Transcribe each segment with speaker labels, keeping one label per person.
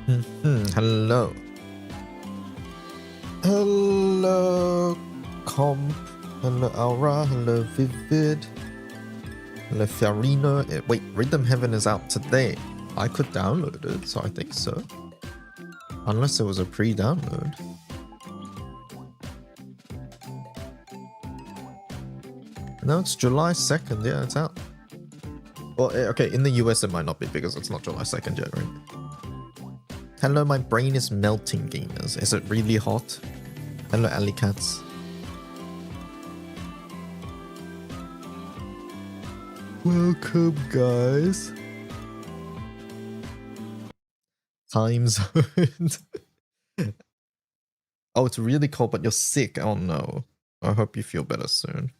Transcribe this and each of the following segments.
Speaker 1: Hello. Hello, Comp. Hello, Aura. Hello, Vivid. Hello, Fiorino. Wait, Rhythm Heaven is out today. I could download it, so I think so. Unless it was a pre-download. No, it's July 2nd. Yeah, it's out. Well, okay, in the US it might not be because it's not July 2nd yet, right? Hello, my brain is melting, gamers. Is it really hot? Hello, Alley Cats. Welcome, guys. Time zone. Oh, it's really cold, but you're sick. Oh no. I hope you feel better soon.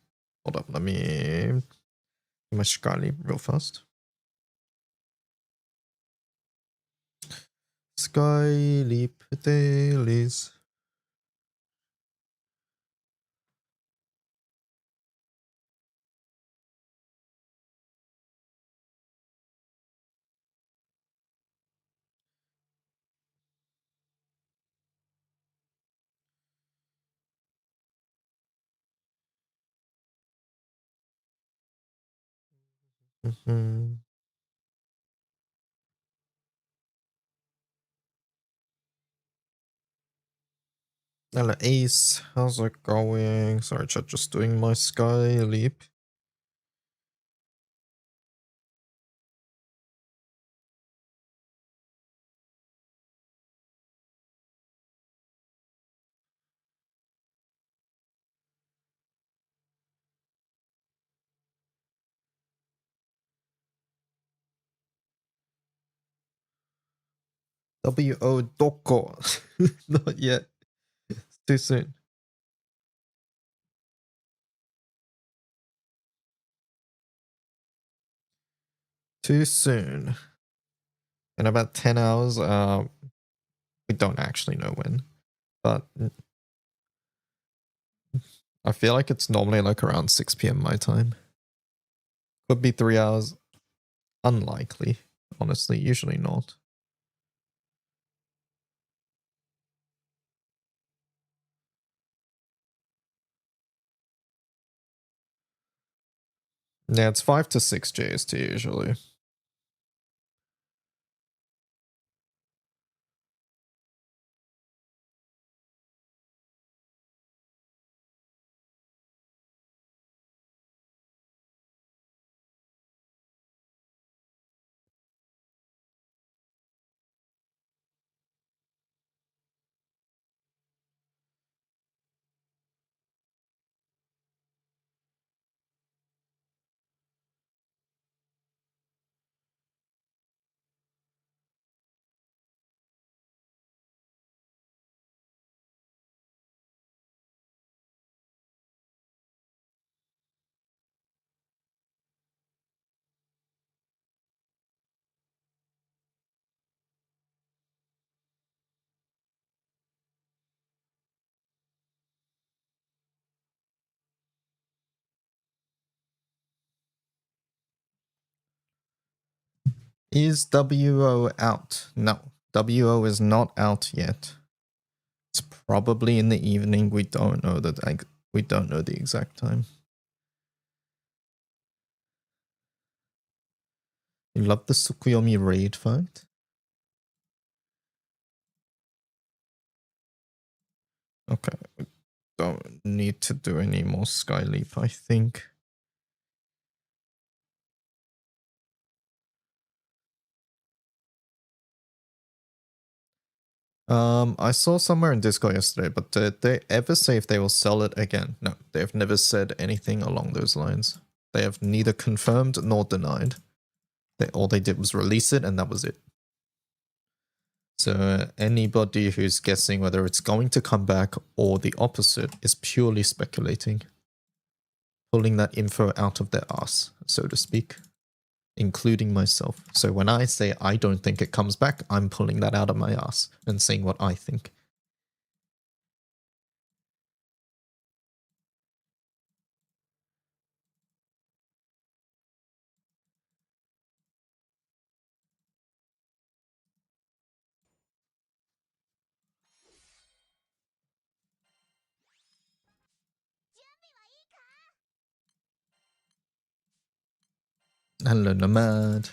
Speaker 1: Hold up, let me get my Skyleap real fast. Skyleap dailies. Hello, Ace. How's it going? Sorry, chat, just doing my Skyleap. W.O. Doko. Not yet. Too soon. Too soon. In about 10 hours, we don't actually know when. But I feel like it's normally like around 6 p.m. my time. Could be 3 hours. Unlikely, honestly. Usually not. Yeah, it's 5 to 6 JST usually. Is WO out? No, WO is not out yet. It's probably in the evening. We don't know that. We don't know the exact time. You love the Tsukuyomi raid fight? Okay, we don't need to do any more Skyleap, I think. I saw somewhere in Discord yesterday, but did they ever say if they will sell it again? No, they have never said anything along those lines. They have neither confirmed nor denied. All they did was release it, and that was it. So anybody who's guessing whether it's going to come back or the opposite is purely speculating. Pulling that info out of their ass, so to speak. Including myself. So when I say I don't think it comes back, I'm pulling that out of my ass and saying what I think. Hello, Nomad.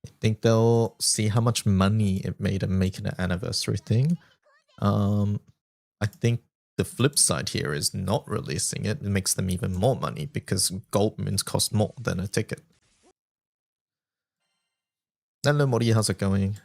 Speaker 1: I think they'll see how much money it made them making an anniversary thing. I think the flip side here is not releasing it. It makes them even more money because gold moons cost more than a ticket. Hello, Mori, how's it going?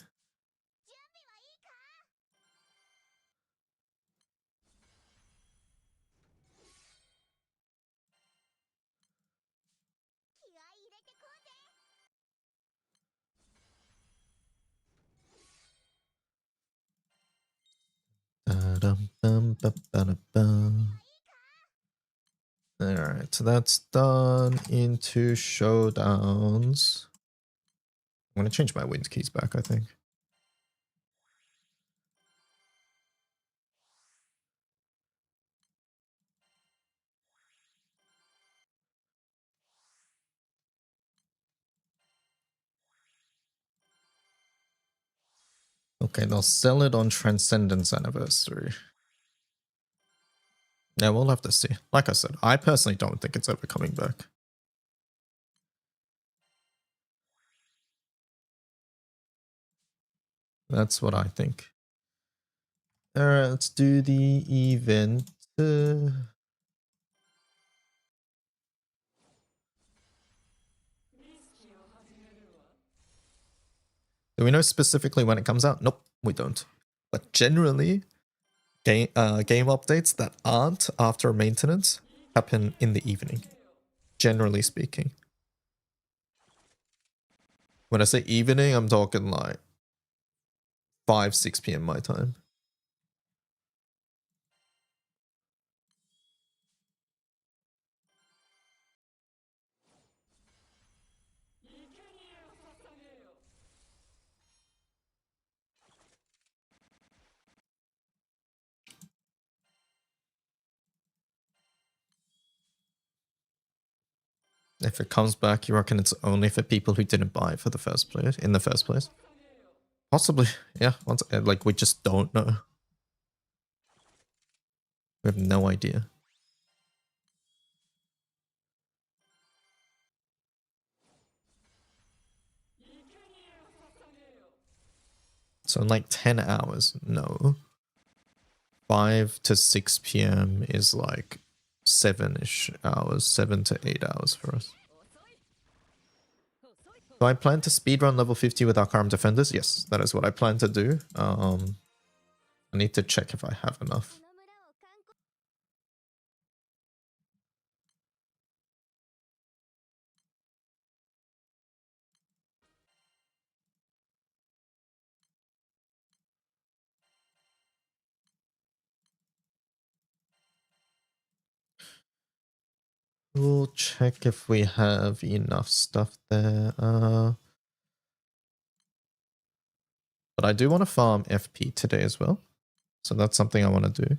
Speaker 1: Alright, so that's done into showdowns. I'm going to change my wind keys back, I think. Okay, they'll sell it on Transcendence Anniversary. Yeah, we'll have to see. Like I said, I personally don't think it's ever coming back. That's what I think. Alright, let's do the event. Do we know specifically when it comes out? Nope, we don't. But generally, game updates that aren't after maintenance happen in the evening, generally speaking. When I say evening, I'm talking like 5, 6 p.m. my time. If it comes back, you reckon it's only for people who didn't buy it for the first place, in the first place? Possibly, yeah. Once, like, we just don't know. We have no idea. So in like 10 hours, no. 5 to 6 p.m. is like 7-ish hours, 7 to 8 hours for us. Do I plan to speedrun level 50 with Arcarum Defenders? Yes, that is what I plan to do. I need to check if I have enough. We'll check if we have enough stuff there. But I do want to farm FP today as well. So that's something I want to do.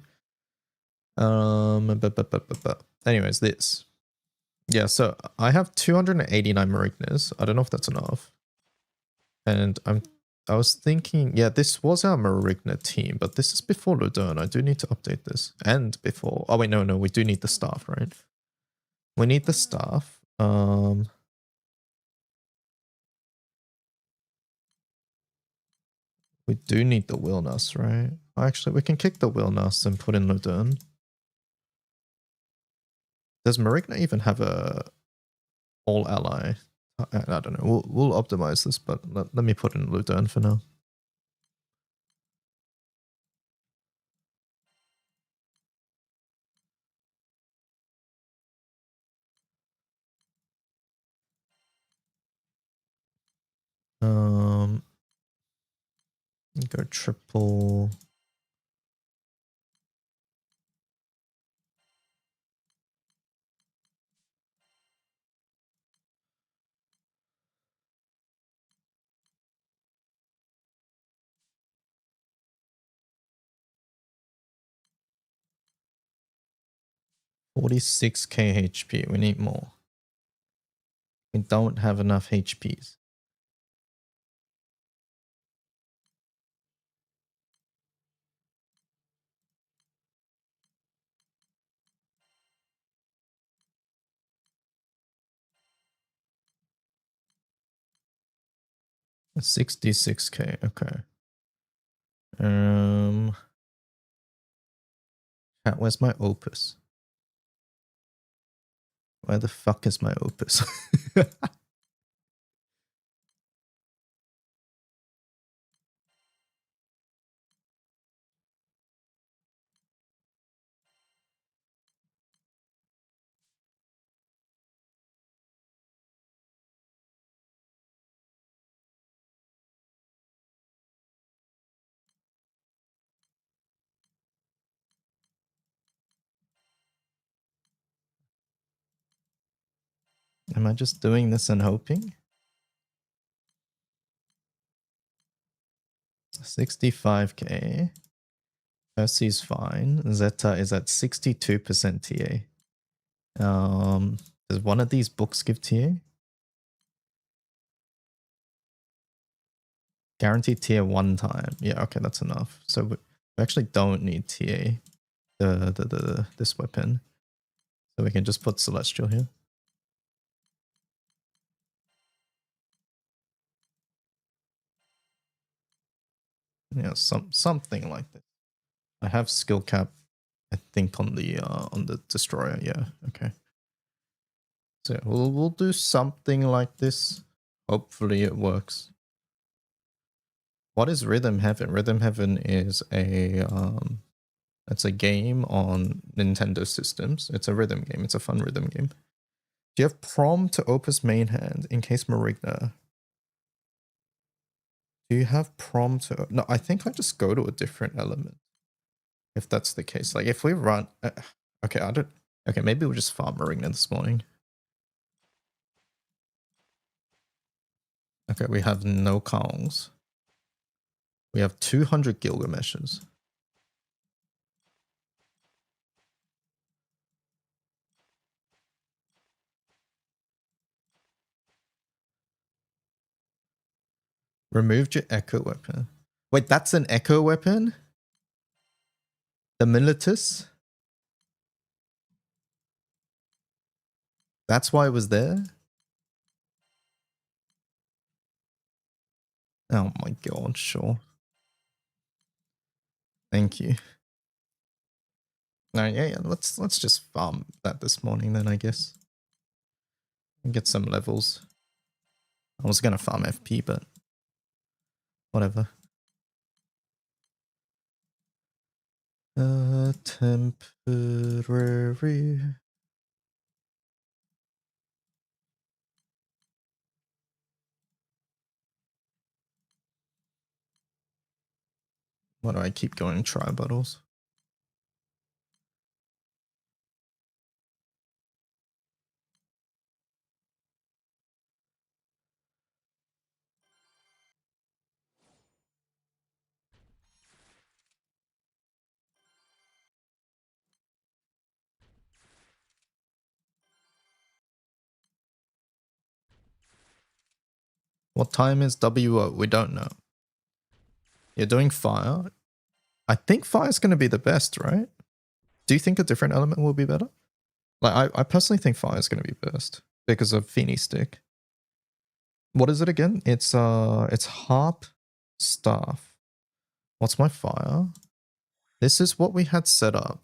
Speaker 1: Anyways, this. Yeah, so I have 289 Marignas. I don't know if that's enough. And I was thinking, yeah, this was our Marigna team, but this is before Ludern. I do need to update this. And before, oh wait, no, we do need the staff, right? We need the staff. We do need the Wilnas, right? Actually, we can kick the Wilnas and put in Ludern. Does Marigna even have a all ally? I don't know. We'll optimize this, but let me put in Ludern for now. Go triple. $46k HP. We need more. We don't have enough HPs. 66k, okay. Chat, where's my opus? Where the fuck is my opus? Am I just doing this and hoping? 65k. Percy's fine. Zeta is at 62% TA. Does one of these books give TA? Guaranteed TA one time. Yeah, okay, that's enough. So we actually don't need TA this weapon. So we can just put Celestial here. Yeah, something like this. I have skill cap, I think, on the destroyer. Yeah, okay. So we'll do something like this. Hopefully it works. What is Rhythm Heaven? Rhythm Heaven is it's a game on Nintendo systems. It's a rhythm game. It's a fun rhythm game. Do you have Prom to Opus main hand in case Marigna? Do you have Prom to... No, I think I just go to a different element. If that's the case. Like if we run... okay, I don't... Okay, maybe we'll just farm Marigna this morning. Okay, we have no Kongs. We have 200 Gilgameshes. Removed your Echo weapon. Wait, that's an Echo weapon? The Militus? That's why it was there? Oh my god, sure. Thank you. No, yeah, let's just farm that this morning then, I guess. And get some levels. I was gonna farm FP, but whatever. Temporary. Why do I keep going try battles? What time is WO? We don't know. You're doing fire. I think fire's going to be the best, right? Do you think a different element will be better? Like, I personally think fire is going to be best because of Feeny Stick. What is it again? It's harp, staff. What's my fire? This is what we had set up.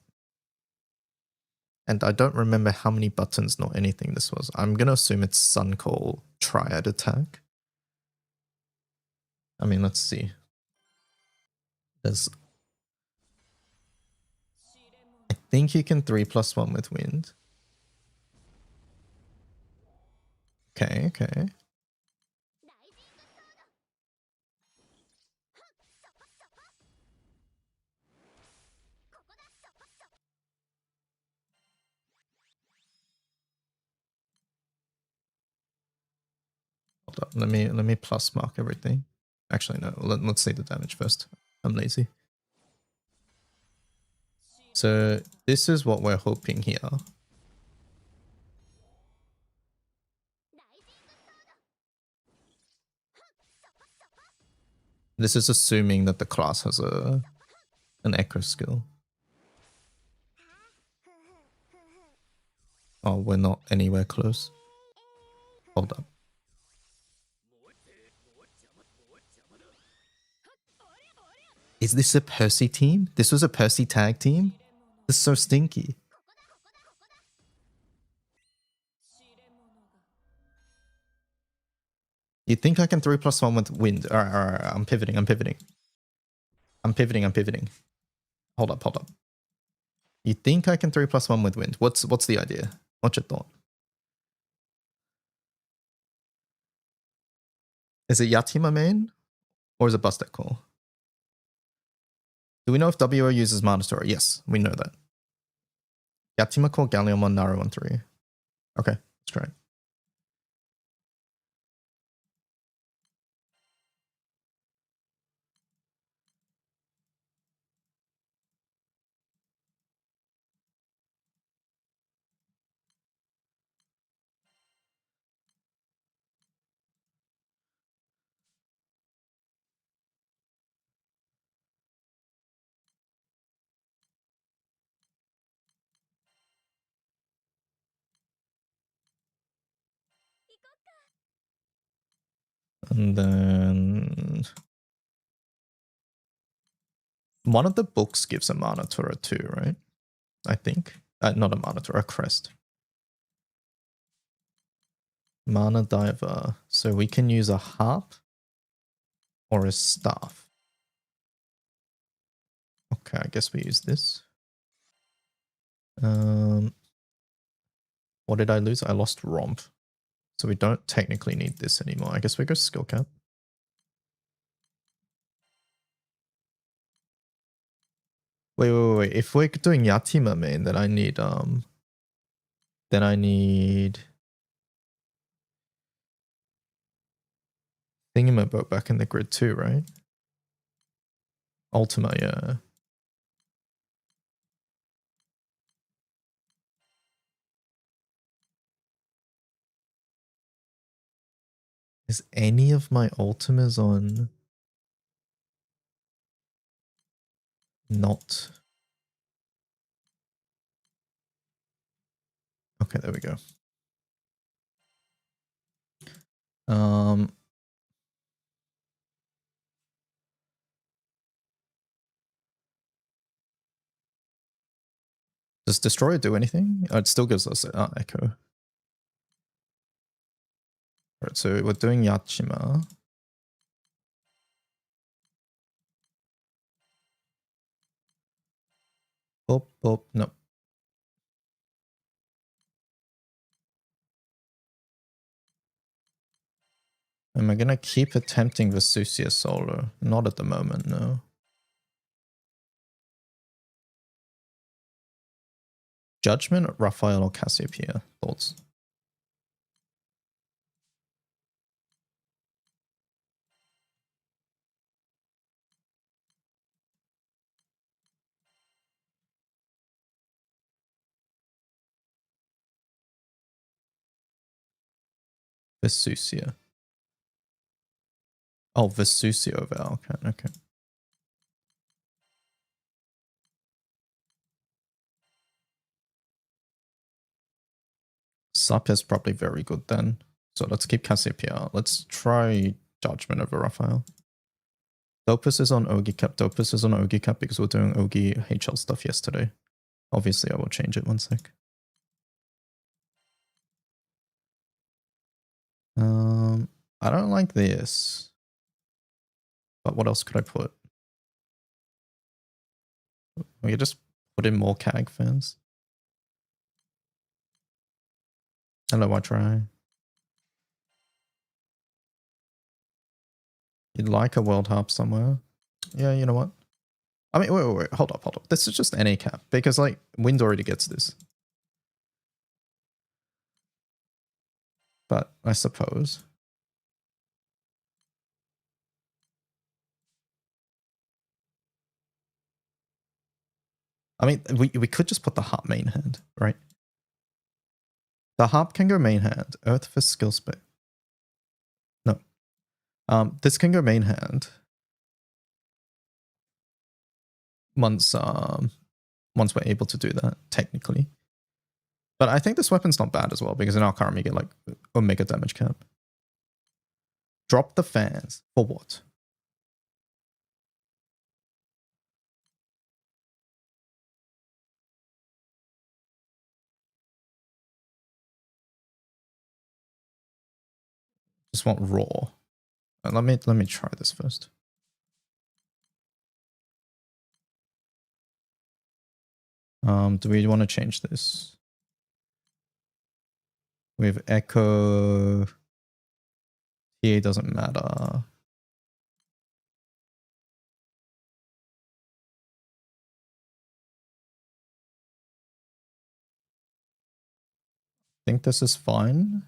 Speaker 1: And I don't remember how many buttons nor anything this was. I'm going to assume it's Sun Call Triad Attack. I mean, let's see. There's... I think you can 3+1 with wind. Okay, okay. Hold up, let me plus mark everything. Actually, no, let's see the damage first. I'm lazy. So this is what we're hoping here. This is assuming that the class has an echo skill. Oh, we're not anywhere close. Hold up. Is this a Percy team? This was a Percy tag team? This is so stinky. You think I can 3+1 with wind? Alright, I'm pivoting. Hold up. You think I can 3+1 with wind? What's the idea? What's your thought? Is it Yatima main? Or is it Bustek Call? Do we know if WO uses Mana Store? Yes, we know that. Yatima Call, Galliumon, Naru on 3. Okay, let's try it. And then one of the books gives a Mana Tura too, right? I think. Not a Mana Tura, a crest. Mana Diver. So we can use a harp or a staff. Okay, I guess we use this. What did I lose? I lost Romp. So we don't technically need this anymore. I guess we go skill cap. Wait. If we're doing Yatima main, then I need Thingamabout back in the grid too, right? Ultima, yeah. Is any of my Ultimas on not? Okay, there we go. Does Destroyer do anything? Oh, it still gives us Echo. Alright, so we're doing Yatima. Boop. No. Am I gonna keep attempting Vesusia solo? Not at the moment, no. Judgment, Raphael, or Cassiopeia? Thoughts? Vesusia. Oh, Vesusia over okay. Sup is probably very good then. So let's keep Cassiopeia. Let's try Judgment over Raphael. Dopus is on Ogi Cap. Because we're doing Ogi HL stuff yesterday. Obviously, I will change it 1 sec. I don't like this. But what else could I put? We could just put in more CAG fans. Hello, I try. You'd like a world harp somewhere. Yeah, you know what? I mean, wait. Hold up. This is just NA cap. Because, like, Wind already gets this. But I suppose. I mean, we could just put the harp main hand, right? The harp can go main hand. Earth for skill spec. No. This can go main hand. Once we're able to do that, technically. But I think this weapon's not bad as well, because in our car we get like Omega damage cap. Drop the fans. For what? Just want raw. Let me try this first. Do we want to change this? With echo, TA doesn't matter. I think this is fine.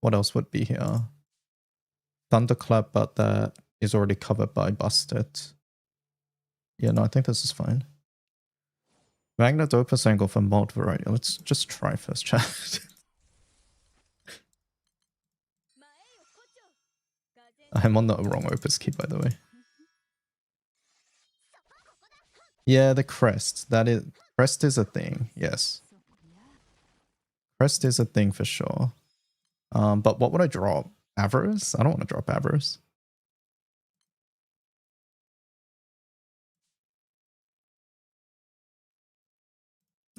Speaker 1: What else would be here? Thunderclap, but that is already covered by Busted. Yeah, no, I think this is fine. Magnet opus angle for mod variety. Let's just try first chat. I'm on the wrong opus key, by the way. Yeah, the crest. Crest is a thing. Yes. Crest is a thing for sure. But what would I drop? Avarice? I don't want to drop Avarice.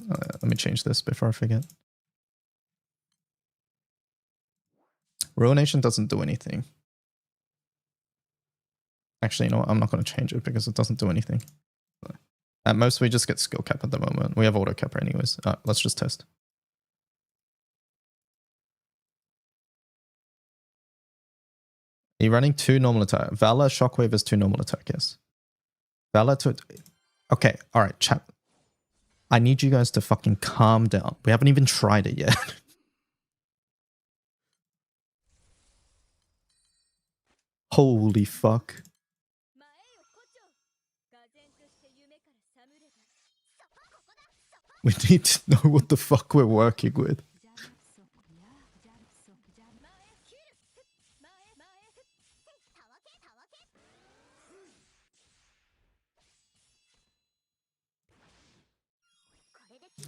Speaker 1: Let me change this before I forget. Ruination doesn't do anything. Actually, you know what? I'm not going to change it because it doesn't do anything. At most, we just get skill cap at the moment. We have auto cap anyways. Let's just test. Are you running 2 normal attack? Valor, Shockwave is 2 normal attack, yes. Valor to... Okay, alright, chat. I need you guys to fucking calm down. We haven't even tried it yet. Holy fuck. We need to know what the fuck we're working with.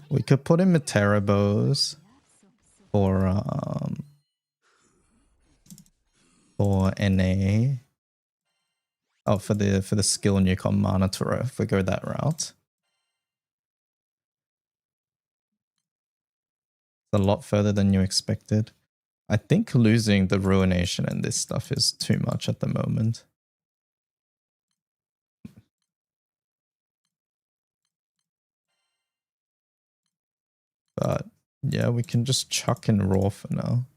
Speaker 1: We could put in Meterabos for NA. Oh, for the skill Newcom monitor if we go that route. It's a lot further than you expected. I think losing the Ruination and this stuff is too much at the moment. But yeah, we can just chuck in Raw for now.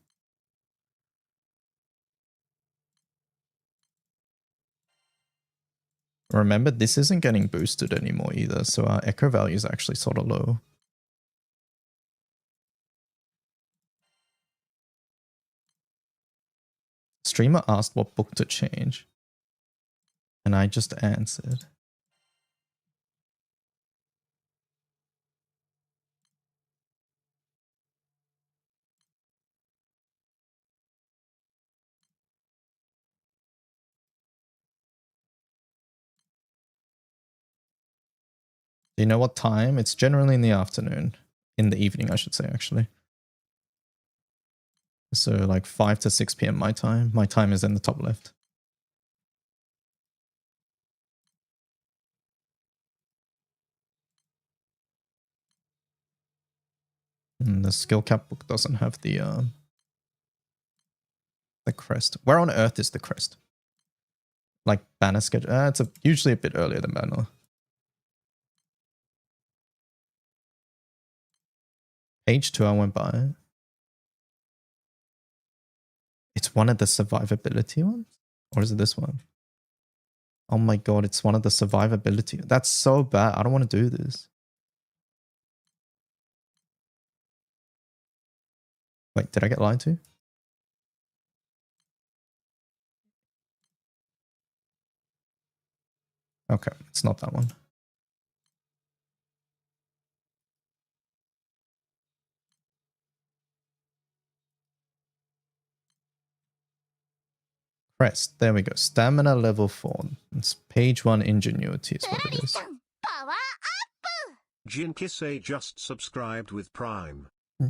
Speaker 1: Remember, this isn't getting boosted anymore either, so our echo value is actually sort of low. Streamer asked what book to change, and I just answered. Do you know what time? It's generally in the afternoon. In the evening, I should say, actually. So like 5 to 6 p.m. my time. My time is in the top left. And the skill cap book doesn't have the crest. Where on earth is the crest? Like banner schedule? It's usually a bit earlier than banner. Page 2 I went by. It's one of the survivability ones? Or is it this one? Oh my god, it's one of the survivability. That's so bad. I don't want to do this. Wait, did I get lied to? Okay, it's not that one. Crest. There we go. Stamina level 4. It's page 1 ingenuity is what it is.
Speaker 2: Jinkisei just subscribed with Prime.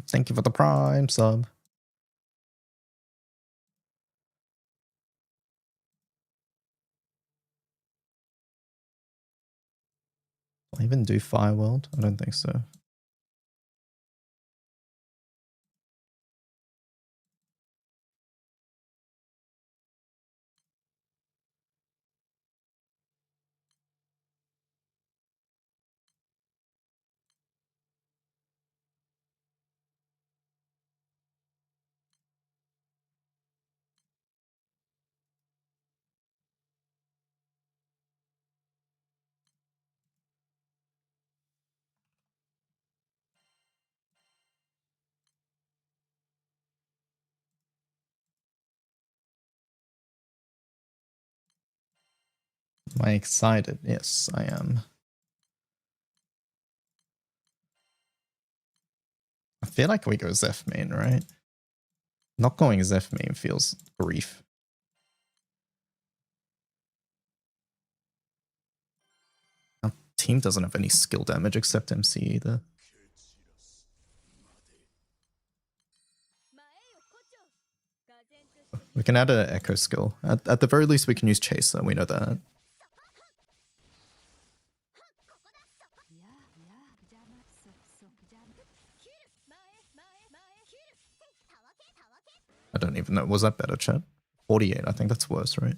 Speaker 1: Thank you for the Prime sub. Do I even do Fireworld? I don't think so. Am I excited? Yes, I am. I feel like we go Zeph main, right? Not going Zeph main feels grief. Our team doesn't have any skill damage except MC either. We can add an echo skill. At the very least, we can use Chaser. We know that. I don't even know. Was that better, chat? 48. I think that's worse, right?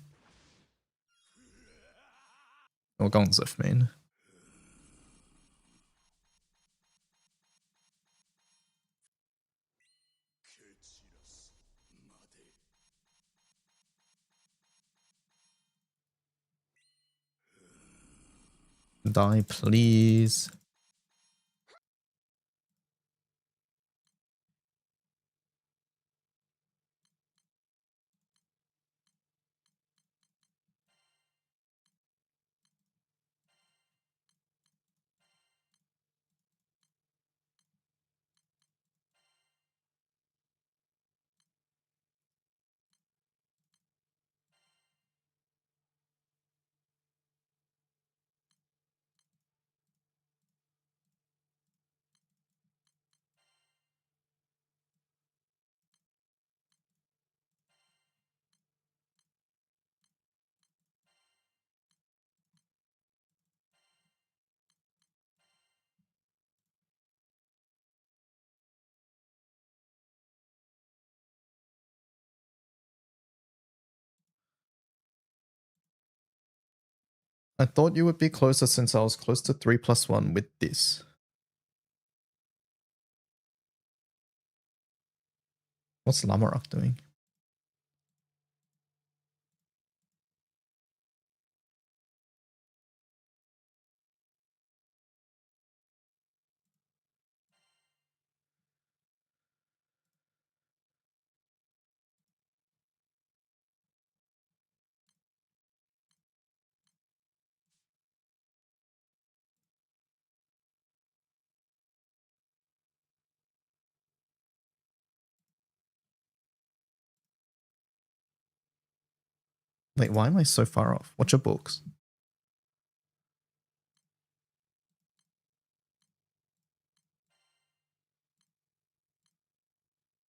Speaker 1: We're going Zeph main. Die, please. I thought you would be closer since I was close to 3+1 with this. What's Lamarok doing? Wait, why am I so far off? What's your books?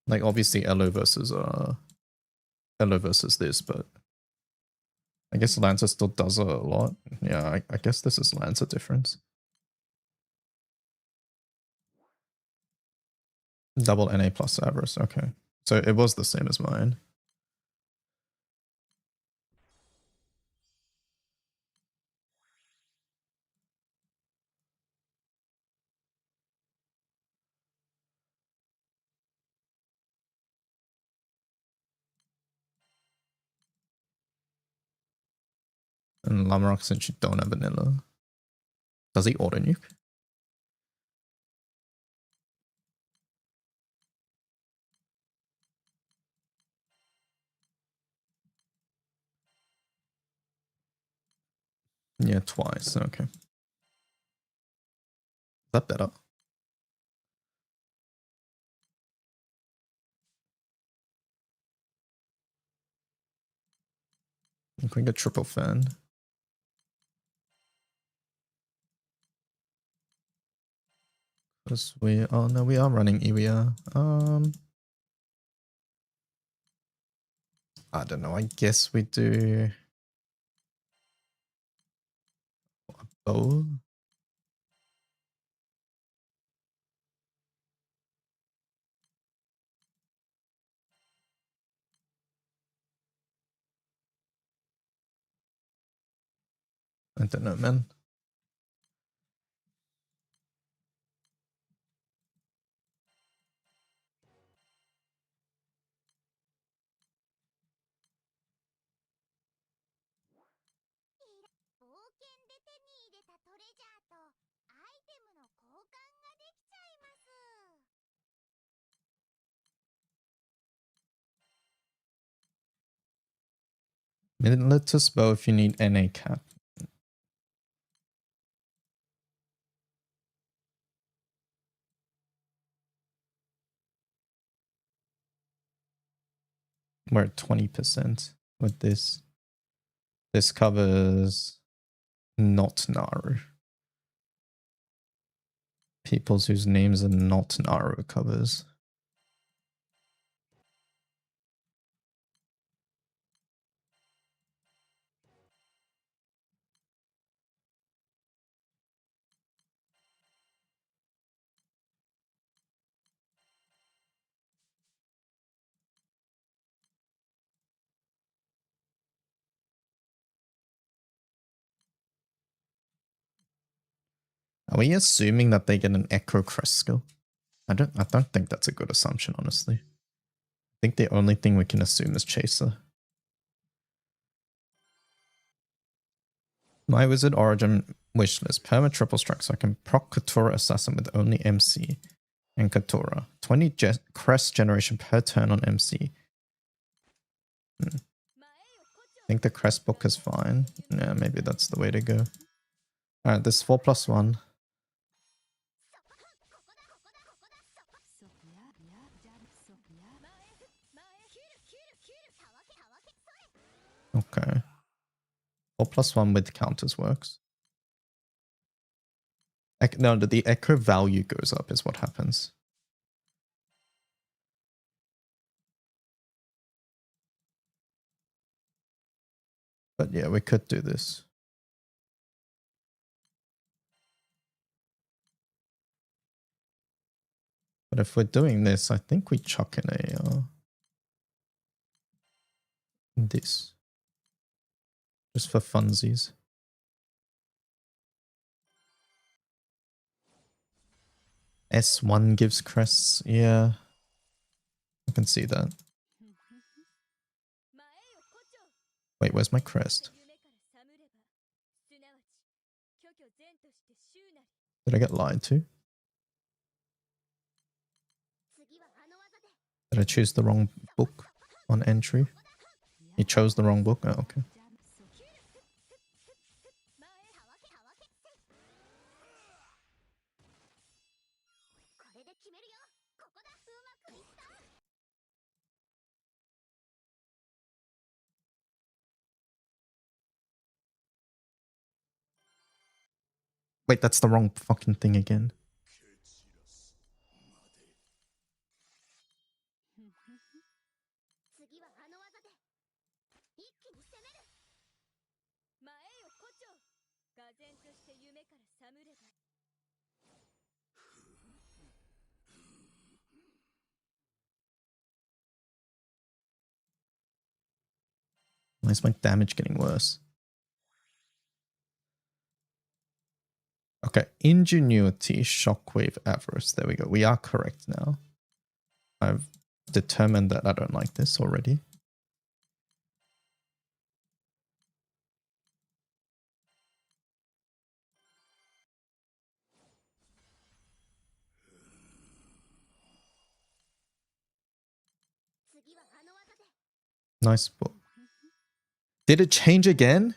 Speaker 1: Like, obviously, Elo versus this, but I guess Lancer still does a lot. Yeah, I guess this is Lancer difference. Double NA plus Avarice, okay. So it was the same as mine. And Lamarok, since you don't have vanilla. Does he auto nuke? Yeah, twice. Okay. Is that better? I think we get triple fan. Because we oh no, we are running Iwia. I don't know. I guess we do a bow. I don't know, man. Let's bow if you need NA cap. We're at 20% with this. This covers not Naru. Peoples whose names are not Naru covers. Are we assuming that they get an Echo Crest skill? I don't think that's a good assumption, honestly. I think the only thing we can assume is Chaser. My Wizard Origin wishlist. Perma triple strike so I can proc Katura Assassin with only MC and Katura. 20 crest generation per turn on MC. I think the crest book is fine. Yeah, maybe that's the way to go. Alright, this 4+1. Okay. 4+1 with counters works. No, the echo value goes up is what happens. But yeah, we could do this. But if we're doing this, I think we chuck in a this. Just for funsies. S1 gives crests, yeah. I can see that. Wait, where's my crest? Did I get lied to? Did I choose the wrong book on entry? You chose the wrong book? Oh, okay. Wait, that's the wrong fucking thing again. Why is my damage getting worse? Okay, Ingenuity, Shockwave, Avarice. There we go. We are correct now. I've determined that I don't like this already. Nice book. Did it change again?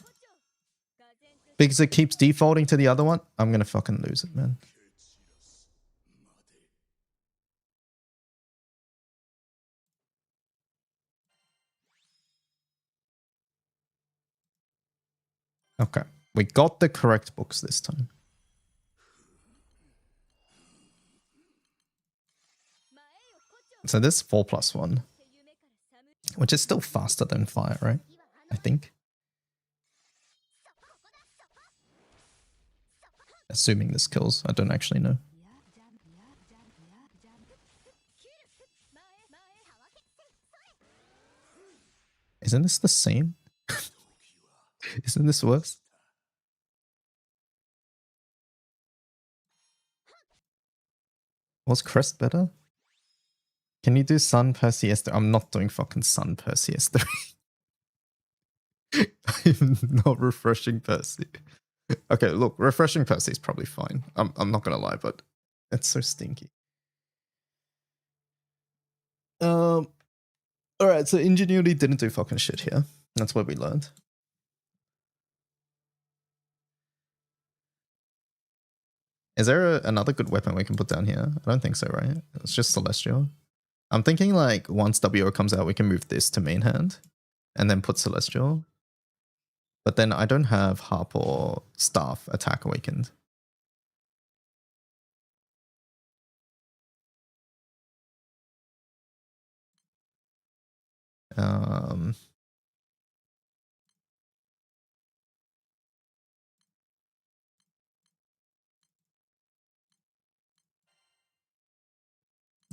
Speaker 1: Because it keeps defaulting to the other one? I'm gonna fucking lose it, man. Okay. We got the correct books this time. So this 4+1. Which is still faster than fire, right? I think. Assuming this kills. I don't actually know. Isn't this the same? Isn't this worse? Was Crest better? Can you do Sun Percy S3? I'm not doing fucking Sun Percy S3. I'm not refreshing Percy. Okay, look, refreshing Percy is probably fine. I'm not gonna lie, but it's so stinky. Alright, so Ingenuity didn't do fucking shit here. That's what we learned. Is there another good weapon we can put down here? I don't think so, right? It's just Celestial. I'm thinking like once WO comes out, we can move this to main hand and then put Celestial. But then I don't have Harp or Staff attack awakened.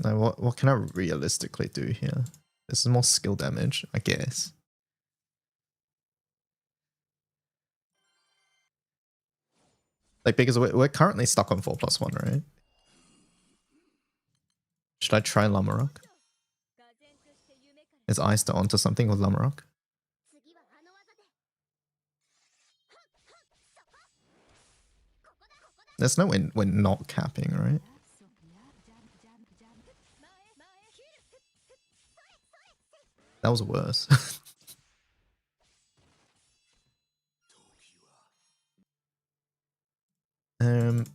Speaker 1: Now what can I realistically do here? This is more skill damage, I guess. Like, because we're currently stuck on 4+1, right? Should I try Lamarok? Is Eyster onto something with Lamarok? There's no way we're not capping, right? That was worse.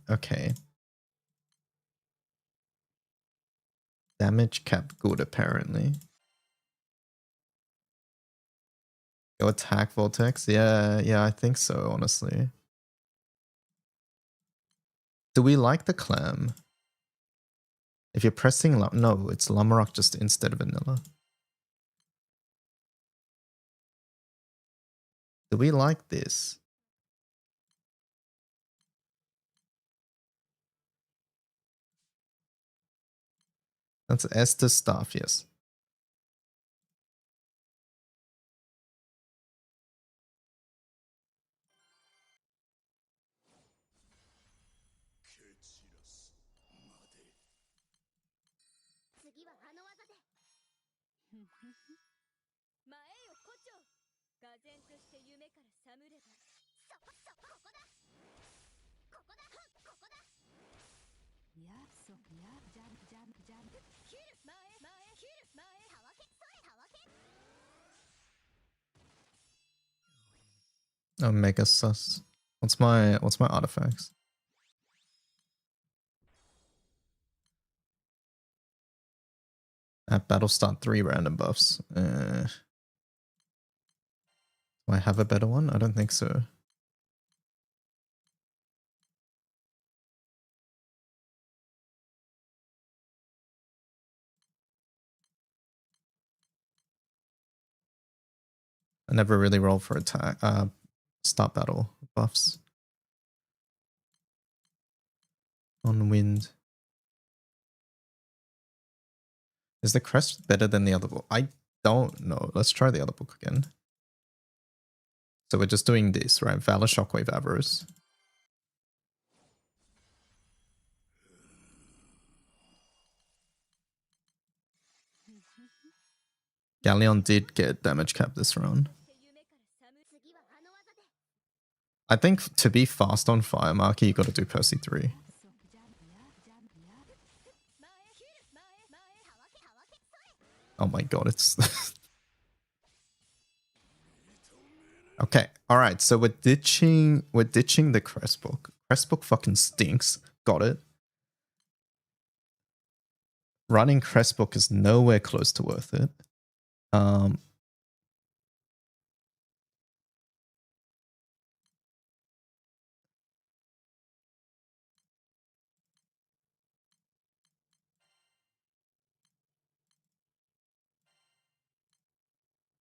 Speaker 1: Okay. Damage cap good, apparently. Go attack Vortex? Yeah, I think so, honestly. Do we like the Clam? If you're pressing... No, it's Lamarok just instead of Vanilla. Do we like this? That's Estes Staff, yes. Oh, mega sus. What's my artifacts? At battle start 3 random buffs. Do I have a better one? I don't think so. I never really roll for attack. Start battle buffs. On wind. Is the crest better than the other book? I don't know. Let's try the other book again. So we're just doing this, right? Valor, Shockwave, Avarice. Galleon did get damage cap this round. I think to be fast on Fire Marker, you gotta do Percy 3. Oh my god, it's... Okay, alright, so we're ditching the Crest book. Crest book fucking stinks. Got it. Running Crest book is nowhere close to worth it.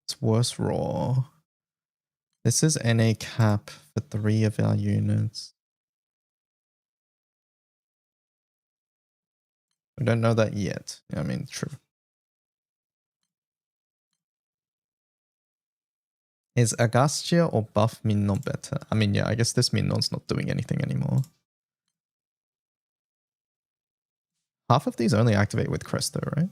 Speaker 1: It's worse raw. This is NA cap for 3 of our units. We don't know that yet. I mean, true. Is Agastia or buff Minnon better? I mean, yeah, I guess this Minnon's not doing anything anymore. Half of these only activate with Crest though, right?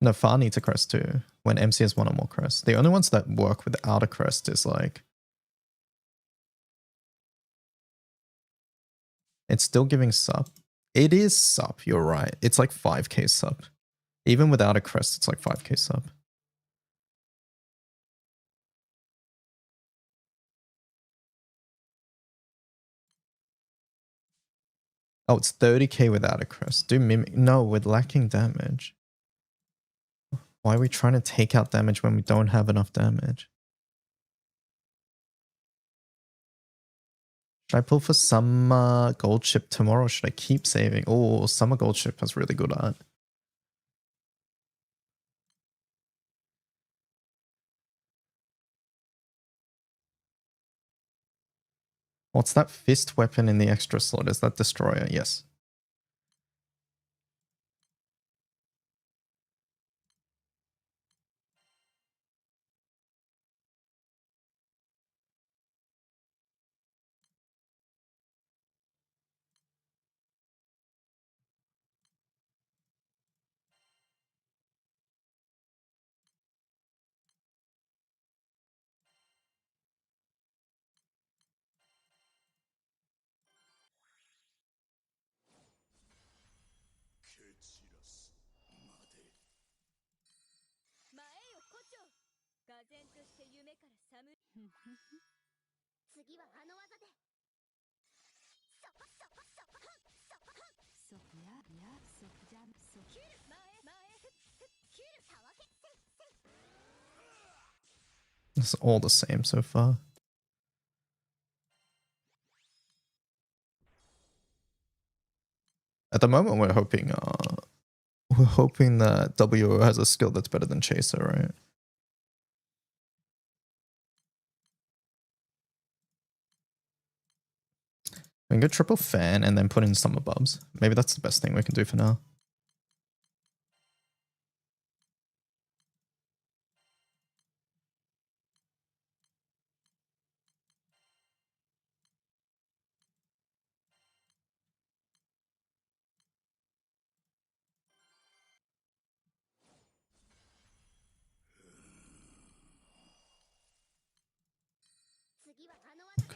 Speaker 1: No, Far needs a crest too, when MC has 1 or more crests. The only ones that work without a crest is like... It's still giving sup. It is sup, you're right. It's like 5k sup. Even without a crest, it's like 5k sup. Oh, it's 30k without a crest. Do mimic. No, we're lacking damage. Why are we trying to take out damage when we don't have enough damage? Should I pull for Summer Gold Chip tomorrow? Or should I keep saving? Oh, Summer Gold Chip has really good art. What's that fist weapon in the extra slot? Is that Destroyer? Yes. It's all the same so far. At the moment, we're hoping that WO has a skill that's better than Chaser, right? We can go triple fan and then put in Summer Bubs. Maybe that's the best thing we can do for now.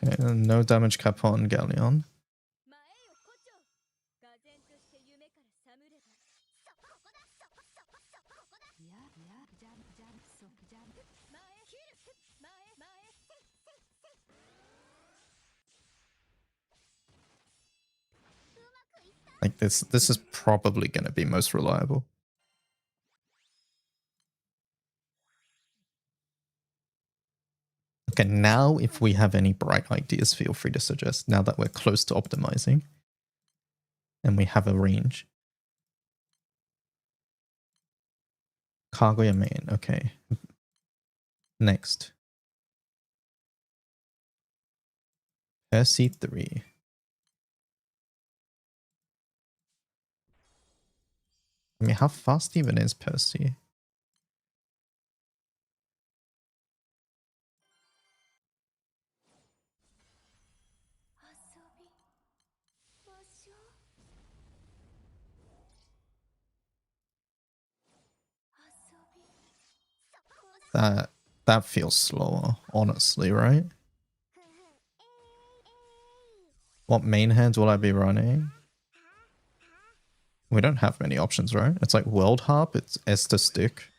Speaker 1: Okay, no damage cap on Galleon. Like this is probably going to be most reliable. Okay, now if we have any bright ideas, feel free to suggest. Now that we're close to optimizing and we have a range. Kaguya main, okay. Next. Percy 3. I mean, how fast even is Percy? That feels slower, honestly, right? What main hands will I be running? We don't have many options, right? It's like World Harp, it's Esther Stick,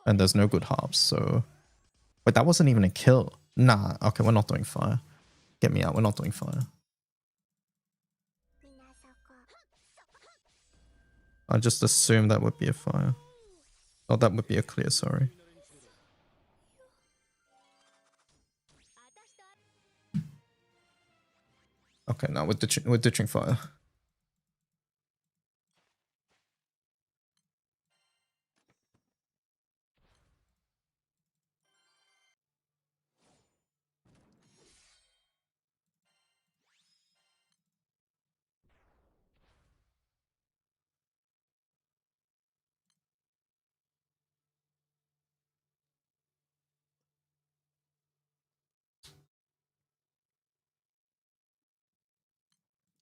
Speaker 1: and there's no good harps, so... Wait, that wasn't even a kill. Nah, okay, we're not doing fire. Get me out, we're not doing fire. I just assumed that would be a fire. Oh, that would be a clear, sorry. Okay, now we're ditching fire.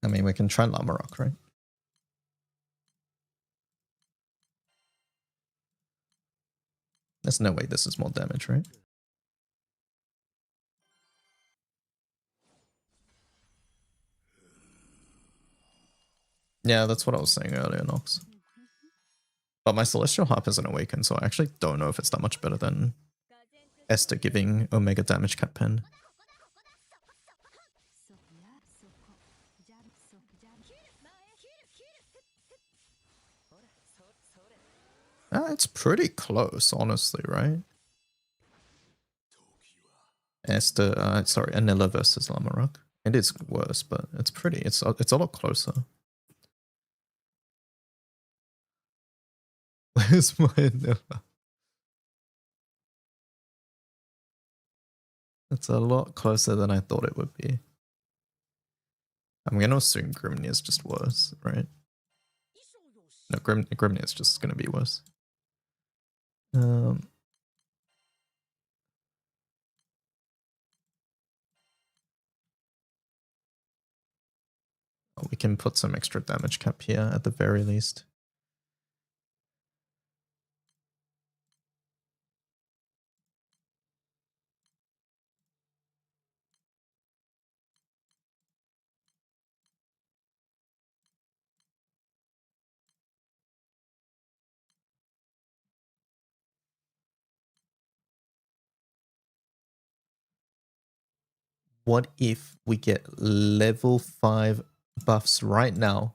Speaker 1: I mean, we can try Lamarok, right? There's no way this is more damage, right? Yeah, that's what I was saying earlier, Nox. But my Celestial Harp isn't awakened, so I actually don't know if it's that much better than Esther giving Omega damage cap pen. It's pretty close, honestly, right? Esther, sorry, Anila versus Lamarok. It is worse, but it's pretty. It's a lot closer. Where's my Anila? It's a lot closer than I thought it would be. I'm gonna assume Grimnir is just worse, right? No, Grimnir is just gonna be worse. We can put some extra damage cap here at the very least. What if we get level 5 buffs right now?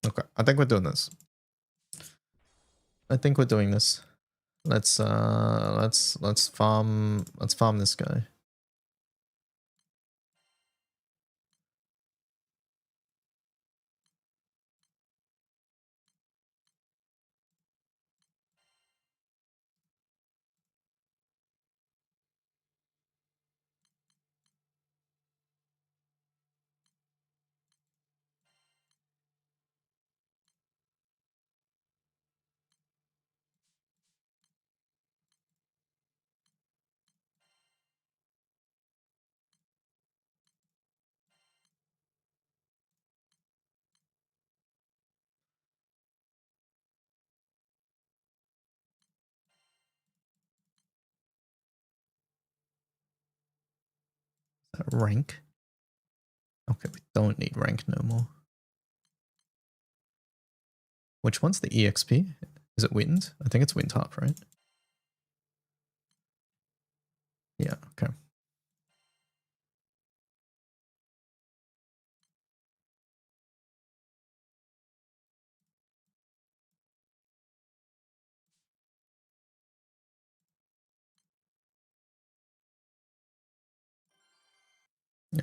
Speaker 1: Okay, I think we're doing this. I think we're doing this. Let's farm this guy. Rank. Okay, we don't need rank no more. Which one's the EXP? Is it Wind? I think it's Wind Harp, right? Yeah, okay.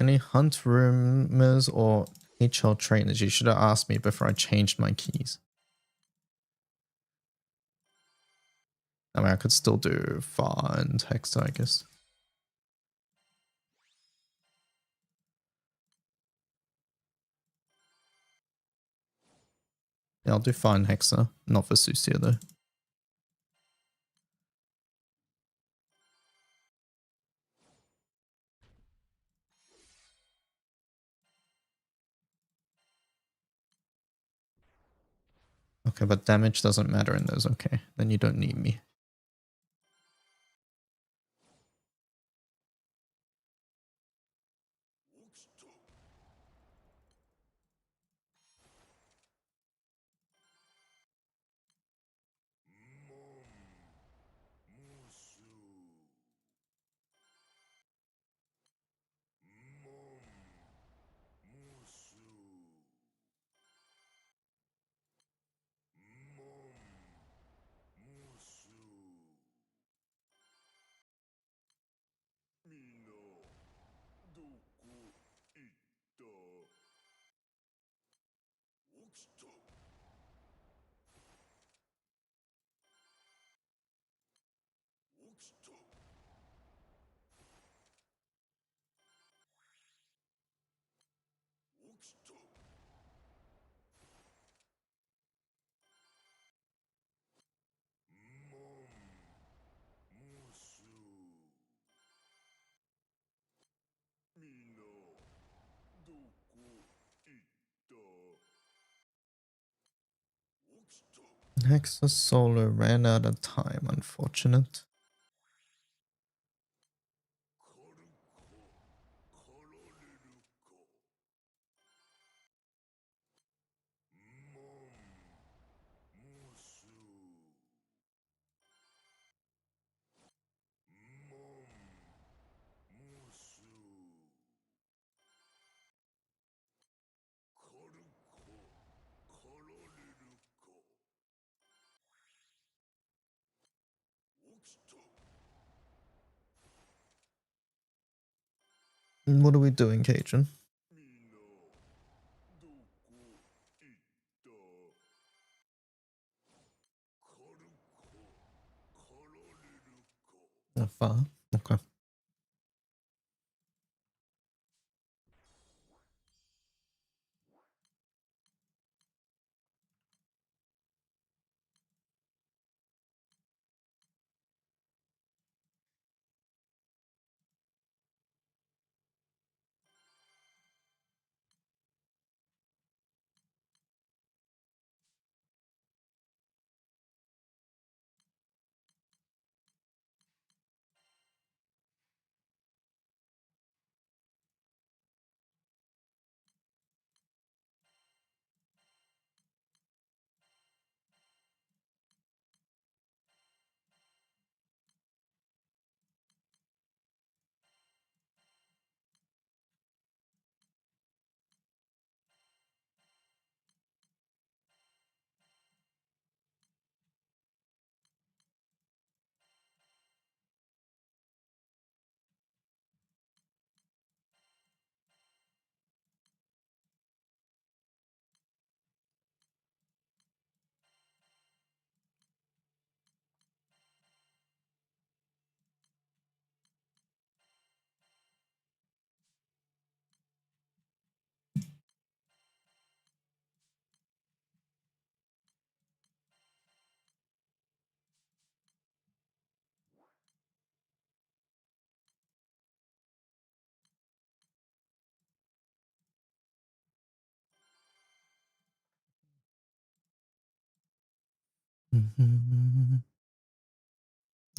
Speaker 1: Any hunt rumors or HL trainers? You should have asked me before I changed my keys. I mean, I could still do Far and Hexa, I guess. Yeah, I'll do Far and Hexa, not for Susia though. Okay, but damage doesn't matter in those. Okay, then you don't need me. Hexa Solar ran out of time, unfortunate. What are we doing, Cajun? Far. Okay.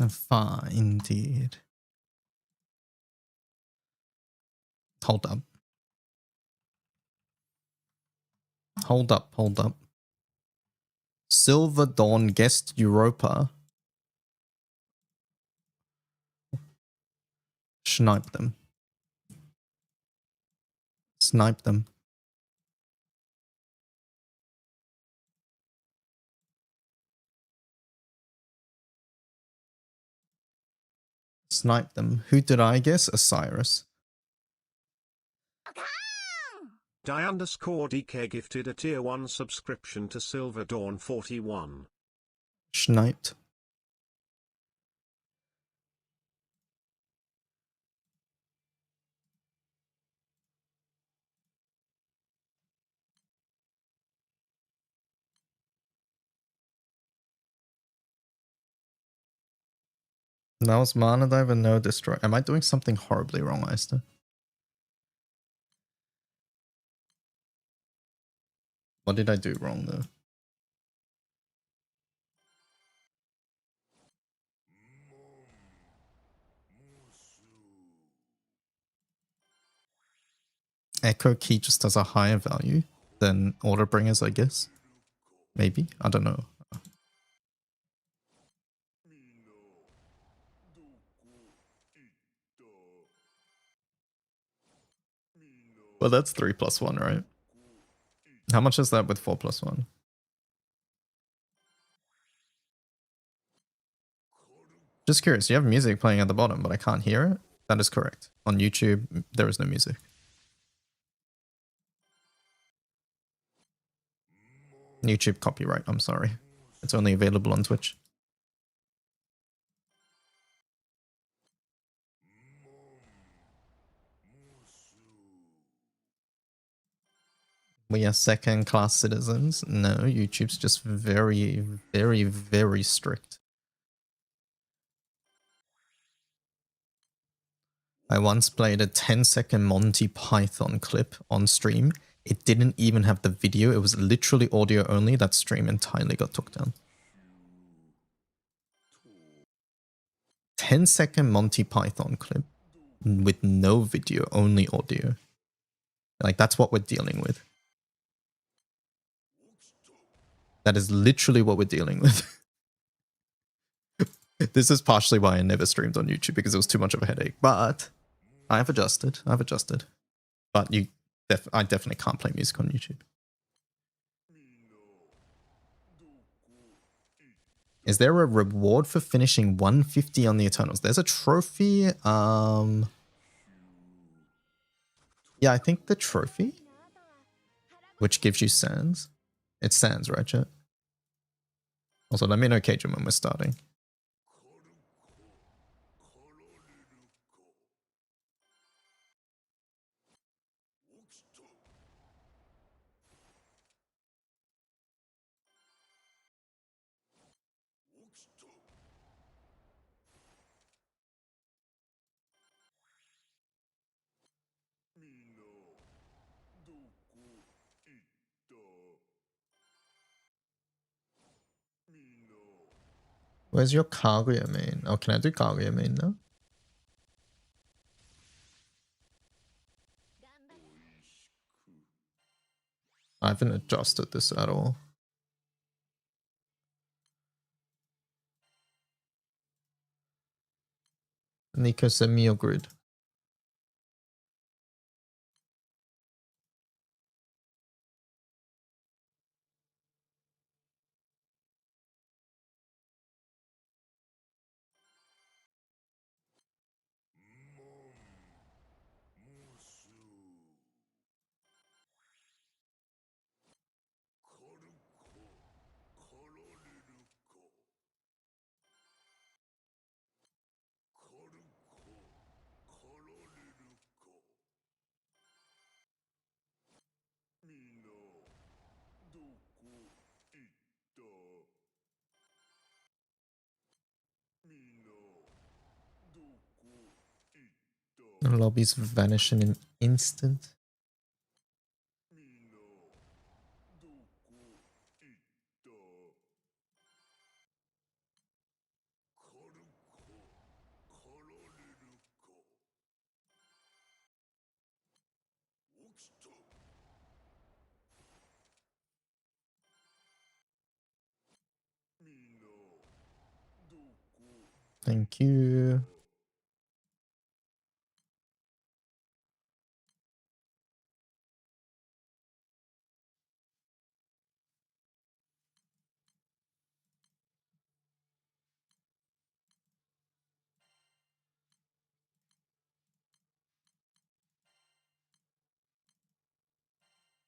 Speaker 1: Far indeed. Hold up. Hold up, hold up. Silver Dawn guest Europa. Snipe them. Snipe them. Snipe them. Who did I guess? Osiris.
Speaker 2: Die_DK gifted a tier 1 subscription to Silver Dawn 41.
Speaker 1: Sniped. That was Mana Dive and no destroy. Am I doing something horribly wrong, Eister? What did I do wrong though? Echo Key just has a higher value than Order Bringers, I guess. Maybe? I don't know. Well, that's 3+1, right? How much is that with 4+1? Just curious, you have music playing at the bottom, but I can't hear it? That is correct. On YouTube, there is no music. YouTube copyright, I'm sorry. It's only available on Twitch. We are second-class citizens. No, YouTube's just very, very, very strict. I once played a 10-second Monty Python clip on stream. It didn't even have the video. It was literally audio only. That stream entirely got took down. 10-second Monty Python clip with no video, only audio. Like, that's what we're dealing with. That is literally what we're dealing with. This is partially why I never streamed on YouTube, because it was too much of a headache. But I've adjusted. I've adjusted. But I definitely can't play music on YouTube. Is there a reward for finishing 150 on the Eternals? There's a trophy. Yeah, I think the trophy, which gives you sands. It's sands, right, chat? Also, let me know, Cajun, when we're starting. Where's your Kaguya main? Oh, can I do Kaguya main now? I haven't adjusted this at all. Nico, send me your grid. The lobby's vanish in an instant. Thank you.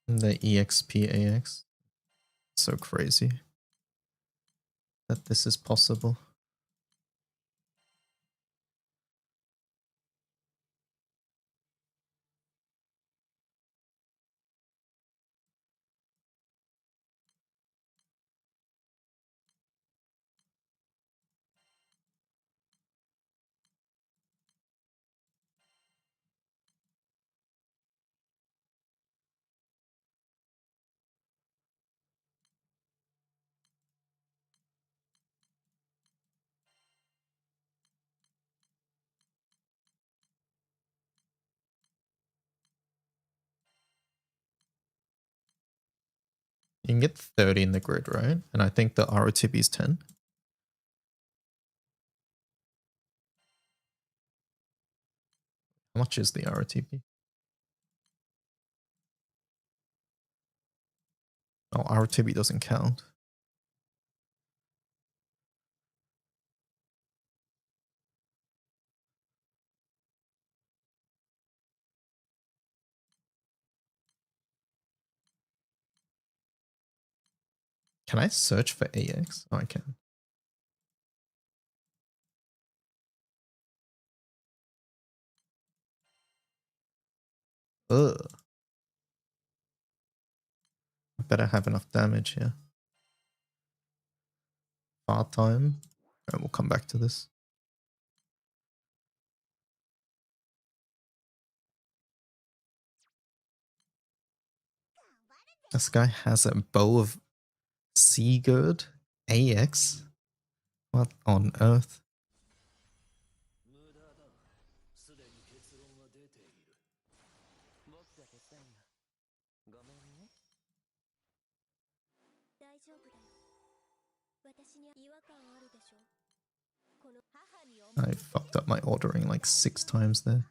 Speaker 1: The EXPAX. So crazy that this is possible. You can get 30 in the grid, right? And I think the ROTB is 10. How much is the ROTB? Oh, ROTB doesn't count. Can I search for AX? Oh, I can. Ugh. I better have enough damage here. Far time. And we'll come back to this. This guy has a bow of Sigurd AX. What on earth? I fucked up my ordering like 6 times there.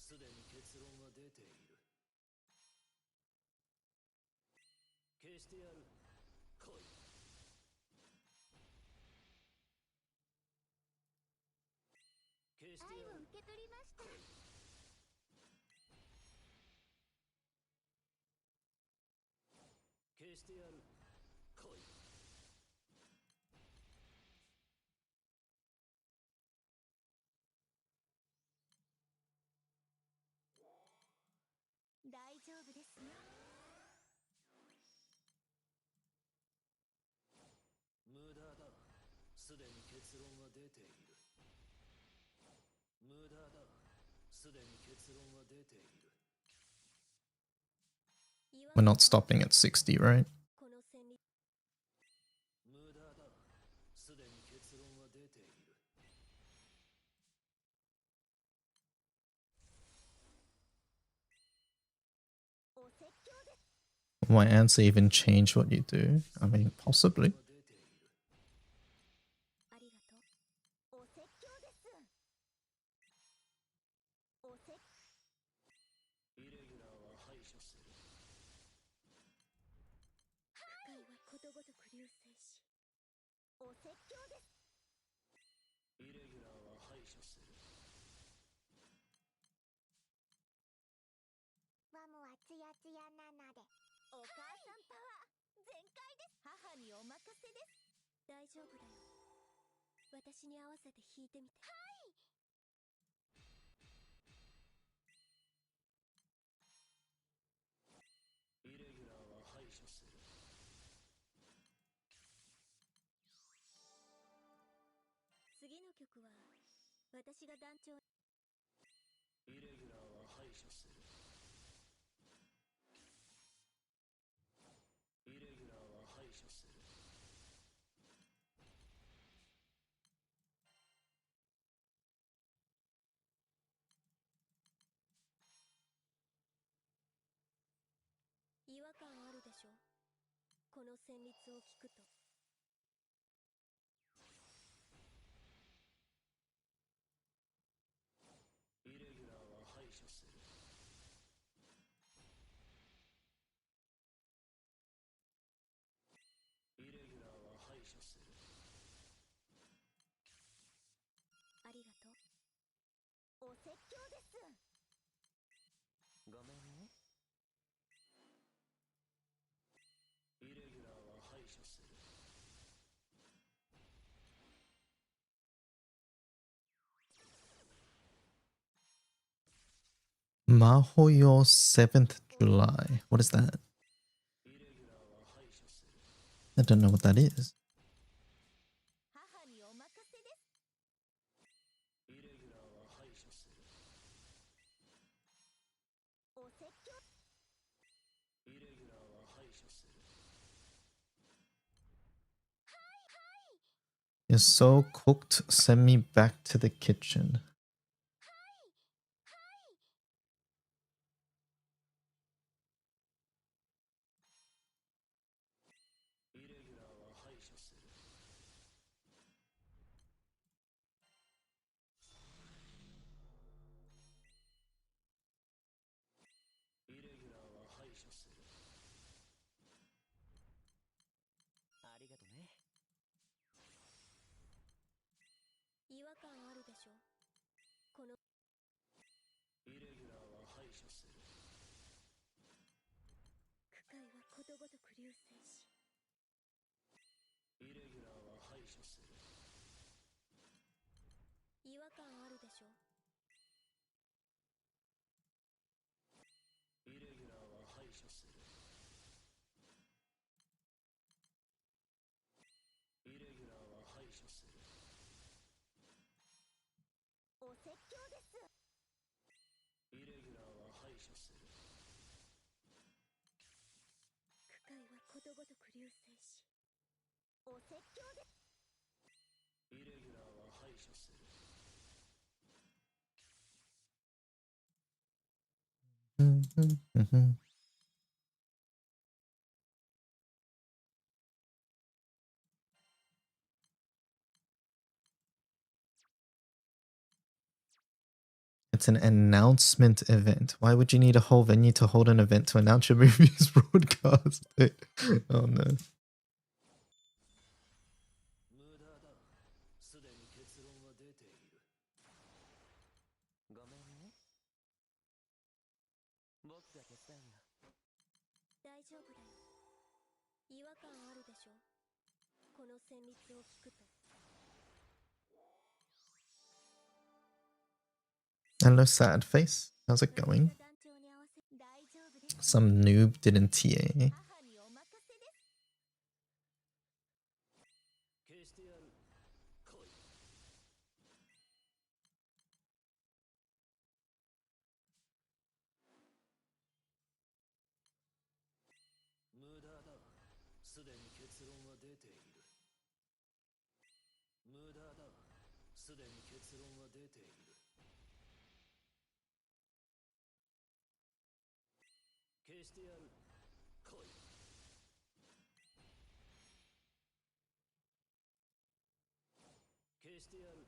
Speaker 3: すでに結論は出ている。消してやる。来い。消してやる。
Speaker 4: 愛を受け取りました。
Speaker 3: 消してやる。来い。
Speaker 4: 大丈夫ですよ。
Speaker 3: 無駄だ。すでに結論は出ている。無駄だ。すでに結論は出ている。
Speaker 1: We're not stopping at 60, right?
Speaker 4: この戦利
Speaker 3: 無駄だ。すでに結論は出ている。
Speaker 4: お説教です。
Speaker 1: Will my answer even change what you do? I mean, possibly.
Speaker 4: ありがとう。お説教です。お説
Speaker 3: イレギュラーは排除する。
Speaker 4: 機械はことごとく流星し、お説教です。
Speaker 3: イレギュラーは排除する。
Speaker 4: マムはツヤツヤなので、お母さんパワー全開です。母にお任せです。大丈夫だよ。私に合わせて弾いてみて。はい。
Speaker 3: イレギュラーは排除する。
Speaker 4: 次の曲は私が団長。
Speaker 3: イレギュラーは排除する。イレギュラーは排除する。
Speaker 4: 違和感あるでしょ、この旋律を聞くと。
Speaker 3: イレギュラーは排除する。イレギュラーは排除する。
Speaker 4: ありがとう。お説教です。
Speaker 3: ごめんね。イレギュラーは排除する。
Speaker 1: Mahoyo 7th July. What is that?
Speaker 3: イレギュラーは排除する。
Speaker 1: I don't know what that is.
Speaker 4: 母にお任せです。
Speaker 3: イレギュラーは排除する。
Speaker 4: お説教。
Speaker 3: イレギュラーは排除する。
Speaker 1: You're so cooked. Send me back to the kitchen.
Speaker 3: イレギュラーは排除する。イレギュラーは排除する。ありがとね。
Speaker 4: 違和感あるでしょ、この。
Speaker 3: イレギュラーは排除する。
Speaker 4: 機械はことごとく流星し。
Speaker 3: イレギュラーは排除する。
Speaker 4: 違和感あるでしょ、
Speaker 3: イレギュラーは排除する。イレギュラーは排除する。
Speaker 4: お説教です。
Speaker 3: イレギュラーは排除する。
Speaker 4: 機械はことごとく流星し。お説教です。
Speaker 3: イレギュラーは排除する。
Speaker 1: It's an announcement event. Why would you need a whole venue to hold an event to announce your movie's broadcast? Oh no.
Speaker 3: 無駄だ。すでに結論は出ている。ごめんね。僕が手伝うよ。
Speaker 4: 大丈夫だよ。違和感あるでしょ。この旋律を聞くと。
Speaker 1: Hello, sad face. How's it going?
Speaker 4: 団長に合わせ大丈夫です。
Speaker 1: Some noob didn't TA.
Speaker 4: 母にお任せです。
Speaker 3: 消してやる。来い。無駄だ。すでに結論は出ている。無駄だ。すでに結論は出ている。消してやる。来い。消してやる。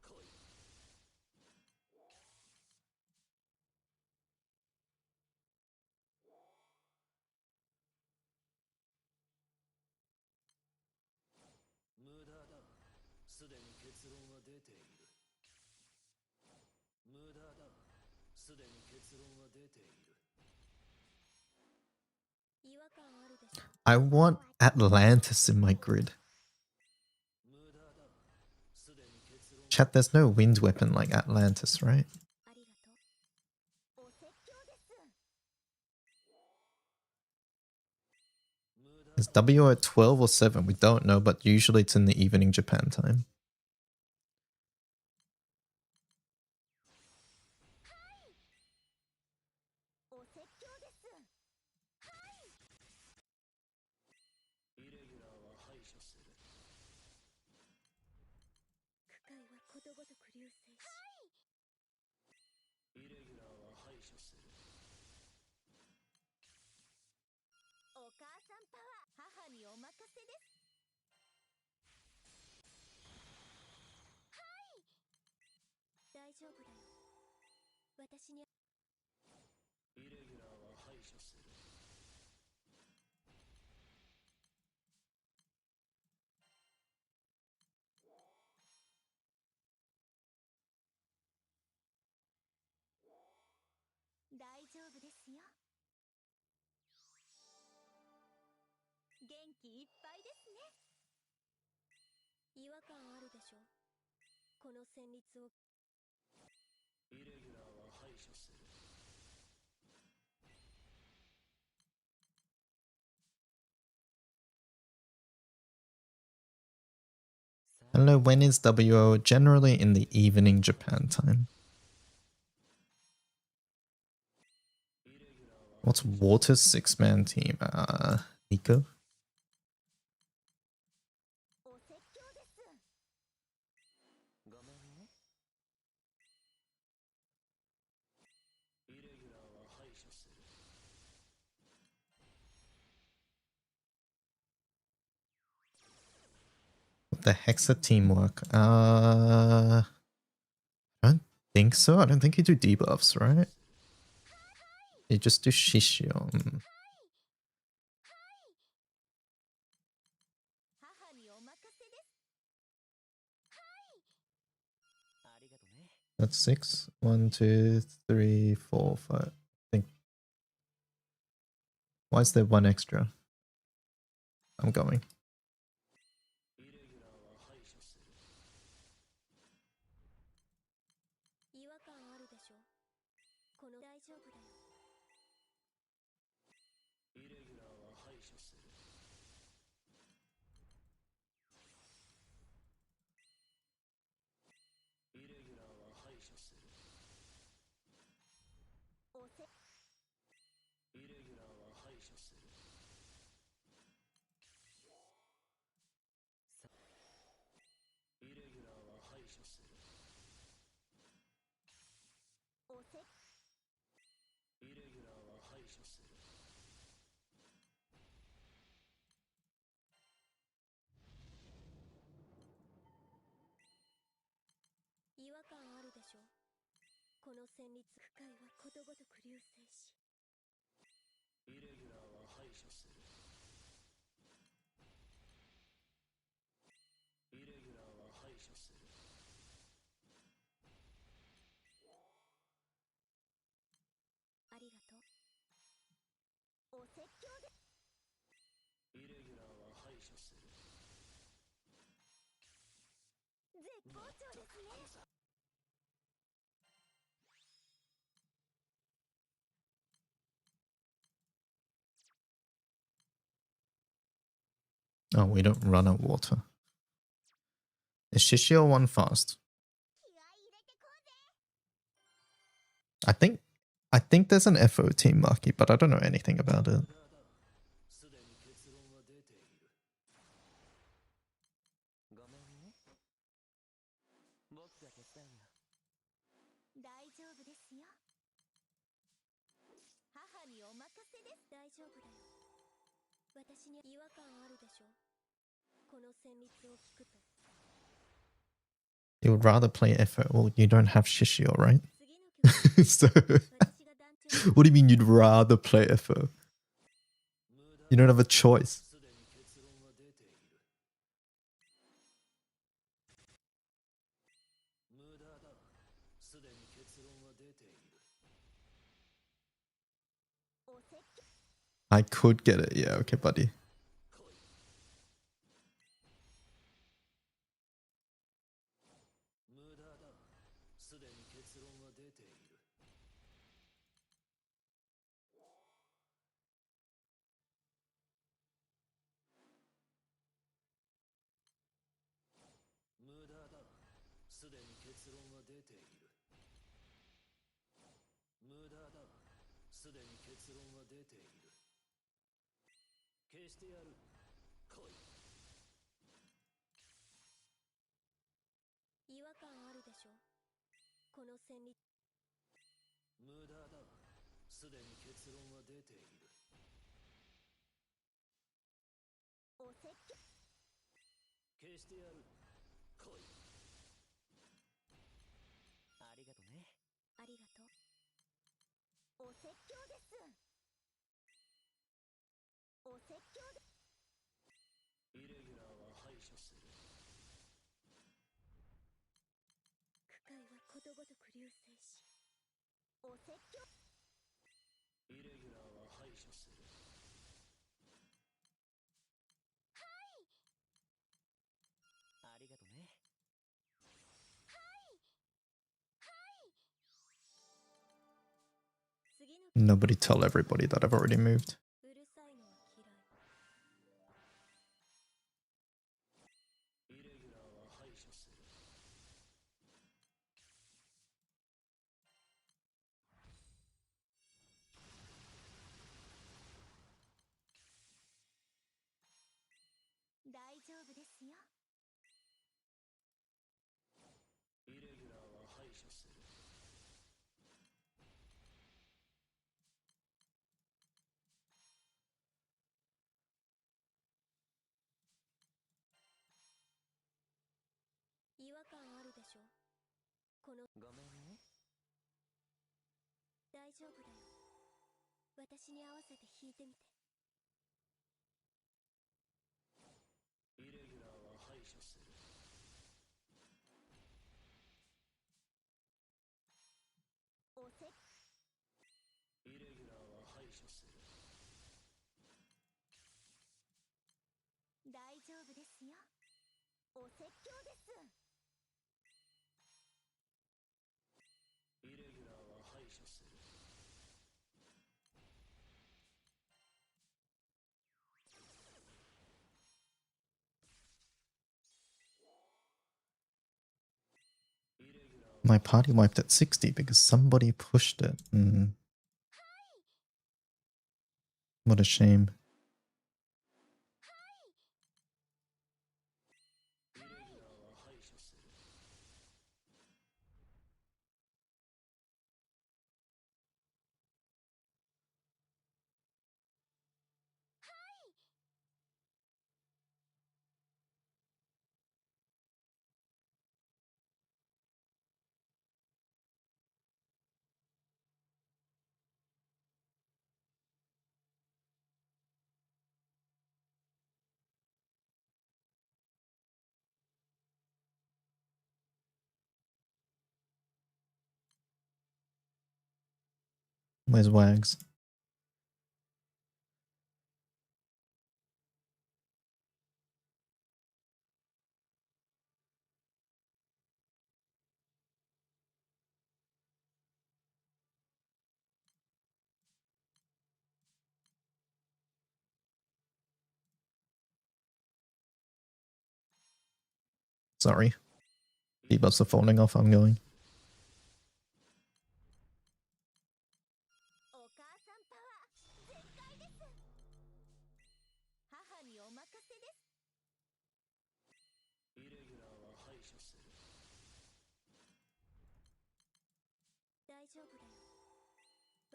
Speaker 3: 来い。無駄だ。すでに結論は出ている。無駄だ。すでに結論は出ている。
Speaker 4: 違和感あるでしょ。
Speaker 1: I want Atlantis in my grid.
Speaker 3: 無駄だ。すでに結論
Speaker 1: Chat, there's no wind weapon like Atlantis, right?
Speaker 4: ありがとう。お説教です。
Speaker 3: 無駄
Speaker 1: Is WO at 12 or 7? We don't know, but usually it's in the evening Japan time.
Speaker 4: お説教です。
Speaker 3: イレギュラーは排除する。
Speaker 4: 区会はことごとく流星し。
Speaker 3: イレギュラーは排除する。
Speaker 4: お母さんパワー、母にお任せです。はい。大丈夫だよ。私に。
Speaker 3: イレギュラーは排除する。
Speaker 4: 大丈夫ですよ。元気いっぱいですね。違和感あるでしょ。この旋律を。
Speaker 3: イレギュラーは排除する。
Speaker 1: I don't know, when is WO? Generally in the evening Japan time. What's Water's 6-man team? Nico?
Speaker 4: お説教です。
Speaker 3: ごめんね。イレギュラーは排除する。
Speaker 1: What the heck's the teamwork? I don't think so. I don't think you do debuffs, right? You just do Shishion.
Speaker 4: 母にお任せです。
Speaker 3: ありがとね。
Speaker 1: That's 6. 1, 2, 3, 4, 5. I think. Why is there one extra? I'm going.
Speaker 3: イレギュラーは排除する。
Speaker 4: 違和感あるでしょ。この大丈夫だよ。
Speaker 3: イレギュラーは排除する。イレギュラーは排除する。
Speaker 4: おせ。
Speaker 3: イレギュラーは排除する。イレギュラーは排除する。
Speaker 4: おせ。
Speaker 3: イレギュラーは排除する。
Speaker 4: 違和感あるでしょ。ここの戦慄区界はことごとく流星し、
Speaker 3: イレギュラーは排除する。イレギュラーは排除する。
Speaker 4: ありがとう。お説教で。
Speaker 3: イレギュラーは排除する。
Speaker 4: 絶好調ですね。
Speaker 1: Oh, we don't run out of water. Is Shishio one fast?
Speaker 4: 気合い入れてこうぜ。
Speaker 1: I think there's an FO team Maki, but I don't know anything about it.
Speaker 3: すでに結論は出ている。ごめんね。僕が手伝うよ。
Speaker 4: 大丈夫ですよ。母にお任せです。大丈夫だよ。私に違和感あるでしょ。この旋律を聞くと。
Speaker 1: You would rather play FO. Well, you don't have Shishio, right?
Speaker 4: 次の曲
Speaker 1: So,
Speaker 4: 私が団長
Speaker 1: what do you mean you'd rather play FO? You don't have a choice.
Speaker 3: すでに結論は出ている。無駄だ。すでに結論は出ている。
Speaker 4: お説教
Speaker 1: I could get it. Yeah, okay, buddy.
Speaker 3: 来い。無駄だ。すでに結論は出ている。無駄だ。すでに結論は出ている。無駄だ。すでに結論は出ている。消してやる。来い。
Speaker 4: 違和感あるでしょ。この旋律
Speaker 3: 無駄だ。すでに結論は出ている。
Speaker 4: お説教
Speaker 3: 消してやる。来い。ありがとね。
Speaker 4: ありがとう。お説教です。お説教で。
Speaker 3: イレギュラーは排除する。
Speaker 4: 区界はことごとく流星し、お説教
Speaker 3: イレギュラーは排除する。ありがとね。
Speaker 4: 次の
Speaker 1: Nobody tell everybody that I've already moved.
Speaker 4: うるさいのは嫌い。
Speaker 3: イレギュラーは排除する。
Speaker 4: 大丈夫ですよ。
Speaker 3: イレギュラーは排除する。
Speaker 4: 違和感あるでしょ。この
Speaker 3: ごめんね。
Speaker 4: 大丈夫だよ。私に合わせて弾いてみて。
Speaker 3: イレギュラーは排除する。
Speaker 4: お説
Speaker 3: イレギュラーは排除する。
Speaker 4: 大丈夫ですよ。お説教です。
Speaker 3: イレギュラーは排除する。イレギュラーは
Speaker 1: My party wiped at 60 because somebody pushed it. What a shame.
Speaker 3: イレギュラーは排除する。
Speaker 1: Where's Wags? Sorry. Debuffs are falling off, I'm going.
Speaker 4: お母さんパワー全開です。母にお任せです。
Speaker 3: イレギュラーは排除する。
Speaker 4: 大丈夫だよ。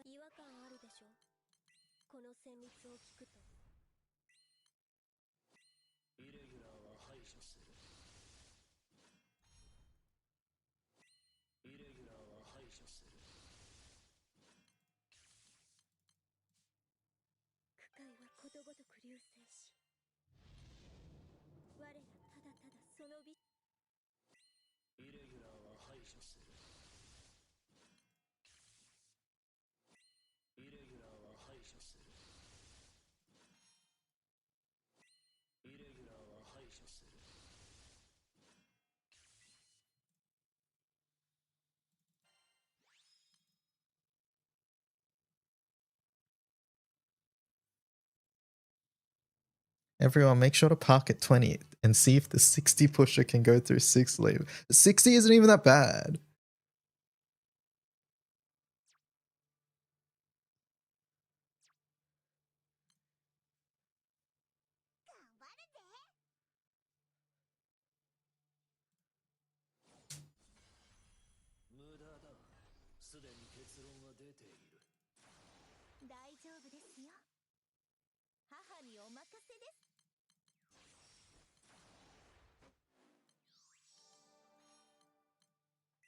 Speaker 4: 違和感あるでしょ。この旋律を聞くと。
Speaker 3: イレギュラーは排除する。イレギュラーは排除する。
Speaker 4: 区会はことごとく流星し、我らただただその美。
Speaker 3: イレギュラーは排除する。イレギュラーは排除する。イレギュラーは排除する。
Speaker 1: Everyone, make sure to park at 20 and see if the 60 pusher can go through 6 leave. 60 isn't even that bad.
Speaker 4: 「大丈夫ですよ。母にお任せです。」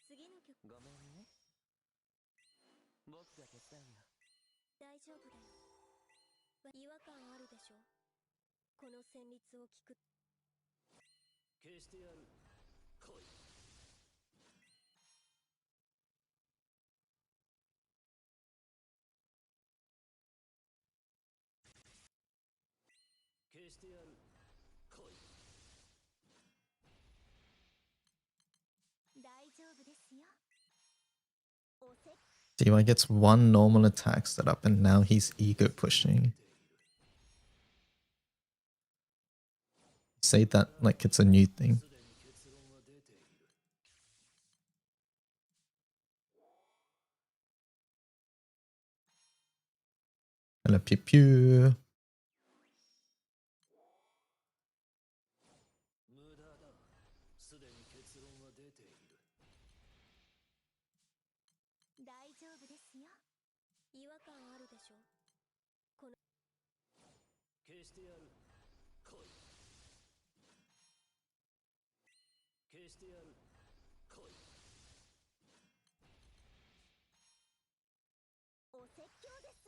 Speaker 4: 次の曲。
Speaker 3: ごめんね。僕が手伝うよ。
Speaker 4: 大丈夫だよ。違和感あるでしょ。この旋律を聞く。
Speaker 3: 消してやる。来い。消してやる。来い。
Speaker 4: 大丈夫ですよ。おせっ。
Speaker 1: DY gets 1 normal attack set up and now he's ego pushing. Say that like it's a new thing. Hello, pew pew.
Speaker 3: 無駄だ。すでに結論は出ている。
Speaker 4: 大丈夫ですよ。違和感あるでしょ。この。
Speaker 3: 消してやる。来い。消してやる。来い。
Speaker 4: お説教です。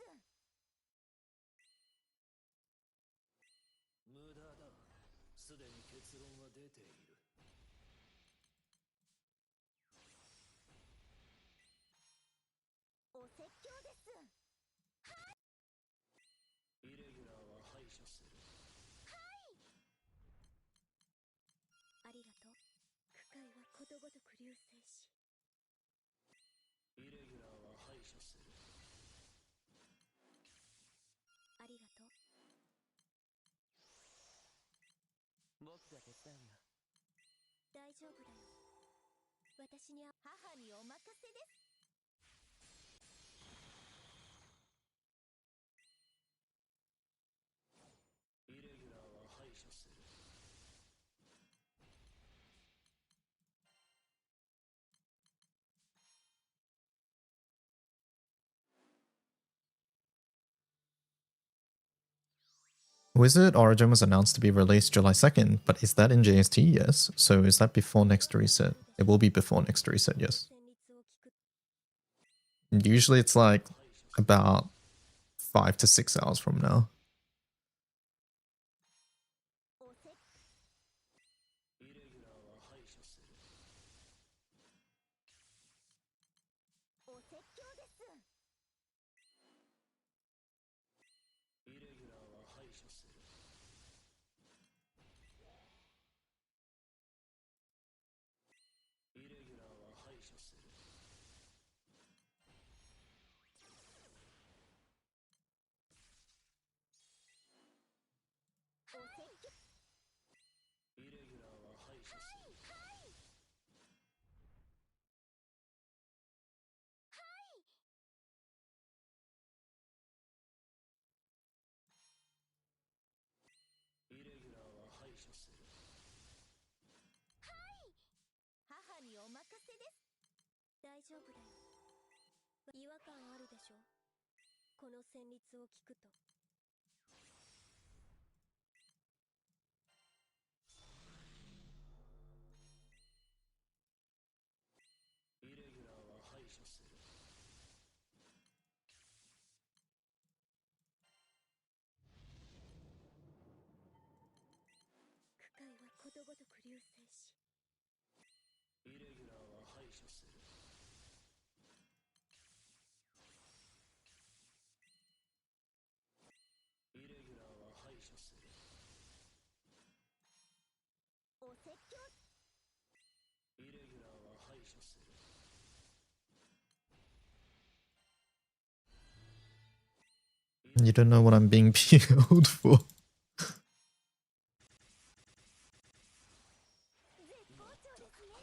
Speaker 3: 無駄だ。すでに結論は出ている。
Speaker 4: お説教です。
Speaker 3: イレギュラーは排除する。
Speaker 4: ありがとう。区会はことごとく流星し。
Speaker 3: イレギュラーは排除する。
Speaker 4: ありがとう。
Speaker 3: 僕が手伝うよ。
Speaker 4: 大丈夫だよ。私に母にお任せです。
Speaker 3: イレギュラーは排除する。
Speaker 1: Wizard Origin was announced to be released July 2nd, but is that in JST? Yes. So is that before next reset? It will be before next reset, yes.
Speaker 4: 旋律を聞く。
Speaker 1: Usually it's like about 5 to 6 hours from now.
Speaker 4: おせっ。
Speaker 3: イレギュラーは排除する。
Speaker 4: お説教です。
Speaker 3: 除する。イレギュラーは排除する。
Speaker 4: お説教。
Speaker 3: イレギュラーは排除する。イレギュラーは排除する。
Speaker 4: 母にお任せです。大丈夫だよ。違和感あるでしょ、この旋律を聞くと。
Speaker 3: イレギュラーは排除する。
Speaker 4: 区会はことごとく流星し、
Speaker 3: イレギュラーは排除する。イレギュラーは排除する。
Speaker 4: お説教。
Speaker 3: イレギュラーは排除する。
Speaker 1: You don't know what I'm being PO'd for.
Speaker 4: 絶好調ですね。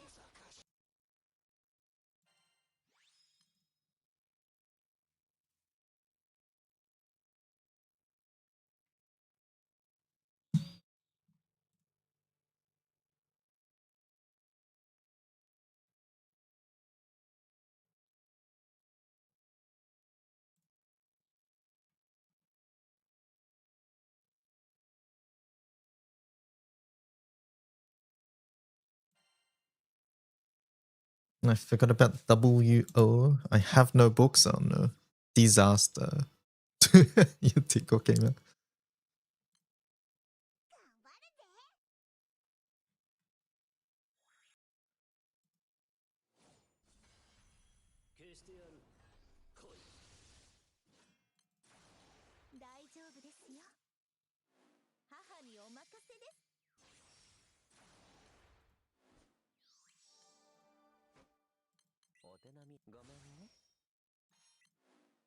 Speaker 1: I forgot about WO. I have no books on disaster. 言っていこうか今。
Speaker 3: 消してやる。来い。
Speaker 4: 大丈夫ですよ。母にお任せです。
Speaker 3: お手並みごめんね。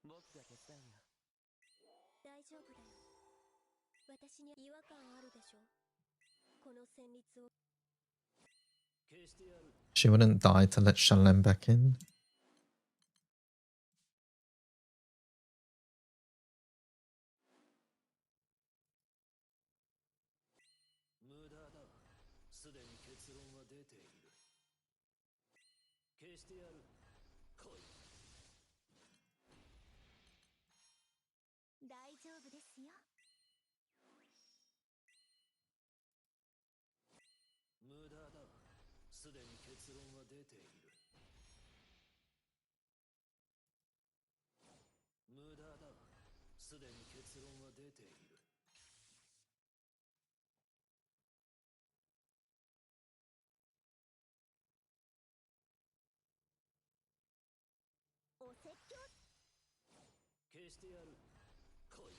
Speaker 3: 僕が手伝うよ。
Speaker 4: 大丈夫だよ。私に違和感あるでしょ、この旋律を。
Speaker 3: 消してやる。
Speaker 1: She wouldn't die to let Shalem back in.
Speaker 3: 無駄だ。すでに結論は出ている。消してやる。来い。
Speaker 4: 大丈夫ですよ。
Speaker 3: 無駄だ。すでに結論は出ている。無駄だ。すでに結論は出ている。
Speaker 4: お説教。
Speaker 3: 消してやる。来い。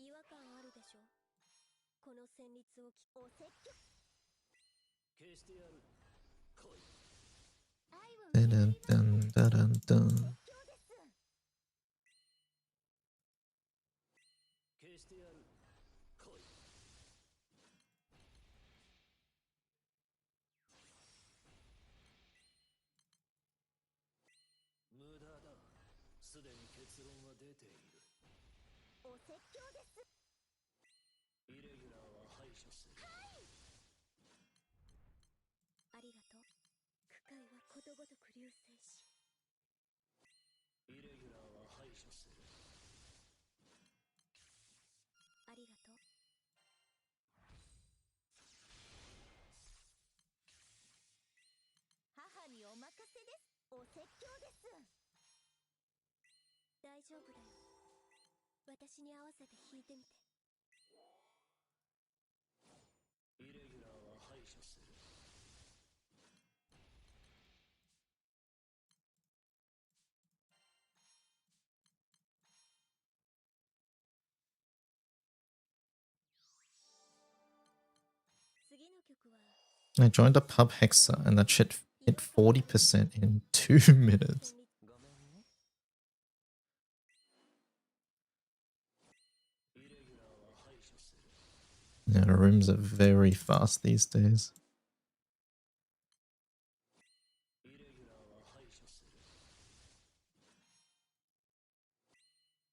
Speaker 4: 違和感あるでしょ、この旋律をお説教。
Speaker 3: 消してやる。来い。
Speaker 4: 愛を
Speaker 1: Dun, dun, dun, dun, dun.
Speaker 4: 説教です。
Speaker 3: 消してやる。来い。無駄だ。すでに結論は出ている。
Speaker 4: お説教です。
Speaker 3: イレギュラーは排除する。
Speaker 4: ありがとう。区会はことごとく流星し、
Speaker 3: イレギュラーは排除する。
Speaker 4: ありがとう。母にお任せです。お説教です。大丈夫だよ。私に合わせて弾いてみて。
Speaker 3: イレギュラーは排除する。
Speaker 1: I joined a pub Hexa and that shit hit 40% in 2 minutes.
Speaker 3: ごめんね。イレギュラーは排除する。
Speaker 1: Yeah, rooms are very fast these days.
Speaker 3: イレギュラーは排除する。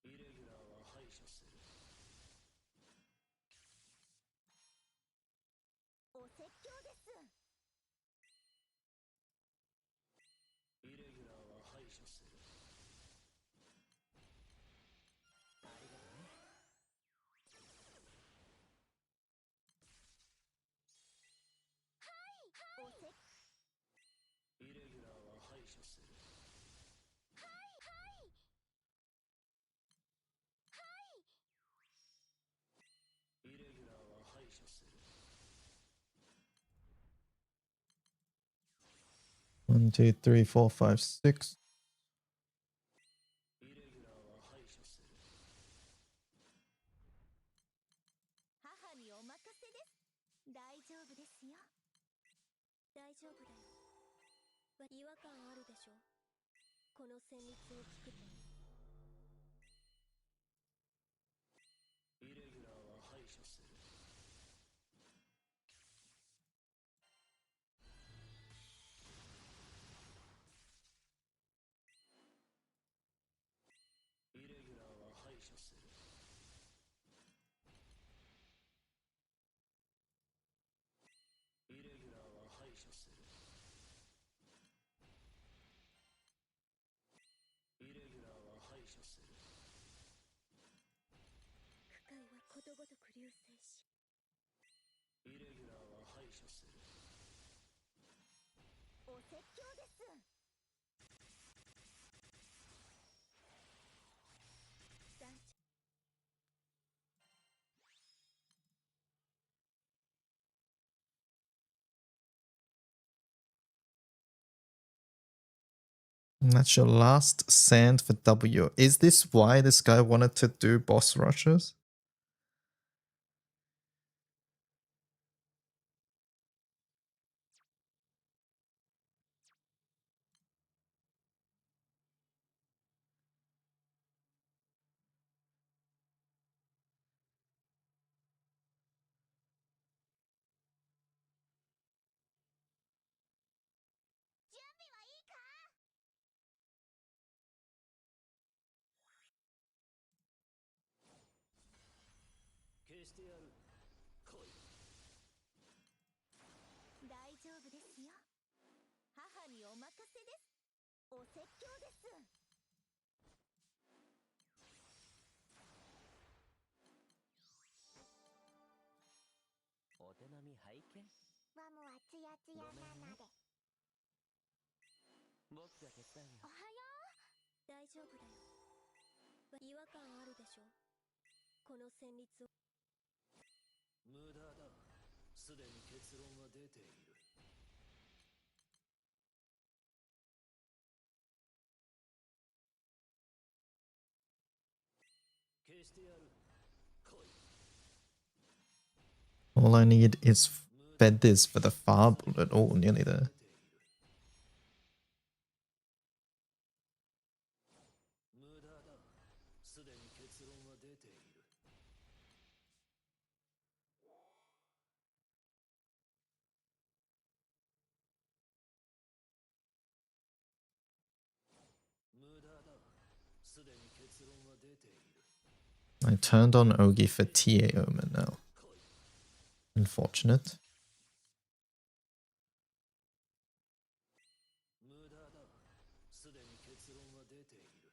Speaker 3: イレギュラーは排除する。
Speaker 4: お説教です。
Speaker 3: イレギュラーは排除する。ありがとね。
Speaker 4: お説
Speaker 3: イレギュラーは排除する。イレギュラーは排除する。
Speaker 1: 1, 2, 3, 4, 5, 6.
Speaker 3: イレギュラーは排除する。
Speaker 4: 母にお任せです。大丈夫ですよ。大丈夫だよ。違和感あるでしょ。この旋律を聞くと。
Speaker 3: イレギュラーは排除する。イレギュラーは排除する。イレギュラーは排除する。イレギュラーは排除する。
Speaker 4: 区会はことごとく流星し。
Speaker 3: イレギュラーは排除する。
Speaker 4: お説教です。団長
Speaker 1: And that's your last sand for W. Is this why this guy wanted to do boss rushes?
Speaker 3: 消してやる。来い。
Speaker 4: 大丈夫ですよ。母にお任せです。お説教です。
Speaker 3: お手並み拝見。
Speaker 4: わもはつやつやなので。
Speaker 3: 僕が手伝うよ。
Speaker 4: おはよう。大丈夫だよ。違和感あるでしょ。この旋律を。
Speaker 3: 無駄だ。すでに結論は出ている。消してやる。来い。
Speaker 1: All I need is feathers for the far bullet. Oh, nearly there.
Speaker 3: 無駄だ。すでに結論は出ている。無駄だ。すでに結論は出ている。
Speaker 1: I turned on Ogi for TA Omen now.
Speaker 3: 来い。
Speaker 1: Unfortunate.
Speaker 3: 無駄だ。すでに結論は出ている。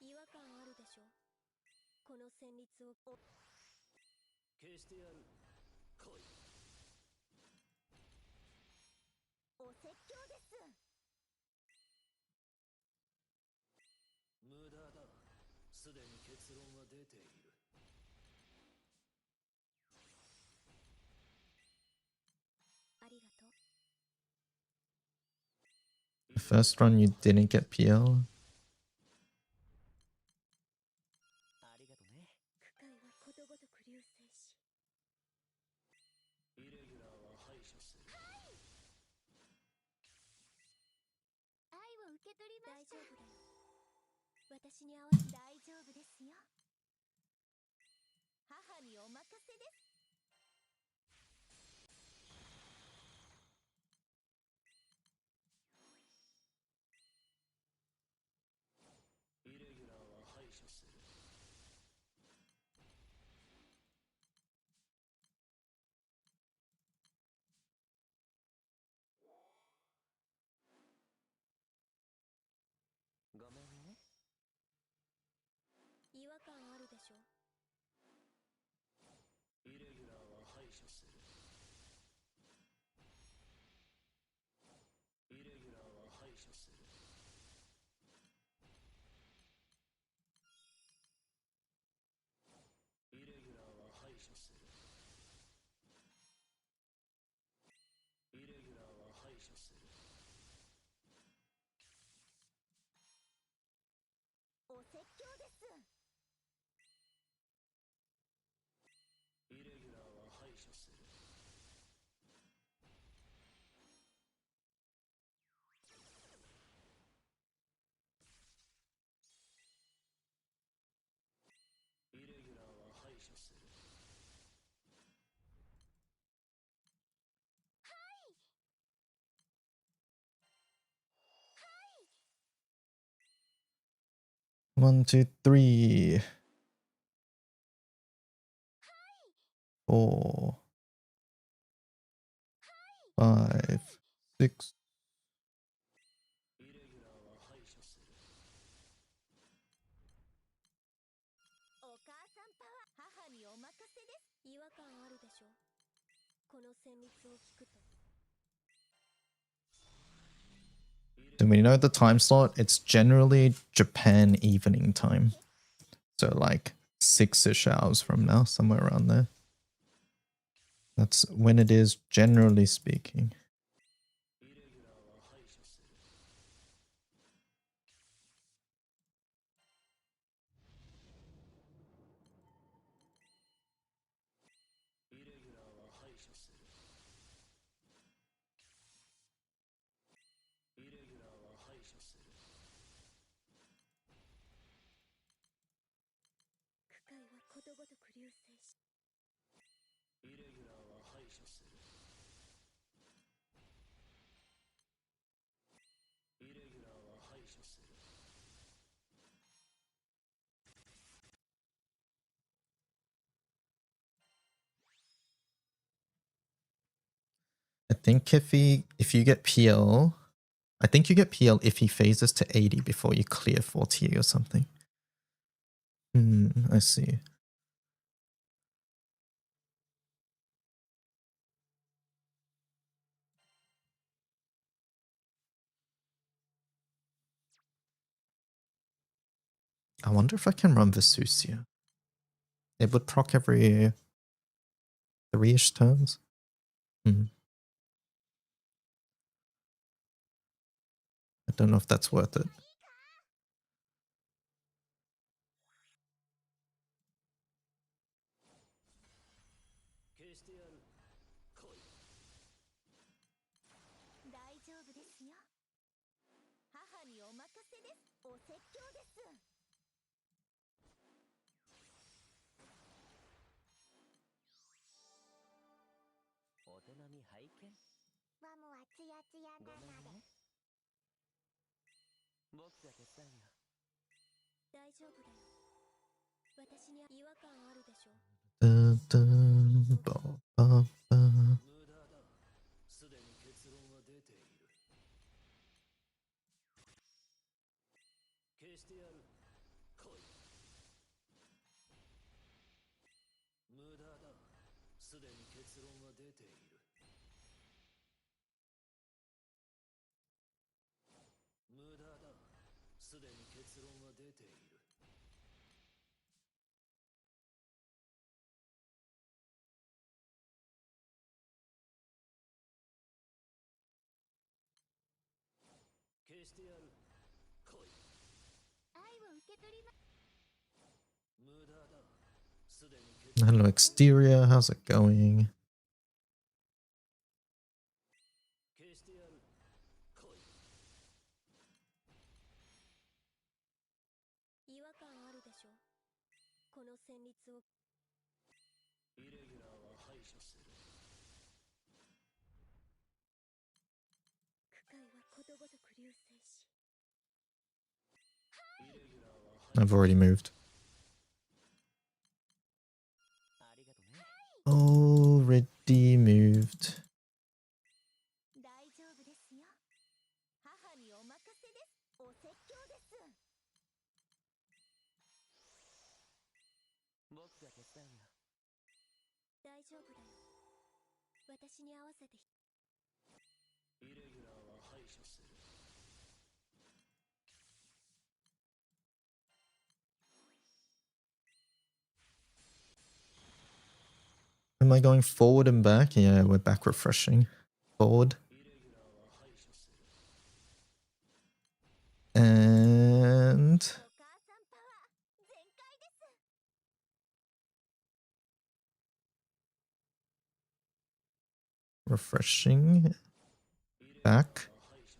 Speaker 4: 違和感あるでしょ。この旋律を。
Speaker 3: 消してやる。来い。
Speaker 4: お説教です。
Speaker 3: 無駄だ。すでに結論は出ている。
Speaker 4: ありがとう。
Speaker 1: The first run you didn't get PL.
Speaker 3: ありがとね。
Speaker 4: 区会はことごとく流星し。愛を受け取りました。大丈夫だよ。私に合わせ大丈夫ですよ。母にお任せです。
Speaker 3: イレギュラーは排除する。ごめんね。
Speaker 4: 違和感あるでしょ。
Speaker 3: イレギュラーは排除する。イレギュラーは排除する。イレギュラーは排除する。イレギュラーは排除する。
Speaker 4: お説教です。
Speaker 3: イレギュラーは排除する。イレギュラーは排除する。
Speaker 1: One, two, three, 4, 5, 6.
Speaker 3: イレギュラーは排除する。
Speaker 4: お母さんパワー。母にお任せです。違和感あるでしょ。この旋律を聞くと。
Speaker 1: So we know the time slot, it's generally Japan evening time. So like 6-ish hours from now, somewhere around there. That's when it is, generally speaking.
Speaker 3: イレギュラーは排除する。イレギュラーは排除する。イレギュラーは排除する。
Speaker 4: 区会はことごとく流星し。
Speaker 3: イレギュラーは排除する。イレギュラーは排除する。
Speaker 1: I think if you get PL, I think you get PL if he phases to 80 before you clear 40 or something. I see. I wonder if I can run Vesusia. It would proc every 3-ish turns. I don't know if that's worth it.
Speaker 3: 消してやる。来い。
Speaker 4: 大丈夫ですよ。母にお任せです。お説教です。
Speaker 3: お手並み拝見。
Speaker 4: ワムはツヤツヤ
Speaker 3: ご
Speaker 4: なので。
Speaker 3: めんね。僕が手伝うよ。
Speaker 4: 大丈夫だよ。私に違和感あるでしょ。
Speaker 1: Dun, dun, ba, ba, ba.
Speaker 3: 無駄だ。すでに結論は出ている。消してやる。来い。無駄だ。すでに結論は出ている。無駄だ。すでに結論は出ている。消してやる。来い。
Speaker 4: 愛を受け取りま。
Speaker 3: 無駄だ。すでに結論
Speaker 1: Hello, Exterior. How's it going?
Speaker 4: しょう。この旋律を
Speaker 3: イレギュラーは排除する。
Speaker 4: 区会はことごとく流星し、
Speaker 3: イレギュラーは排
Speaker 1: I've already moved.
Speaker 3: ありがとね。
Speaker 1: Already moved.
Speaker 4: 大丈夫ですよ。母にお任せです。お説教です。
Speaker 3: 僕が手伝うよ。
Speaker 4: 大丈夫だよ。私に合わせて。
Speaker 3: イレギュラーは排除する。
Speaker 1: Am I going forward and back? Yeah, we're back refreshing. Forward.
Speaker 3: イレギュラーは排除する。
Speaker 1: And
Speaker 4: お母さんパワー全開です。
Speaker 1: refreshing. Back.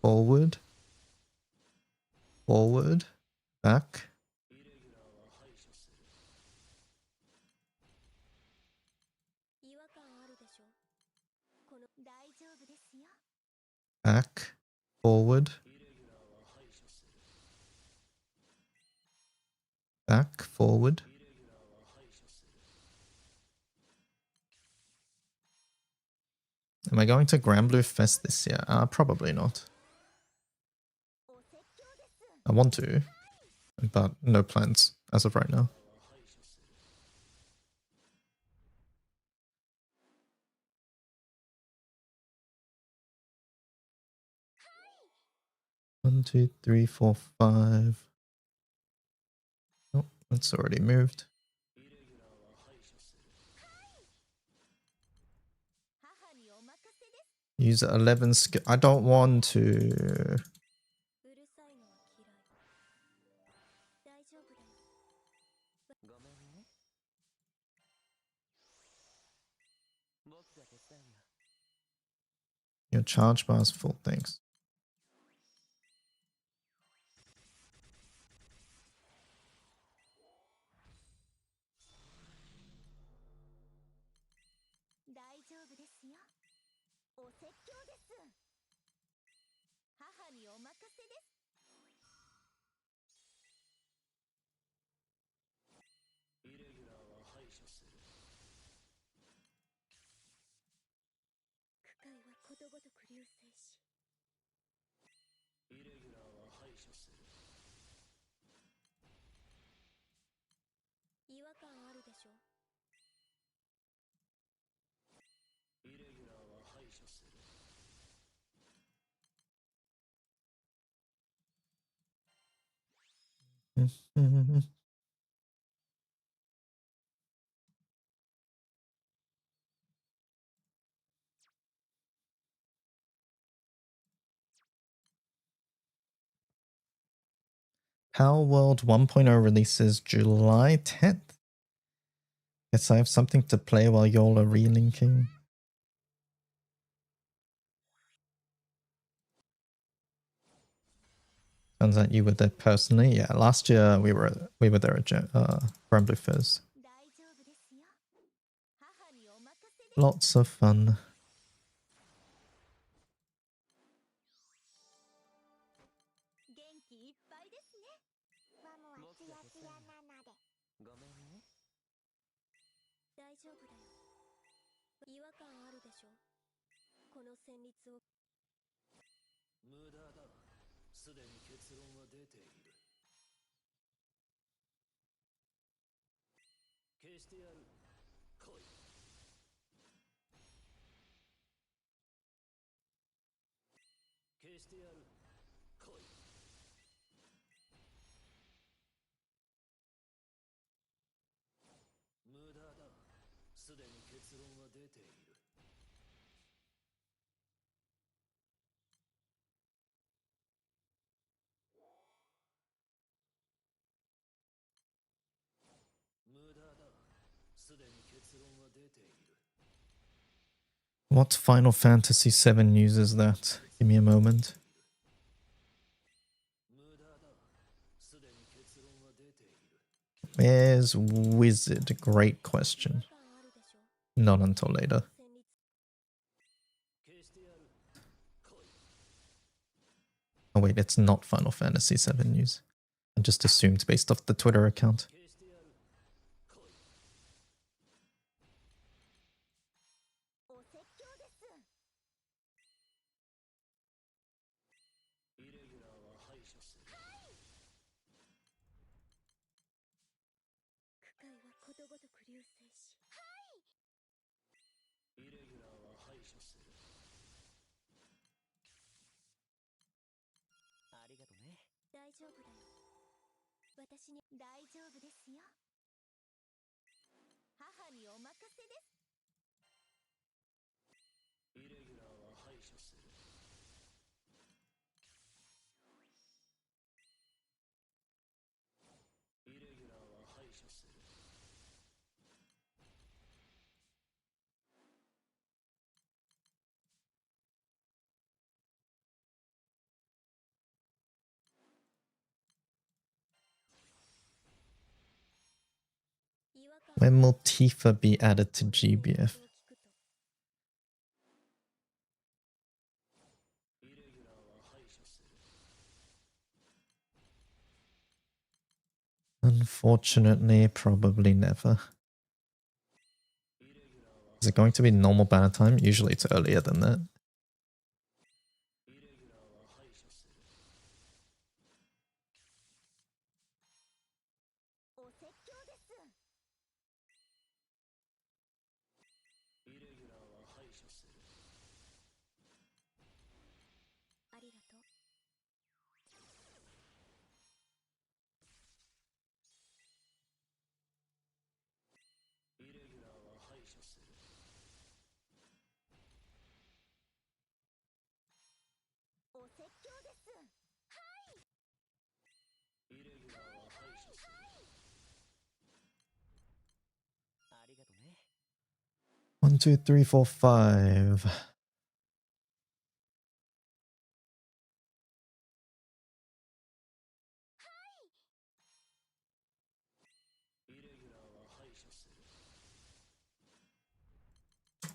Speaker 1: Forward. Forward. Back.
Speaker 3: イレギュラーは排除する。
Speaker 4: 違和感あるでしょ。この大丈夫ですよ。
Speaker 1: Back. Forward.
Speaker 3: イレギュラーは排除する。
Speaker 1: Back. Forward.
Speaker 3: イレギュラーは排除する。
Speaker 1: Am I going to Granblue Fest this year? Probably not.
Speaker 4: お説教です。
Speaker 1: I want to, but no plans as of right now.
Speaker 3: 排除する。
Speaker 1: 1, 2, 3, 4, 5. Oh, that's already moved.
Speaker 3: イレギュラーは排除する。
Speaker 4: 母にお任せです。
Speaker 1: Use 11 skill. I don't want to.
Speaker 4: うるさいのは嫌い。大丈夫だよ。
Speaker 3: ごめんね。僕が手伝うよ。
Speaker 1: Your charge bar is full. Thanks.
Speaker 4: 大丈夫ですよ。お説教です。母にお任せです。
Speaker 3: イレギュラーは排除する。
Speaker 4: 区会はことごとく流星し、
Speaker 3: イレギュラーは排除する。
Speaker 4: 違和感あるでしょ。
Speaker 3: イレギュラーは排除する。
Speaker 1: Power World 1.0 releases July 10th. Guess I have something to play while y'all are relinking. Turns out you were there personally. Yeah, last year we were there at Granblue Fizz.
Speaker 4: 大丈夫ですよ。母にお任せです。
Speaker 1: Lots of fun.
Speaker 4: 元気いっぱいですね。マモはツヤツヤなので。
Speaker 3: ごめんね。
Speaker 4: 大丈夫だよ。違和感あるでしょ。この旋律を。
Speaker 3: 無駄だ。すでに結論は出ている。消してやる。来い。消してやる。来い。無駄だ。すでに結論は出ている。 無駄だ。すでに結論は出ている。
Speaker 1: What Final Fantasy VII uses that? Give me a moment.
Speaker 3: 無駄だ。すでに結論は出ている。
Speaker 1: Where's Wizard? Great question.
Speaker 4: 違和感あるでしょ
Speaker 1: Not until later.
Speaker 4: 戦慄
Speaker 3: 消してやる。来い。
Speaker 1: Oh wait, it's not Final Fantasy VII news. I just assumed based off the Twitter account.
Speaker 3: 消してやる。来い。
Speaker 4: お説教です。
Speaker 3: イレギュラーは排除する。
Speaker 4: 区会はことごとく流星し
Speaker 3: イレギュラーは排除する。ありがとね。
Speaker 4: 大丈夫だよ。私に大丈夫ですよ。母にお任せです。
Speaker 3: イレギュラーは排除する。イレギュラーは排除する。
Speaker 4: 違和感
Speaker 1: When will Tifa be added to GBF?
Speaker 3: イレギュラーは排除する。
Speaker 1: Unfortunately, probably never.
Speaker 3: イレギュラーは
Speaker 1: Is it going to be normal banner time? Usually it's earlier than that.
Speaker 3: イレギュラーは排除する。
Speaker 4: お説教です。
Speaker 3: イレギュラーは排除する。
Speaker 4: ありがとう。
Speaker 3: イレギュラーは排除する。
Speaker 4: お説教です。
Speaker 3: イレギュラーは排除する。ありがとね。
Speaker 1: 1, 2, 3, 4, 5.
Speaker 3: イレギュラーは排除する。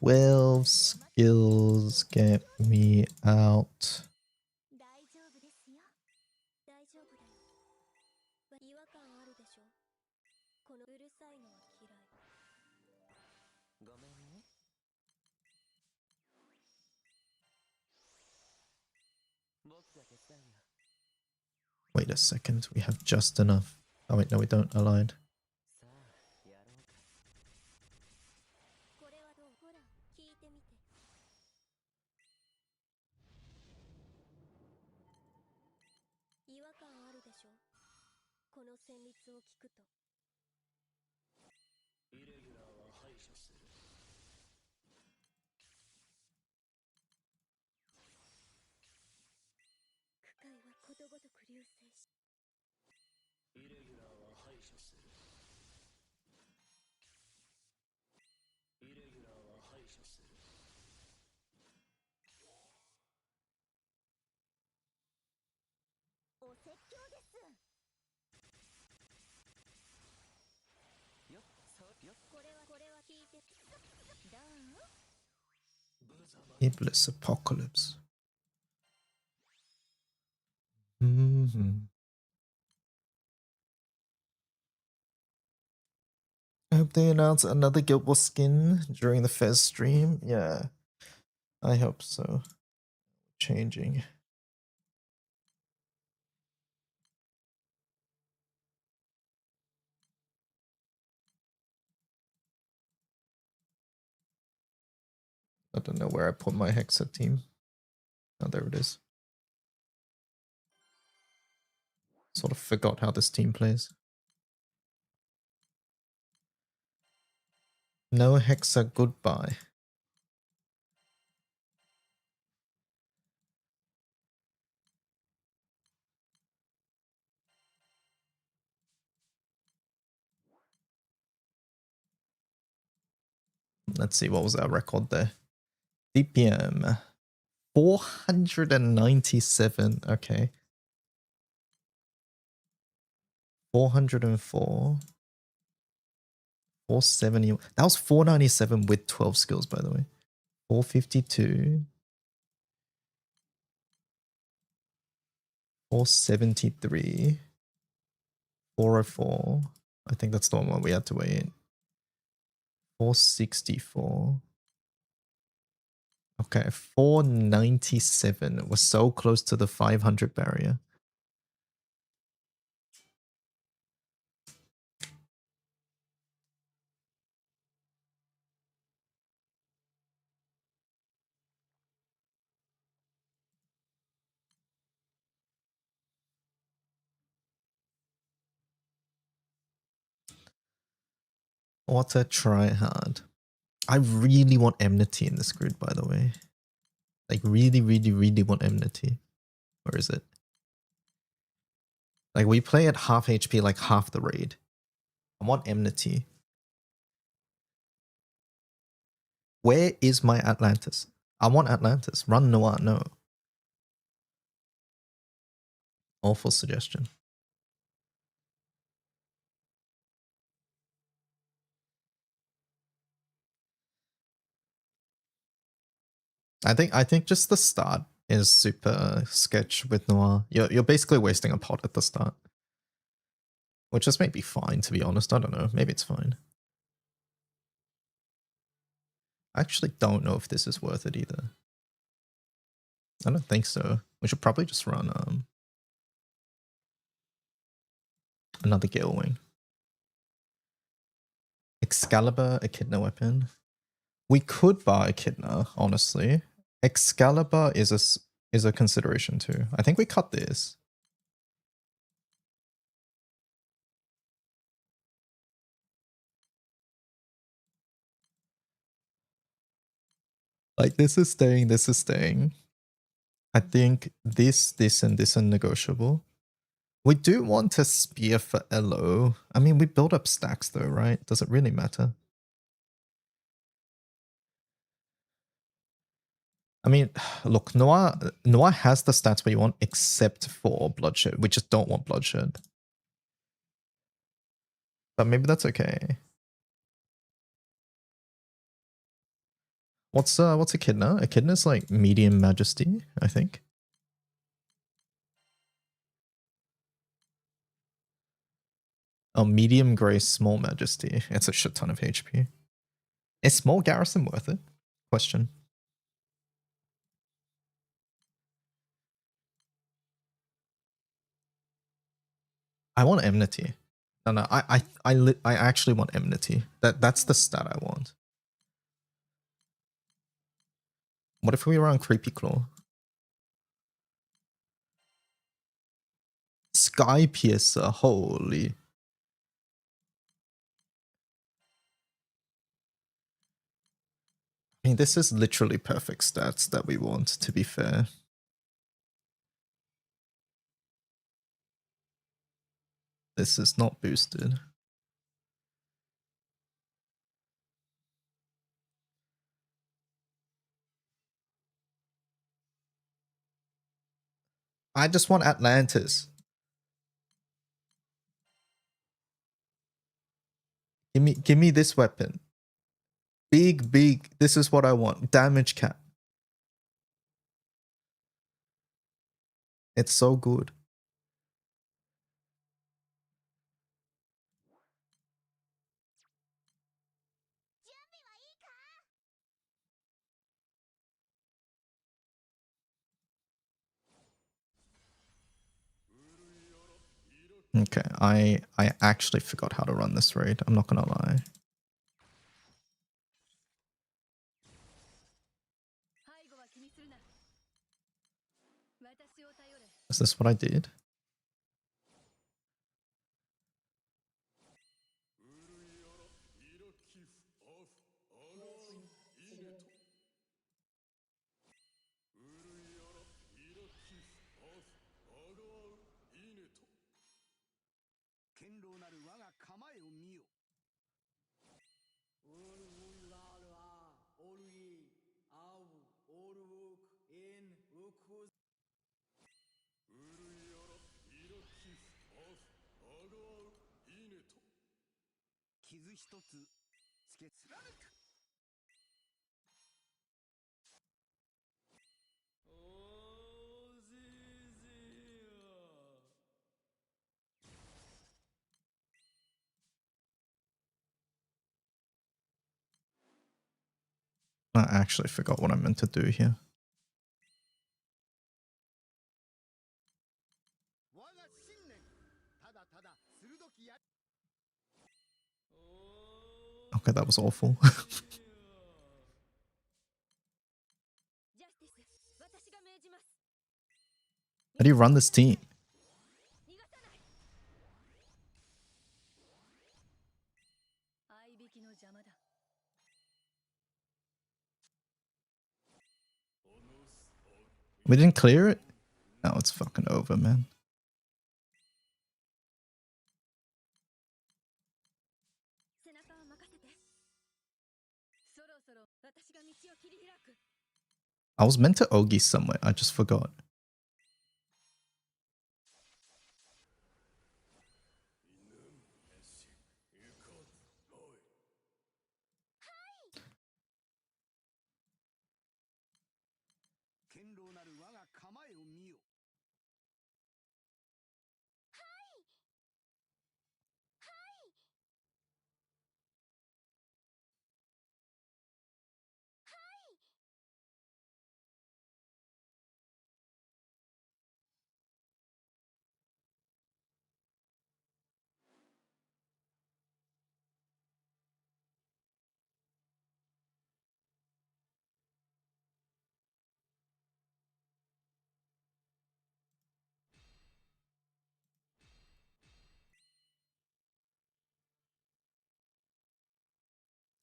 Speaker 1: 12 skills get me out.
Speaker 4: 大丈夫ですよ。大丈夫だよ。違和感あるでしょ。このうるさいのは嫌い。
Speaker 3: ごめんね。僕が手伝うよ。
Speaker 1: Wait a second, we have just enough. Oh wait, no we don't, allied.
Speaker 3: さあ、やろうか。
Speaker 4: これはどうほら、聞いてみて。違和感あるでしょ。この旋律を聞くと。
Speaker 3: イレギュラーは排除する。
Speaker 4: 区会はことごとく流星し
Speaker 3: イレギュラーは排除する。イレギュラーは排除する。
Speaker 4: お説教です。
Speaker 3: よっ、そうよっ。
Speaker 4: これは聞いて。どう
Speaker 1: Iblis Apocalypse. I hope they announce another Guild Wars skin during the Fez stream. Yeah, I hope so. Changing. I don't know where I put my Hexa team. Oh, there it is. Sort of forgot how this team plays. No Hexa, goodbye. Let's see, what was our record there? DPM 497. Okay. 404. 470. That was 497 with 12 skills, by the way. 452. 473. 404. I think that's the one we had to weigh in. 464. Okay, 497. We're so close to the 500 barrier. What a try hard. I really want enmity in this grid, by the way. Like, really, really, really want enmity. Where is it? Like, we play at half HP, like half the raid. I want enmity. Where is my Atlantis? I want Atlantis. Run Noir, no. Awful suggestion. I think just the start is super sketch with Noir. You're basically wasting a pot at the start. Which is maybe fine, to be honest. I don't know. Maybe it's fine. I actually don't know if this is worth it either. I don't think so. We should probably just run another Gale Wing. Excalibur, Echidna weapon. We could buy Echidna, honestly. Excalibur is a consideration too. I think we cut this. Like, this is staying, this is staying. I think this, and this are negotiable. We do want to spear for Elo. I mean, we build up stacks though, right? Does it really matter? I mean, look, Noir has the stats where you want except for Bloodshed. We just don't want Bloodshed. But maybe that's okay. What's Echidna? Echidna's like medium majesty, I think. Oh, medium grace, small majesty. It's a shit ton of HP. Is small garrison worth it? Question. I want enmity. No, I actually want enmity. That's the stat I want. What if we run Creepy Claw? Sky Piercer, holy. I mean, this is literally perfect stats that we want, to be fair. This is not boosted. I just want Atlantis. Give me this weapon. Big. This is what I want. Damage cap. It's so good. Okay, I actually forgot how to run this raid. I'm not gonna lie. Is this what I did?
Speaker 5: 傷一つつけ貫く。
Speaker 3: おじじよ。
Speaker 1: I actually forgot what I meant to do here.
Speaker 5: 我が信念ただただ鋭きや。
Speaker 1: Okay, that was awful.
Speaker 4: ジャスティス、私が命じます。
Speaker 1: How do you run this team?
Speaker 4: 逃がさない。合いびきの邪魔だ。
Speaker 1: We didn't clear it? No, it's fucking over, man.
Speaker 4: 背中を任せて。そろそろ私が道を切り開く。
Speaker 1: I was meant to Ogi somewhere, I just forgot.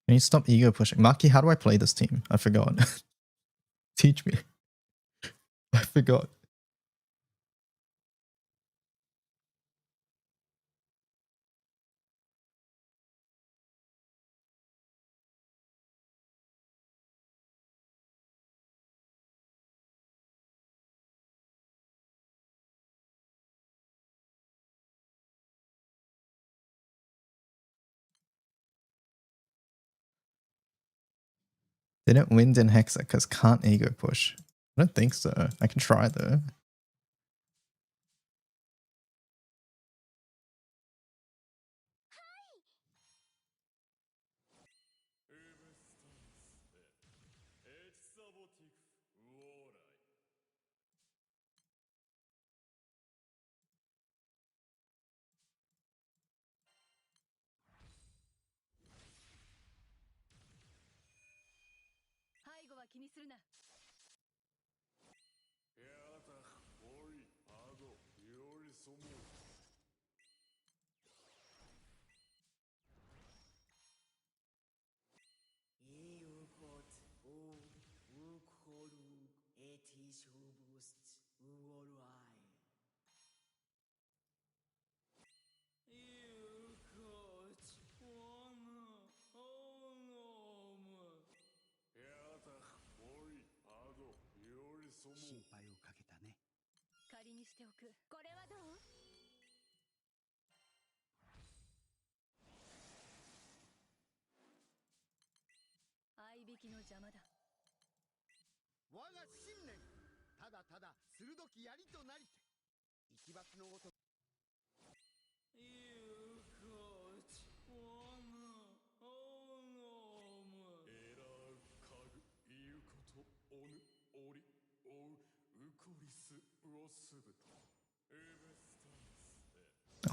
Speaker 1: Can you stop ego pushing? Maki, how do I play this team? I forgot. Teach me. I forgot. Didn't win in Hexa because can't ego push. I don't think so. I can try though.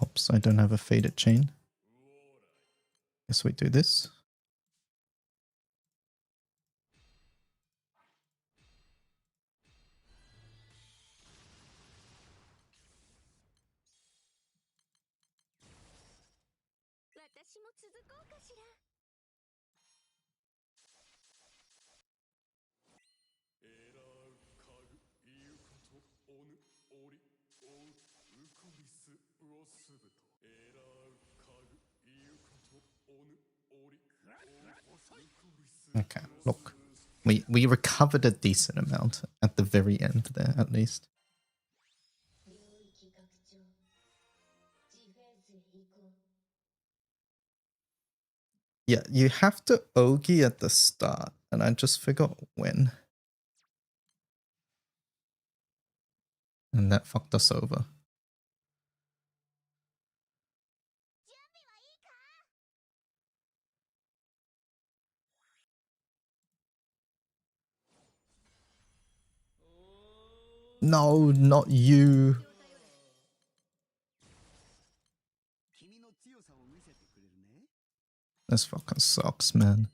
Speaker 1: Oops, I don't have a faded chain. Guess we do this. Okay, look. We recovered a decent amount at the very end there, at least. Yeah, you have to Ogi at the start, and I just forgot when. And that fucked us over. No, not you.
Speaker 5: 君の強さを見せてくれるね。
Speaker 1: This fucking sucks, man.
Speaker 5: "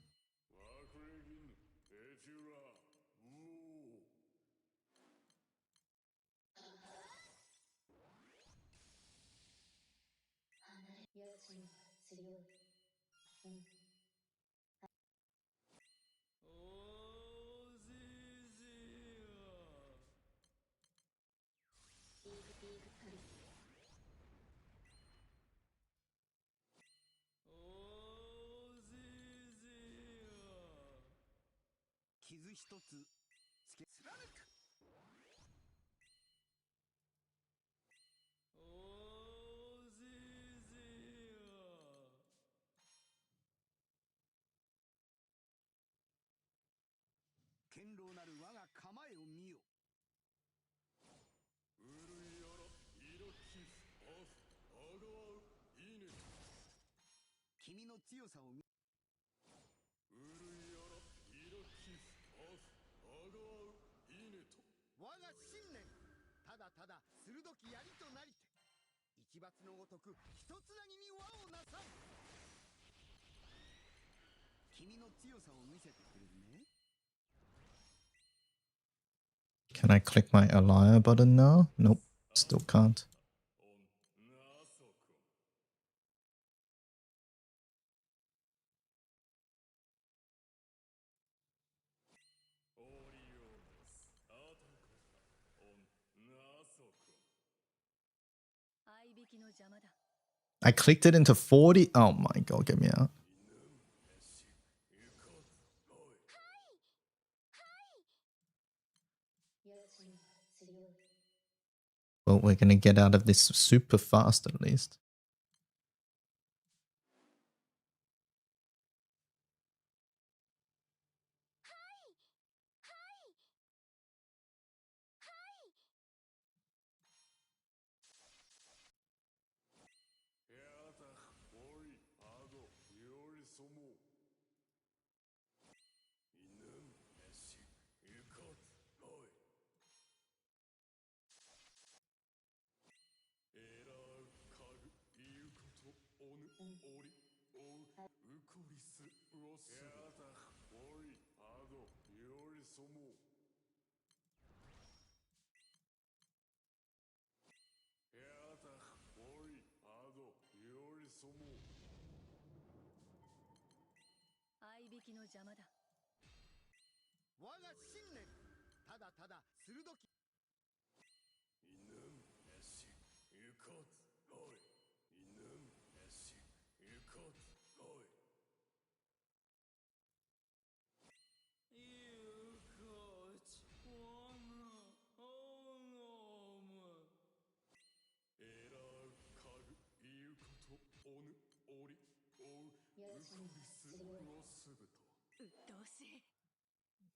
Speaker 5: 傷一つつけ貫く." 堅牢なる我が構えを見よ。君の強さを見。我が信念、ただただ鋭き槍となりて、一抜のごとく一つなぎに輪をなさん。君の強さを見せてくれるね。
Speaker 1: Can I click my Elia button now? Nope, still can't. I clicked it into 40. Oh my god, get me out. Well, we're gonna get out of this super fast at least.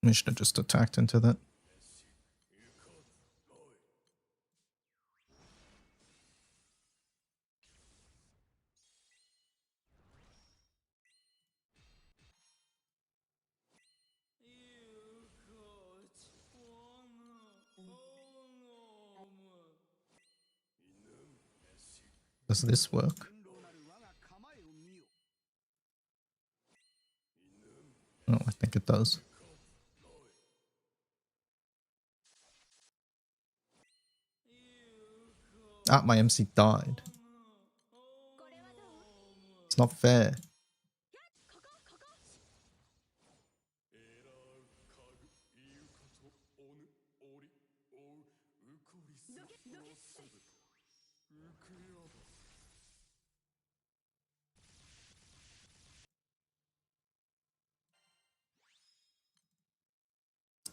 Speaker 1: We should have just attacked into that. Does this work? Oh, I think it does. Ah, my MC died. It's not fair.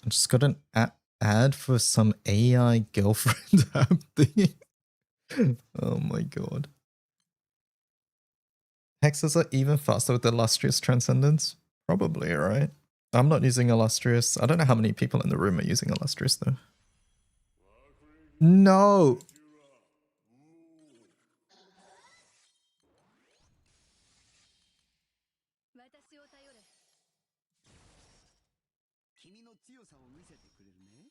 Speaker 1: I just got an ad for some AI girlfriend app thing. Oh my god. Hexes are even faster with Illustrious Transcendence? Probably, right? I'm not using Illustrious. I don't know how many people in the room are using Illustrious though. No!
Speaker 4: 私を頼れ。
Speaker 5: 君の強さを見せてくれるね。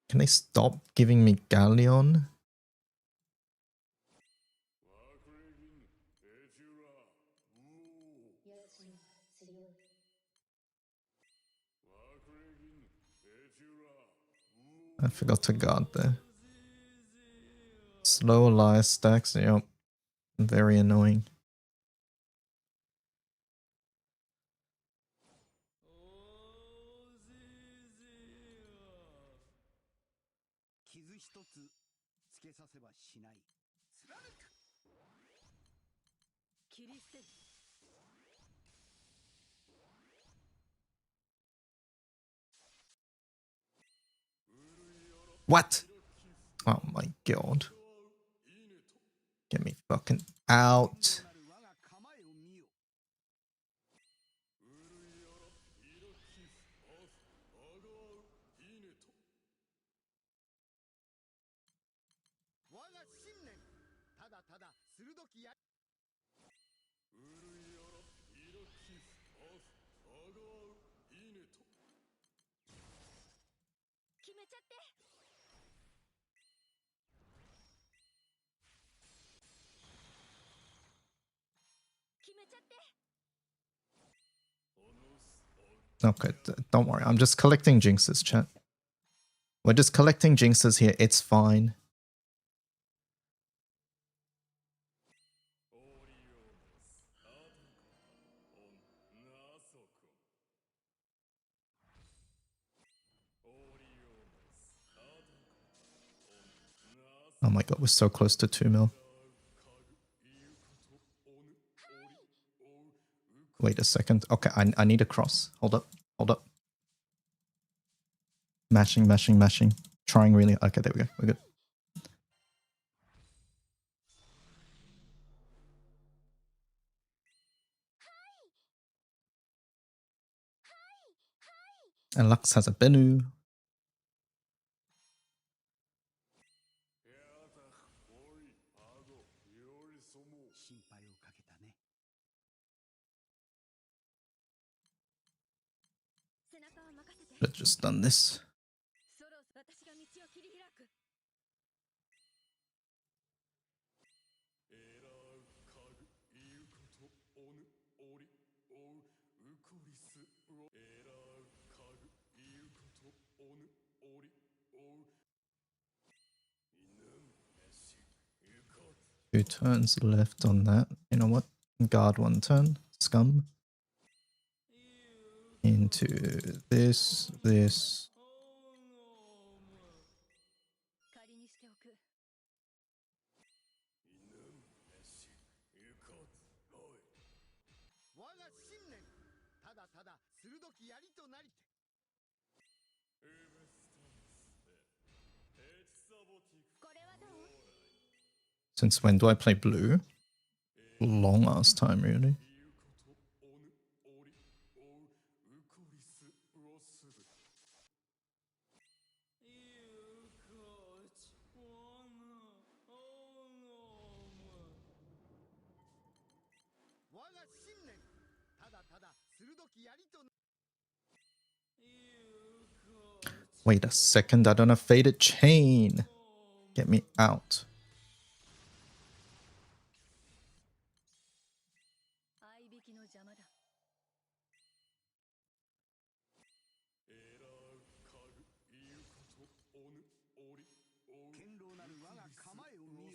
Speaker 1: Can they stop giving me Galleon? I forgot to guard there. Slow Elias stacks, yep. Very annoying.
Speaker 5: 傷一つつけさせばしない。貫く。
Speaker 4: 切り捨てる。
Speaker 1: What? Oh my god. Get me fucking out.
Speaker 5: なる我が構えを見よ。我が信念。ただただ鋭きや。
Speaker 4: 決めちゃって。決めちゃって。
Speaker 1: Okay, don't worry. I'm just collecting jinxes, chat. We're just collecting jinxes here. It's fine. Oh my god, we're so close to 2 mil. Wait a second. Okay, I need a cross. Hold up. Hold up. Mashing, mashing, mashing. Trying really. Okay, there we go. We're good. And Lux has a Bennu.
Speaker 5: 心配をかけたね。
Speaker 4: 背中を任せて。
Speaker 1: Let's just done this.
Speaker 4: そろそろ私が道を切り開く。
Speaker 1: 2 turns left on that. You know what? Guard 1 turn. Scum. Into this, this.
Speaker 4: 仮にしておく。
Speaker 5: 我が信念。ただただ鋭き槍となりて。
Speaker 4: これはどう？
Speaker 1: Since when do I play blue? Long ass time, really. Wait a second, I don't have Faded Chain. Get me out.
Speaker 4: 合いびきの邪魔だ。
Speaker 5: 堅牢なる我が構えを見よ。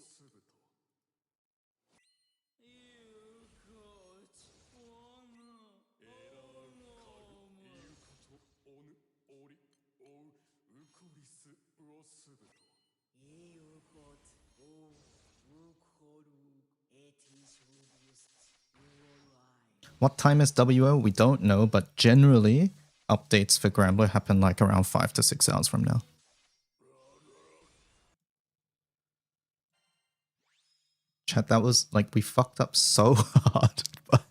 Speaker 1: What time is WO? We don't know, but generally updates for Granblue happen like around 5 to 6 hours from now. Chat, that was like we fucked up so hard, but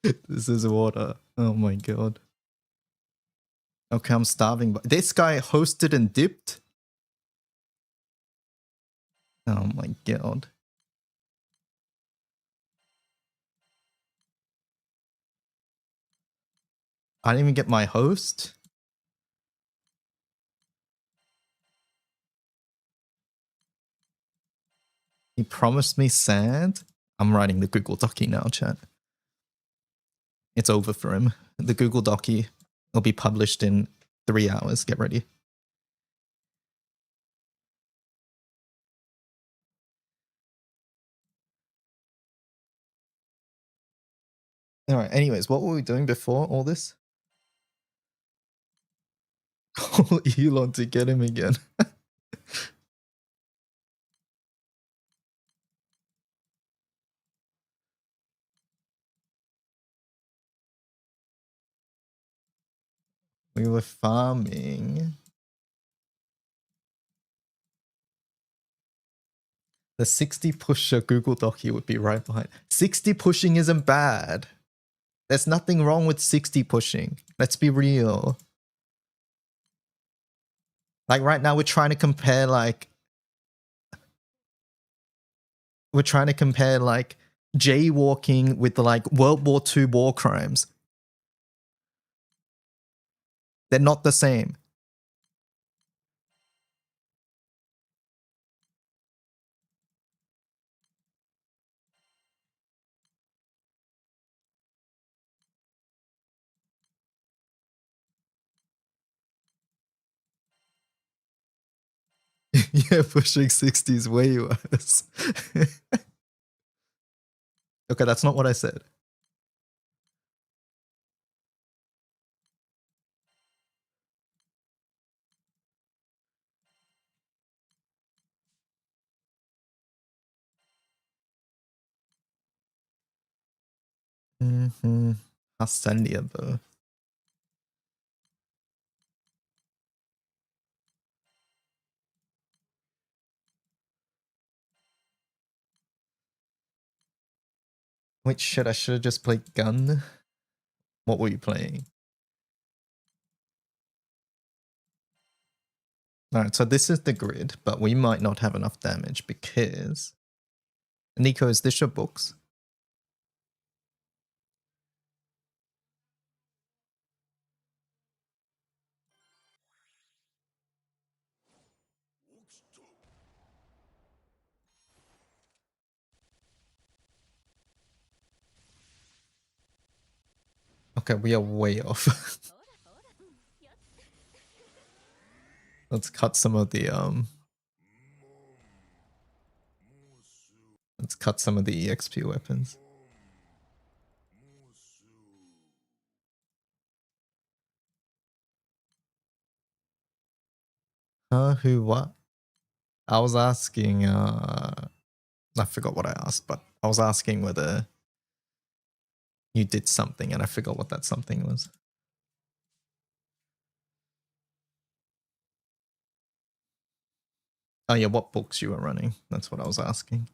Speaker 1: This is water. Oh my god. Okay, I'm starving. But this guy hosted and dipped? Oh my god. I didn't even get my host? He promised me sand? I'm writing the Google Docy now, chat. It's over for him. The Google Docy will be published in 3 hours. Get ready. Alright, anyways, what were we doing before all this? Call Elon to get him again. We were farming. The 60 pusher Google Docy would be right behind. 60 pushing isn't bad. There's nothing wrong with 60 pushing. Let's be real. Like right now we're trying to compare like jaywalking with the like World War II war crimes. They're not the same. Yeah, pushing 60 is way worse. Okay, that's not what I said. Hastalia though. Wait, shit, I should have just played gun. What were you playing? Alright, so this is the grid, but we might not have enough damage because... Nico, is this your books? Okay, we are way off. Let's cut some of the let's cut some of the EXP weapons. Who, what? I was asking, I forgot what I asked, but I was asking whether you did something and I forgot what that something was. Oh yeah, what books you were running. That's what I was asking.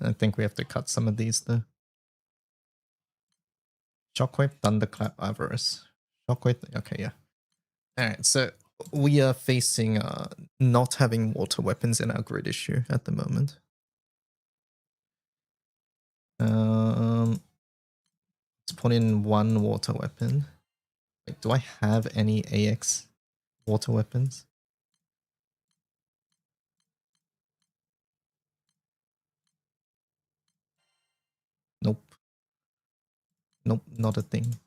Speaker 1: I think we have to cut some of these though. Shockwave, Thunderclap, Avarice. Shockwave, okay, yeah. Alright, so we are facing not having water weapons in our grid issue at the moment. Let's put in one water weapon. Wait, do I have any AX water weapons? Nope. Nope, not a thing.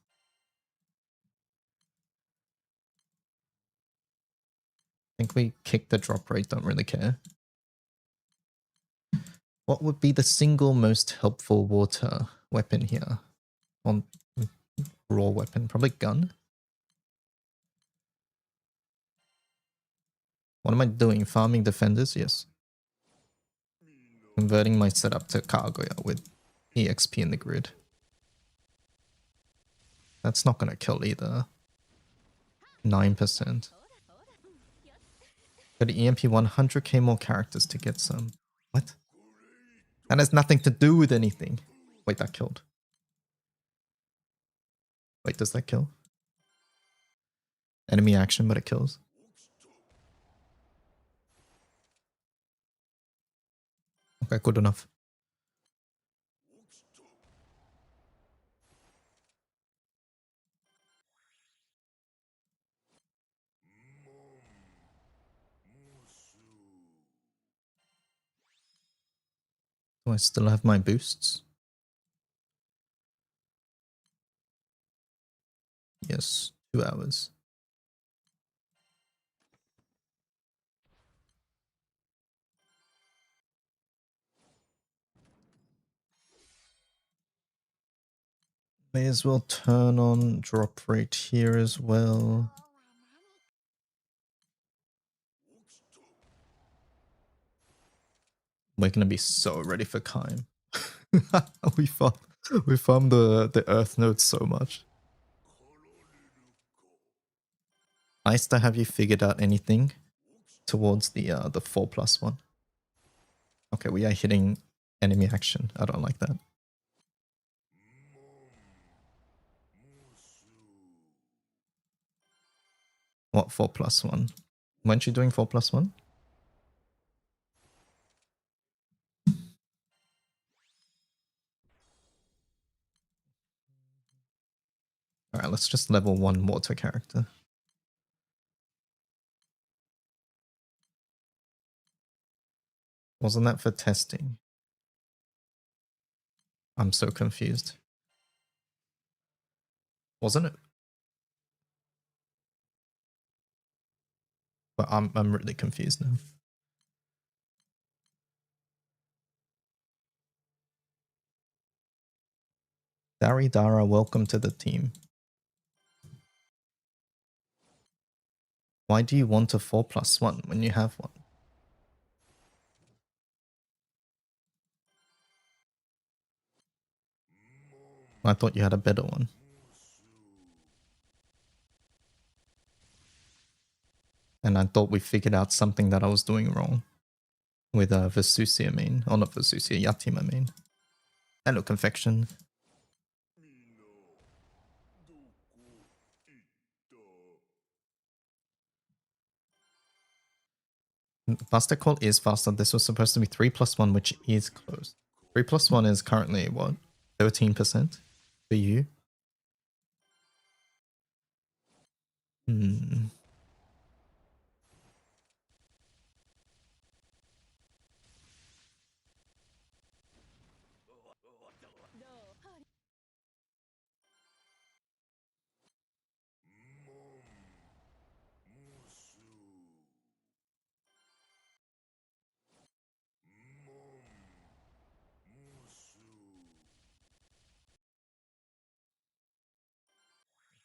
Speaker 1: I think we kick the drop rate, don't really care. What would be the single most helpful water weapon here? On raw weapon, probably gun. What am I doing? Farming defenders? Yes. Converting my setup to Kaguya with EXP in the grid. That's not gonna kill either. 9%. Got to EMP 100k more characters to get some. What? That has nothing to do with anything. Wait, that killed. Wait, does that kill? Enemy action, but it kills. Okay, good enough. Do I still have my boosts? Yes, 2 hours. May as well turn on drop rate here as well. We're gonna be so ready for Kaim. we farm the earth nodes so much. Nice. Have you figured out anything towards the 4+1? Okay, we are hitting enemy action. I don't like that. What 4+1? Weren't you doing 4+1? Alright, let's just level 1 water character. Wasn't that for testing? I'm so confused. Wasn't it? But I'm really confused now. Daridara, welcome to the team. Why do you want a 4+1 when you have one? I thought you had a better one. And I thought we figured out something that I was doing wrong with Vesusia main. Oh, not Vesusia, Yatima main. Hello, Confection. Faster call is faster. This was supposed to be 3+1, which is close. 3+1 is currently what? 13% for you? Hmm.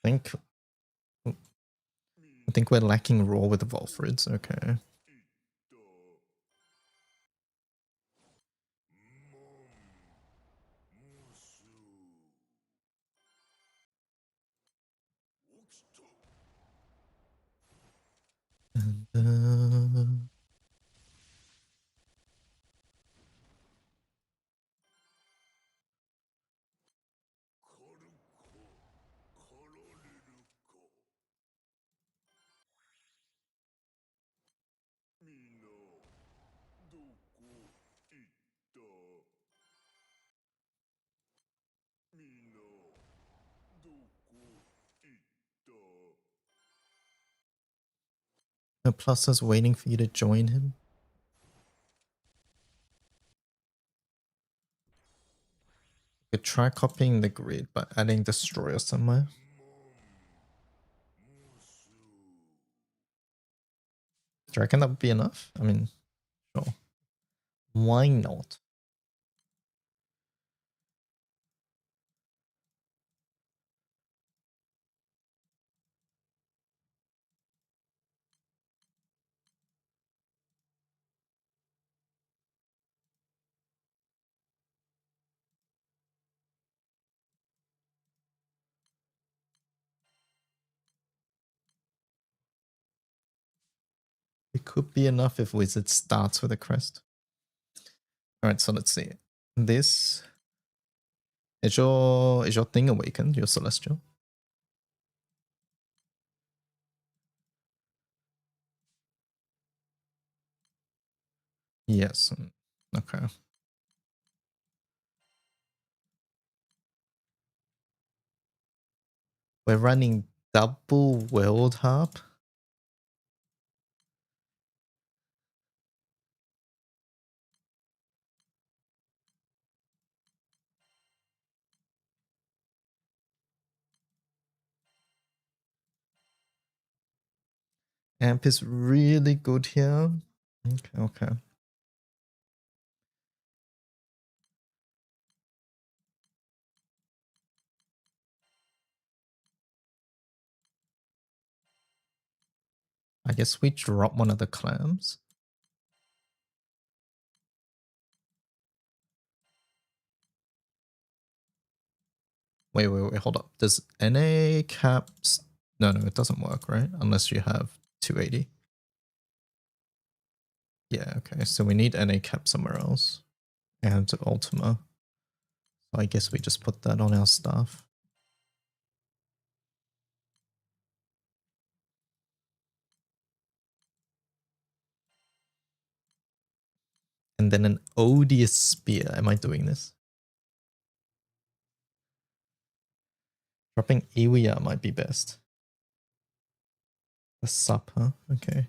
Speaker 1: I think we're lacking raw with the Volfrids. Okay. And, Plus is waiting for you to join him. You could try copying the grid by adding Destroyer somewhere. Do you reckon that would be enough? I mean, sure. Why not? could be enough if Wizard starts with a crest. Alright, so let's see. This is your thing awakened, your celestial? Yes. Okay. We're running double world harp. Amp is really good here. Okay, okay. I guess we drop one of the clams. Wait, hold up. Does NA caps... No, it doesn't work, right? Unless you have 280. Yeah, okay. So we need NA cap somewhere else. And Ultima. So I guess we just put that on our staff. And then an odious spear. Am I doing this? Dropping Iwia might be best. The sup, huh? Okay.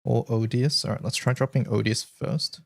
Speaker 1: Or Odious. Alright, let's try dropping Odious first.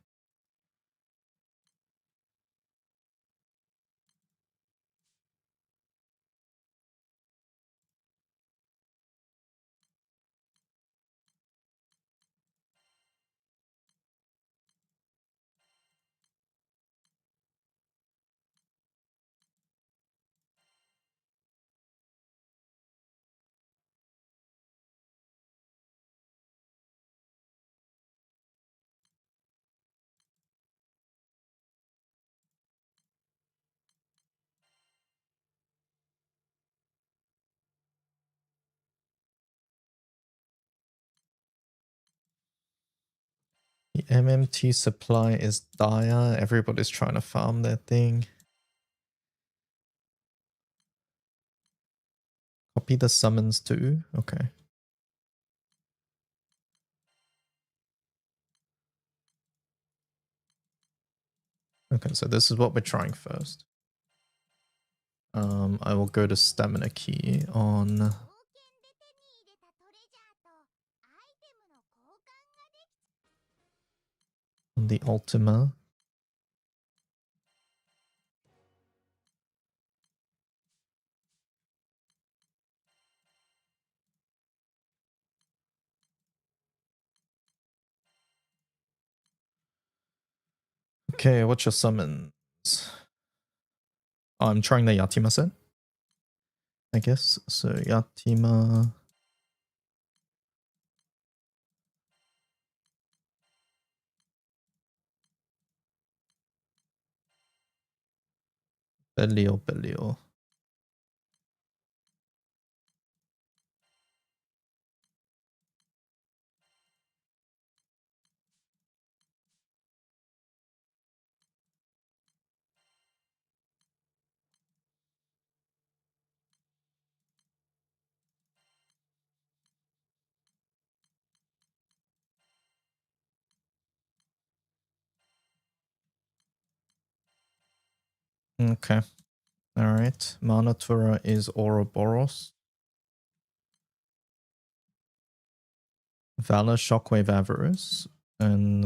Speaker 1: The MMT supply is dire. Everybody's trying to farm their thing. Copy the summons too. Okay. Okay, so this is what we're trying first. I will go to stamina key on the Ultima. Okay, what's your summons? Oh, I'm trying the Yatima set, I guess. So Yatima. Belial. Okay. Alright. Manatura is Ouroboros. Valor, Shockwave, Avarice. And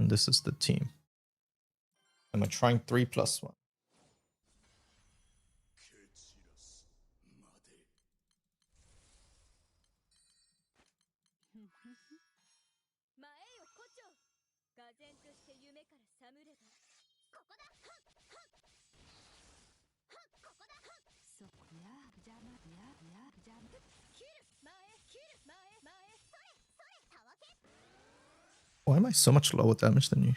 Speaker 1: this is the team. And we're trying 3+1. Why am I so much lower damage than you?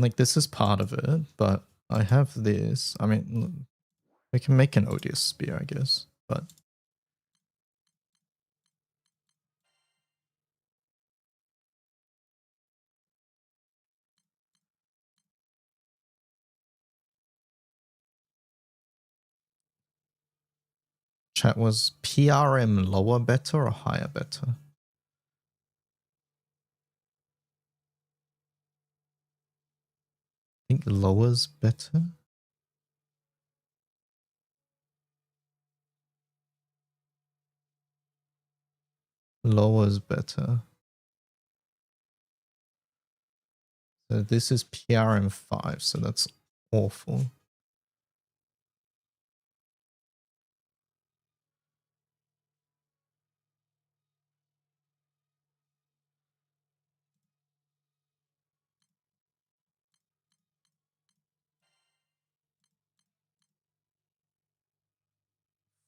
Speaker 1: Like, this is part of it, but I have this. I mean, we can make an odious spear, I guess, but chat, was PRM lower better or higher better? I think lower's better. Lower's better. So this is PRM 5, so that's awful.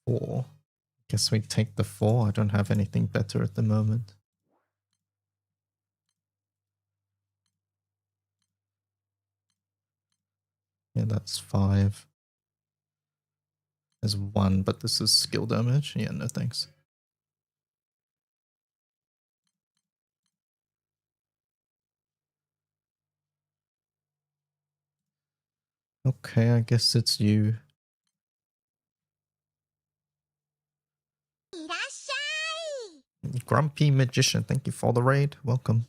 Speaker 1: Four. Guess we take the 4. I don't have anything better at the moment. Yeah, that's 5. There's 1, but this is skill damage. Yeah, no thanks. Okay, I guess it's you. Grumpy Magician, thank you for the raid. Welcome.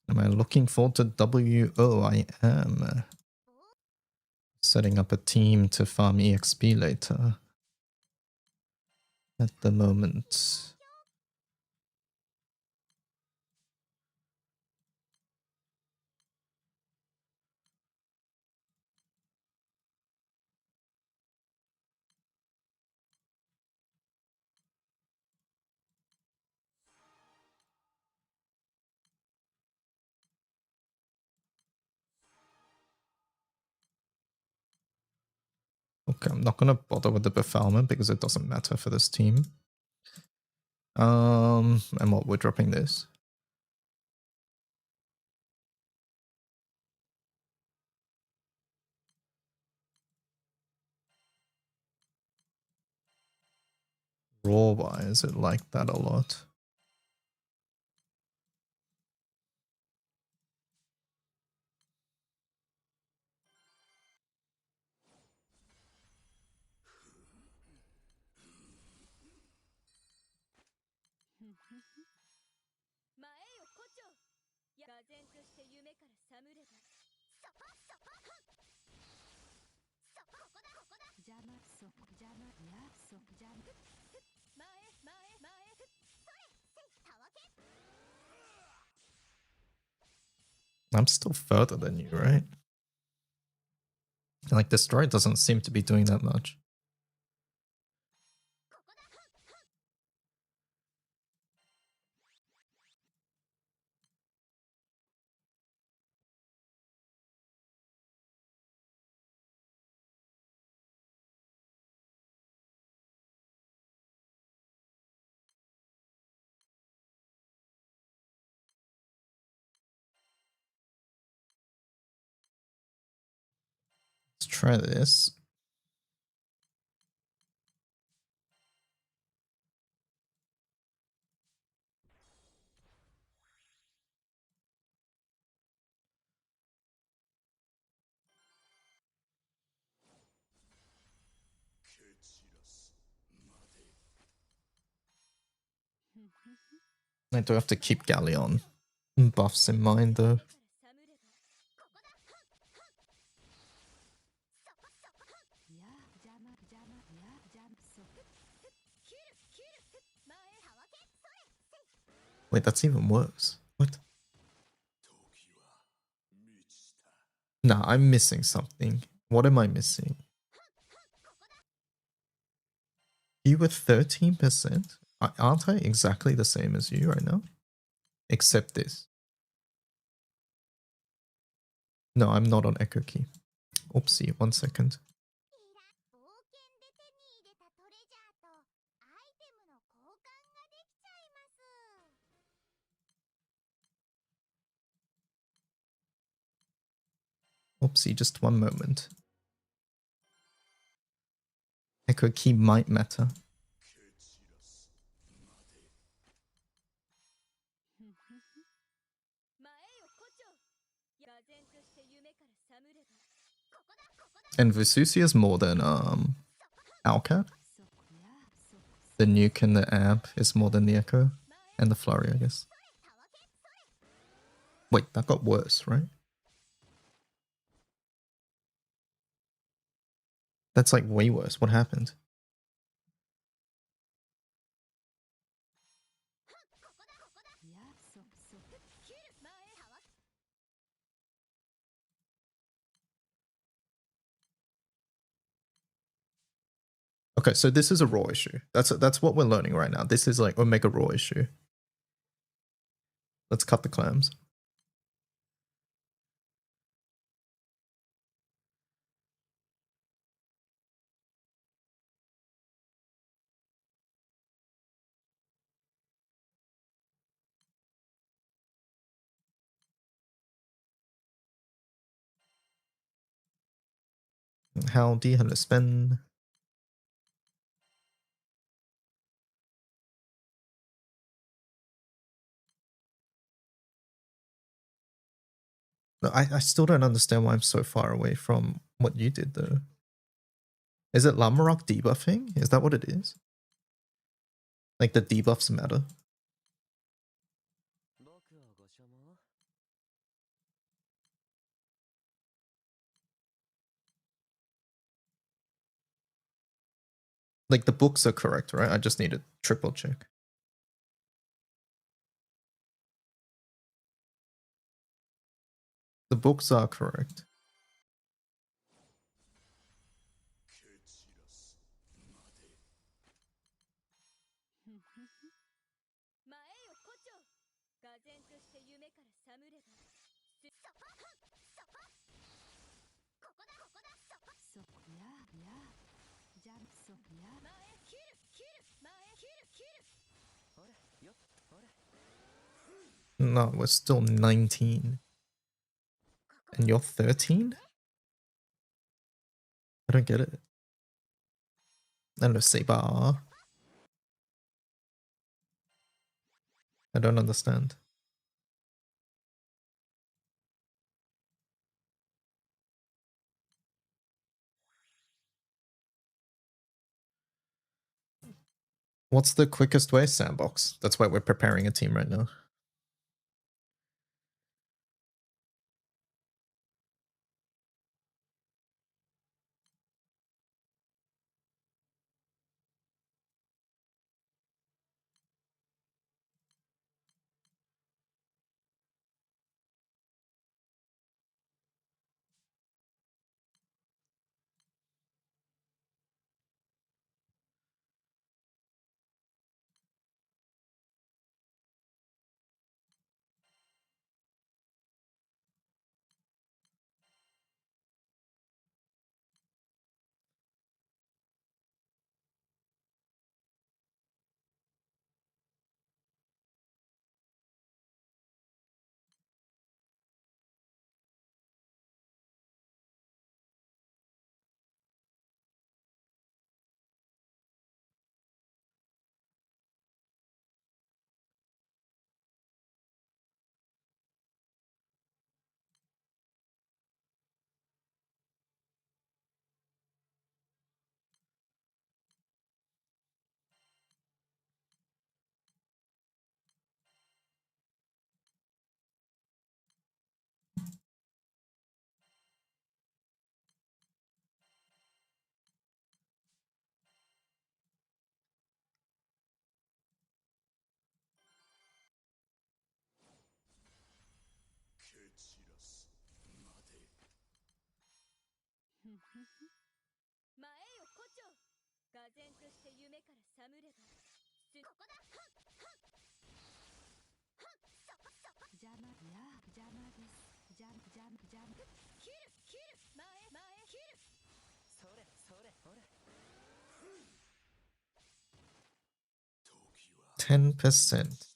Speaker 1: Am I looking forward to WO? I am. Setting up a team to farm EXP later. At the moment. Okay, I'm not gonna bother with the Befoulment because it doesn't matter for this team. And what, we're dropping this? Raw wise, it like that a lot. I'm still further than you, right? Like, Destroy doesn't seem to be doing that much. Let's try this. I do have to keep Galleon buffs in mind though. Wait, that's even worse. What? Nah, I'm missing something. What am I missing? You were 13%? Aren't I exactly the same as you right now? Except this. No, I'm not on Echo Key. Oopsie, 1 second.
Speaker 4: 冒険で手に入れたトレジャーとアイテムの交換ができちゃいます。
Speaker 1: Oopsie, just 1 moment. Echo Key might matter.
Speaker 4: 前よ胡蝶。唖然として夢から覚めれば。ここだここだ。
Speaker 1: And Vesusia's more than Owlcat. The nuke and the amp is more than the echo. And the flurry, I guess. Wait, that got worse, right? That's like way worse. What happened? Okay, so this is a raw issue. That's what we're learning right now. This is like Omega raw issue. Let's cut the clams. Howdy, hello, Spen. No, I still don't understand why I'm so far away from what you did, though. Is it Lamarok debuffing? Is that what it is? Like the debuffs matter?
Speaker 3: 僕をご所望
Speaker 1: Like the books are correct, right? I just need to triple check. The books are correct.
Speaker 4: 前よ胡蝶。唖然として夢から覚めれば。そこそこ。ここだここだそこ。そこやや。じゃそや。前切る切る前切る切る。
Speaker 3: ほれよほれ
Speaker 1: No, we're still 19. And you're 13? I don't get it. Hello, Saber. I don't understand. What's the quickest way? Sandbox. That's why we're preparing a team right now.
Speaker 4: 前よ胡蝶。唖然として夢から覚めれば。ここだ。邪魔や邪魔です。邪魔切る前切る。
Speaker 3: それほら
Speaker 1: 10%.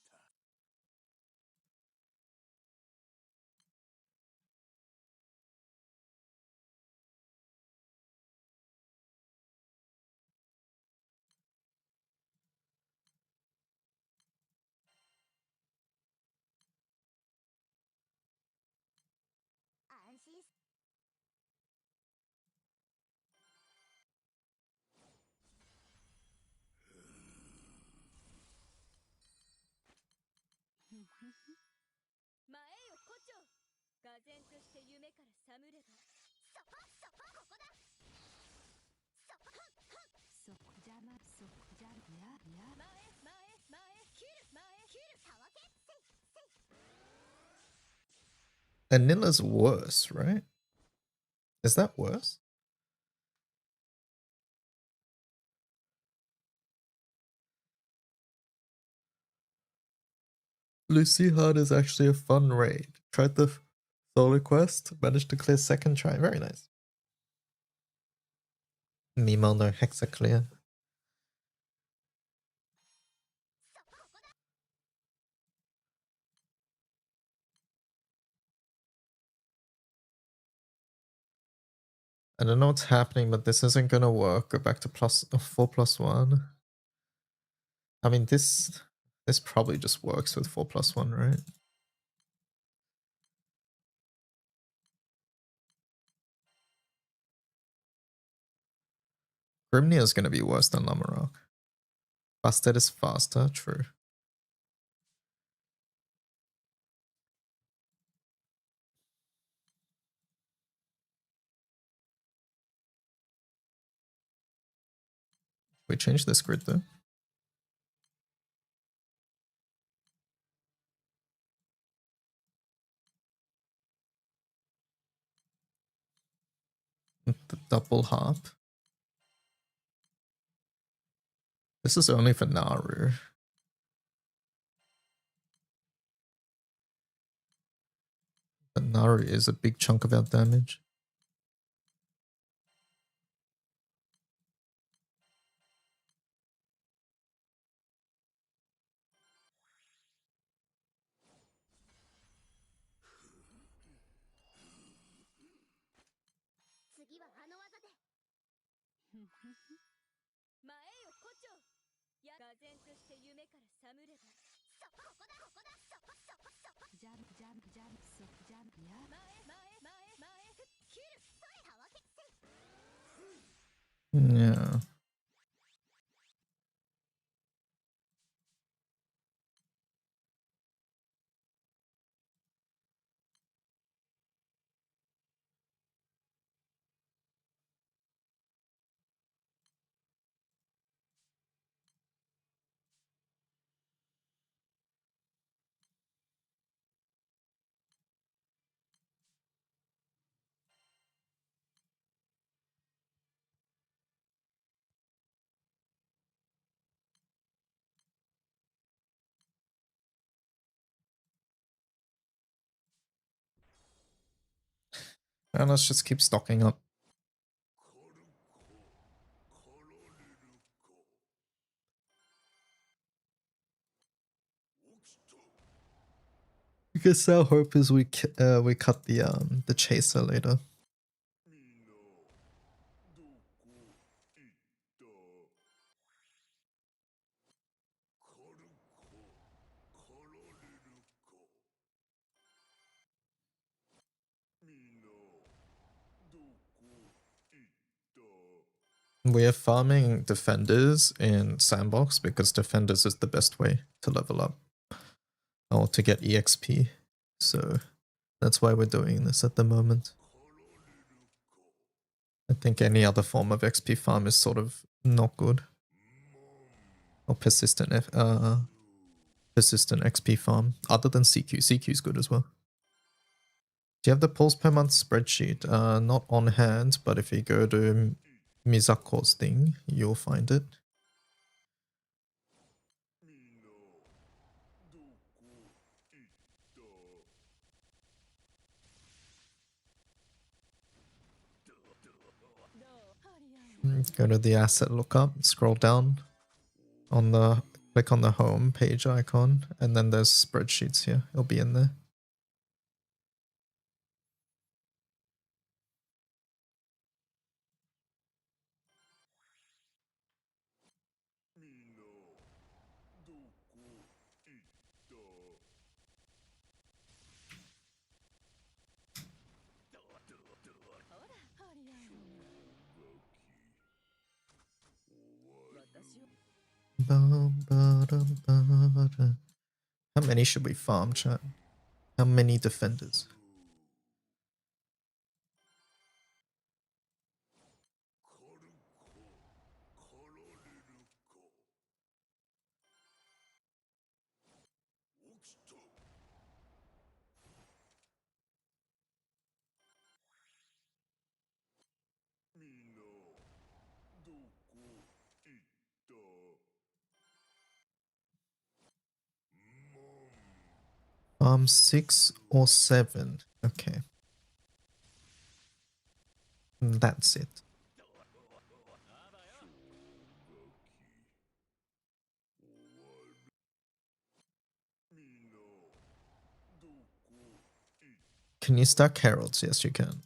Speaker 1: Anila's worse, right? Is that worse? Lucy Hard is actually a fun raid. Tried the solo quest, managed to clear second try. Very nice. Mimo no Hexa clear. I don't know what's happening, but this isn't gonna work. Go back to 4+1. I mean, this probably just works with 4+1, right? Grimnir is gonna be worse than Lamarok. Bastet is faster, true. We changed this grid though. The double harp. This is only for Naru. But Naru is a big chunk of our damage. Yeah. And let's just keep stocking up. I guess our hope is we cut the chaser later. We are farming defenders in sandbox because defenders is the best way to level up or to get EXP. So that's why we're doing this at the moment. I think any other form of XP farm is sort of not good. Or persistent XP farm other than CQ. CQ is good as well. Do you have the pulse per month spreadsheet? Not on hand, but if you go to Mizako's thing, you'll find it. Go to the asset lookup, scroll down on the click on the home page icon, and then there's spreadsheets here. It'll be in there. How many should we farm, chat? How many defenders? Farm 6 or 7. Okay. That's it. Can you stack heralds? Yes, you can.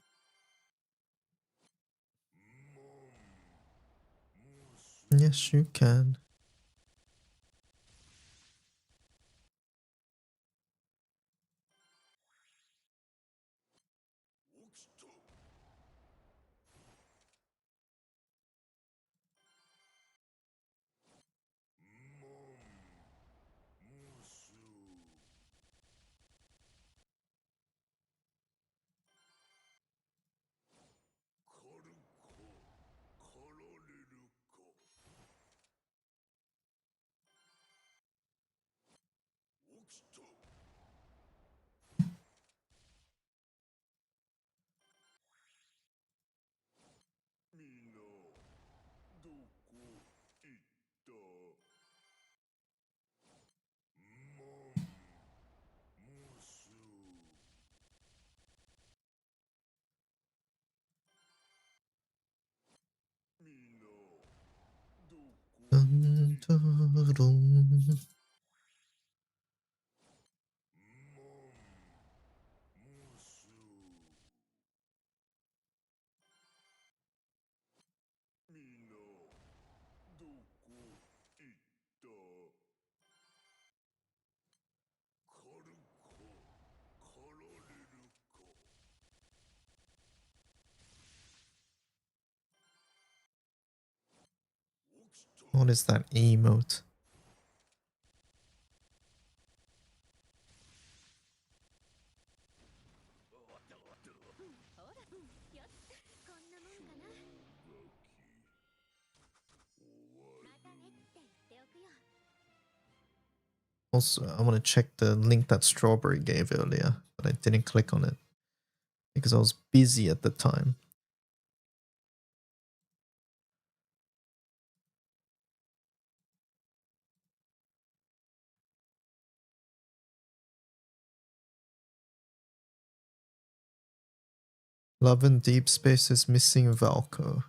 Speaker 1: Yes, you can. Dun, dun, dun. What is that emote? Also, I want to check the link that Strawberry gave earlier, but I didn't click on it because I was busy at the time. Love and Deep Space is missing Valko.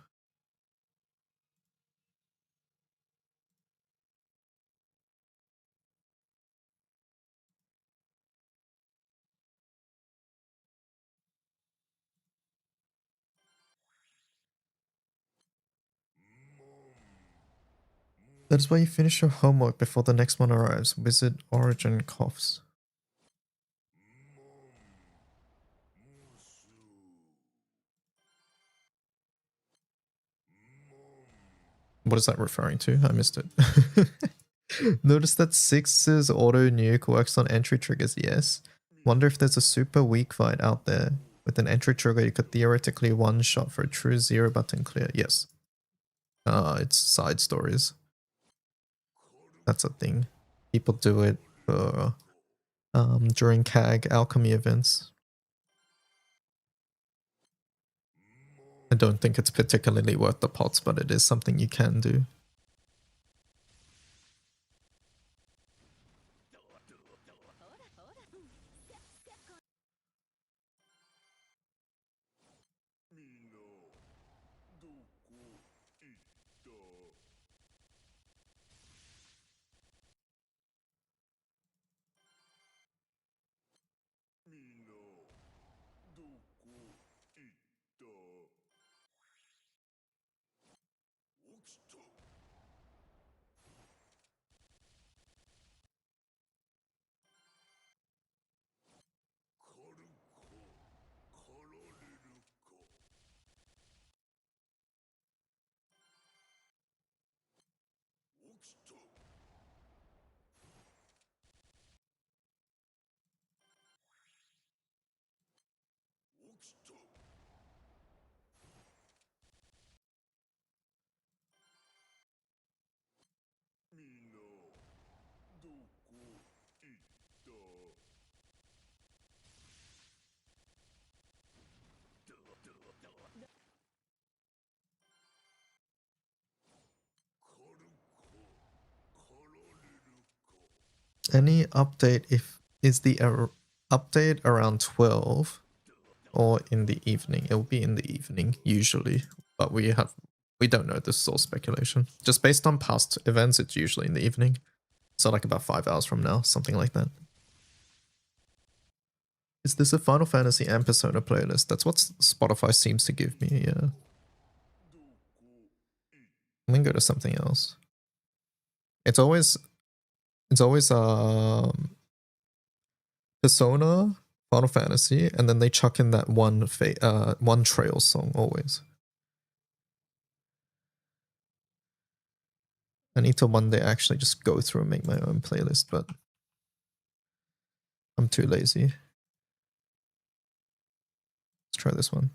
Speaker 1: That's why you finish your homework before the next one arrives. Visit Origin coughs. What is that referring to? I missed it. Notice that 6's auto nuke works on entry triggers, yes. Wonder if there's a super weak fight out there. With an entry trigger, you could theoretically one-shot for a true 0 button clear. Yes. It's side stories. That's a thing. People do it for during CAG alchemy events. don't think it's particularly worth the pots, but it is something you can do. Any update if is the update around 12 or in the evening? It will be in the evening usually, but we don't know. This is all speculation. Just based on past events, it's usually in the evening. So like about 5 hours from now, something like that. Is this a Final Fantasy and Persona playlist? That's what Spotify seems to give me, yeah. I'm gonna go to something else. It's always Persona, Final Fantasy, and then they chuck in that one trail song always. I need to one day actually just go through and make my own playlist, but I'm too lazy. Let's try this one.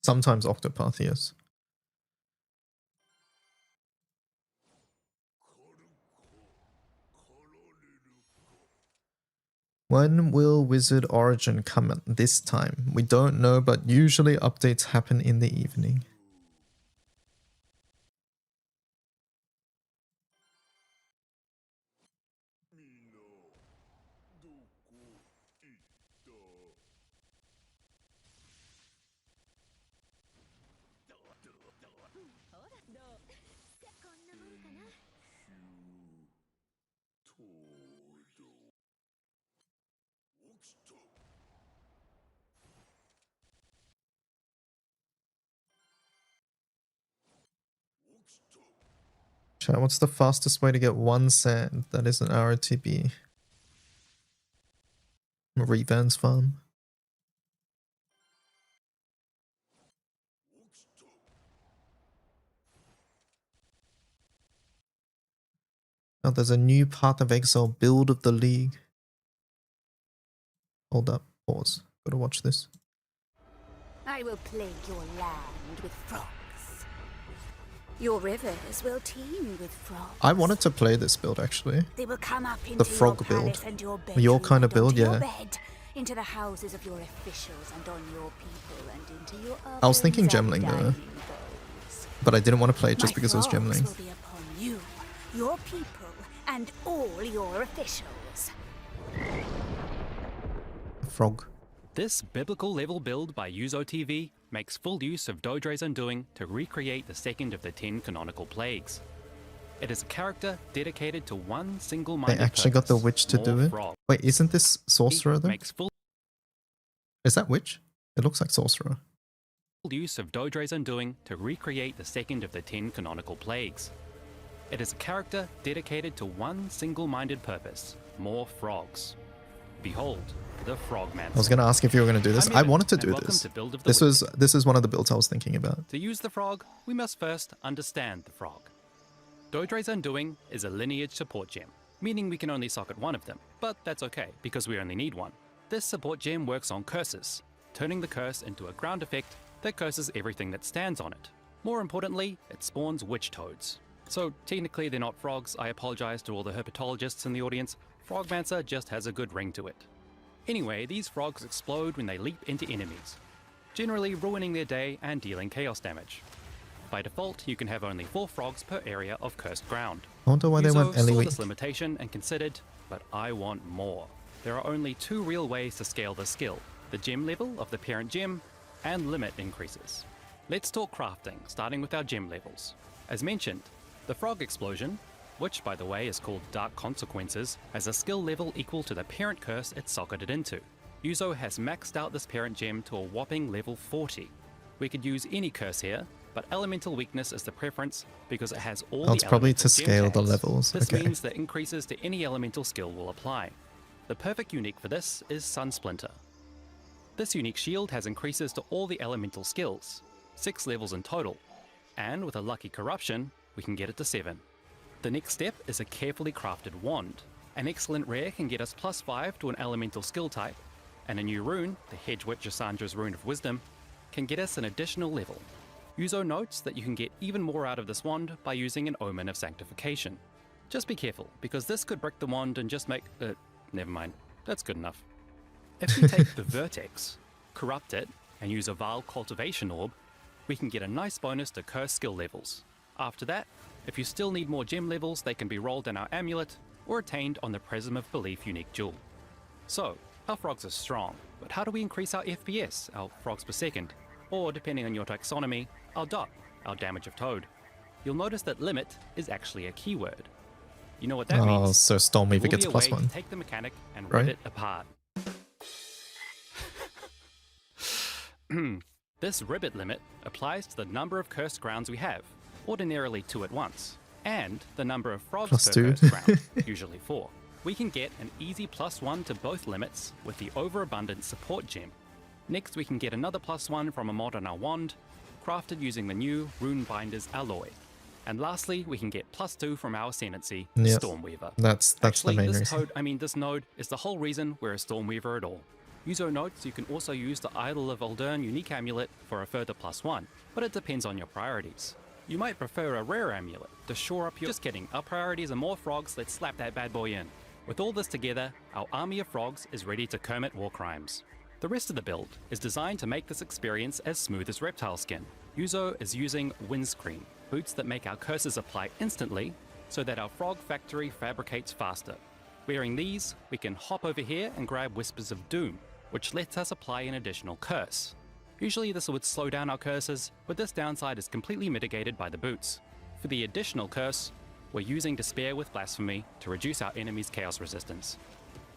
Speaker 1: Sometimes Octopath, yes. When will Wizard Origin come out this time? We don't know, but usually updates happen in the evening. Chat, what's the fastest way to get 1 sand that is an ROTB? Revan's farm. Oh, there's a new Path of Exile build of the league. Hold up, pause. Gotta watch this.
Speaker 6: I will plague your land with frogs. Your rivers will teem with frogs.
Speaker 1: I wanted to play this build actually.
Speaker 6: They will come up into
Speaker 1: The frog
Speaker 6: your
Speaker 1: build.
Speaker 6: palace and your
Speaker 1: Your
Speaker 6: bedroom
Speaker 1: kind of
Speaker 6: and onto
Speaker 1: build,
Speaker 6: your
Speaker 1: yeah.
Speaker 6: bed, into the houses of your officials and on your people and into your
Speaker 1: I was thinking
Speaker 6: ovens and
Speaker 1: Gemling though,
Speaker 6: dining bowls.
Speaker 1: but I didn't want to play it just
Speaker 6: My
Speaker 1: because it was
Speaker 6: frogs
Speaker 1: Gemling.
Speaker 6: will be upon you, your people, and all your officials.
Speaker 1: Frog.
Speaker 7: This biblical level build by Yuzo TV makes full use of Dodre's Undoing to recreate the second of the 10 canonical plagues. It is a character dedicated to one single-minded
Speaker 1: They actually got the
Speaker 7: purpose,
Speaker 1: witch to do
Speaker 7: more
Speaker 1: it.
Speaker 7: frog.
Speaker 1: Wait, isn't this sorcerer though?
Speaker 7: Makes full
Speaker 1: Is that witch? It looks like sorcerer.
Speaker 7: use of Dodre's Undoing to recreate the second of the 10 canonical plagues. It is a character dedicated to one single-minded purpose, more frogs. Behold, the Frogmancer.
Speaker 1: I was gonna ask if you were gonna do this.
Speaker 7: I'm
Speaker 1: I
Speaker 7: Evan,
Speaker 1: wanted to
Speaker 7: and
Speaker 1: do
Speaker 7: welcome
Speaker 1: this.
Speaker 7: to Build of the Week.
Speaker 1: This is one of the builds I was thinking about.
Speaker 7: To use the frog, we must first understand the frog. Dodre's Undoing is a lineage support gem, meaning we can only socket one of them, but that's okay, because we only need one. This support gem works on curses, turning the curse into a ground effect that curses everything that stands on it. More importantly, it spawns witch toads. So technically they're not frogs, I apologize to all the herpetologists in the audience. Frogmancer just has a good ring to it. Anyway, these frogs explode when they leap into enemies, generally ruining their day and dealing chaos damage. By default, you can have only 4 frogs per area of cursed ground.
Speaker 1: I wonder why they
Speaker 7: Yuzo
Speaker 1: went
Speaker 7: saw
Speaker 1: Ellie.
Speaker 7: this limitation and considered, but I want more. There are only 2 real ways to scale this skill, the gem level of the parent gem and limit increases. Let's talk crafting, starting with our gem levels. As mentioned, the frog explosion, which by the way is called Dark Consequences, has a skill level equal to the parent curse it's socketed into. Yuzo has maxed out this parent gem to a whopping level 40. We could use any curse here, but elemental weakness is the preference because it has all
Speaker 1: Oh,
Speaker 7: the
Speaker 1: it's probably
Speaker 7: elemental
Speaker 1: to
Speaker 7: gem
Speaker 1: scale the
Speaker 7: tags.
Speaker 1: levels.
Speaker 7: This
Speaker 1: Okay.
Speaker 7: means that increases to any elemental skill will apply. The perfect unique for this is Sun Splinter. This unique shield has increases to all the elemental skills, 6 levels in total, and with a lucky corruption, we can get it to 7. The next step is a carefully crafted wand. An excellent rare can get us +5 to an elemental skill type, and a new rune, the Hedge Witch Assandra's Rune of Wisdom, can get us an additional level. Yuzo notes that you can get even more out of this wand by using an Omen of Sanctification. Just be careful, because this could brick the wand and just make... never mind, that's good enough. If we take the Vertex, corrupt it, and use a Vile Cultivation Orb, we can get a nice bonus to curse skill levels. After that, if you still need more gem levels, they can be rolled in our amulet or attained on the Prism of Belief unique jewel. So, our frogs are strong, but how do we increase our FPS, our frogs per second, or depending on your taxonomy, our DOT, our damage of toad? You'll notice that limit is actually a keyword. You know what that
Speaker 1: Oh,
Speaker 7: means?
Speaker 1: so Stormweaver
Speaker 7: There will
Speaker 1: gets
Speaker 7: be a
Speaker 1: plus
Speaker 7: way to
Speaker 1: 1.
Speaker 7: take the mechanic and
Speaker 1: Right.
Speaker 7: rip it apart. This ribbit limit applies to the number of cursed grounds we have, ordinarily 2 at once, and the number of frogs
Speaker 1: Plus
Speaker 7: per
Speaker 1: 2.
Speaker 7: cursed ground, usually 4. We can get an easy +1 to both limits with the overabundant support gem. Next, we can get another +1 from a mod on our wand, crafted using the new Rune Binder's alloy. And lastly, we can get +2 from our Ascendancy, the
Speaker 1: Yep.
Speaker 7: Stormweaver.
Speaker 1: That's
Speaker 7: Actually,
Speaker 1: the main
Speaker 7: this
Speaker 1: reason.
Speaker 7: this node is the whole reason we're a Stormweaver at all. Yuzo notes you can also use the Idol of Uldern unique amulet for a further +1, but it depends on your priorities. You might prefer a rare amulet to shore up your... Just kidding, our priorities are more frogs, let's slap that bad boy in. With all this together, our army of frogs is ready to commit war crimes. The rest of the build is designed to make this experience as smooth as reptile skin. Yuzo is using Windscreen, boots that make our curses apply instantly so that our frog factory fabricates faster. Wearing these, we can hop over here and grab Whispers of Doom, which lets us apply an additional curse. Usually this would slow down our curses, but this downside is completely mitigated by the boots. For the additional curse, we're using Despair with Blasphemy to reduce our enemy's chaos resistance.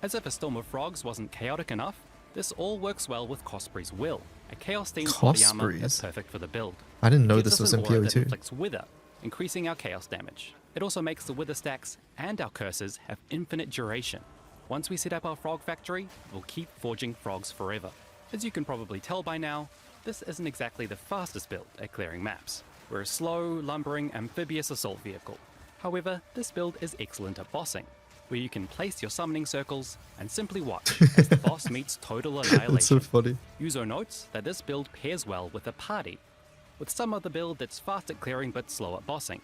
Speaker 7: As if a storm of frogs wasn't chaotic enough, this all works well with Cospree's Will, a chaos-themed body armor that's
Speaker 1: Cosprees?
Speaker 7: perfect for the build.
Speaker 1: I didn't know
Speaker 7: It gives
Speaker 1: this
Speaker 7: us
Speaker 1: was
Speaker 7: an
Speaker 1: in
Speaker 7: aura that
Speaker 1: PoE2.
Speaker 7: inflicts Wither, increasing our chaos damage. It also makes the Wither stacks and our curses have infinite duration. Once we set up our frog factory, we'll keep forging frogs forever. As you can probably tell by now, this isn't exactly the fastest build at clearing maps. We're a slow, lumbering, amphibious assault vehicle. However, this build is excellent at bossing, where you can place your summoning circles and simply watch as the boss meets total annihilation.
Speaker 1: That's so funny.
Speaker 7: Yuzo notes that this build pairs well with a party, with some other build that's fast at clearing but slow at bossing.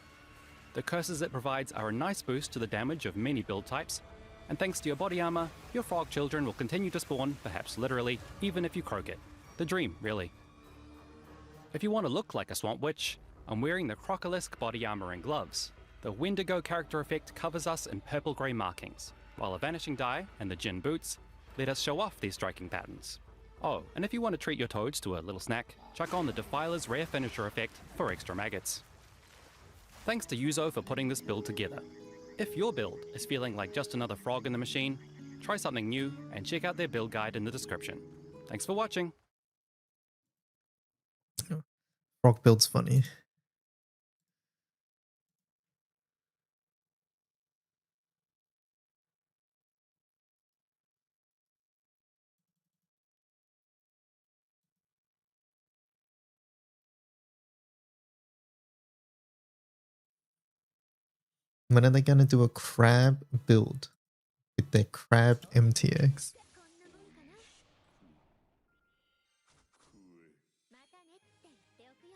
Speaker 7: The curses it provides are a nice boost to the damage of many build types, and thanks to your body armor, your frog children will continue to spawn, perhaps literally, even if you croak it. The dream, really. If you want to look like a Swamp Witch, I'm wearing the Crocolisk body armor and gloves. The Wendigo character effect covers us in purple-grey markings, while a Vanishing Die and the Jinn boots let us show off these striking patterns. Oh, and if you want to treat your toads to a little snack, chuck on the Defiler's rare finisher effect for extra maggots. Thanks to Yuzo for putting this build together. If your build is feeling like just another frog in the machine, try something new and check out their build guide in the description. Thanks for watching.
Speaker 1: Frog build's funny. When are they gonna do a crab build with their crab MTX?
Speaker 4: こんなもんかな。またねって言っておくよ。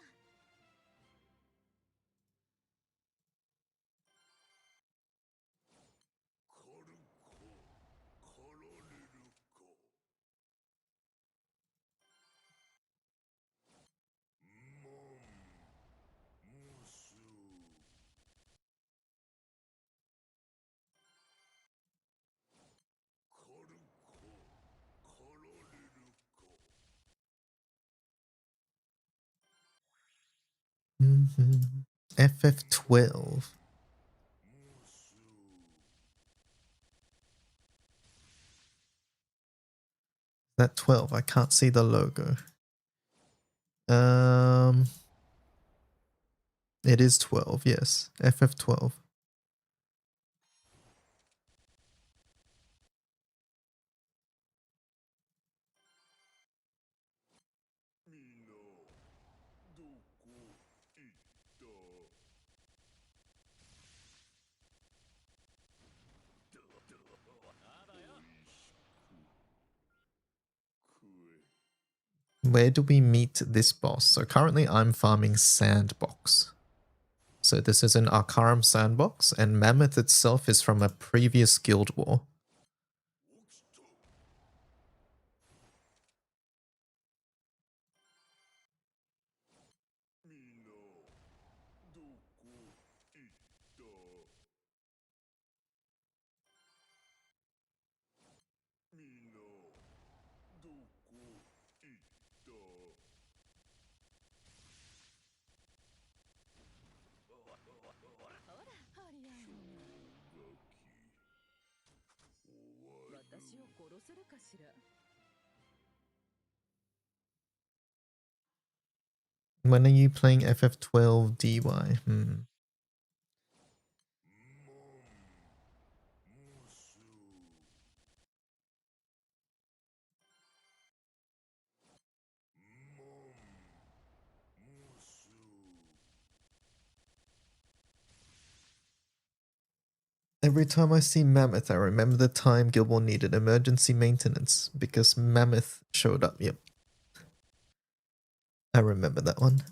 Speaker 5: コルココロレルコ
Speaker 1: FF12. That 12, I can't see the logo. It is 12, yes. FF12. Where do we meet this boss? So currently I'm farming Sandbox. So this is an Arcarum Sandbox, and Mammoth itself is from a previous Guild War. When are you playing FF12 DY? Every time I see Mammoth, I remember the time Guild War needed emergency maintenance because Mammoth showed up. Yep. I remember that one.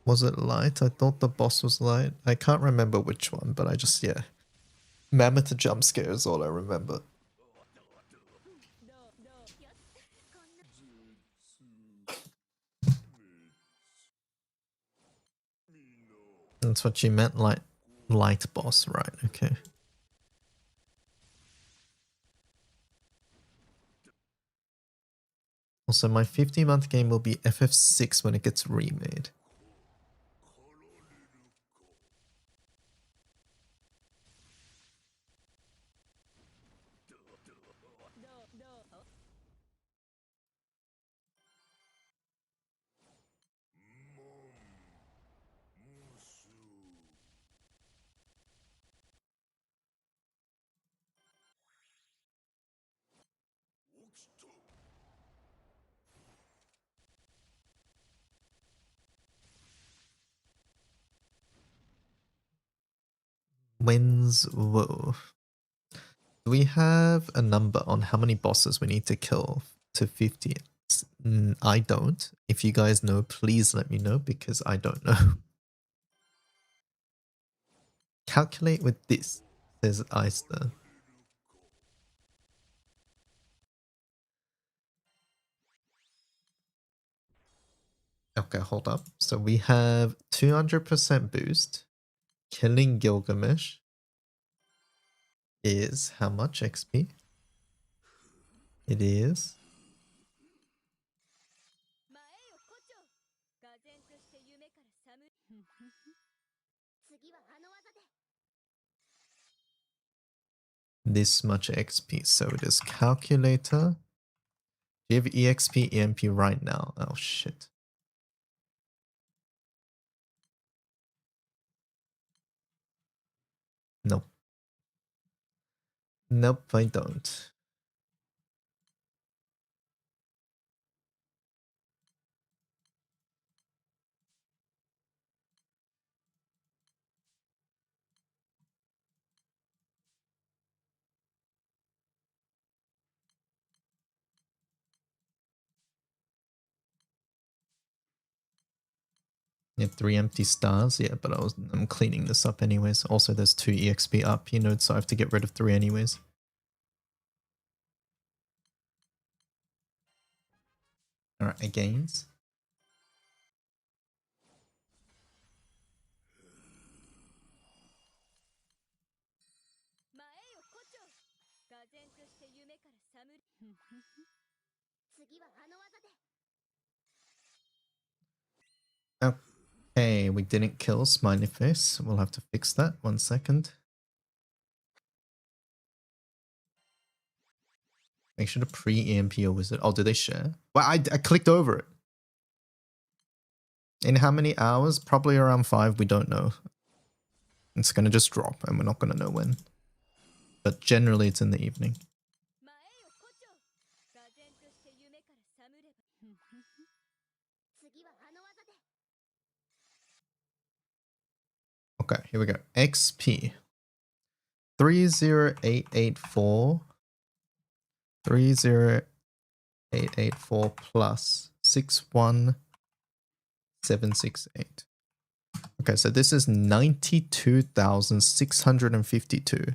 Speaker 1: Was it light? I thought the boss was light. I can't remember which one, but I just, yeah. Mammoth jump scare is all I remember. That's what you meant, light boss, right? Okay. Also, my 50-month game will be FF6 when it gets remade. Whoa. Do we have a number on how many bosses we need to kill to 50? I don't. If you guys know, please let me know because I don't know. Calculate with this, says Eister. Okay, hold up. So we have 200% boost. Killing Gilgamesh is how much XP? It is
Speaker 4: 前よ胡蝶唖然として夢から覚む次はあの技で
Speaker 1: this much XP. So it is calculator. Do you have EXP EMP right now? Oh shit. Nope. Nope, I don't. Yeah, 3 empty stars. Yeah, but I'm cleaning this up anyways. Also, there's 2 EXP up, you know, so I have to get rid of 3 anyways. Alright, agains.
Speaker 4: 次はあの技で。
Speaker 1: Okay, we didn't kill Smiley Face. We'll have to fix that. 1 second. Make sure to pre-EMP your wizard. Oh, do they share? Well, I clicked over it. In how many hours? Probably around 5. We don't know. It's going to just drop and we're not going to know when. But generally it's in the evening.
Speaker 4: 前よ胡蝶。が然として夢から覚むれば。次はあの技で。
Speaker 1: Okay, here we go. XP. 30884. 30884 plus 61768. Okay, so this is 92,652.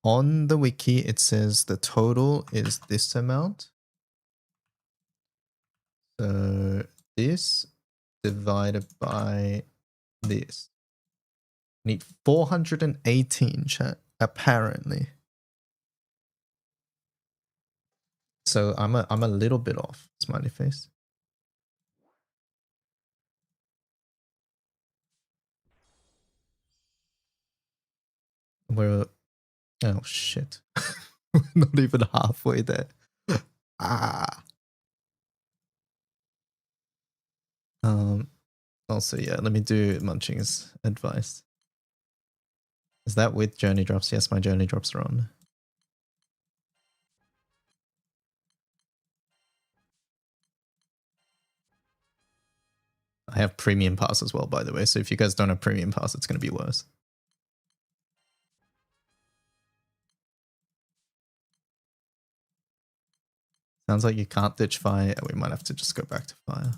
Speaker 1: On the wiki, it says the total is this amount. So this divided by this. Need 418, chat, apparently. So I'm a little bit off, smiley face. We're oh shit. We're not even halfway there. Ah. Also, yeah, let me do Munching's advice. Is that with journey drops? Yes, my journey drops are on. I have premium pass as well, by the way, so if you guys don't have premium pass, it's going to be worse. Sounds like you can't ditch fire. We might have to just go back to fire.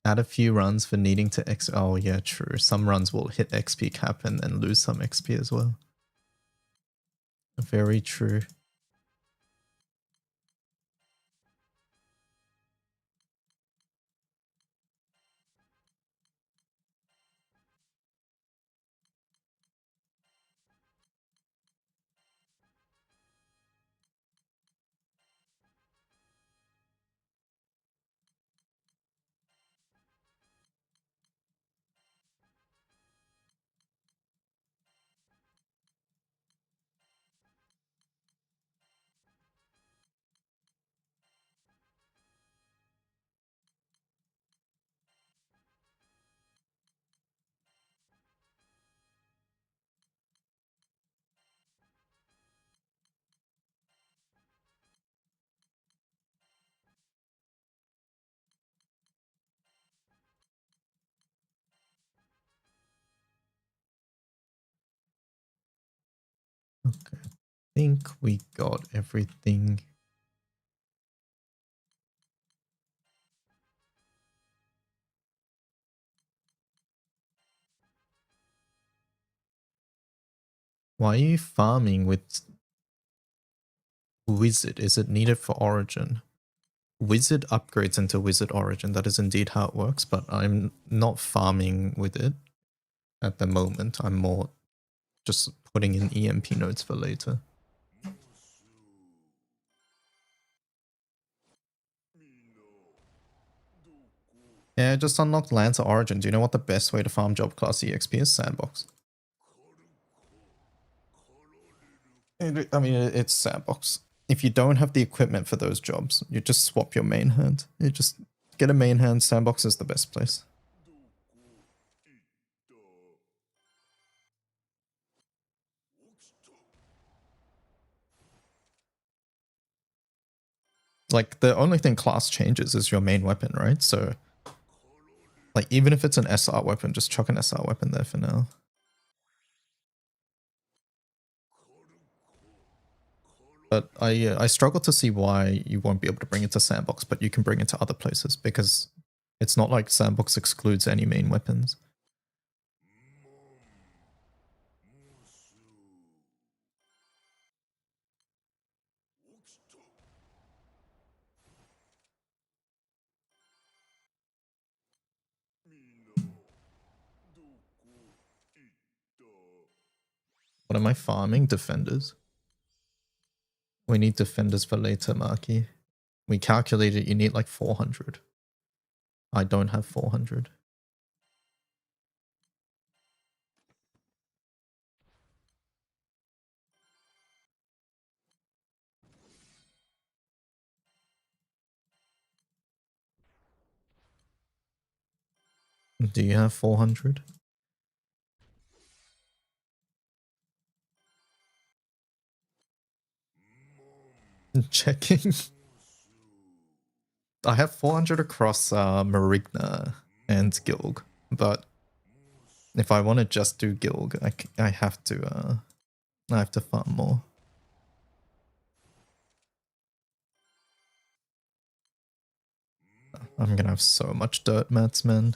Speaker 1: Add a few runs for needing to X. Oh, yeah, true. Some runs will hit XP cap and then lose some XP as well. Very true. Okay, I think we got everything. Why are you farming with Wizard? Is it needed for Origin? Wizard upgrades into Wizard Origin. That is indeed how it works, but I'm not farming with it at the moment. I'm more just putting in EMP nodes for later. Yeah, I just unlocked Lancer Origin. Do you know what the best way to farm job class EXP is? Sandbox. I mean, it's Sandbox. If you don't have the equipment for those jobs, you just swap your main hand. You just get a main hand. Sandbox is the best place. Like, the only thing class changes is your main weapon, right? So, like, even if it's an SR weapon, just chuck an SR weapon there for now. But I struggle to see why you won't be able to bring it to Sandbox, but you can bring it to other places, because it's not like Sandbox excludes any main weapons. What am I farming? Defenders. We need defenders for later, Maki. We calculated you need like 400. I don't have 400. Do you have 400? Checking. I have 400 across Marigna and Gilg, but if I want to just do Gilg, I have to farm more. I'm gonna have so much dirt mats, man.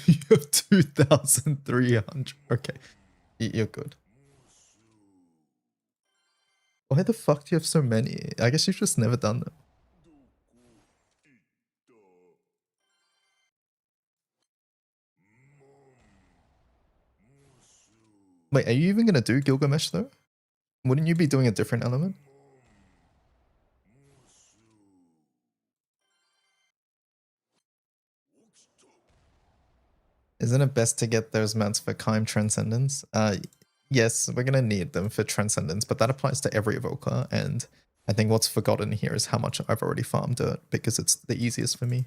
Speaker 1: You have 2,300. Okay, you're good. Why the fuck do you have so many? I guess you've just never done them. Wait, are you even gonna do Gilgamesh though? Wouldn't you be doing a different element? Isn't it best to get those mats for Kaim Transcendence? Yes, we're gonna need them for Transcendence, but that applies to every evoker, and I think what's forgotten here is how much I've already farmed dirt, because it's the easiest for me.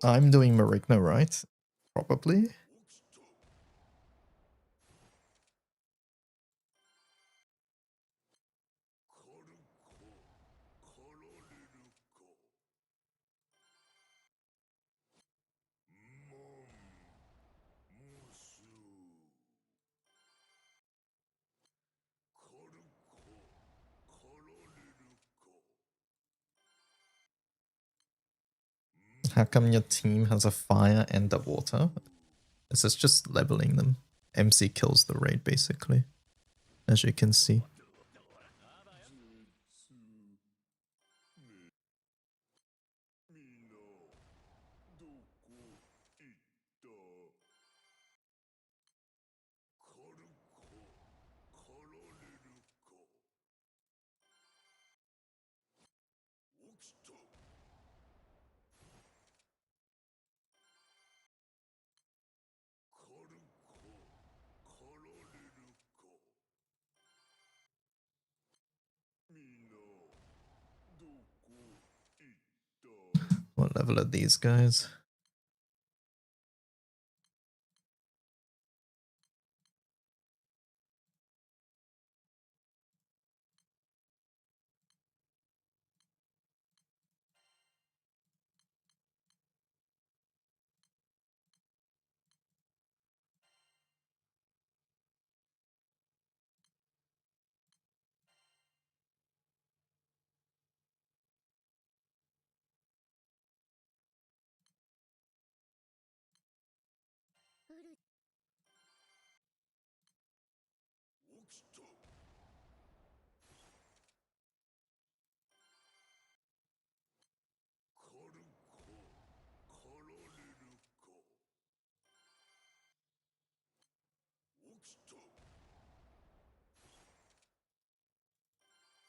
Speaker 1: I'm doing Marigna, right? Probably. How come your team has a fire and a water? This is just leveling them. MC kills the raid basically, as you can see. What level are these guys?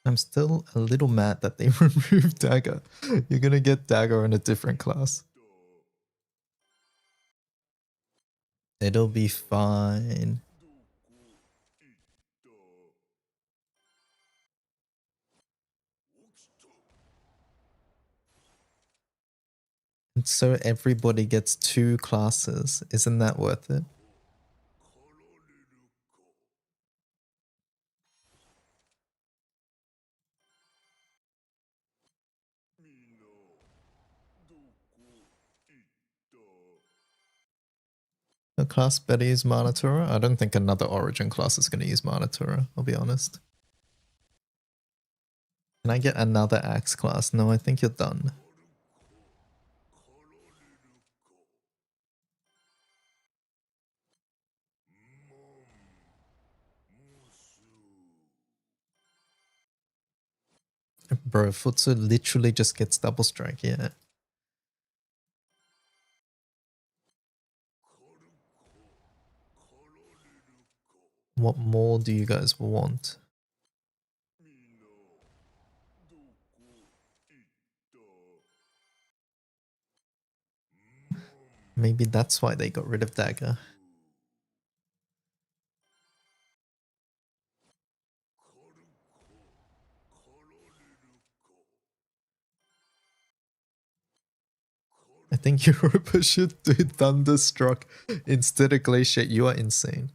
Speaker 1: I'm still a little mad that they removed Dagger. You're gonna get Dagger in a different class. It'll be fine. And so everybody gets 2 classes. Isn't that worth it? A class better use Manatura? I don't think another Origin class is going to use Manatura, I'll be honest. Can I get another Axe class? No, I think you're done. Bro, Futsu literally just gets double strike, yeah. What more do you guys want? Maybe that's why they got rid of Dagger. I think Europa should do Thunderstruck instead of Glaciate. You are insane.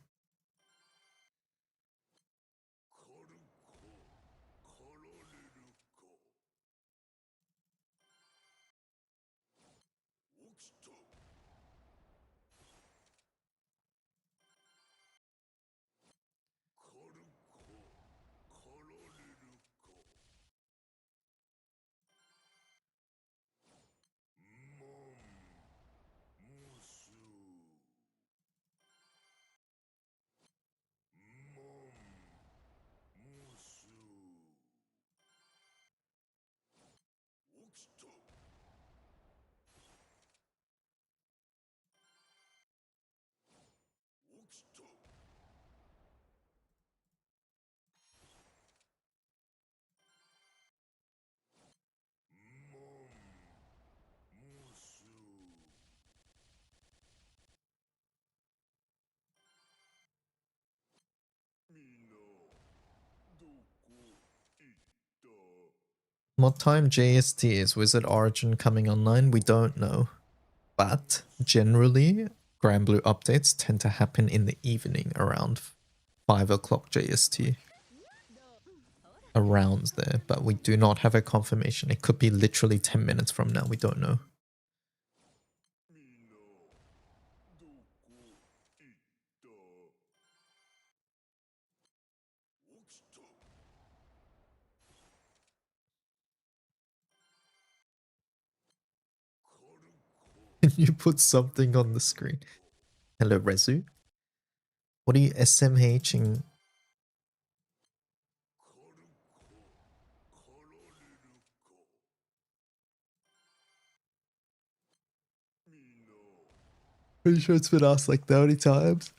Speaker 1: What time JST is Wizard Origin coming online? We don't know. But generally, Granblue updates tend to happen in the evening around 5 o'clock JST. Around there, but we do not have a confirmation. It could be literally 10 minutes from now. We don't know. Can you put something on the screen? Hello, Rezu. What are you SMHing? Pretty sure it's been asked like 30 times.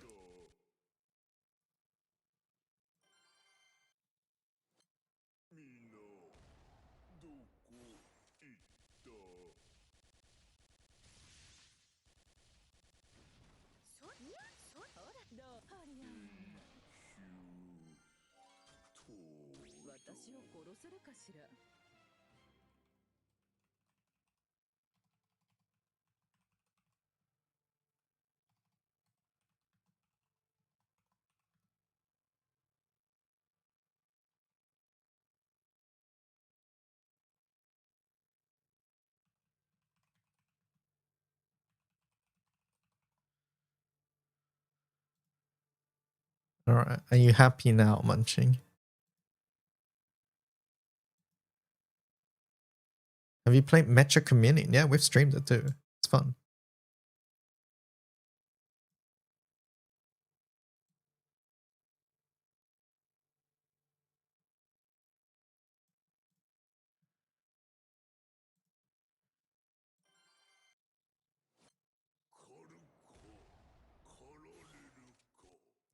Speaker 1: Alright, are you happy now, Munching? Have you played Mecha Communion? Yeah, we've streamed it too. It's fun.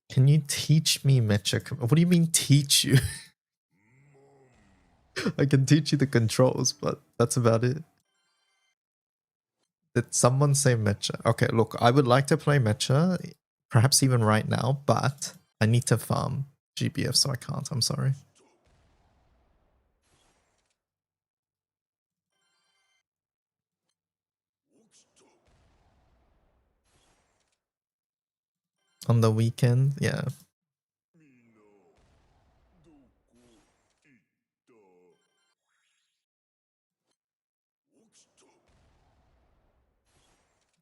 Speaker 1: Can you teach me Mecha? What do you mean teach you? I can teach you the controls, but that's about it. Did someone say Mecha? Okay, look, I would like to play Mecha, perhaps even right now, but I need to farm GBF, so I can't. I'm sorry. On the weekend, yeah.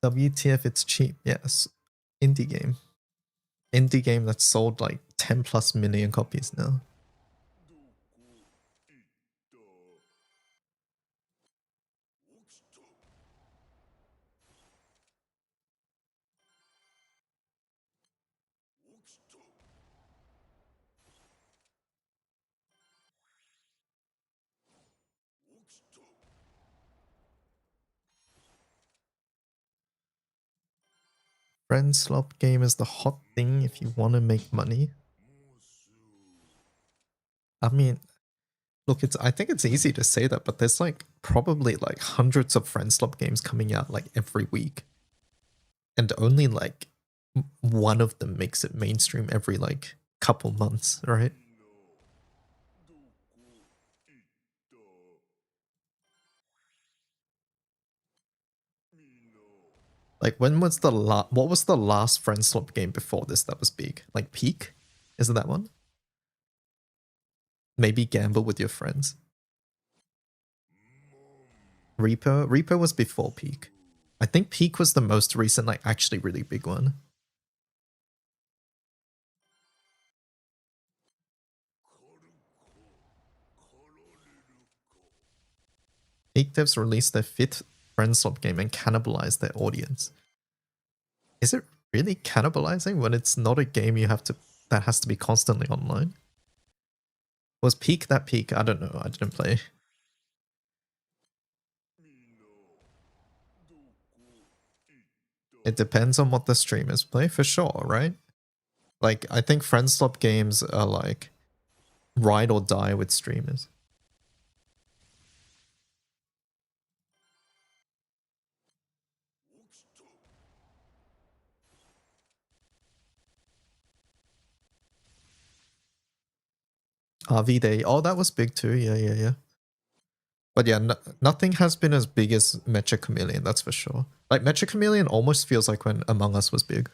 Speaker 1: WTF, it's cheap. Yes. Indie game. Indie game that's sold like 10 plus million copies now. Friend slop game is the hot thing if you want to make money. I mean, look, I think it's easy to say that, but there's like probably like hundreds of friend slop games coming out like every week. And only like one of them makes it mainstream every like couple months, right? Like when was the what was the last friend slop game before this that was big? Like Peak? Isn't that one? Maybe Gamble with your friends. Reaper was before Peak. I think Peak was the most recent, like actually really big one. Peak devs released their 5th friend slop game and cannibalized their audience. Is it really cannibalizing when it's not a game that has to be constantly online? Was Peak that Peak? I don't know. I didn't play. It depends on what the streamers play, for sure, right? Like, I think friend slop games are like ride or die with streamers. RV Day. Oh, that was big too. Yeah. But yeah, nothing has been as big as Mecha Chameleon, that's for sure. Like, Mecha Chameleon almost feels like when Among Us was big.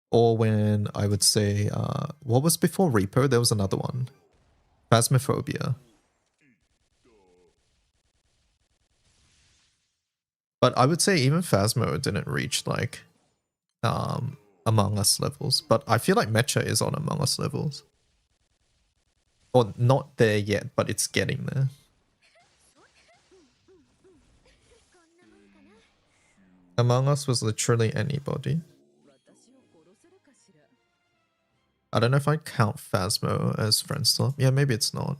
Speaker 1: Or when, I would say, what was before Repo? There was another one. Phasmophobia. But I would say even Phasmo didn't reach, like, Among Us levels. But I feel like Mecha is on Among Us levels. Or not there yet, but it's getting there. Among Us was literally anybody. I don't know if I'd count Phasmo as friend slop. Yeah, maybe it's not.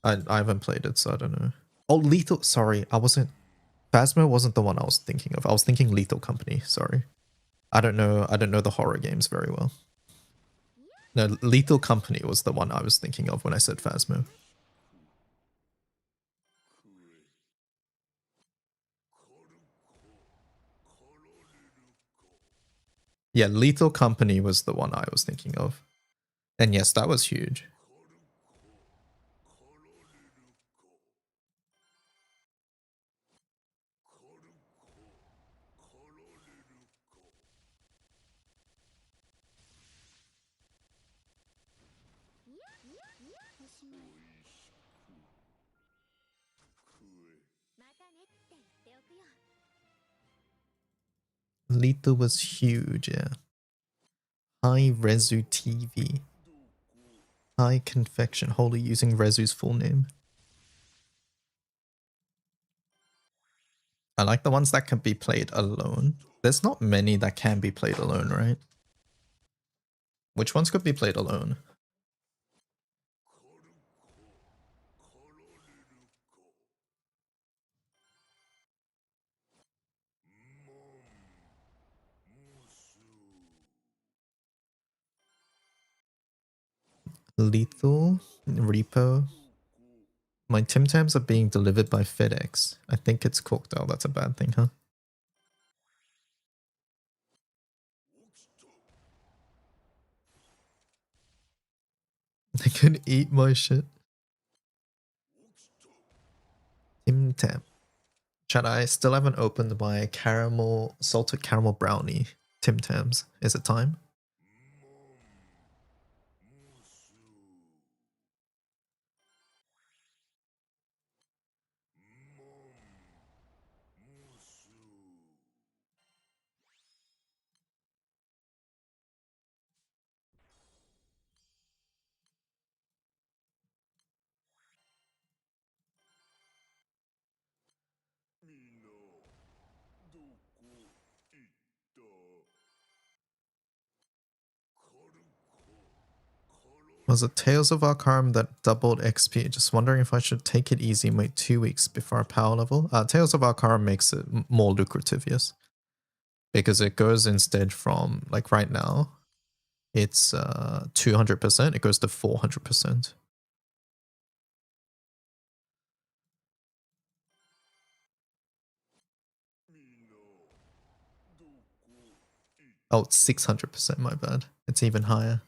Speaker 1: I haven't played it, so I don't know. Oh, Lethal. Sorry, I wasn't. Phasmo wasn't the one I was thinking of. I was thinking Lethal Company. Sorry. I don't know the horror games very well. No, Lethal Company was the one I was thinking of when I said Phasmo. Yeah, Lethal Company was the one I was thinking of. And yes, that was huge. Lethal was huge, yeah. High Resu TV. High Confection, wholly using Resu's full name. I like the ones that can be played alone. There's not many that can be played alone, right? Which ones could be played alone? Lethal, Repo. My Tim Tams are being delivered by FedEx. I think it's cooked. Oh, that's a bad thing, huh? They can eat my shit. Tim Tam. Chat, I still haven't opened my salted caramel brownie Tim Tams. Is it time? Was it Tales of Arcarum that doubled XP? Just wondering if I should take it easy and wait 2 weeks before a power level. Tales of Arcarum makes it more lucrative, yes. Because it goes instead from, like right now, it's 200%, it goes to 400%. Oh, it's 600%, my bad. It's even higher.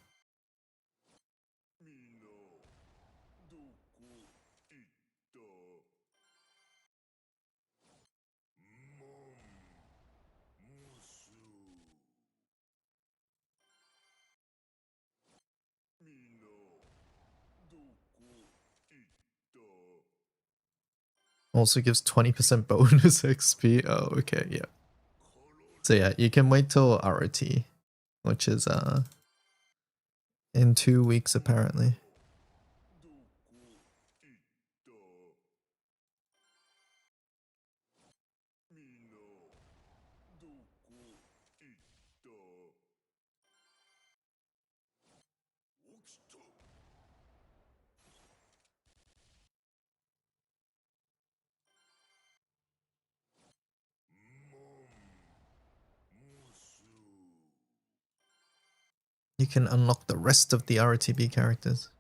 Speaker 1: Also gives 20% bonus XP. Oh, okay, yeah. So yeah, you can wait till ROT, which is in 2 weeks apparently. You can unlock the rest of the ROTB characters.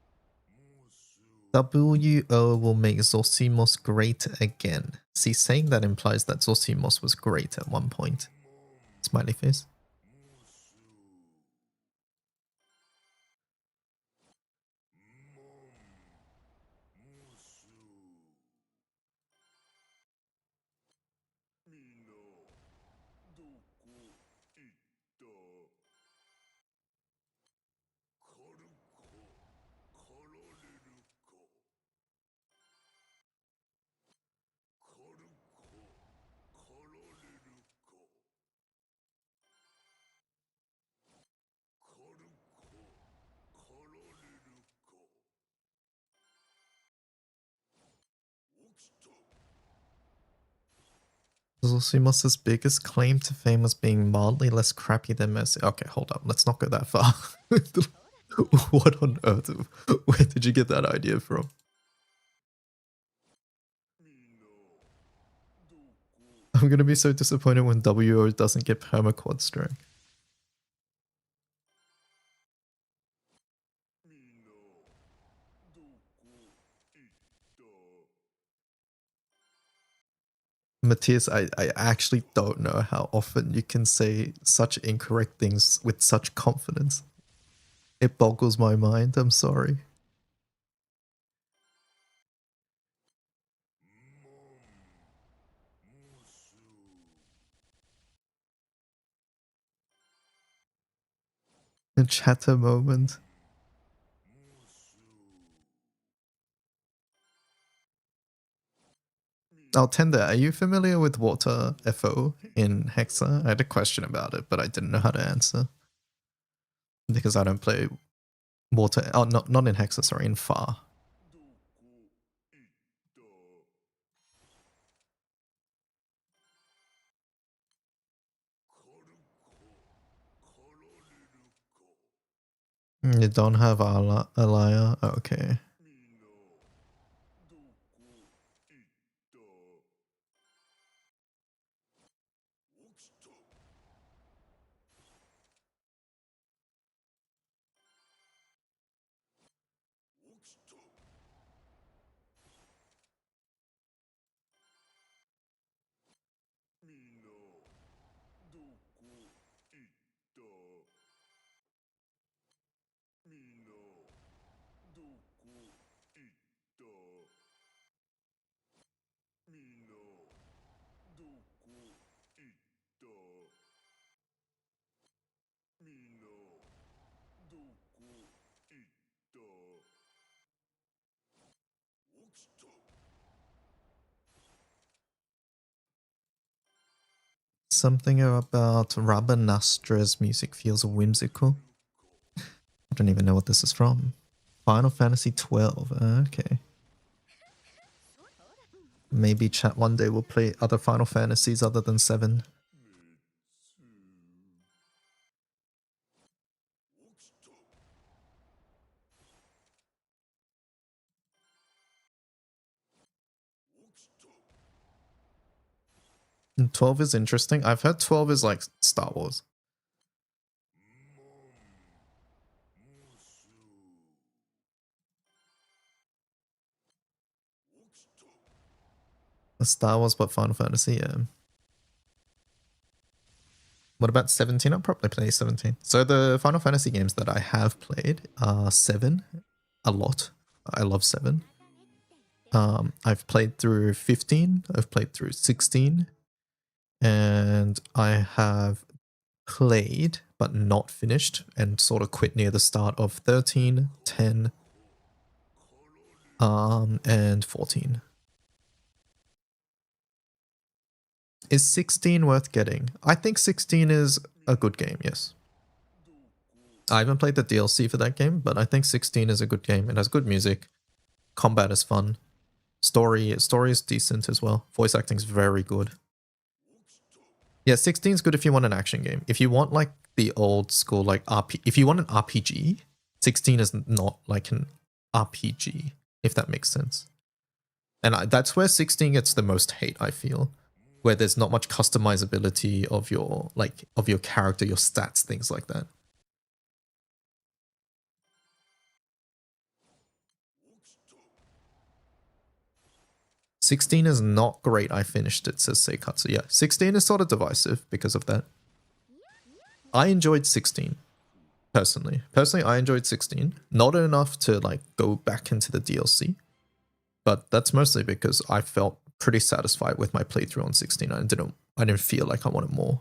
Speaker 1: WO will make Zosimos great again. See, saying that implies that Zosimos was great at one point. Smiley face. Zosimos' biggest claim to fame was being mildly less crappy than Mercy. Okay, hold up. Let's not go that far. What on earth? Where did you get that idea from? I'm gonna be so disappointed when WO doesn't get permaquad strength. Matthias, I actually don't know how often you can say such incorrect things with such confidence. It boggles my mind, I'm sorry. A chatter moment. Oh, Tender, are you familiar with Water FO in Hexa? I had a question about it, but I didn't know how to answer. Because I don't play Water... Oh, not in Hexa, sorry, in Far. You don't have Alaya? Okay. Something about Rabanastra's music feels whimsical. I don't even know what this is from. Final Fantasy 12. Okay. Maybe chat one day will play other Final Fantasies other than 7. And 12 is interesting. I've heard 12 is like Star Wars. Star Wars but Final Fantasy, yeah. What about 17? I'll probably play 17. So the Final Fantasy games that I have played are 7, a lot. I love 7. I've played through 15, I've played through 16, and I have played but not finished and sort of quit near the start of 13, 10, and 14. Is 16 worth getting? I think 16 is a good game, yes. I haven't played the DLC for that game, but I think 16 is a good game. It has good music. Combat is fun. Story is decent as well. Voice acting is very good. Yeah, 16 is good if you want an action game. If you want like the old school like if you want an RPG, 16 is not like an RPG, if that makes sense. And that's where 16 gets the most hate, I feel. Where there's not much customizability of your character, your stats, things like that. "16 is not great. I finished it," says Seikatsu. Yeah, 16 is sort of divisive because of that. I enjoyed 16 personally. I enjoyed 16. Not enough to like go back into the DLC, but that's mostly because I felt pretty satisfied with my playthrough on 16. I didn't feel like I wanted more.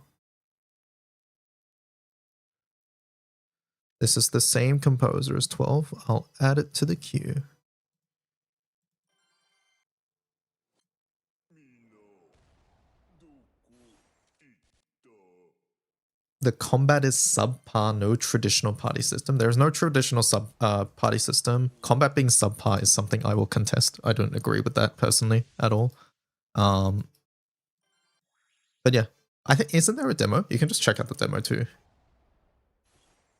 Speaker 1: This is the same composer as 12. I'll add it to the queue. The combat is subpar, no traditional party system. There is no traditional party system. Combat being subpar is something I will contest. I don't agree with that personally at all. But yeah, I think, isn't there a demo? You can just check out the demo too.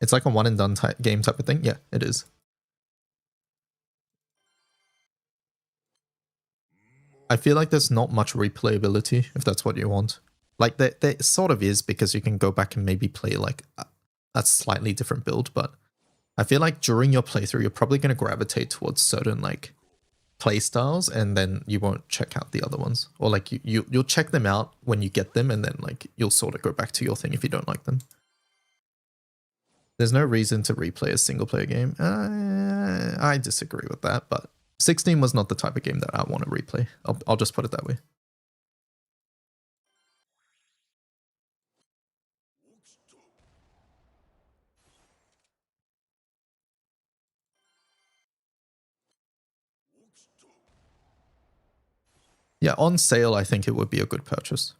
Speaker 1: It's like a one and done game type of thing. Yeah, it is. I feel like there's not much replayability if that's what you want. Like there sort of is, because you can go back and maybe play like a slightly different build, but I feel like during your playthrough you're probably going to gravitate towards certain like play styles, and then you won't check out the other ones, or like you'll check them out when you get them, and then like you'll sort of go back to your thing if you don't like them. There's no reason to replay a single player game. I disagree with that, but 16 was not the type of game that I want to replay. I'll just put it that way. Yeah, on sale, I think it would be a good purchase.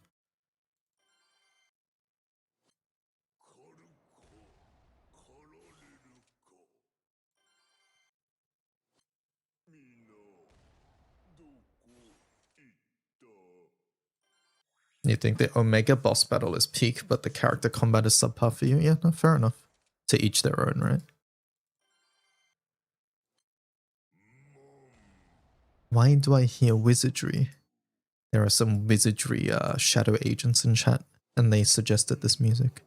Speaker 1: You think the Omega boss battle is peak, but the character combat is subpar for you? Yeah, no, fair enough. To each their own, right? Why do I hear wizardry? There are some wizardry shadow agents in chat, and they suggested this music.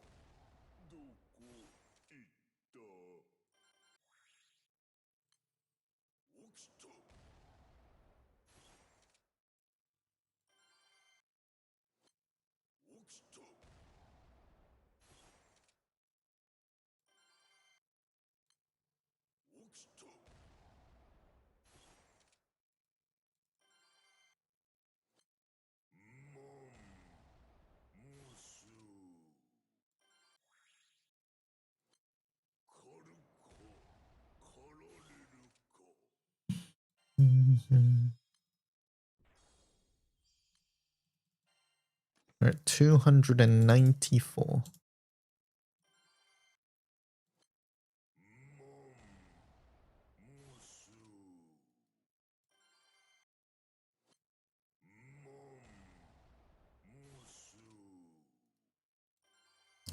Speaker 1: We're at 294.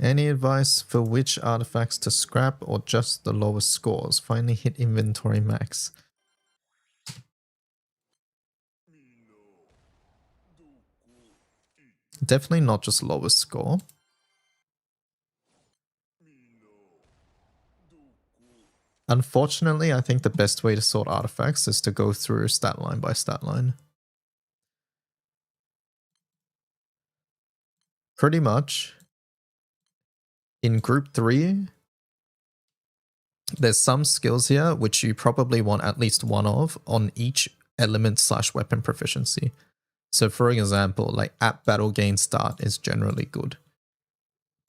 Speaker 1: Any advice for which artifacts to scrap or just the lowest scores? Finally hit inventory max. Definitely not just lowest score. Unfortunately, I think the best way to sort artifacts is to go through stat line by stat line. Pretty much, in group 3, there's some skills here which you probably want at least one of on each element / weapon proficiency. So for example, like at battle gain start is generally good.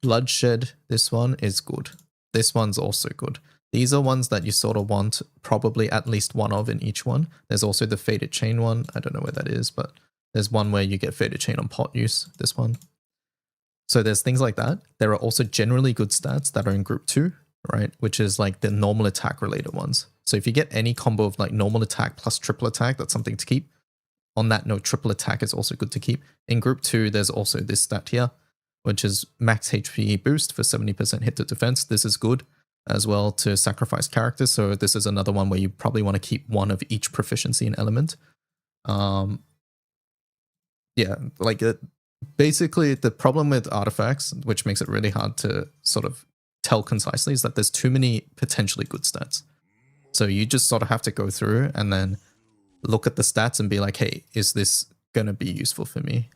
Speaker 1: Bloodshed, this one is good. This one's also good. These are ones that you sort of want probably at least one of in each one. There's also the Fated Chain one. I don't know where that is, but there's one where you get Fated Chain on pot use, this one. So there's things like that. There are also generally good stats that are in group 2, right? Which is like the normal attack related ones. So if you get any combo of like normal attack plus triple attack, that's something to keep. On that note, triple attack is also good to keep. In group 2, there's also this stat here, which is max HP boost for 70% hit to defense. This is good as well to sacrifice characters. So this is another one where you probably want to keep one of each proficiency and element. Yeah, like basically the problem with artifacts, which makes it really hard to sort of tell concisely, is that there's too many potentially good stats. So you just sort of have to go through and then look at the stats and be like, hey, is this going to be useful for me?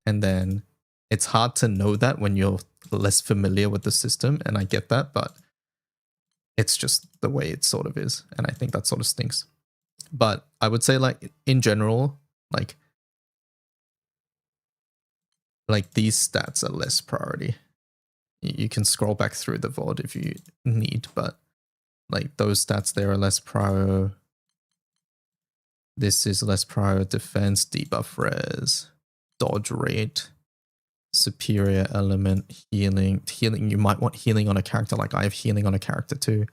Speaker 1: And then it's hard to know that when you're less familiar with the system, and I get that, but it's just the way it sort of is, and I think that sort of stinks. But I would say, like, in general, like these stats are less priority. You can scroll back through the VOD if you need, but like those stats there are less prior. This is less prior: defense, debuff res, dodge rate, superior element, healing. Healing, you might want healing on a character, like I have healing on a character too.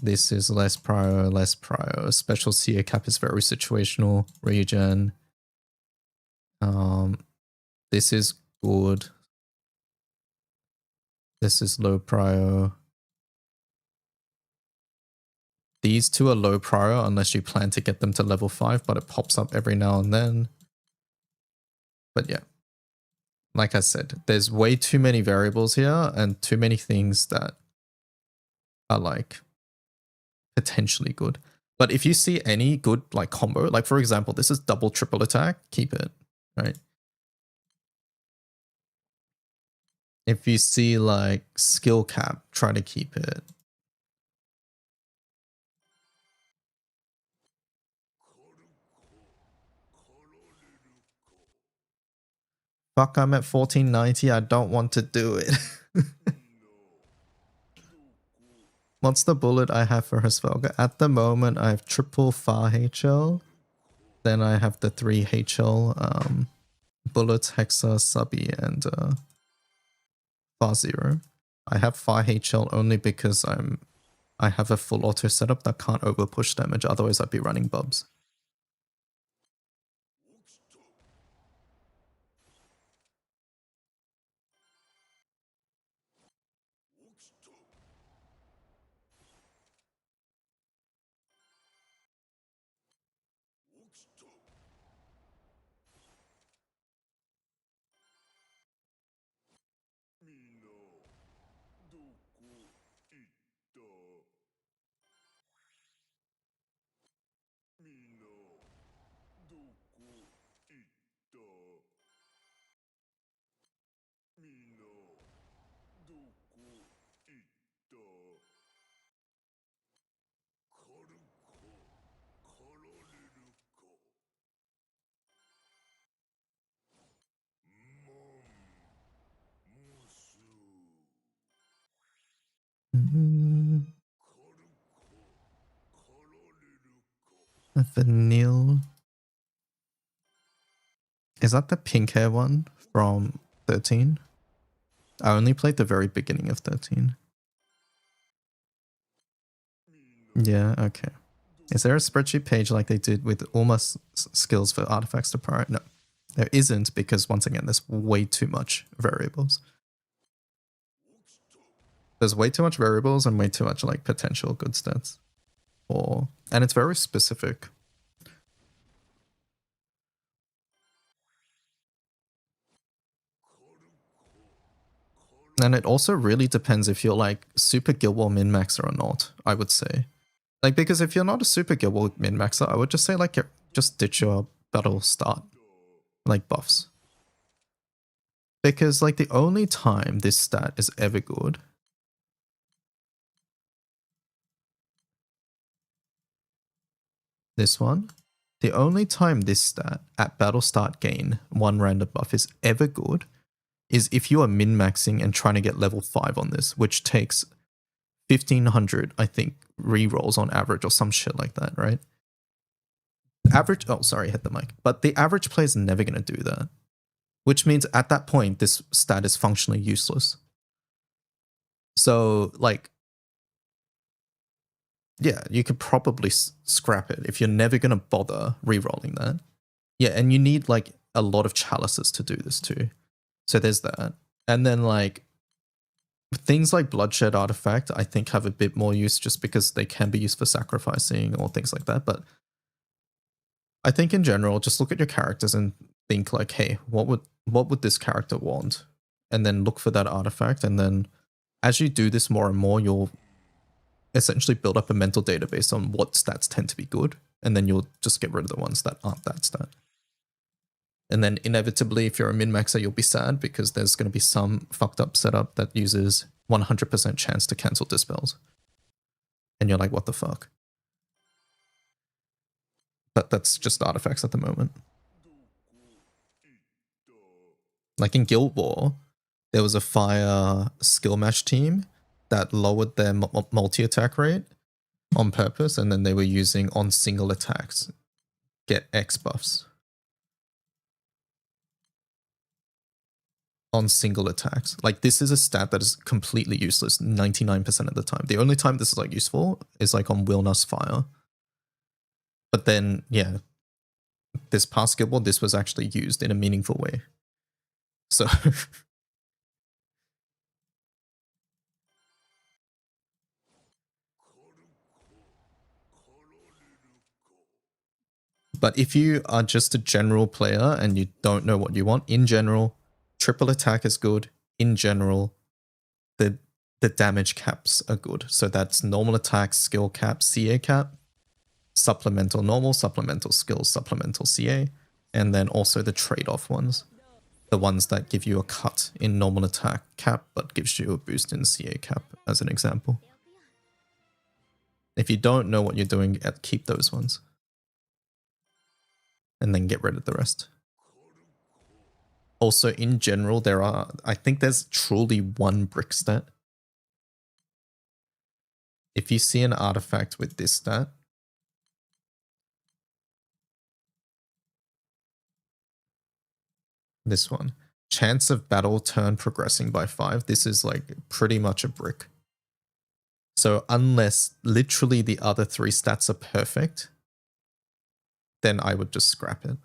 Speaker 1: This is less prior, less prior. Special seer cap is very situational. Regen. This is good. This is low prior. These two are low prior unless you plan to get them to level 5, but it pops up every now and then. But yeah, like I said, there's way too many variables here and too many things that are like potentially good. But if you see any good like combo, like for example, this is double triple attack, keep it, right? If you see like skill cap, try to keep it. Fuck, I'm at 1490. I don't want to do it. What's the bullet I have for Hesvelga? At the moment, I have triple Far HL. Then I have the 3 HL bullets, Hexa, Subby, and Far Zero. I have Far HL only because I have a full auto setup that can't over push damage. Otherwise, I'd be running bubs. Vanille. Is that the pink hair one from 13? I only played the very beginning of 13. Yeah, okay. Is there a spreadsheet page like they did with almost skills for artifacts to prior? No, there isn't, because once again, there's way too much variables. There's way too much variables and way too much like potential good stats. And it's very specific. And it also really depends if you're like super Guild War min-maxer or not, I would say. Like, because if you're not a super Guild War min-maxer, I would just say like just ditch your battle start like buffs. Because like the only time this stat is ever good this one, the only time this stat at battle start gain 1 random buff is ever good is if you are min-maxing and trying to get level 5 on this, which takes 1500, I think, rerolls on average or some shit like that, right? Average, oh, sorry, hit the mic. But the average player is never going to do that, which means at that point, this stat is functionally useless. So, like, yeah, you could probably scrap it if you're never going to bother rerolling that. Yeah, and you need, like, a lot of chalices to do this too. So there's that. And then, like, things like Bloodshed Artifact, I think, have a bit more use just because they can be used for sacrificing or things like that. But I think in general, just look at your characters and think like, hey, what would this character want? And then look for that artifact. And then as you do this more and more, you'll essentially build up a mental database on what stats tend to be good. And then you'll just get rid of the ones that aren't that stat. And then inevitably, if you're a min-maxer, you'll be sad because there's going to be some fucked up setup that uses 100% chance to cancel dispels. And you're like, what the fuck? But that's just artifacts at the moment. Like in Guild War, there was a fire skill match team that lowered their multi-attack rate on purpose, and then they were using on single attacks get X buffs. On single attacks. Like, this is a stat that is completely useless 99% of the time. The only time this is like useful is like on Wilna's fire. But then, yeah, this past Guild War, this was actually used in a meaningful way. So but if you are just a general player and you don't know what you want, in general, triple attack is good. In general, the damage caps are good. So that's normal attack, skill cap, CA cap, supplemental normal, supplemental skills, supplemental CA, and then also the trade-off ones. The ones that give you a cut in normal attack cap, but gives you a boost in CA cap, as an example. If you don't know what you're doing, keep those ones. And then get rid of the rest. Also, in general, I think there's truly one brick stat. If you see an artifact with this stat, this one, chance of battle turn progressing by 5, this is like pretty much a brick. So unless literally the other 3 stats are perfect, then I would just scrap it.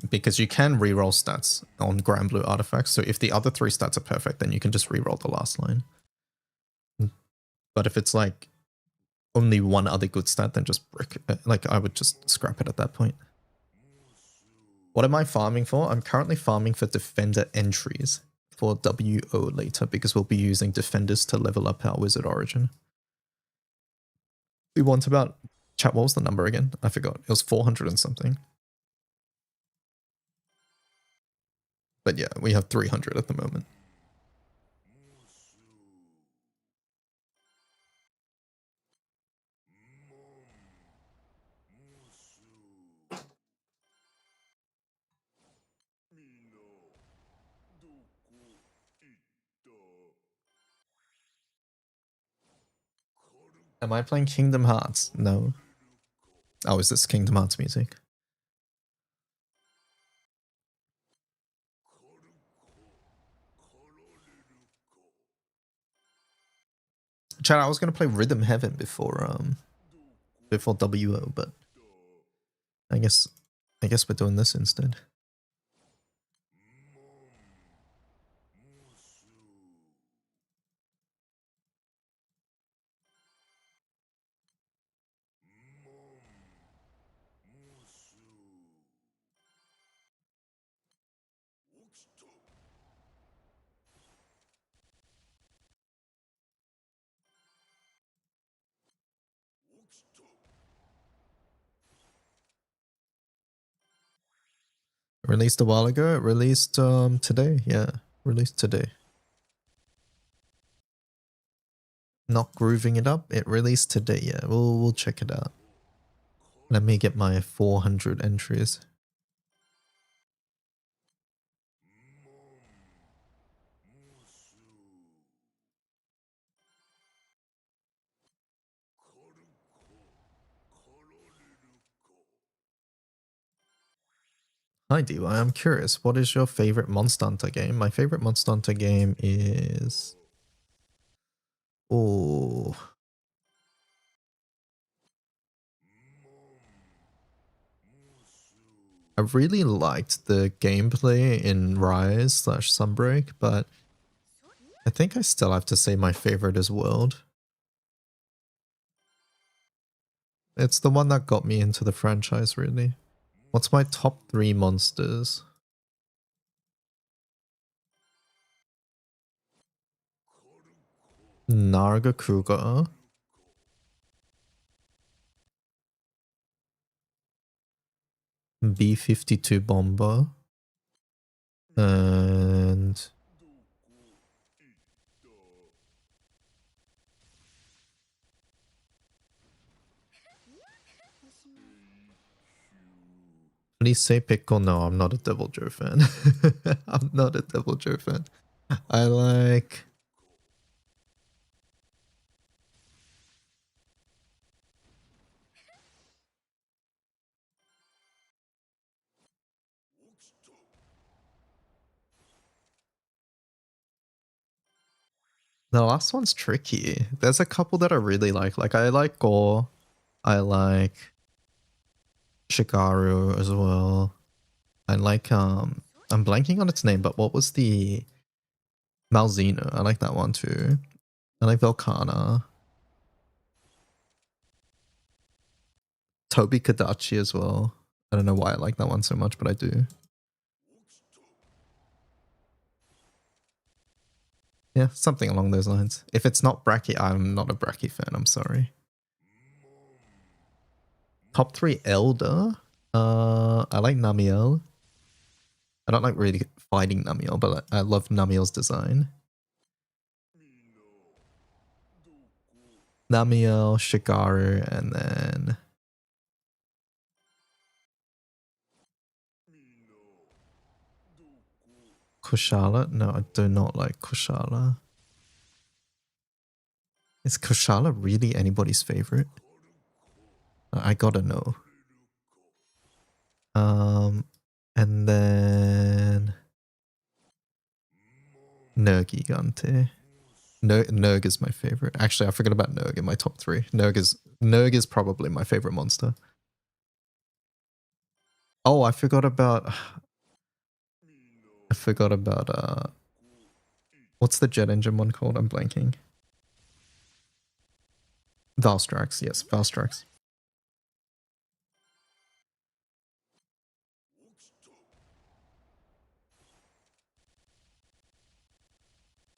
Speaker 1: Because you can reroll stats on Granblue artifacts, so if the other 3 stats are perfect, then you can just reroll the last line. But if it's like only one other good stat, then just brick it. Like, I would just scrap it at that point. What am I farming for? I'm currently farming for defender entries for WO later, because we'll be using defenders to level up our wizard origin. We want about... Chat, what was the number again? I forgot. It was 400 and something. But yeah, we have 300 at the moment. Am I playing Kingdom Hearts? No. Oh, is this Kingdom Hearts music? Chat, I was gonna play Rhythm Heaven before WO, but I guess we're doing this instead. Released a while ago. It released today. Yeah, released today. Not grooving it up. It released today. Yeah, we'll check it out. Let me get my 400 entries. Hi DY, I'm curious, what is your favorite Monster Hunter game? My favorite Monster Hunter game is... Oh... I really liked the gameplay in Rise/Sunbreak, but I think I still have to say my favorite is World. It's the one that got me into the franchise, really. What's my top 3 monsters? Nargacuga. B-52 Bomber. And... Please say Pickle. No, I'm not a Devil Joe fan. I'm not a Devil Joe fan. I like... The last one's tricky. There's a couple that I really like. Like, I like Gore. I like Shigaru as well. I like, I'm blanking on its name, but what was the... Malzeno. I like that one too. I like Velkhana. Tobi Kadachi as well. I don't know why I like that one so much, but I do. Yeah, something along those lines. If it's not Brachy, I'm not a Brachy fan, I'm sorry. Top 3 Elder. I like Namiel. I don't like really fighting Namiel, but I love Namiel's design. Namiel, Shigaru, and then... Kushala? No, I do not like Kushala. Is Kushala really anybody's favorite? I gotta know. And then... Nergigante. Nerg is my favorite. Actually, I forgot about Nerg in my top 3. Nerg is probably my favorite monster. Oh, I forgot about... what's the jet engine one called? I'm blanking. Valstrax, yes, Valstrax.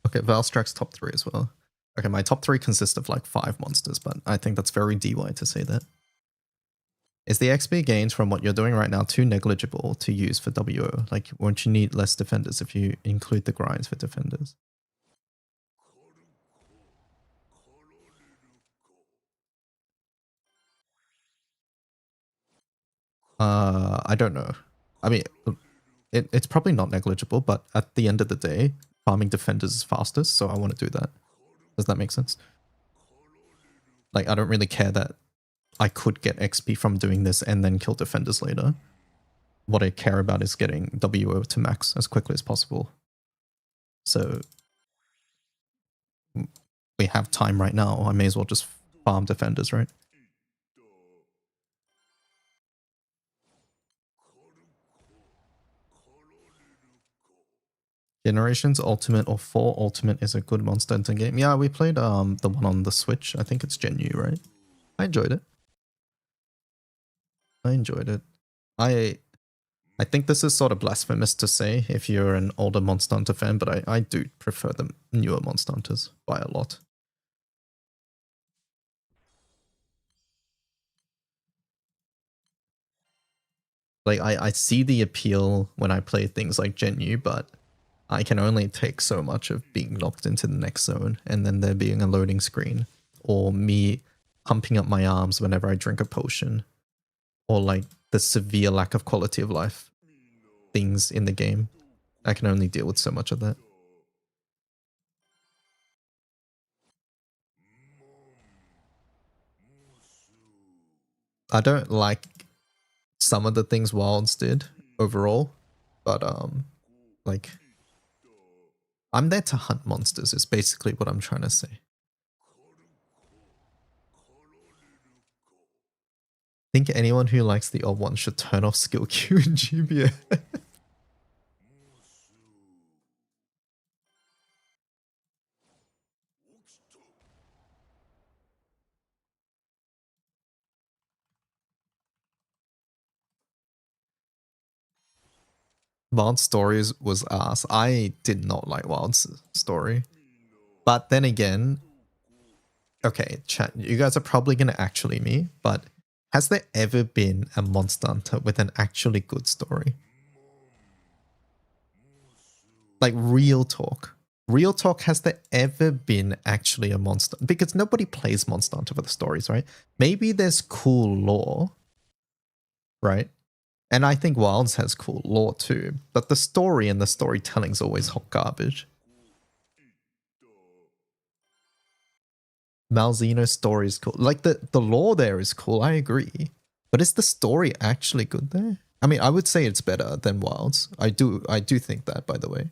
Speaker 1: Okay, Valstrax top 3 as well. Okay, my top 3 consist of like 5 monsters, but I think that's very DY to say that. Is the XP gains from what you're doing right now too negligible to use for WO? Like, won't you need less defenders if you include the grinds for defenders? I don't know. I mean, it's probably not negligible, but at the end of the day, farming defenders is fastest, so I want to do that. Does that make sense? Like, I don't really care that I could get XP from doing this and then kill defenders later. What I care about is getting WO to max as quickly as possible. So we have time right now. I may as well just farm defenders, right? Generations Ultimate or 4 Ultimate is a good Monster Hunter game. Yeah, we played the one on the Switch. I think it's Gen U, right? I enjoyed it. I I think this is sort of blasphemous to say if you're an older Monster Hunter fan, but I do prefer the newer Monster Hunters by a lot. Like, I see the appeal when I play things like Gen U, but I can only take so much of being locked into the next zone and then there being a loading screen, or me pumping up my arms whenever I drink a potion, or like the severe lack of quality of life things in the game. I can only deal with so much of that. I don't like some of the things Wilds did overall, but like, I'm there to hunt monsters is basically what I'm trying to say. I think anyone who likes the old one should turn off skill queue in GBA. Wild's stories was ass. I did not like Wild's story. But then again, okay, chat, you guys are probably going to actually me, but has there ever been a Monster Hunter with an actually good story? Like, real talk. Real talk, has there ever been actually a Monster? Because nobody plays Monster Hunter for the stories, right? Maybe there's cool lore, right? And I think Wilds has cool lore too, but the story and the storytelling's always hot garbage. Malzeno's story is cool. Like, the lore there is cool, I agree. But is the story actually good there? I mean, I would say it's better than Wilds. I do think that, by the way.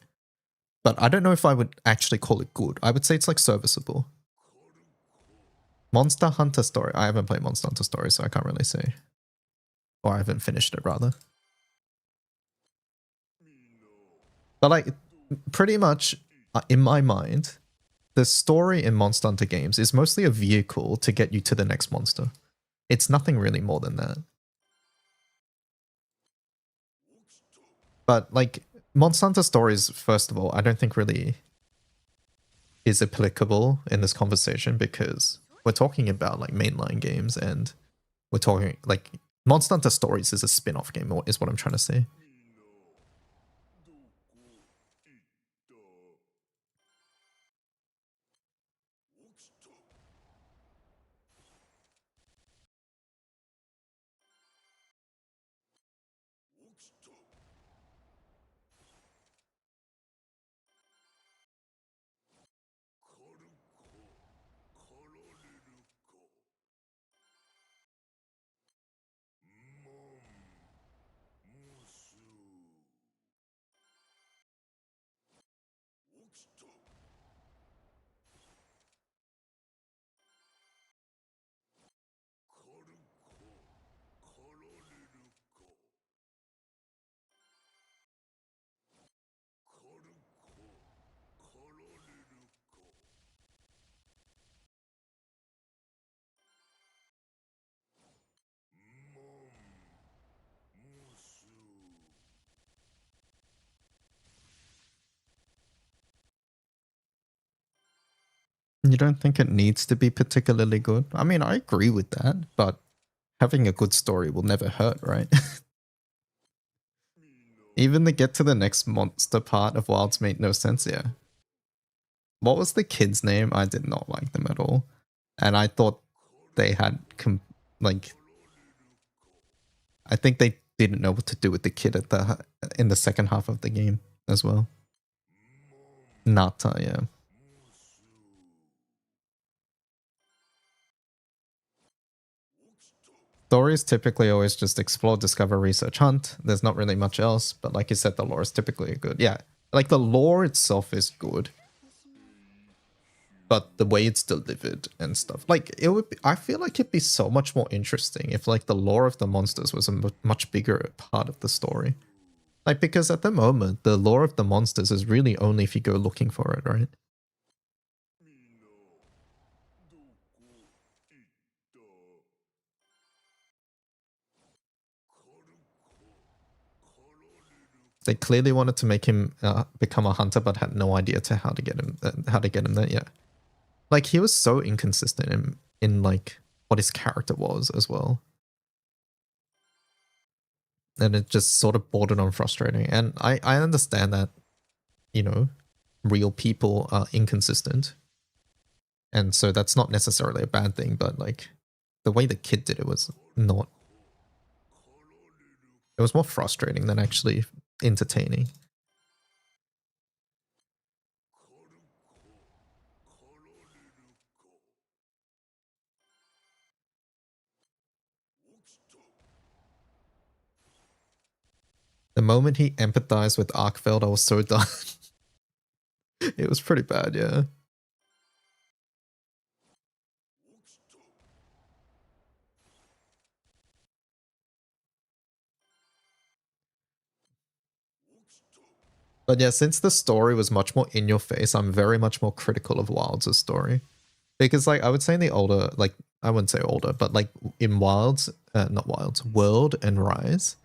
Speaker 1: But I don't know if I would actually call it good. I would say it's like serviceable. Monster Hunter story. I haven't played Monster Hunter story, so I can't really say. Or I haven't finished it, rather. But like, pretty much, in my mind, the story in Monster Hunter games is mostly a vehicle to get you to the next monster. It's nothing really more than that. But like, Monster Hunter stories, first of all, I don't think really is applicable in this conversation because we're talking about like mainline games and we're talking like Monster Hunter Stories is a spin-off game, is what I'm trying to say. You don't think it needs to be particularly good? I mean, I agree with that, but having a good story will never hurt, right? Even the get to the next monster part of Wilds made no sense here. What was the kid's name? I did not like them at all. And I thought they had, like, I think they didn't know what to do with the kid at in the second half of the game as well. Nata, yeah. Stories typically always just explore, discover, research, hunt. There's not really much else, but like you said, the lore is typically good. Yeah, like the lore itself is good, but the way it's delivered and stuff, like it would be, I feel like it'd be so much more interesting if like the lore of the monsters was a much bigger part of the story. Like, because at the moment, the lore of the monsters is really only if you go looking for it, right? They clearly wanted to make him become a hunter, but had no idea to how to get him there. Yeah, like he was so inconsistent in like what his character was as well, and it just sort of bordered on frustrating. And I understand that, you know, real people are inconsistent, and so that's not necessarily a bad thing. But like the way the kid did it was not. It was more frustrating than actually entertaining. The moment he empathized with Arkfeld, I was so done. It was pretty bad, yeah. But yeah, since the story was much more in your face, I'm very much more critical of Wilds' story. Because like I would say in the older, like I wouldn't say older, but like in Wilds, not Wilds, World and Rise,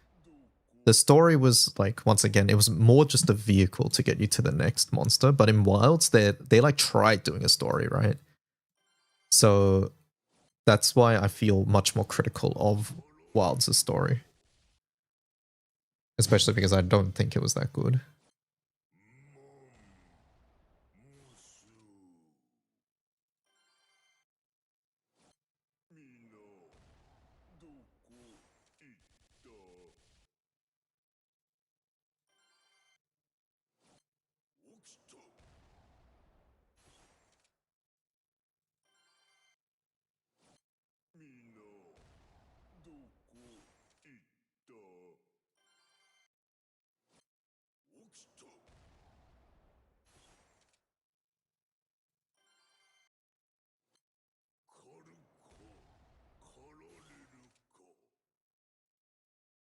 Speaker 1: the story was like, once again, it was more just a vehicle to get you to the next monster. But in Wilds, they like tried doing a story, right? So that's why I feel much more critical of Wilds' story. Especially because I don't think it was that good.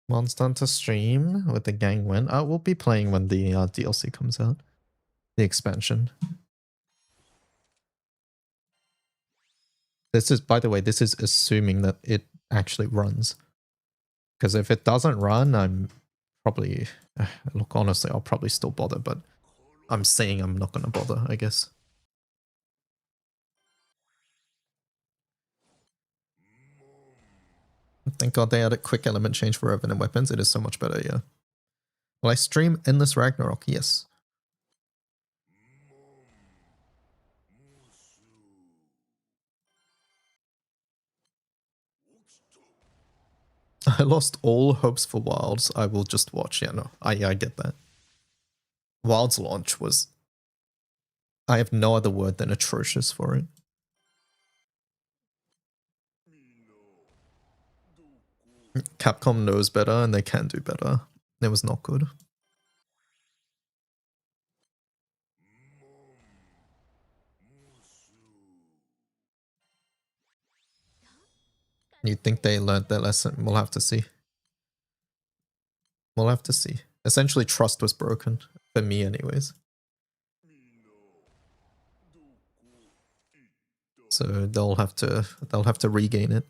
Speaker 1: Monster Hunter stream with the gang when? We'll be playing when the DLC comes out. The expansion. This is, by the way, this is assuming that it actually runs. Because if it doesn't run, I'm probably... Look, honestly, I'll probably still bother, but I'm saying I'm not going to bother, I guess. Thank God they added quick element change for Revenant weapons. It is so much better, yeah. Will I stream Endless Ragnarok? Yes. I lost all hopes for Wilds. I will just watch. Yeah, no, I get that. Wilds launch was... I have no other word than atrocious for it. Capcom knows better and they can do better. It was not good. You think they learned their lesson? We'll have to see. We'll have to see. Essentially, trust was broken. For me, anyways. So they'll have to regain it.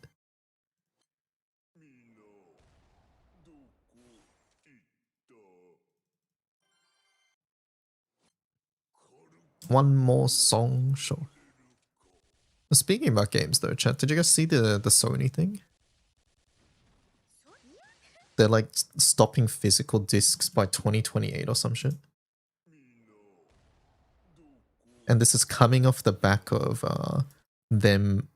Speaker 1: One more song, sure. Speaking about games though, chat, did you guys see the Sony thing? They're like stopping physical discs by 2028 or some shit. And this is coming off the back of them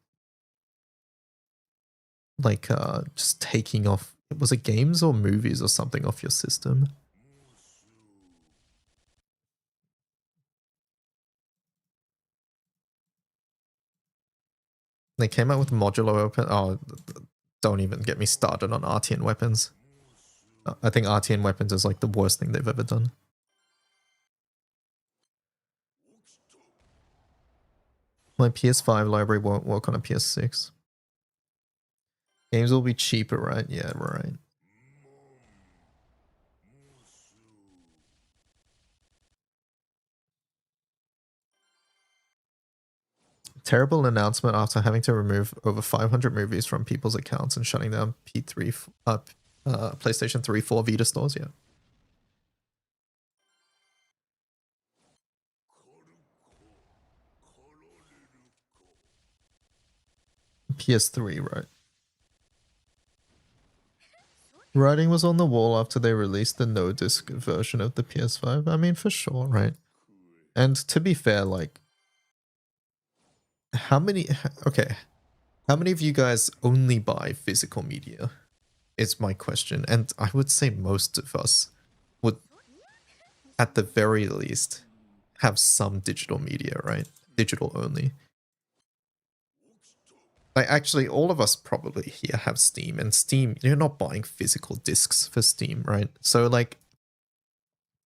Speaker 1: like just taking off, was it games or movies or something off your system? They came out with modular open. Oh, don't even get me started on RTN weapons. I think RTN weapons is like the worst thing they've ever done. My PS5 library won't work on a PS6. Games will be cheaper, right? Yeah, right. Terrible announcement after having to remove over 500 movies from people's accounts and shutting down PlayStation 3, 4 Vita stores. Yeah. PS3, right? Writing was on the wall after they released the no disc version of the PS5. I mean, for sure, right? And to be fair, like, how many of you guys only buy physical media? Is my question. And I would say most of us would, at the very least, have some digital media, right? Digital only. Like, actually, all of us probably here have Steam, and Steam, you're not buying physical discs for Steam, right? So, like,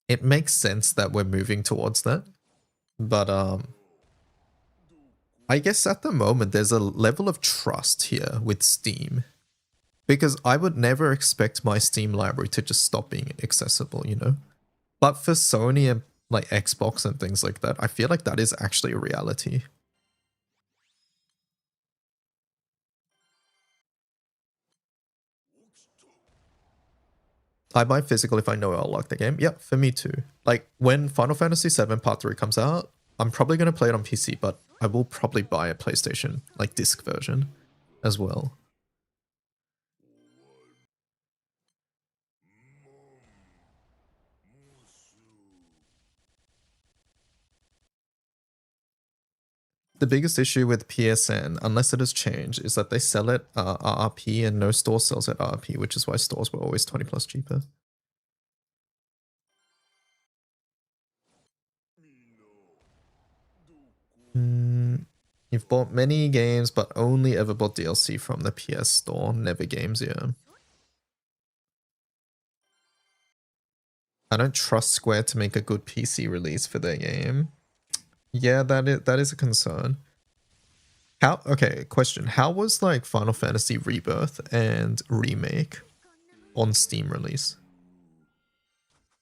Speaker 1: it makes sense that we're moving towards that. But, I guess at the moment, there's a level of trust here with Steam. Because I would never expect my Steam library to just stop being accessible, you know? But for Sony and, like, Xbox and things like that, I feel like that is actually a reality. I buy physical if I know I'll lock the game. Yep, for me too. Like, when Final Fantasy VII Part 3 comes out, I'm probably going to play it on PC, but I will probably buy a PlayStation, like, disc version as well. The biggest issue with PSN, unless it has changed, is that they sell it RRP and no store sells at RRP, which is why stores were always 20 plus cheaper. You've bought many games, but only ever bought DLC from the PS Store. Never games, yeah. I don't trust Square to make a good PC release for their game. Yeah, that is a concern. Okay, question. How was like Final Fantasy Rebirth and Remake on Steam release?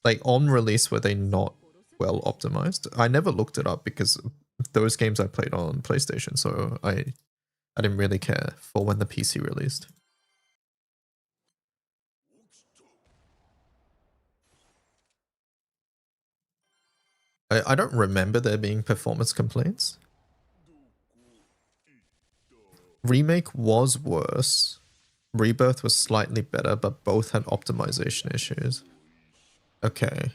Speaker 1: Like on release, were they not well optimized? I never looked it up because those games I played on PlayStation, so I didn't really care for when the PC released. I don't remember there being performance complaints. Remake was worse. Rebirth was slightly better, but both had optimization issues. Okay.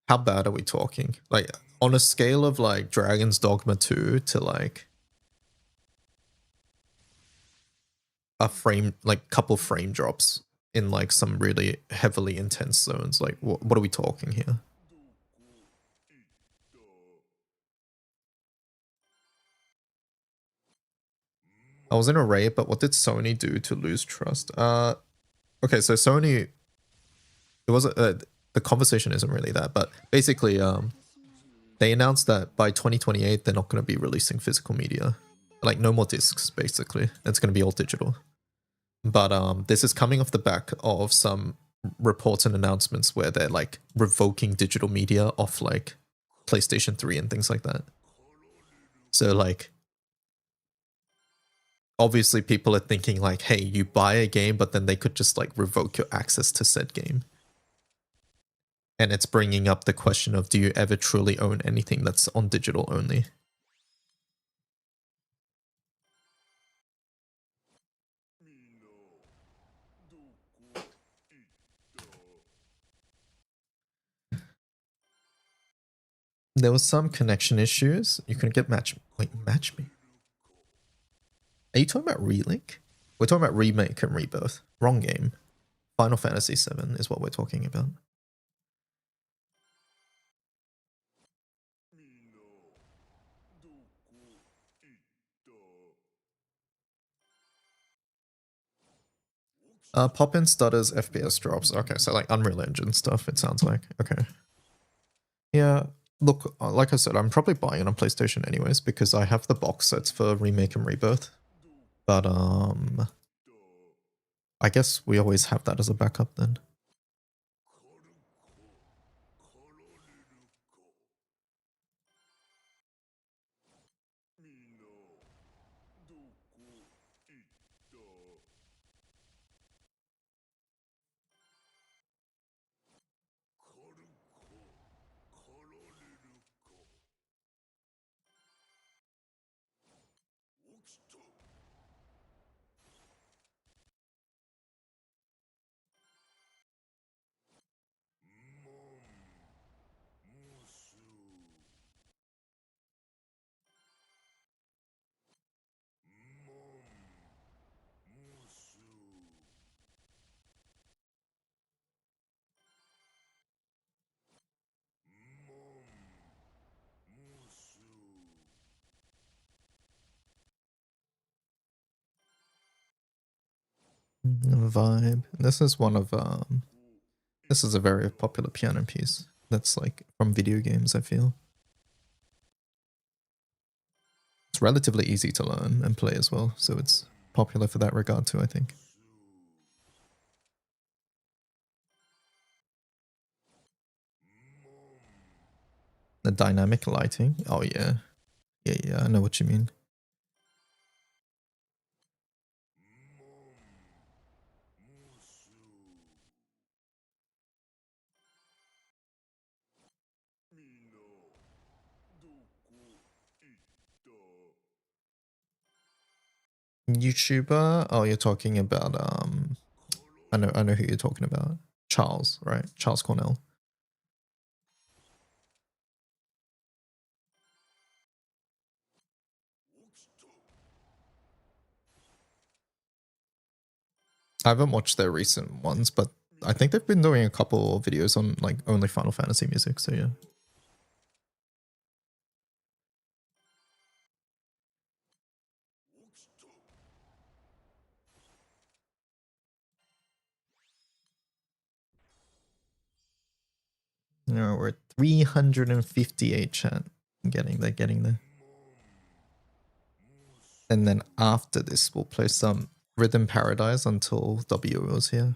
Speaker 1: How bad are we talking? Like, on a scale of like Dragon's Dogma 2 to like a frame, like couple frame drops in like some really heavily intense zones, like what are we talking here? I was in a raid, but what did Sony do to lose trust? Okay, so Sony, it wasn't, the conversation isn't really that, but basically, they announced that by 2028, they're not going to be releasing physical media. Like, no more discs, basically. It's going to be all digital. But this is coming off the back of some reports and announcements where they're, like, revoking digital media off, like, PlayStation 3 and things like that. So, like, obviously people are thinking, like, hey, you buy a game, but then they could just, like, revoke your access to said game. And it's bringing up the question of, do you ever truly own anything that's on digital only? There was some connection issues. You couldn't get match me. Are you talking about Relink? We're talking about Remake and Rebirth. Wrong game. Final Fantasy VII is what we're talking about. Pop-in stutters, FPS drops. Okay, so like Unreal Engine stuff, it sounds like. Okay. Yeah, look, like I said, I'm probably buying it on PlayStation anyways because I have the box sets for Remake and Rebirth. But, I guess we always have that as a backup then. Vibe. This is one of this is a very popular piano piece. That's like from video games, I feel. It's relatively easy to learn and play as well, so it's popular for that regard too, I think. The dynamic lighting. Oh yeah. Yeah, I know what you mean. YouTuber? Oh, you're talking about I know who you're talking about. Charles, right? Charles Cornell. I haven't watched their recent ones, but I think they've been doing a couple of videos on like only Final Fantasy music, so yeah. No, we're at 358 chat. Getting there. And then after this, we'll play some Rhythm Paradise until W is here.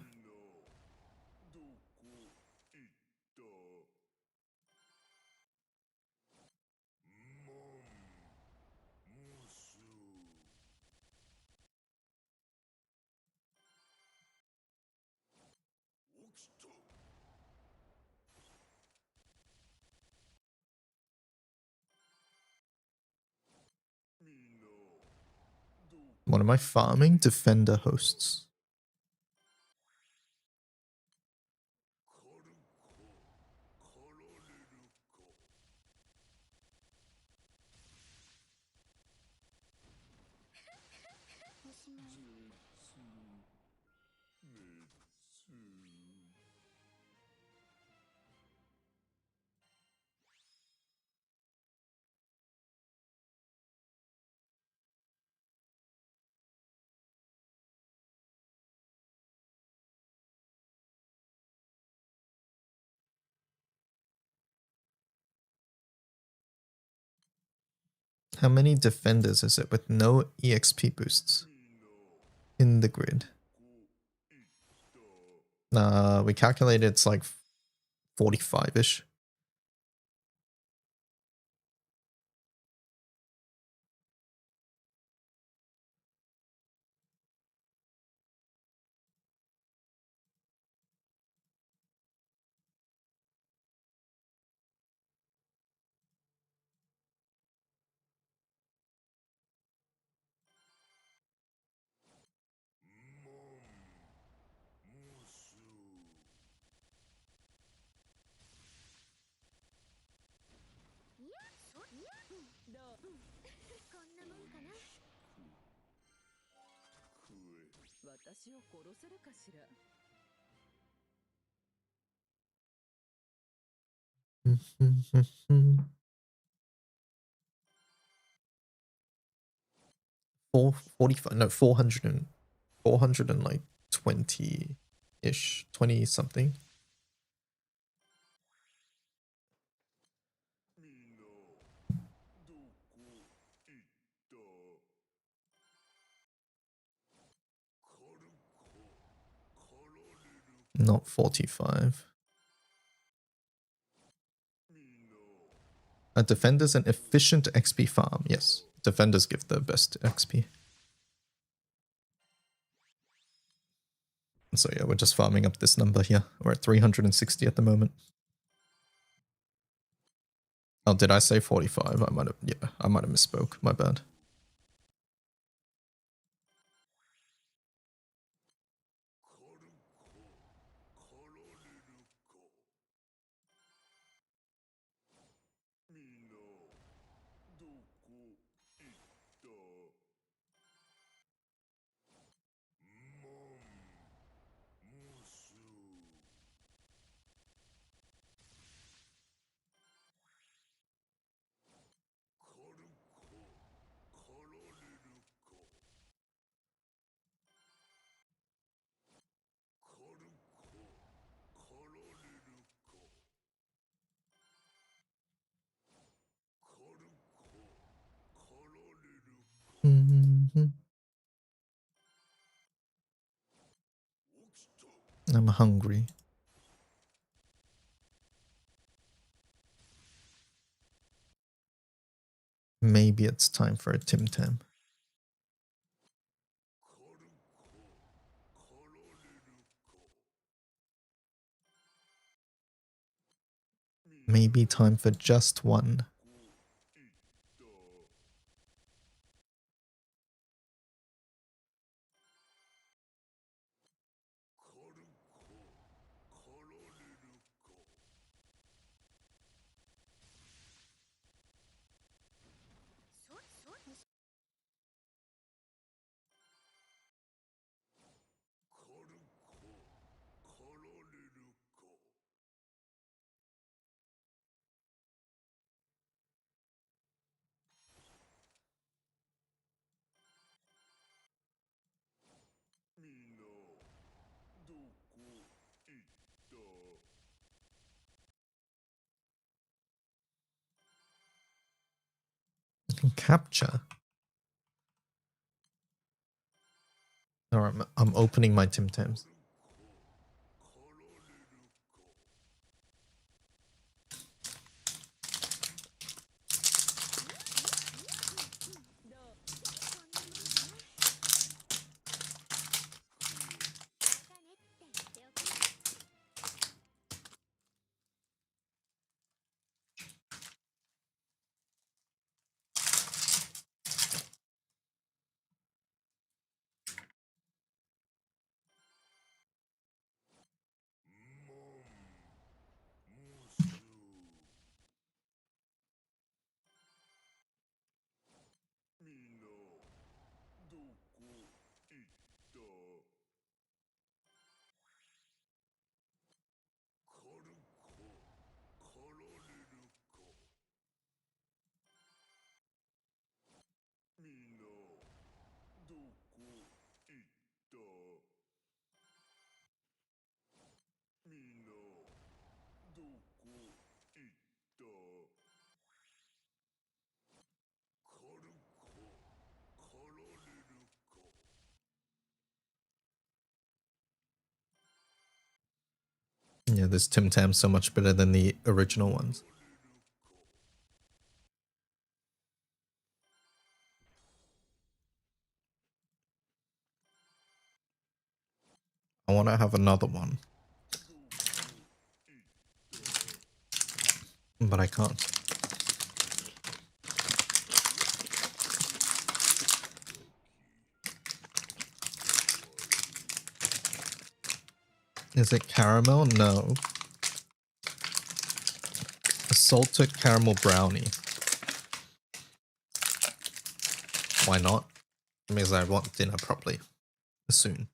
Speaker 1: What am I farming? Defender hosts. How many defenders is it with no EXP boosts in the grid? We calculated it's like 45-ish. Four 45, no, 400 and like 20-ish, 20 something. Not 45. A defender's an efficient XP farm. Yes, defenders give the best XP. So yeah, we're just farming up this number here. We're at 360 at the moment. Oh, did I say 45? I might have misspoke. My bad. I'm hungry. Maybe it's time for a Tim Tam. Maybe time for just one. Capture. Alright, I'm opening my Tim Tams. Yeah, this Tim Tam's so much better than the original ones. I want to have another one. But I can't. Is it caramel? No. A salted caramel brownie. Why not? It means I want dinner properly. Soon.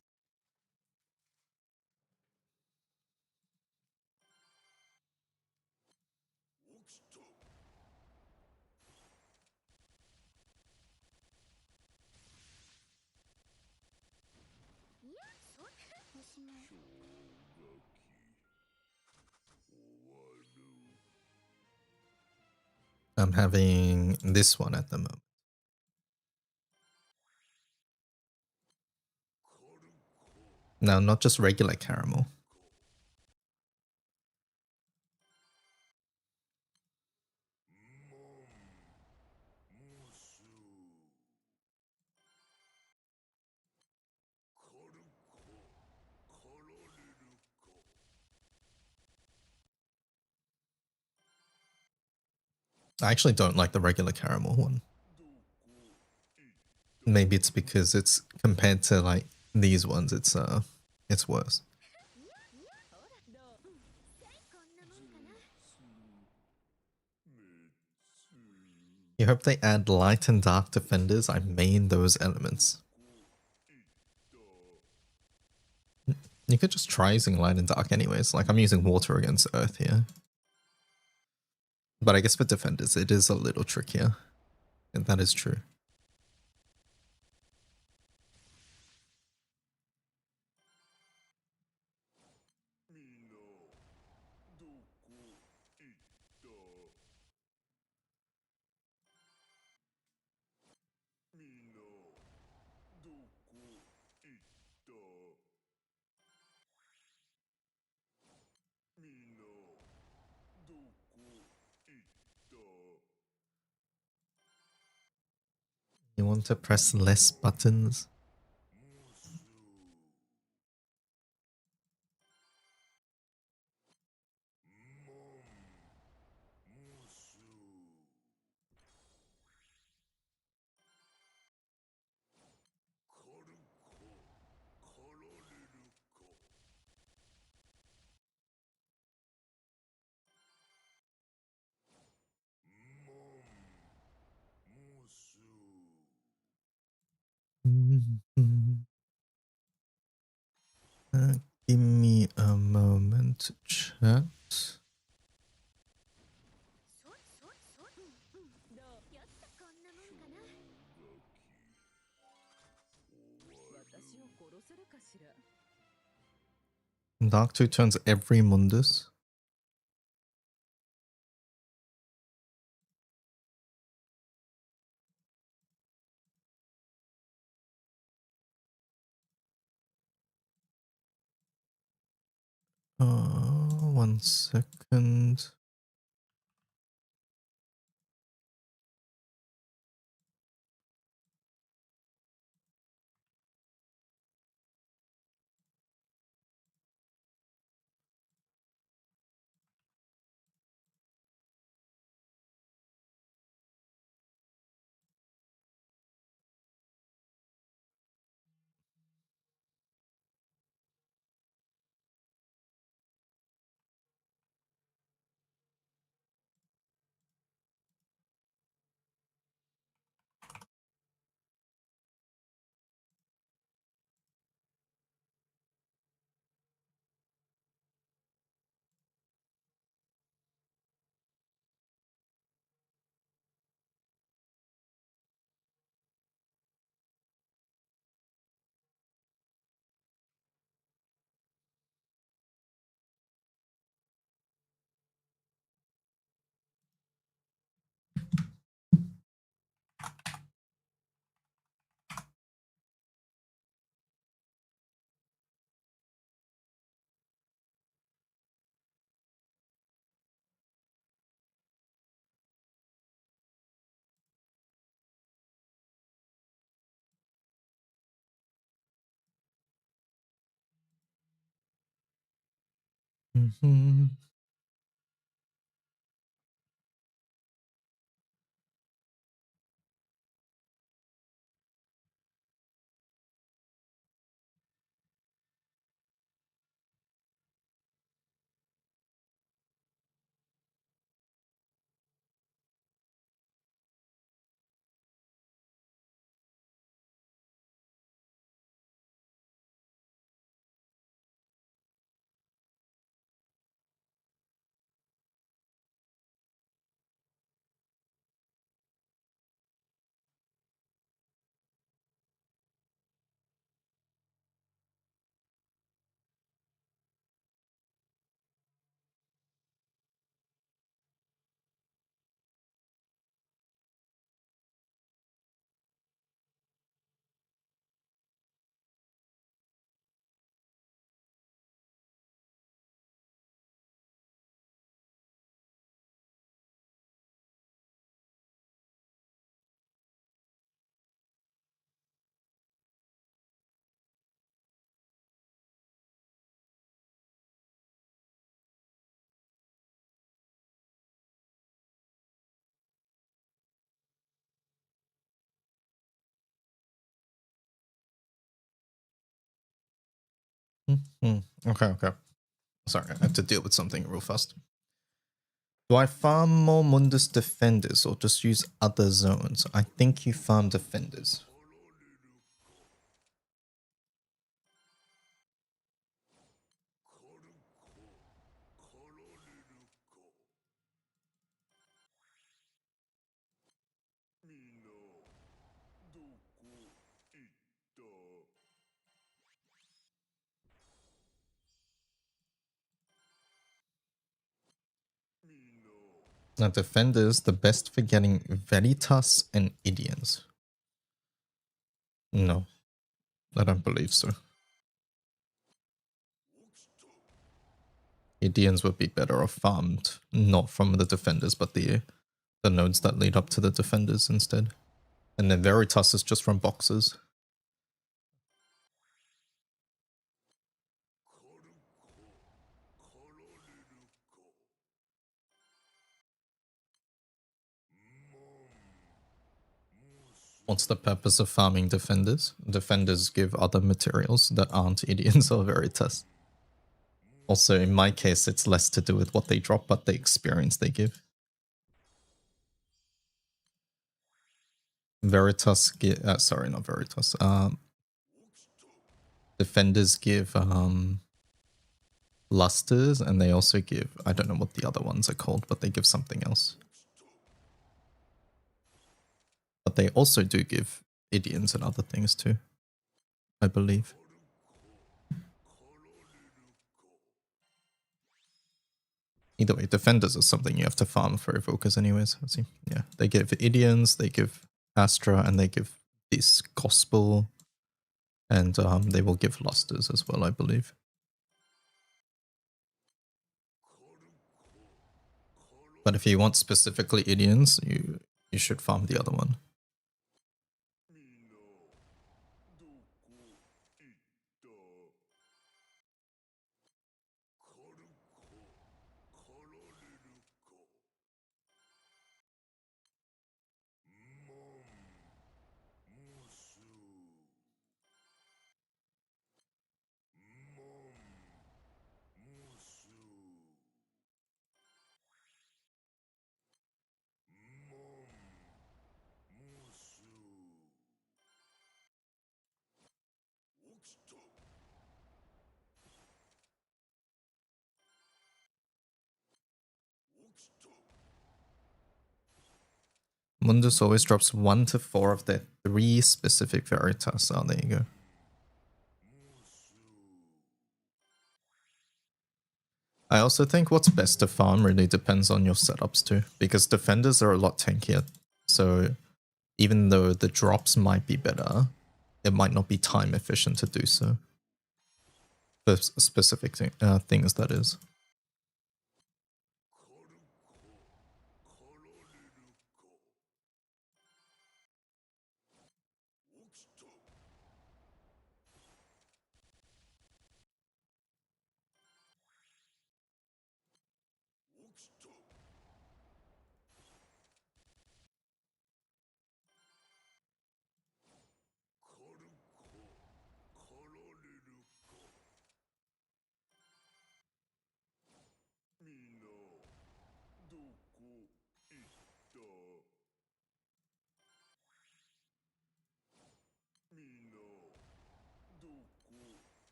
Speaker 1: I'm having this one at the moment. Now, not just regular caramel. I actually don't like the regular caramel one. Maybe it's because it's compared to like these ones, it's worse. You hope they add light and dark defenders. I main those elements. You could just try using light and dark anyways. Like I'm using water against earth here. But I guess for defenders, it is a little trickier. And that is true. You want to press less buttons? Give me a moment to chat.
Speaker 4: どうやったこんなもんかな。私を殺せるかしら。
Speaker 1: Dark 2 turns every Mundus. One second. Okay. Sorry, I had to deal with something real fast. Do I farm more Mundus defenders or just use other zones? I think you farm defenders. Now, defenders, the best for getting Veritas and Idians. No, I don't believe so. Idians would be better off farmed, not from the defenders, but the nodes that lead up to the defenders instead. And then Veritas is just from boxes. What's the purpose of farming defenders? Defenders give other materials that aren't Idians or Veritas. Also, in my case, it's less to do with what they drop, but the experience they give. Veritas give, sorry, not Veritas. Defenders give lusters, and they also give, I don't know what the other ones are called, but they give something else. But they also do give Idians and other things too, I believe. Either way, defenders is something you have to farm for evokers anyways. Let's see. Yeah, they give Idians, they give Astra, and they give this Gospel. And they will give lusters as well, I believe. But if you want specifically Idians, you should farm the other one. Mundus always drops 1 to 4 of their 3 specific Veritas. Oh, there you go. I also think what's best to farm really depends on your setups too, because defenders are a lot tankier. So even though the drops might be better, it might not be time efficient to do so. For specific things, that is.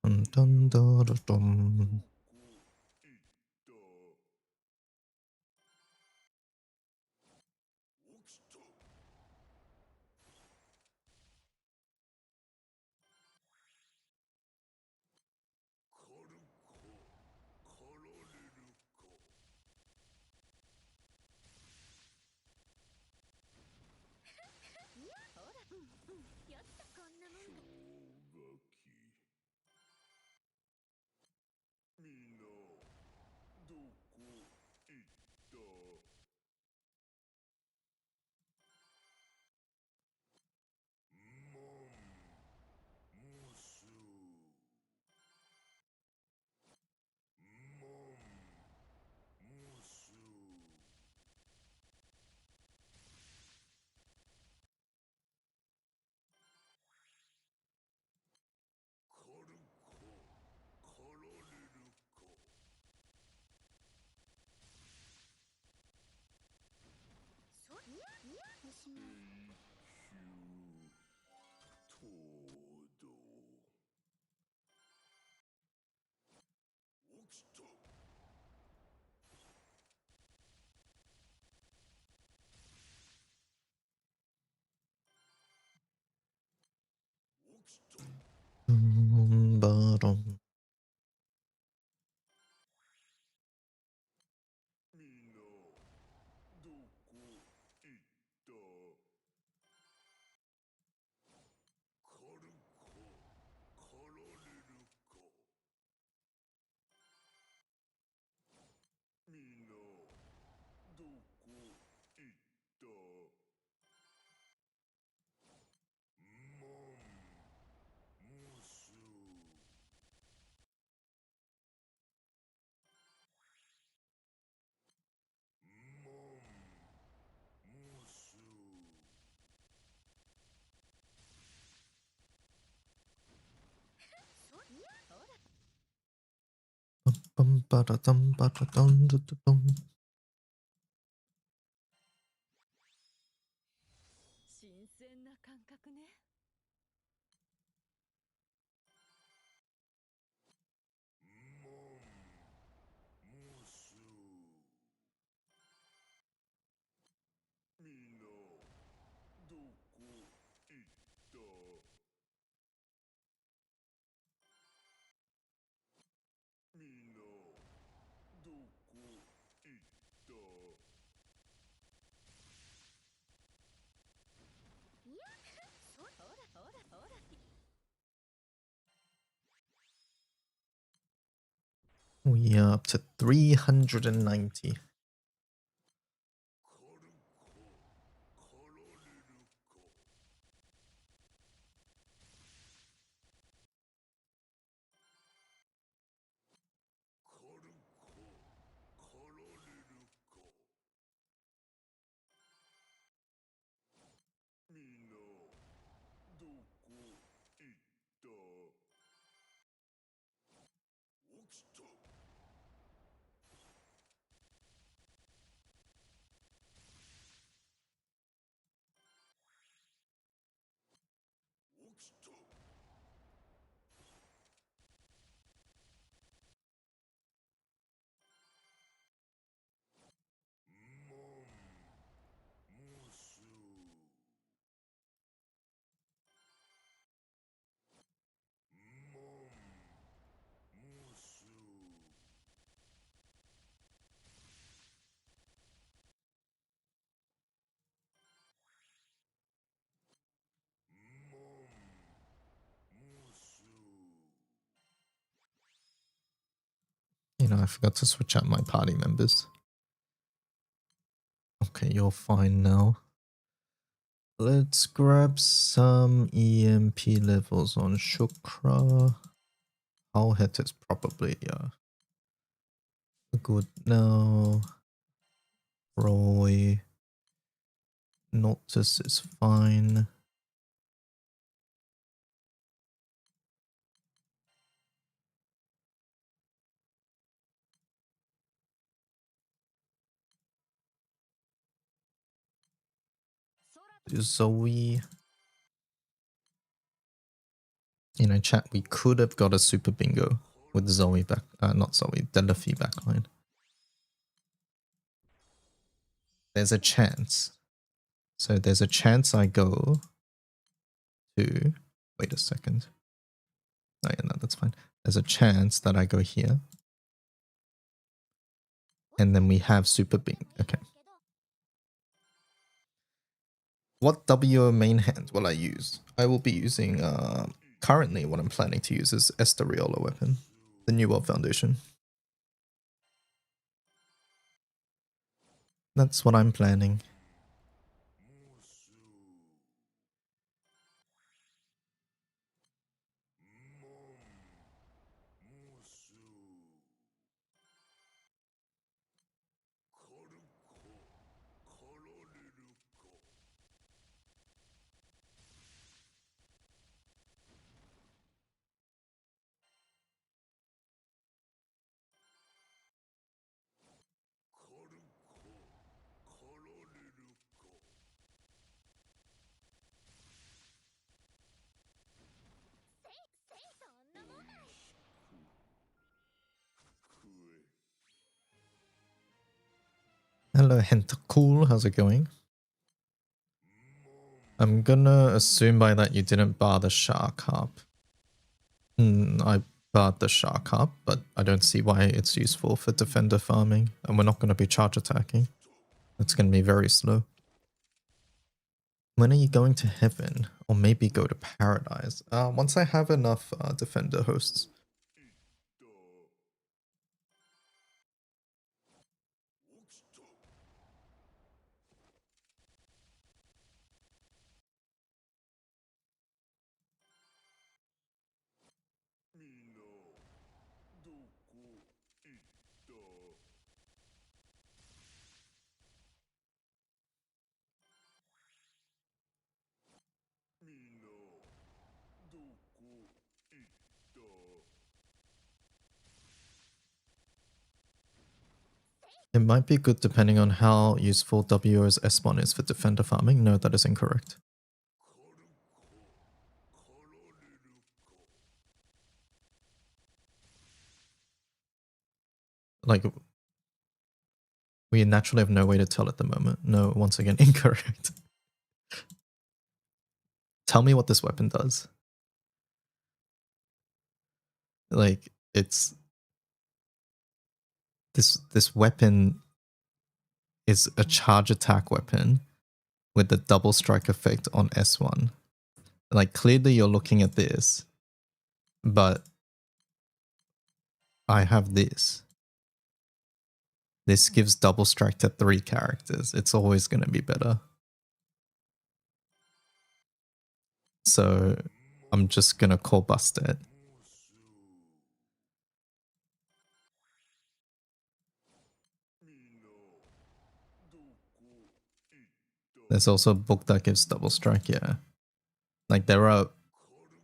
Speaker 1: Dun, dun, dun, dun, dun.
Speaker 6: します。
Speaker 1: Bottom. バンバラダンバラダンドドドン。
Speaker 4: 新鮮な感覚ね。
Speaker 1: We are up to 390. You know, I forgot to switch out my party members. Okay, you're fine now. Let's grab some EMP levels on Shukra. Howhet is probably good now. Roy. Noctis is fine. Zoe. You know, chat, we could have got a super bingo with Zoe back, not Zoe, Delphi backline. There's a chance. So there's a chance I go to, wait a second. Oh yeah, no, that's fine. There's a chance that I go here. And then we have super bing. Okay. What W main hand will I use? I will be using, currently what I'm planning to use is Estoriola weapon. The New World Foundation. That's what I'm planning. Hello, Hentacool. How's it going? I'm gonna assume by that you didn't bar the Shark Harp. I barred the Shark Harp, but I don't see why it's useful for defender farming. And we're not going to be charge attacking. It's going to be very slow. When are you going to heaven? Or maybe go to paradise? Once I have enough defender hosts. It might be good depending on how useful WO's S1 is for defender farming. No, that is incorrect. Like, we naturally have no way to tell at the moment. No, once again, incorrect. Tell me what this weapon does. Like, it's... This weapon is a charge attack weapon with the double strike effect on S1. Like, clearly you're looking at this, but I have this. This gives double strike to 3 characters. It's always going to be better. So I'm just going to call Busted. There's also a book that gives double strike, yeah. Like, there are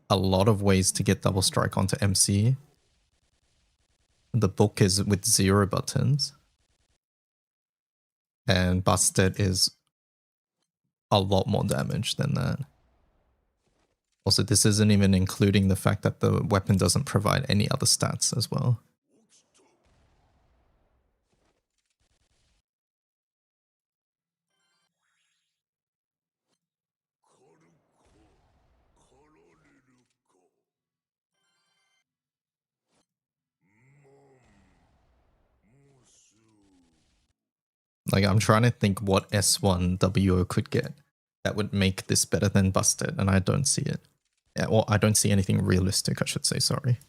Speaker 1: a lot of ways to get double strike onto MC. The book is with 0 buttons. And Busted is a lot more damage than that. Also, this isn't even including the fact that the weapon doesn't provide any other stats as well. Like, I'm trying to think what S1 WO could get that would make this better than Busted, and I don't see it. Yeah, well, I don't see anything realistic, I should say, sorry.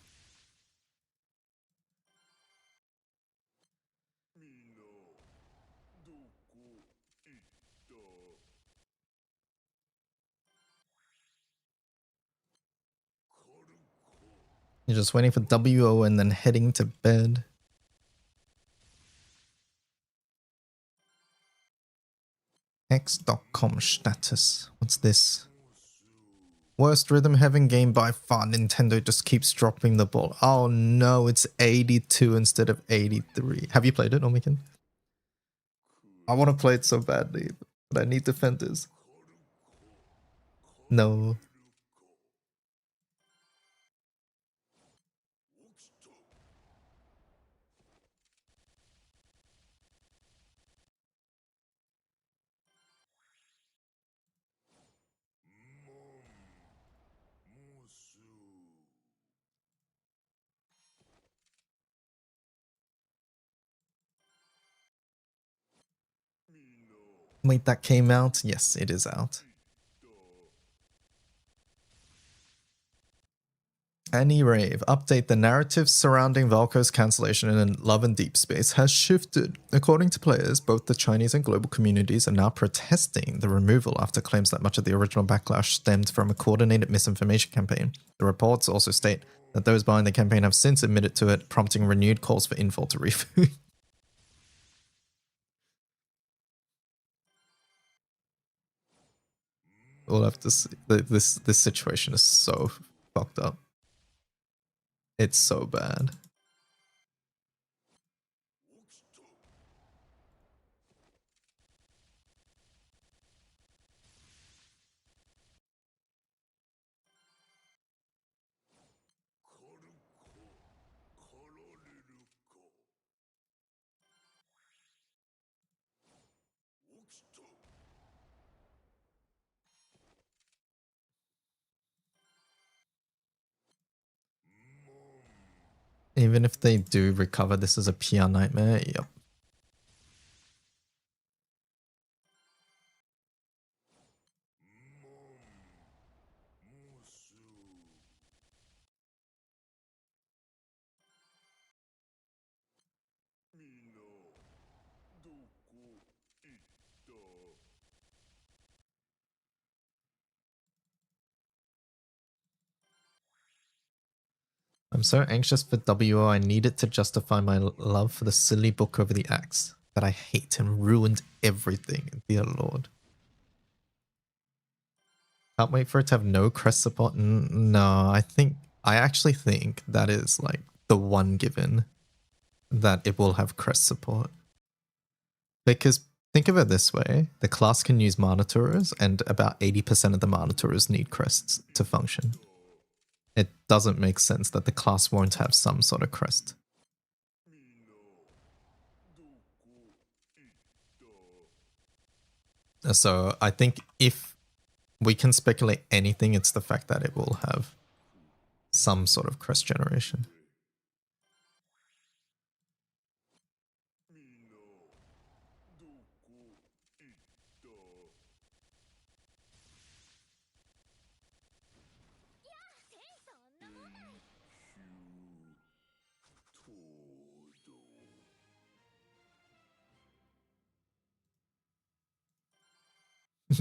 Speaker 1: You're just waiting for WO and then heading to bed. X.com status. What's this? Worst Rhythm Heaven game by far. Nintendo just keeps dropping the ball. Oh no, it's 82 instead of 83. Have you played it, Omikin? I want to play it so badly, but I need defenders. No. Wait, that came out? Yes, it is out. Annie Rave, update: the narrative surrounding Valko's cancellation in Love and Deep Space has shifted. According to players, both the Chinese and global communities are now protesting the removal after claims that much of the original backlash stemmed from a coordinated misinformation campaign. The reports also state that those behind the campaign have since admitted to it, prompting renewed calls for Info to reboot. We'll have to see. This situation is so fucked up. It's so bad. Even if they do recover, this is a PR nightmare. Yep. I'm so anxious for WO. I need it to justify my love for the silly book over the axe that I hate and ruined everything. Dear Lord. Can't wait for it to have no crest support. No, I actually think that is like the one given that it will have crest support. Because think of it this way, the class can use mana tours and about 80% of the mana tours need crests to function. It doesn't make sense that the class won't have some sort of crest. So I think if we can speculate anything, it's the fact that it will have some sort of crest generation.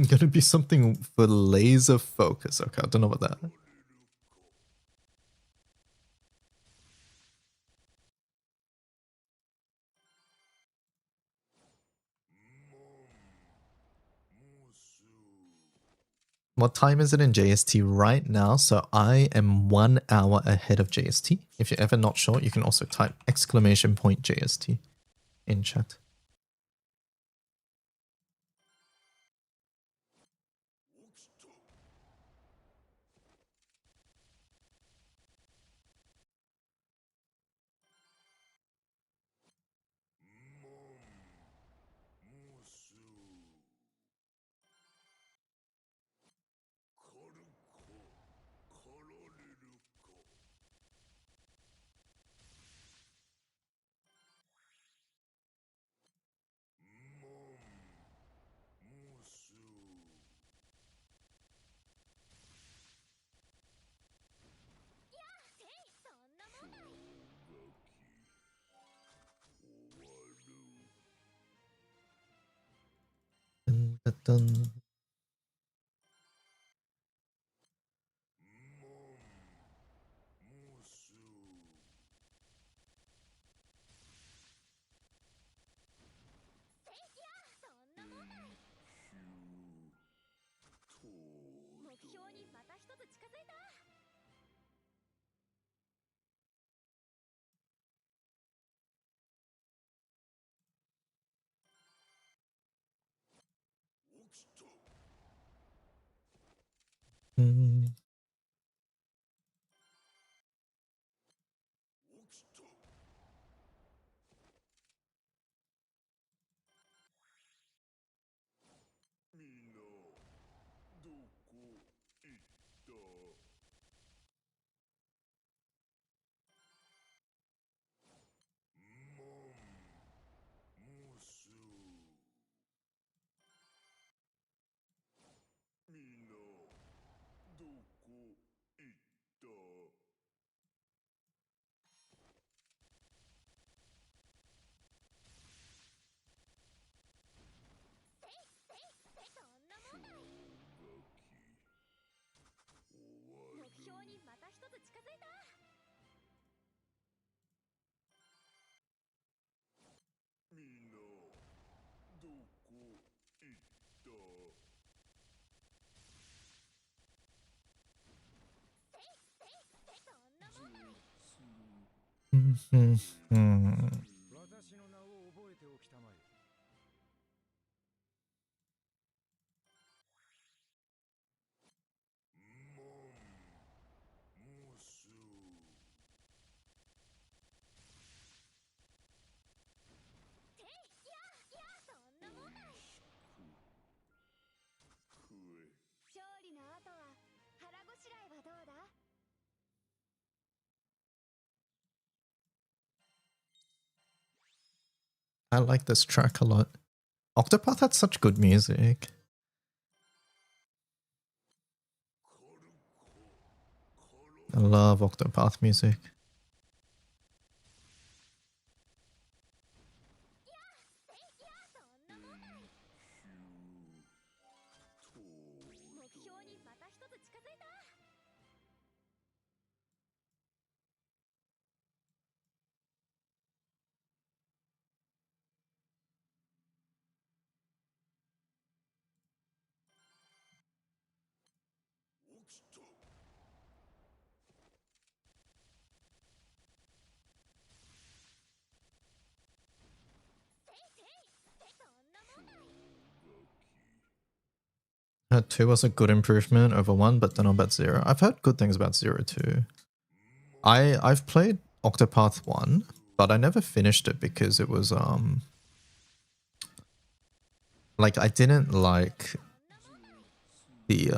Speaker 1: Gonna be something for laser focus. Okay, I don't know about that. What time is it in JST right now? So I am 1 hour ahead of JST. If you're ever not sure, you can also type !JST in chat. Dun, dun, dun. Mm. Mhm.
Speaker 5: 私の名を覚えておきたまえ。
Speaker 4: 勝利の後は腹ごしらえはどうだ？
Speaker 1: I like this track a lot. Octopath had such good music. I love Octopath music. Her 2 was a good improvement over 1, but don't know about 0. I've heard good things about 0 too. I've played Octopath 1, but I never finished it because it was like I didn't like the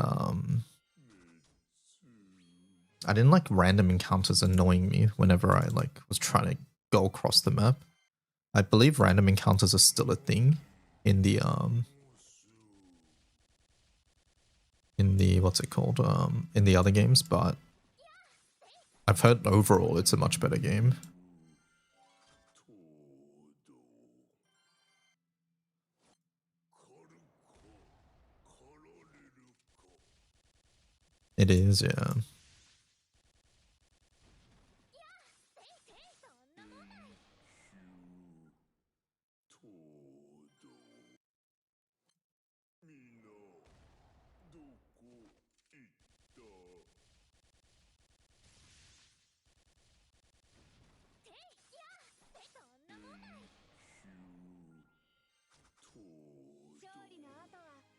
Speaker 1: I didn't like random encounters annoying me whenever I like was trying to go across the map. I believe random encounters are still a thing in the what's it called? In the other games, but I've heard overall it's a much better game. It is, yeah.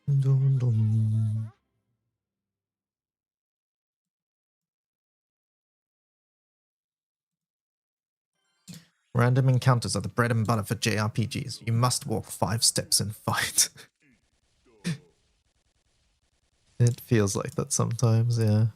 Speaker 1: Dun, dun. Random encounters are the bread and butter for JRPGs. You must walk 5 steps and fight. It feels like that sometimes, yeah.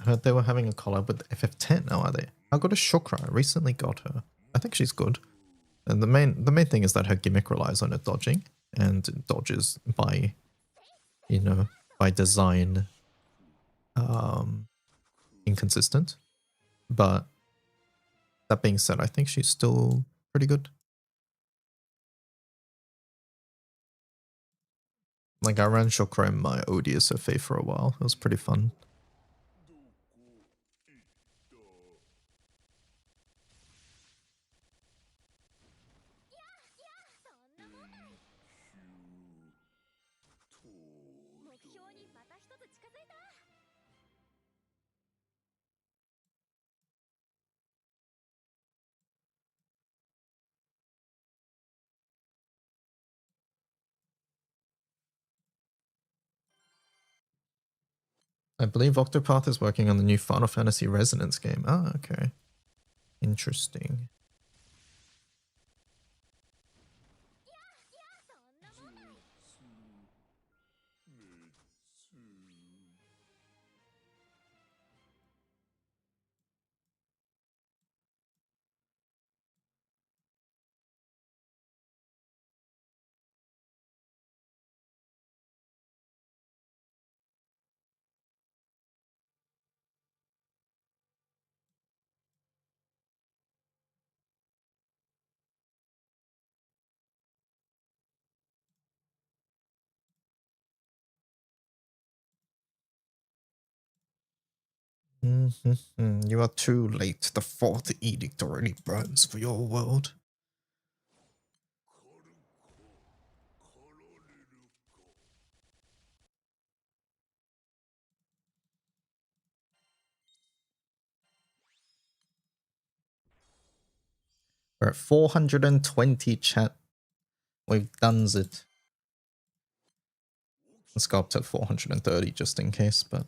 Speaker 1: I heard they were having a collab with FF10 now, are they? I got a Shukra. I recently got her. I think she's good. And the main thing is that her gimmick relies on her dodging, and it dodges by, you know, by design inconsistent. But that being said, I think she's still pretty good. Like I ran Shukra in my ODSFA for a while. It was pretty fun. I believe Octopath is working on the new Final Fantasy Resonance game. Ah, okay. Interesting. You are too late. The 4th edict already burns for your world. We're at 420 chat. We've done it. Let's go up to 430 just in case, but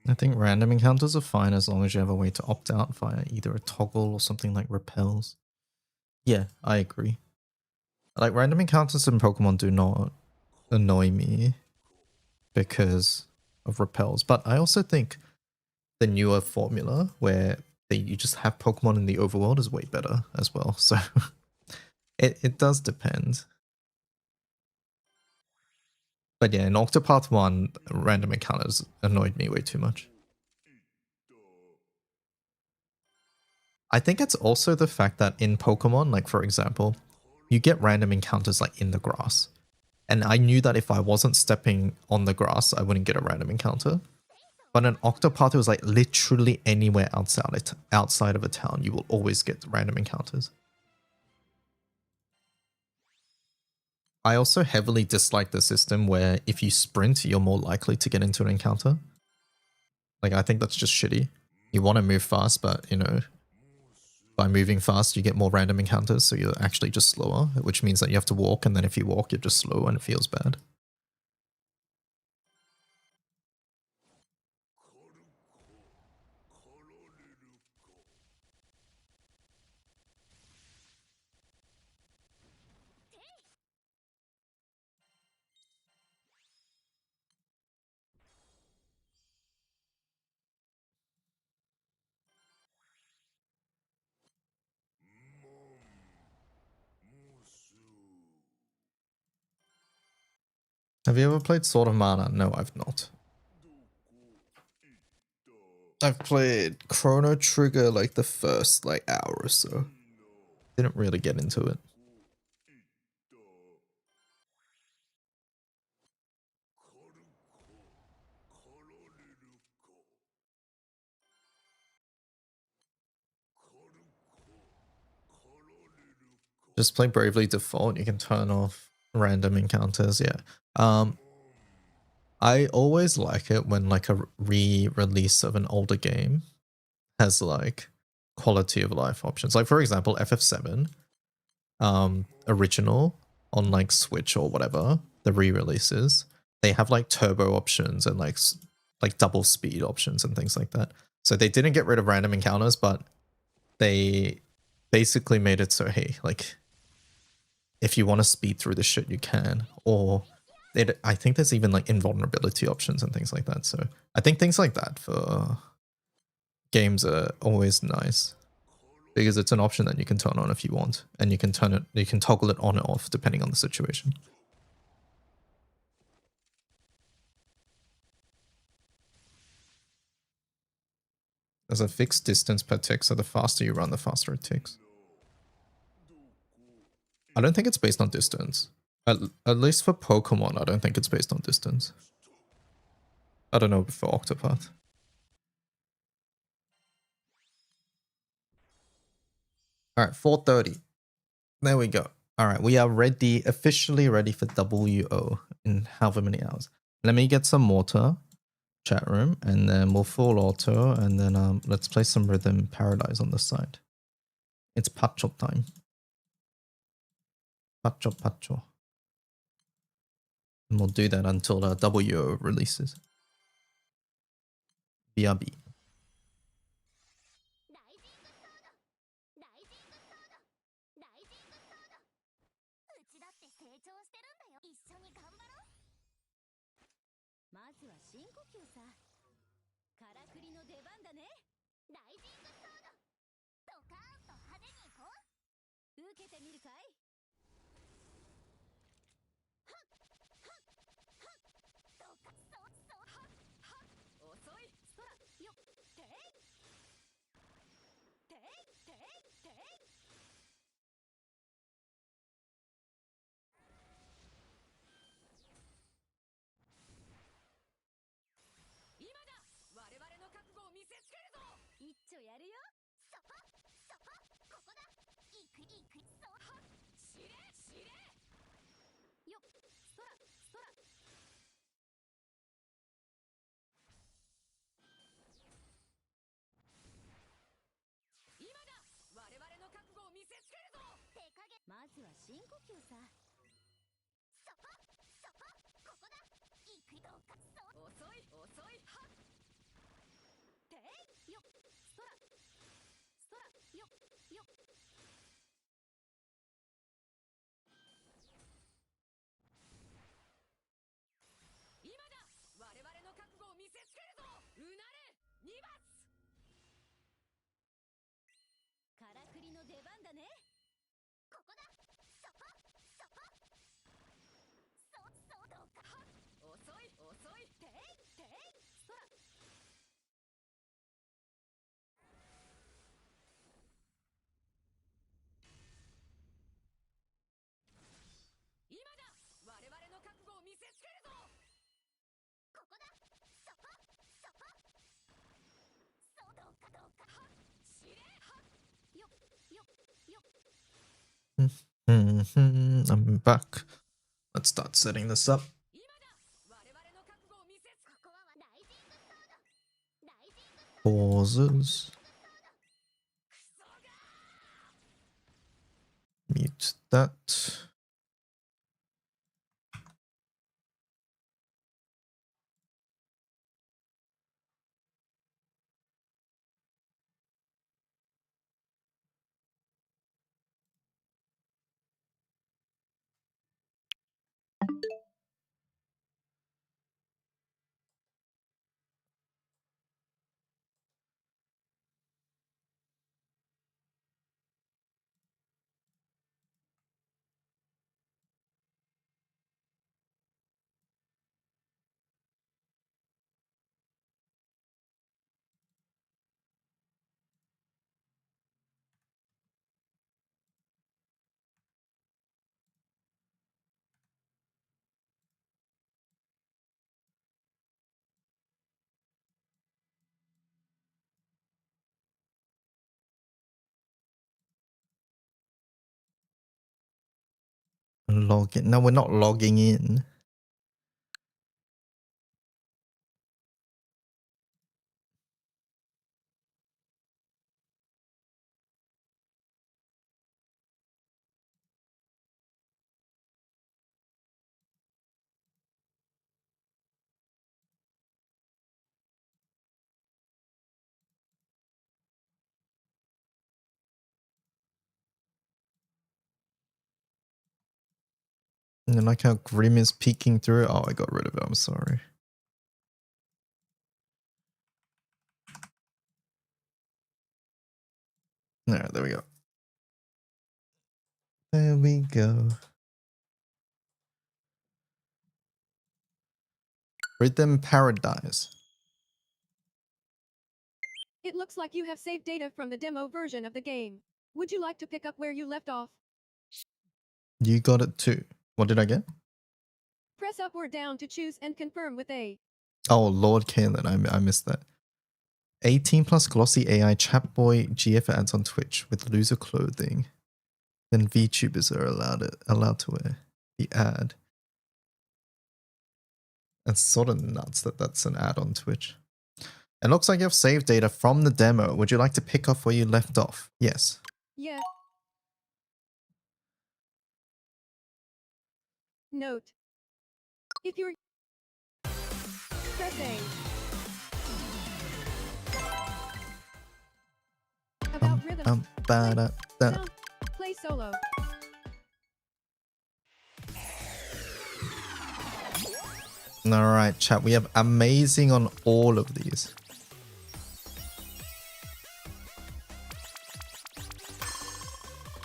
Speaker 1: I think random encounters are fine as long as you have a way to opt out via either a toggle or something like repels. Yeah, I agree. Like random encounters in Pokemon do not annoy me because of repels, but I also think the newer formula where you just have Pokemon in the overworld is way better as well. So it does depend. But yeah, in Octopath 1, random encounters annoyed me way too much. I think it's also the fact that in Pokemon, like for example, you get random encounters like in the grass. And I knew that if I wasn't stepping on the grass, I wouldn't get a random encounter. But in Octopath, it was like literally anywhere outside of a town, you will always get random encounters. I also heavily dislike the system where if you sprint, you're more likely to get into an encounter. Like, I think that's just shitty. You want to move fast, but, you know, by moving fast, you get more random encounters, so you're actually just slower, which means that you have to walk, and then if you walk, you're just slow and it feels bad. Have you ever played Sword of Mana? No, I've not. I've played Chrono Trigger like the first like hour or so. Didn't really get into it. Just play Bravely Default. You can turn off random encounters. Yeah. I always like it when like a re-release of an older game has like quality of life options. Like for example, FF7, original on like Switch or whatever, the re-releases, they have like turbo options and like double speed options and things like that. So they didn't get rid of random encounters, but they basically made it so, hey, like if you want to speed through this shit, you can. Or I think there's even like invulnerability options and things like that. So I think things like that for games are always nice because it's an option that you can turn on if you want, and you can toggle it on and off depending on the situation. There's a fixed distance per tick, so the faster you run, the faster it ticks. I don't think it's based on distance. At least for Pokemon, I don't think it's based on distance. I don't know for Octopath. Alright, 4:30. There we go. Alright, we are ready, officially ready for WO in however many hours. Let me get some water, chat room, and then we'll full auto, and then let's play some Rhythm Paradise on the side. It's Patcho time. Patcho. And we'll do that until the WO releases. BRB.
Speaker 4: ライジングソードライジングソードライジングソードうちだって成長してるんだよ一緒に頑張ろうまずは深呼吸さからくりの出番だねライジングソードドカーンと派手にいこう受けてみるかいはっはっはっドカそうそうはっはっ遅いそらよっていていていてい今だ我々の覚悟を見せつけるぞ一丁やるよそこそこここだいくいくそうはっしれしれよっそらそら今だ我々の覚悟を見せつけるぞ手加減まずは深呼吸さそこそこここだいくどうかそう遅い遅いはっていよっそらそらよっよっ今だ我々の覚悟を見せつけるぞうなれ2バスからくりの出番だねここだそこそこそうどうかは遅い遅いていていそら今だ我々の覚悟を見せつけるぞここだそこそこそうどうかはしれはよよよ
Speaker 1: I'm back. Let's start setting this up.
Speaker 4: 今だ我々の覚悟を見せつここはライジングソードライジング
Speaker 1: Pauses. Mute that. Log in. No, we're not logging in. And then like how Grim is peeking through. Oh, I got rid of it. I'm sorry. Alright, there we go. There we go. Rhythm Paradise.
Speaker 8: It looks like you have saved data from the demo version of the game. Would you like to pick up where you left off?
Speaker 1: You got it too. What did I get?
Speaker 8: Press up or down to choose and confirm with A.
Speaker 1: Oh, Lord Kalen. I missed that. 18 plus glossy AI chat boy GF ads on Twitch with loser clothing. Then VTubers are allowed to wear the ad. It's sort of nuts that that's an ad on Twitch. It looks like you have saved data from the demo. Would you like to pick up where you left off? Yes.
Speaker 8: Yeah. Note. If you're... Press A. About rhythm.
Speaker 1: Ba-da, da.
Speaker 8: Sound. Play solo.
Speaker 1: Alright, chat. We have amazing on all of these.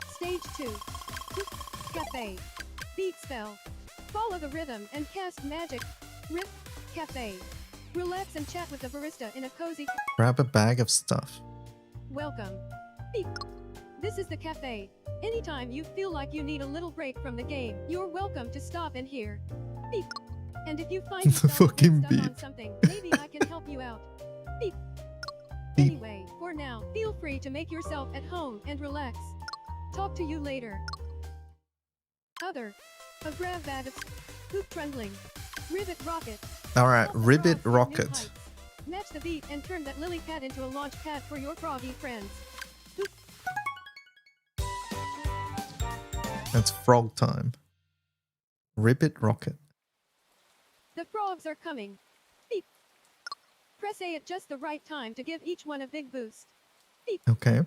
Speaker 8: Stage 2. Cafe. Beat spell. Follow the rhythm and cast magic. Rip. Cafe. Relax and chat with the barista in a cozy.
Speaker 1: Grab a bag of stuff.
Speaker 8: Welcome. Beep. This is the cafe. Anytime you feel like you need a little break from the game, you're welcome to stop in here. Beep. And if you find
Speaker 1: The
Speaker 8: yourself
Speaker 1: fucking
Speaker 8: stuck on
Speaker 1: beep.
Speaker 8: something, maybe I can help you out. Beep.
Speaker 1: Beep.
Speaker 8: Anyway, for now, feel free to make yourself at home and relax. Talk to you later. Other. A grab bag of hoop trundling. Ribbit rocket.
Speaker 1: Alright,
Speaker 8: Pop the
Speaker 1: Ribbit
Speaker 8: frogs to new
Speaker 1: Rocket.
Speaker 8: heights. Match the beat and turn that lily pad into a launch pad for your froggy friends. Hoop.
Speaker 1: That's frog time. Ribbit Rocket.
Speaker 8: The frogs are coming. Beep. Press A at just the right time to give each one a big boost. Beep.
Speaker 1: Okay.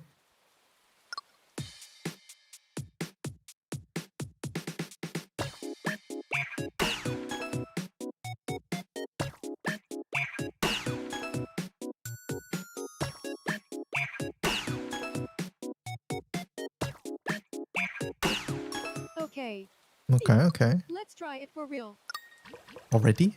Speaker 8: Okay,
Speaker 1: Okay, okay.
Speaker 8: let's try it for real.
Speaker 1: Already?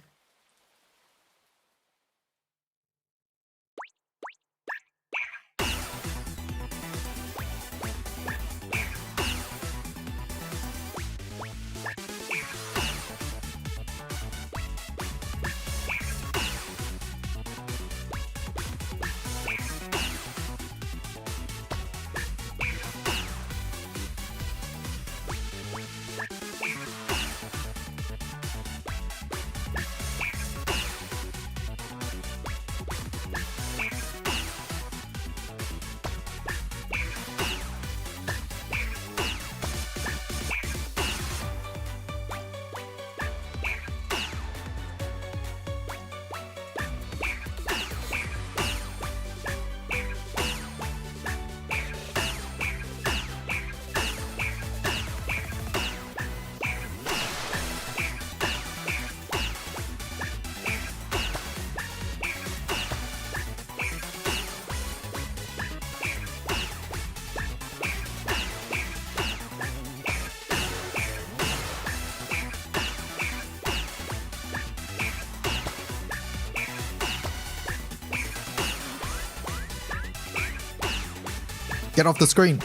Speaker 1: Get off the screen.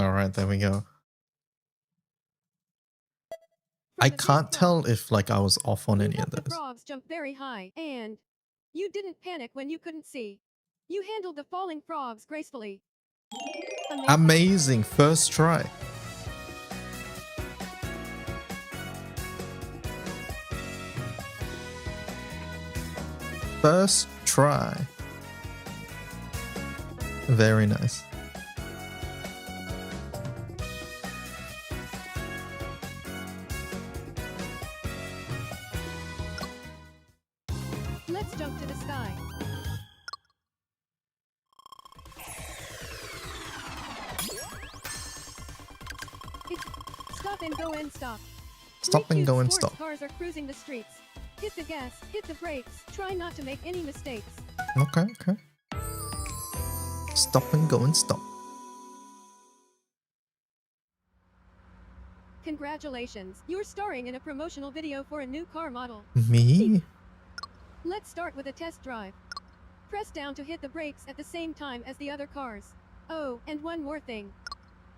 Speaker 1: Alright, there we go.
Speaker 8: From
Speaker 1: I
Speaker 8: the big
Speaker 1: can't tell
Speaker 8: frog,
Speaker 1: if like I was off on
Speaker 8: you
Speaker 1: any of
Speaker 8: helped the
Speaker 1: those.
Speaker 8: frogs jump very high, and you didn't panic when you couldn't see. You handled the falling frogs gracefully.
Speaker 1: Amazing first try. First try. Very nice.
Speaker 8: Let's jump to the sky. Stop and go and stop.
Speaker 1: Stop
Speaker 8: Three
Speaker 1: and go
Speaker 8: cute
Speaker 1: and
Speaker 8: sports
Speaker 1: stop.
Speaker 8: Cars are cruising the streets. Hit the gas, hit the brakes. Try not to make any mistakes.
Speaker 1: Okay, okay. Stop and go and stop.
Speaker 8: Congratulations, you're starring in a promotional video for a new car model.
Speaker 1: Me?
Speaker 8: Let's start with a test drive. Press down to hit the brakes at the same time as the other cars. Oh, and one more thing.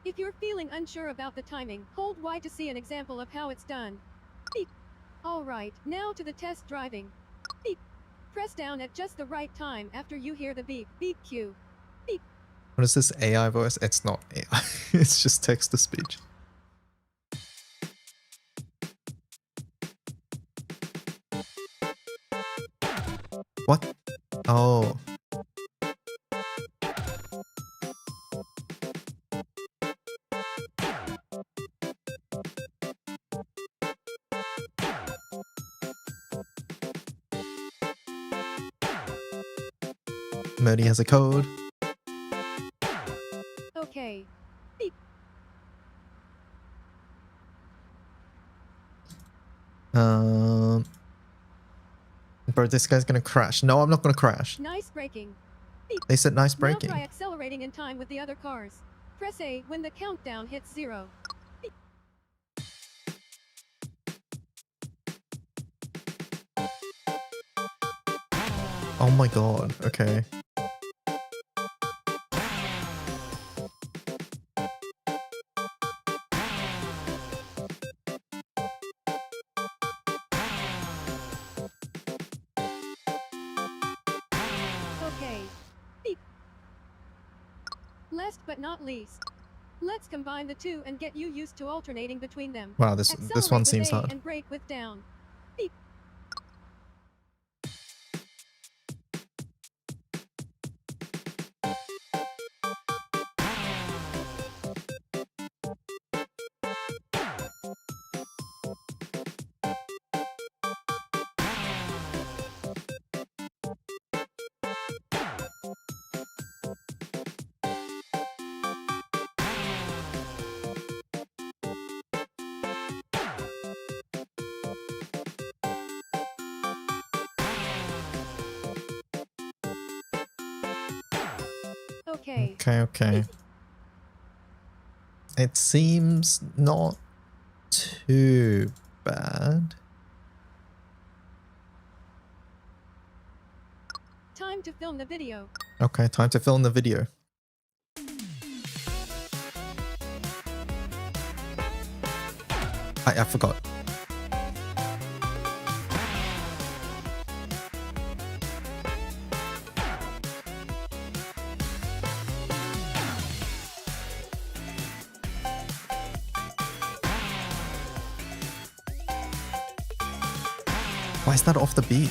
Speaker 8: If you're feeling unsure about the timing, hold Y to see an example of how it's done. Beep. Alright, now to the test driving. Beep. Press down at just the right time after you hear the beep. Beep cue. Beep.
Speaker 1: What is this AI voice? It's not AI. It's just text to speech. What? Oh. Modi has a code.
Speaker 8: Okay.
Speaker 1: Bro, this guy's gonna crash. No, I'm not gonna crash.
Speaker 8: Nice braking.
Speaker 1: They said nice
Speaker 8: Now
Speaker 1: braking.
Speaker 8: try accelerating in time with the other cars. Press A when the countdown hits 0.
Speaker 1: Oh my god. Okay.
Speaker 8: Okay. Beep. Last but not least, let's combine the two and get you used to alternating between them.
Speaker 1: Wow, this
Speaker 8: Accelerate
Speaker 1: one
Speaker 8: with
Speaker 1: seems
Speaker 8: A
Speaker 1: hard.
Speaker 8: and brake with down. Beep. Okay.
Speaker 1: Okay. It seems not too bad.
Speaker 8: Time to film the video.
Speaker 1: Okay, time to film the video. I forgot. Why is that off the beat?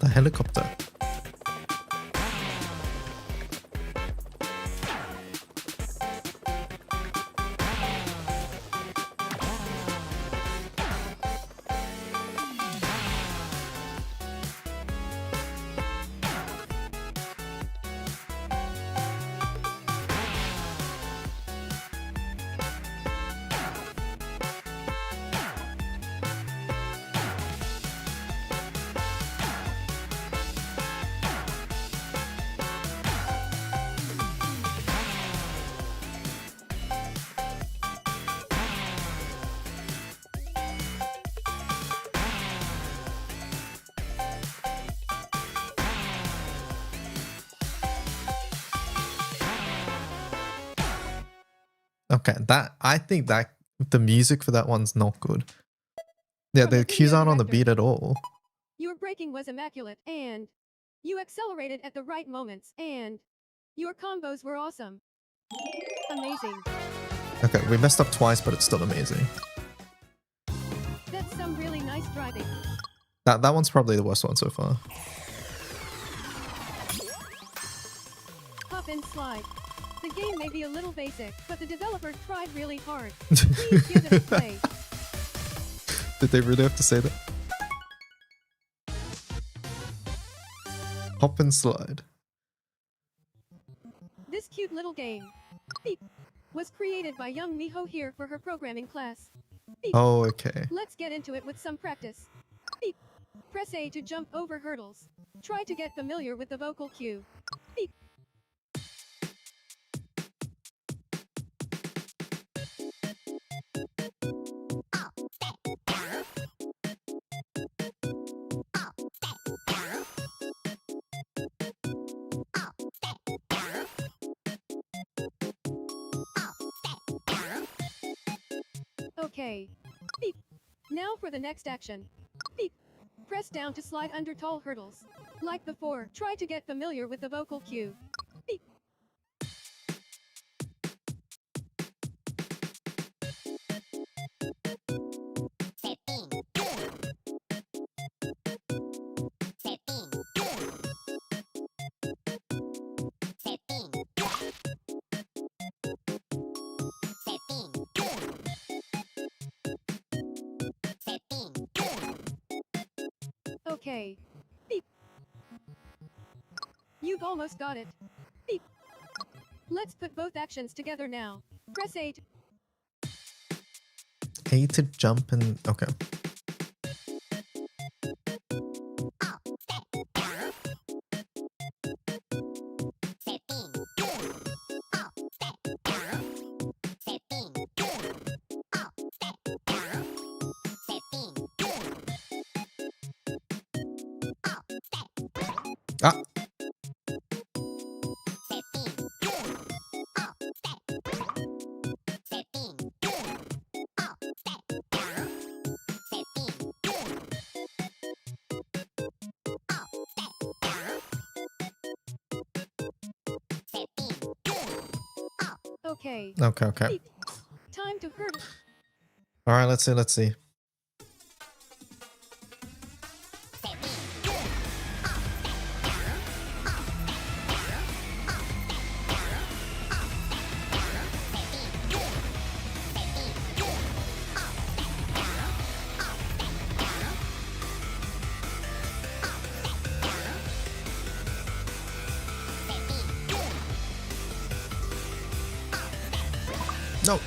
Speaker 1: The helicopter. Okay, I think that the music for that one's not good. Yeah,
Speaker 8: From
Speaker 1: the
Speaker 8: the
Speaker 1: cues
Speaker 8: video
Speaker 1: aren't on the
Speaker 8: director.
Speaker 1: beat at all.
Speaker 8: Your braking was immaculate, and you accelerated at the right moments, and your combos were awesome. Amazing.
Speaker 1: Okay, we messed up twice, but it's still amazing.
Speaker 8: That's some really nice driving.
Speaker 1: That one's probably the worst one so far.
Speaker 8: Hop and slide. The game may be a little basic, but the developer tried really hard. Please give it a play.
Speaker 1: Did they really have to say that? Hop and slide.
Speaker 8: This cute little game, Beep, was created by young Miho here for her programming class. Beep.
Speaker 1: Oh, okay.
Speaker 8: Let's get into it with some practice. Beep. Press A to jump over hurdles. Try to get familiar with the vocal cue. Beep. Okay. Beep. Now for the next action. Beep. Press down to slide under tall hurdles. Like before, try to get familiar with the vocal cue. Beep. Okay. Beep. You've almost got it. Beep. Let's put both actions together now. Press 8.
Speaker 1: A to jump and okay. Ah.
Speaker 8: Okay.
Speaker 1: Okay.
Speaker 8: Beep. Time to hurdle.
Speaker 1: All right, let's see. No.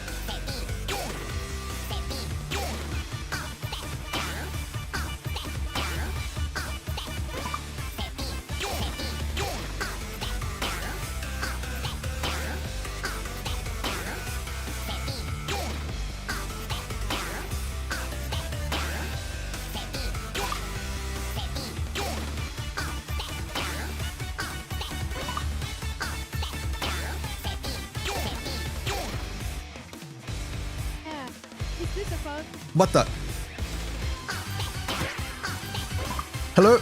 Speaker 8: Ah. Is this a bug?
Speaker 1: What the? Hello?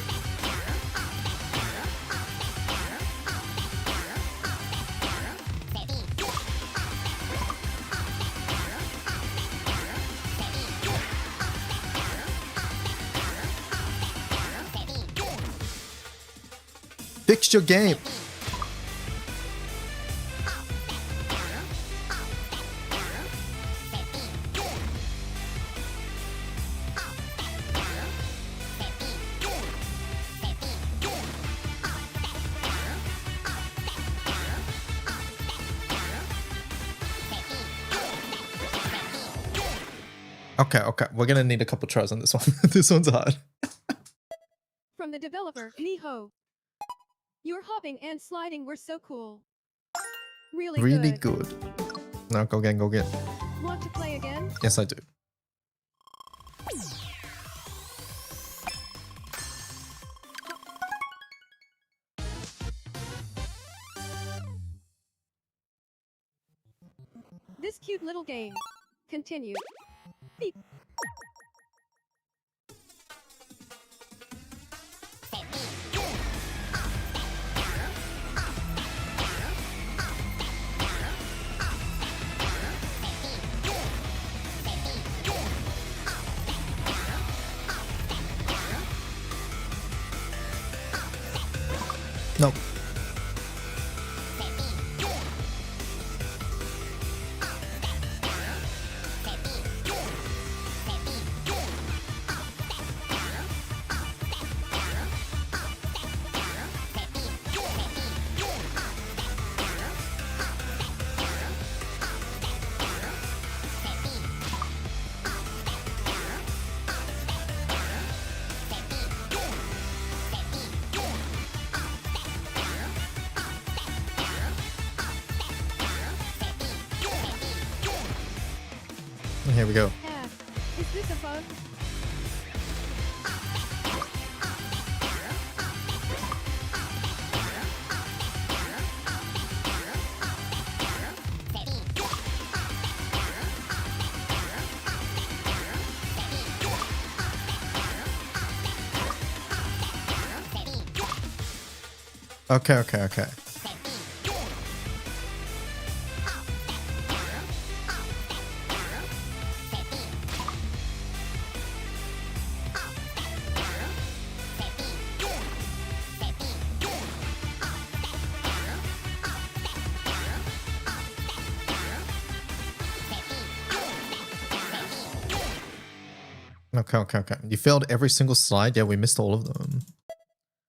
Speaker 1: Fix your game. Okay. We're gonna need a couple tries on this one. This one's hard.
Speaker 8: From the developer, Miho. Your hopping and sliding were so cool. Really
Speaker 1: good. Now go again.
Speaker 8: Want to play again?
Speaker 1: Yes, I do.
Speaker 8: This cute little game. Continue. Beep.
Speaker 1: No. Here we go.
Speaker 8: Ah. Is this a bug?
Speaker 1: Okay. Okay. You failed every single slide. Yeah, we missed all of them.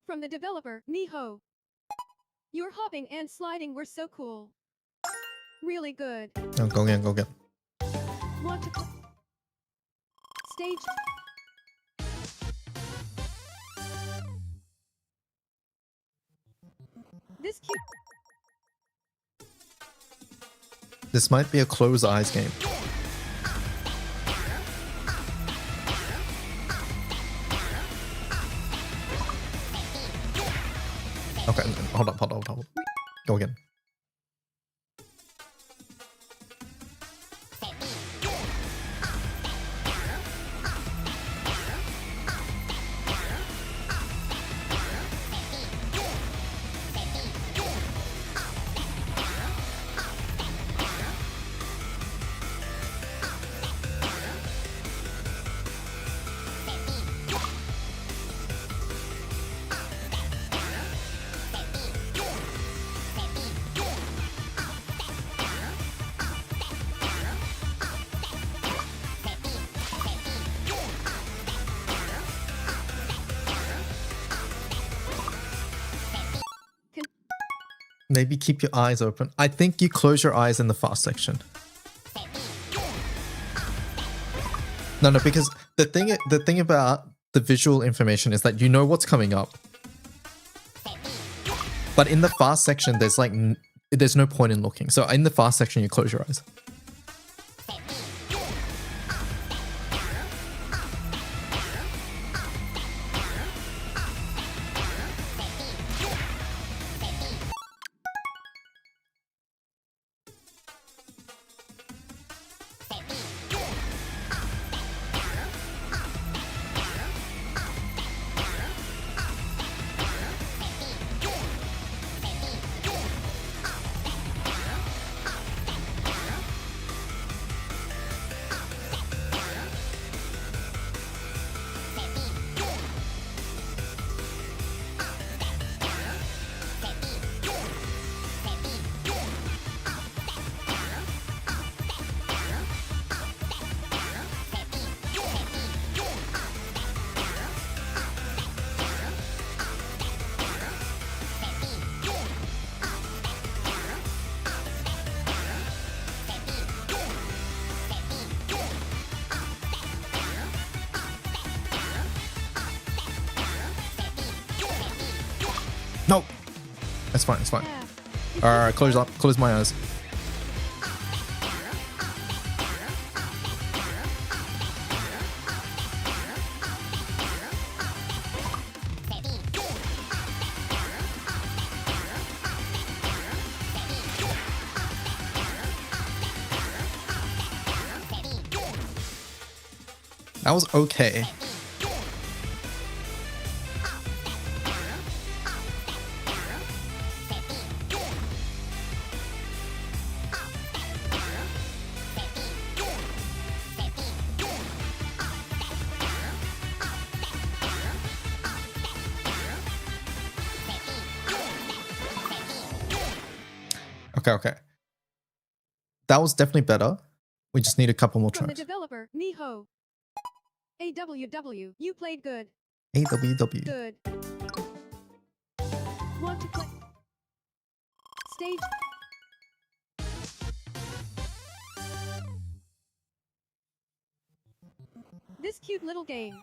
Speaker 8: From the developer, Miho. Your hopping and sliding were so cool. Really good.
Speaker 1: Oh, go again.
Speaker 8: Want to stage? This cute.
Speaker 1: This might be a close eyes game. Okay, hold up. Go again. Maybe keep your eyes open. I think you close your eyes in the fast section. No, because the thing about the visual information is that you know what's coming up. But in the fast section, there's like there's no point in looking. So in the fast section, you close your eyes. No, it's fine. All right, close my eyes. That was okay. Okay. That was definitely better. We just need a couple more
Speaker 8: From the
Speaker 1: tries.
Speaker 8: developer, Miho. AWW, you played good.
Speaker 1: AWW.
Speaker 8: Good. Want to play? Stage. This cute little game.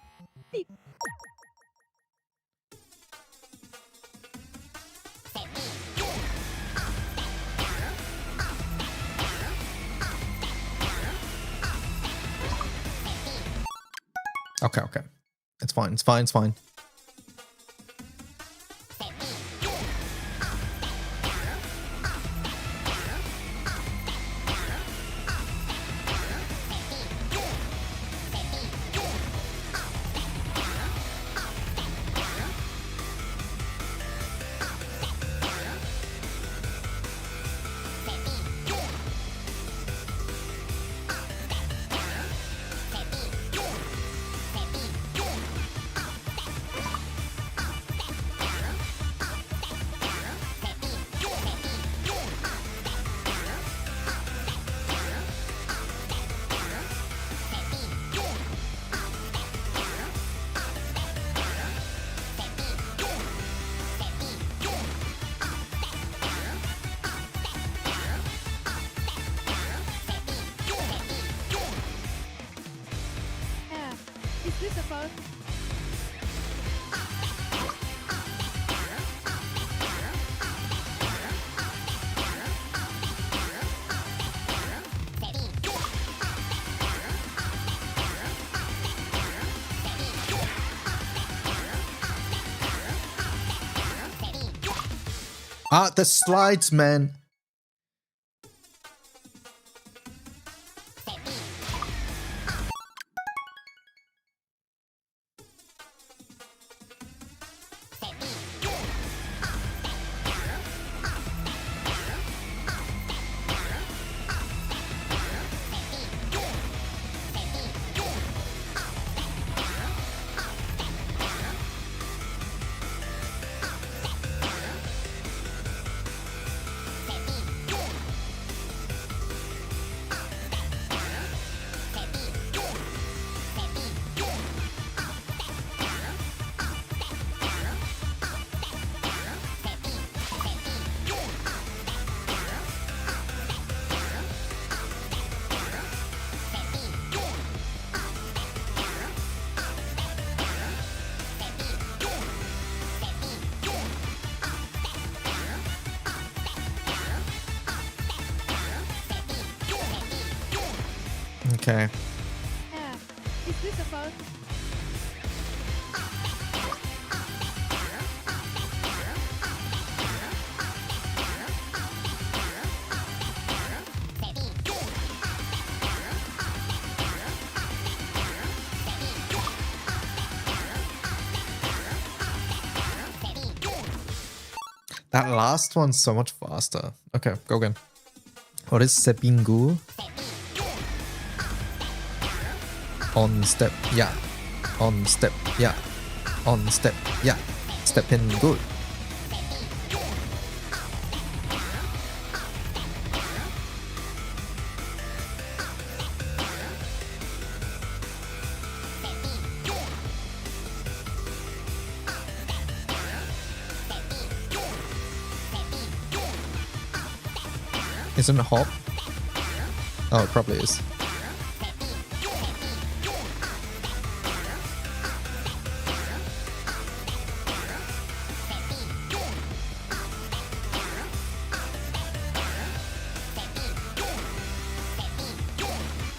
Speaker 8: Beep.
Speaker 1: Okay. It's fine.
Speaker 8: fuck?
Speaker 1: Ah, the slides, man. Okay.
Speaker 8: Ah, is this a fuck?
Speaker 1: That last one's so much faster. Okay, go again. What is Sepingu? On step, yeah. On step, yeah. On step, yeah. Step in good. Isn't it hop? Oh, it probably is.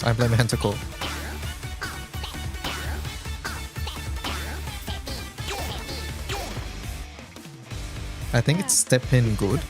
Speaker 1: I blame Hentacle. I think it's step in good.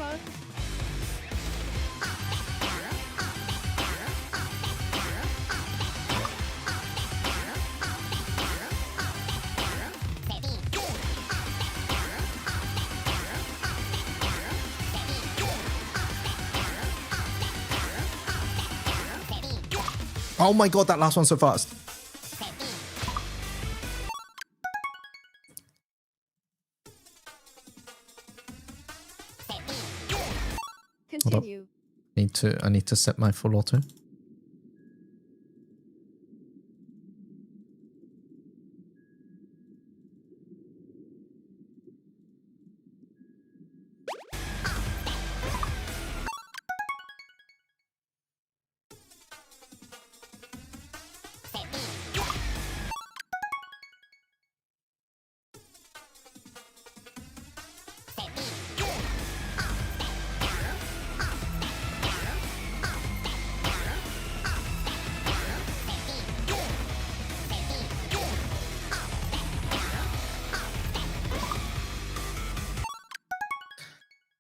Speaker 1: Oh my god, that last one's so fast.
Speaker 8: Continue.
Speaker 1: I need to set my full auto.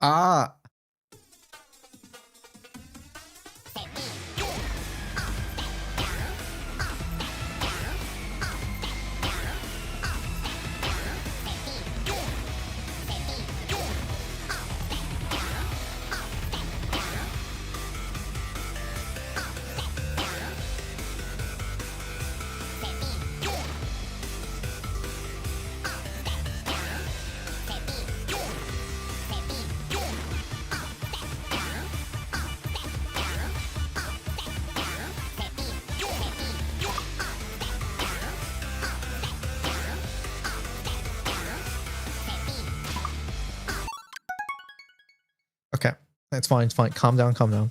Speaker 1: Ah. Okay, it's fine, it's fine. Calm down, calm down.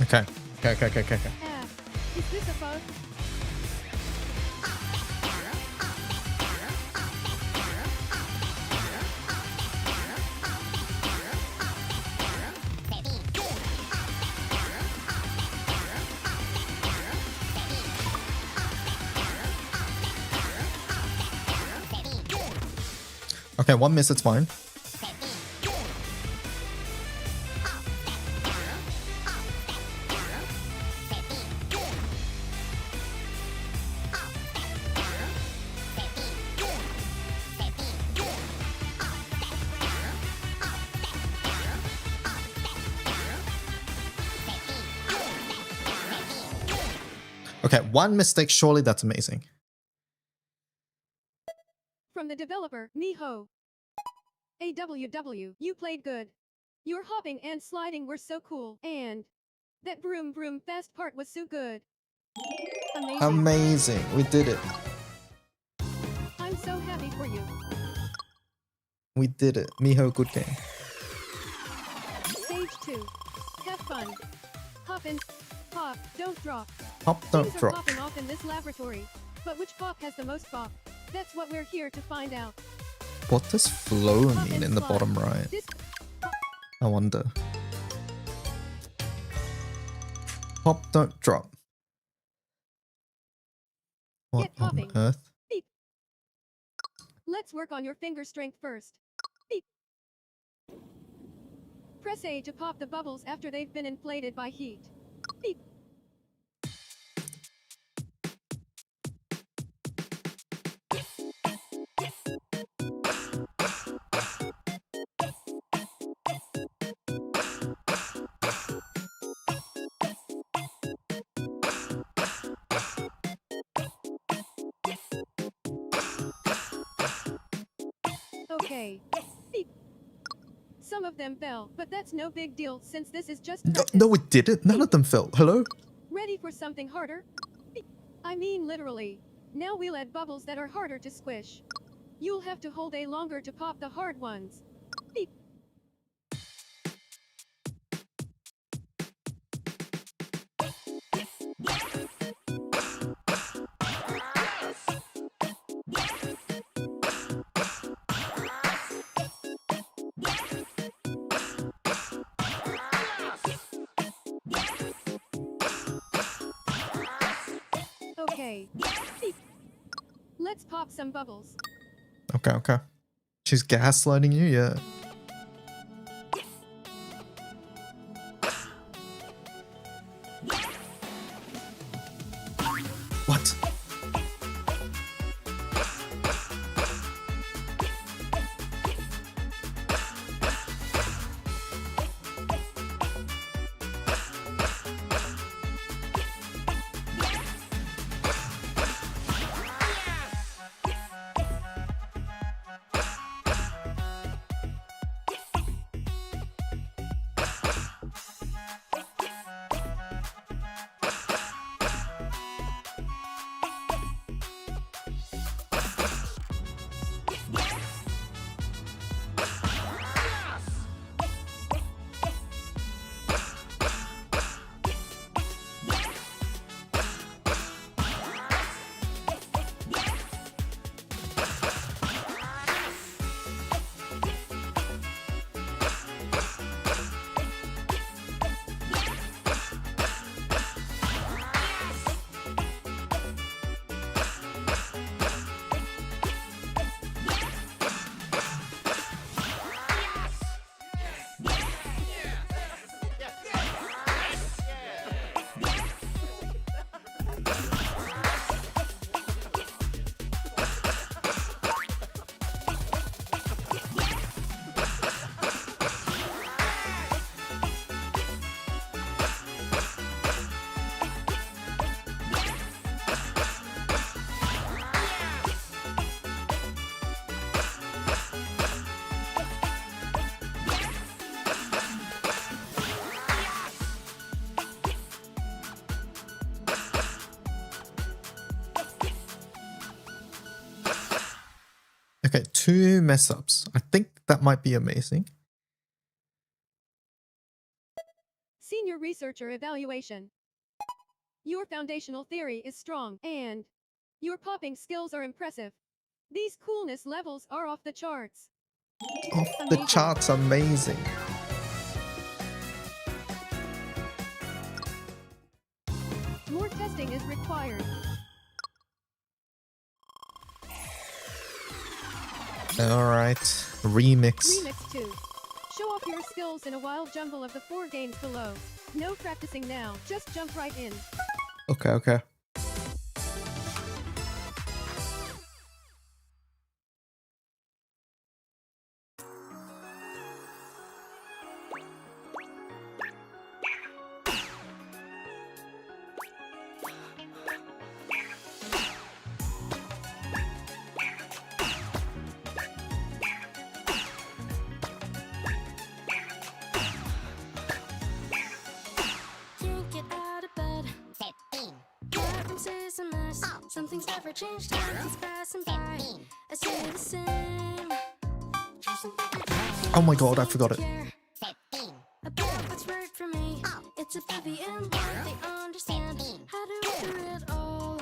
Speaker 1: Okay. Okay.
Speaker 8: Ah, is this a bug?
Speaker 1: Okay, one miss, it's fine. Okay, one mistake, surely that's amazing.
Speaker 8: From the developer, Miho. AWW, you played good. Your hopping and sliding were so cool, and that broom fast part was so good. Amazing.
Speaker 1: Amazing, we did it.
Speaker 8: I'm so happy for you.
Speaker 1: We did it. Miho, good game.
Speaker 8: Stage 2. Have fun. Hop and pop, don't drop.
Speaker 1: Pop, don't
Speaker 8: Things are
Speaker 1: drop.
Speaker 8: popping off in this laboratory. But which pop has the most pop? That's what we're here to find out.
Speaker 1: What does flow
Speaker 8: Pop
Speaker 1: mean
Speaker 8: and
Speaker 1: in the
Speaker 8: slide.
Speaker 1: bottom right?
Speaker 8: This
Speaker 1: I wonder. Pop, don't drop. What
Speaker 8: Get
Speaker 1: on
Speaker 8: popping.
Speaker 1: earth?
Speaker 8: Let's work on your finger strength first. Beep. Press A to pop the bubbles after they've been inflated by heat. Beep. Okay. Beep. Some of them fell, but that's no big deal since this is just
Speaker 1: No,
Speaker 8: practice.
Speaker 1: no, it didn't. None of them fell. Hello?
Speaker 8: Ready for something harder? Beep. I mean literally. Now we'll add bubbles that are harder to squish. You'll have to hold A longer to pop the hard ones. Beep. Okay. Beep. Let's pop some bubbles.
Speaker 1: Okay. She's gaslighting you? Yeah. What? Okay, 2 mess ups. I think that might be amazing.
Speaker 8: Senior Researcher Evaluation. Your foundational theory is strong, and your popping skills are impressive. These coolness levels are off the charts.
Speaker 1: Off the
Speaker 8: Amazing.
Speaker 1: charts, amazing.
Speaker 8: More testing is required.
Speaker 1: Alright, remix.
Speaker 8: Remix 2. Show off your skills in a wild jungle of the 4 games below. No practicing now, just jump right in.
Speaker 1: Okay, okay.
Speaker 4: Can't get out of bed. Nothing says a mess. Something's never changed. Time keeps passing by. I stay the same.
Speaker 1: Oh my god, I forgot it.
Speaker 4: About what's right for me. It's a baby and what they understand. How to do it all.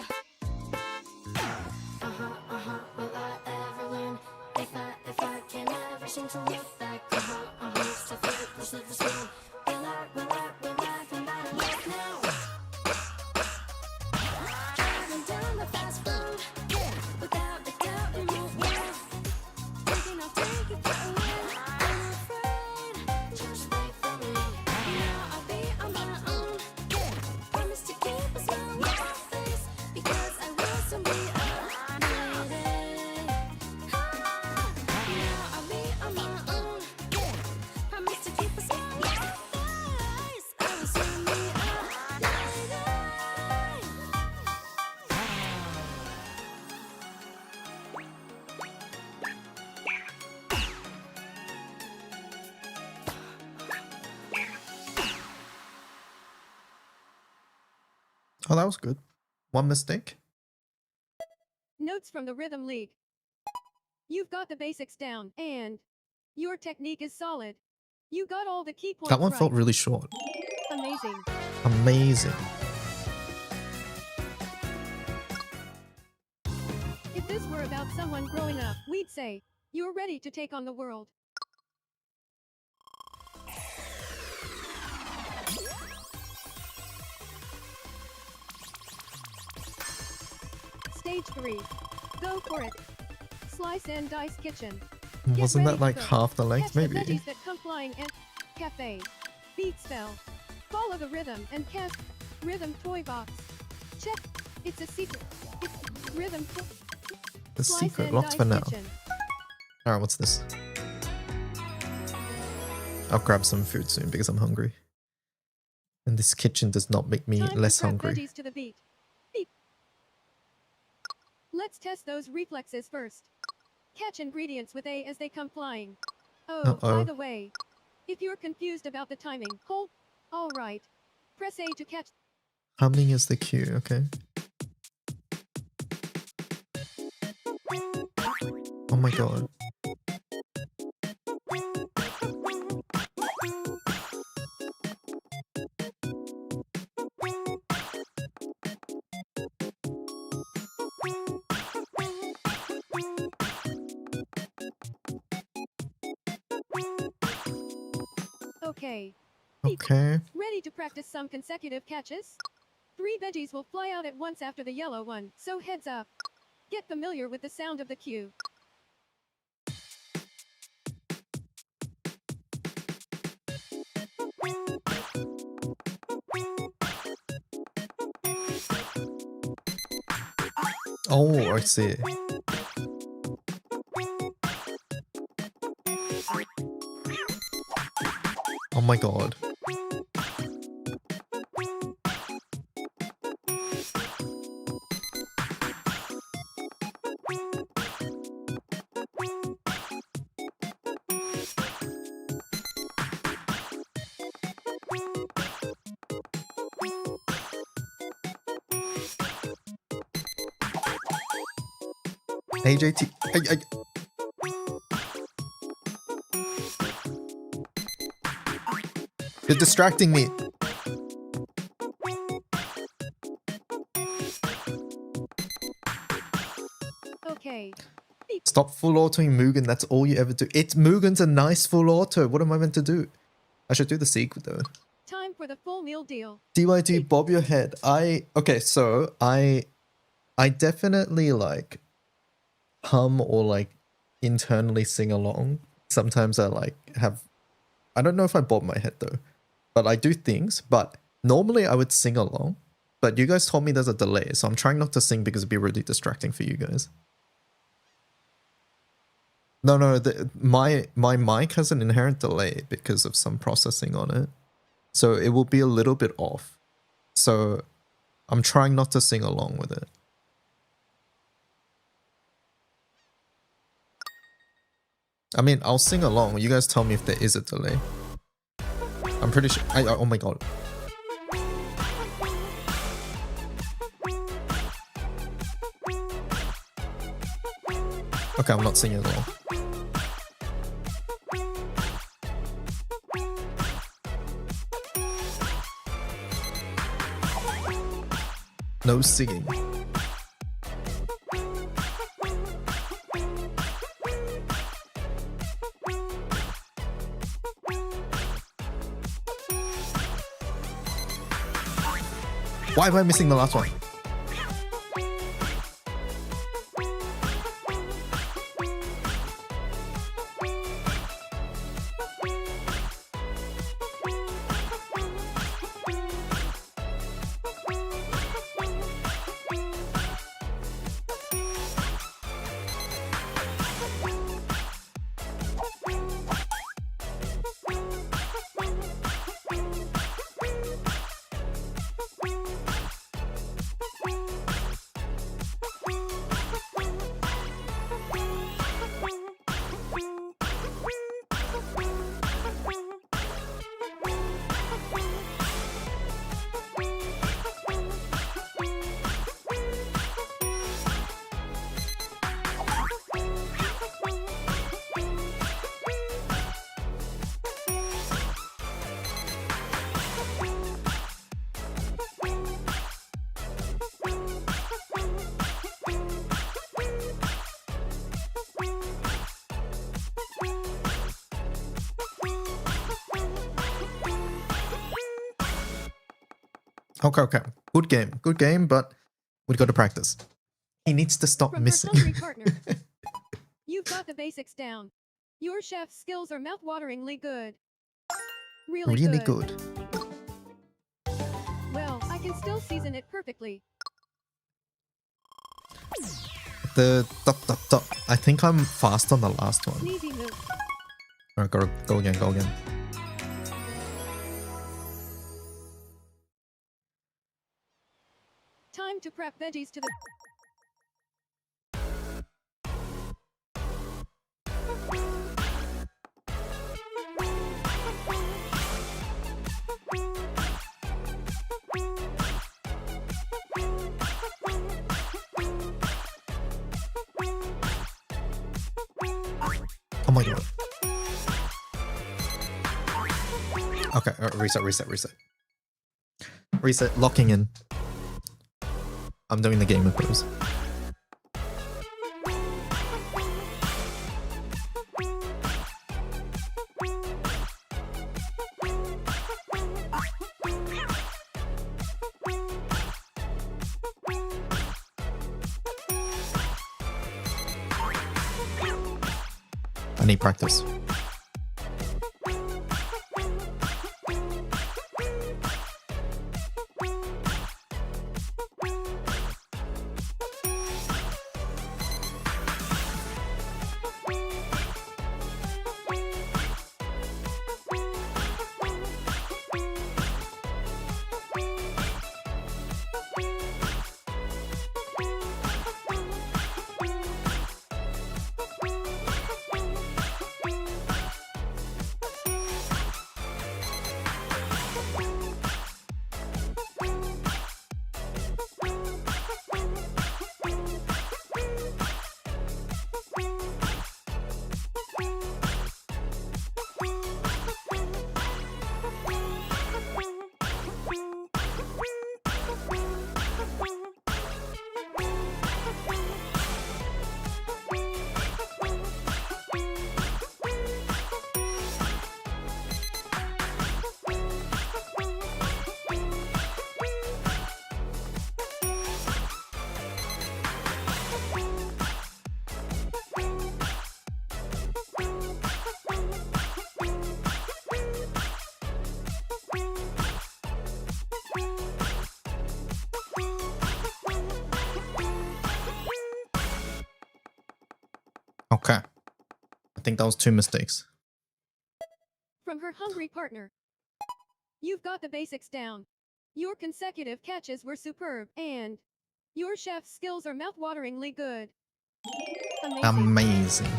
Speaker 4: Will I ever learn? If I can never seem to look back. Still feel the silver spoon. Will I come back and look now? Driving down the fast road, without a doubt in my world. Thinking I'll take it for a ride. I'm afraid, just wait for me. Now I'll be on my own. Promise to keep a smile on my face, because I will soon be a lady. Now I'll be on my own. Promise to keep a smile on my face. I will soon be a lady.
Speaker 1: Oh, that was good. One mistake.
Speaker 8: Notes from the Rhythm League. You've got the basics down, and your technique is solid. You got all the key points
Speaker 1: That one
Speaker 8: right.
Speaker 1: felt really short.
Speaker 8: Amazing.
Speaker 1: Amazing.
Speaker 8: If this were about someone growing up, we'd say, you're ready to take on the world. Stage 3. Go for it. Slice and dice kitchen. Get
Speaker 1: Wasn't
Speaker 8: ready
Speaker 1: that
Speaker 8: to
Speaker 1: like
Speaker 8: cook.
Speaker 1: half the
Speaker 8: Catch
Speaker 1: length?
Speaker 8: the
Speaker 1: Maybe.
Speaker 8: veggies that come flying and cafe. Beat spell. Follow the rhythm and cast rhythm toy box. Check. It's a secret. It's rhythm.
Speaker 1: The
Speaker 8: Slice
Speaker 1: secret
Speaker 8: and
Speaker 1: locked
Speaker 8: dice
Speaker 1: for now.
Speaker 8: kitchen.
Speaker 1: Alright, what's this? I'll grab some food soon because I'm hungry. And this kitchen does not make me
Speaker 8: Time to
Speaker 1: less
Speaker 8: prep
Speaker 1: hungry.
Speaker 8: veggies to the beat. Beep. Let's test those reflexes first. Catch ingredients with A as they come flying. Oh, by
Speaker 1: Uh-oh.
Speaker 8: the way, if you're confused about the timing, hold. All right. Press A to catch.
Speaker 1: Humming is the cue, okay? Oh my god.
Speaker 8: Okay.
Speaker 1: Okay.
Speaker 8: Ready to practice some consecutive catches? 3 veggies will fly out at once after the yellow one, so heads up. Get familiar with the sound of the cue.
Speaker 1: Oh, I see. Oh my god. AJT. You're distracting me. Stop full autoing Mugen. That's all you ever do. Mugen's a nice full auto. What am I meant to do? I should do the secret though.
Speaker 8: Time for the full meal deal.
Speaker 1: DYD, bob your head. Okay, so I definitely like hum or like internally sing along. Sometimes I like I don't know if I bob my head though, but I do things. But normally I would sing along, but you guys told me there's a delay, so I'm trying not to sing because it'd be really distracting for you guys. No, my mic has an inherent delay because of some processing on it. So it will be a little bit off. So I'm trying not to sing along with it. I mean, I'll sing along. You guys tell me if there is a delay. I'm pretty sure. Oh my god. Okay, I'm not singing along. No singing. Why am I missing the last one? Okay. Good game, but we got to practice. He needs to stop
Speaker 8: From
Speaker 1: missing.
Speaker 8: her hungry partner. You've got the basics down. Your chef's skills are mouth-wateringly good. Really
Speaker 1: good.
Speaker 8: Well, I can still season it perfectly.
Speaker 1: The dot. I think I'm fast on the last one.
Speaker 8: Sneezy move.
Speaker 1: Alright, go again.
Speaker 8: Time to prep veggies to the...
Speaker 1: Oh my god. Okay, reset, locking in. I'm doing the gamer pose. I need practice. think that was 2 mistakes.
Speaker 8: From her hungry partner. You've got the basics down. Your consecutive catches were superb, and your chef's skills are mouth-wateringly good.
Speaker 1: Amazing.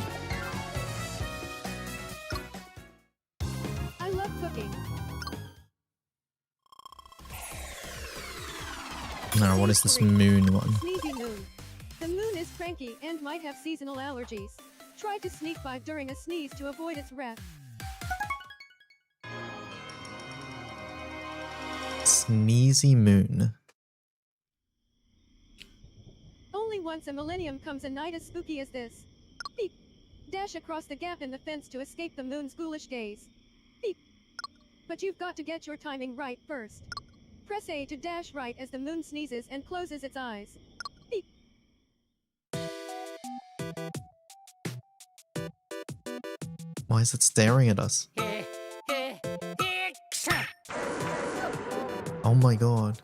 Speaker 8: I love cooking.
Speaker 1: Now, what is this moon one?
Speaker 8: Sneezy moon. The moon is cranky and might have seasonal allergies. Try to sneak by during a sneeze to avoid its wrath.
Speaker 1: Sneezy moon.
Speaker 8: Only once a millennium comes a night as spooky as this. Beep. Dash across the gap in the fence to escape the moon's ghoulish gaze. Beep. But you've got to get your timing right first. Press A to dash right as the moon sneezes and closes its eyes. Beep.
Speaker 1: Why is it staring at us? Oh my god.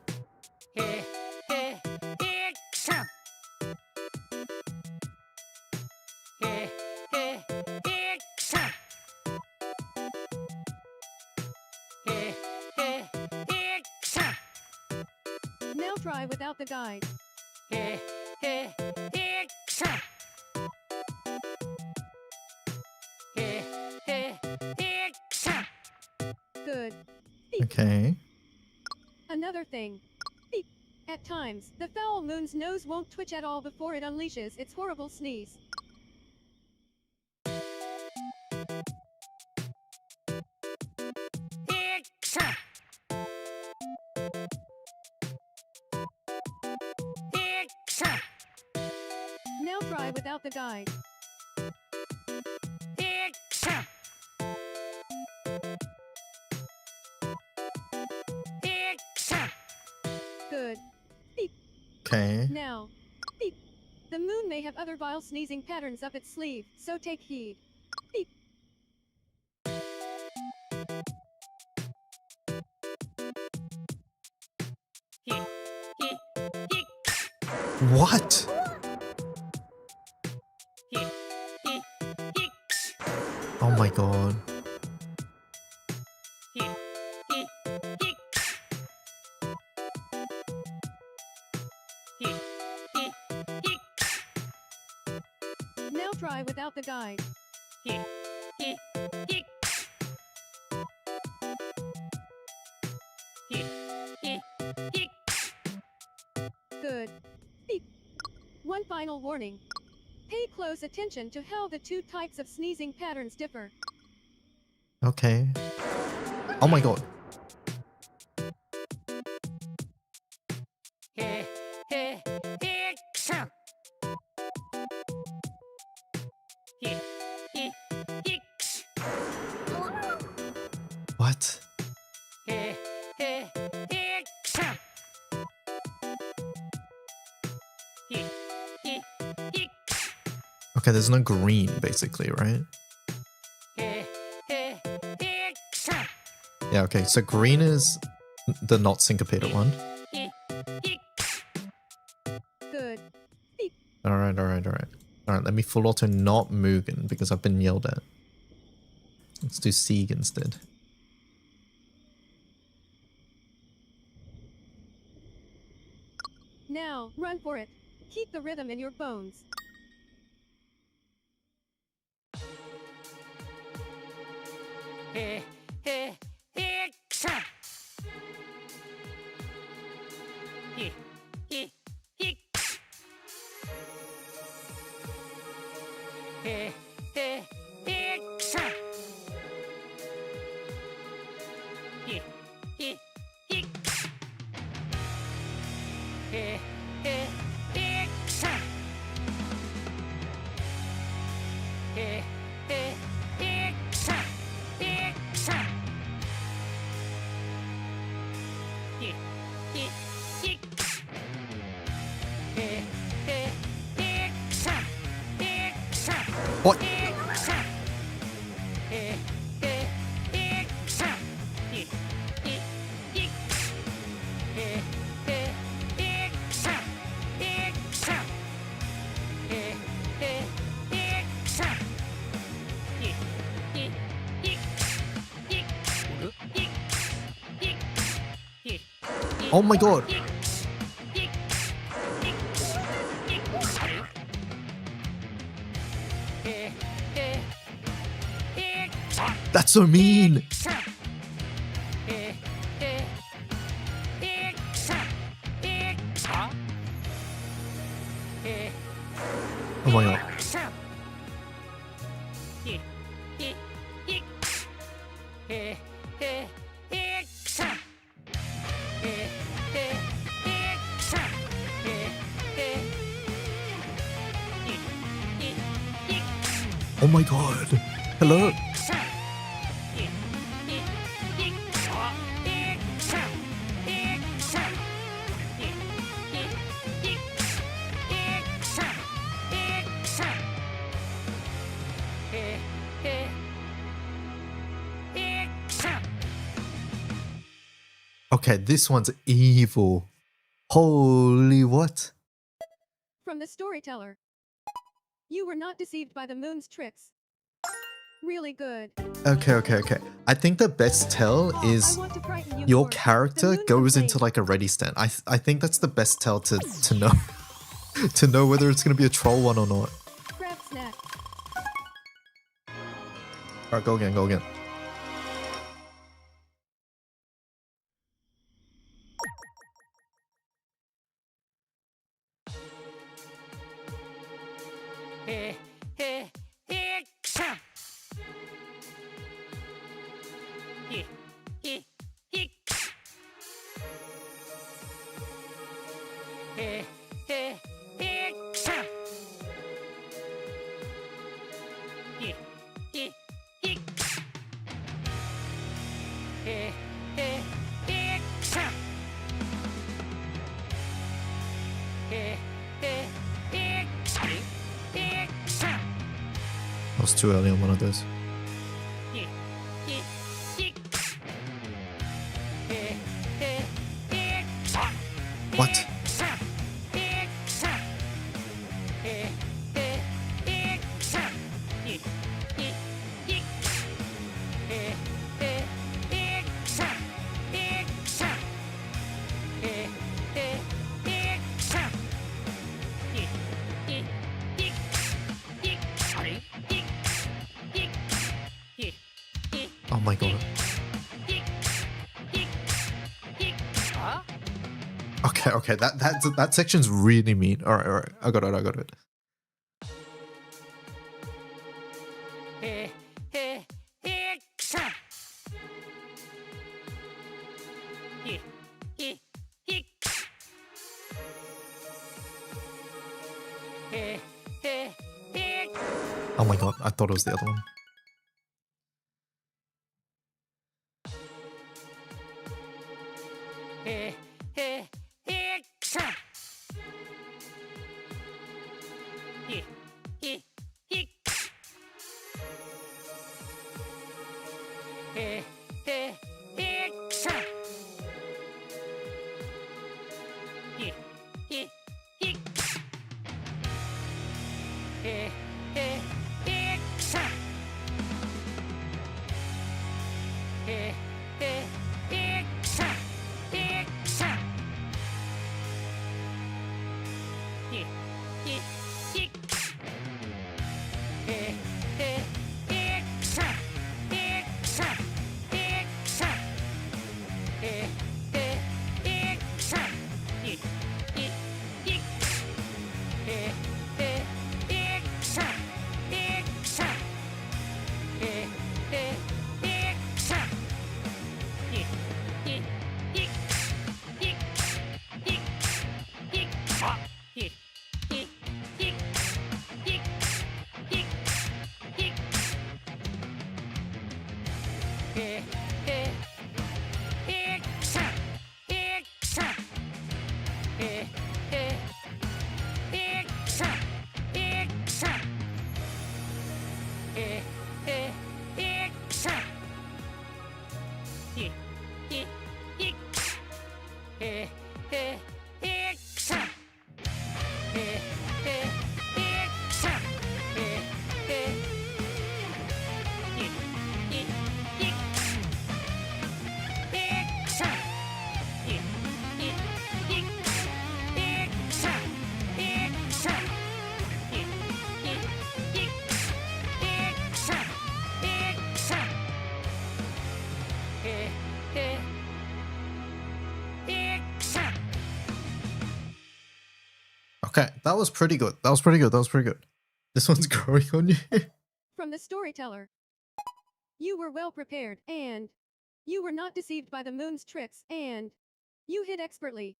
Speaker 8: Now try without the guide. Good. Beep.
Speaker 1: Okay.
Speaker 8: Another thing. Beep. At times, the foul moon's nose won't twitch at all before it unleashes its horrible sneeze. Now try without the guide. Good. Beep.
Speaker 1: Okay.
Speaker 8: Now. Beep. The moon may have other vile sneezing patterns up its sleeve, so take heed. Beep.
Speaker 1: What? Oh my god.
Speaker 8: Now try without the guide. Good. Beep. One final warning. Pay close attention to how the two types of sneezing patterns differ.
Speaker 1: Okay. Oh my god. What? Okay, there's no green, basically, right? Yeah, okay, so green is the not syncopated one.
Speaker 8: Good. Beep.
Speaker 1: Alright. Alright, let me full auto not Mugen because I've been yelled at. Let's do Sieg instead.
Speaker 8: Now, run for it. Keep the rhythm in your bones.
Speaker 1: What? Oh my god. That's so mean. Oh my god. Oh my god. Hello. Okay, this one's evil. Holy what?
Speaker 8: From the storyteller. You were not deceived by the moon's tricks. Really good.
Speaker 1: Okay. I think the best tell
Speaker 8: I
Speaker 1: is
Speaker 8: want to frighten you
Speaker 1: your
Speaker 8: more. The
Speaker 1: character
Speaker 8: moon
Speaker 1: goes
Speaker 8: can
Speaker 1: into
Speaker 8: play.
Speaker 1: like a ready stand. I think that's the best tell to know to know whether it's gonna be a troll one or not.
Speaker 8: Crab snack.
Speaker 1: Alright, go again. I was too early on one of those. What? Oh my god. Okay, that section's really mean. Alright, I got it. Oh my god, I thought it was the other one. Okay, that was pretty good. That was pretty good. That was pretty good. This one's growing on you.
Speaker 8: From the storyteller. You were well prepared, and you were not deceived by the moon's tricks, and you hit expertly.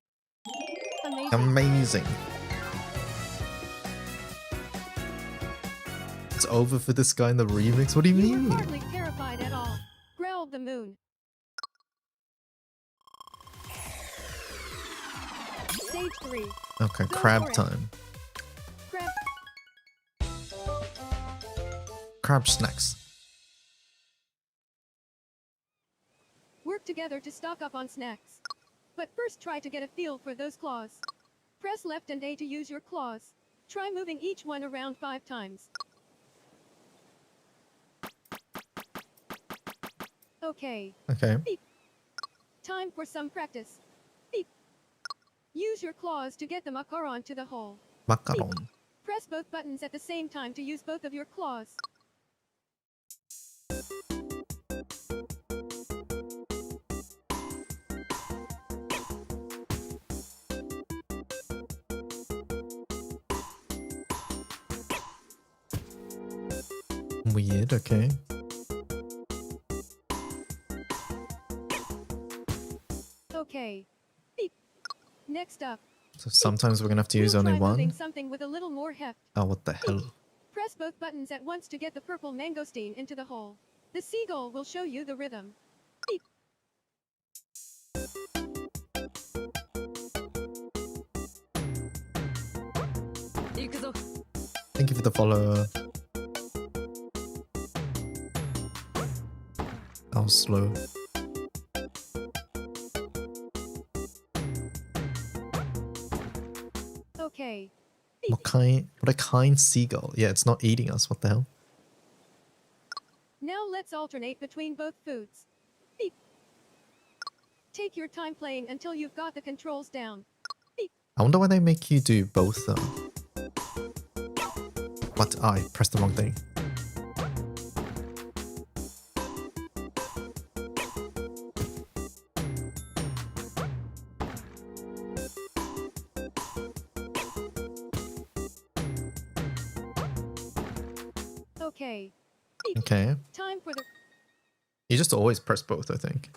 Speaker 8: Amazing.
Speaker 1: Amazing. It's over for this guy in the remix. What do you
Speaker 8: You
Speaker 1: mean?
Speaker 8: were hardly terrified at all, growled the moon. Stage 3.
Speaker 1: Okay,
Speaker 8: Go
Speaker 1: crab
Speaker 8: for it.
Speaker 1: time.
Speaker 8: Crab.
Speaker 1: Crab snacks.
Speaker 8: Work together to stock up on snacks. But first try to get a feel for those claws. Press left and A to use your claws. Try moving each one around 5 times. Okay.
Speaker 1: Okay.
Speaker 8: Time for some practice. Beep. Use your claws to get the macaron to the hole.
Speaker 1: Macaron.
Speaker 8: Press both buttons at the same time to use both of your claws.
Speaker 1: Weird, okay.
Speaker 8: Okay. Beep. Next up.
Speaker 1: So sometimes we're gonna have to use
Speaker 8: we'll
Speaker 1: only
Speaker 8: try moving
Speaker 1: one.
Speaker 8: something with a little more heft.
Speaker 1: Oh, what the hell?
Speaker 8: Press both buttons at once to get the purple mangosteen into the hole. The seagull will show you the rhythm. Beep.
Speaker 1: Thank you for the follow. That was slow.
Speaker 8: Okay.
Speaker 1: What kind? What a kind seagull. Yeah, it's not eating us. What the hell?
Speaker 8: Now let's alternate between both foods. Beep. Take your time playing until you've got the controls down. Beep.
Speaker 1: I wonder why they make you do both though. What? I pressed the wrong thing.
Speaker 8: Okay. Beep.
Speaker 1: Okay.
Speaker 8: Time for the...
Speaker 1: You just always press both, I think.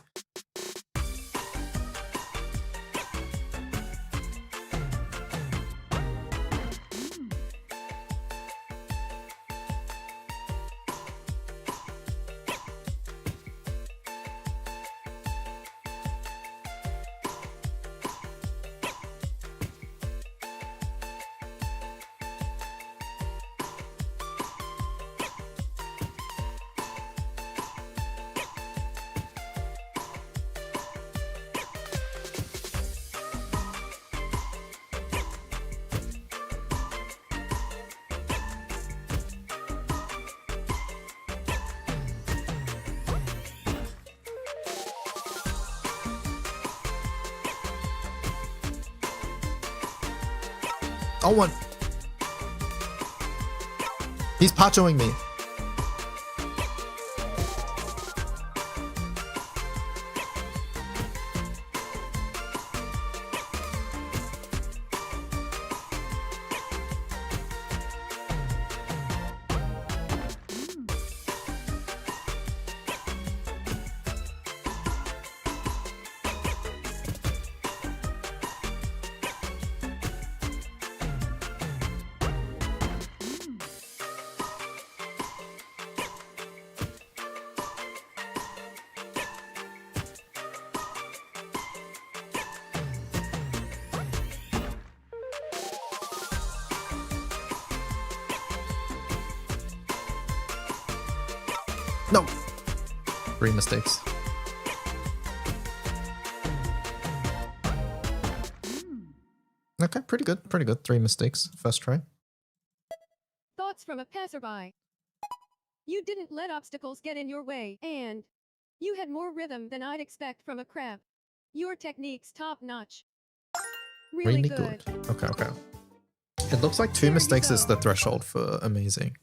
Speaker 1: Oh, one. He's pachoing me. No. 3 mistakes. Okay, pretty good. Pretty good. 3 mistakes. First try.
Speaker 8: Thoughts from a passerby. You didn't let obstacles get in your way, and you had more rhythm than I'd expect from a crab. Your technique's top-notch. Really good.
Speaker 1: Okay, okay. It looks like 2
Speaker 8: There you
Speaker 1: mistakes is
Speaker 8: go.
Speaker 1: the threshold for amazing.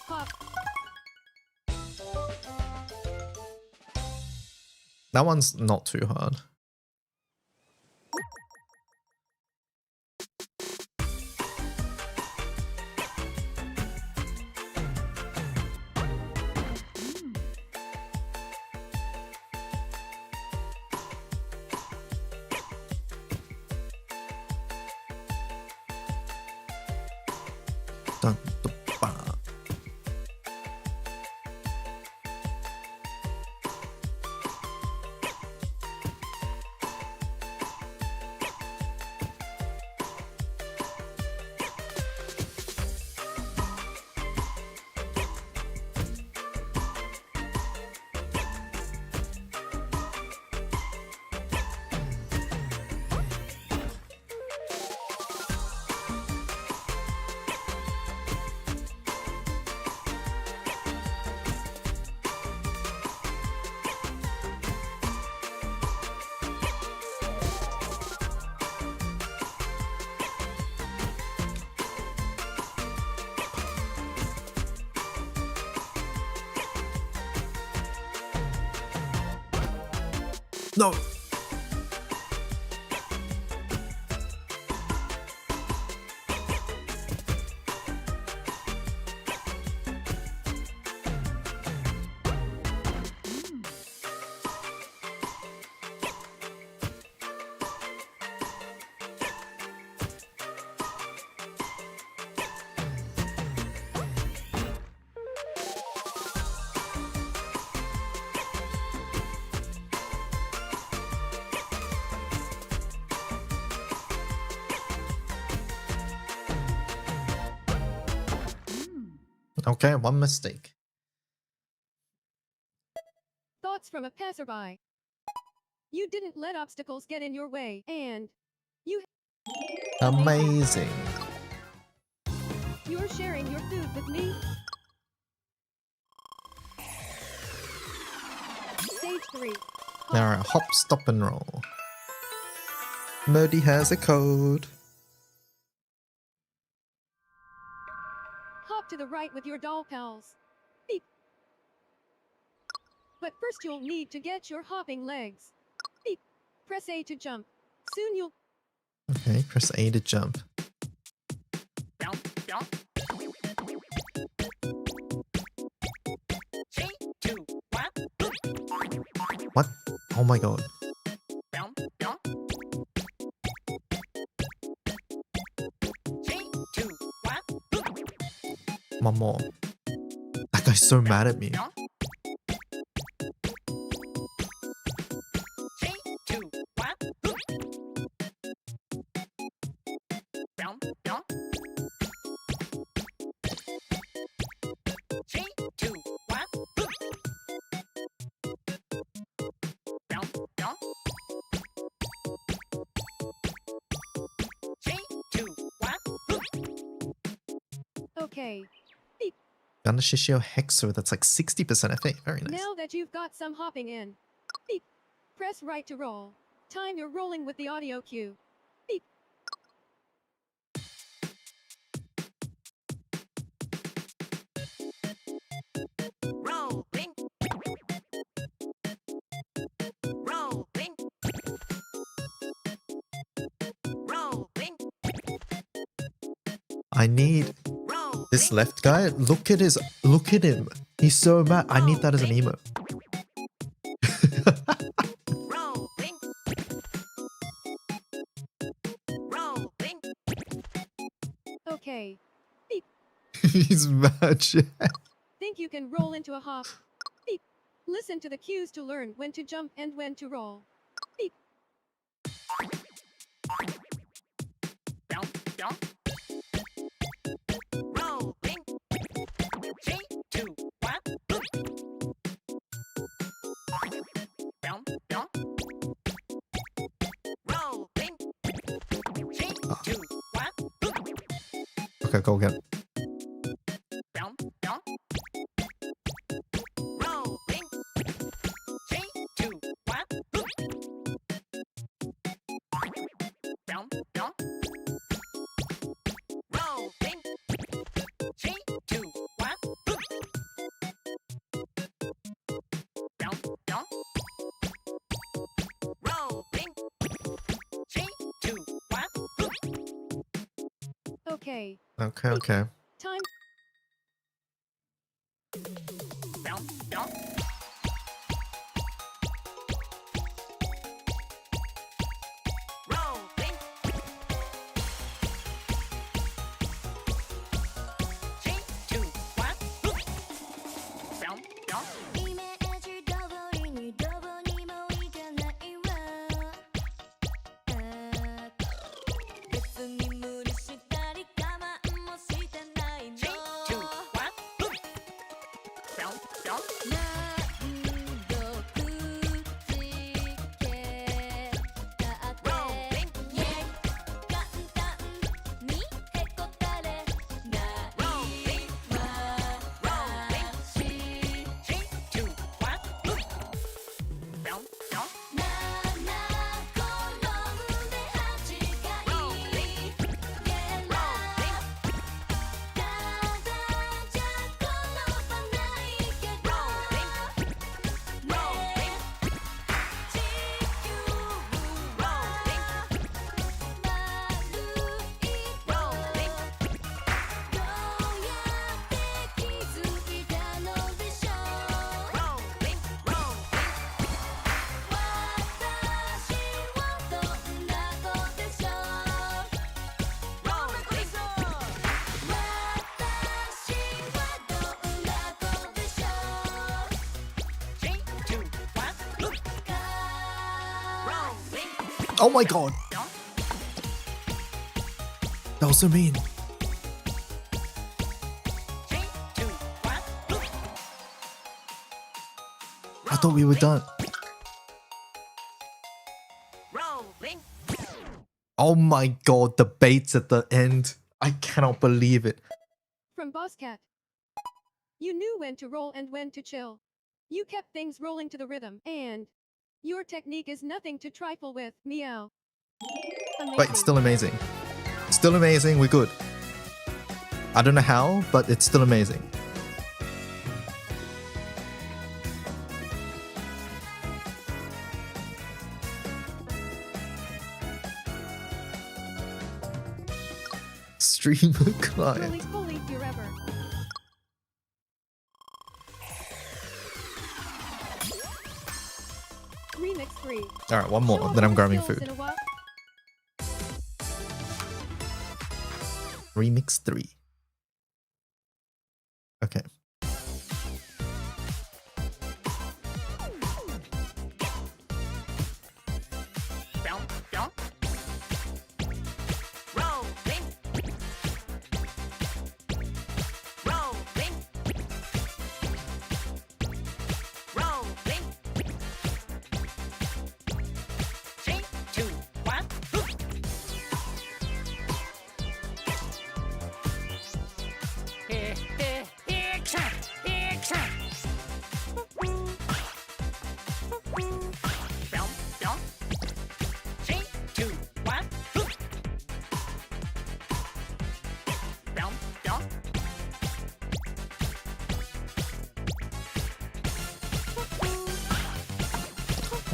Speaker 8: Pop.
Speaker 1: That one's not too hard. Dun, dun, ba. No. Okay, one mistake.
Speaker 8: Thoughts from a passerby. You didn't let obstacles get in your way, and
Speaker 1: Amazing.
Speaker 8: you're sharing your food with me. Stage 3.
Speaker 1: Alright, hop, stop, and roll. Murdy has a code.
Speaker 8: Hop to the right with your doll pals. Beep. But first you'll need to get your hopping legs. Beep. Press A to jump. Soon you'll
Speaker 1: Okay, press A to jump. What? Oh my god. One more. That guy's so mad at me.
Speaker 8: Okay.
Speaker 1: Found a Shishio Hexer that's like 60% FA. Very nice.
Speaker 8: Now that you've got some hopping in, beep. Press right to roll. Time you're rolling with the audio cue. Beep.
Speaker 5: Rolling. Rolling. Rolling.
Speaker 1: I need this left guy. Look at him. He's so mad. I need that as an emo.
Speaker 5: Rolling. Rolling.
Speaker 8: Okay. Beep.
Speaker 1: He's mad shit.
Speaker 8: Think you can roll into a hop. Beep. Listen to the cues to learn when to jump and when to roll. Beep.
Speaker 5: Rolling. 3, 2, 1. Rolling. 3, 2, 1.
Speaker 1: Okay, go again.
Speaker 5: Rolling. 3, 2, 1. Rolling. 3, 2, 1. Rolling. 3, 2, 1.
Speaker 8: Okay.
Speaker 1: Okay.
Speaker 8: Time.
Speaker 5: Rolling.
Speaker 1: Oh my god! That was so mean. I thought we were done. Oh my god, the baits at the end. I cannot believe it.
Speaker 8: From Boss Cat. You knew when to roll and when to chill. You kept things rolling to the rhythm, and your technique is nothing to trifle with. Meow. Amazing.
Speaker 1: But it's still amazing. Still amazing, we're good. I don't know how, but it's still amazing. Streamer client.
Speaker 8: Fully forever. Remix 3.
Speaker 1: Alright, one more, then I'm grabbing food. Remix 3. Okay.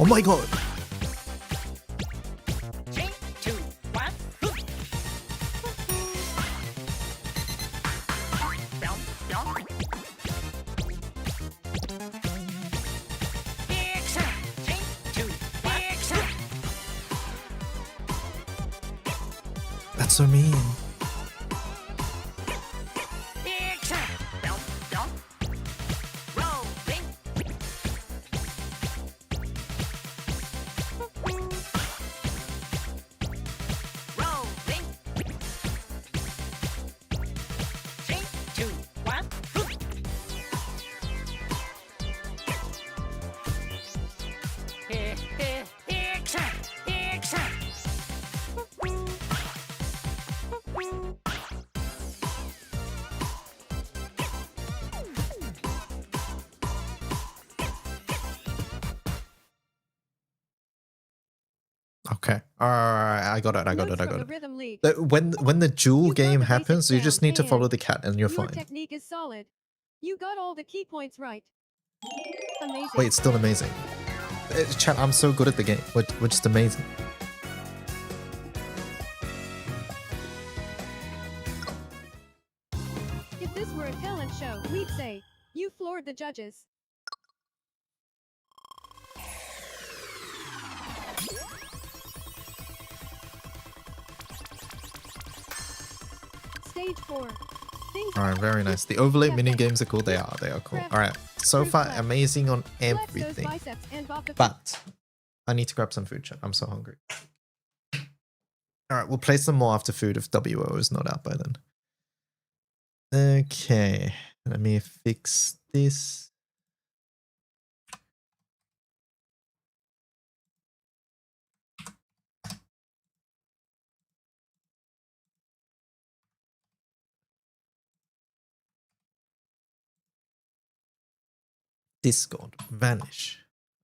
Speaker 1: Oh my god! That's so mean. Okay. Alright, I got it.
Speaker 8: The Rhythm League.
Speaker 1: When the duel
Speaker 8: You got
Speaker 1: game
Speaker 8: the
Speaker 1: happens,
Speaker 8: basics
Speaker 1: you just
Speaker 8: down,
Speaker 1: need to follow
Speaker 8: and
Speaker 1: the cat and you're
Speaker 8: Your
Speaker 1: fine.
Speaker 8: technique is solid. You got all the key points right. Amazing.
Speaker 1: Wait, it's still amazing. Chat, I'm so good at the game. We're just amazing.
Speaker 8: If this were a talent show, we'd say, you floored the judges. Stage 4. Things
Speaker 1: Alright, very nice. The overlay mini
Speaker 8: Perfect.
Speaker 1: games are cool. They are cool.
Speaker 8: Perfect.
Speaker 1: Alright, so
Speaker 8: First
Speaker 1: far
Speaker 8: class.
Speaker 1: amazing on
Speaker 8: flex those
Speaker 1: everything.
Speaker 8: biceps and bop the
Speaker 1: But I need to grab some food, chat. I'm so hungry. Alright, we'll play some more after food if WO is not out by then. Okay, let me fix this. Discord, vanish.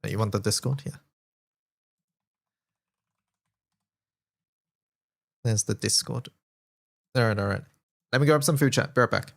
Speaker 1: You want the Discord? Yeah. There's the Discord. Alright. Let me grab some food, chat. Be right back.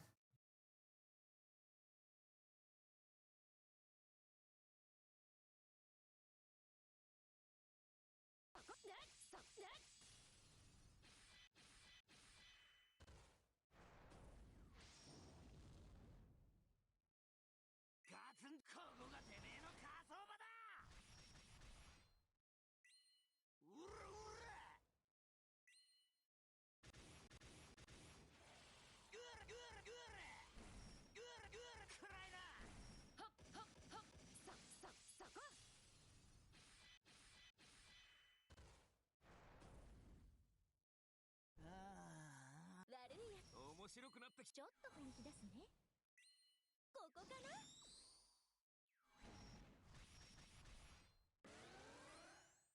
Speaker 4: ちょっと本気ですね。ここかな。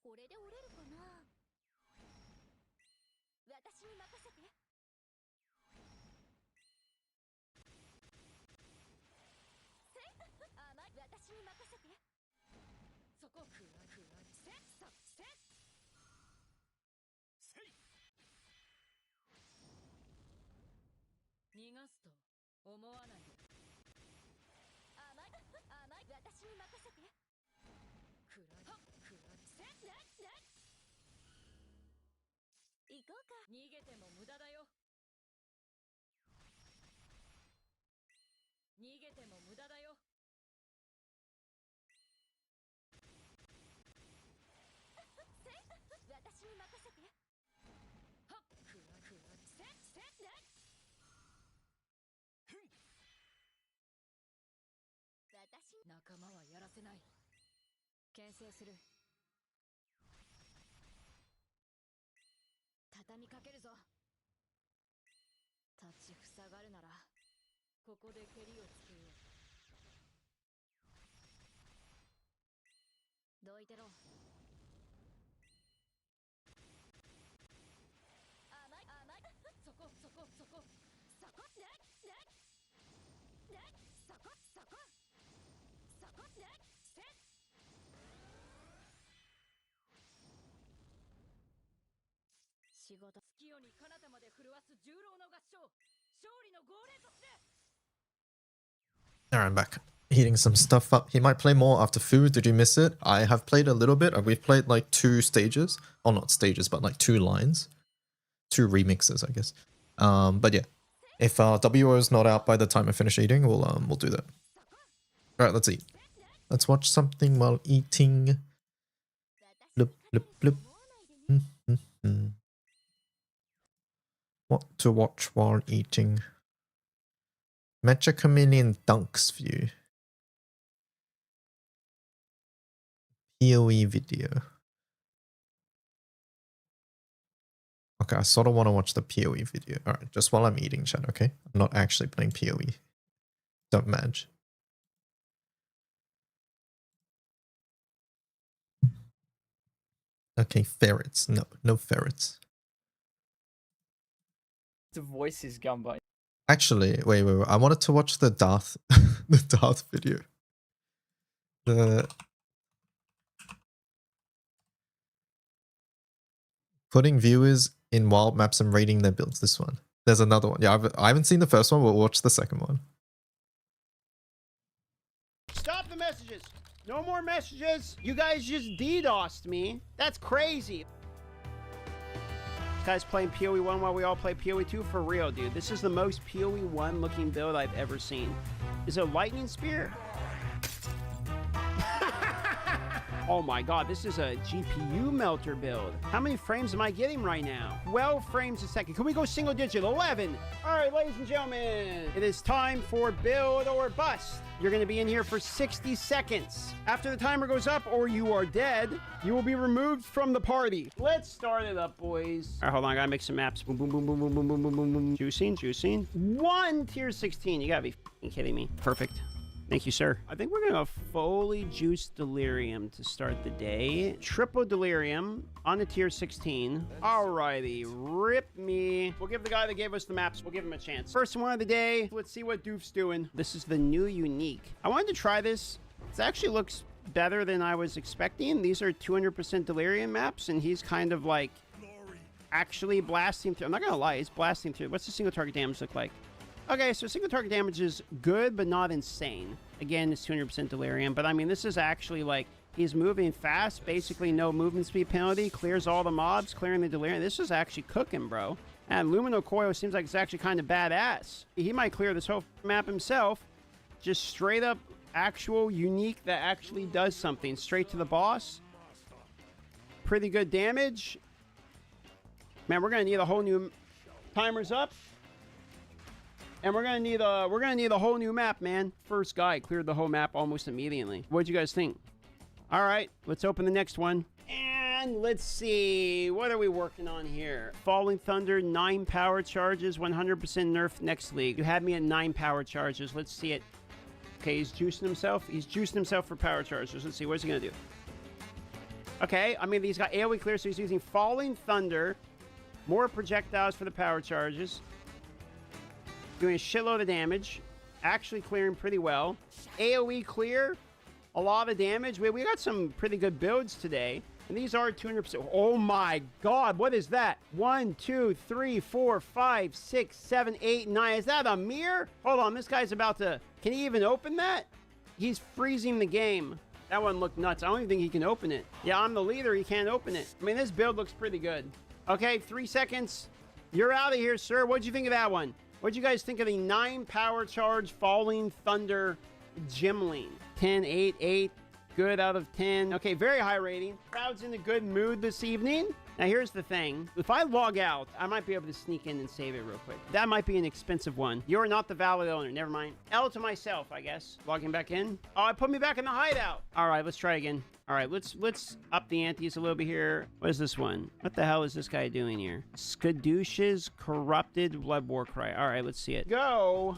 Speaker 4: これで折れるかな。私に任せて。甘い。私に任せて。そこくらくらせっさせっ。逃がすと思わないで。甘い。私に任せて。くらせっねっねっ。行こうか。逃げても無駄だよ。逃げても無駄だよ。私に任せて。はっくらせっね。私仲間はやらせない。牽制する。畳みかけるぞ。立ちふさがるならここで蹴りをつけよう。どいてろ。甘い。そこねねそこねせっ。仕事月夜に彼方まで震わす重郎の合唱。勝利の号令として。
Speaker 1: Alright, I'm back. Heating some stuff up. He might play more after food. Did you miss it? I have played a little bit. We've played like 2 stages. Oh, not stages, but like 2 lines. 2 remixes, I guess. But yeah. If WO is not out by the time I finish eating, we'll do that. Alright, let's eat. Let's watch something while eating. Bloop, bloop, bloop. What to watch while eating? Mecha Chameleon Dunks view. PoE video. Okay, I sort of want to watch the PoE video. Alright, just while I'm eating, chat, okay? I'm not actually playing PoE. Don't match. Okay, ferrets. No ferrets.
Speaker 9: The voice is Gumbo.
Speaker 1: Actually, wait. I wanted to watch the Darth, the Darth video. The putting viewers in wild maps and rating their builds. This one. There's another one. Yeah, I haven't seen the first one. We'll watch the second one.
Speaker 5: Stop the messages. No more messages. You guys just DDoSed me. That's crazy. This guy's playing PoE 1 while we all play PoE 2 for real, dude. This is the most PoE 1 looking build I've ever seen. Is it a lightning spear? Oh my god, this is a GPU melter build. How many frames am I getting right now? 12 frames a second. Can we go single digit? 11. All right, ladies and gentlemen, it is time for build or bust. You're going to be in here for 60 seconds. After the timer goes up or you are dead, you will be removed from the party. Let's start it up, boys. All right, hold on. I got to make some maps. Boom, boom, boom, boom, boom, boom, boom, boom, boom, boom. Juicing. 1 tier 16. You got to be f***ing kidding me. Perfect. Thank you, sir. I think we're going to fully juice Delirium to start the day. Triple Delirium on the tier 16. Alrighty, rip me. We'll give the guy that gave us the maps, we'll give him a chance. First one of the day. Let's see what Doof's doing. This is the new unique. I wanted to try this. It actually looks better than I was expecting. These are 200% Delirium maps, and he's kind of like actually blasting through. I'm not going to lie, he's blasting through. What's the single target damage look like? Okay, so single target damage is good, but not insane. Again, it's 200% Delirium, but I mean, this is actually like, he's moving fast, basically no movement speed penalty, clears all the mobs, clearing the Delirium. This is actually cooking, bro. And Lumino Koyo seems like it's actually kind of badass. He might clear this whole map himself, just straight up actual unique that actually does something. Straight to the boss. Pretty good damage. Man, we're gonna need a whole new... Timer's up. And we're gonna need a whole new map, man. First guy cleared the whole map almost immediately. What'd you guys think? All right, let's open the next one. And And let's see, what are we working on here? Falling Thunder, 9 power charges, 100% nerf next league. You had me at 9 power charges. Let's see it. Okay, he's juicing himself. He's juicing himself for power charges. Let's see, what's he gonna do? Okay, I mean, he's got AoE clear, so he's using Falling Thunder. More projectiles for the power charges. Doing a shitload of damage. Actually clearing pretty well. AoE clear. A lot of damage. We got some pretty good builds today. And these are 200%. Oh my god, what is that? 1, 2, 3, 4, 5, 6, 7, 8, 9. Is that a mirror? Hold on, this guy's about to... Can he even open that? He's freezing the game. That one looked nuts. I don't even think he can open it. Yeah, I'm the leader. He can't open it. I mean, this build looks pretty good. Okay, 3 seconds. You're out of here, sir. What'd you think of that one? What'd you guys think of the 9 power charge Falling Thunder Gimling? 10, 8, 8. Good out of 10. Okay, very high rating. Crowd's in a good mood this evening. Now, here's the thing. If I log out, I might be able to sneak in and save it real quick. That might be an expensive one. You're not the valid owner. Never mind. L to myself, I guess. Logging back in. Oh, it put me back in the hideout. All right, let's try again. All right, let's up the antes a little bit here. What is this one? What the hell is this guy doing here? Skadoosh's Corrupted Blood War Cry. All right, let's see it. Go.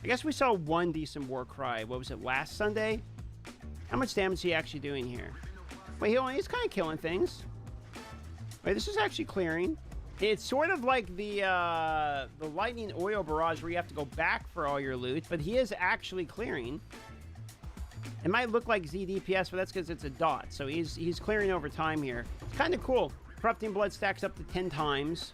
Speaker 5: I guess we saw one decent War Cry. What was it, last Sunday? How much damage is he actually doing here? Wait, he's kind of killing things. Wait, this is actually clearing. It's sort of like the Lightning Oil Barrage where you have to go back for all your loot, but he is actually clearing. It might look like ZDPS, but that's because it's a dot. So he's clearing over time here. It's kind of cool. Corrupting Blood stacks up to 10 times.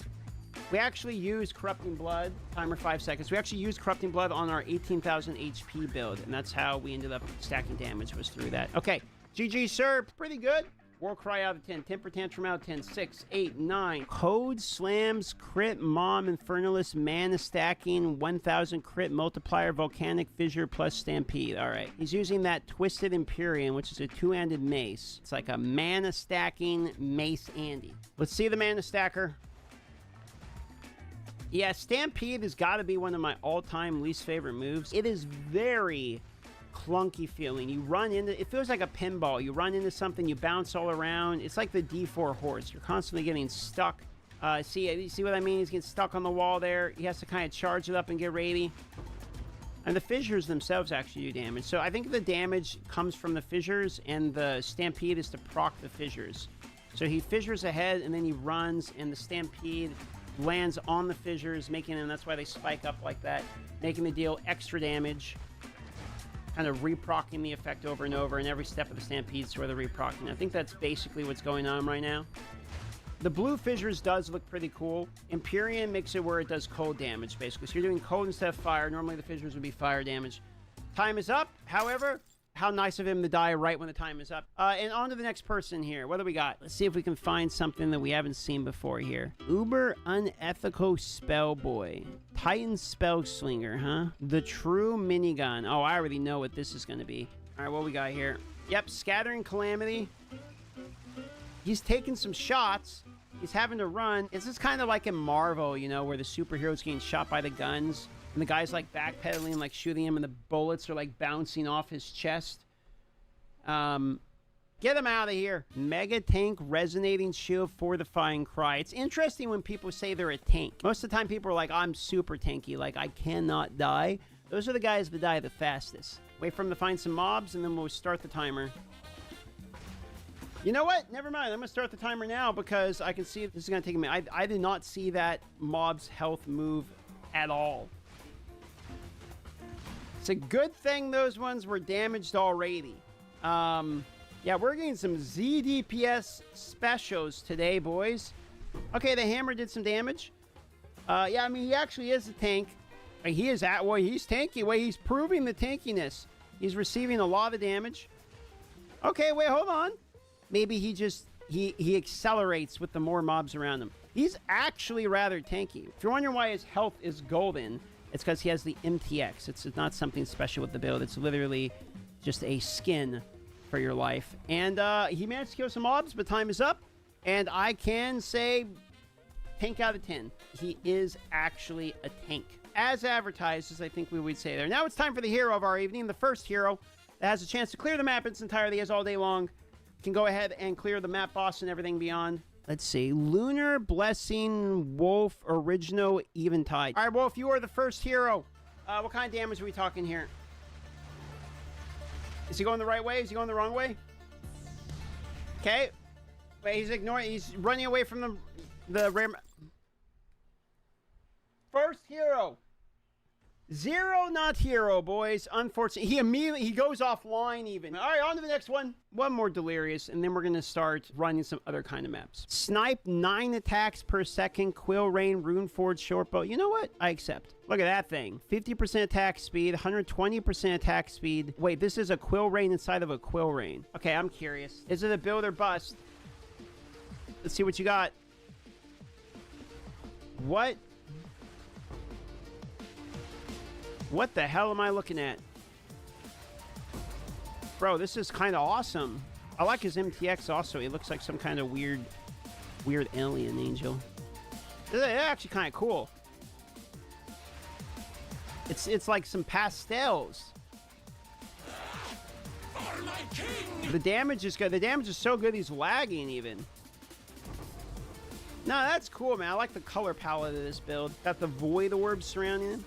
Speaker 5: We actually used Corrupting Blood, timer 5 seconds. We actually used Corrupting Blood on our 18,000 HP build, and that's how we ended up stacking damage, was through that. Okay, GG, sir. Pretty good. War Cry out of 10. Temper Tantrum out of 10. 6, 8, 9. Code Slams, Crit, Mom, Infernalist, Mana Stacking, 1,000 Crit, Multiplier, Volcanic Fissure, plus Stampede. All right. He's using that Twisted Empyrean, which is a 2-handed mace. It's like a Mana Stacking Mace Andy. Let's see the Mana Stacker. Yeah, Stampede has got to be one of my all-time least favorite moves. It is very clunky feeling. You run into... It feels like a pinball. You run into something, you bounce all around. It's like the D4 horse. You're constantly getting stuck. See what I mean? He's getting stuck on the wall there. He has to kind of charge it up and get ready. And the fissures themselves actually do damage. So I think the damage comes from the fissures, and the Stampede is to proc the fissures. So he fissures ahead, and then he runs, and the Stampede lands on the fissures, making them, that's why they spike up like that, making the deal extra damage, kind of reprocking the effect over and over, and every step of the Stampede's where they're reprocking. I think that's basically what's going on right now. The blue fissures does look pretty cool. Empyrean makes it where it does cold damage, basically. So you're doing cold instead of fire. Normally the fissures would be fire damage. Time is up, however. How nice of him to die right when the time is up. And on to the next person here. What do we got? Let's see if we can find something that we haven't seen before here. Uber Unethical Spellboy. Titan Spellslinger, huh? The True Minigun. Oh, I already know what this is going to be. All right, what we got here? Yep, Scattering Calamity. He's taking some shots. He's having to run. This is kind of like in Marvel, you know, where the superhero's getting shot by the guns. And the guy's like backpedaling, like shooting him, and the bullets are like bouncing off his chest. Get him out of here. Mega Tank Resonating Shield Fortifying Cry. It's interesting when people say they're a tank. Most of the time people are like, I'm super tanky, like I cannot die. Those are the guys that die the fastest. Wait for him to find some mobs, and then we'll start the timer. You know what? Never mind. I'm going to start the timer now because I can see this is going to take a minute. I did not see that mob's health move at all. It's a good thing those ones were damaged already. Yeah, we're getting some ZDPS specials today, boys. Okay, the hammer did some damage. Yeah, I mean, he actually is a tank. He is at, well, he's tanky. Wait, he's proving the tankiness. He's receiving a lot of damage. Okay, wait, hold on. Maybe he just, he accelerates with the more mobs around him. He's actually rather tanky. If you're wondering why his health is golden, it's because he has the MTX. It's not something special with the build. It's literally just a skin for your life. And he managed to kill some mobs, but time is up. And I can say tank out of 10. He is actually a tank. As advertised, as I think we would say there. Now it's time for the hero of our evening. The first hero that has a chance to clear the map in its entirety as all day long. can go ahead and clear the map boss and everything beyond. Let's see. Lunar Blessing Wolf Original Eventide. All right, Wolf, you are the first hero. What kind of damage are we talking here? Is he going the right way? Is he going the wrong way? Okay. Wait, he's ignoring. He's running away from the rare. First hero. Zero not hero, boys. Unfortunately, he goes offline even. All right, on to the next one. One more Delirious, and then we're going to start running some other kind of maps. Snipe 9 attacks per second. Quill Rain, Runeforge, Shortbow. You know what? I accept. Look at that thing. 50% attack speed, 120% attack speed. Wait, this is a Quill Rain inside of a Quill Rain. Okay, I'm curious. Is it a build or bust? Let's see what you got. What? What the hell am I looking at? Bro, this is kind of awesome. I like his MTX also. He looks like some kind of weird alien angel. It's actually kind of cool. It's like some pastels. The damage is good. The damage is so good he's lagging even. No, that's cool, man. I like the color palette of this build. Got the void orbs surrounding him.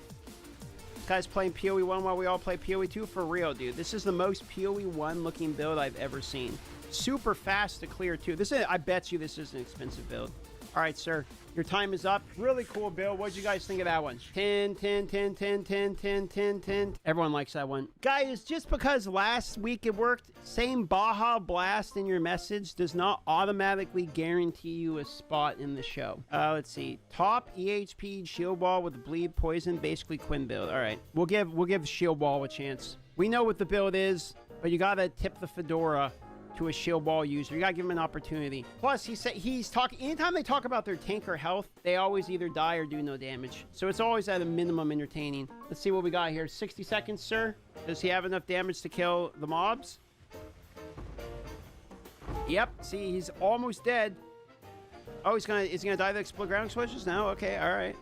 Speaker 5: Guys playing PoE 1 while we all play PoE 2 for real, dude. This is the most PoE 1 looking build I've ever seen. Super fast to clear too. I bet you this is an expensive build. All right, sir. Your time is up. Really cool build. What did you guys think of that one? 10, 10, 10, 10, 10, 10, 10, 10. Everyone likes that one. Guys, just because last week it worked, saying Baja Blast in your message does not automatically guarantee you a spot in the show. Let's see. Top EHP Shield Wall with Bleed Poison, basically Quinn build. All right. We'll give Shield Wall a chance. We know what the build is, but you gotta tip the fedora to a shield wall user. You gotta give him an opportunity. Plus, he's talking. Anytime they talk about their tank or health, they always either die or do no damage. So it's always at a minimum entertaining. Let's see what we got here. 60 seconds, sir. Does he have enough damage to kill the mobs? Yep. See, he's almost dead. Oh, is he gonna die to explode ground explosions? No. Okay. All right.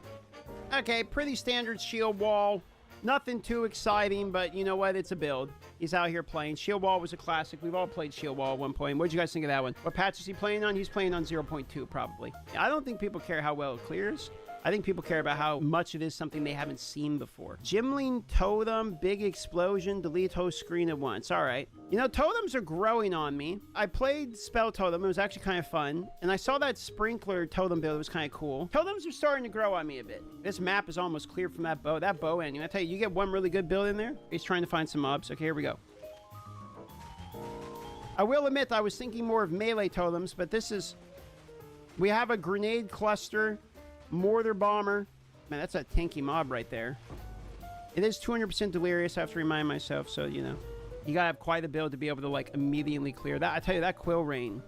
Speaker 5: Okay. Pretty standard shield wall. Nothing too exciting, but you know what? It's a build. He's out here playing. Shield Wall was a classic. We've all played Shield Wall at one point. What did you guys think of that one? What patch is he playing on? He's playing on 0.2, probably. I don't think people care how well it clears. I think people care about how much it is something they haven't seen before. Gimling Totem, Big Explosion, delete host screen at once. All right. You know, totems are growing on me. I played Spell Totem. It was actually kind of fun. And I saw that Sprinkler Totem build. It was kind of cool. Totems are starting to grow on me a bit. This map is almost clear from that bow. That bow ending. I tell you, you get one really good build in there. He's trying to find some mobs. Okay, here we go. I will admit I was thinking more of melee totems, but this is... We have a grenade cluster, mortar bomber. Man, that's a tanky mob right there. It is 200% delirious, I have to remind myself, so, you know. You gotta have quite a build to be able to, like, immediately clear that. I tell you, that Quill Rain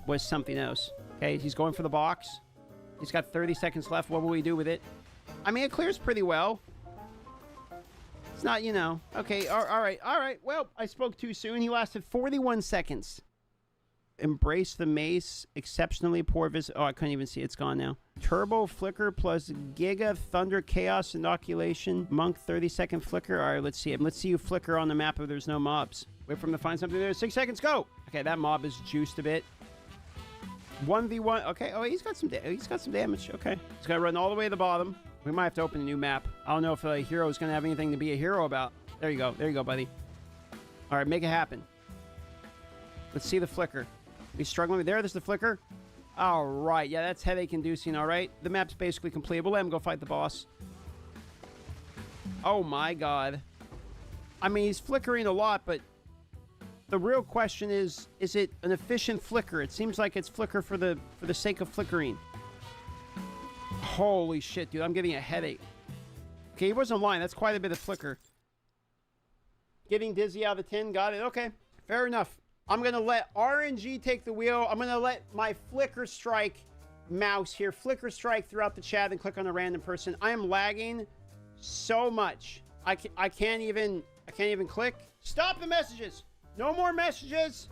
Speaker 5: was something else. Okay, he's going for the box. He's got 30 seconds left. What will we do with it? I mean, it clears pretty well. It's not, you know. Okay, all right. Well, I spoke too soon. He lasted 41 seconds. Embrace the Mace. Exceptionally poor visit. Oh, I couldn't even see. It's gone now. Turbo Flicker plus Giga Thunder Chaos Inoculation. Monk 30-second Flicker. All right, let's see it. Let's see you flicker on the map if there's no mobs. Wait for him to find something there. 6 seconds, go! Okay, that mob is juiced a bit. 1v1. Okay, oh, he's got some damage. Okay. He's got to run all the way to the bottom. We might have to open a new map. I don't know if a hero is going to have anything to be a hero about. There you go. There you go, buddy. All right, make it happen. Let's see the flicker. He's struggling. There's the flicker. All right. Yeah, that's headache-inducing, all right? The map's basically complete. We'll let him go fight the boss. Oh, my God. I mean, he's flickering a lot, but the real question is it an efficient flicker? It seems like it's flicker for the sake of flickering. Holy shit, dude. I'm getting a headache. Okay, he wasn't lying. That's quite a bit of flicker. Getting dizzy out of 10. Got it. Okay. Fair enough. I'm going to let RNG take the wheel. I'm going to let my Flicker Strike mouse here Flicker Strike throughout the chat and click on a random person. I am lagging so much. I can't even click. Stop the messages. No more messages.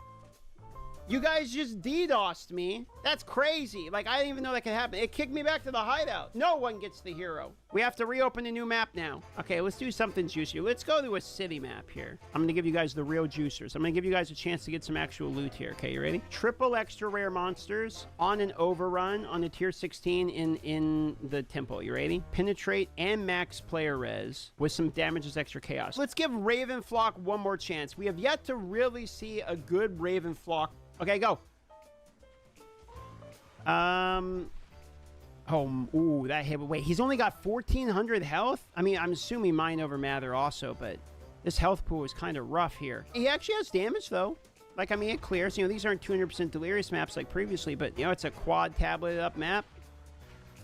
Speaker 5: You guys just DDoSed me. That's crazy. Like, I didn't even know that could happen. It kicked me back to the hideout. No one gets the hero. We have to reopen a new map now. Okay, let's do something juicier. Let's go to a city map here. I'm going to give you guys the real juicers. I'm going to give you guys a chance to get some actual loot here. Okay, you ready? Triple extra rare monsters on an overrun on the tier 16 in the temple. You ready? Penetrate and max player res with some damages extra chaos. Let's give Ravenflock one more chance. We have yet to really see a good Ravenflock. Okay, go. Ooh, that hit. Wait, he's only got 1,400 health? I mean, I'm assuming Mind Over Matter also, but this health pool is kind of rough here. He actually has damage, though. Like, I mean, it clears. You know, these aren't 200% Delirious maps like previously, but, you know, it's a quad tablet up map.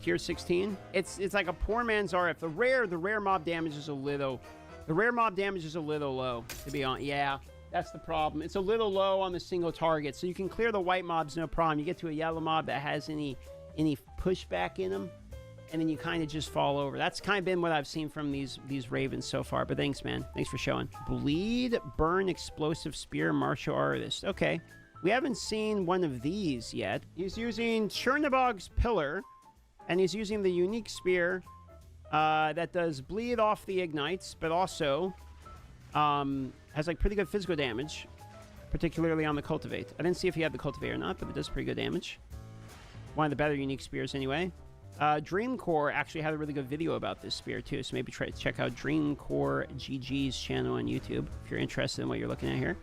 Speaker 5: Tier 16. It's like a poor man's RF. The rare mob damage is a little... The rare mob damage is a little low, to be honest. Yeah. That's the problem. It's a little low on the single target. So you can clear the white mobs, no problem. You get to a yellow mob that has any pushback in them, and then you kind of just fall over. That's kind of been what I've seen from these Ravens so far. But thanks, man. Thanks for showing. Bleed, Burn, Explosive Spear, Martial Artist. Okay. We haven't seen one of these yet. He's using Chernobog's Pillar, and he's using the unique spear that does bleed off the ignites, but also... has like pretty good physical damage, particularly on the Cultivate. I didn't see if he had the Cultivate or not, but it does pretty good damage. One of the better unique spears anyway. Dreamcore actually had a really good video about this spear too, so maybe try to check out Dreamcore GG's channel on YouTube if you're interested in what you're looking at here.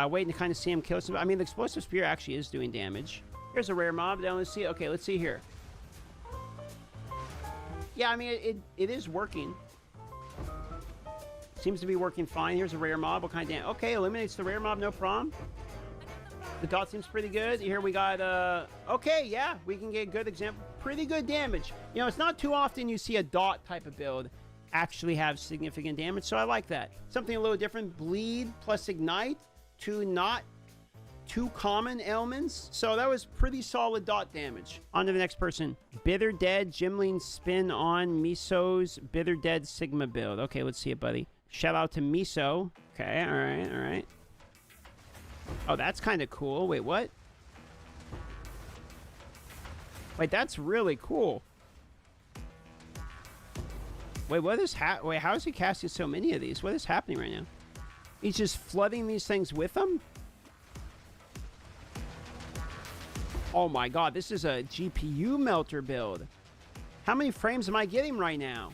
Speaker 5: Waiting to kind of see him kill some. I mean, the explosive spear actually is doing damage. Here's a rare mob. Now let's see. Okay, let's see here. Yeah, I mean, it is working. Seems to be working fine. Here's a rare mob. What kind of damage? Okay, eliminates the rare mob, no problem. The dot seems pretty good. Here we got, okay, yeah, we can get a good example. Pretty good damage. You know, it's not too often you see a dot type of build actually have significant damage, so I like that. Something a little different. Bleed plus Ignite. Two not too common ailments. So that was pretty solid dot damage. On to the next person. Bitter Dead, Gimling spin on Miso's Bitter Dead Sigma build. Okay, let's see it, buddy. Shout out to Miso. Okay, all right. Oh, that's kind of cool. Wait, what? Wait, that's really cool. Wait, what is wait, how is he casting so many of these? What is happening right now? He's just flooding these things with them? Oh my god, this is a GPU melter build. How many frames am I getting right now?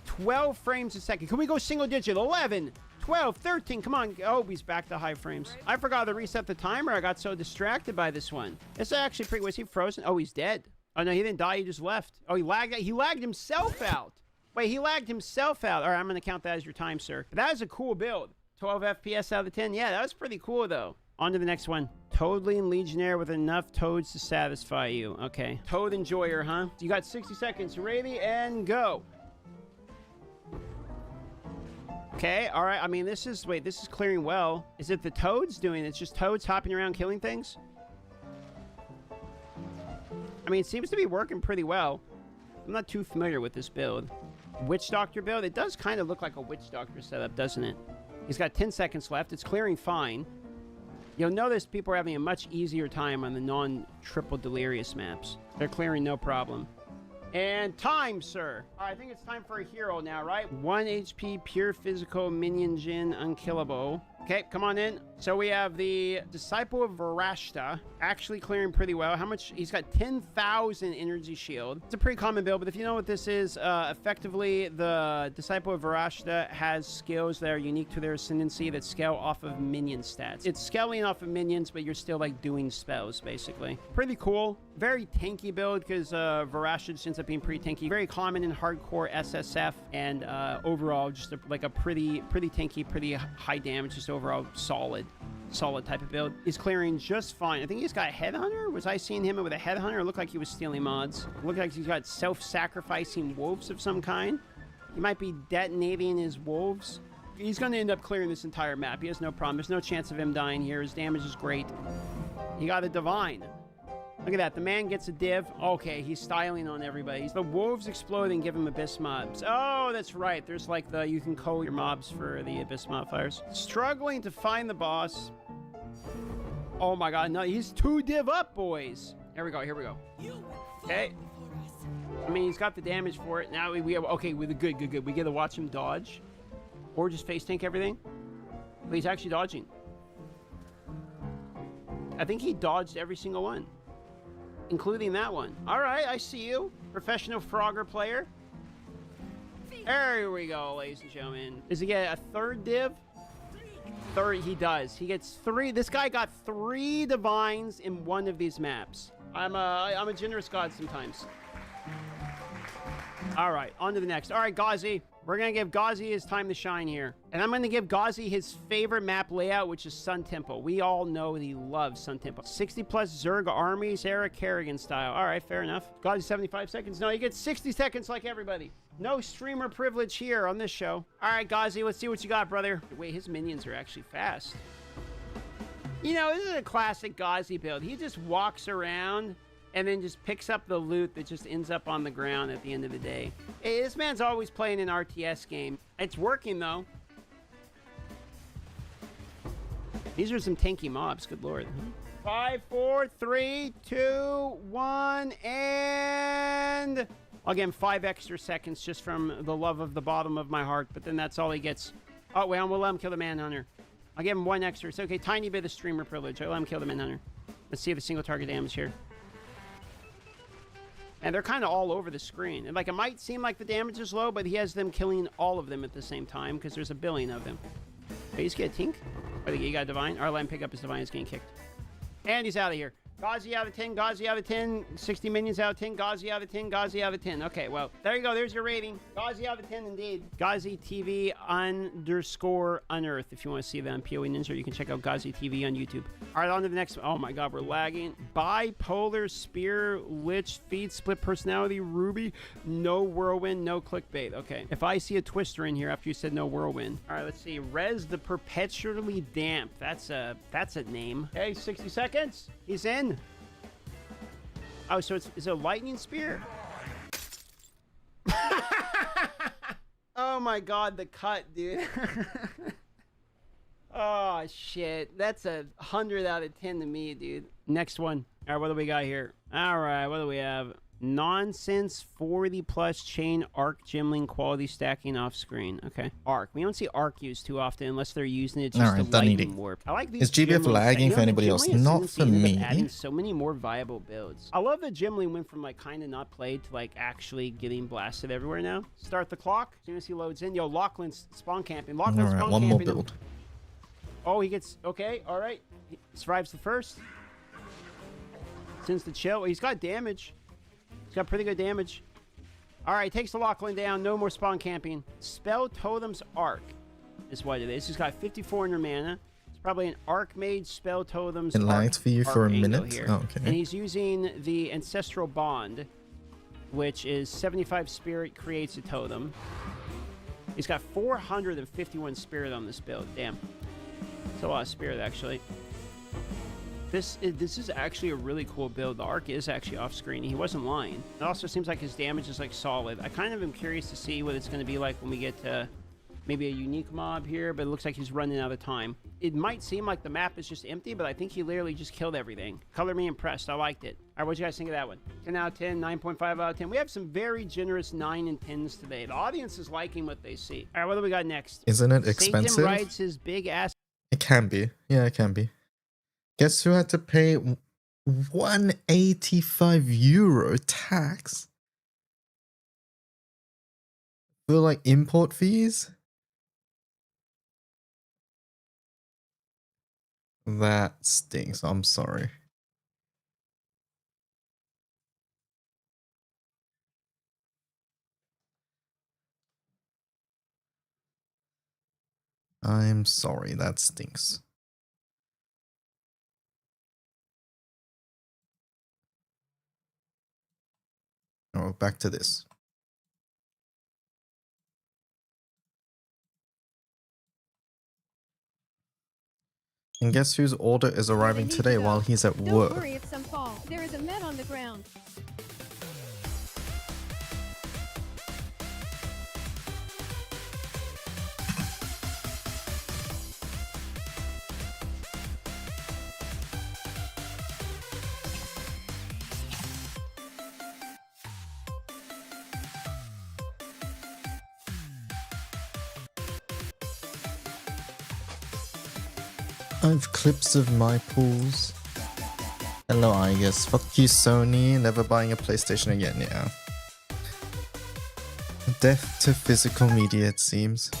Speaker 5: 12 frames a second. Can we go single digit? 11, 12, 13. Come on. Oh, he's back to high frames. I forgot to reset the timer. I got so distracted by this one. This is actually pretty... Was he frozen? Oh, he's dead. Oh, no, he didn't die. He just left. Oh, he lagged himself out. Wait, he lagged himself out. All right, I'm going to count that as your time, sir. But that is a cool build. 12 FPS out of 10. Yeah, that was pretty cool, though. On to the next one. Toadling Legionnaire with enough toads to satisfy you. Okay. Toad Enjoyer, huh? You got 60 seconds. Ready and go. Okay, all right. I mean, this is clearing well. Is it the toads doing it? It's just toads hopping around killing things? I mean, it seems to be working pretty well. I'm not too familiar with this build. Witch Doctor build? It does kind of look like a Witch Doctor setup, doesn't it? He's got 10 seconds left. It's clearing fine. You'll notice people are having a much easier time on the non-triple Delirious maps. They're clearing no problem. And time, sir. All right, I think it's time for a hero now, right? 1 HP, pure physical, minion Jin, unkillable. Okay, come on in. So we have the Disciple of Varashta, actually clearing pretty well. How much? He's got 10,000 energy shield. It's a pretty common build, but if you know what this is, effectively, the Disciple of Varashta has skills that are unique to their ascendancy that scale off of minion stats. It's scaling off of minions, but you're still, like, doing spells, basically. Pretty cool. Very tanky build, because Varashta just ends up being pretty tanky. Very common in hardcore SSF, and overall, just like a pretty tanky, pretty high damage, just overall solid type of build. He's clearing just fine. I think he's got a Headhunter. Was I seeing him with a Headhunter? It looked like he was stealing mods. It looked like he's got self-sacrificing wolves of some kind. He might be detonating his wolves. He's going to end up clearing this entire map. He has no problem. There's no chance of him dying here. His damage is great. He got a Divine. Look at that. The man gets a div. Okay, he's styling on everybody. The wolves explode and give him abyss mobs. Oh, that's right. There's like you can call your mobs for the abyss modifiers. Struggling to find the boss. Oh my god, no, he's 2 div up, boys. Here we go, here we go. Okay. I mean, he's got the damage for it. Now we have, okay, with the good. We get to watch him dodge. Or just face tank everything. But he's actually dodging. I think he dodged every single one. Including that one. Alright, I see you. Professional Frogger player. There we go, ladies and gentlemen. Does he get a 3rd div? 3rd, he does. He gets 3. This guy got 3 divines in one of these maps. I'm a generous god sometimes. All right, on to the next. All right, Ghazi. We're going to give Ghazi his time to shine here. And I'm going to give Ghazi his favorite map layout, which is Sun Temple. We all know that he loves Sun Temple. 60 plus Zerg armies, Eric Kerrigan style. All right, fair enough. Ghazi, 75 seconds. No, you get 60 seconds like everybody. No streamer privilege here on this show. All right, Ghazi, let's see what you got, brother. Wait, his minions are actually fast. You know, this is a classic Ghazi build. He just walks around and then just picks up the loot that just ends up on the ground at the end of the day. Hey, this man's always playing an RTS game. It's working, though. These are some tanky mobs, good lord. 5, 4, 3, 2, 1, and... I'll give him 5 extra seconds just from the love of the bottom of my heart, but then that's all he gets. Oh, wait, we'll let him kill the Manhunter. I'll give him 1 extra. It's okay, tiny bit of streamer privilege. I'll let him kill the Manhunter. Let's see if a single target damage here. And they're kind of all over the screen. And like, it might seem like the damage is low, but he has them killing all of them at the same time because there's a billion of them. Hey, he's get a tink. Oh, you got a divine. All right, let him pick up his divine. He's getting kicked. And he's out of here. Ghazi out of 10, Ghazi out of 10, 60 minions out of 10, Ghazi out of 10, Ghazi out of 10. Okay, well, there you go. There's your rating. Ghazi out of 10 indeed. Ghazi TV _unearth. If you want to see that on PoE Ninja, you can check out Ghazi TV on YouTube. All right, on to the next one. Oh my god, we're lagging. Bipolar Spear, Lich, Feed, Split Personality, Ruby, no Whirlwind, no Clickbait. Okay, if I see a Twister in here after you said no Whirlwind. All right, let's see. Rez the Perpetually Damp. That's a name. Okay, 60 seconds. He's in. Oh, so it's a lightning spear? Oh my god, the cut, dude. Oh, shit. That's a 100 out of 10 to me, dude. Next one. All right, what do we got here? All right, what do we have? Nonsense 40 plus chain arc gemling quality stacking off screen. Okay. Arc. We don't see arc used too often unless they're using it just to lightning warp. I like these.
Speaker 1: Is GBF lagging for anybody else? Not for me.
Speaker 5: Adding so many more viable builds. I love that gemling went from like kind of not played to like actually getting blasted everywhere now. Start the clock. As soon as he loads in, yo, Lachlan's spawn camping. Lachlan's
Speaker 1: all right,
Speaker 5: spawn
Speaker 1: one
Speaker 5: camping.
Speaker 1: more build.
Speaker 5: Oh, he gets okay. All right. He survives the first. Sends the chill. He's got damage. He's got pretty good damage. All right, takes the Lachlan down. No more spawn camping. Spell Totem's Arc is what it is. He's got 5400 mana. It's probably an Arc Mage Spell Totem's
Speaker 1: It lagged for you for a minute?
Speaker 5: Here.
Speaker 1: Oh, okay.
Speaker 5: And he's using the Ancestral Bond, which is 75 Spirit creates a totem. He's got 451 Spirit on this build. Damn. It's a lot of Spirit, actually. This is actually a really cool build. The arc is actually off screen. He wasn't lying. It also seems like his damage is like solid. I kind of am curious to see what it's going to be like when we get to maybe a unique mob here, but it looks like he's running out of time. It might seem like the map is just empty, but I think he literally just killed everything. Color me impressed. I liked it. All right, what do you guys think of that one? 10 out of 10, 9.5 out of 10. We have some very generous 9 and 10s today. The audience is liking what they see. All right, what do we got next?
Speaker 1: Isn't it expensive?
Speaker 5: Satan rides his big ass.
Speaker 1: It can be. Yeah, it can be. Guess who had to pay 185 euro tax for like import fees? That stinks. I'm sorry. I'm sorry. That stinks. Oh, back to this. And guess whose order is arriving today while he's at work?
Speaker 8: Don't worry if some fall. There is a med on the ground.
Speaker 1: I have clips of my pools. Hello, I guess. Fuck you, Sony. Never buying a PlayStation again, yeah. Death to physical media, it seems.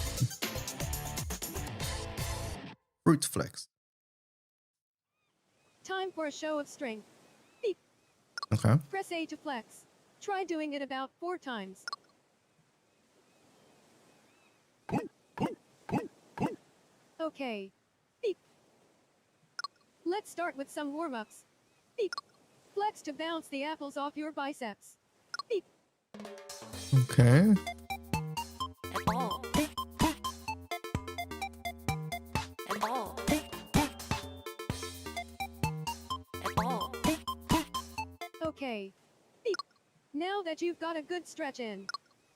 Speaker 1: Fruit flex.
Speaker 8: Time for a show of strength. Beep.
Speaker 1: Okay.
Speaker 8: Press A to flex. Try doing it about 4 times. Okay. Beep. Let's start with some warm-ups. Beep. Flex to bounce the apples off your biceps. Beep.
Speaker 1: Okay.
Speaker 8: Okay. Beep. Now that you've got a good stretch in,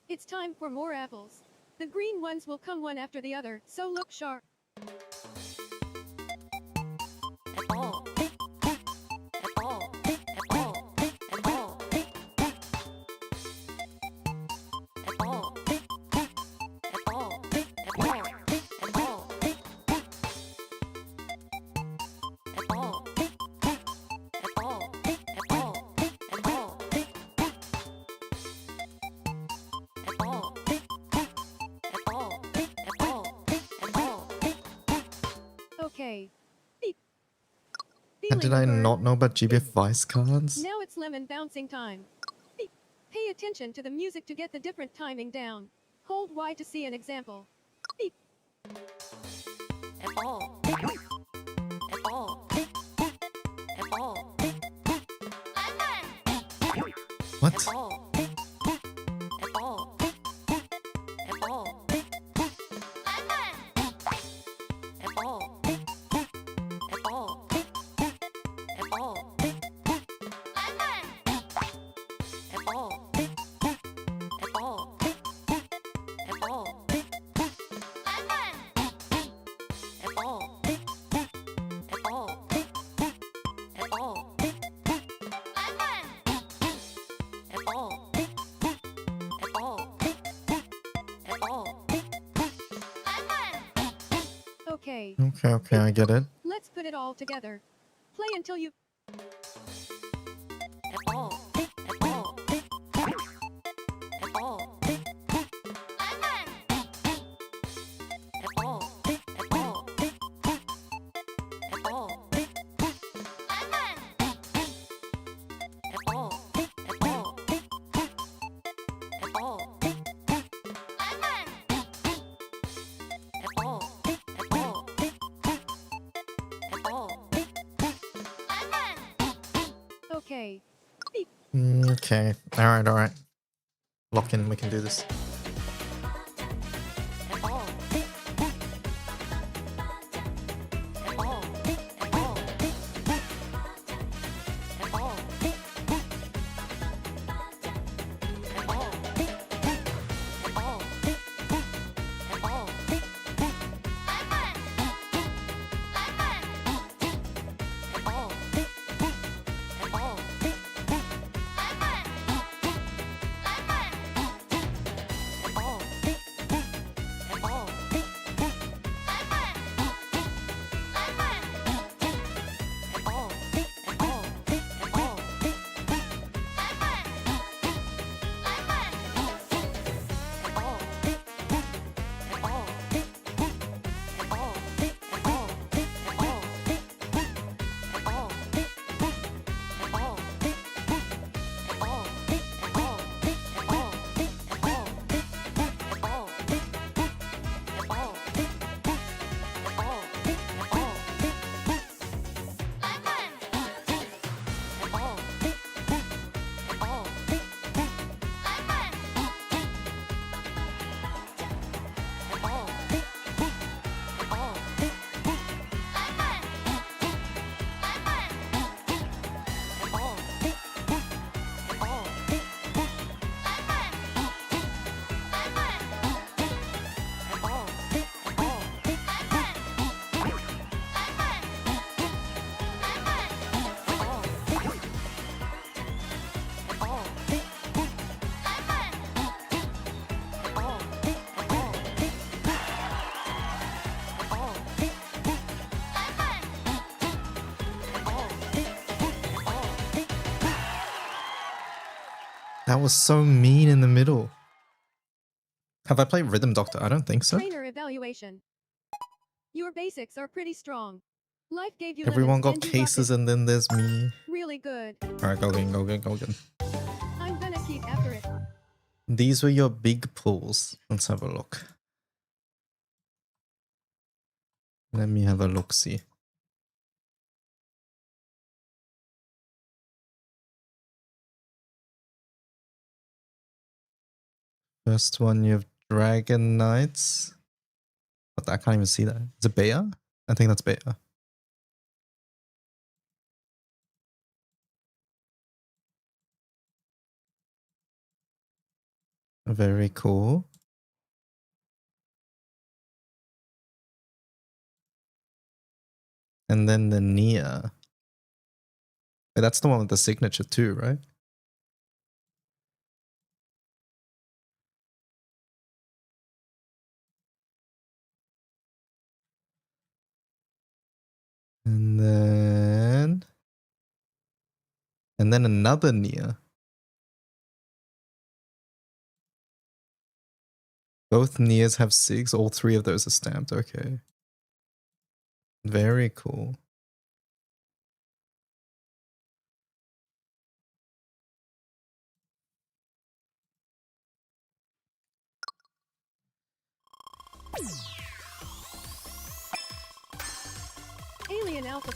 Speaker 8: it's time for more apples. The green ones will come one after the other, so look sharp. Okay. Beep.
Speaker 1: And did
Speaker 8: Feeling
Speaker 1: I
Speaker 8: the burn?
Speaker 1: not know about GBF Vice cards?
Speaker 8: Now it's lemon bouncing time. Beep. Pay attention to the music to get the different timing down. Hold Y to see an example. Beep.
Speaker 1: What?
Speaker 8: Okay.
Speaker 1: Okay, I get it.
Speaker 8: Let's put it all together. Play until you. Okay. Beep.
Speaker 1: Okay. Alright. Lock in, we can do this. That was so mean in the middle. Have I played Rhythm Doctor? I don't think so.
Speaker 8: Trainer evaluation. Your basics are pretty strong. Life gave you
Speaker 1: Everyone
Speaker 8: lemons
Speaker 1: got
Speaker 8: and you rocked
Speaker 1: cases
Speaker 8: it.
Speaker 1: and then there's me.
Speaker 8: Really good.
Speaker 1: Alright, go again, go again, go again.
Speaker 8: I'm gonna keep after it.
Speaker 1: These were your big pulls. Let's have a look. Let me have a look-see. First one, you have Dragon Knights. What? I can't even see that. Is it Bea? I think that's Bea. Very cool. And then the Nia. Wait, that's the one with the signature too, right? And then another Nia. Both Nias have SIGs. All three of those are stamped. Okay. Very cool.
Speaker 8: Alien Alpha.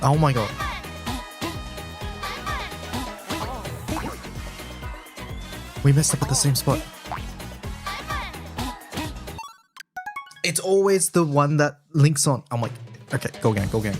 Speaker 1: Oh my god. We messed up at the same spot. It's always the one that links on. I'm like, okay, go gang, go gang.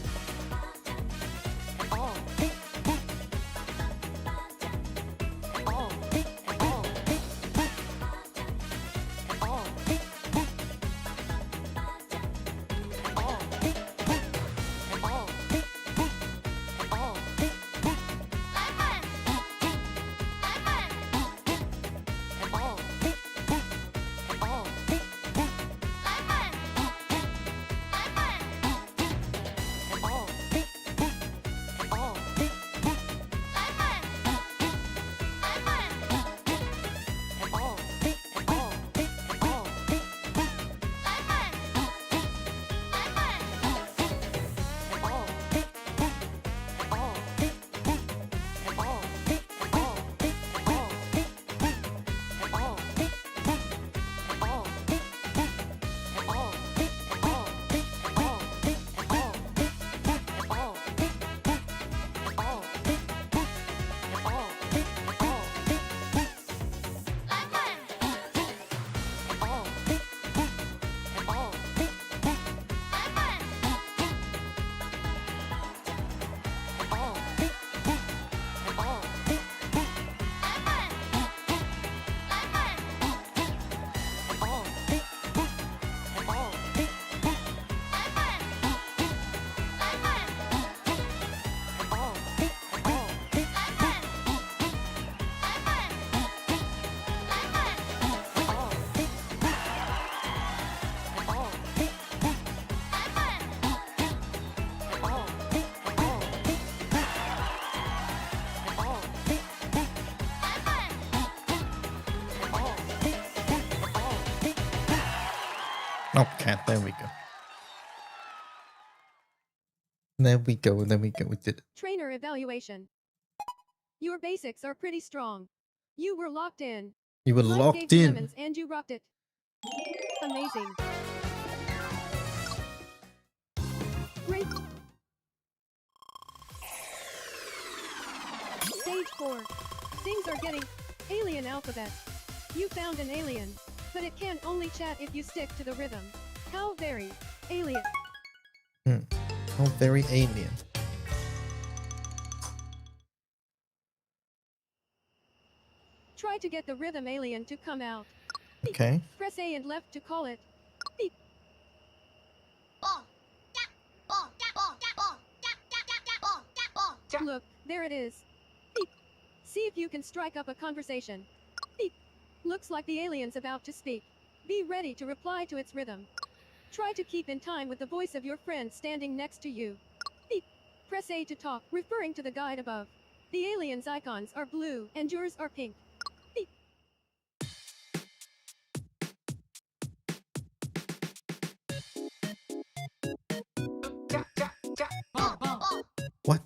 Speaker 1: Okay, there we go. There we go, there we go, we did it.
Speaker 8: Trainer evaluation. Your basics are pretty strong. You were locked in.
Speaker 1: You were
Speaker 8: Life
Speaker 1: locked
Speaker 8: gave you
Speaker 1: in.
Speaker 8: lemons and you rocked it. Amazing. Great. Stage 4. Things are getting alien alphabet. You found an alien, but it can only chat if you stick to the rhythm. How very alien.
Speaker 1: How very alien.
Speaker 8: Try to get the rhythm alien to come out.
Speaker 1: Okay.
Speaker 8: Press A and left to call it. Look, there it is. Beep. See if you can strike up a conversation. Beep. Looks like the alien's about to speak. Be ready to reply to its rhythm. Try to keep in time with the voice of your friend standing next to you. Beep. Press A to talk, referring to the guide above. The alien's icons are blue, and yours are pink. Beep.
Speaker 1: What?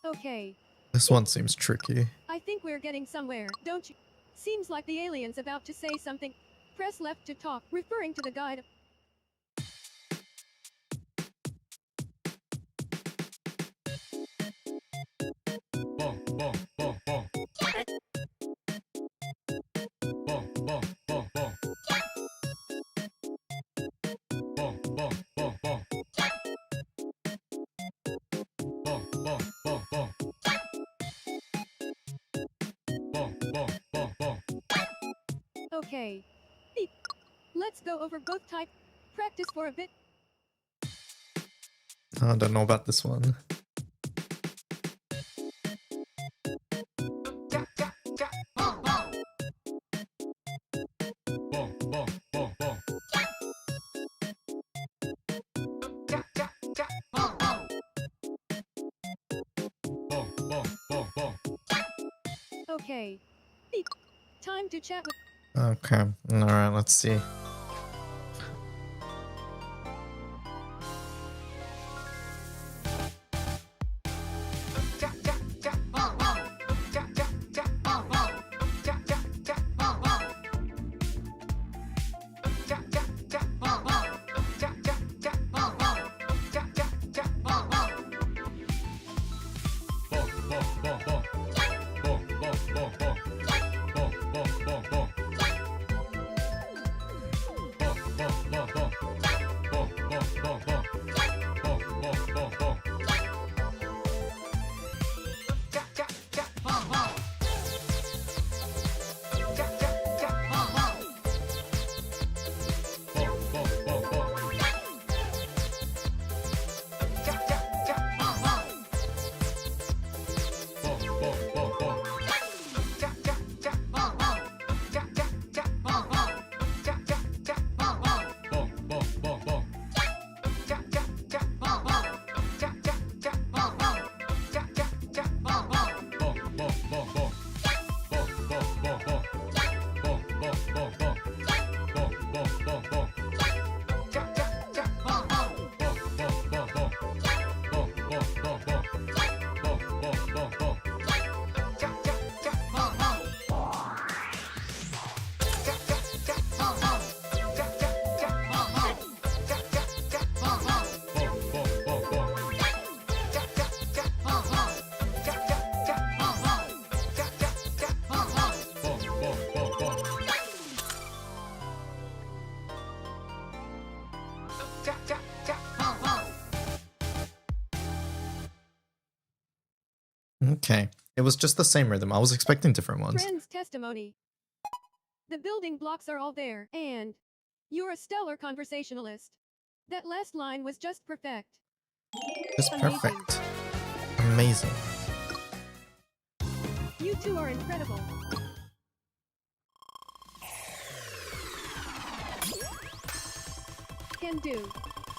Speaker 8: Okay.
Speaker 1: This one seems tricky.
Speaker 8: I think we're getting somewhere, don't you? Seems like the alien's about to say something. Press left to talk, referring to the guide. Okay. Beep. Let's go over both types. Practice for a bit.
Speaker 1: I don't know about this one.
Speaker 8: Okay. Beep. Time to chat with.
Speaker 1: Okay, alright, let's see. Okay. It was just the same rhythm. I was expecting different ones.
Speaker 8: Friend's testimony. The building blocks are all there, and you're a stellar conversationalist. That last line was just perfect.
Speaker 1: Just
Speaker 8: Amazing.
Speaker 1: perfect. Amazing.
Speaker 8: You two are incredible. Can do.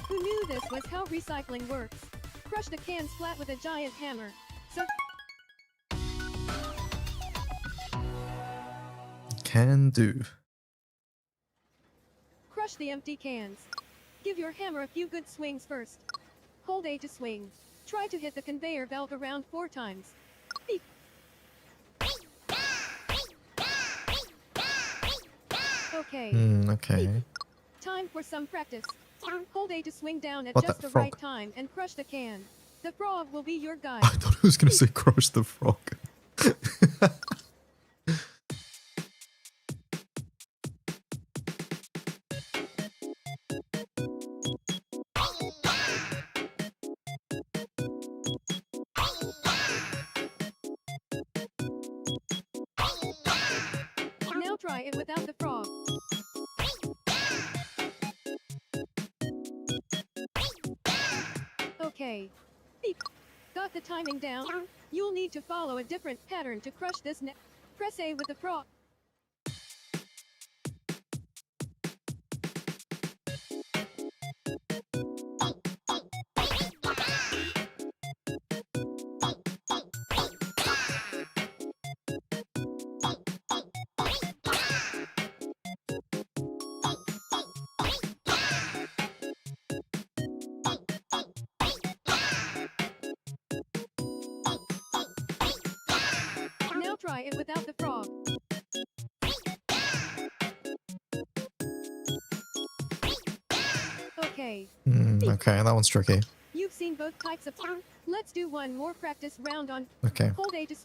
Speaker 8: Who knew this was how recycling works? Crush the cans flat with a giant hammer. So
Speaker 1: Can do.
Speaker 8: crush the empty cans. Give your hammer a few good swings first. Hold A to swing. Try to hit the conveyor belt around 4 times. Beep. Okay.
Speaker 1: Okay.
Speaker 8: Time for some practice. Hold A to swing down at
Speaker 1: What,
Speaker 8: just
Speaker 1: that
Speaker 8: the
Speaker 1: frog?
Speaker 8: right time and crush the can. The frog will be your guide.
Speaker 1: I thought I was gonna say crush the frog.
Speaker 8: Now try it without the frog. Okay. Beep. Got the timing down? You'll need to follow a different pattern to crush this Press A with the frog. Now try it without the frog. Okay.
Speaker 1: Okay, that one's tricky.
Speaker 8: You've seen both types of. Let's do one more practice round on.
Speaker 1: Okay.
Speaker 8: Hold A to.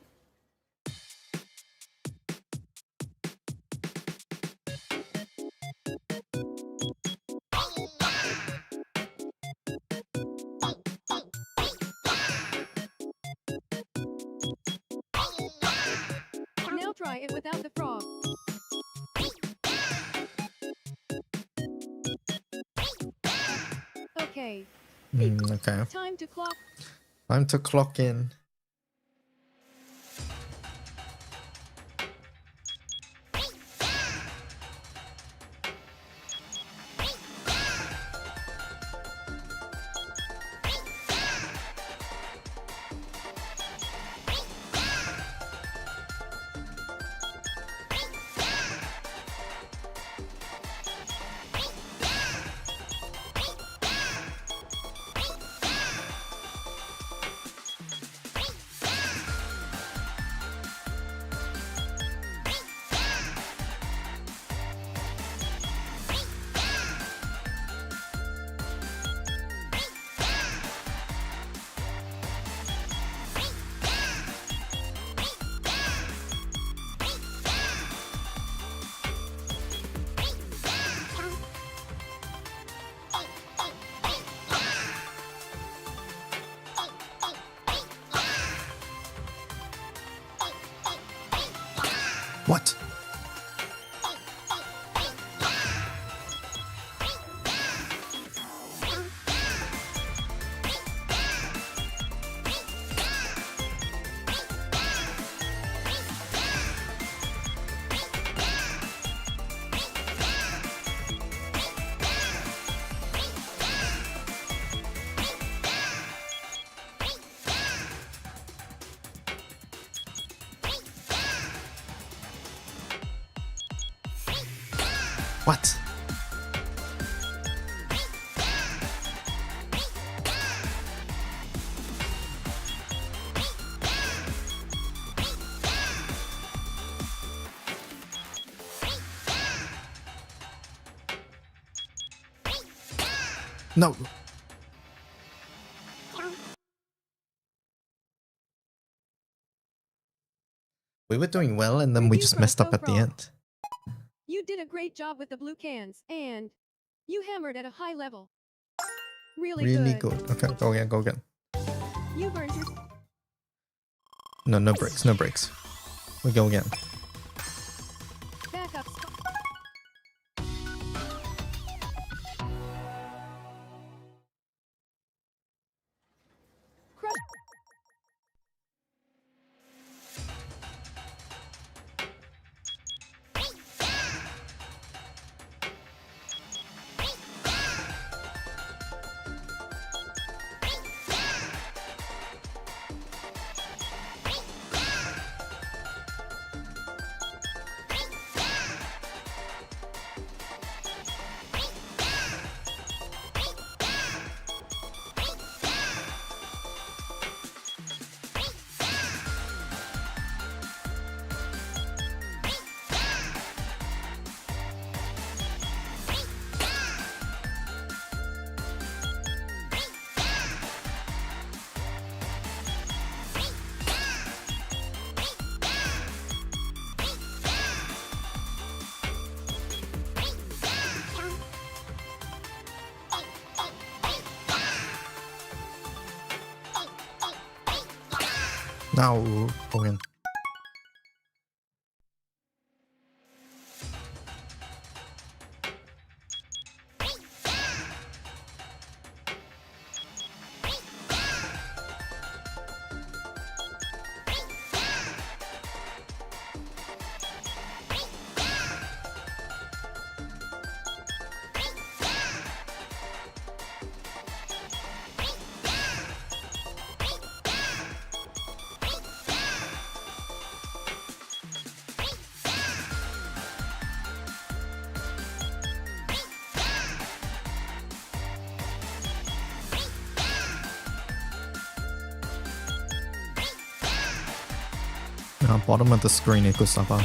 Speaker 8: Now try it without the frog. Okay.
Speaker 1: Okay.
Speaker 8: Time to clock.
Speaker 1: Time to clock in. What? What? No. We were doing well and then we just messed up at the end.
Speaker 8: You did a great job with the blue cans, and you hammered at a high level. Really
Speaker 1: good. Okay, go again, go again.
Speaker 8: You burned your.
Speaker 1: No, no breaks, no breaks. We go again.
Speaker 8: Back up. Crush.
Speaker 1: Now, Owen. Bottom of the screen ikut sabar.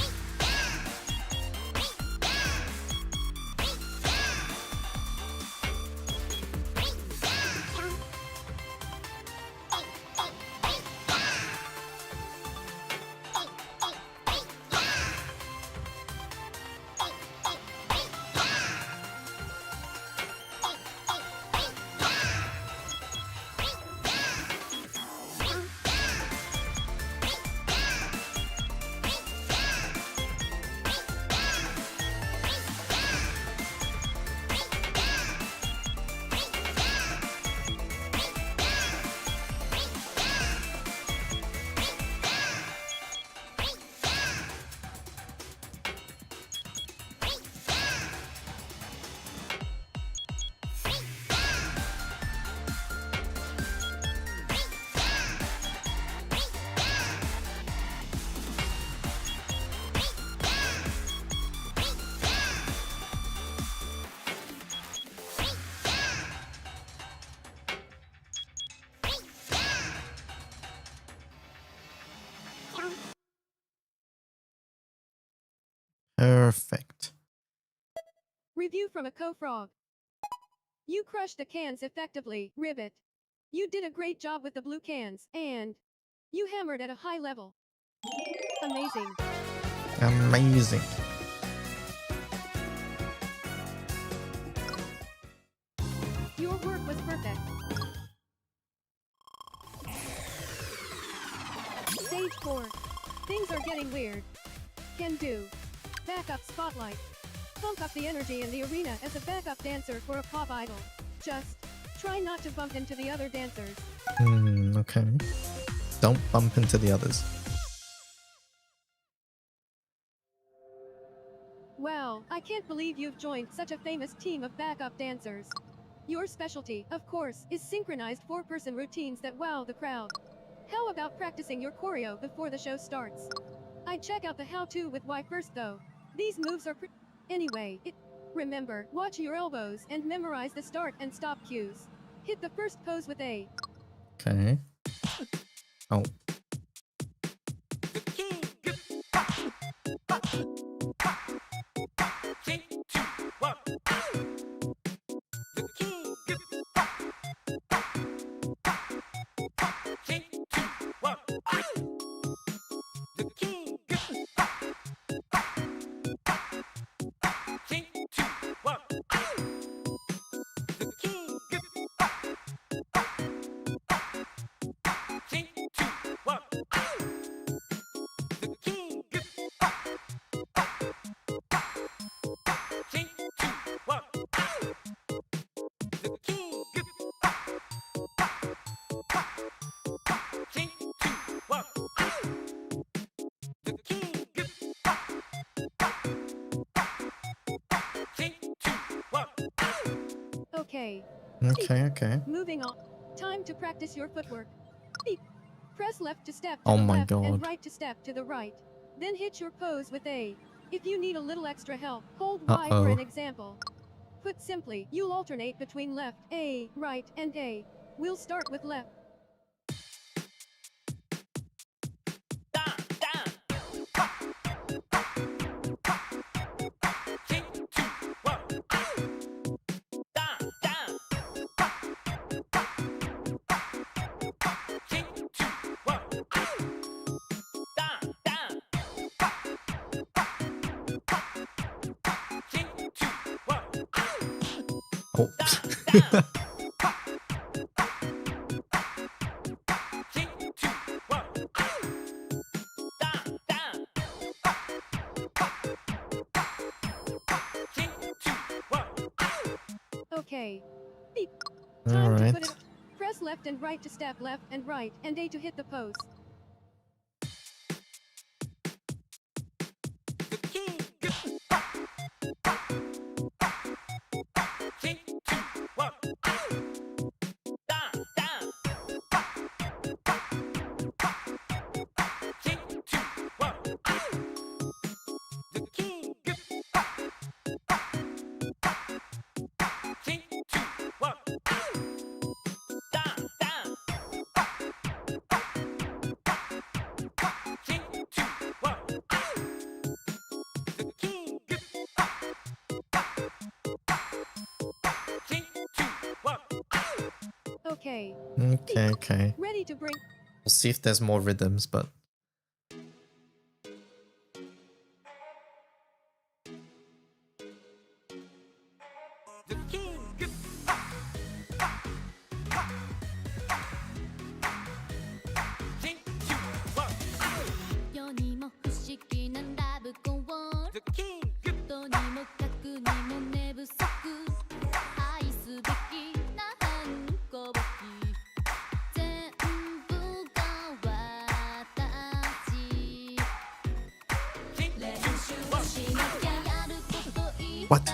Speaker 1: Perfect.
Speaker 8: Review from a co-frog. You crushed the cans effectively, Ribbit. You did a great job with the blue cans, and you hammered at a high level. Amazing.
Speaker 1: Amazing.
Speaker 8: Your work was perfect. Stage 4. Things are getting weird. Can do. Backup spotlight. Pump up the energy in the arena as a backup dancer for a pop idol. Just try not to bump into the other dancers.
Speaker 1: Okay. Don't bump into the others.
Speaker 8: Wow, I can't believe you've joined such a famous team of backup dancers. Your specialty, of course, is synchronized 4-person routines that wow the crowd. How about practicing your choreo before the show starts? I'd check out the how-to with Y first though. These moves are Anyway, remember, watch your elbows and memorize the start and stop cues. Hit the first pose with A.
Speaker 1: Okay. Oh. Okay.
Speaker 8: Moving on. Time to practice your footwork. Beep. Press left to step to
Speaker 1: Oh
Speaker 8: the
Speaker 1: my
Speaker 8: left
Speaker 1: God.
Speaker 8: and right to step to the right. Then hit your pose with A. If you need a little extra help, hold Y for an example. Put simply, you'll alternate between left, A, right, and A. We'll start with left.
Speaker 1: Oh.
Speaker 8: Okay. Beep. Time to put
Speaker 1: Alright.
Speaker 8: it. Press left and right to step left and right, and A to hit the pose. Okay.
Speaker 1: Okay, okay.
Speaker 8: Ready to bring.
Speaker 1: We'll see if there's more rhythms, but what?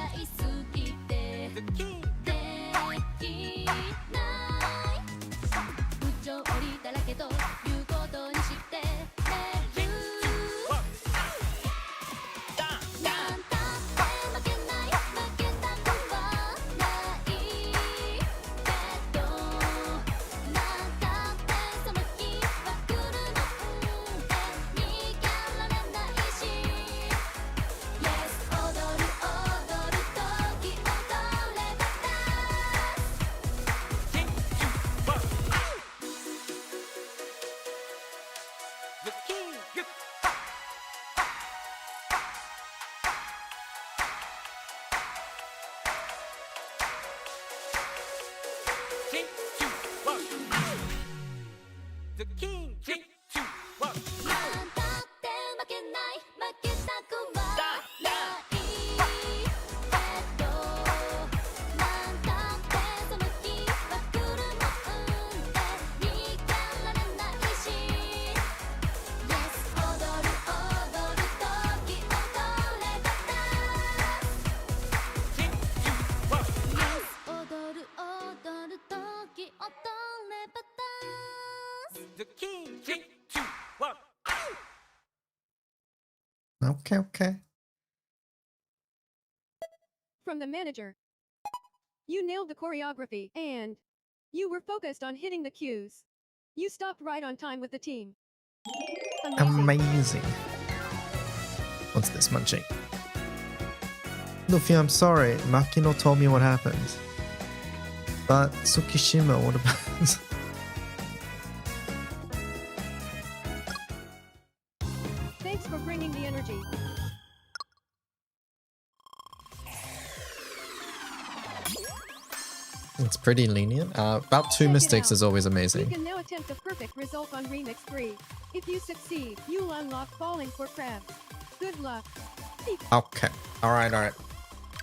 Speaker 1: Okay, okay.
Speaker 8: From the manager. You nailed the choreography, and you were focused on hitting the cues. You stopped right on time with the team.
Speaker 1: Amazing. What's this, munching? Luffy, I'm sorry. Makino told me what happened. But Tsukishima, what about...
Speaker 8: Thanks for bringing the energy.
Speaker 1: It's pretty lenient. About 2
Speaker 8: Check it
Speaker 1: mistakes
Speaker 8: out.
Speaker 1: is always
Speaker 8: You
Speaker 1: amazing.
Speaker 8: can now attempt a perfect result on Remix 3. If you succeed, you'll unlock Falling for Crabs. Good luck.
Speaker 1: Okay. Alright, alright.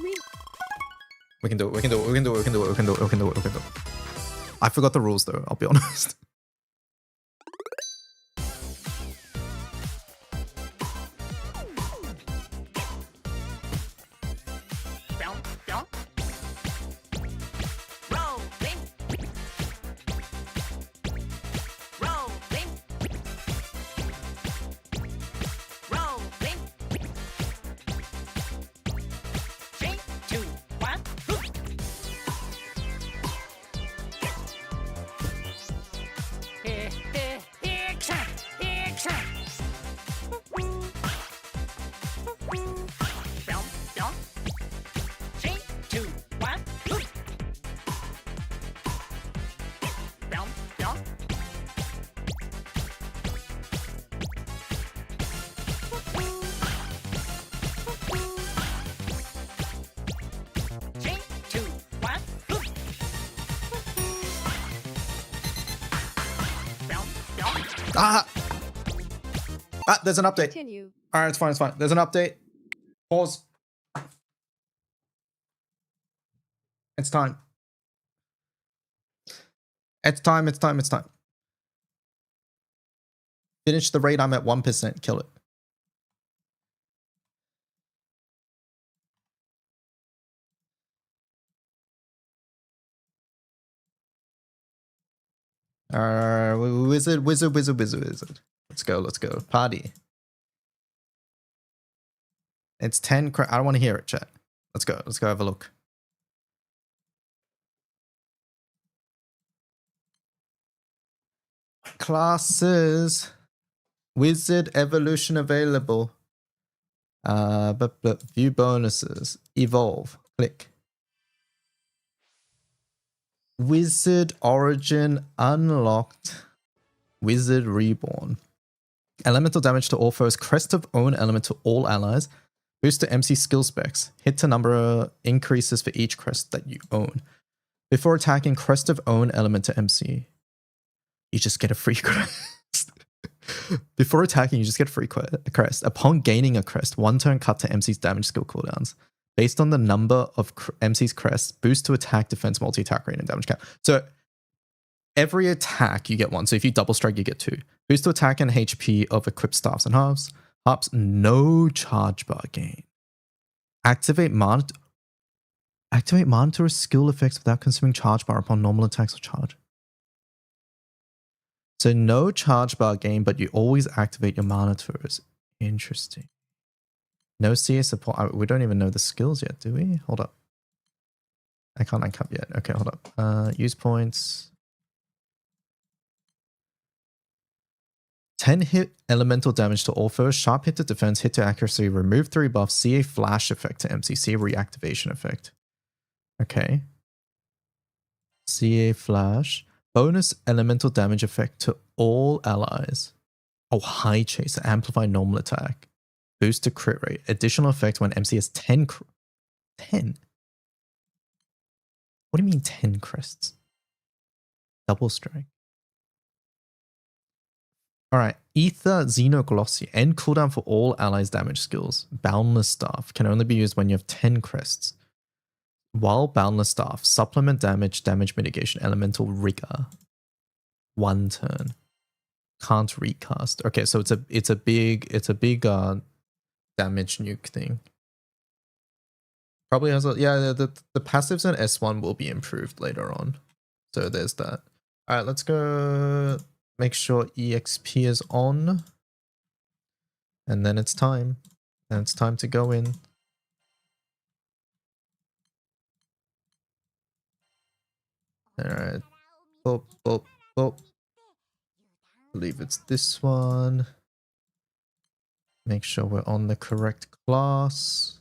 Speaker 8: Re-
Speaker 1: We can do it, we can do it, we can do it, we can do it, we can do it, we can do it, we can do it. I forgot the rules though, I'll be honest. Ah! Ah, there's an update.
Speaker 8: Continue.
Speaker 1: Alright, it's fine, it's fine. There's an update. Pause. It's time. It's time, it's time, it's time. Finish the raid, I'm at 1%. Kill it. Wizard. Let's go, let's go. Party. It's 10. I don't want to hear it, chat. Let's go have a look. Classes. Wizard evolution available. But view bonuses. Evolve. Click. Wizard origin unlocked. Wizard reborn. Elemental damage to all foes. Crest of own element to all allies. Boost to MC skill specs. Hit to number increases for each crest that you own. Before attacking, crest of own element to MC. You just get a free crest. Before attacking, you just get a free crest. Upon gaining a crest, one turn cut to MC's damage skill cooldowns. Based on the number of MC's crests, boost to attack, defense, multi-attack rate, and damage count. So every attack you get one. So if you double strike, you get 2. Boost to attack and HP of equipped staffs and halves. Harps, no charge bar gain. Activate monitor skill effects without consuming charge bar upon normal attacks or charge. So no charge bar gain, but you always activate your monitors. Interesting. No CA support. We don't even know the skills yet, do we? Hold up. I can't uncap yet. Okay, hold up. Use points. 10 hit elemental damage to all foes, sharp hit to defense, hit to accuracy, remove 3 buffs, CA flash effect to MC, CA reactivation effect. Okay. CA flash. Bonus elemental damage effect to all allies. Oh, high chaser, amplify normal attack. Boost to crit rate. Additional effect when MC has 10. 10? What do you mean 10 crests? Double strike. Alright, Ether Xenoglossy. End cooldown for all allies' damage skills. Boundless Staff can only be used when you have 10 crests. While Boundless Staff, supplement damage, damage mitigation, elemental rigor. 1 turn. Can't recast. Okay, so it's a big damage nuke thing. Probably has a the passives in S1 will be improved later on. So there's that. Alright, let's go. Make sure EXP is on. And then it's time. And it's time to go in. Alright. Boop, boop, boop. Believe it's this one. Make sure we're on the correct class.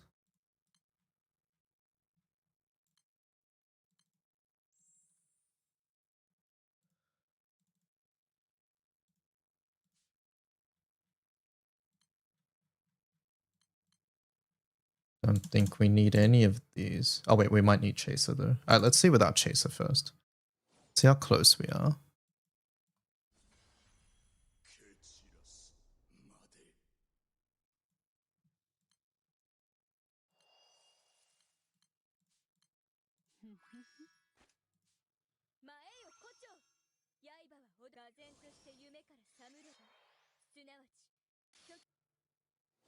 Speaker 1: Don't think we need any of these. Oh wait, we might need Chaser though. Alright, let's see without Chaser first. See how close we are.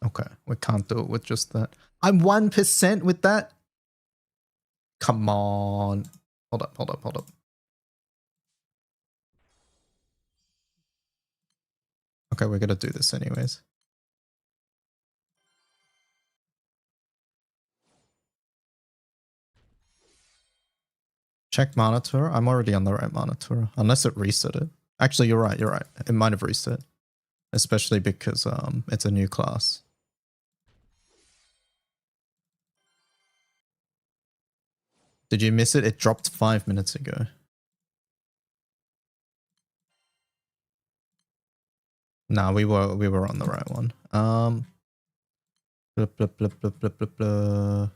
Speaker 1: Okay, we can't do it with just that. I'm 1% with that? Come on. Hold up. Okay, we're gonna do this anyways. Check monitor. I'm already on the right monitor. Unless it reset it. Actually, you're right. It might have reset. Especially because it's a new class. Did you miss it? It dropped 5 minutes ago. Nah, we were on the right one. Blah, blah, blah, blah, blah, blah, blah.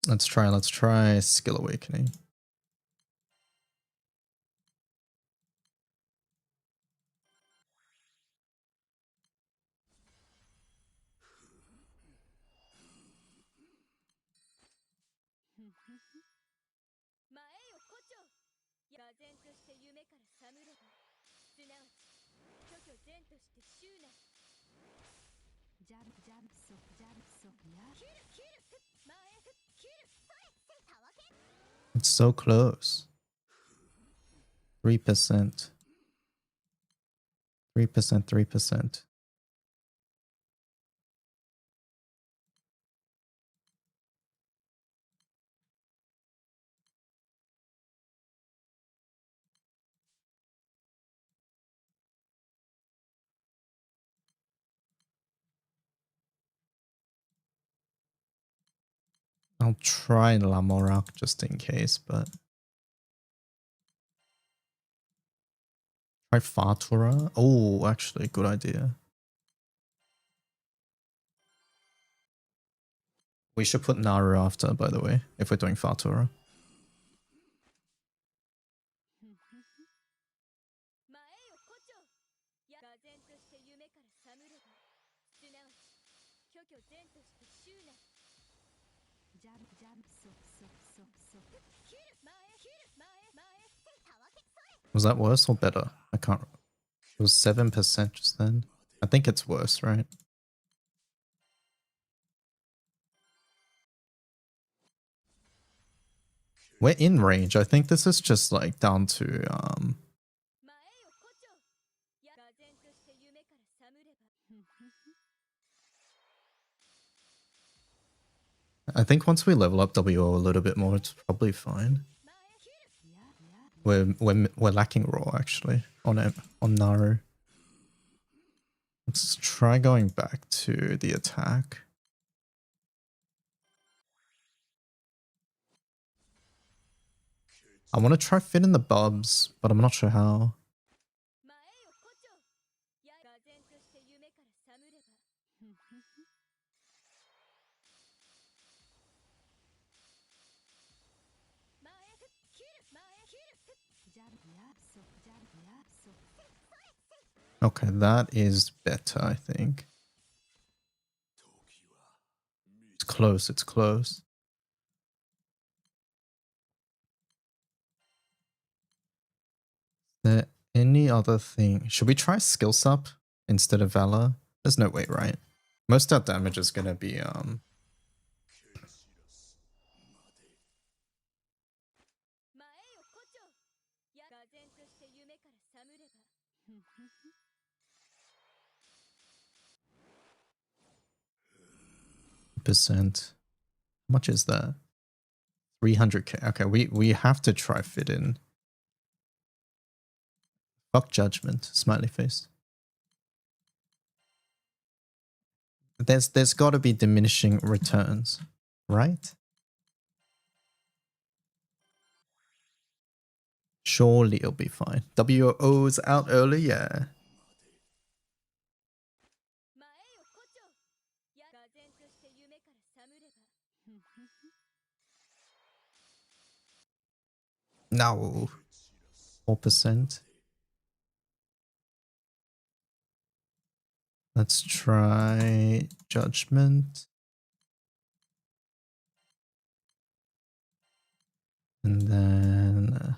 Speaker 1: Let's try Skill Awakening.
Speaker 4: 前よ胡蝶。唖然として夢から覚むれば、すなわち虚虚然として執なり。ジャブジャブソジャブソや。切る切る前切るそれたわけ。
Speaker 1: It's so close. 3%. 3%, 3%. I'll try Lamorak just in case, but try Fatura. Oh, actually, good idea. We should put Naru after, by the way, if we're doing Fatura.
Speaker 4: 前よ胡蝶。唖然として夢から覚むれば、すなわち虚虚然として執なり。ジャブジャブソソソソ。切る前たわけ。それ。
Speaker 1: Was that worse or better? I can't. It was 7% just then. I think it's worse, right? We're in range. I think this is just like down to
Speaker 4: 前よ胡蝶。唖然として夢から覚むれば。
Speaker 1: I think once we level up WO a little bit more, it's probably fine. We're lacking raw actually on Naru. Let's try going back to the attack. I want to try fit in the bubs, but I'm not sure how.
Speaker 4: 前よ胡蝶。唖然として夢から覚むれば。
Speaker 1: Okay, that is better, I think. It's close, it's close. Is there any other thing? Should we try skills up instead of Valor? There's no way, right? Most of our damage is gonna be %. How much is that? 300k. Okay, we have to try fit in. Fuck judgment, smiley face. There's got to be diminishing returns, right? Surely it'll be fine. WO's out early, yeah. No. 4%. Let's try judgment. And then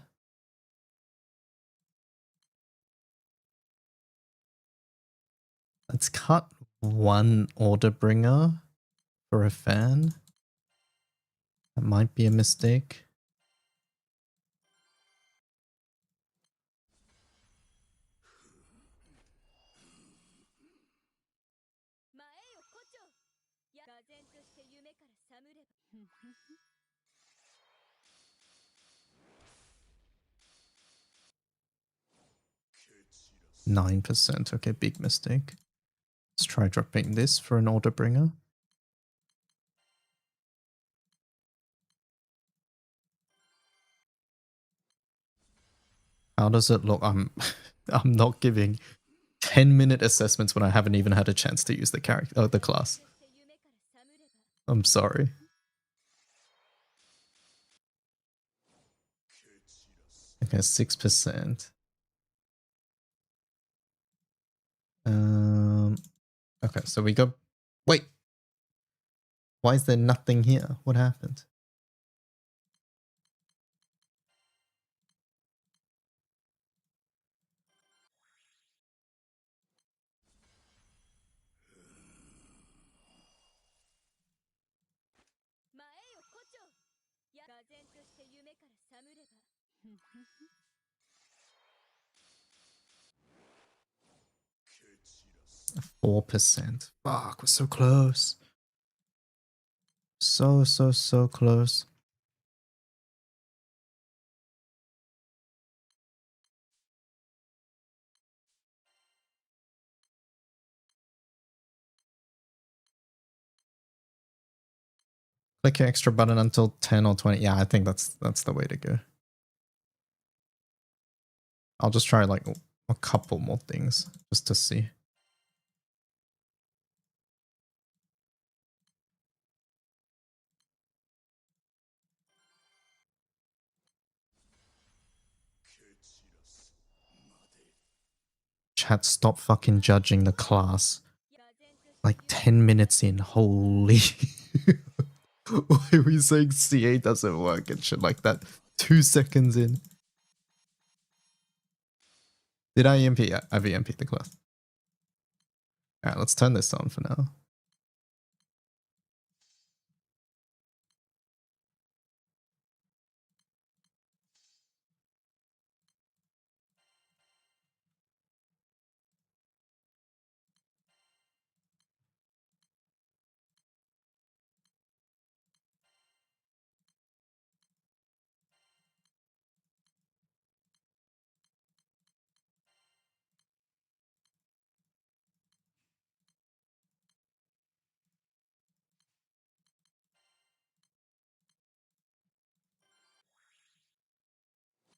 Speaker 1: let's cut one order bringer for a fan. That might be a mistake. %. Okay, big mistake. Let's try dropping this for an order bringer. How does it look? I'm not giving 10-minute assessments when I haven't even had a chance to use the character, the class. I'm sorry. Okay, 6%. Okay, so we go. Wait. Why is there nothing here? What happened?
Speaker 4: 然として夢から覚むれば
Speaker 1: 4%. Fuck, we're so close. So close. Click your extra button until 10 or 20. Yeah, I think that's the way to go. I'll just try like a couple more things just to see. Chat, stop fucking judging the class. Like 10 minutes in, holy. Why are we saying CA doesn't work and shit like that? 2 seconds in. Did I EMP? Yeah, I've EMP'd the class. Alright, let's turn this on for now.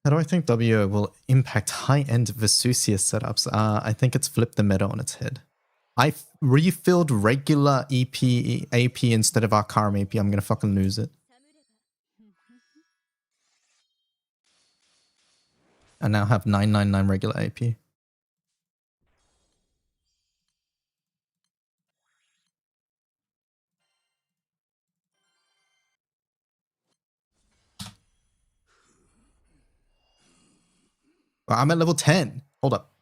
Speaker 1: How do I think W will impact high-end Vesusius setups? I think it's flipped the meta on its head. I refilled regular EP AP instead of Arcarum AP. I'm gonna fucking lose it. I now have 999 regular AP. Well, I'm at level 10. Hold up.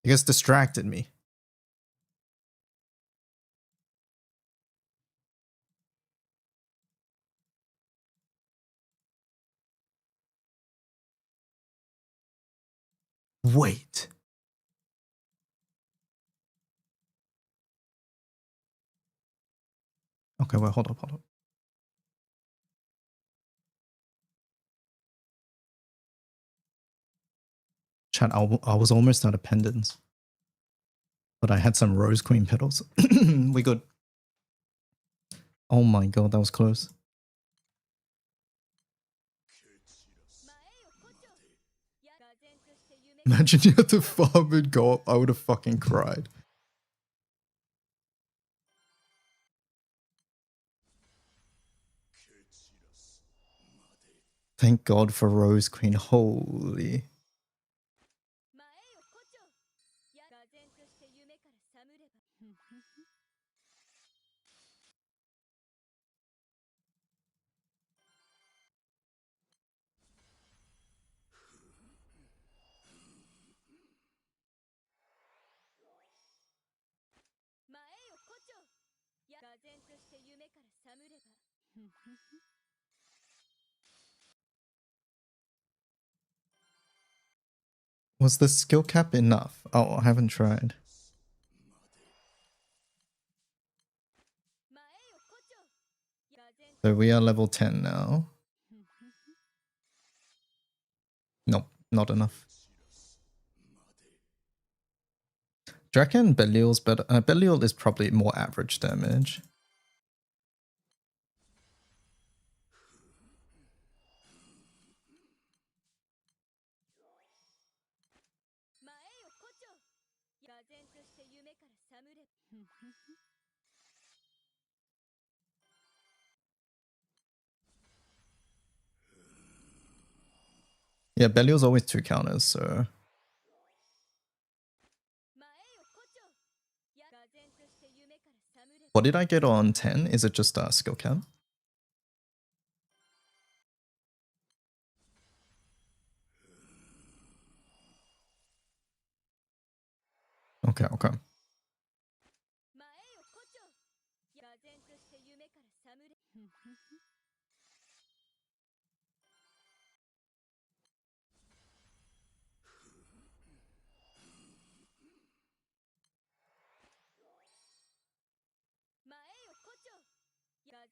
Speaker 1: You guys distracted me. Wait. Okay, well, hold up. Chat, I was almost out of pendants. But I had some Rose Queen petals. We good. Oh my god, that was close. Imagine you had to farm and go up. I would have fucking cried. Thank God for Rose Queen. Holy. Was the skill cap enough? Oh, I haven't tried. So we are level 10 now. Nope, not enough. Do you reckon Belial's better? Belial is probably more average damage. Yeah, Belial's always 2 counters, so... What did I get on 10? Is it just a skill cap? Okay.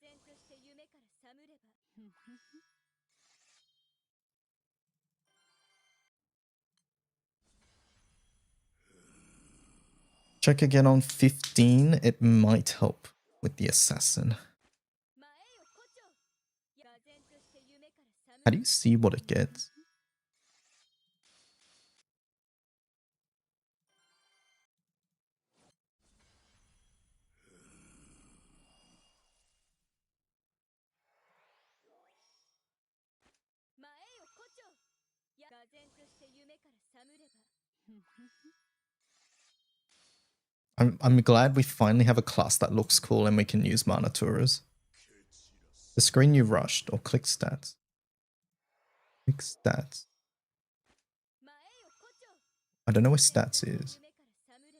Speaker 4: 然として夢から覚むれば
Speaker 1: Check again on 15. It might help with the assassin.
Speaker 4: 前よ胡蝶が然として夢から覚む
Speaker 1: How do you see what it gets?
Speaker 4: 前よ胡蝶が然として夢から覚むれば
Speaker 1: I'm glad we finally have a class that looks cool and we can use mana tours. The screen you rushed, or click stats. Click stats.
Speaker 4: 前よ胡蝶
Speaker 1: I don't know where stats is.
Speaker 4: 夢から覚むれ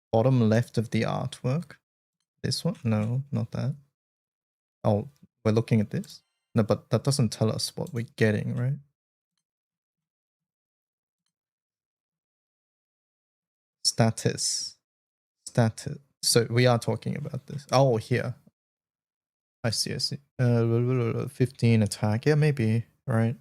Speaker 4: ば
Speaker 1: Bottom left of the artwork. This one? No, not that. Oh, we're looking at this? No, but that doesn't tell us what we're getting, right? Status. Status. So we are talking about this. Oh, here. I see, I see. 15 attack. Yeah, maybe, right?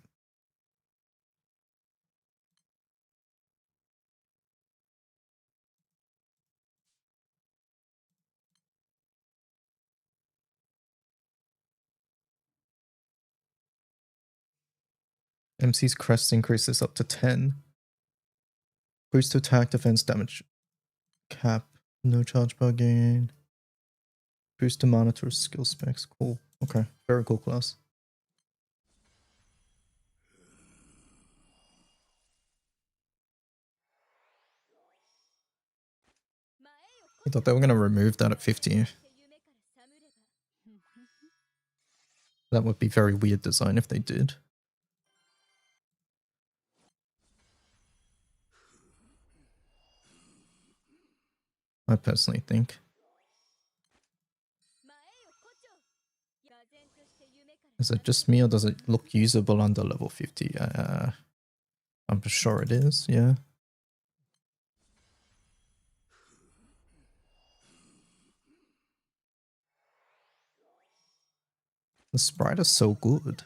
Speaker 1: MC's crest increases up to 10. Boost to attack, defense, damage. Cap. No charge bar gain. Boost to monitor skill specs. Cool. Okay. Very cool class. I thought they were going to remove that at 50. That would be very weird design if they did. I personally think. Is it just me or does it look usable under level 50? I'm sure it is, yeah. The sprite is so good.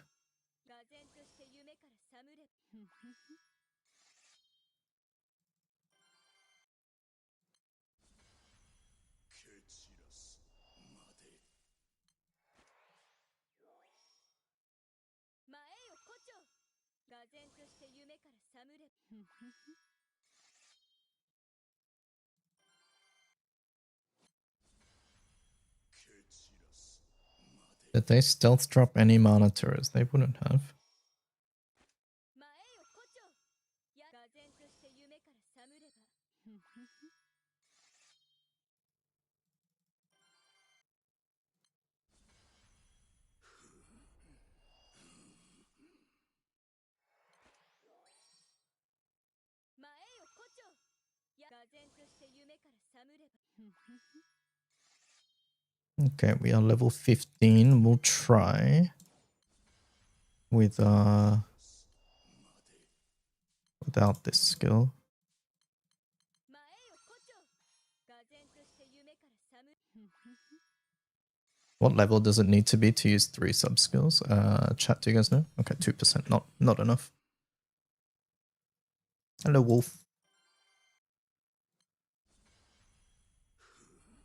Speaker 1: Did they stealth drop any mana turrets? They wouldn't have. Okay, we are level 15. We'll try with without this skill. What level does it need to be to use 3 sub skills? Chat, do you guys know? Okay, 2%, not enough. Hello, Wolf.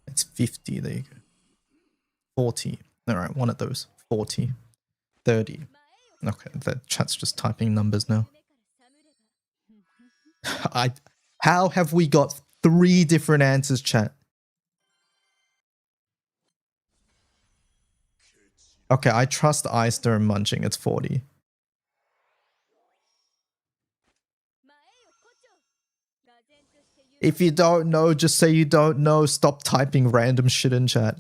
Speaker 1: It's 50, there you go. 40. Alright, one of those. 40. 30. Okay, the chat's just typing numbers now. How have we got 3 different answers, chat? Okay, I trust Eyster and Munching. It's 40. If you don't know, just say you don't know. Stop typing random shit in chat.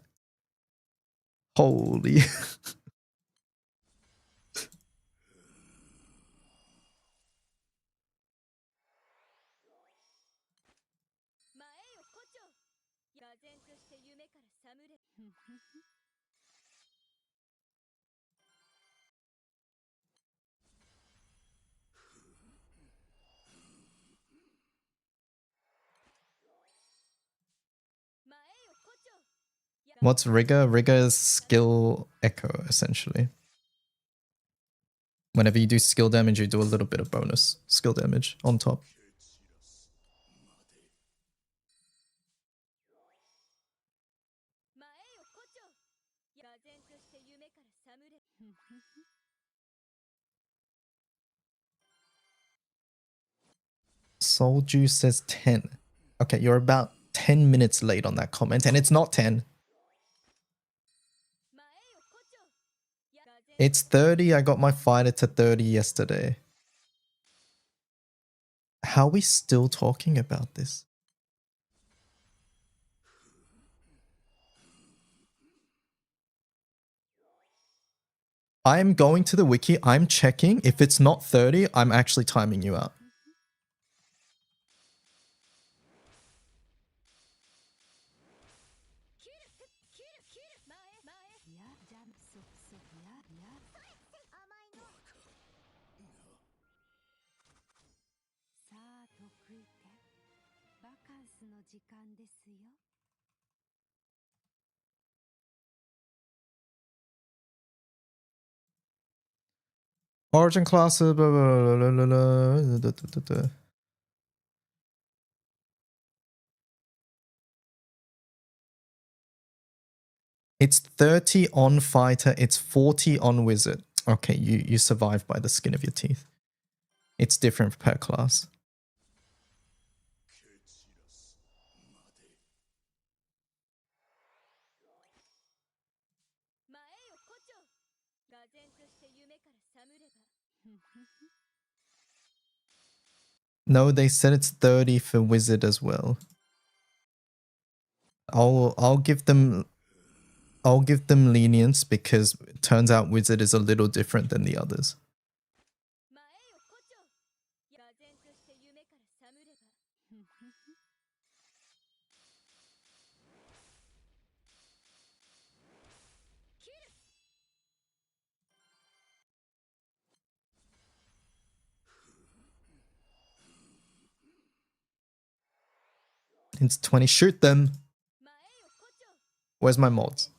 Speaker 1: Holy. What's Rigor? Rigor is skill echo, essentially. Whenever you do skill damage, you do a little bit of bonus skill damage on top. Soul Juice says 10. Okay, you're about 10 minutes late on that comment, and it's not 10. It's 30. I got my fighter to 30 yesterday. How are we still talking about this? I'm going to the wiki. I'm checking. If it's not 30, I'm actually timing you out. Origin classes. Blah, blah, blah, blah, blah. It's 30 on fighter. It's 40 on wizard. Okay, you survive by the skin of your teeth. It's different per class. No, they said it's 30 for wizard as well. I'll give them lenience because it turns out wizard is a little different than the others. It's 20. Shoot them. Where's my mods?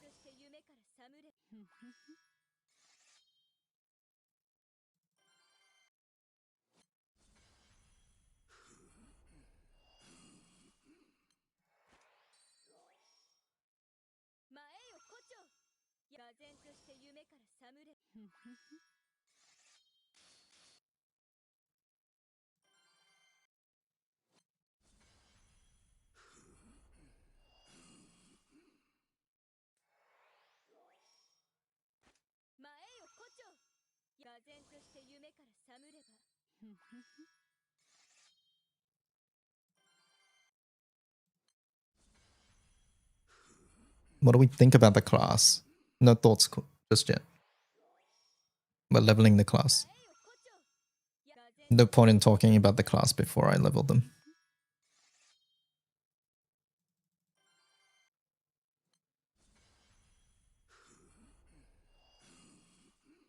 Speaker 1: What do we think about the class? No thoughts just yet. We're leveling the class. No point in talking about the class before I level them.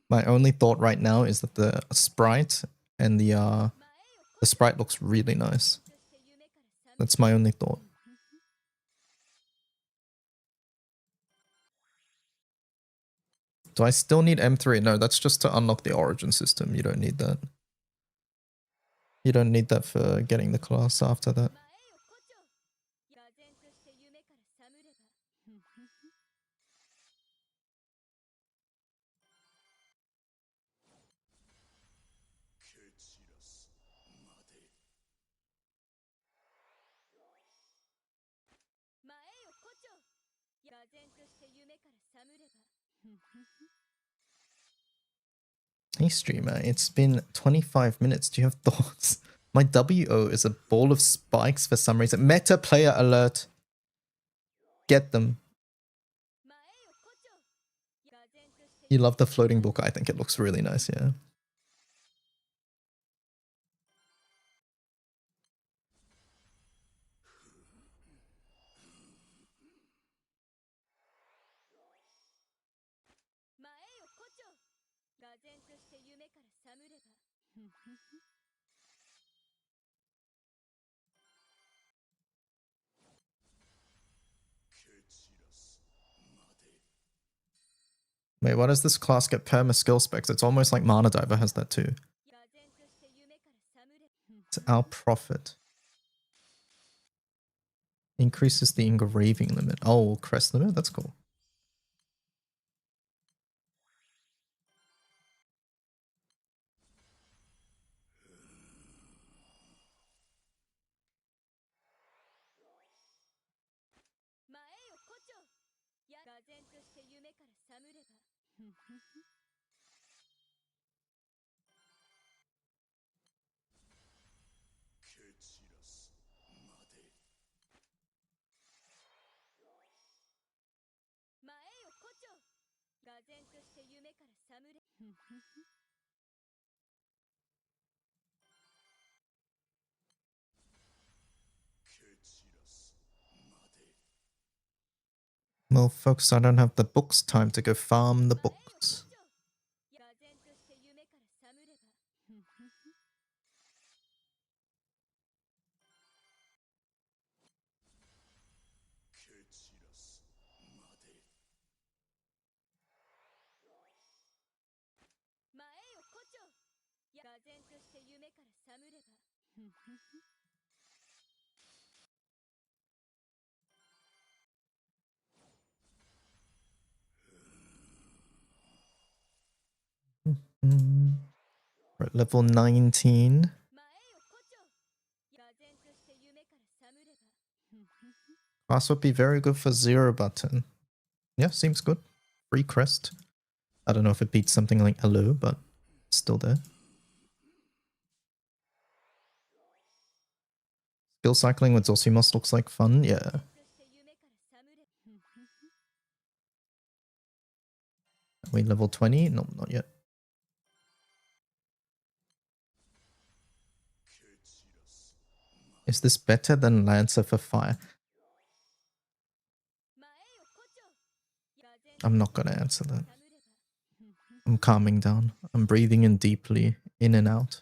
Speaker 1: My only thought right now is that the sprite and the sprite looks really nice. That's my only thought. Do I still need M3? No, that's just to unlock the origin system. You don't need that. You don't need that for getting the class after that. Hey streamer, it's been 25 minutes. Do you have thoughts? My WO is a ball of spikes for some reason. Meta player alert. Get them. You love the floating book. I think it looks really nice, yeah. Wait, why does this class get perma skill specs? It's almost like Mana Diver has that too. It's our profit. Increases the engraving limit. Oh, crest limit? That's cool. Well, folks, I don't have the books. Time to go farm the books. We're at level 19. Class would be very good for 0 button. Yeah, seems good. Free crest. I don't know if it beats something like Elo, but it's still there. Skill cycling with Zosimos looks like fun, yeah. Are we level 20? No, not yet. Is this better than Lancer for fire? I'm not gonna answer that. I'm calming down. I'm breathing in deeply, in and out.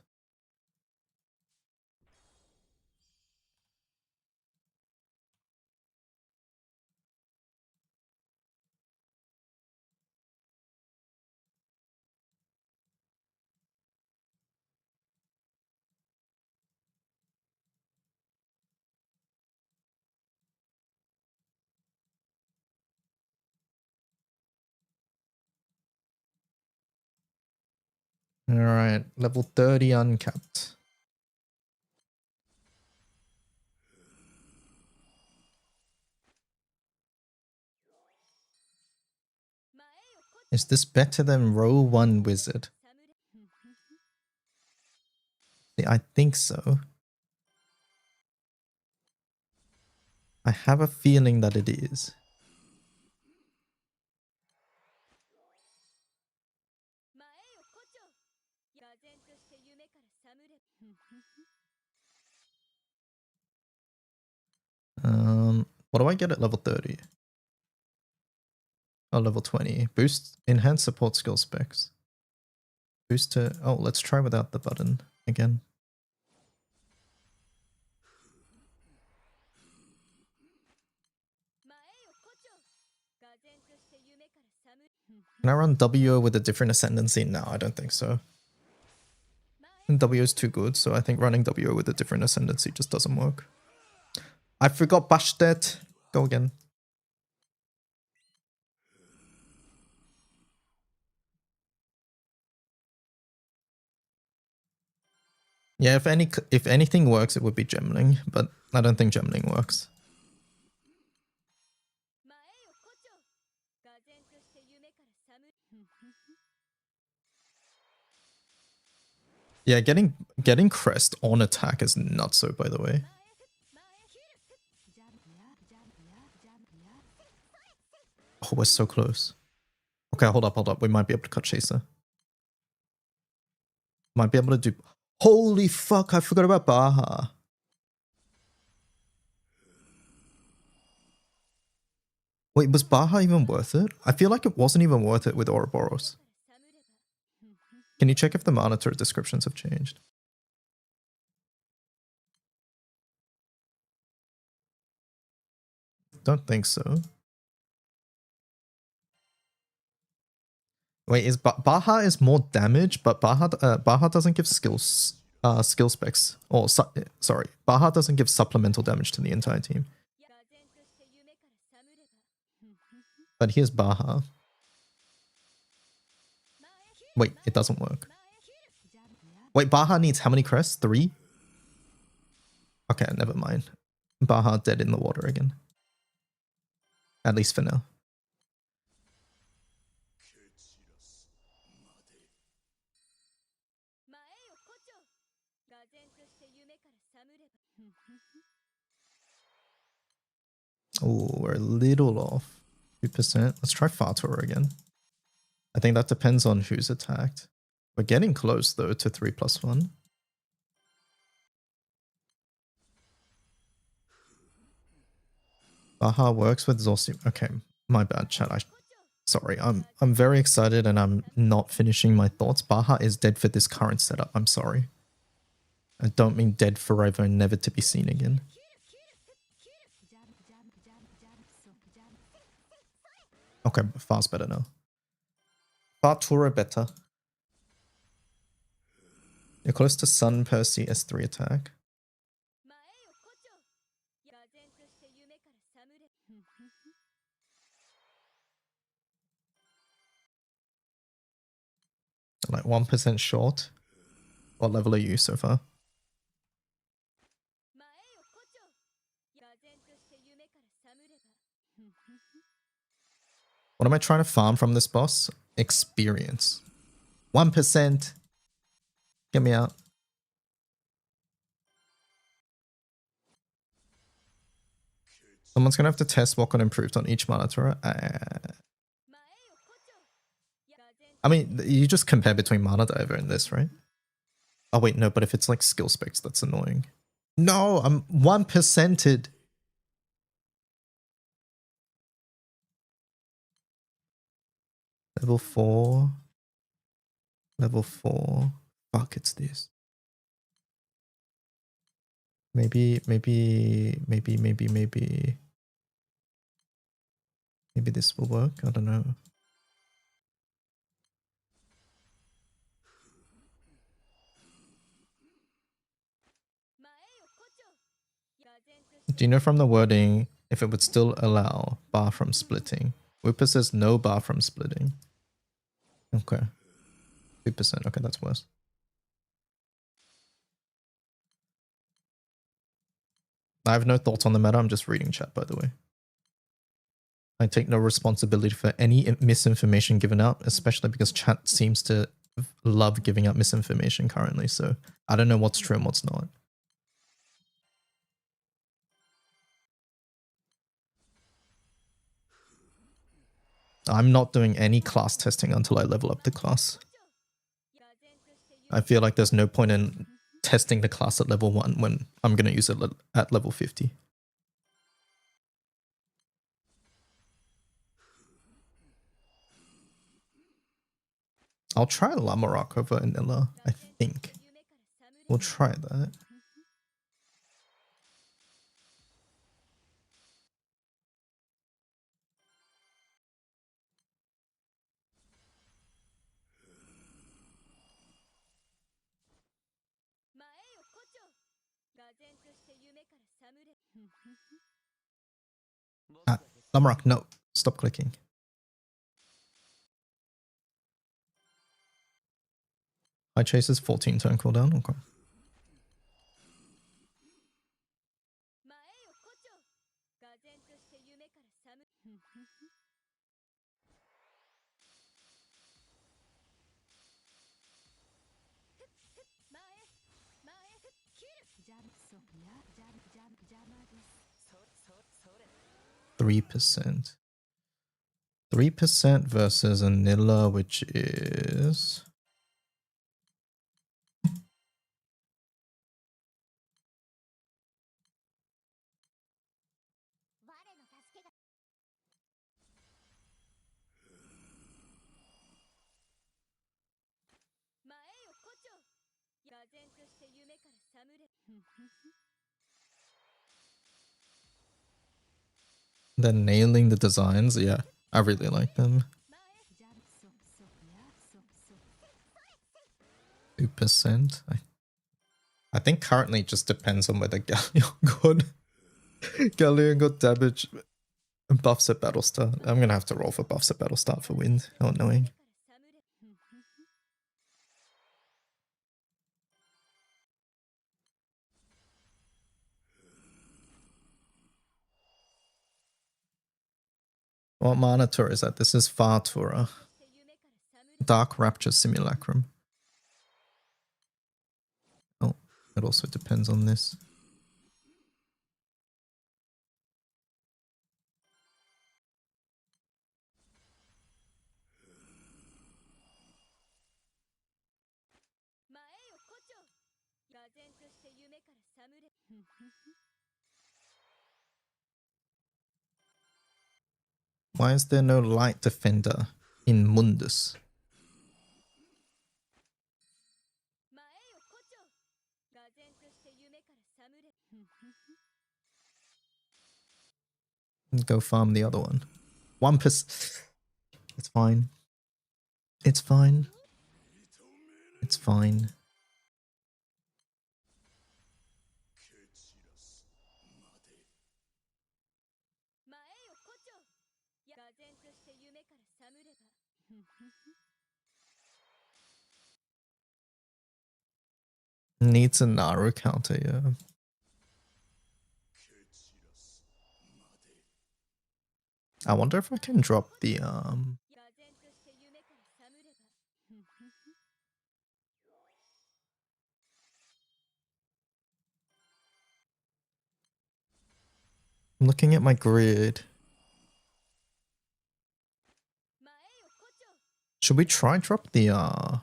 Speaker 1: Alright, level 30 uncapped. Is this better than row 1 wizard? I think so. I have a feeling that it is. What do I get at level 30? Oh, level 20. Boost, enhance support skill specs. Boost to, oh, let's try without the button again. Can I run WO with a different ascendancy? No, I don't think so. And WO is too good, so I think running WO with a different ascendancy just doesn't work. I forgot Bastet. Go again. Yeah, if anything works, it would be Gemling, but I don't think Gemling works. Yeah, getting crest on attack is not so, by the way. Oh, we're so close. Okay, hold up. We might be able to cut Chaser. Might be able to do... Holy fuck, I forgot about Baha. Wait, was Baha even worth it? I feel like it wasn't even worth it with Ouroboros. Can you check if the monitor descriptions have changed? Don't think so. Wait, is Baha is more damage, but Baha doesn't give skill specs. Or sorry, Baha doesn't give supplemental damage to the entire team. But here's Baha. Wait, it doesn't work. Wait, Baha needs how many crests? 3? Okay, never mind. Baha dead in the water again. At least for now. Oh, we're a little off. 2%. Let's try Fatura again. I think that depends on who's attacked. We're getting close though to 3+1. Baha works with Zosim. Okay, my bad, chat. Sorry, I'm very excited and I'm not finishing my thoughts. Baha is dead for this current setup. I'm sorry. I don't mean dead forever and never to be seen again. Okay, Far's better now. Fatura better. You're close to Sun Percy S3 attack. Like 1% short. What level are you so far? What am I trying to farm from this boss? Experience. 1%. Get me out. Someone's gonna have to test what got improved on each monitor. I mean, you just compare between Mana Diver and this, right? Oh wait, no, but if it's like skill specs, that's annoying. No, I'm 1%ed. Level 4. Level 4. Fuck, it's this. Maybe this will work. I don't know. Do you know from the wording if it would still allow bar from splitting? Whooper says no bar from splitting. Okay. 2%. Okay, that's worse. I have no thoughts on the matter. I'm just reading chat, by the way. I take no responsibility for any misinformation given out, especially because chat seems to love giving out misinformation currently. So I don't know what's true and what's not. I'm not doing any class testing until I level up the class. I feel like there's no point in testing the class at level 1 when I'm going to use it at level 50. I'll try Lamarok over Anilla, I think. We'll try that. Ah, Lamarok, no. Stop clicking. High Chase's 14 turn cooldown. Okay. %. 3% versus Anilla, which is... They're nailing the designs. Yeah, I really like them. 2%. I think currently it just depends on whether Galleon got damage and buffs at battle start. I'm gonna have to roll for buffs at battle start for wind. How annoying. What mana tour is that? This is Far Tura. Dark Rapture Simulacrum. Oh, it also depends on this. Why is there no light defender in Mundus? Go farm the other one. 1%. It's fine. It's fine. It's fine. Needs a Naru counter, yeah. I wonder if I can drop the I'm looking at my grid. Should we try drop the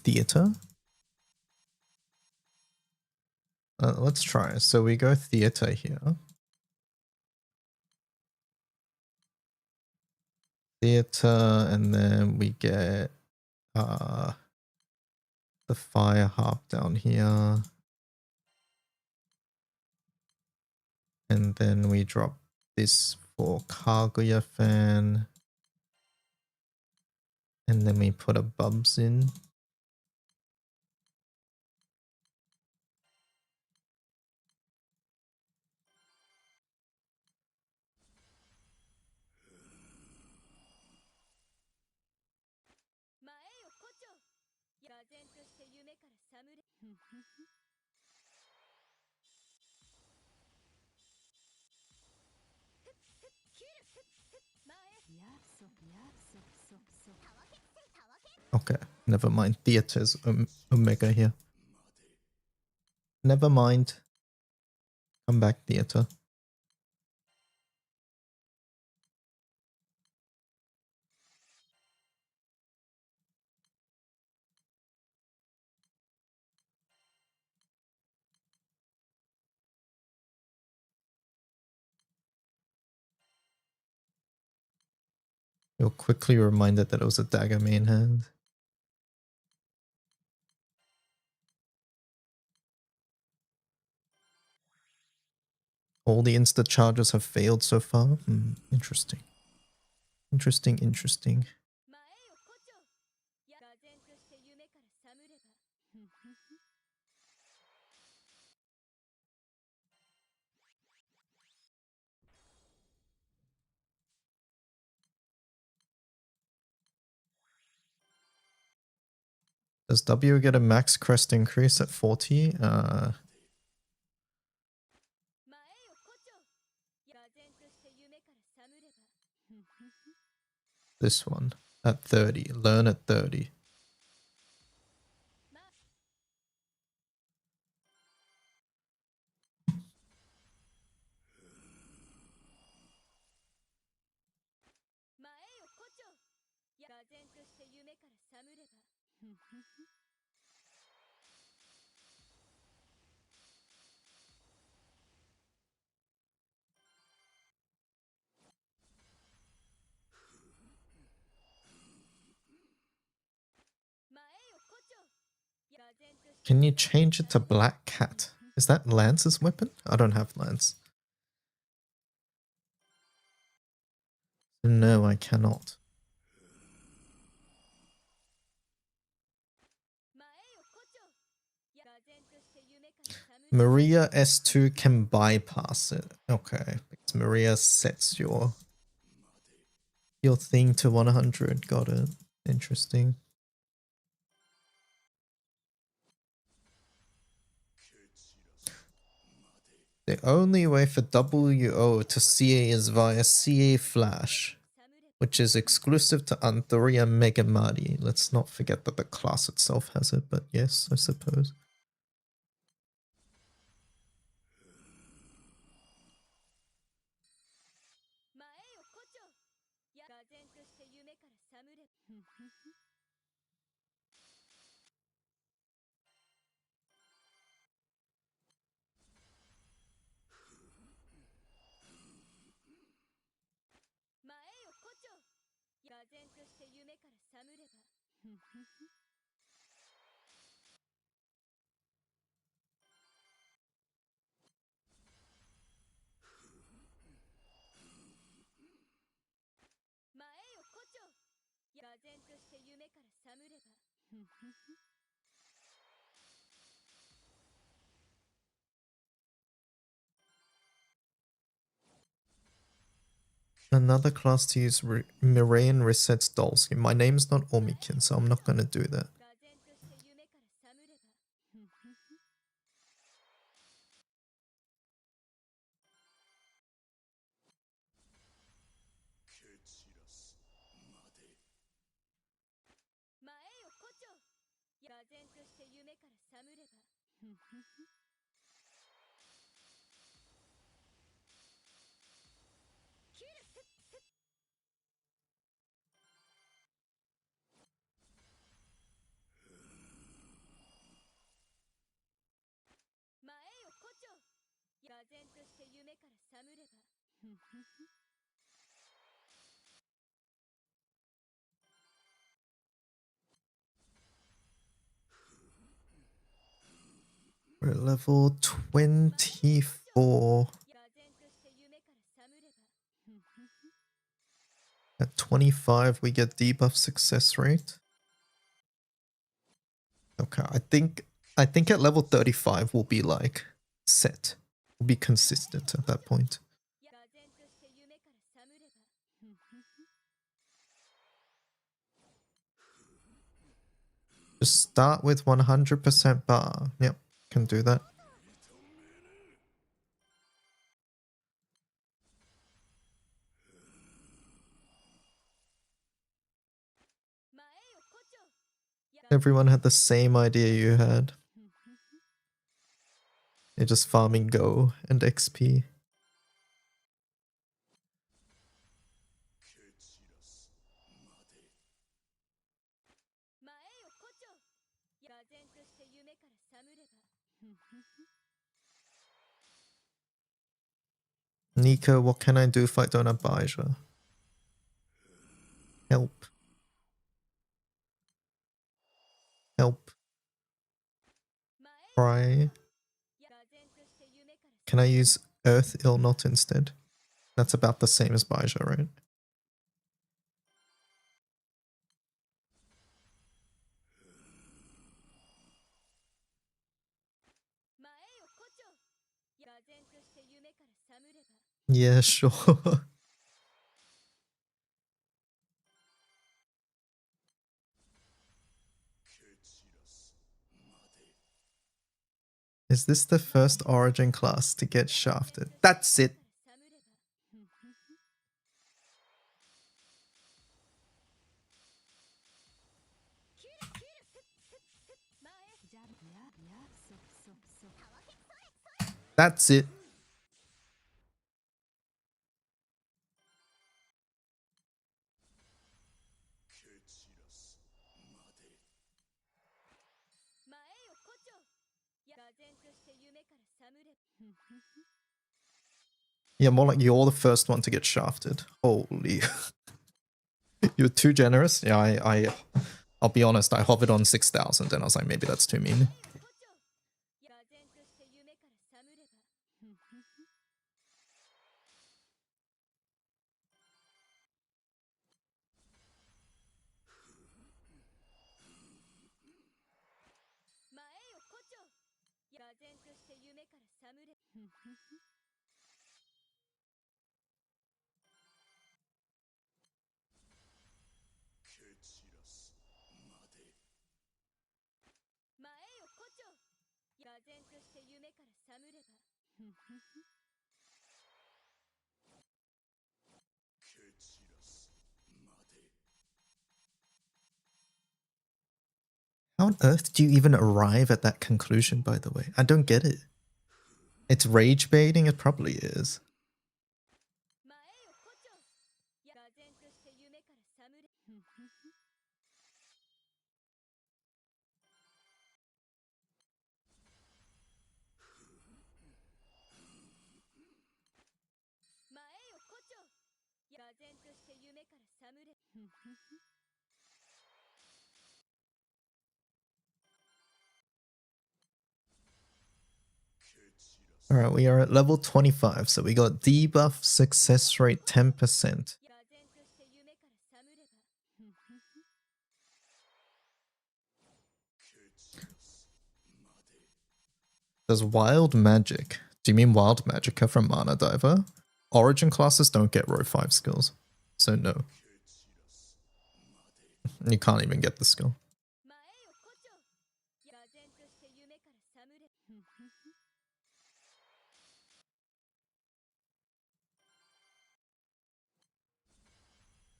Speaker 1: theater? Let's try. So we go theater here. Theater, and then we get the fire harp down here. And then we drop this for Kaguya fan. And then we put a Bubs in. Okay, never mind. Theater's Omega here. Never mind. Come back, Theater. You're quickly reminded that it was a dagger main hand. All the insta charges have failed so far. Interesting. Interesting, interesting. Does W get a max crest increase at 40? This one at 30. Learn at 30. Can you change it to Black Cat? Is that Lance's weapon? I don't have Lance. No, I cannot. Maria S2 can bypass it. Okay, because Maria sets your thing to 100. Got it. Interesting. The only way for WO to CA is via CA Flash, which is exclusive to Anthuri and Megamari. Let's not forget that the class itself has it, but yes, I suppose. Another class to use Mirayan resets Dolsky. My name's not Omikin, so I'm not going to do that. We're at level 24. At 25, we get debuff success rate. Okay, I think at level 35 we'll be like set. We'll be consistent at that point. Just start with 100% bar. Yep, can do that. Everyone had the same idea you had. They're just farming Go and XP. Nico, what can I do if I don't have Baija? Help. Help. Cry. Can I use Earth Illnot instead? That's about the same as Baija, right? Yeah, sure. Is this the first Origin class to get shafted? That's it. That's it. Yeah, more like you're the first one to get shafted. Holy. You're too generous. Yeah, I'll be honest, I hovered on 6,000 and I was like, maybe that's too mean.
Speaker 4: 然として夢から覚むれ 前よ胡蝶唖然として夢から覚むれば
Speaker 1: How on earth do you even arrive at that conclusion, by the way? I don't get it. It's rage baiting? It probably is.
Speaker 4: 前よ胡蝶唖然として夢から覚むれ 前よ胡蝶唖然として夢から覚むれ
Speaker 1: Alright, we are at level 25, so we got debuff success rate 10%.
Speaker 4: 唖然として夢から覚むれば
Speaker 1: Does wild magic? Do you mean wild magicka from Mana Diver? Origin classes don't get row 5 skills, so no. You can't even get the skill.
Speaker 4: 前よ胡蝶唖然として夢から覚むれ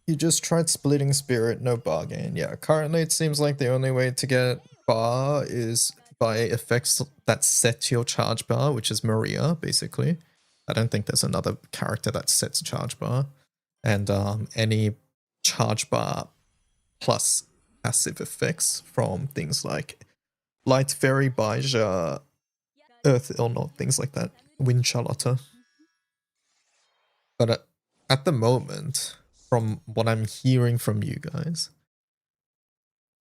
Speaker 1: You just tried splitting spirit, no bar gain. Yeah, currently it seems like the only way to get bar is by effects that set your charge bar, which is Maria, basically. I don't think there's another character that sets charge bar. And any charge bar plus passive effects from things like Light Fairy, Baija, Earth Illnot, things like that. Wind Charlotta. But at the moment, from what I'm hearing from you guys,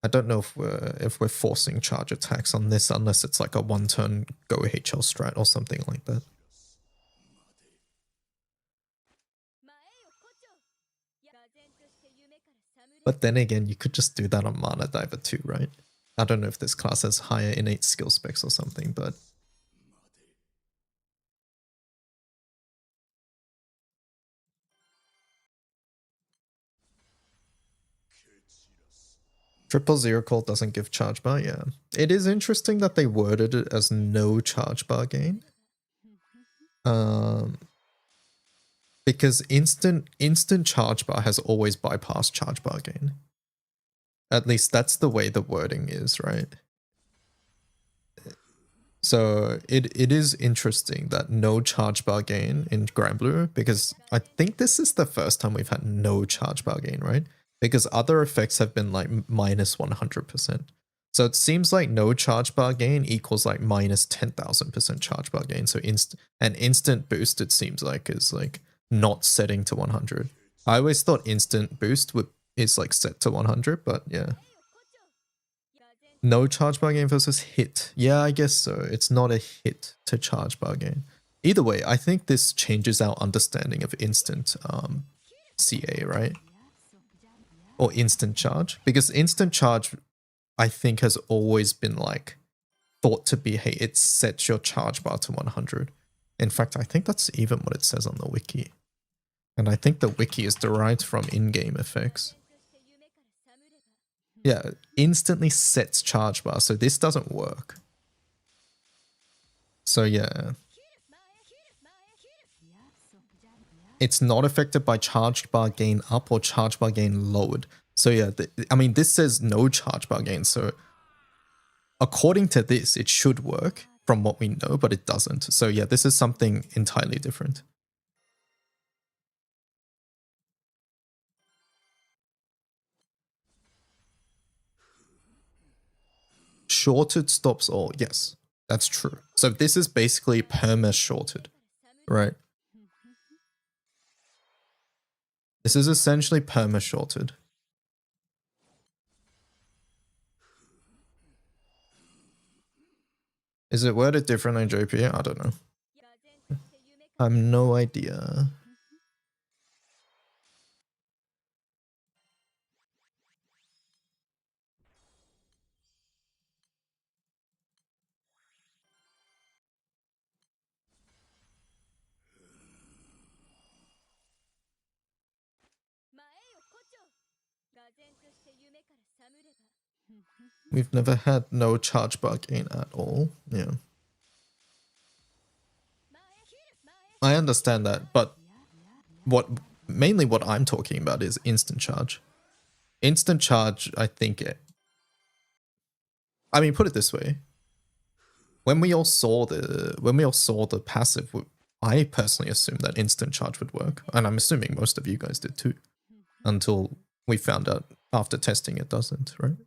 Speaker 1: I don't know if we're forcing charge attacks on this unless it's like a one-turn go HL strat or something like that.
Speaker 4: 前よ胡蝶唖然として夢から覚むれ
Speaker 1: But then again, you could just do that on Mana Diver too, right? I don't know if this class has higher innate skill specs or something, but Triple Zero Call doesn't give charge bar, yeah. It is interesting that they worded it as no charge bar gain. Because instant charge bar has always bypassed charge bar gain. At least that's the way the wording is, right? So it is interesting that no charge bar gain in Granblue, because I think this is the first time we've had no charge bar gain, right? Because other effects have been like minus 100%. So it seems like no charge bar gain equals like minus 10,000% charge bar gain. So an instant boost, it seems like, is like not setting to 100. I always thought instant boost is like set to 100, but yeah. No charge bar gain versus hit. Yeah, I guess so. It's not a hit to charge bar gain. Either way, I think this changes our understanding of instant CA, right? Or instant charge. Because instant charge, I think, has always been like thought to be, hey, it sets your charge bar to 100. In fact, I think that's even what it says on the wiki. And I think the wiki is derived from in-game effects. Yeah, instantly sets charge bar, so this doesn't work. So yeah. It's not affected by charged bar gain up or charge bar gain lowered. So yeah, I mean, this says no charge bar gain, so according to this, it should work from what we know, but it doesn't. So yeah, this is something entirely different. Shorted stops all. Yes, that's true. So this is basically perma shorted, right? This is essentially perma shorted. Is it worded differently in JP? I don't know. I have no idea. We've never had no charge bar gain at all. Yeah. I understand that, but mainly what I'm talking about is instant charge. Instant charge, I think I mean, put it this way. When we all saw the passive, I personally assumed that instant charge would work, and I'm assuming most of you guys did too, until we found out after testing it doesn't, right?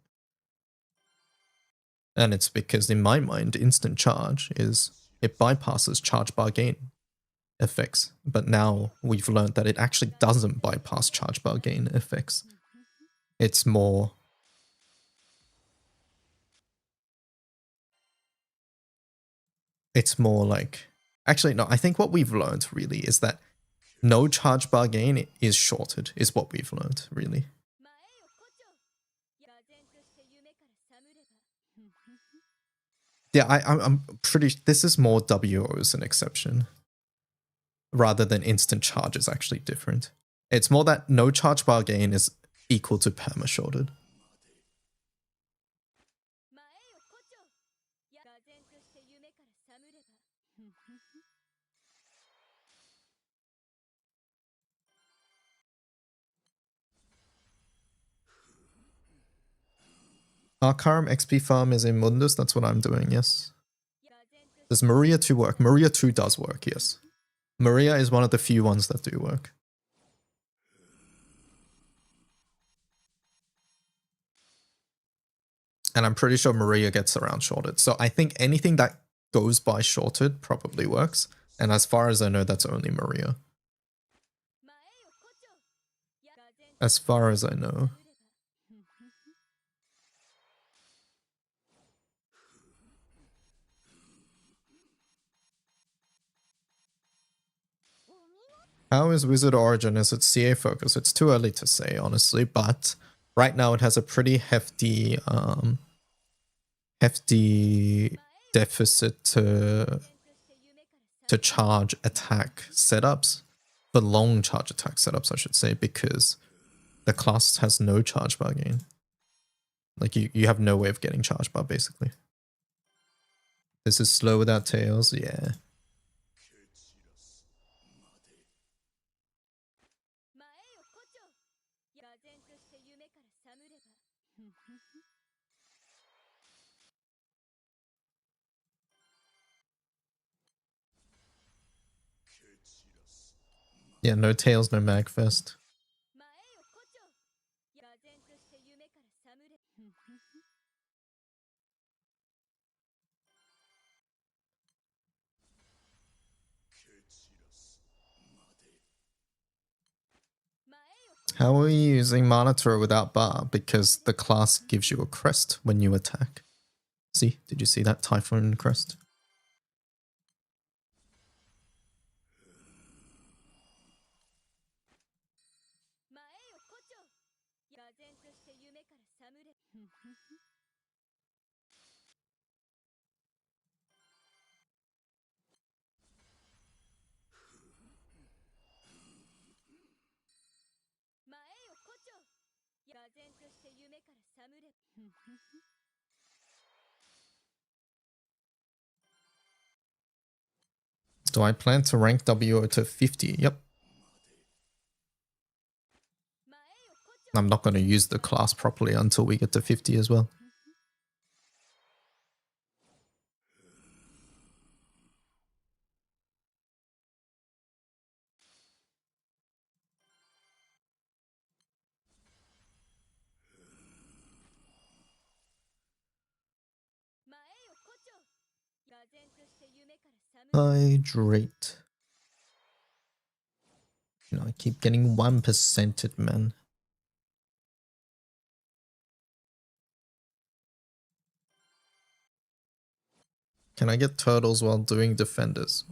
Speaker 1: And it's because in my mind, instant charge it bypasses charge bar gain effects, but now we've learned that it actually doesn't bypass charge bar gain effects. It's more like, actually no, I think what we've learned really is that no charge bar gain is shorted, is what we've learned really. Yeah, I'm pretty, this is more WO as an exception rather than instant charge is actually different. It's more that no charge bar gain is equal to perma shorted. Arcarum XP farm is in Mundus, that's what I'm doing, yes. Does Maria 2 work? Maria 2 does work, yes. Maria is one of the few ones that do work. And I'm pretty sure Maria gets around shorted. So I think anything that goes by shorted probably works. And as far as I know, that's only Maria. As far as I know. How is Wizard Origin? Is it CA focus? It's too early to say, honestly, but right now it has a pretty hefty deficit to charge attack setups, for long charge attack setups, I should say, because the class has no charge bar gain. Like you have no way of getting charge bar basically. This is slow without tails, yeah. Yeah, no tails, no magfest. How are you using Monitor without bar? Because the class gives you a crest when you attack. See? Did you see that Typhoon crest? Do I plan to rank WO to 50? Yep. I'm not going to use the class properly until we get to 50 as well. Hydrate. You know, I keep getting 1%ed, man. Can I get turtles while doing defenders?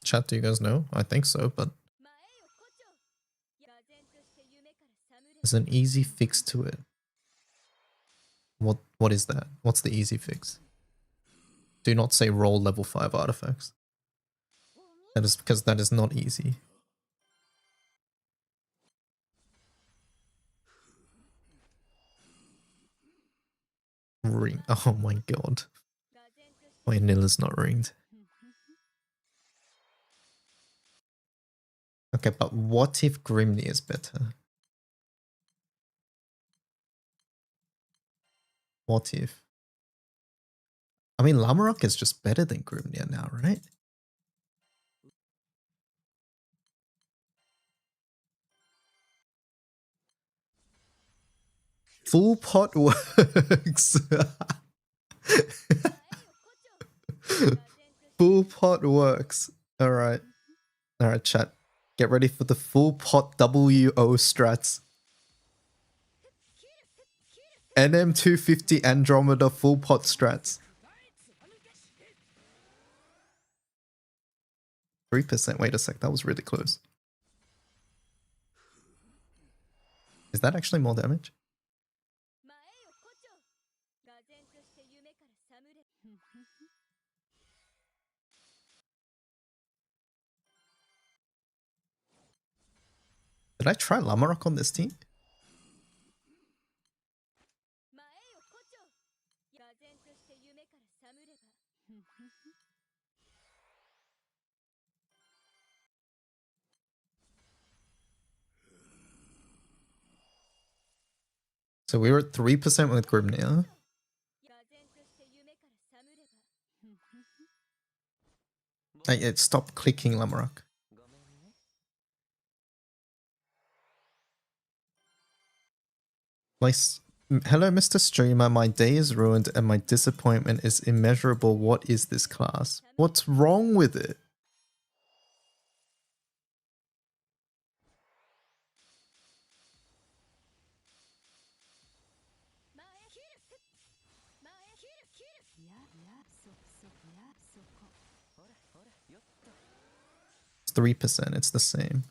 Speaker 1: Chat, do you guys know? I think so, but there's an easy fix to it. What is that? What's the easy fix? Do not say roll level 5 artifacts. That is because that is not easy. Ring. Oh my god. My Nilla's not ringed. Okay, but what if Grimnir is better? What if? I mean, Lamarok is just better than Grimnir now, right? Full pot works. Full pot works. Alright. Alright, chat. Get ready for the full pot WO strats. NM250 Andromeda full pot strats. 3%. Wait a sec, that was really close. Is that actually more damage? Did I try Lamarok on this team? So we were at 3% with Grimnir. It stopped clicking Lamarok. Hello, Mr. Streamer. My day is ruined and my disappointment is immeasurable. What is this class? What's wrong with it? It's 3%. It's the same.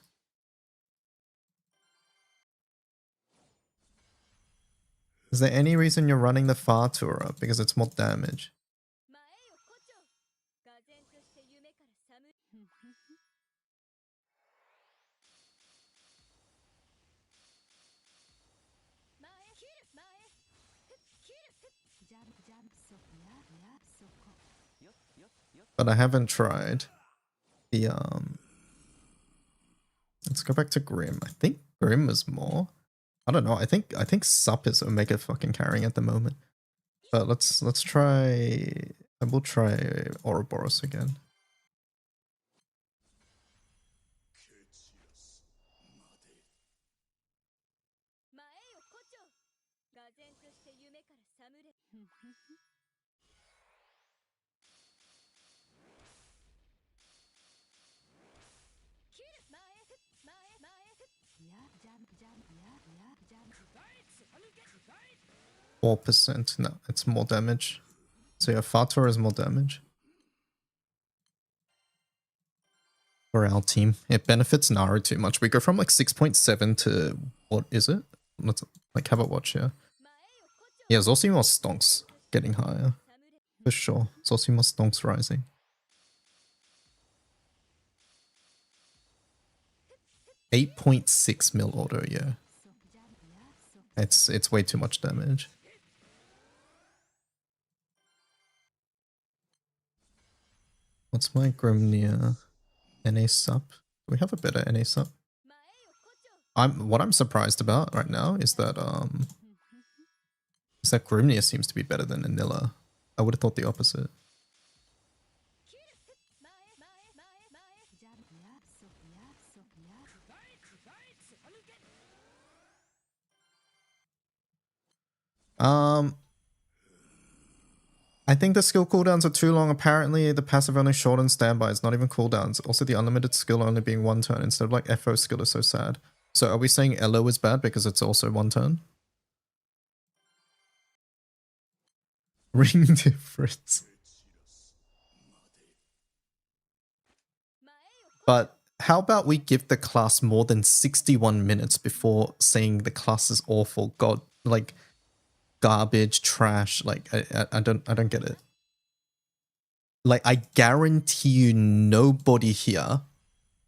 Speaker 1: Is there any reason you're running the Fatura? Because it's more damage. But I haven't tried the let's go back to Grim. I think Grim is more. I don't know. I think Sup is Omega fucking carrying at the moment. But let's try. I will try Ouroboros again. %. No, it's more damage. So yeah, Fator is more damage. For our team. It benefits Naru too much. We go from like 6.7 to what is it? Let's like have a watch here. Yeah, Zosimos stonks getting higher. For sure. Zosimos stonks rising. $8.6 mil auto, yeah. It's way too much damage. What's my Grimnir NA sub? Do we have a better NA sub? What I'm surprised about right now is that Grimnir seems to be better than Anilla. I would have thought the opposite. I think the skill cooldowns are too long. Apparently, the passive only shortens standby. It's not even cooldowns. Also, the unlimited skill only being 1 turn instead of like FO skill is so sad. So are we saying Elo is bad because it's also 1 turn? Ring difference. But how about we give the class more than 61 minutes before saying the class is awful? God, like garbage, trash. Like I don't get it. Like I guarantee you, nobody here,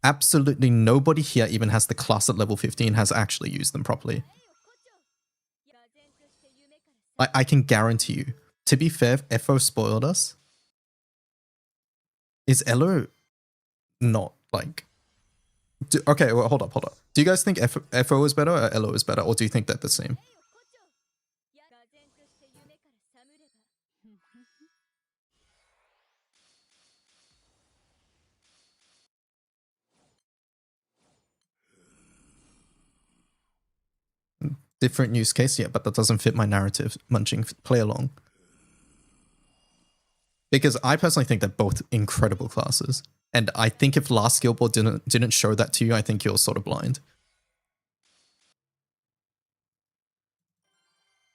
Speaker 1: absolutely nobody here, even has the class at level 15 has actually used them properly. I can guarantee you. To be fair, FO spoiled us. Is Elo not like... okay, well, hold up. Do you guys think FO is better or Elo is better? Or do you think they're the same? Different use case, yeah, but that doesn't fit my narrative. Munching, play along. Because I personally think they're both incredible classes. And I think if last Guild Ball didn't show that to you, I think you're sort of blind.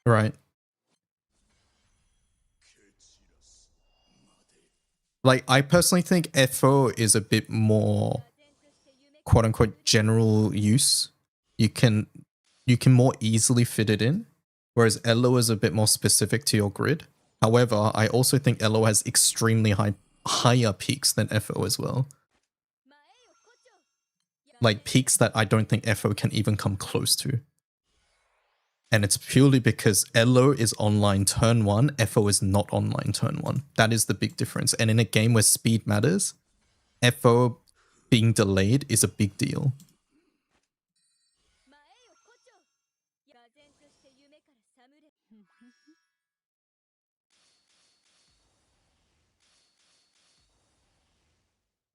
Speaker 1: Right. Like, I personally think FO is a bit more quote-unquote general use. You can more easily fit it in, whereas Elo is a bit more specific to your grid. However, I also think Elo has extremely higher peaks than FO as well. Like peaks that I don't think FO can even come close to. And it's purely because Elo is online turn 1, FO is not online turn 1. That is the big difference. And in a game where speed matters, FO being delayed is a big deal.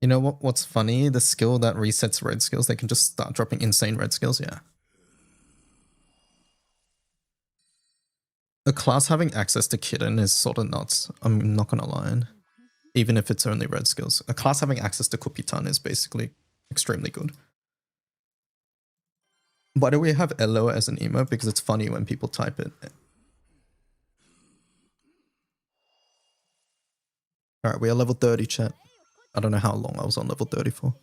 Speaker 1: You know what's funny? The skill that resets red skills, they can just start dropping insane red skills, yeah. A class having access to Kitten is sort of nuts. I'm not gonna lie. Even if it's only red skills. A class having access to Kupitan is basically extremely good. Why do we have Elo as an emo? Because it's funny when people type it. Alright, we are level 30, chat. I don't know how long I was on level 30 for.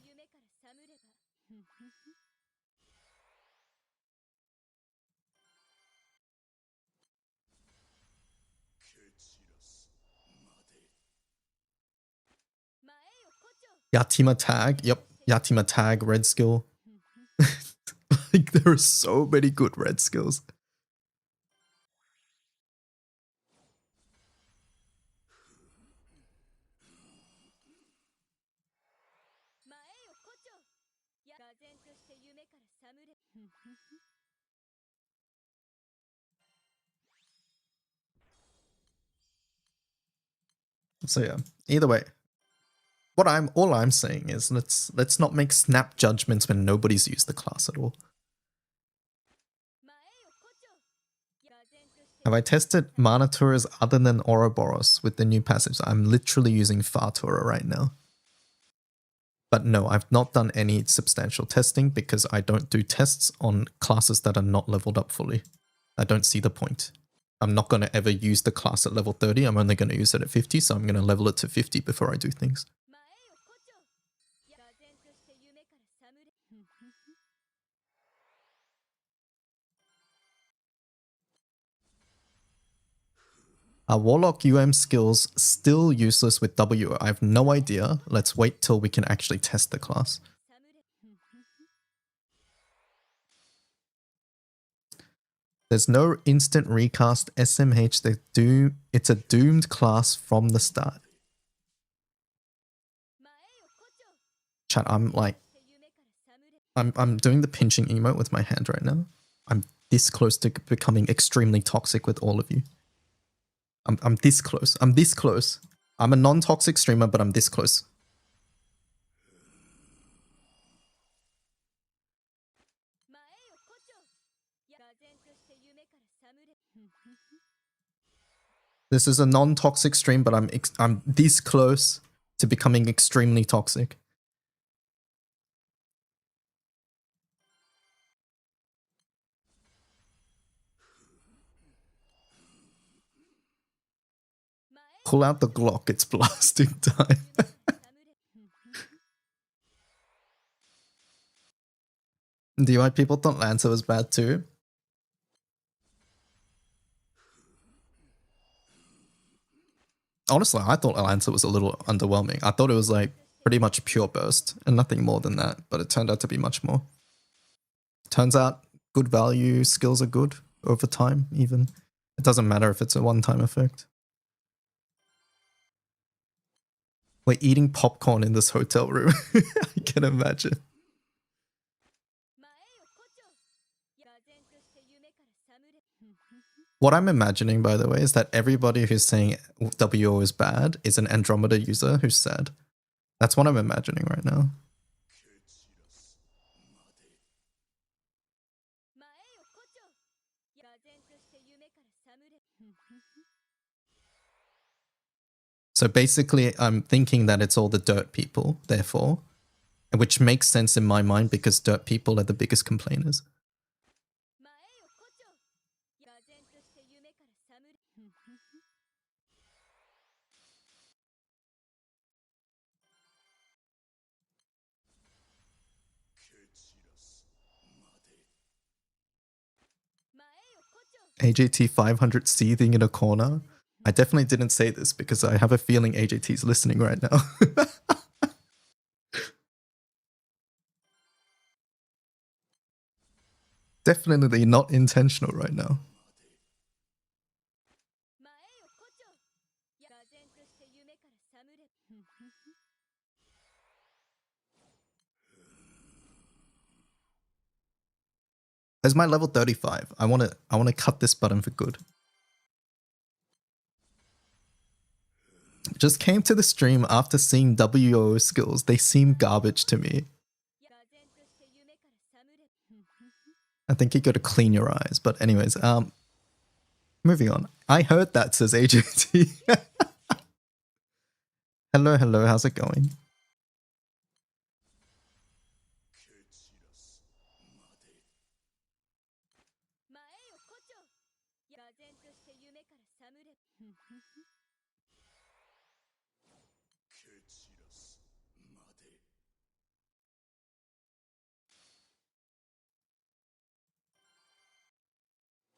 Speaker 1: Yatima tag. Yep. Yatima tag, red skill. Like, there are so many good red skills. So yeah, either way. All I'm saying is let's not make snap judgments when nobody's used the class at all. Have I tested Mana Turas other than Ouroboros with the new passage? I'm literally using Fartura right now. But no, I've not done any substantial testing because I don't do tests on classes that are not leveled up fully. I don't see the point. I'm not going to ever use the class at level 30. I'm only going to use it at 50, so I'm going to level it to 50 before I do things. Warlock UM skills still useless with W. I have no idea. Let's wait till we can actually test the class. There's no instant recast SMH. It's a doomed class from the start. Chat, I'm like... I'm doing the pinching emote with my hand right now. I'm this close to becoming extremely toxic with all of you. I'm this close. I'm this close. I'm a non-toxic streamer, but I'm this close. This is a non-toxic stream, but I'm this close to becoming extremely toxic. Pull out the Glock, it's blasting time. Do you like people thought Lancer was bad too? Honestly, I thought Lancer was a little underwhelming. I thought it was like pretty much pure burst and nothing more than that, but it turned out to be much more. Turns out good value, skills are good over time even. It doesn't matter if it's a one-time effect. We're eating popcorn in this hotel room. I can imagine. What I'm imagining, by the way, is that everybody who's saying WO is bad is an Andromeda user who's sad. That's what I'm imagining right now. So basically, I'm thinking that it's all the dirt people, therefore, which makes sense in my mind because dirt people are the biggest complainers. AJT 500 seething in a corner. I definitely didn't say this because I have a feeling AJT is listening right now. Definitely not intentional right now. There's my level 35. I wanna cut this button for good. Just came to the stream after seeing WO skills. They seem garbage to me. I think you gotta clean your eyes. But anyways, moving on. I heard that, says AJT. Hello, hello, how's it going?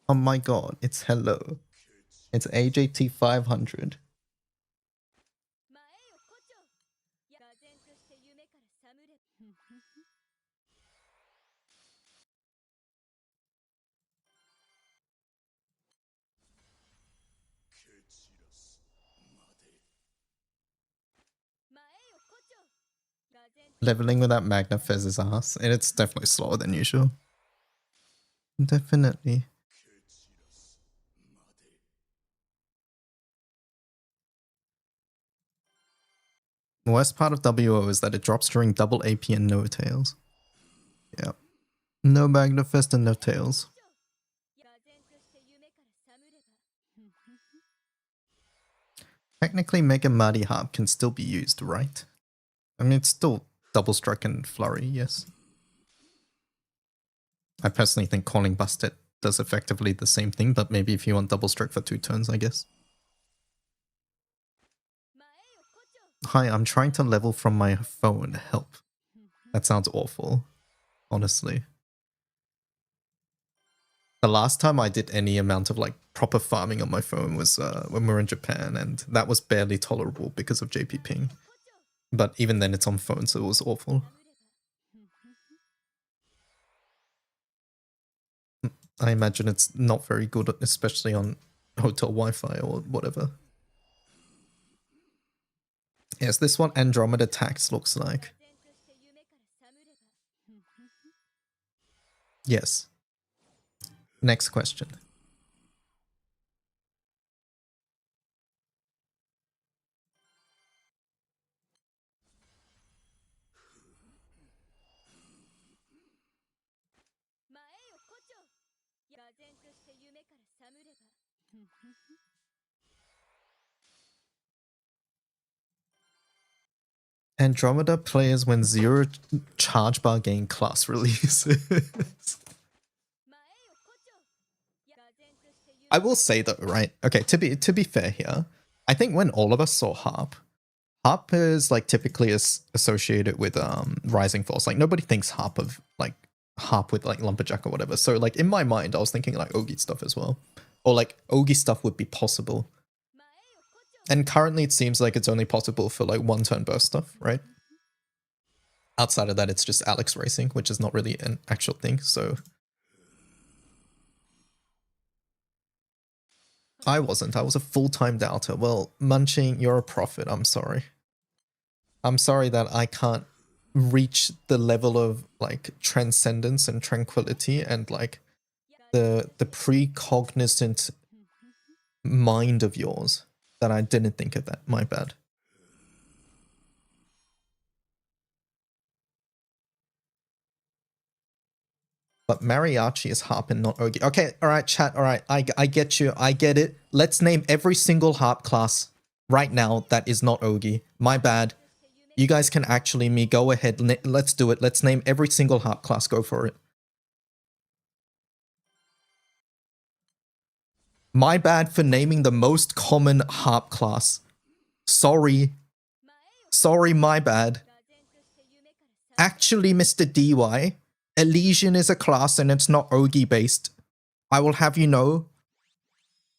Speaker 1: Oh my god, it's hello. It's AJT 500. Leveling without Magna Fez's ass, and it's definitely slower than usual. Definitely. The worst part of WO is that it drops during double AP and no tails. Yeah. No Magna Fest and no tails. Technically, Mega Mighty Harp can still be used, right? I mean, it's still double strike and flurry, yes. I personally think Calling Busted does effectively the same thing, but maybe if you want double strike for 2 turns, I guess. Hi, I'm trying to level from my phone. Help. That sounds awful, honestly. The last time I did any amount of like proper farming on my phone was when we were in Japan, and that was barely tolerable because of JP ping. But even then it's on phone, so it was awful. I imagine it's not very good, especially on hotel Wi-Fi or whatever. Yes, this one Andromeda Tax looks like. Yes. Next question. Andromeda players when 0 charge bar gain class releases. I will say though, right? Okay, to be fair here, I think when all of us saw Harp is like typically associated with Rising Force. Like nobody thinks Harp with like Lumberjack or whatever. So like in my mind, I was thinking like Ogi stuff as well, or like Ogi stuff would be possible. And currently it seems like it's only possible for like 1 turn burst stuff, right? Outside of that, it's just Alex racing, which is not really an actual thing, so... I wasn't. I was a full-time doubter. Well, Munching, you're a prophet. I'm sorry. I'm sorry that I can't reach the level of like transcendence and tranquility and like the precognizant mind of yours that I didn't think of that. My bad. But mariachi is harp and not ogi. Okay, all right, chat. All right, I get you. I get it. Let's name every single harp class right now that is not ogi. My bad. You guys can actually me. Go ahead. Let's do it. Let's name every single harp class. Go for it. My bad for naming the most common harp class. Sorry. Sorry, my bad. Actually, Mr. DY, Elysian is a class and it's not Ogi based. I will have you know,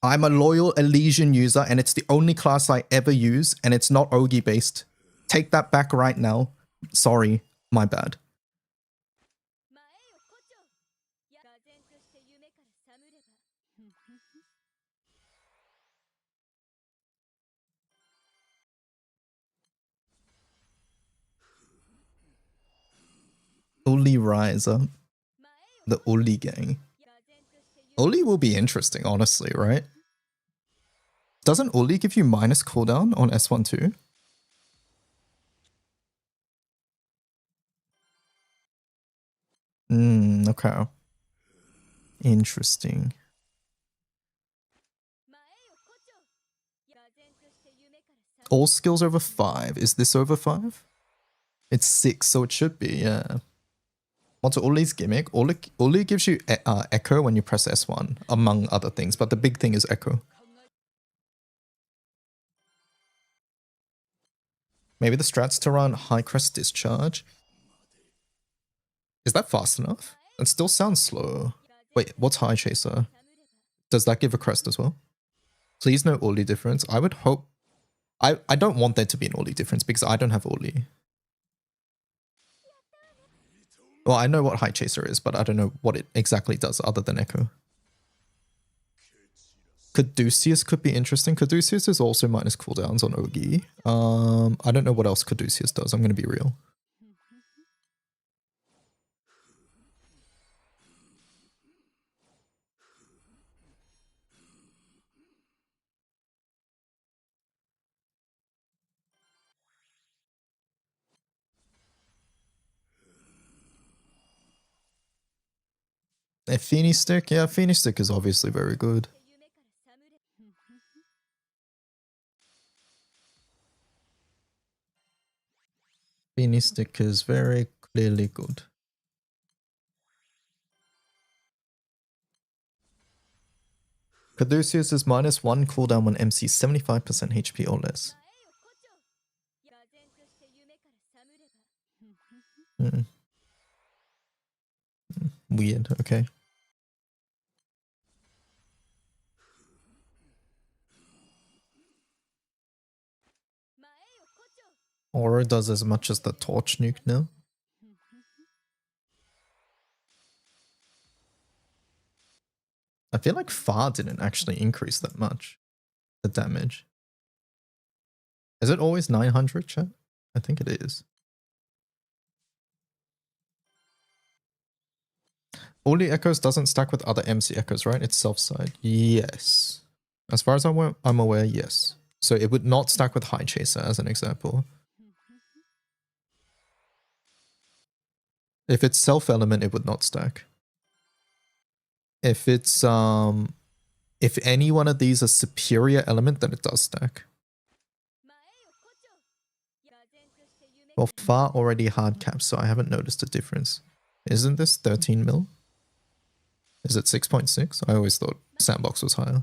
Speaker 1: I'm a loyal Elysian user and it's the only class I ever use and it's not Ogi based. Take that back right now. Sorry, my bad. Uli Riser. The Uli gang. Uli will be interesting, honestly, right? Doesn't Uli give you minus cooldown on S1 too? Okay. Interesting. All skills over 5. Is this over 5? It's 6, so it should be, yeah. What's Uli's gimmick? Uli gives you echo when you press S1, among other things, but the big thing is echo. Maybe the strats to run High Crest Discharge. Is that fast enough? It still sounds slow. Wait, what's High Chaser? Does that give a crest as well? Please no Uli difference. I would hope... I don't want there to be an Uli difference because I don't have Uli. Well, I know what High Chaser is, but I don't know what it exactly does other than Echo. Caduceus could be interesting. Caduceus is also minus cooldowns on Ogi. I don't know what else Caduceus does. I'm going to be real. A Feeny Stick? Yeah, Feeny Stick is obviously very good. Feeny Stick is very clearly good. Caduceus is minus 1 cooldown when MC 75% HP or less. Weird, okay. Aura does as much as the Torch Nuke now. I feel like Far didn't actually increase that much, the damage. Is it always 900, chat? I think it is. Only Echoes doesn't stack with other MC Echoes, right? It's self-side. Yes. As far as I'm aware, yes. So it would not stack with High Chaser, as an example. If it's self-element, it would not stack. If it's, if any one of these is superior element, then it does stack. Well, Far already hard capped, so I haven't noticed a difference. Isn't this 13 mil? Is it 6.6? I always thought Sandbox was higher.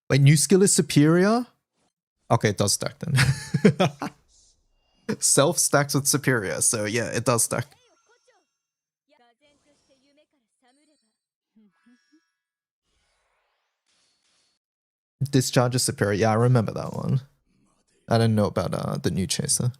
Speaker 1: Wait, new skill is superior? Okay, it does stack then. Self stacks with superior, so yeah, it does stack. Discharge is superior. Yeah, I remember that one. I didn't know about the new chaser.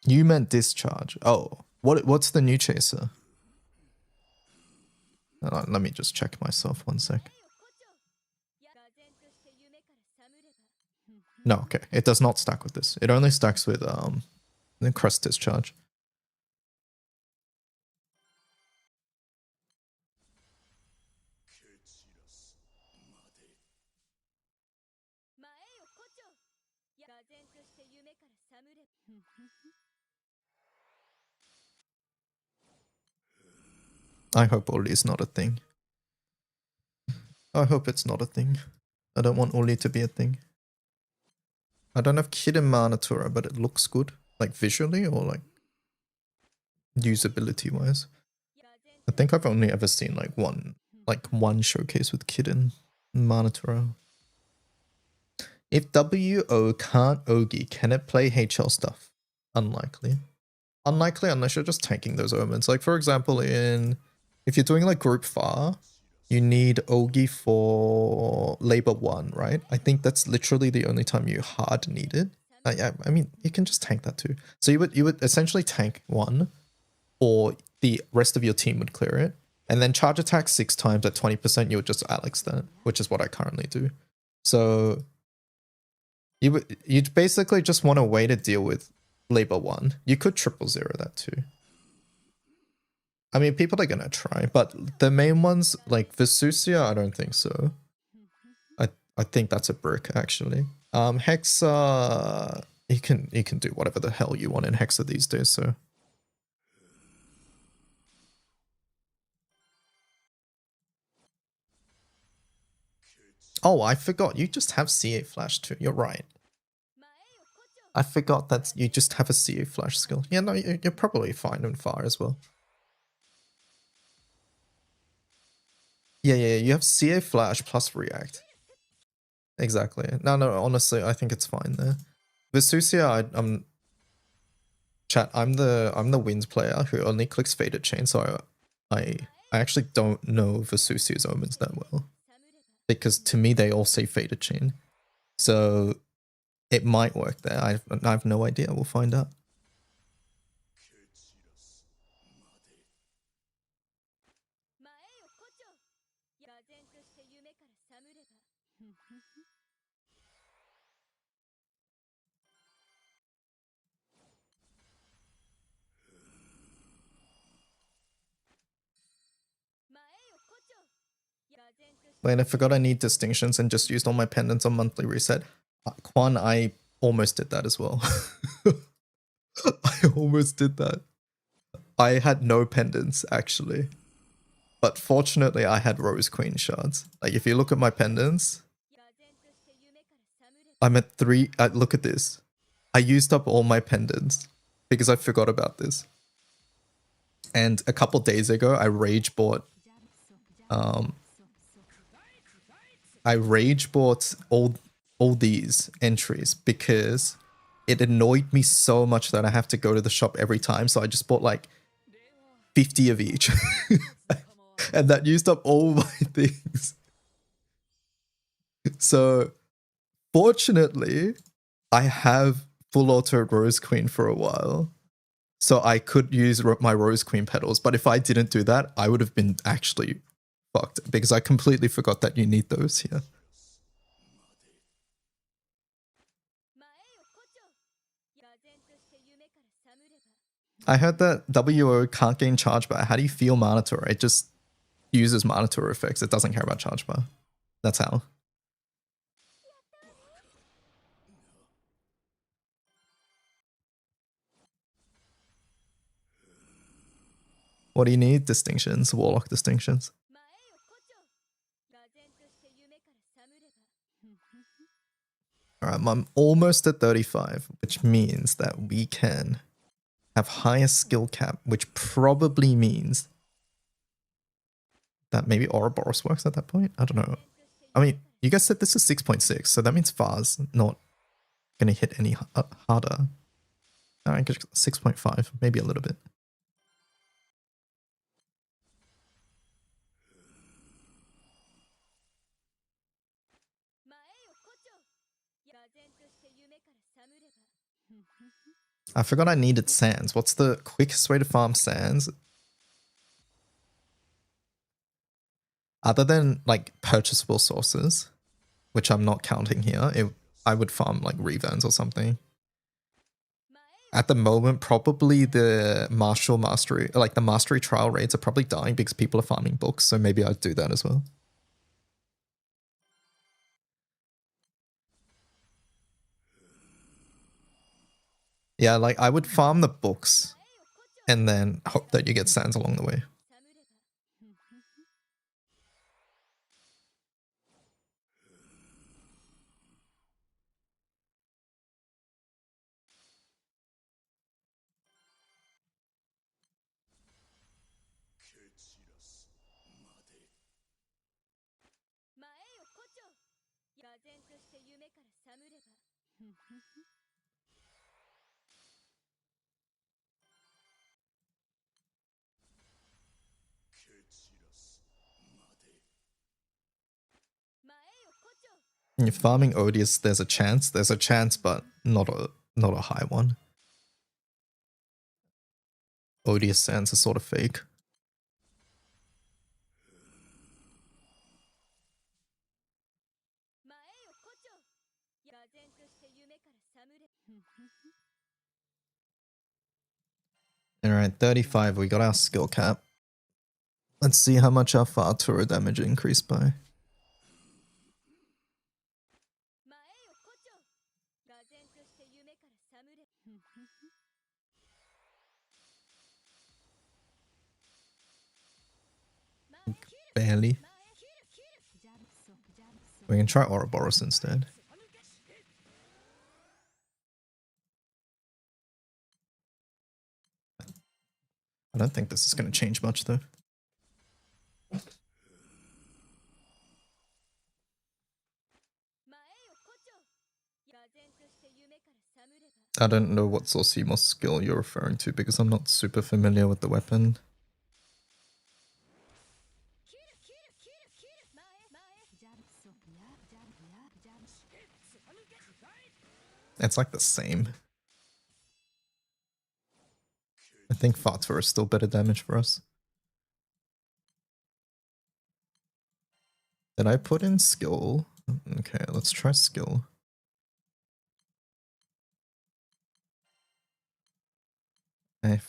Speaker 1: You meant discharge. Oh, what's the new chaser? Hold on, let me just check myself 1 sec. No, okay. It does not stack with this. It only stacks with the crest discharge. I hope Oli is not a thing. I hope it's not a thing. I don't want Oli to be a thing. I don't have Kid Mana Tura, but it looks good. Like visually or like usability wise. I think I've only ever seen like one showcase with Kid and Mana Tura. If WO can't Ogi, can it play HL stuff? Unlikely. Unlikely unless you're just tanking those omens. Like for example, if you're doing like group far, you need Ogi for Labor 1, right? I think that's literally the only time you hard need it. I mean, you can just tank that too. So you would essentially tank 1, or the rest of your team would clear it, and then charge attack 6 times at 20%. You would just Alex that, which is what I currently do. So you'd basically just want a way to deal with Labor 1. You could 000 that too. I mean, people are gonna try, but the main ones like Vesusia, I don't think so. I think that's a brick actually. Hexa, you can do whatever the hell you want in Hexa these days. So oh, I forgot you just have CA flash too. You're right. I forgot that you just have a CA flash skill. Yeah, no, you're probably fine and far as well. Yeah, you have CA flash plus react. Exactly. No, honestly, I think it's fine there. Vesusia, I'm the Winds player who only clicks Faded Chain, so I actually don't know Vesusia's omens that well. Because to me they all say Faded Chain. So it might work there. I have no idea. We'll find out. Wait, I forgot I need distinctions and just used all my pendants on monthly reset. Quan, I almost did that as well. I almost did that. I had no pendants actually. But fortunately I had Rose Queen shards. Like if you look at my pendants, I'm at 3, look at this. I used up all my pendants because I forgot about this. And a couple days ago I rage bought all these entries because it annoyed me so much that I have to go to the shop every time. So I just bought like 50 of each. And that used up all my things. So fortunately, I have full auto Rose Queen for a while. So I could use my Rose Queen petals. But if I didn't do that, I would have been actually fucked because I completely forgot that you need those here. I heard that WO can't gain charge bar. How do you feel Mana Tura? It just uses Mana Tura effects. It doesn't care about charge bar. That's how. What do you need? Distinctions, Warlock distinctions. Alright, I'm almost at 35, which means that we can have higher skill cap, which probably means that maybe Ouroboros works at that point? I don't know. I mean, you guys said this is 6.6, so that means Far's not going to hit any harder. I guess 6.5, maybe a little bit. I forgot I needed sands. What's the quickest way to farm sands? Other than like purchasable sources, which I'm not counting here, I would farm like revans or something. At the moment, probably the martial mastery, like the mastery trial raids are probably dying because people are farming books, so maybe I'd do that as well. Yeah, like I would farm the books and then hope that you get sands along the way. If farming Odious, there's a chance, but not a high one. Odious sands are sort of fake. Alright, 35, we got our skill cap. Let's see how much our Fatura damage increased by. Barely. We can try Ouroboros instead. I don't think this is going to change much though. I don't know what Zosimos skill you're referring to because I'm not super familiar with the weapon. It's like the same. I think Fatua is still better damage for us. Did I put in skill? Okay, let's try skill. I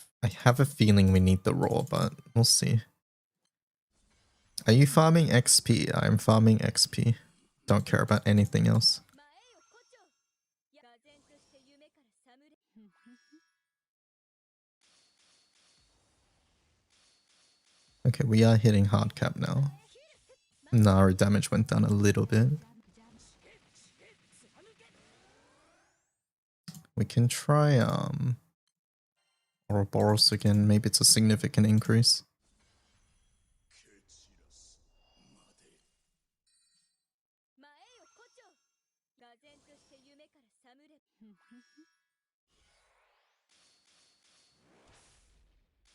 Speaker 1: have a feeling we need the raw, but we'll see. Are you farming XP? I'm farming XP. Don't care about anything else. Okay, we are hitting hard cap now. Nara damage went down a little bit. We can try Ouroboros again. Maybe it's a significant increase.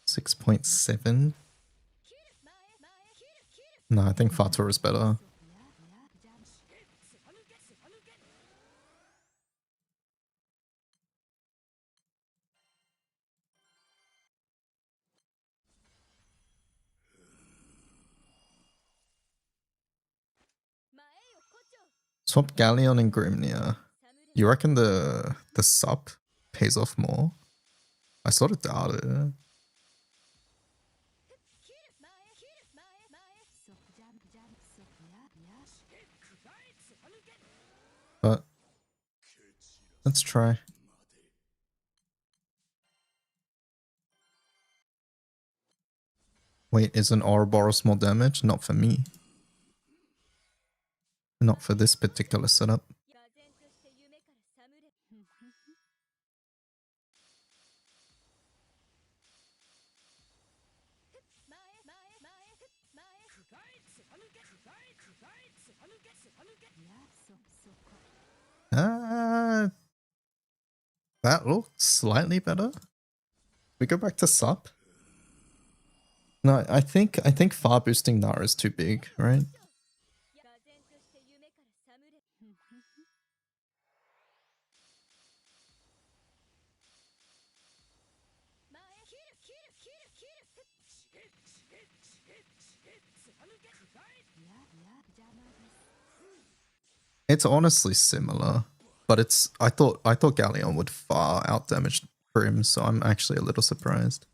Speaker 1: $6.7. No, I think Fatua is better. Swap Galleon and Grimnir. You reckon the sup pays off more? I sort of doubt it. But let's try. Wait, is an Ouroboros more damage? Not for me. Not for this particular setup. That looks slightly better. We go back to sup. No, I think far boosting Nara is too big, right? It's honestly similar, but it's I thought Galleon would far out damage Grim, so I'm actually a little surprised.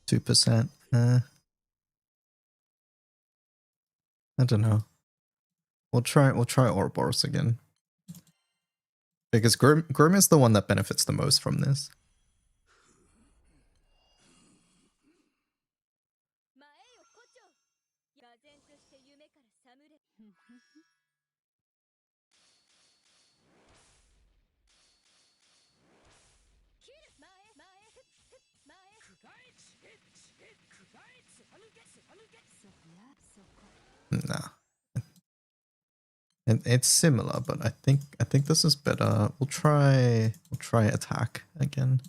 Speaker 1: %. I don't know. We'll try Ouroboros again. Because Grim is the one that benefits the most from this. Nah. It's similar, but I think this is better. We'll try attack again.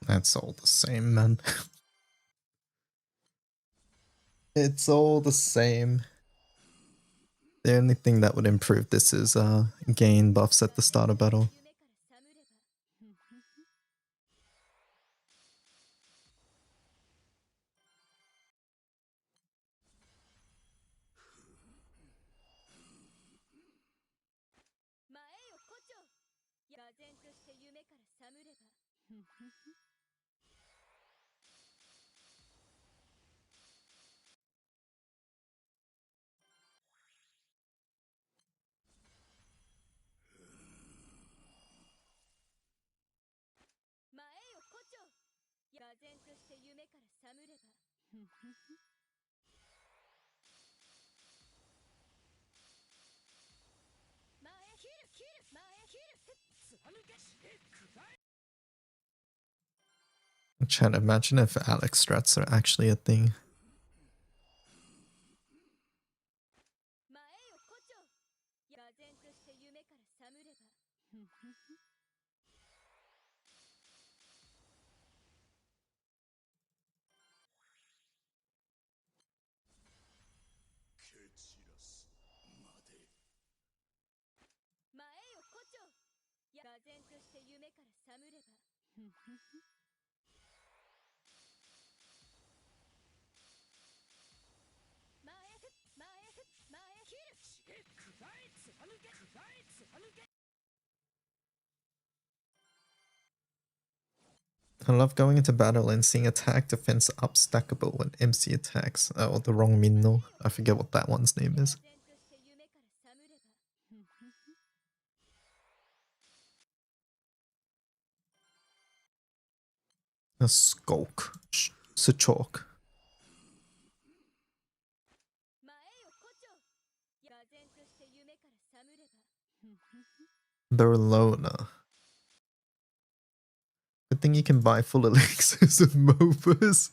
Speaker 1: That's all the same, man. It's all the same. The only thing that would improve this is gain buffs at the start of battle. Chat, imagine if Alex strats are actually a thing. I love going into battle and seeing attack defense up stackable when MC attacks. Oh, the wrong Minno. I forget what that one's name is. A skulk. Suchok. Berlona. Good thing you can buy full elixirs of MOBAs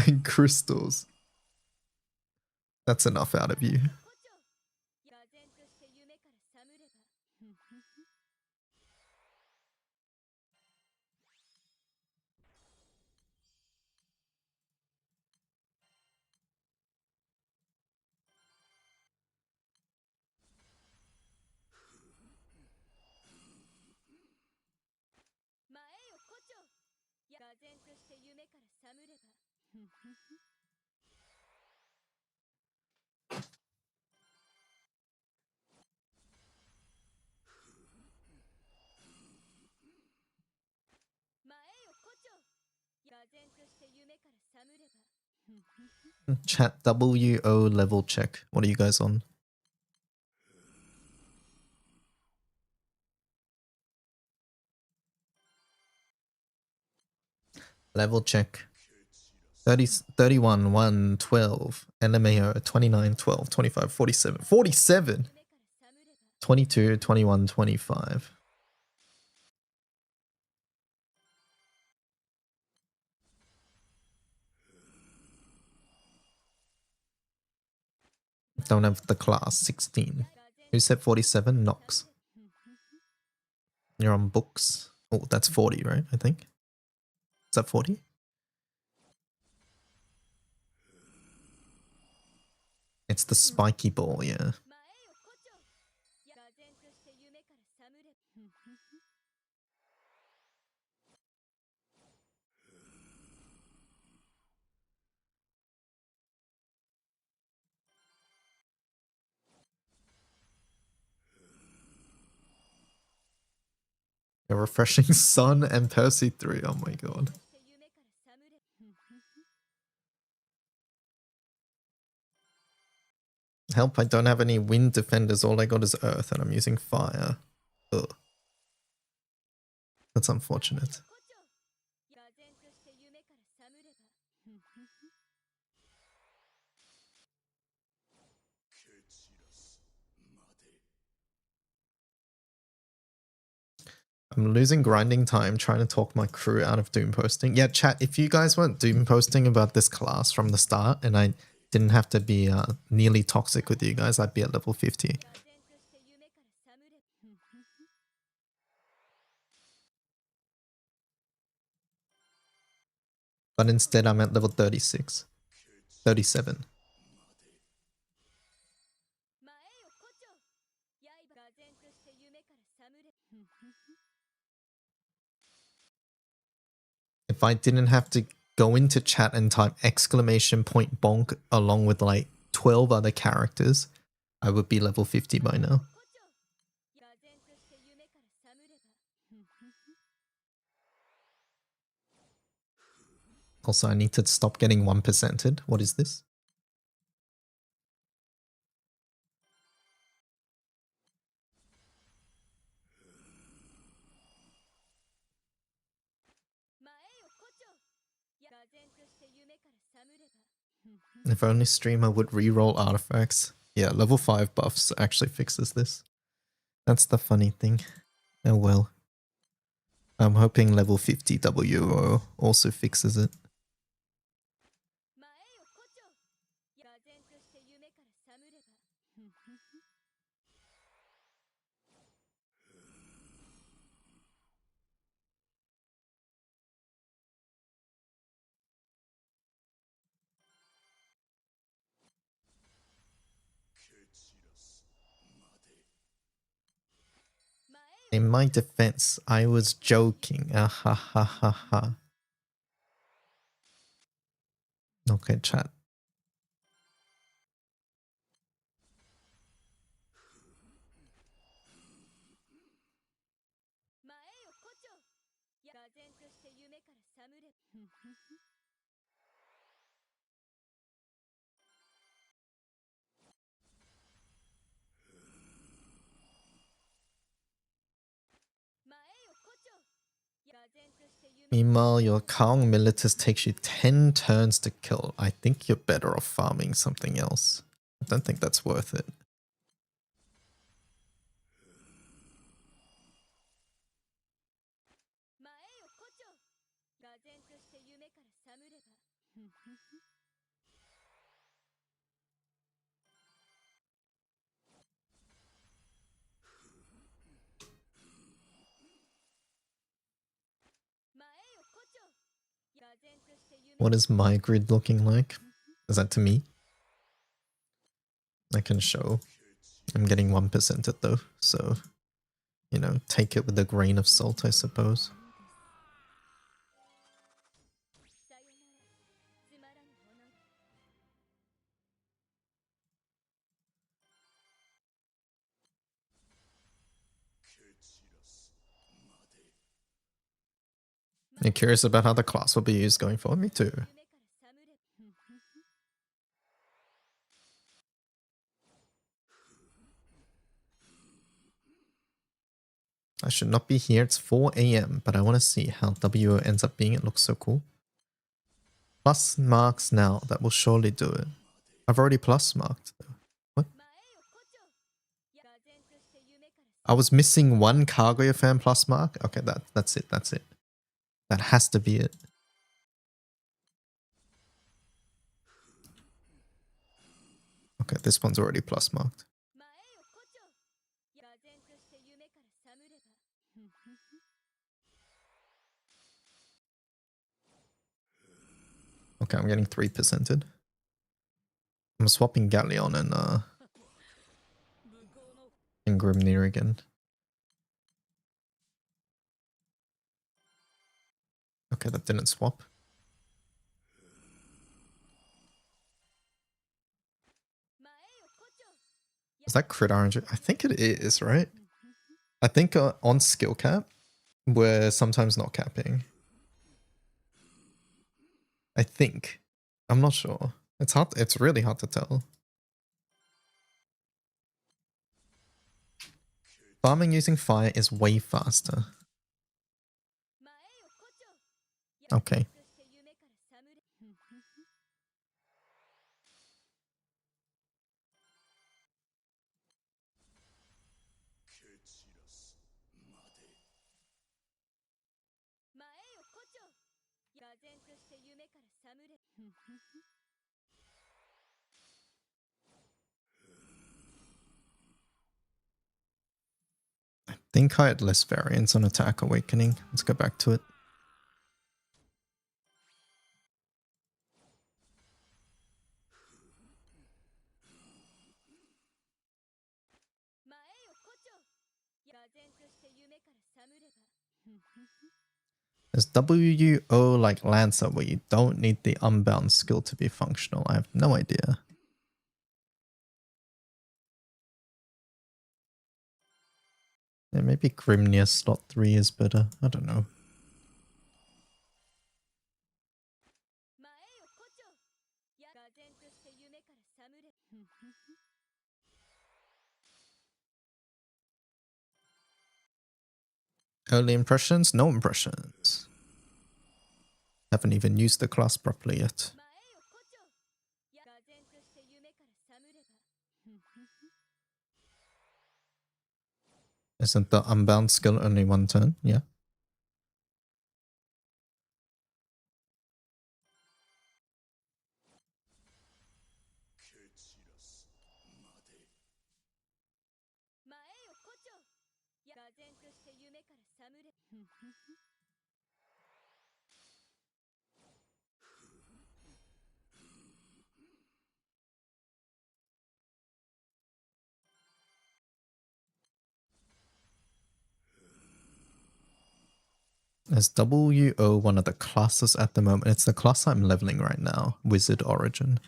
Speaker 1: and crystals. That's enough out of you. Chat WO level check. What are you guys on? Level check. 30, 31, 1, 12. LMAO 29, 12, 25, 47. 47! 22, 21, 25. Don't have the class. 16. Who said 47? Nox. You're on books. Oh, that's 40, right? I think. Is that 40? It's the spiky ball, yeah. A refreshing Sun and Percy 3. Oh my god. Help, I don't have any wind defenders. All I got is earth and I'm using fire. Ugh. That's unfortunate. I'm losing grinding time trying to talk my crew out of doom posting. Yeah, chat, if you guys weren't doom posting about this class from the start and I didn't have to be nearly toxic with you guys, I'd be at level 50. But instead I'm at level 36. 37. If I didn't have to go into chat and type exclamation point bonk along with like 12 other characters, I would be level 50 by now. Also, I need to stop getting 1%ed. What is this? If only streamer would reroll artifacts. Yeah, level 5 buffs actually fixes this. That's the funny thing. Oh well. I'm hoping level 50 WO also fixes it. In my defense, I was joking. Ah ha ha ha ha. Okay, chat. Meanwhile, your Kaong Militus takes you 10 turns to kill. I think you're better off farming something else. I don't think that's worth it. What is my grid looking like? Is that to me? I can show. I'm getting 1% it though, so, you know, take it with a grain of salt, I suppose. You're curious about how the class will be used going forward? Me too. I should not be here. It's 4 AM, but I want to see how WO ends up being. It looks so cool. Plus marks now. That will surely do it. I've already plus marked though. What? I was missing one Kaguya fan plus mark. Okay, that's it. That's it. That has to be it. Okay, this one's already plus marked. Okay, I'm getting 3%ed. I'm swapping Galleon and Grimnir again. Okay, that didn't swap. Is that crit RNG? I think it is, right? I think on skill cap, we're sometimes not capping. I think. I'm not sure. It's hard. It's really hard to tell. Farming using fire is way faster. Okay. I think I had less variance on Attack Awakening. Let's go back to it. Is WUO like Lancer where you don't need the Unbound skill to be functional? I have no idea. Yeah, maybe Grimnir slot 3 is better. I don't know. Early impressions? No impressions. Haven't even used the class properly yet. Isn't the Unbound skill only one turn? Yeah. Is WO one of the classes at the moment? It's the class I'm leveling right now, Wizard Origin.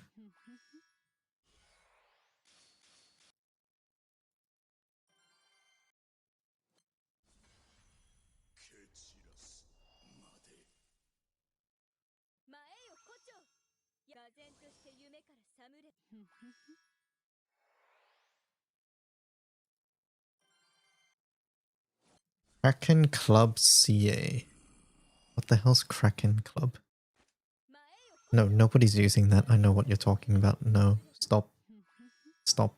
Speaker 1: Kraken Club CA. What the hell's Kraken Club? No, nobody's using that. I know what you're talking about. No, stop. Stop.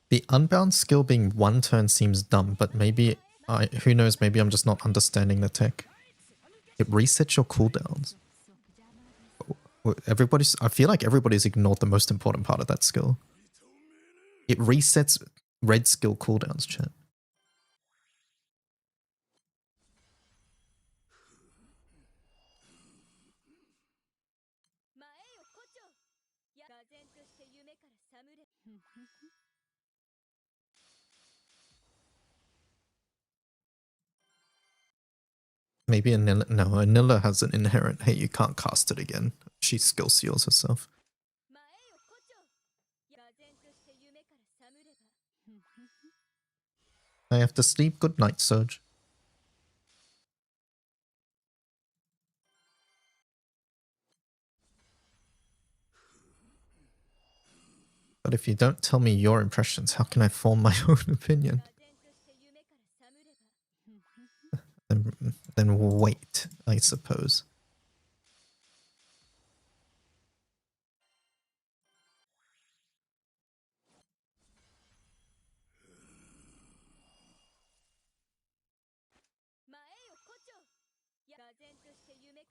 Speaker 1: The Unbound skill being one turn seems dumb, but maybe, who knows, maybe I'm just not understanding the tech. It resets your cooldowns. I feel like everybody's ignored the most important part of that skill. It resets red skill cooldowns, chat. Maybe Anilla, no, Anilla has an inherent, hey, you can't cast it again. She skill seals herself. I have to sleep. Good night, Surge. But if you don't tell me your impressions, how can I form my own opinion? Then wait, I suppose.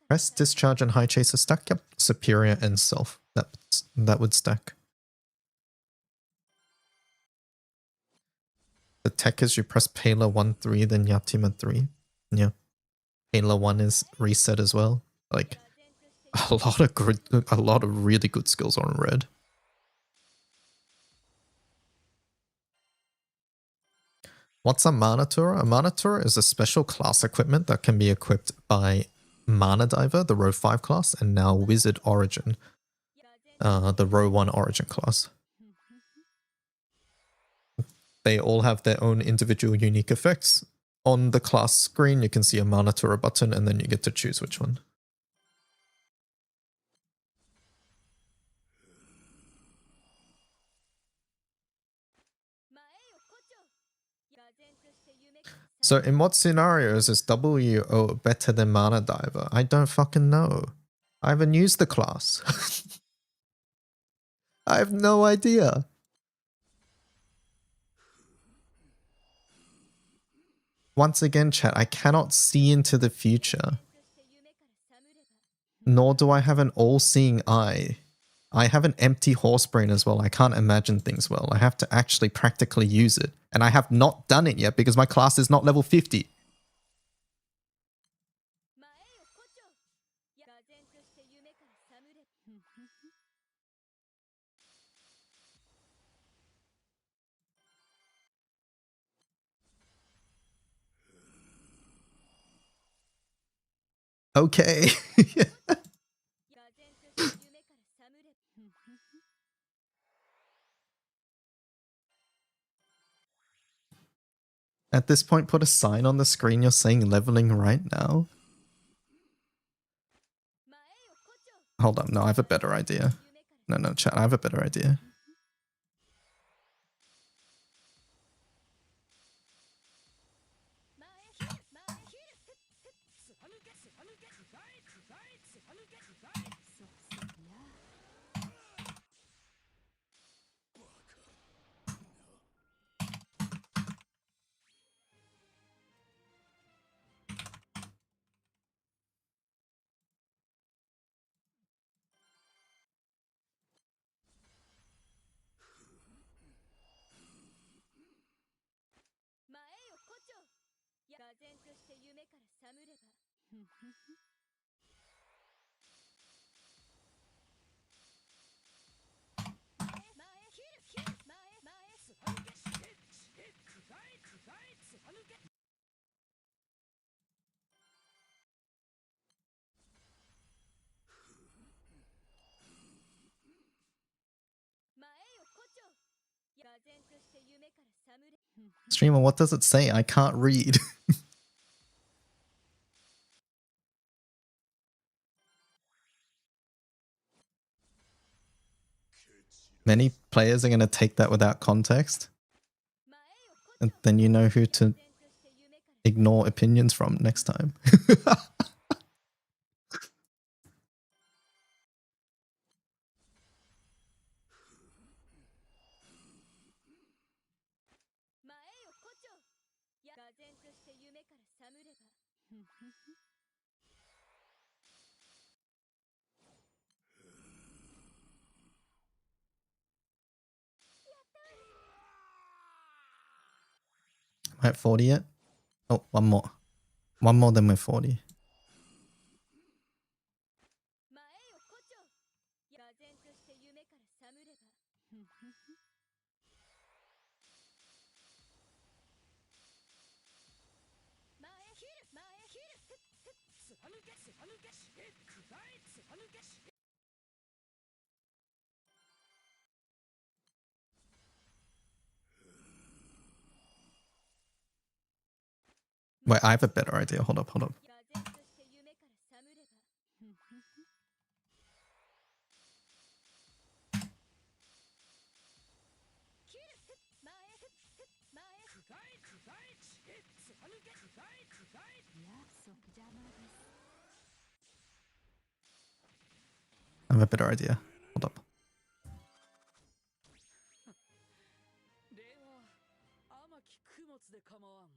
Speaker 1: Press, discharge, and high chaser stack. Yep, superior and self. That would stack. The tech is you press Pela 1-3, then Yatima 3. Yeah. Pela 1 is reset as well. Like a lot of really good skills on red. What's a Manatura? A Manatura is a special class equipment that can be equipped by Mana Diver, the row 5 class, and now Wizard Origin, the row 1 Origin class. They all have their own individual unique effects. On the class screen, you can see a Manatura button, and then you get to choose which one. So in what scenarios is WO better than Mana Diver? I don't fucking know. I haven't used the class. I have no idea. Once again, chat, I cannot see into the future. Nor do I have an all-seeing eye. I have an empty horse brain as well. I can't imagine things well. I have to actually practically use it. And I have not done it yet because my class is not level 50. Okay. At this point, put a sign on the screen you're saying leveling right now. Hold up, no, I have a better idea. No, chat, I have a better idea. Streamer, what does it say? I can't read. Many players are going to take that without context. And then you know who to ignore opinions from next time. Am I at 40 yet? Oh, one more. One more, then we're 40. Wait, I have a better idea. Hold up. I have a better idea. Hold up.
Speaker 3: 礼は天き供物で構わん。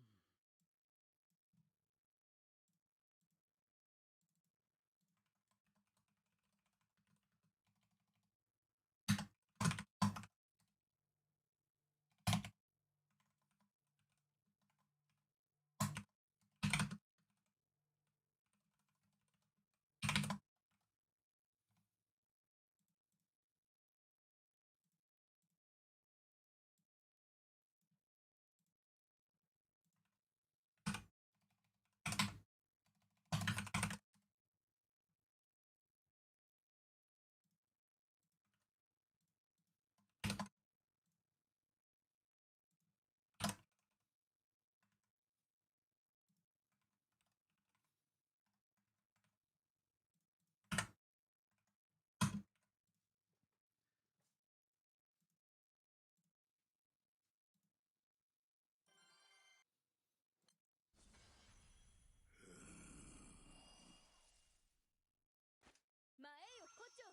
Speaker 4: 前よ胡蝶。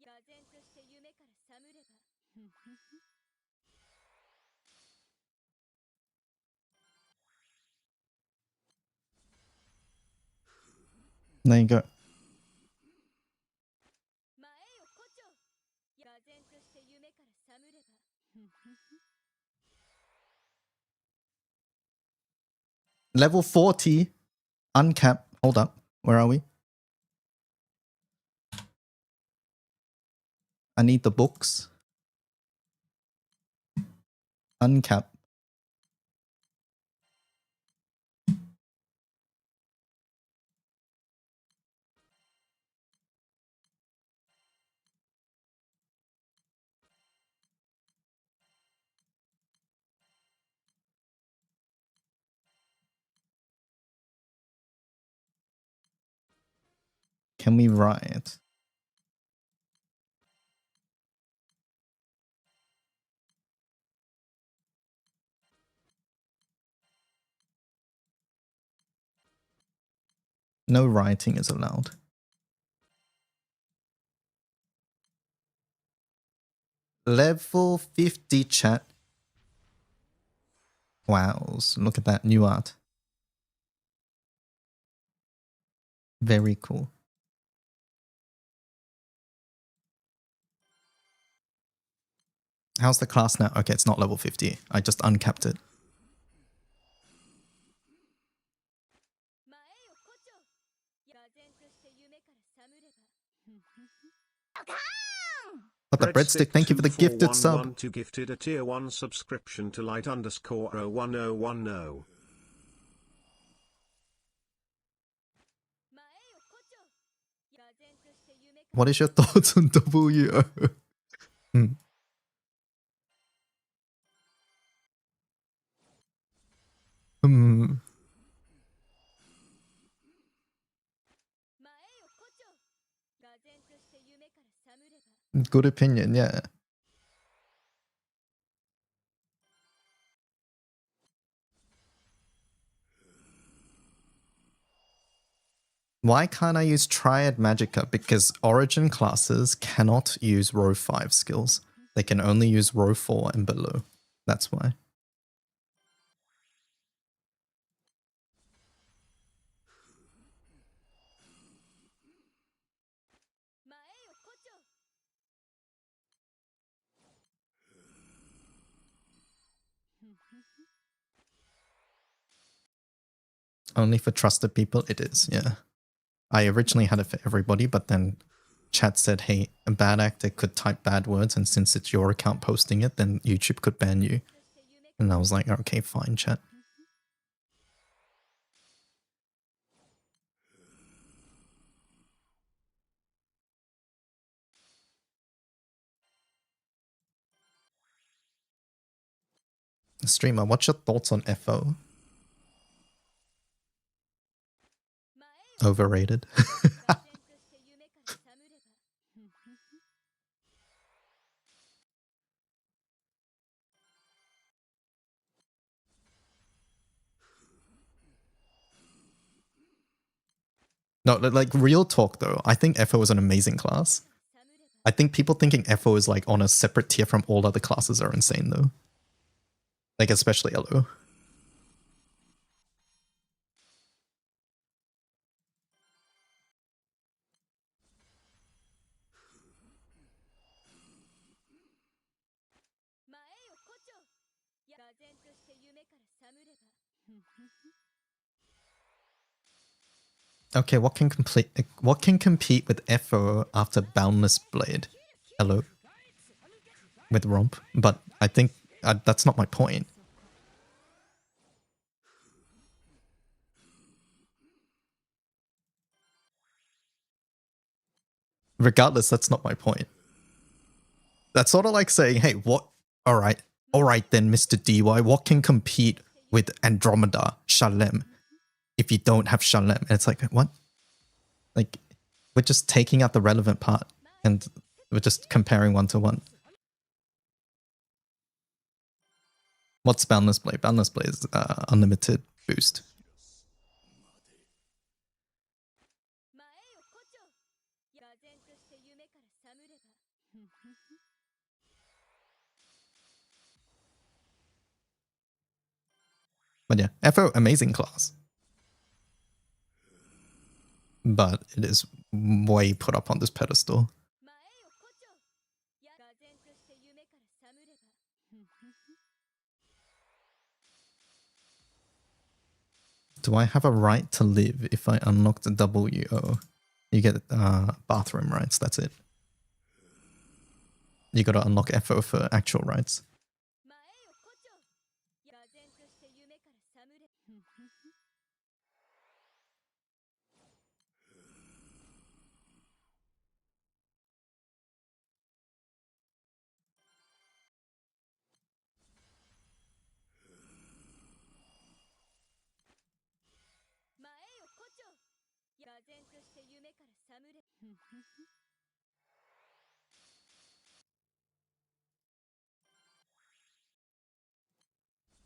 Speaker 4: 唖然として夢から覚むれば。
Speaker 1: There you go.
Speaker 4: 前よ胡蝶。唖然として夢から覚むれば。
Speaker 1: Level 40. Uncapped. Hold up. Where are we? I need the books. Uncapped. Can we write? No writing is allowed. Level 50 chat. Wow, look at that new art. Very cool. How's the class now? Okay, it's not level 50. I just uncapped it. But the breadstick, thank you for the gifted sub.
Speaker 2: To gifted a tier 1 subscription to light underscore 01010.
Speaker 1: What is your thoughts on WO? Good opinion, yeah. Why can't I use Triad Magicka? Because Origin classes cannot use row 5 skills. They can only use row 4 and below. That's why. Only for trusted people, it is, yeah. I originally had it for everybody, but then chat said, hey, a bad actor could type bad words, and since it's your account posting it, then YouTube could ban you. And I was like, okay, fine, chat. Streamer, what's your thoughts on FO? Overrated. No, like real talk though. I think FO is an amazing class. I think people thinking FO is like on a separate tier from all other classes are insane though. Like especially LO.
Speaker 4: 前よ胡蝶。やが然として夢から覚むれば。
Speaker 1: Okay, what can compete with FO after Boundless Blade? Hello? With Romp? But I think that's not my point. Regardless, that's not my point. That's sort of like saying, hey, what? Alright then, Mr. DY, what can compete with Andromeda, Shalem, if you don't have Shalem? And it's like, what? Like, we're just taking out the relevant part and we're just comparing one to one. What's Boundless Blade? Boundless Blade is unlimited boost. But yeah, FO, amazing class. But it is way put up on this pedestal. Do I have a right to live if I unlock the WO? You get bathroom rights, that's it. You gotta unlock FO for actual rights.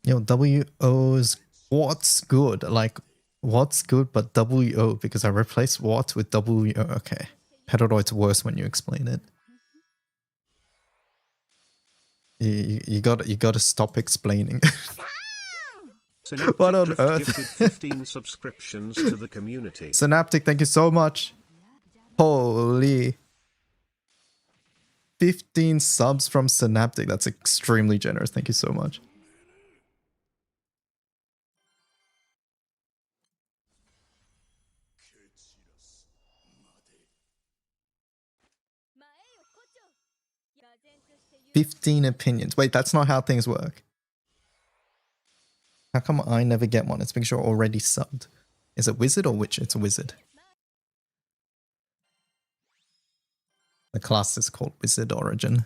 Speaker 1: Yo, WO's what's good? Like, what's good but WO? Because I replaced what with WO. Okay. Pedaloid's worse when you explain it. You gotta stop explaining.
Speaker 2: Synaptic
Speaker 1: What on
Speaker 2: Drift
Speaker 1: earth?
Speaker 2: gifted 15 subscriptions to the community.
Speaker 1: Synaptic, thank you so much. Holy. 15 subs from Synaptic. That's extremely generous. Thank you so much. "15 opinions." Wait, that's not how things work. How come I never get one? It's because you're already subbed. Is it Wizard or Witcher? It's a Wizard. The class is called Wizard Origin.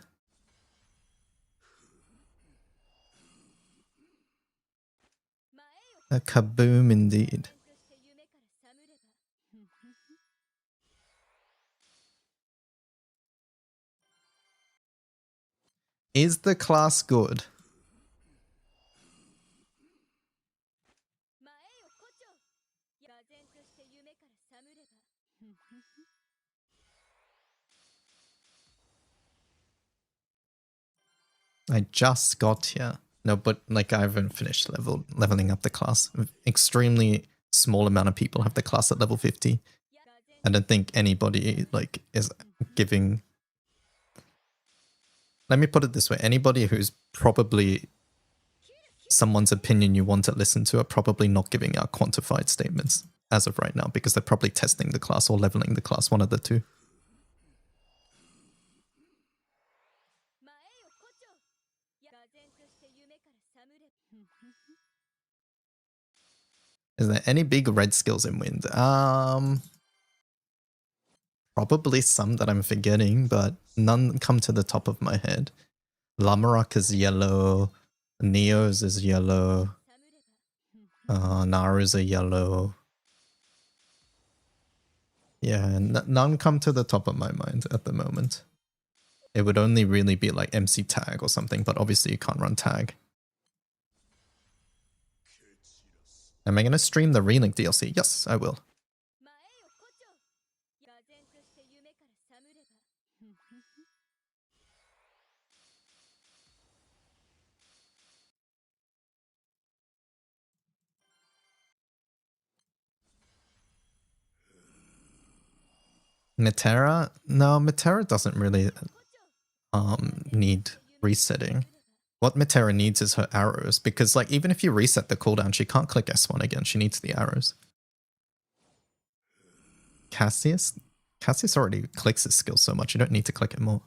Speaker 1: A kaboom indeed. Is the class good? I just got here. No, but like I haven't finished leveling up the class. Extremely small amount of people have the class at level 50. I don't think anybody like is giving. Let me put it this way: anybody who's probably someone's opinion you want to listen to are probably not giving out quantified statements as of right now because they're probably testing the class or leveling the class, one of the two. Is there any big red skills in Wind? Probably some that I'm forgetting, but none come to the top of my head. Lamarok is yellow. Neo's is yellow. Naru's a yellow. Yeah, none come to the top of my mind at the moment. It would only really be like MC Tag or something, but obviously you can't run Tag. Am I going to stream the Relink DLC? Yes, I will.
Speaker 4: 然として夢から覚むれば
Speaker 1: Metera? No, Metera doesn't really need resetting. What Metera needs is her arrows, because like even if you reset the cooldown, she can't click S1 again. She needs the arrows. Cassius? Cassius already clicks his skill so much, you don't need to click it more.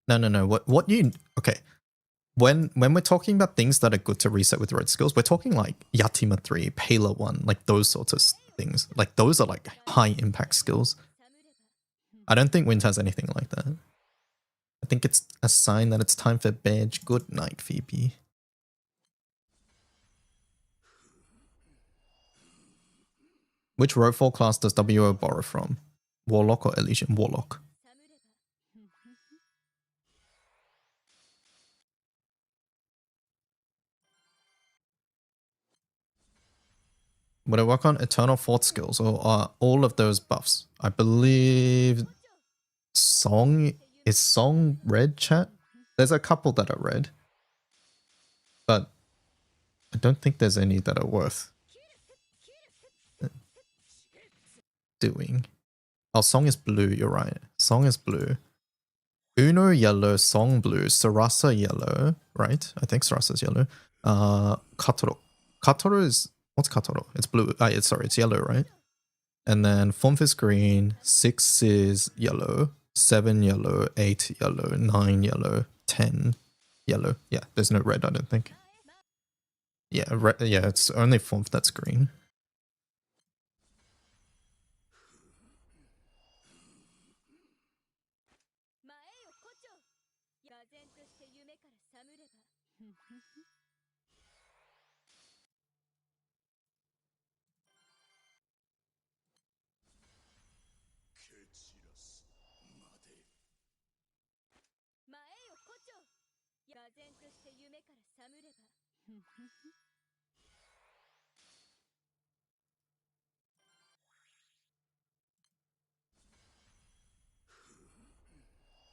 Speaker 1: No. What you okay. When we're talking about things that are good to reset with red skills, we're talking like Yatima 3, Pela 1, like those sorts of things. Like those are like high impact skills. I don't think Wind has anything like that. I think it's a sign that it's time for bed. Good night, Phoebe. Which Rowfall class does WO borrow from? Warlock or Elysian? Warlock. Would I work on Eternal Fort skills or are all of those buffs? I believe Song is Song red, chat? There's a couple that are red, but I don't think there's any that are worth doing. Oh, Song is blue, you're right. Song is blue. Uno yellow, Song blue, Sarasa yellow, right? I think Sarasa's yellow. Katoro. Katoro is... What's Katoro? It's blue. Sorry, it's yellow, right? And then Fonf is green, 6 is yellow, 7 yellow, 8 yellow, 9 yellow, 10 yellow. Yeah, there's no red, I don't think. Yeah, yeah, it's only Fonf that's green.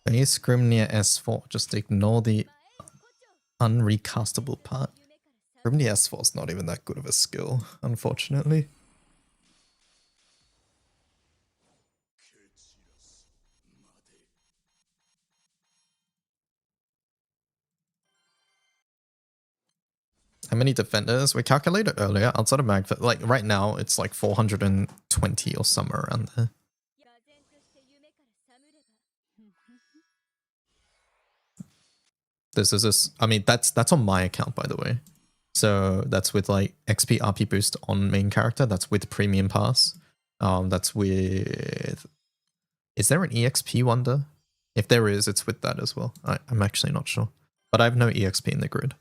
Speaker 1: Base Grimnir S4, just ignore the unrecastable part. Grimnir S4 is not even that good of a skill, unfortunately. How many defenders? We calculated earlier outside of Magfit. Like right now, it's like 420 or somewhere around there. This is this. I mean, that's on my account, by the way. So that's with like XP RP boost on main character. That's with premium pass. That's with. Is there an EXP wonder? If there is, it's with that as well. I'm actually not sure, but I have no EXP in the grid.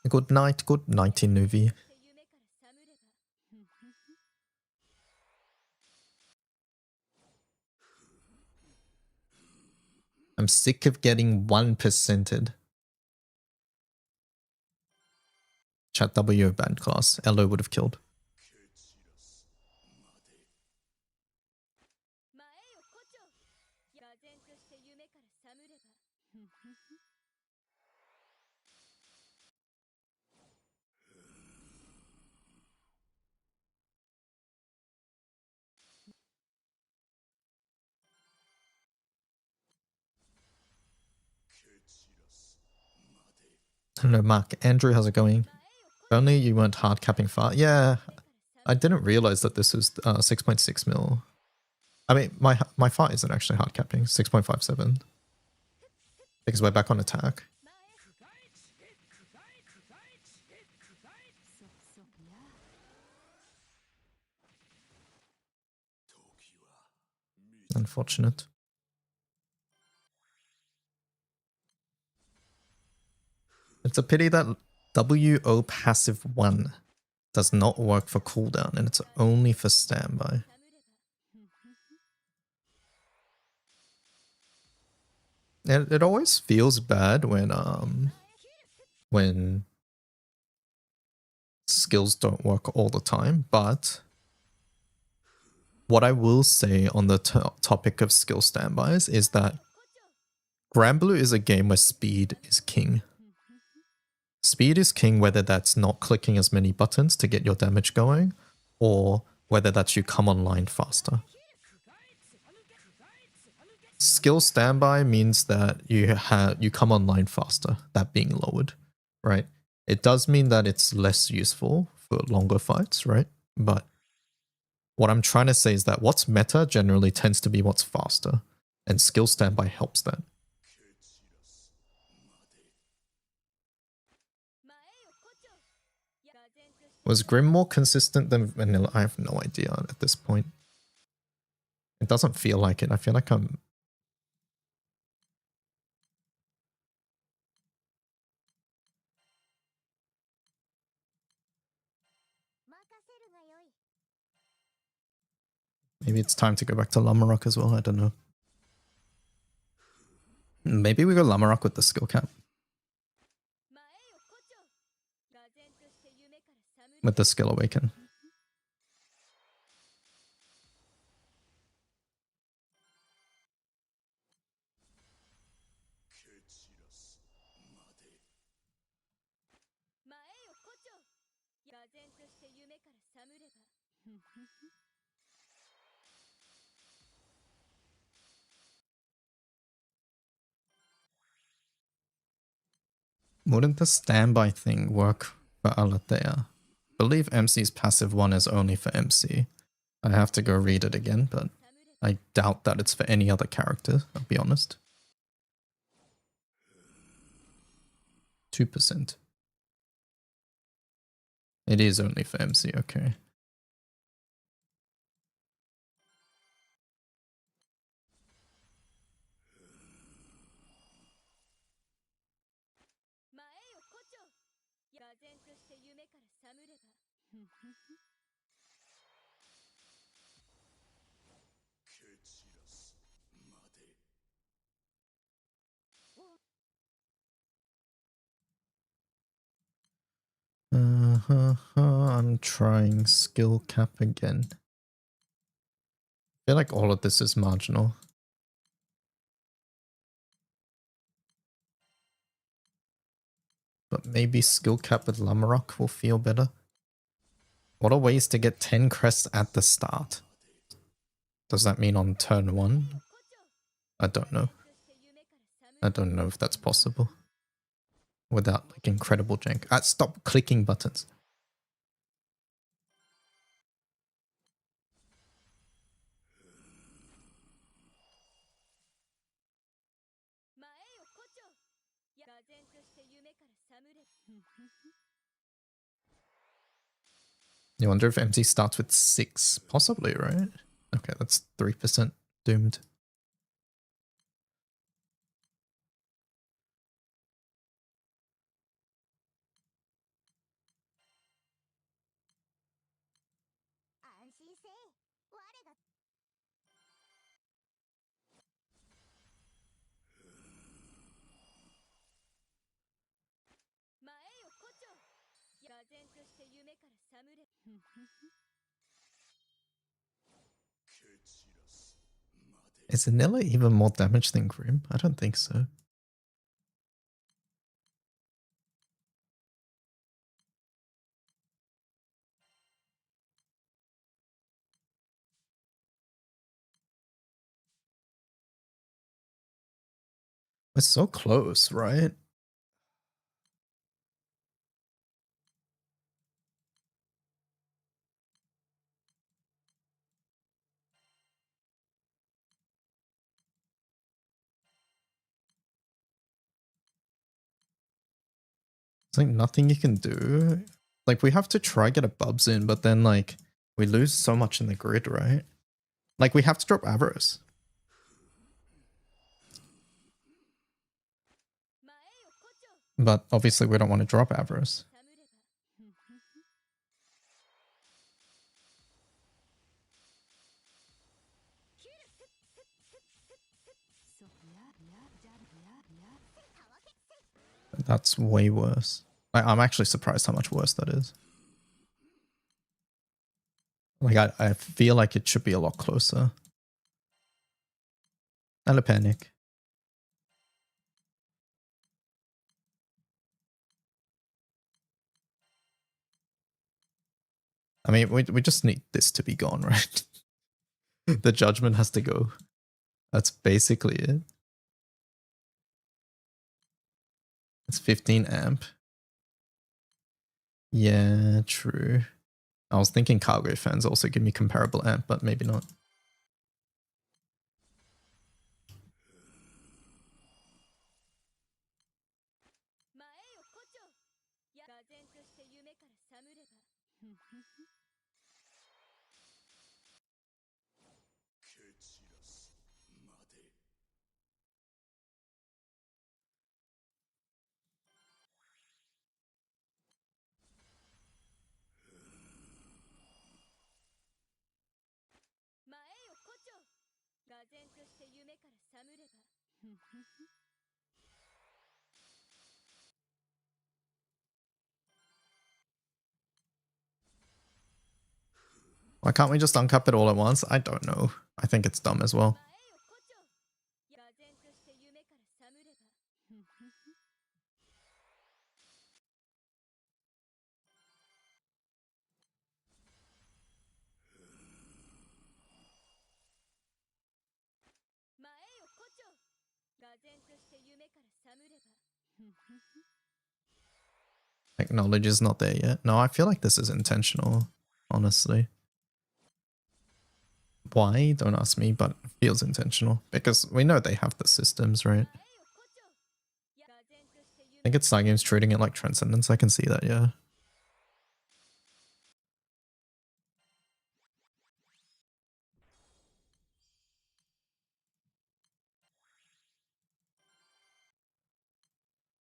Speaker 1: Good night, Nuvi. I'm sick of getting 1%ed. Chat W banned class. LO would have killed. Hello, Mark. Andrew, how's it going? If only you weren't hard capping far. Yeah, I didn't realize that this was 6.6 mil. I mean, my far isn't actually hard capping. 6.57. Because we're back on attack. Unfortunate. It's a pity that WO passive 1 does not work for cooldown and it's only for standby. It always feels bad when skills don't work all the time, but what I will say on the topic of skill standbys is that Granblue is a game where speed is king. Speed is king, whether that's not clicking as many buttons to get your damage going, or whether that's you come online faster. Skill standby means that you come online faster, that being lowered, right? It does mean that it's less useful for longer fights, right? But what I'm trying to say is that what's meta generally tends to be what's faster, and skill standby helps that. Was Grim more consistent than Vanilla? I have no idea at this point. It doesn't feel like it. I feel like I'm... Maybe it's time to go back to Lamarok as well. I don't know. Maybe we go Lamarok with the skill cap. With the skill awaken. Wouldn't the standby thing work for Alathea? I believe MC's passive one is only for MC. I have to go read it again, but I doubt that it's for any other character, I'll be honest. 2%. It is only for MC, okay. I'm trying skill cap again. I feel like all of this is marginal. But maybe skill cap with Lamarok will feel better. What are ways to get 10 crests at the start? Does that mean on turn 1? I don't know. I don't know if that's possible. Without like incredible jank. Stop clicking buttons. You wonder if MC starts with 6? Possibly, right? Okay, that's 3% doomed. Is Vanilla even more damage than Grim? I don't think so. We're so close, right? There's like nothing you can do. Like we have to try get a Bubs in, but then like we lose so much in the grid, right? Like we have to drop Avarice. But obviously we don't want to drop Avarice. That's way worse. I'm actually surprised how much worse that is. Like, I feel like it should be a lot closer. Not a panic. I mean, we just need this to be gone, right? The judgment has to go. That's basically it. It's 15 amp. Yeah, true. I was thinking cargo fans also give me comparable amp, but maybe not. Why can't we just uncap it all at once? I don't know. I think it's dumb as well. Like, knowledge is not there yet. No, I feel like this is intentional, honestly. Why? Don't ask me, but it feels intentional. Because we know they have the systems, right? I think it's Cygames treating it like Transcendence. I can see that, yeah.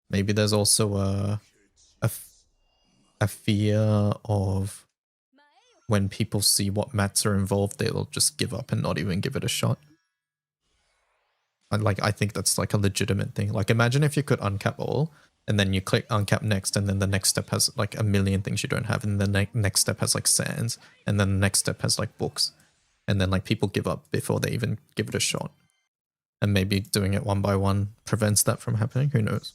Speaker 1: Maybe there's also a fear of when people see what mats are involved, they'll just give up and not even give it a shot. And like, I think that's like a legitimate thing. Like, imagine if you could uncap all, and then you click uncap next, and then the next step has like a million things you don't have, and the next step has like sands, and then the next step has like books, and then like people give up before they even give it a shot. And maybe doing it one by one prevents that from happening. Who knows?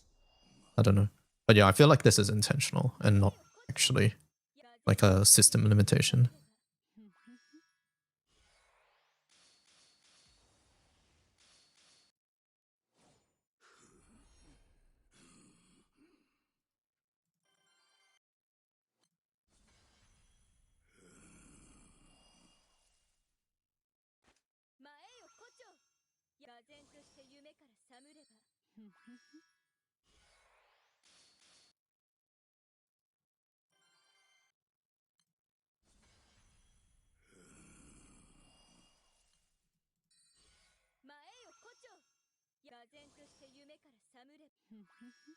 Speaker 1: I don't know. But yeah, I feel like this is intentional and not actually like a system limitation.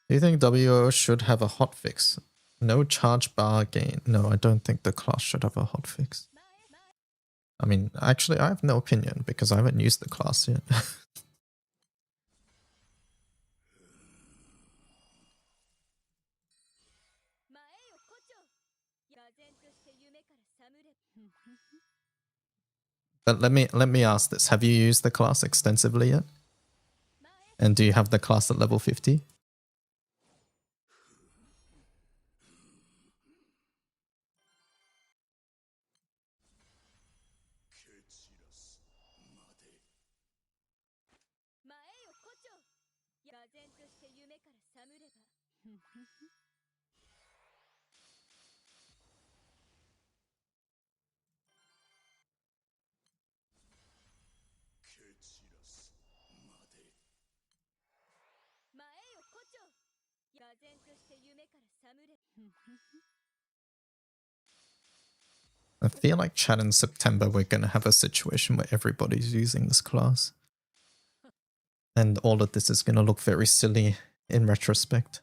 Speaker 1: Do you think WO should have a hotfix? No charge bar gain. No, I don't think the class should have a hotfix. I mean, actually, I have no opinion because I haven't used the class yet. But let me ask this. Have you used the class extensively yet? And do you have the class at level 50? I feel like chat in September we're going to have a situation where everybody's using this class. And all of this is going to look very silly in retrospect.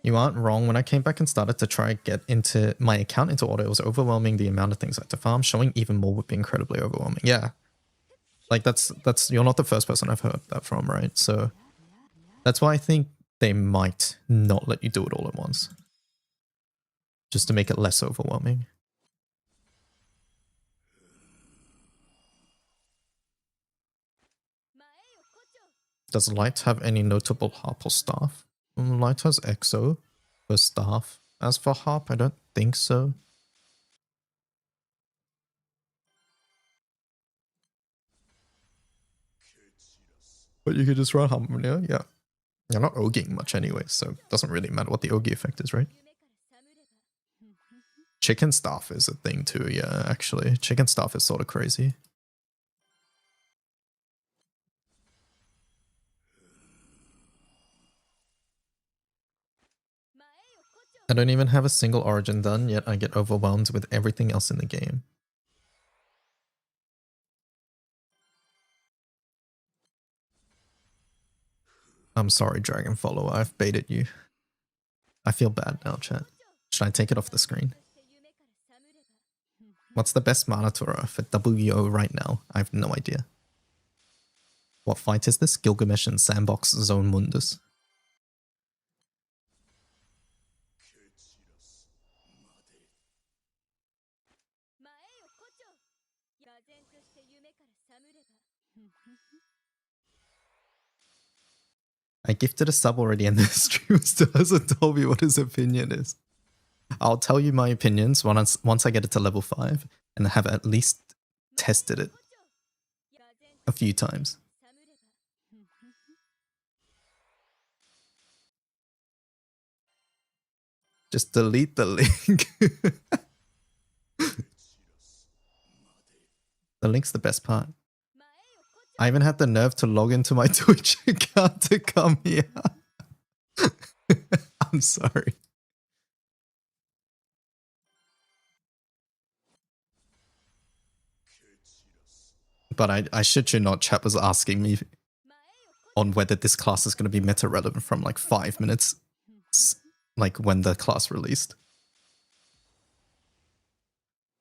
Speaker 1: You aren't wrong. When I came back and started to try and get into my account into auto, it was overwhelming. The amount of things I had to farm. Showing even more would be incredibly overwhelming. Yeah. Like that's you're not the first person I've heard that from, right? So That's why I think they might not let you do it all at once. Just to make it less overwhelming. Does Light have any notable harp or staff? Light has Exo for staff. As for harp, I don't think so. But you could just run Harmonia, yeah. You're not oging much anyway, so it doesn't really matter what the ogi effect is, right? Chicken staff is a thing too, yeah, actually. Chicken staff is sort of crazy. I don't even have a single origin done, yet I get overwhelmed with everything else in the game. I'm sorry, Dragon Follower, I've baited you. I feel bad now, chat. Should I take it off the screen? What's the best Manatora for WO right now? I have no idea. What fight is this? Gilgamesh and Sandbox Zone Mundus. I gifted a sub already and the streamer still hasn't told me what his opinion is. I'll tell you my opinions once I get it to level 5 and have at least tested it a few times. Just delete the link. The link's the best part. I even had the nerve to log into my Twitch account to come here. I'm sorry. But I shit you not, chat was asking me on whether this class is going to be meta relevant from like 5 minutes, like when the class released.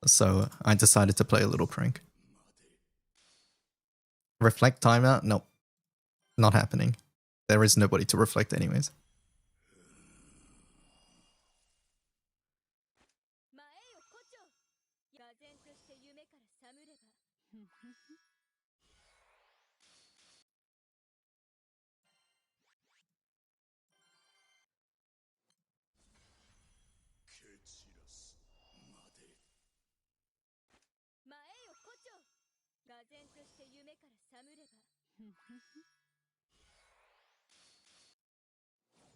Speaker 1: So I decided to play a little prank. Reflect timeout? Nope. Not happening. There is nobody to reflect anyways.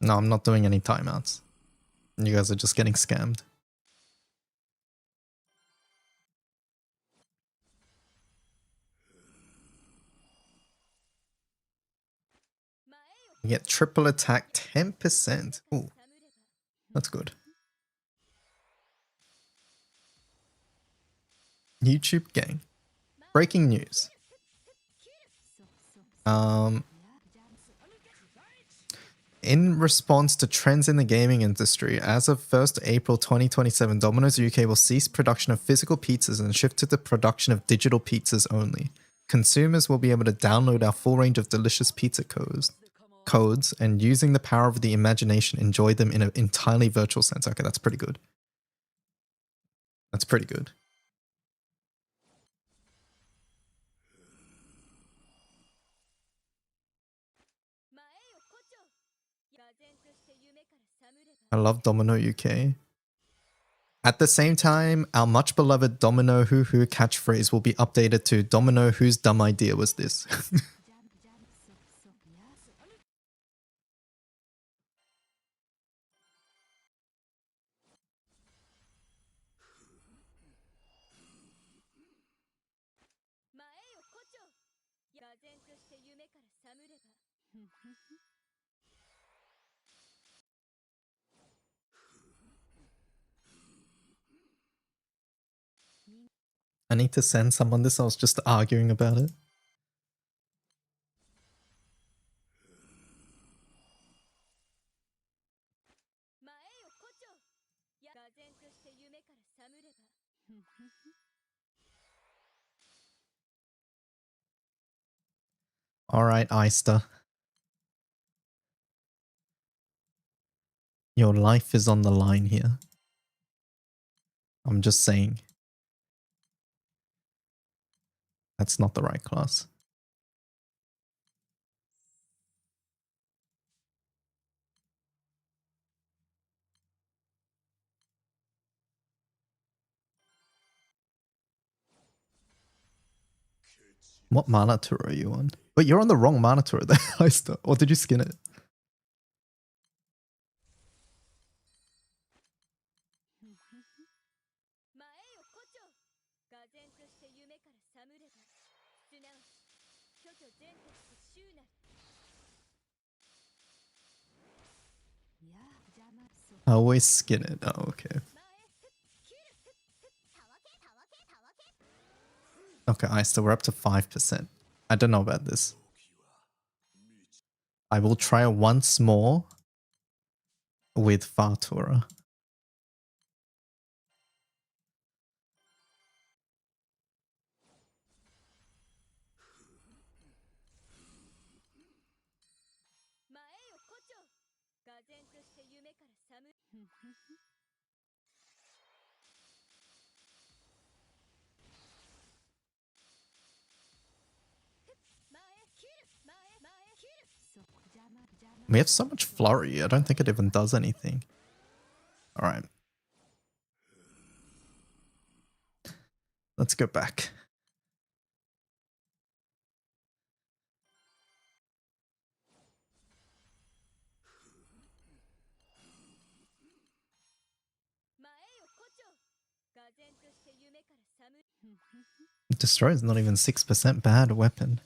Speaker 1: No, I'm not doing any timeouts. You guys are just getting scammed. You get triple attack 10%. Ooh, that's good. YouTube gang. Breaking news. In response to trends in the gaming industry, as of 1st April 2027, Domino's UK will cease production of physical pizzas and shift to the production of digital pizzas only. Consumers will be able to download our full range of delicious pizza codes and using the power of the imagination, enjoy them in an entirely virtual sense. Okay, that's pretty good. That's pretty good. I love Domino UK. At the same time, our much beloved Domino Hoo Hoo catchphrase will be updated to Domino whose dumb idea was this? I need to send someone this. I was just arguing about it. All right, Eyster. Your life is on the line here. I'm just saying. That's not the right class. What mana tour are you on? But you're on the wrong mana tour there, Heister. Or did you skin it? I always skin it. Oh, okay. Okay, Heister, we're up to 5%. I don't know about this. I will try once more with Fatura. We have so much flurry, I don't think it even does anything. Alright. Let's go back. Destroy is not even 6% bad weapon.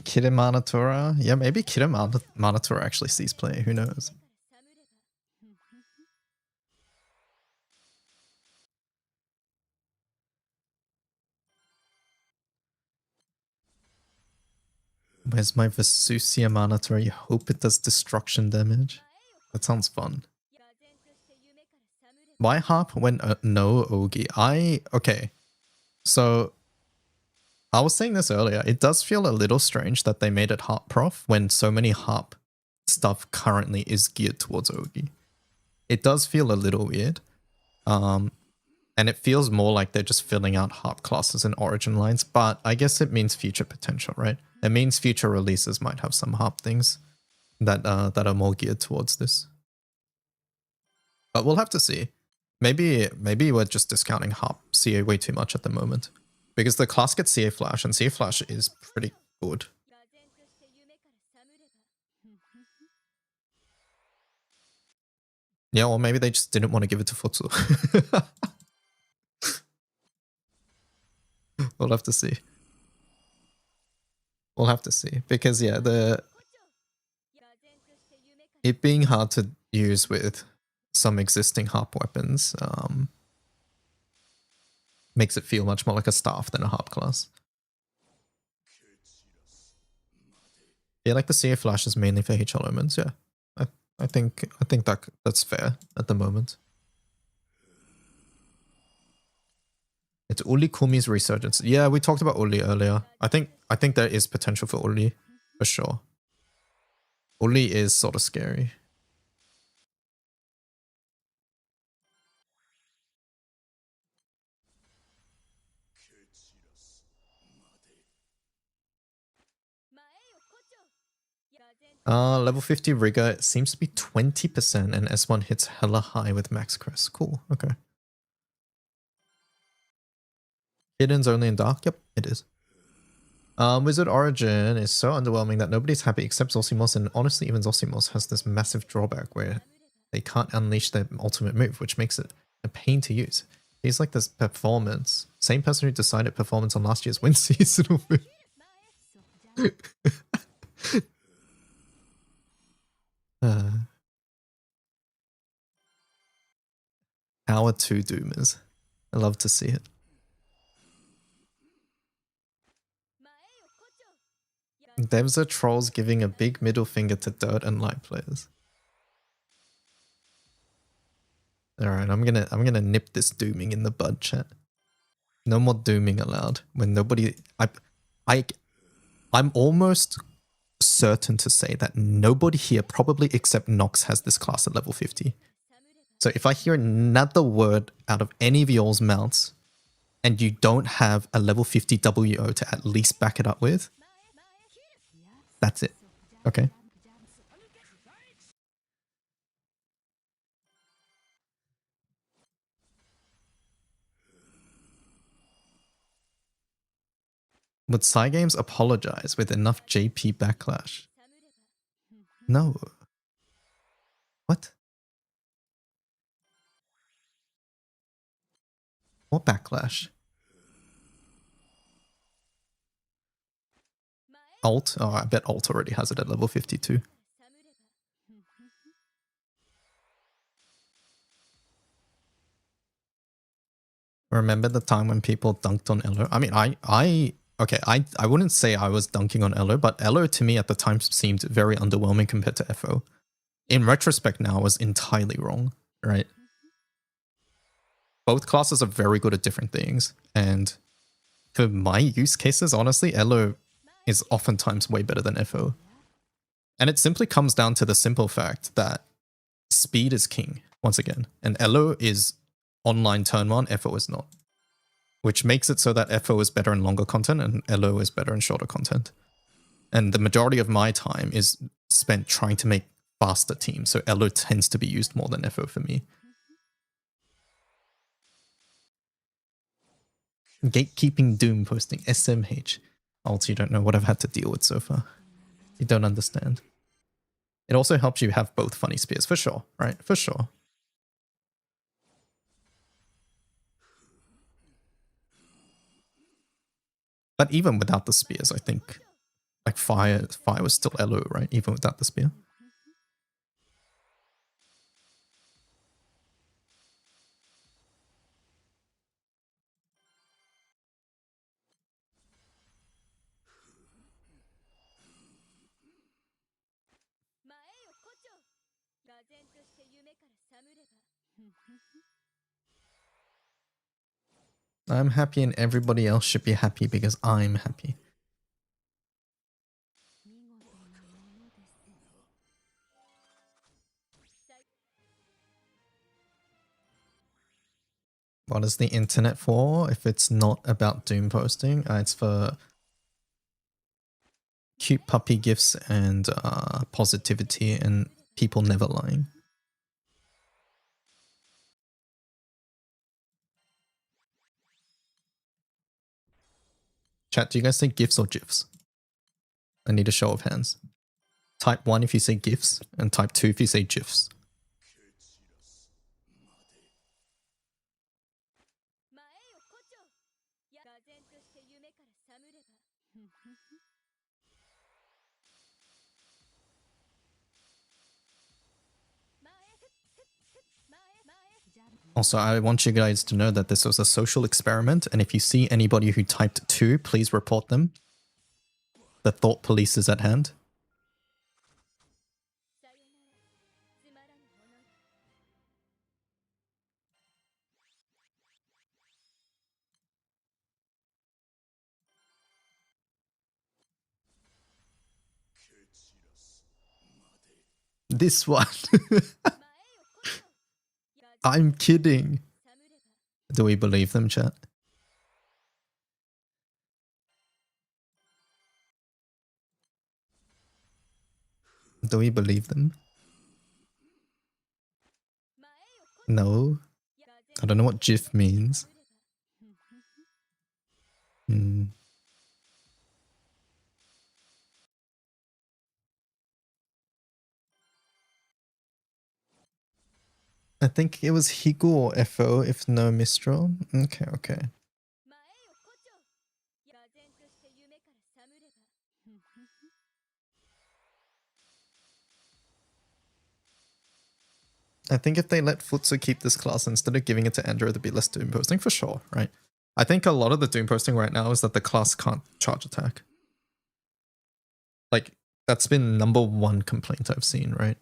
Speaker 1: Kira Manatora? Yeah, maybe Kira Manatora actually sees play, who knows? Where's my Vesusia Manatora? You hope it does destruction damage? That sounds fun. Why harp when no Ogi? Okay. So, I was saying this earlier, it does feel a little strange that they made it harp prof when so many harp stuff currently is geared towards Ogi. It does feel a little weird. And it feels more like they're just filling out harp classes and origin lines, but I guess it means future potential, right? It means future releases might have some harp things that are more geared towards this. But we'll have to see. Maybe we're just discounting harp CA way too much at the moment. Because the class gets CA Flash, and CA Flash is pretty good. Yeah, or maybe they just didn't want to give it to Futsu. We'll have to see. We'll have to see. Because yeah, it being hard to use with some existing harp weapons makes it feel much more like a staff than a harp class. Yeah, like the CA Flash is mainly for HL Omens, yeah. I think that's fair at the moment. It's Uli Kumi's resurgence. Yeah, we talked about Uli earlier. I think there is potential for Uli, for sure. Uli is sort of scary. Level 50 Rigor seems to be 20% and S1 hits hella high with Max Crest. Cool, okay. Hidden's only in Dark? Yep, it is. Wizard Origin is so underwhelming that nobody's happy except Zossimos, and honestly even Zossimos has this massive drawback where they can't unleash their ultimate move, which makes it a pain to use. He's like this performance. Same person who decided performance on last year's win seasonal move. Hour 2 Doomers. I love to see it. Devs are trolls giving a big middle finger to Dirt and Light players. Alright, I'm gonna nip this dooming in the bud, chat. No more dooming allowed. When nobody... I'm almost certain to say that nobody here, probably except Nox, has this class at level 50. So if I hear another word out of any of y'all's mouths, and you don't have a level 50 WO to at least back it up with, that's it. Okay? Would Cygames apologize with enough JP backlash? No. What? What backlash? Alt? Oh, I bet Alt already has it at level 52. Remember the time when people dunked on Elo? I mean, I wouldn't say I was dunking on Elo, but Elo to me at the time seemed very underwhelming compared to FO. In retrospect now, I was entirely wrong, right? Both classes are very good at different things, and for my use cases, honestly, Elo is oftentimes way better than FO. And it simply comes down to the simple fact that speed is king, once again, and Elo is online turn 1, FO is not. Which makes it so that FO is better in longer content and Elo is better in shorter content. And the majority of my time is spent trying to make faster teams, so Elo tends to be used more than FO for me. Gatekeeping Doom posting, SMH. Also, you don't know what I've had to deal with so far. You don't understand. It also helps you have both funny spears, for sure, right? For sure. But even without the spears, I think like fire was still Elo, right? Even without the spear. I'm happy and everybody else should be happy because I'm happy. What is the internet for if it's not about Doom posting? It's for cute puppy gifs and positivity and people never lying. Chat, do you guys say GIFs or GIFs? I need a show of hands. Type 1 if you say GIFs, and type 2 if you say GIFs. Also, I want you guys to know that this was a social experiment, and if you see anybody who typed 2, please report them. The thought police is at hand. This one. I'm kidding. Do we believe them, chat? Do we believe them? No. I don't know what GIF means. I think it was Higu or FO, if no Mistral. Okay, okay. I think if they let Futsu keep this class instead of giving it to Andrew, there'd be less Doom posting for sure, right? I think a lot of the Doom posting right now is that the class can't charge attack. Like, that's been #1 complaint I've seen, right?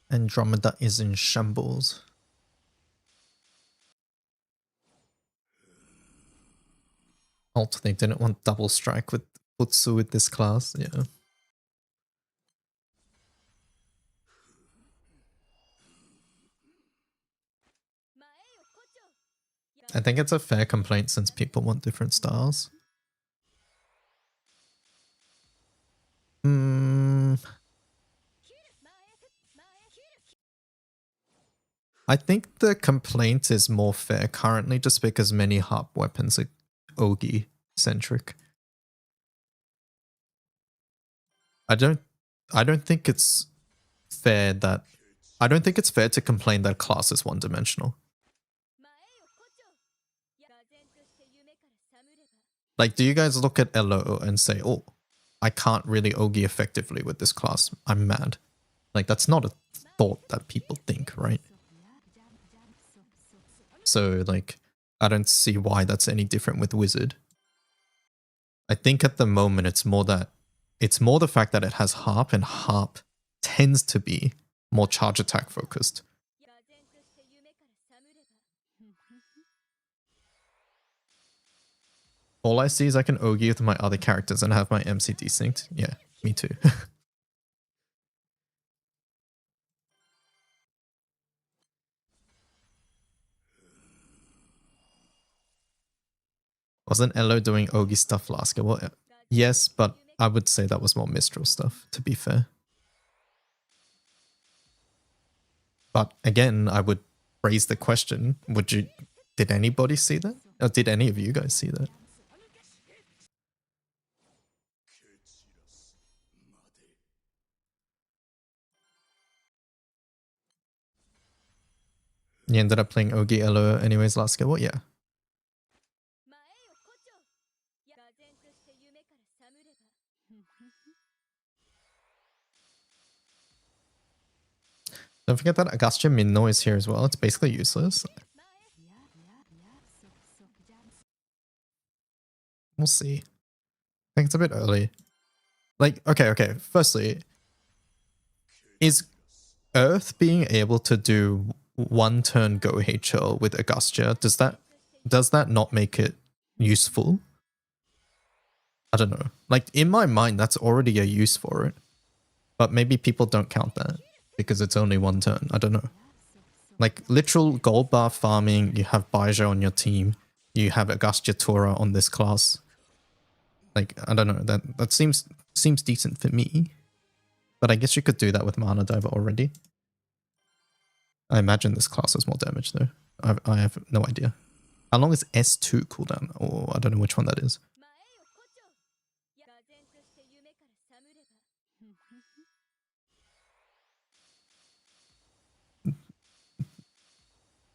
Speaker 1: Andromeda is in shambles. Alt, they didn't want double strike with Butsu with this class, yeah. I think it's a fair complaint since people want different styles. I think the complaint is more fair currently just because many harp weapons are Ogi centric. I don't think it's fair to complain that class is one-dimensional. Like, do you guys look at LO and say, oh, I can't really Ogi effectively with this class, I'm mad? Like, that's not a thought that people think, right? So, like, I don't see why that's any different with Wizard. I think at the moment it's more the fact that it has Harp, and Harp tends to be more charge attack focused. All I see is I can Ogi with my other characters and have my MC desynced. Yeah, me too. Wasn't Elo doing Ogi stuff last year? Well, yes, but I would say that was more Mistral stuff, to be fair. But again, I would raise the question, did anybody see that? Or did any of you guys see that? You ended up playing Ogi Elo anyways last year? Well, yeah. Don't forget that Agastya Minno is here as well. It's basically useless. We'll see. I think it's a bit early. Like, okay. Firstly, is Earth being able to do one turn go HL with Agastya, does that not make it useful? I don't know. Like, in my mind, that's already a use for it. But maybe people don't count that because it's only one turn. I don't know. Like, literal gold bar farming, you have Baizha on your team, you have Agastya Tora on this class. Like, I don't know, that seems decent for me. But I guess you could do that with Mana Diver already. I imagine this class has more damage though. I have no idea. How long is S2 cooldown? Oh, I don't know which one that is.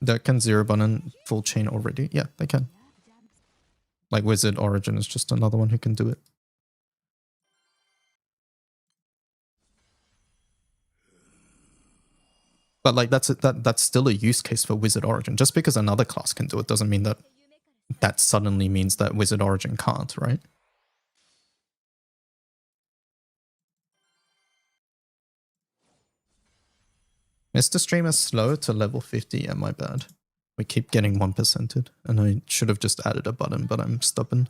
Speaker 1: That can zero button full chain already? Yeah, they can. Like Wizard Origin is just another one who can do it. But like that's still a use case for Wizard Origin. Just because another class can do it doesn't mean that suddenly means that Wizard Origin can't, right? Mr. Streamer slow to level 50. Yeah, my bad. We keep getting 1%ed, and I should have just added a button, but I'm stubborn.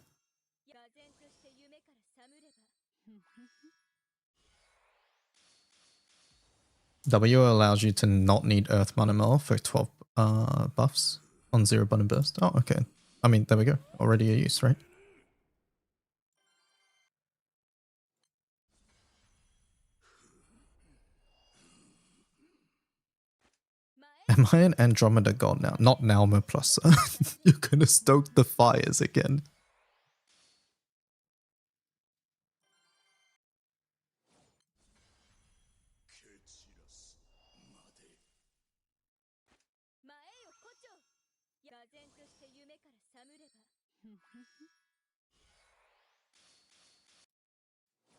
Speaker 1: W allows you to not need Earth Mana Mel for 12 buffs on 0 button burst. Oh, okay. I mean, there we go. Already a use, right? Am I an Andromeda god now? Not Nauma plus. You're gonna stoke the fires again.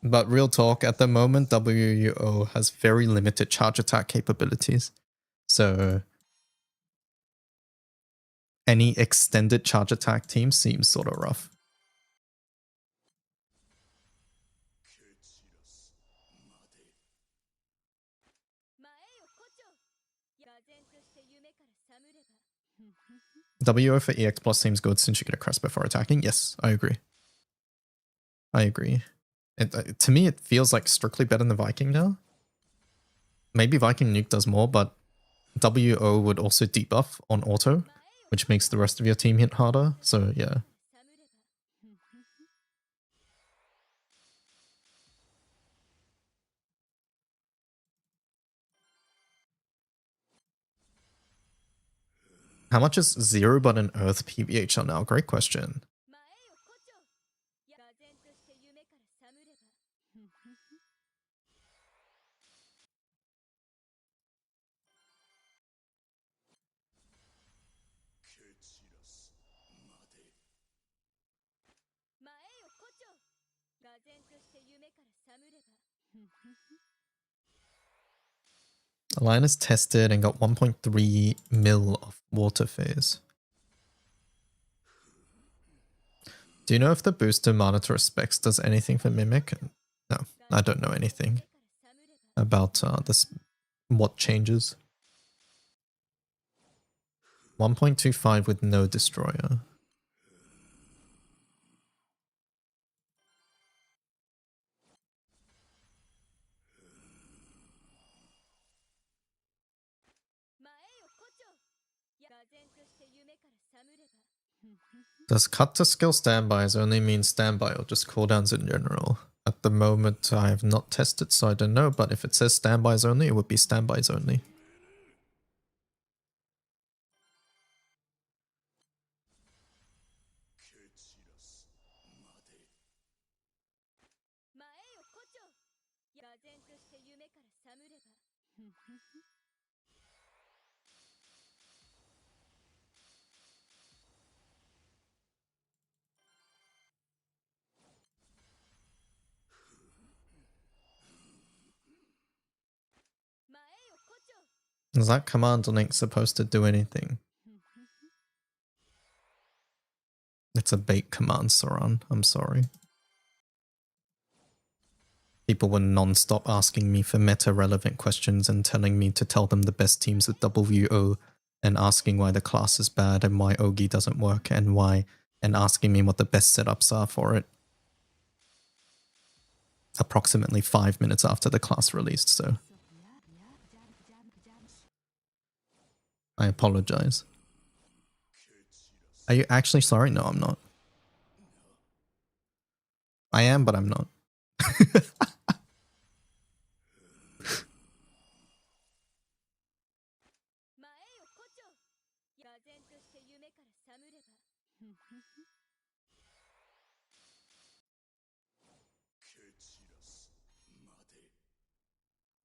Speaker 1: But real talk, at the moment, WUO has very limited charge attack capabilities. So any extended charge attack team seems sort of rough. WO for EX plus seems good since you get a crest before attacking. Yes, I agree. I agree. To me, it feels like strictly better than Viking now. Maybe Viking Nuke does more, but WO would also debuff on auto, which makes the rest of your team hit harder. So yeah. How much is Zero but an Earth PVHL now? Great question. Linus tested and got 1.3 mil of water phase. Do you know if the booster monitor specs does anything for Mimic? No, I don't know anything about this. What changes? 1.25 with no destroyer. Does cut to skill standbys only mean standby or just cooldowns in general? At the moment, I have not tested, so I don't know, but if it says standbys only, it would be standbys only. Is that command link supposed to do anything? It's a bait command, Soran. I'm sorry. People were non-stop asking me for meta-relevant questions and telling me to tell them the best teams with WO and asking why the class is bad and why Ogi doesn't work and asking me what the best setups are for it. Approximately 5 minutes after the class released, so I apologize. Are you actually sorry? No, I'm not. I am, but I'm not.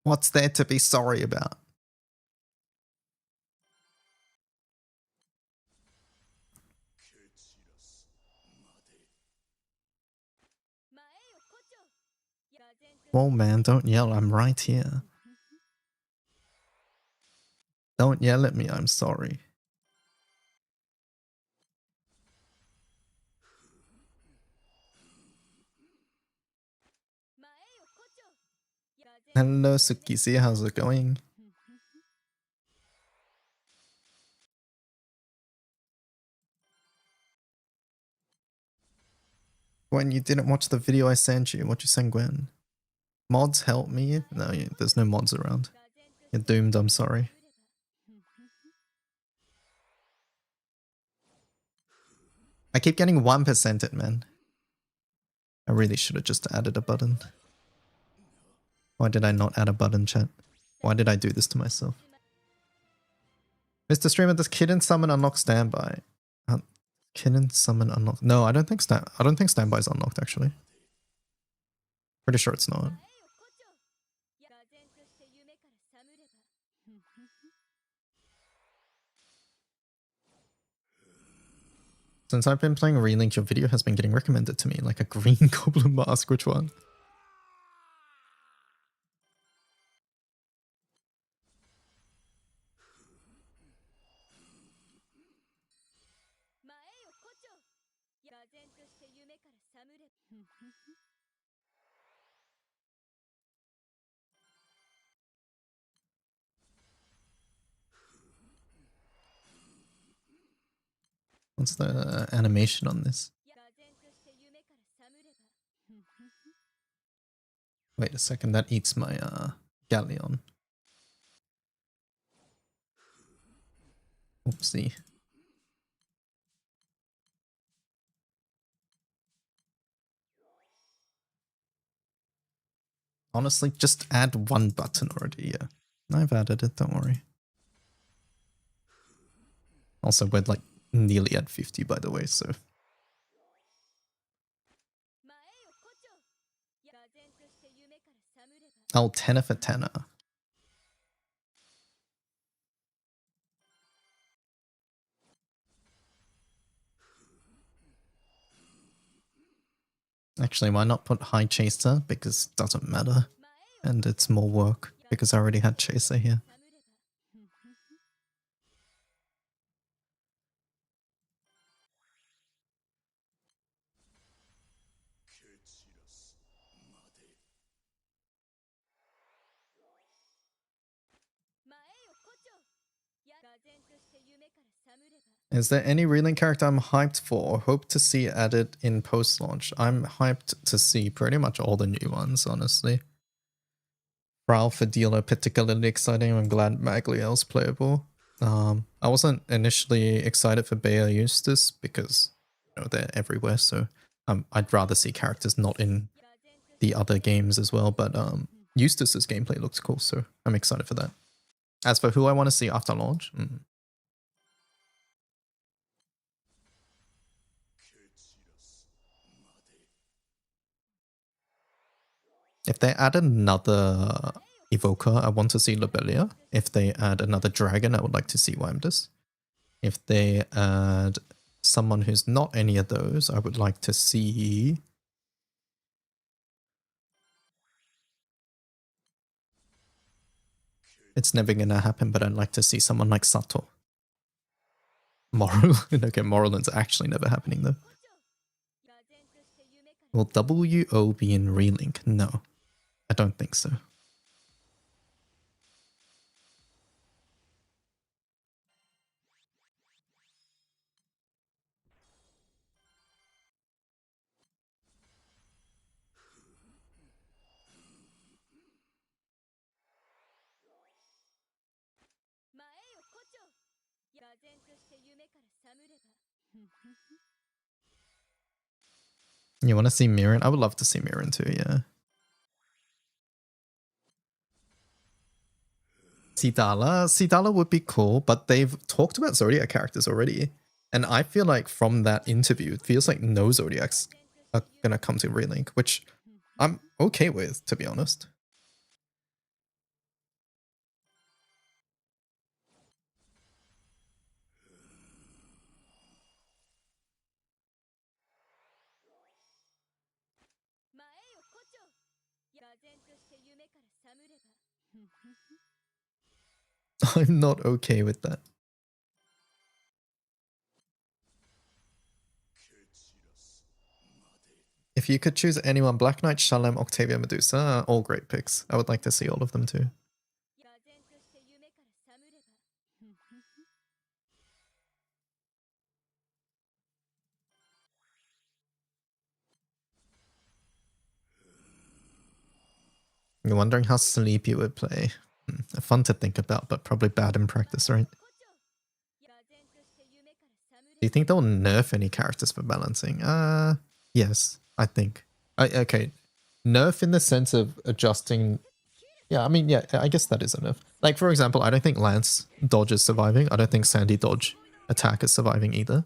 Speaker 1: What's there to be sorry about? Whoa, man, don't yell. I'm right here. Don't yell at me. I'm sorry. Hello, Tsukisi. How's it going? Gwen, you didn't watch the video I sent you. What you saying, Gwen? Mods help me? No, there's no mods around. You're doomed, I'm sorry. I keep getting 1% it, man. I really should have just added a button. Why did I not add a button, chat? Why did I do this to myself? Mr. Streamer, does Kitten Summon unlock standby? Kitten Summon unlock? No, I don't think standby is unlocked actually. Pretty sure it's not. Since I've been playing Relink, your video has been getting recommended to me, like a green goblin mask. Which one? What's the animation on this? Wait a second, that eats my galleon. Oopsie. Honestly, just add one button already, yeah. I've added it, don't worry. Also, we're like nearly at 50 by the way, so. Oh, 10 for tenor. Actually, why not put high chaser? Because it doesn't matter. And it's more work, because I already had chaser here. Is there any Relink character I'm hyped for? Hope to see added in post-launch. I'm hyped to see pretty much all the new ones, honestly. Prowl for Dealer particularly exciting. I'm glad Magliel's playable. I wasn't initially excited for Bayer Eustace because you know they're everywhere, so I'd rather see characters not in the other games as well. But Eustace's gameplay looks cool, so I'm excited for that. As for who I want to see after launch, if they add another Evoker, I want to see Lobelia. If they add another Dragon, I would like to see Wamdus. If they add someone who's not any of those, I would like to see... It's never gonna happen, but I'd like to see someone like Sato. Moral? Okay, Moralland's actually never happening though. Will WO be in Relink? No, I don't think so. You want to see Mirren? I would love to see Mirren too, yeah. Sidala would be cool, but they've talked about Zodiac characters already. And I feel like from that interview, it feels like no Zodiacs are gonna come to Relink, which I'm okay with, to be honest. I'm not okay with that. If you could choose anyone, Black Knight, Shalem, Octavia, Medusa, all great picks. I would like to see all of them too. You're wondering how Sleep you would play. Fun to think about, but probably bad in practice, right? Do you think they'll nerf any characters for balancing? Yes, I think. Okay, nerf in the sense of adjusting. Yeah, I mean, yeah, I guess that is a nerf. Like, for example, I don't think Lance dodge is surviving. I don't think Sandy dodge attack is surviving either.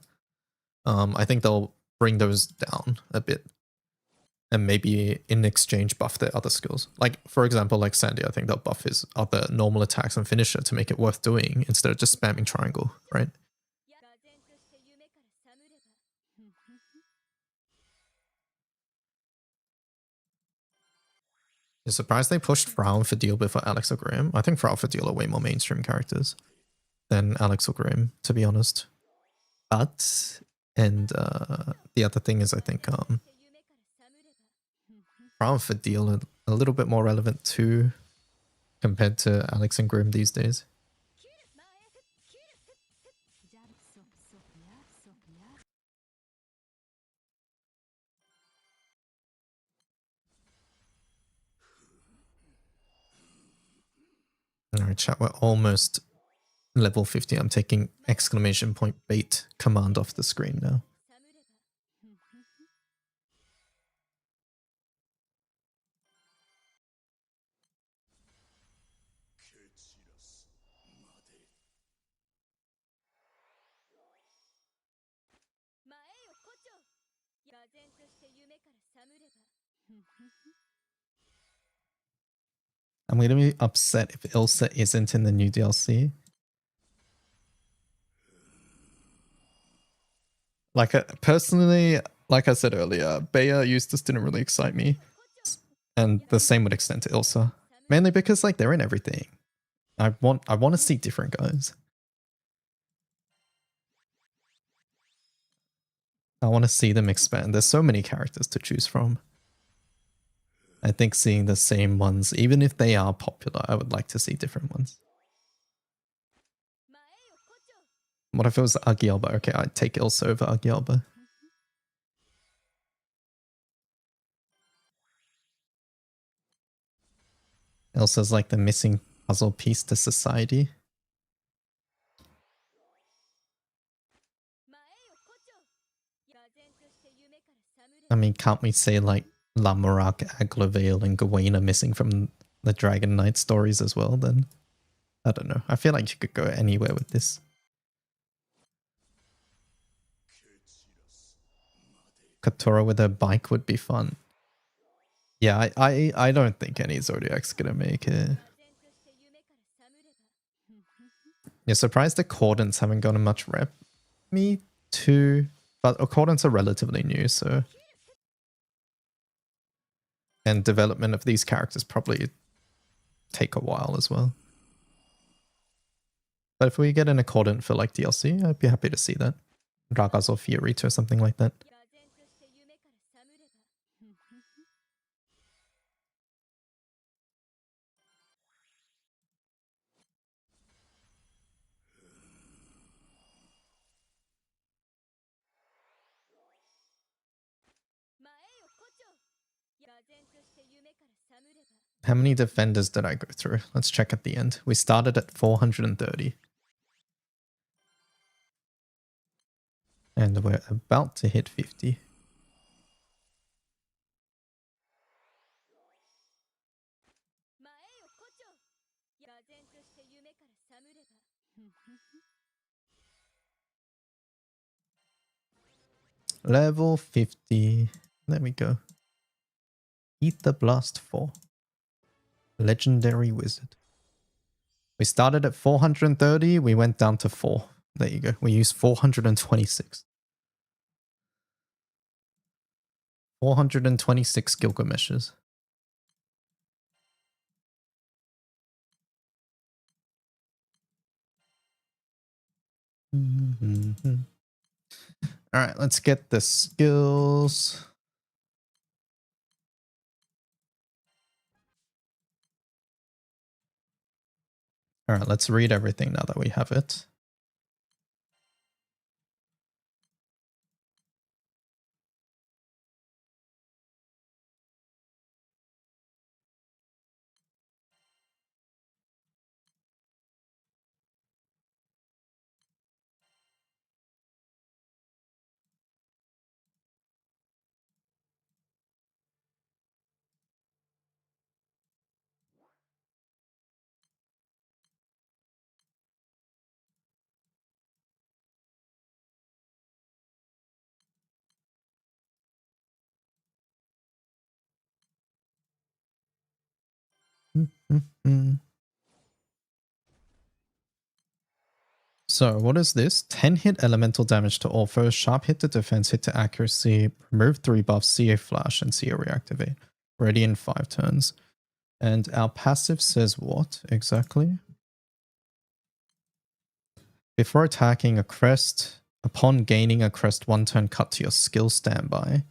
Speaker 1: I think they'll bring those down a bit. And maybe in exchange buff their other skills. Like, for example, like Sandy, I think they'll buff his other normal attacks and finisher to make it worth doing instead of just spamming triangle, right? You're surprised they pushed Frau for Deal before Alex or Graham? I think Frau for Deal are way more mainstream characters than Alex or Graham, to be honest. But, and the other thing is I think Frau for Deal are a little bit more relevant too compared to Alex and Grim these days. Alright, chat, we're almost level 50. I'm taking exclamation point bait command off the screen now. I'm gonna be upset if Ilsa isn't in the new DLC. Like, personally, like I said earlier, Bea Eustace didn't really excite me. And the same would extend to Ilsa. Mainly because, like, they're in everything. I want to see different guys. I want to see them expand. There's so many characters to choose from. I think seeing the same ones, even if they are popular, I would like to see different ones. What if it was Agielba? Okay, I'd take Ilsa over Agielba. Ilsa's like the missing puzzle piece to society. I mean, can't we say like Lamorak, Aglavale, and Gawain are missing from the Dragon Knight stories as well then? I don't know. I feel like you could go anywhere with this. Katora with her bike would be fun. Yeah, I don't think any Zodiac's gonna make it. You're surprised the Accordants haven't gotten much rep? Me too. But Accordants are relatively new, so... And development of these characters probably take a while as well. But if we get an Accordant for like DLC, I'd be happy to see that. Ragas or Fiorito or something like that. How many defenders did I go through? Let's check at the end. We started at 430. And we're about to hit 50. Level 50. There we go. Ether Blast 4. Legendary Wizard. We started at 430, we went down to 4. There you go. We used 426. 426 Gilgameshes. Alright, let's get the skills. Alright, let's read everything now that we have it. So what is this? 10 hit elemental damage to all foes, sharp hit to defense, hit to accuracy, remove 3 buffs, CA flash, and CA reactivate. Ready in 5 turns. And our passive says what exactly? Before attacking a crest, upon gaining a crest 1 turn, cut to your skill standby.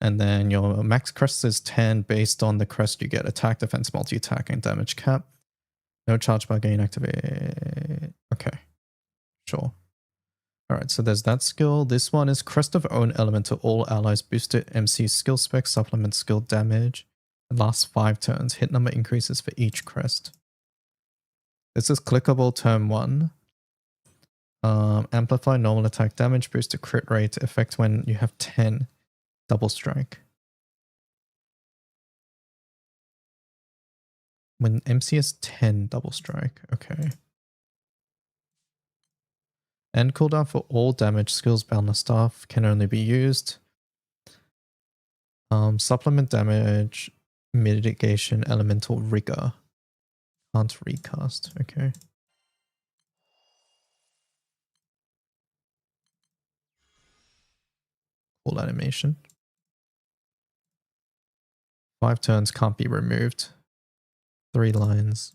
Speaker 1: And then your max crest is 10. Based on the crest, you get attack, defense, multi-attack, and damage cap. No charge bar gain activate. Okay. Sure. Alright, so there's that skill. This one is Crest of Own Elemental. All allies boosted MC skill spec, supplement skill damage. The last 5 turns, hit number increases for each crest. This is clickable turn 1. Amplify normal attack damage, boost to crit rate, effect when you have 10. Double strike. When MC has 10, double strike. Okay. End cooldown for all damage skills bound staff can only be used. Supplement damage, mitigation, elemental rigor. Can't recast. Okay. Cool animation. 5 turns can't be removed. 3 lines.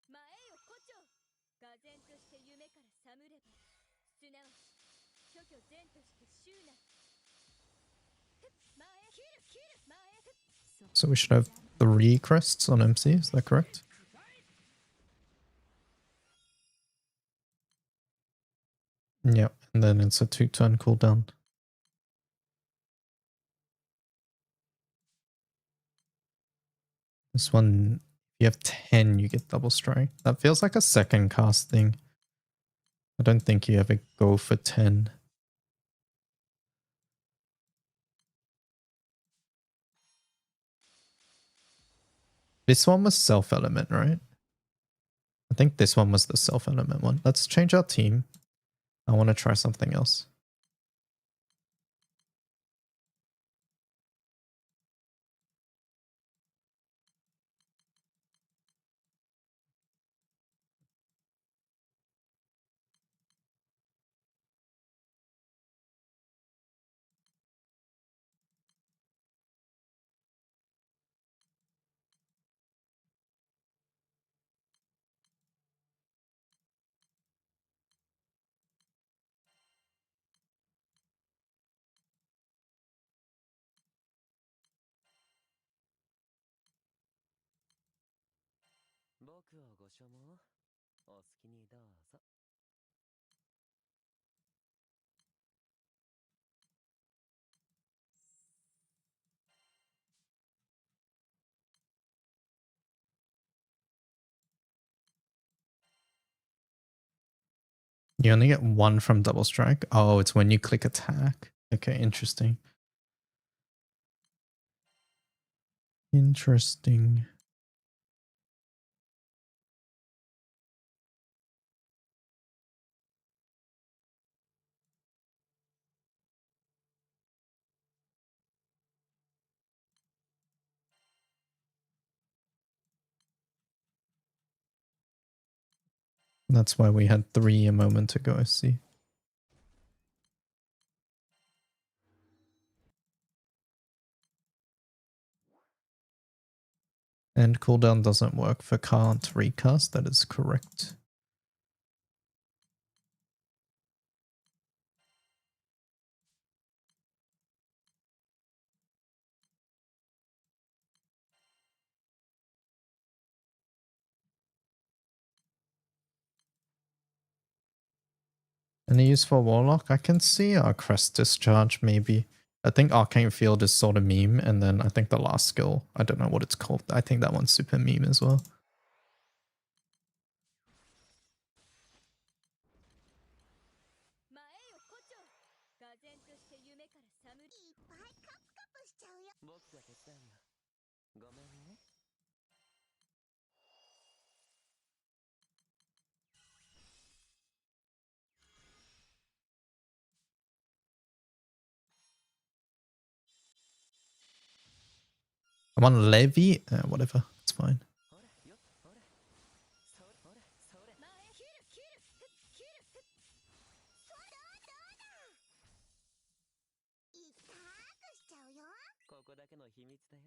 Speaker 4: 前よ胡蝶唖然として夢から覚むればすなわち虚虚然として執な前切る切る前
Speaker 1: So we should have 3 crests on MC, is that correct? Yep, and then it's a 2-turn cooldown. This one, if you have 10, you get double strike. That feels like a second cast thing. I don't think you ever go for 10. This one was self-element, right? I think this one was the self-element one. Let's change our team. I want to try something else. You only get 1 from double strike. Oh, it's when you click attack. Okay, interesting. Interesting. That's why we had 3 a moment ago, I see. And cooldown doesn't work for can't recast, that is correct. Any use for Warlock? I can see our Crest Discharge, maybe. I think Arcane Field is sort of meme, and then I think the last skill, I don't know what it's called. I think that one's super meme as well.
Speaker 4: 前よ胡蝶唖然として夢から覚むいっぱいカプカプしちゃうよ僕が手伝うよごめんね
Speaker 1: I'm on Levy? Whatever, it's fine.
Speaker 4: 前切る切る切るそうだいっぱくしちゃうよここだけの秘密だよ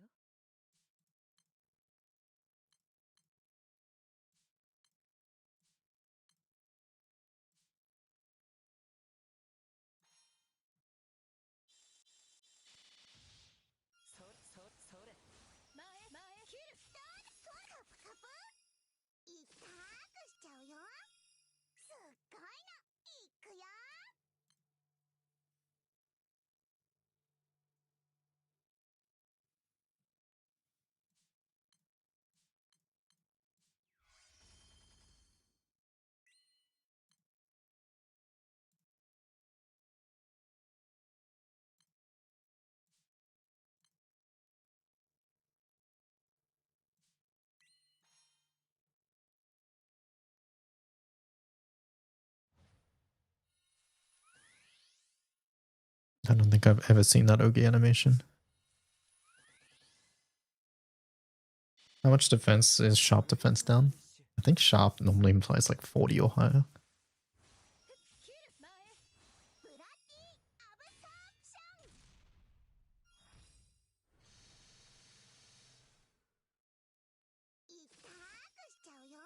Speaker 4: 前切るカプカプいっぱくしちゃうよ
Speaker 1: I don't think I've ever seen that Ogi animation. How much defense is sharp defense down? I think sharp normally implies like 40 or higher.
Speaker 4: ブラッディアブサープション。痛くしちゃうよ。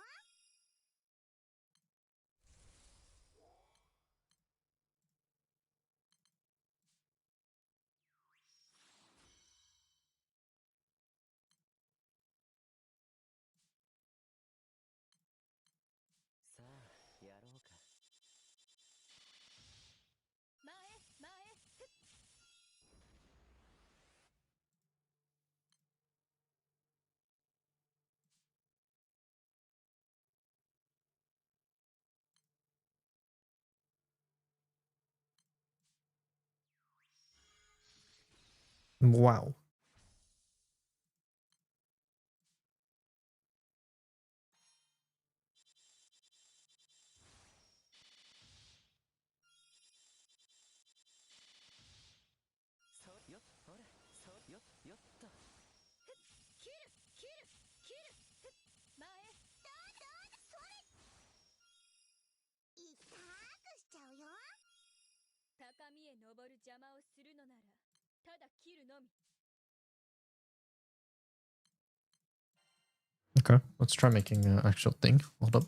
Speaker 3: さあやろうか。
Speaker 4: 前前ふっ。
Speaker 1: Wow. Okay, let's try making an actual thing. Hold up.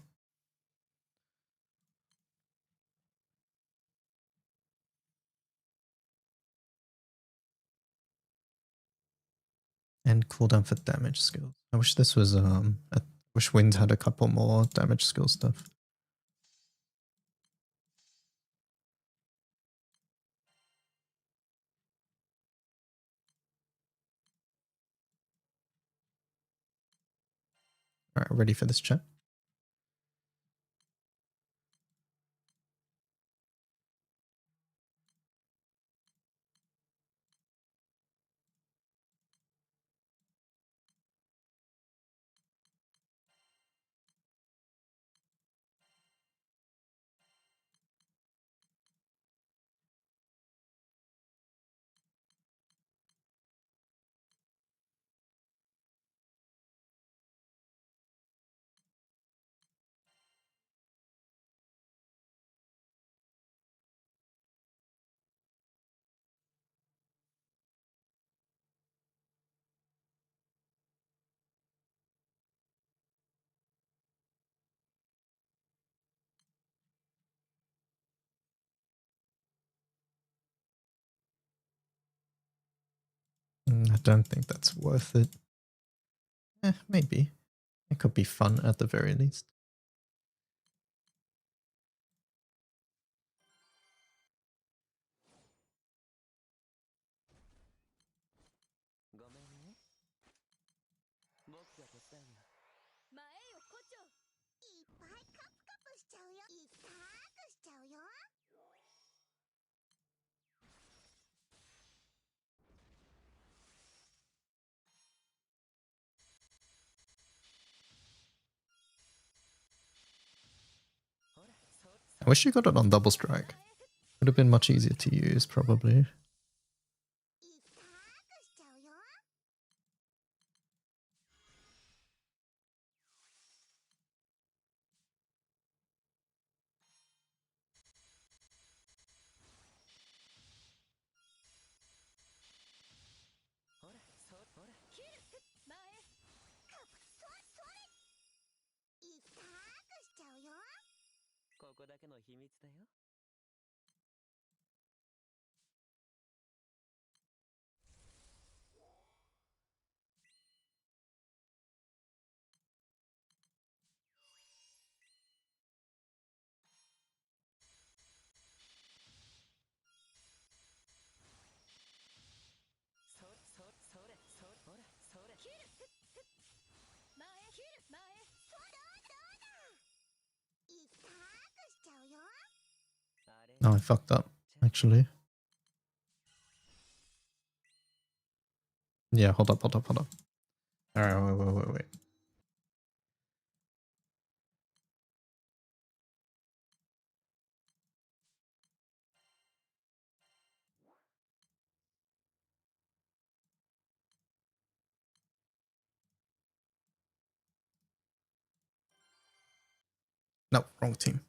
Speaker 1: And cooldown for damage skills. I wish this was I wish Wind had a couple more damage skill stuff. Alright, ready for this chat? I don't think that's worth it. Maybe. It could be fun at the very least. I wish you got it on double strike. Would have been much easier to use, probably. No, I fucked up, actually. Yeah, hold up. Alright, wait. No, wrong team.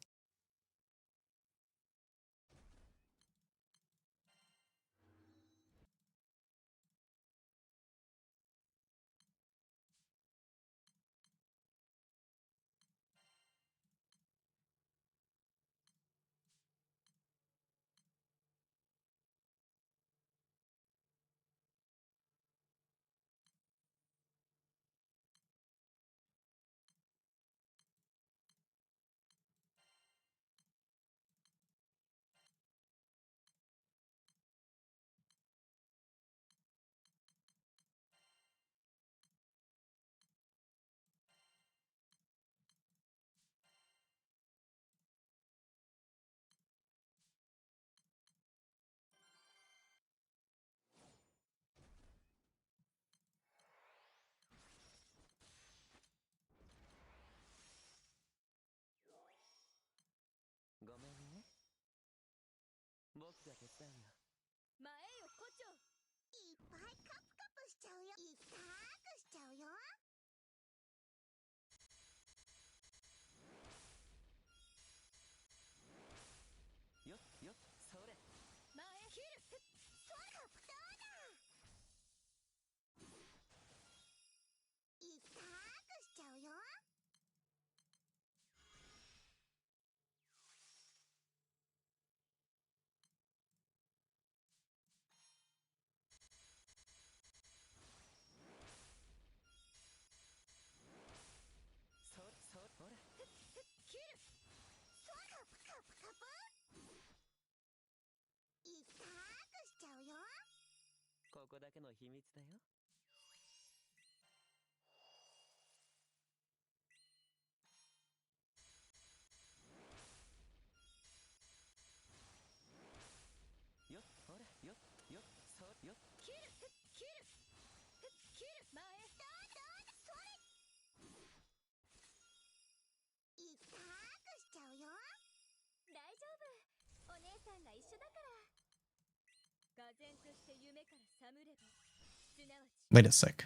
Speaker 1: Wait a sec.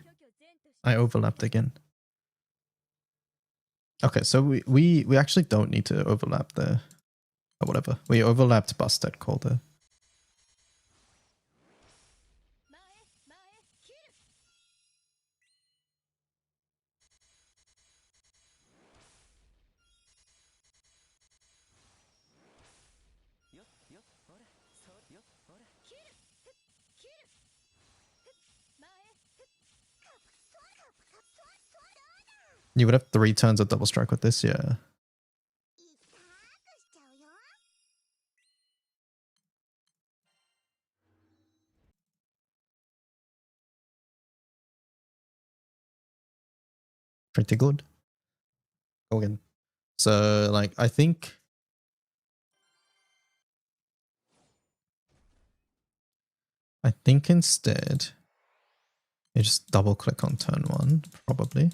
Speaker 1: I overlapped again. Okay, so we actually don't need to overlap there. Or whatever. We overlapped Busted Call there. You would have 3 turns of double strike with this, yeah. Pretty good. Go again. So, like, I think instead you just double click on turn 1, probably.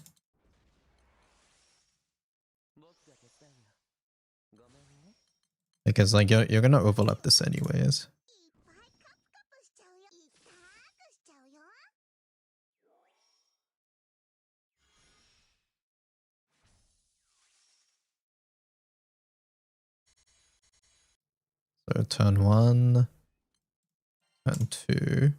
Speaker 1: Because like you're gonna overlap this anyways. So turn 1, turn 2.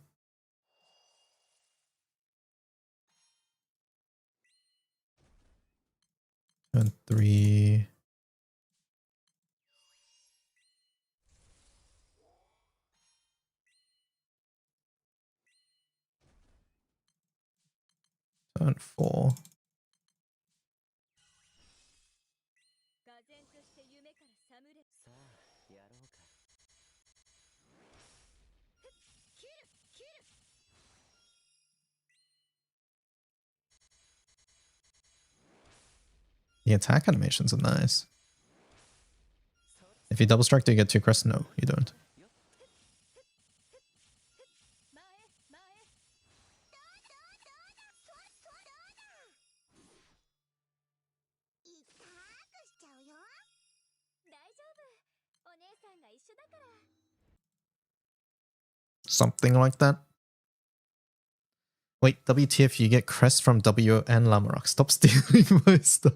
Speaker 1: Turn 3. Turn 4. The attack animations are nice. If you double strike, do you get 2 crests? No, you don't. Something like that. Wait, WTF, you get crest from W and Lamarok. Stop stealing my stuff.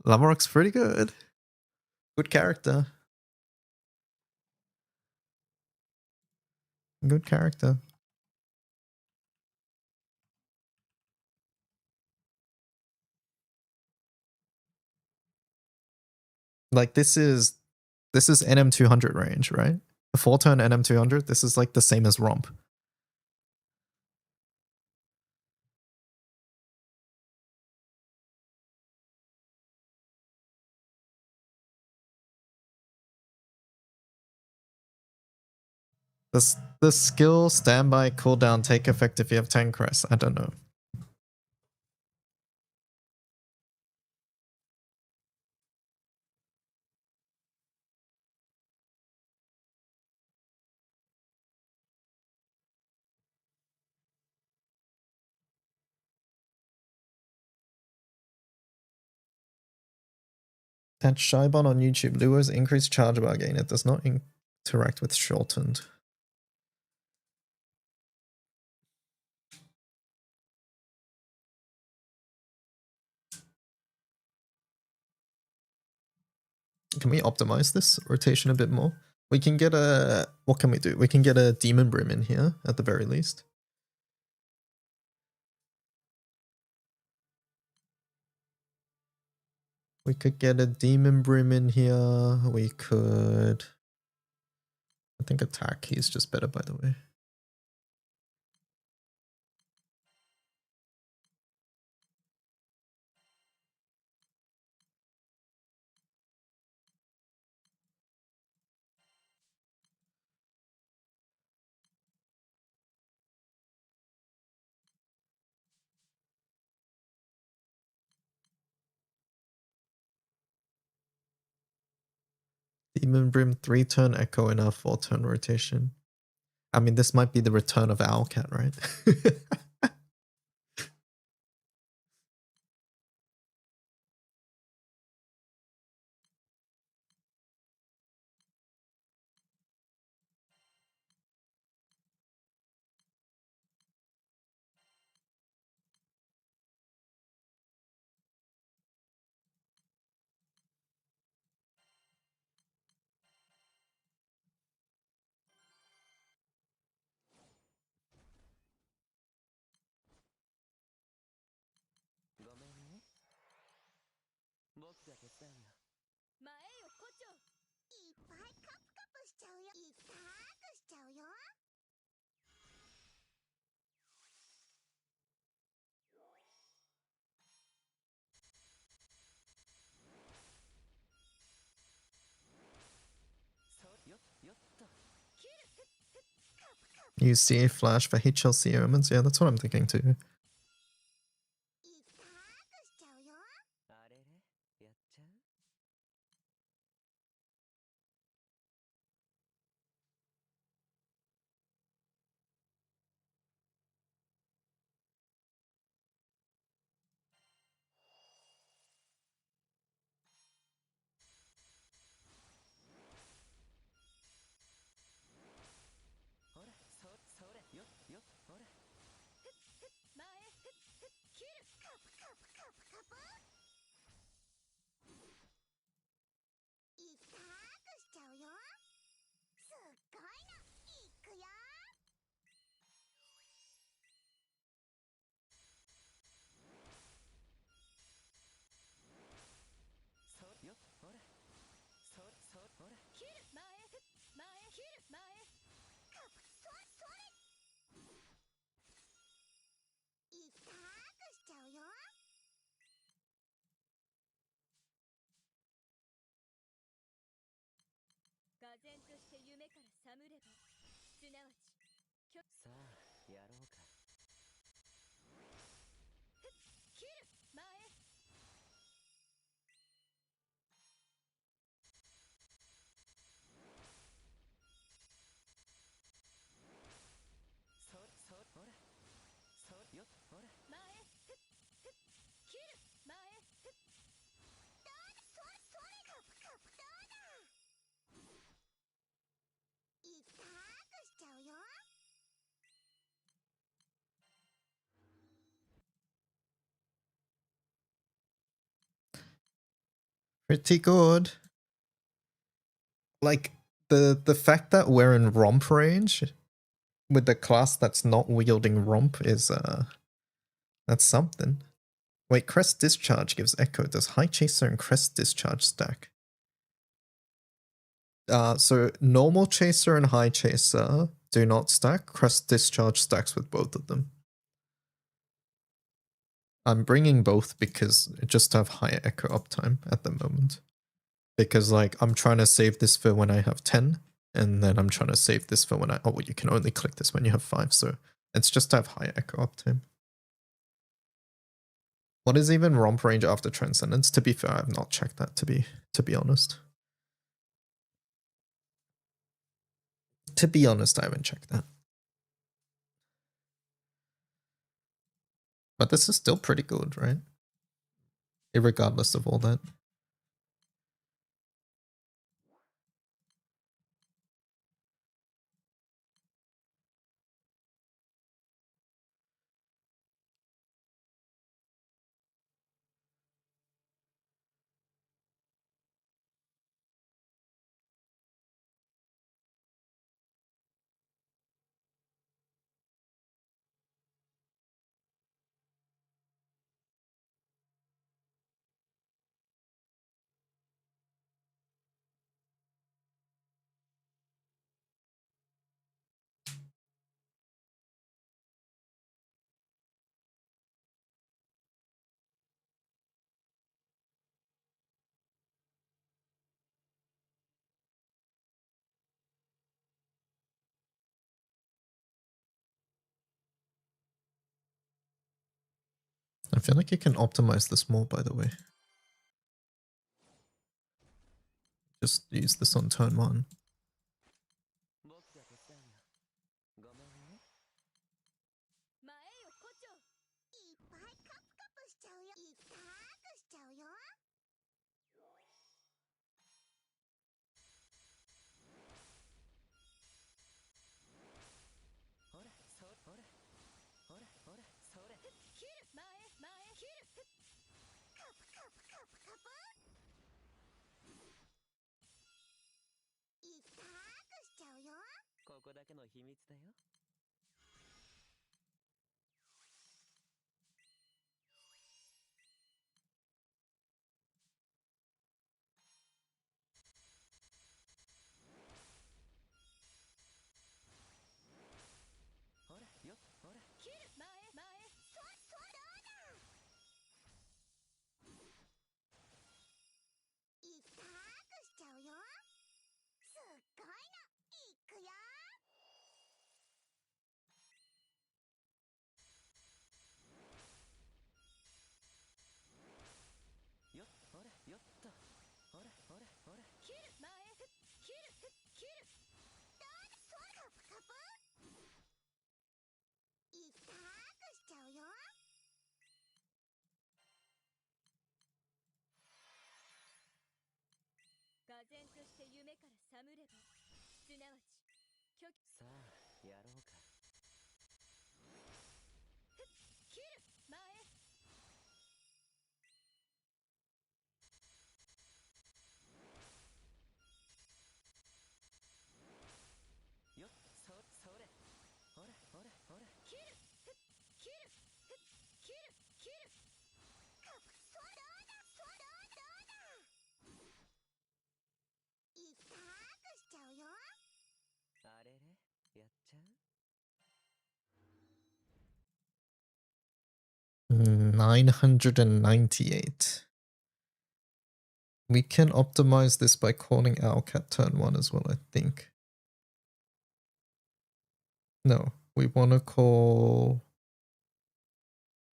Speaker 1: Lamarok's pretty good. Good character. Good character. Like this is NM200 range, right? The 4-turn NM200, this is like the same as Romp. The skill, standby, cooldown, take effect if you have 10 crests. I don't know. At Shybon on YouTube, lures increase charge bar gain. It does not interact with shortened. Can we optimize this rotation a bit more? We can get a... What can we do? We can get a Demon Brim in here, at the very least. We could get a Demon Brim in here. We could... I think attack key is just better, by the way. Demon Brim 3-turn echo in our 4-turn rotation. I mean, this might be the return of Owlcat, right? Use CA Flash for HLC omens. Yeah, that's what I'm thinking too. Pretty good. Like the fact that we're in romp range with the class that's not wielding romp is that's something. Wait, Crest Discharge gives Echo. Does High Chaser and Crest Discharge stack? So normal Chaser and High Chaser do not stack. Crest Discharge stacks with both of them. I'm bringing both because just to have higher Echo uptime at the moment. Because like I'm trying to save this for when I have 10, and then I'm trying to save this for when well, you can only click this when you have 5, so it's just to have higher Echo uptime. What is even romp range after Transcendence? To be fair, I have not checked that to be honest. To be honest, I haven't checked that. But this is still pretty good, right? Irregardless of all that. I feel like you can optimize this more, by the way. Just use this on turn 1. $998. We can optimize this by calling Owlcat turn 1 as well, I think. No, we want to call...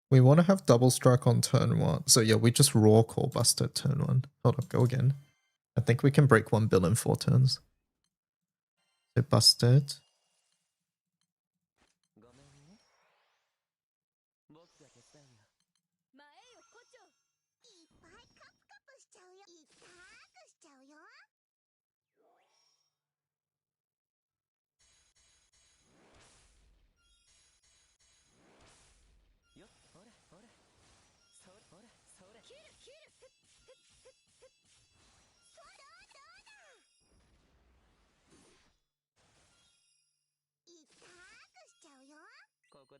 Speaker 1: We want to have double strike on turn 1. So yeah, we just raw call Buster turn 1. Hold up, go again. I think we can break 1 bill in 4 turns. So Busted.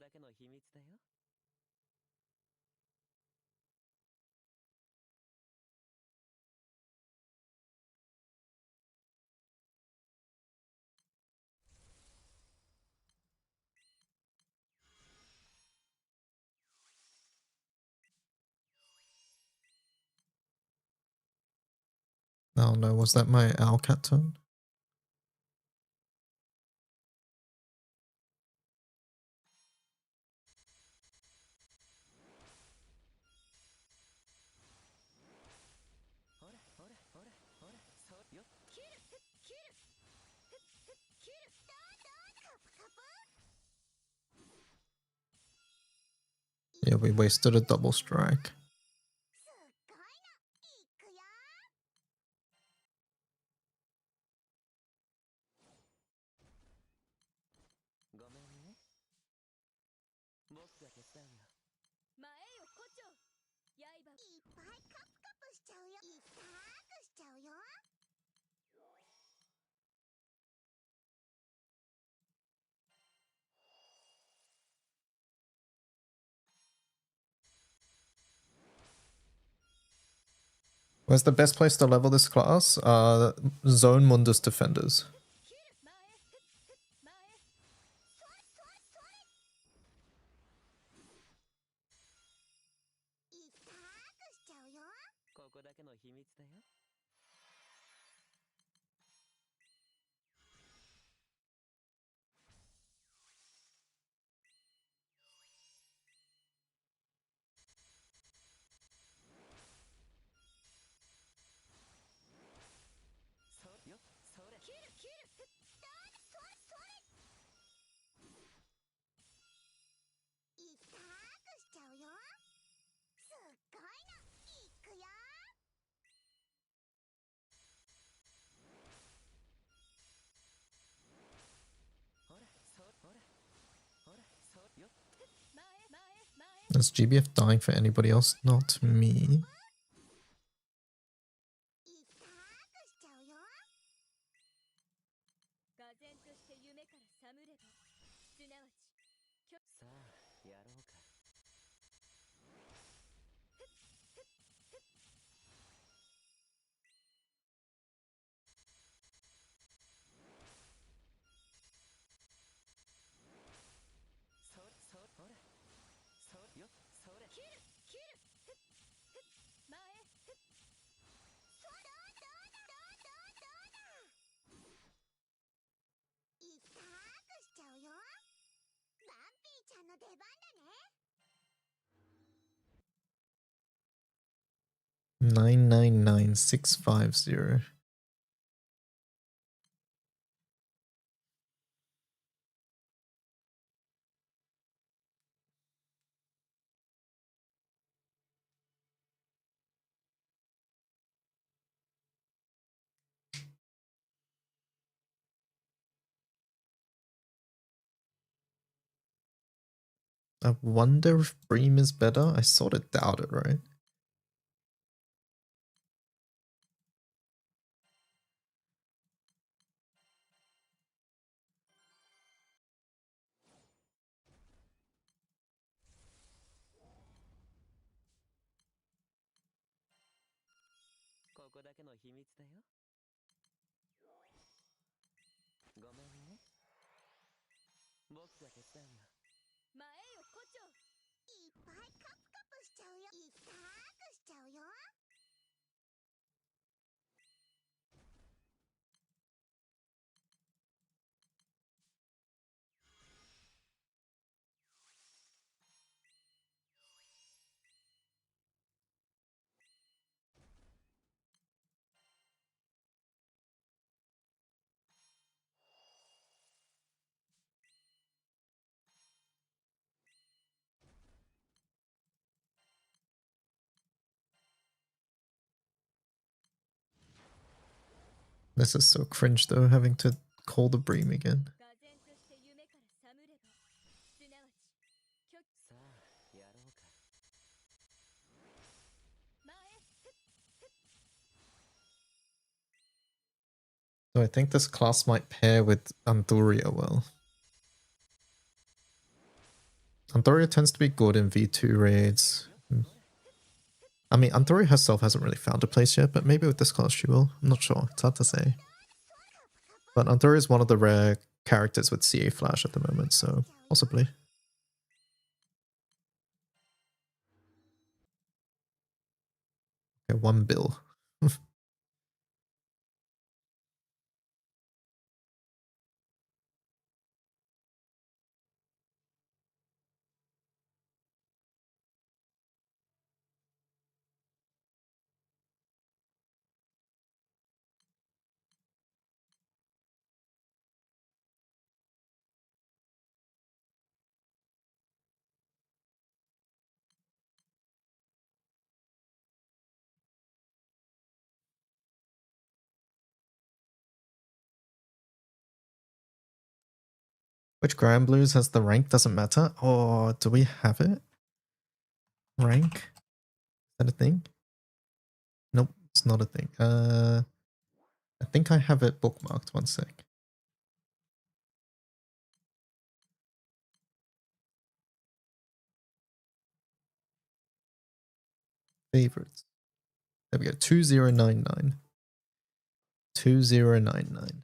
Speaker 3: だけの秘密だよ。
Speaker 1: Oh no, was that my Owlcat tone? Yeah, we wasted a double strike.
Speaker 4: すっごいのいくよ。
Speaker 3: ごめんね。僕が手伝うよ。
Speaker 4: 前よ胡蝶。刃いっぱいカプカプしちゃうよ。いっぱくしちゃうよ。
Speaker 1: Where's the best place to level this class? Zone Mundus Defenders.
Speaker 4: 前前それそれそれ。いっぱくしちゃうよ。
Speaker 3: ここだけの秘密だよ。そうよ、それ。
Speaker 4: 切る切る。それそれそれ。いっぱくしちゃうよ。すっごいのいくよ。
Speaker 3: ほら、そう、ほら。ほら、そうよ。
Speaker 4: 前前前。
Speaker 1: Is GBF dying for anybody else? Not me.
Speaker 4: いっぱくしちゃうよ。がぜんとして夢から覚むれば、すなわち
Speaker 3: さあ、やろうか。それ、それ、ほら。そうよ、それ。
Speaker 4: 切る切る。前それ。どうだどうだどうだどうだ。いっぱくしちゃうよ。バンピーちゃんの出番だね。
Speaker 1: 999650. I wonder if Bream is better. I sort of doubt it, right?
Speaker 3: ここだけの秘密だよ。ごめんね。僕が手伝うよ。
Speaker 4: 前よ胡蝶。いっぱいカプカプしちゃうよ。いっぱくしちゃうよ。
Speaker 1: This is so cringe though, having to call the Bream again.
Speaker 4: がぜんとして夢から覚むれば、すなわち巨
Speaker 3: さあ、やろうか。
Speaker 4: 前
Speaker 1: So I think this class might pair with Anduria well. Andoria tends to be good in V2 raids. I mean, Andoria herself hasn't really found a place yet, but maybe with this class she will. I'm not sure. It's hard to say. But Andoria is one of the rare characters with CA Flash at the moment, so possibly. Okay, 1 bill. Which Grand Blues has the rank doesn't matter? Or do we have it? Rank? Is that a thing? Nope, it's not a thing. I think I have it bookmarked. 1 sec. Favorites. There we go. 2099. 2099.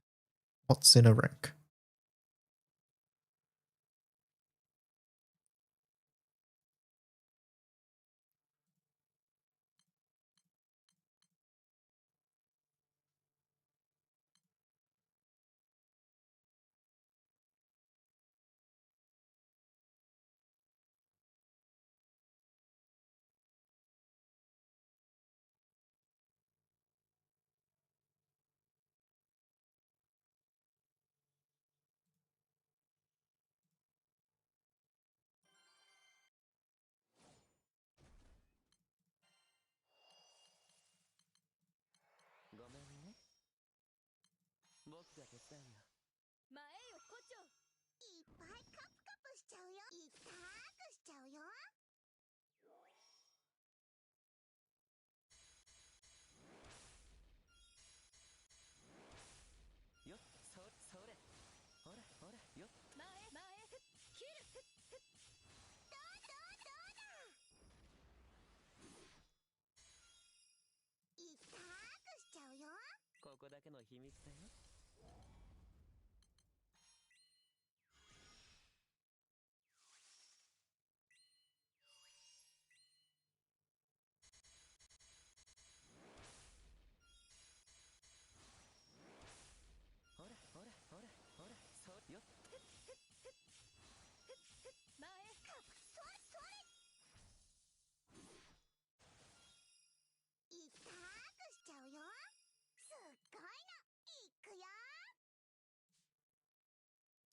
Speaker 1: What's in a rank?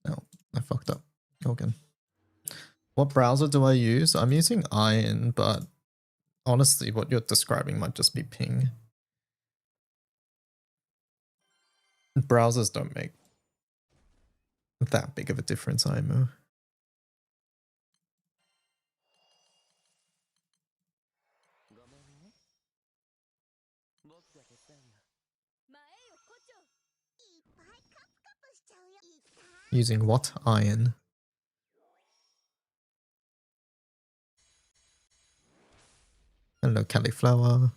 Speaker 1: Oh, I fucked up. Go again. What browser do I use? I'm using Iron, but honestly, what you're describing might just be ping. Browsers don't make that big of a difference, IMO. Using what? Iron. Hello, cauliflower.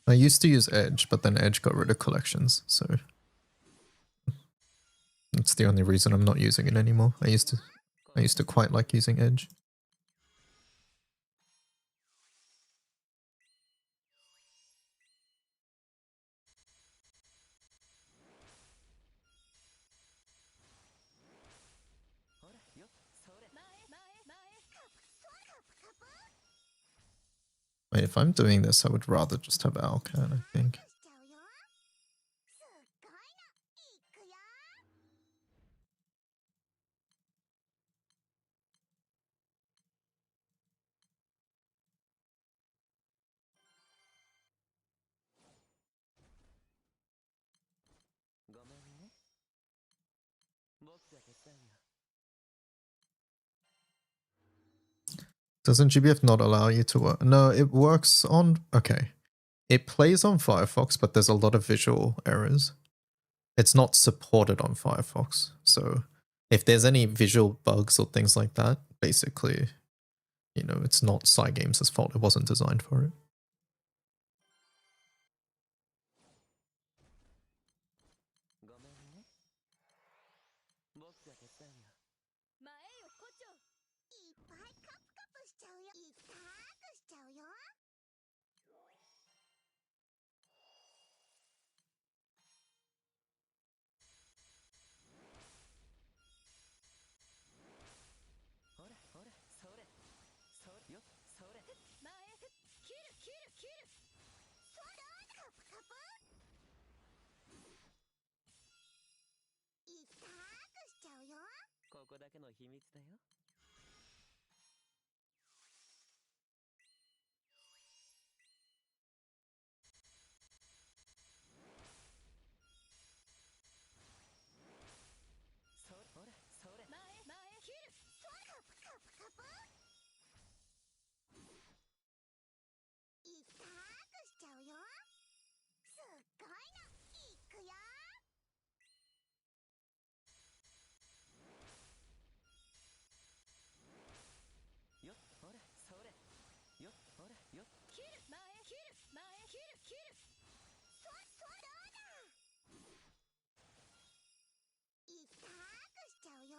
Speaker 1: I used to use Edge, but then Edge got rid of collections, so that's the only reason I'm not using it anymore. I used to quite like using Edge. Wait, if I'm doing this, I would rather just have Alcan, I think. Doesn't GBF not allow you to work? No, it works on... Okay. It plays on Firefox, but there's a lot of visual errors. it's not supported on Firefox. So if there's any visual bugs or things like that, basically, you know, it's not Cygames' fault. It wasn't designed for it.
Speaker 3: ごめんね。僕が手伝うよ。
Speaker 4: 前よ胡蝶。いっぱいカプカプしちゃうよ。いったーくしちゃうよ。
Speaker 3: ほらほら、それ。それよ、それ。
Speaker 4: 前切る切る切る。そらカプカプ。いったーくしちゃうよ。
Speaker 3: ここだけの秘密だよ。それ、ほら、それ。
Speaker 4: 前切る。そらカプカプカプ。いったーくしちゃうよ。すっごいの。いくよ。
Speaker 3: よ、ほら、それ。よ、ほら、よ。
Speaker 4: 切る前切る前切る切る。そらだ。いったーくしちゃうよ。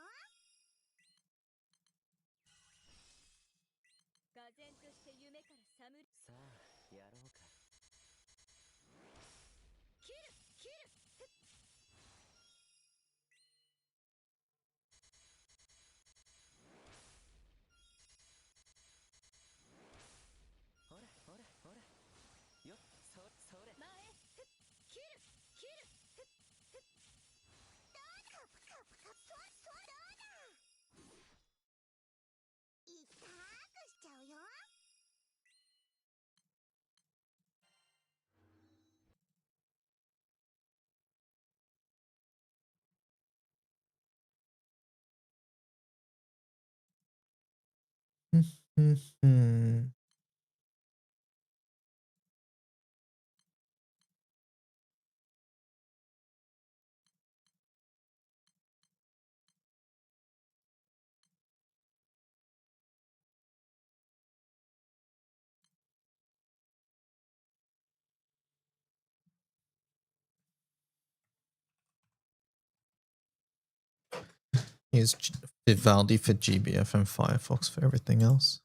Speaker 4: がぜんとして夢から覚む。
Speaker 3: さあ、やろうか。
Speaker 4: 切る切る。
Speaker 3: ほら、ほら、ほら。よ、それ。
Speaker 4: 前切る切る。どうカプカプカプ。そらだ。いったーくしちゃうよ。
Speaker 1: Mhm. Use Vivaldi for GBF and Firefox for everything else.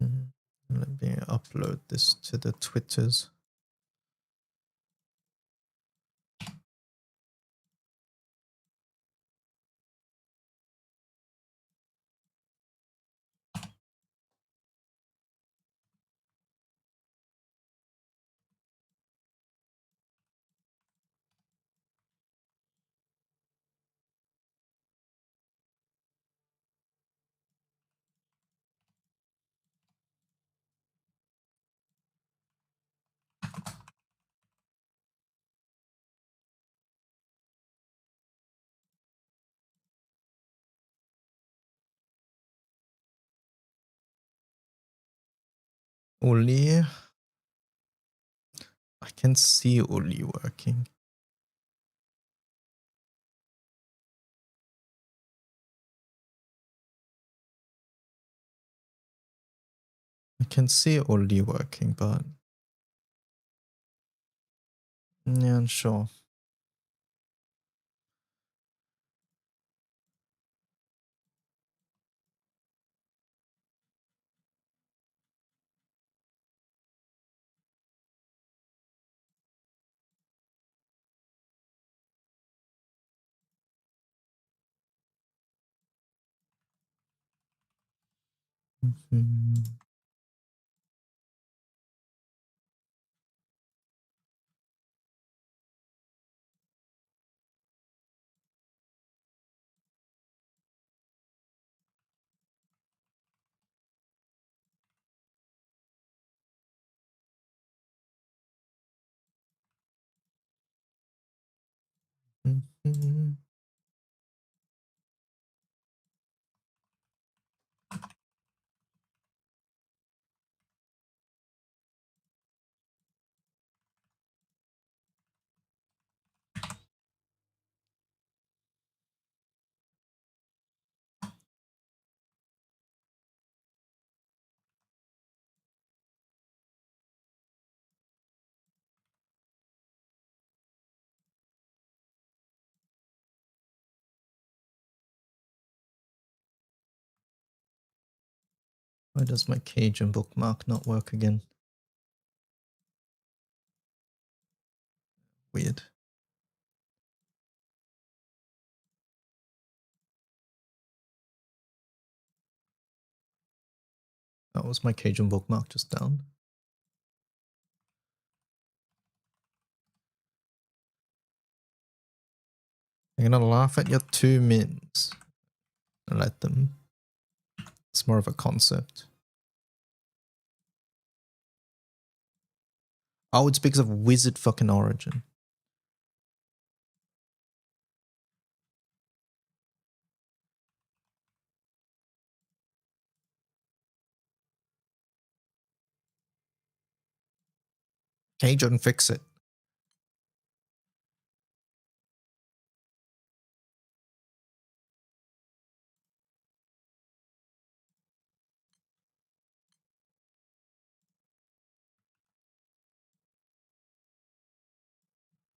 Speaker 1: Let me upload this to the Twitters. Uli. I can see Uli working. I can see Uli working, but yeah, sure. Mhm. Why does my Cajun bookmark not work again? Weird. That was my Cajun bookmark just down. I'm gonna laugh at your 2 mins and let them. It's more of a concept. Oh, it's because of Wizard fucking Origin. Cajun, fix it.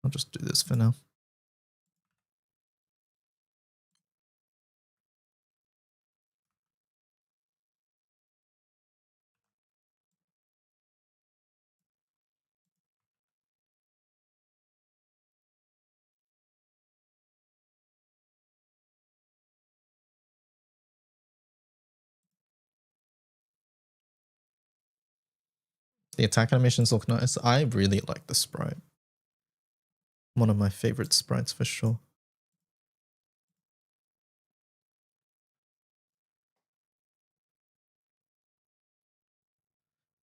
Speaker 1: I'll just do this for now. The attack animations look nice. I really like the sprite. One of my favorite sprites for sure.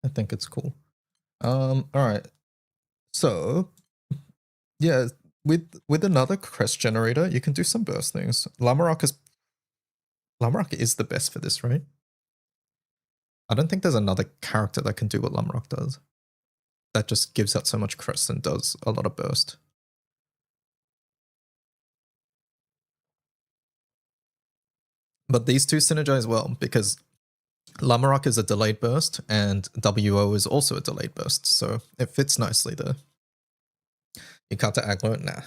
Speaker 1: I think it's cool. All right. So, yeah, with another crest generator, you can do some burst things. Lamarok is the best for this, right? I don't think there's another character that can do what Lamarok does. That just gives out so much crest and does a lot of burst. But these two synergize well because Lamarok is a delayed burst and WO is also a delayed burst, so it fits nicely there. Yukata Aglo, nah.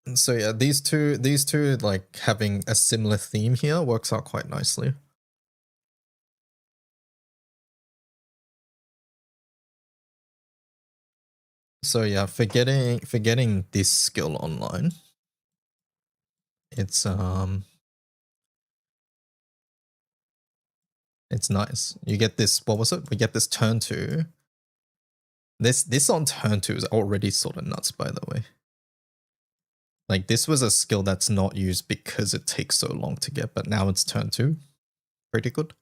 Speaker 1: And so yeah, these two like having a similar theme here works out quite nicely. So yeah, for getting this skill online, it's nice. You get this, what was it? We get this turn 2. This on turn 2 is already sort of nuts, by the way. Like, this was a skill that's not used because it takes so long to get, but now it's turn 2. Pretty good.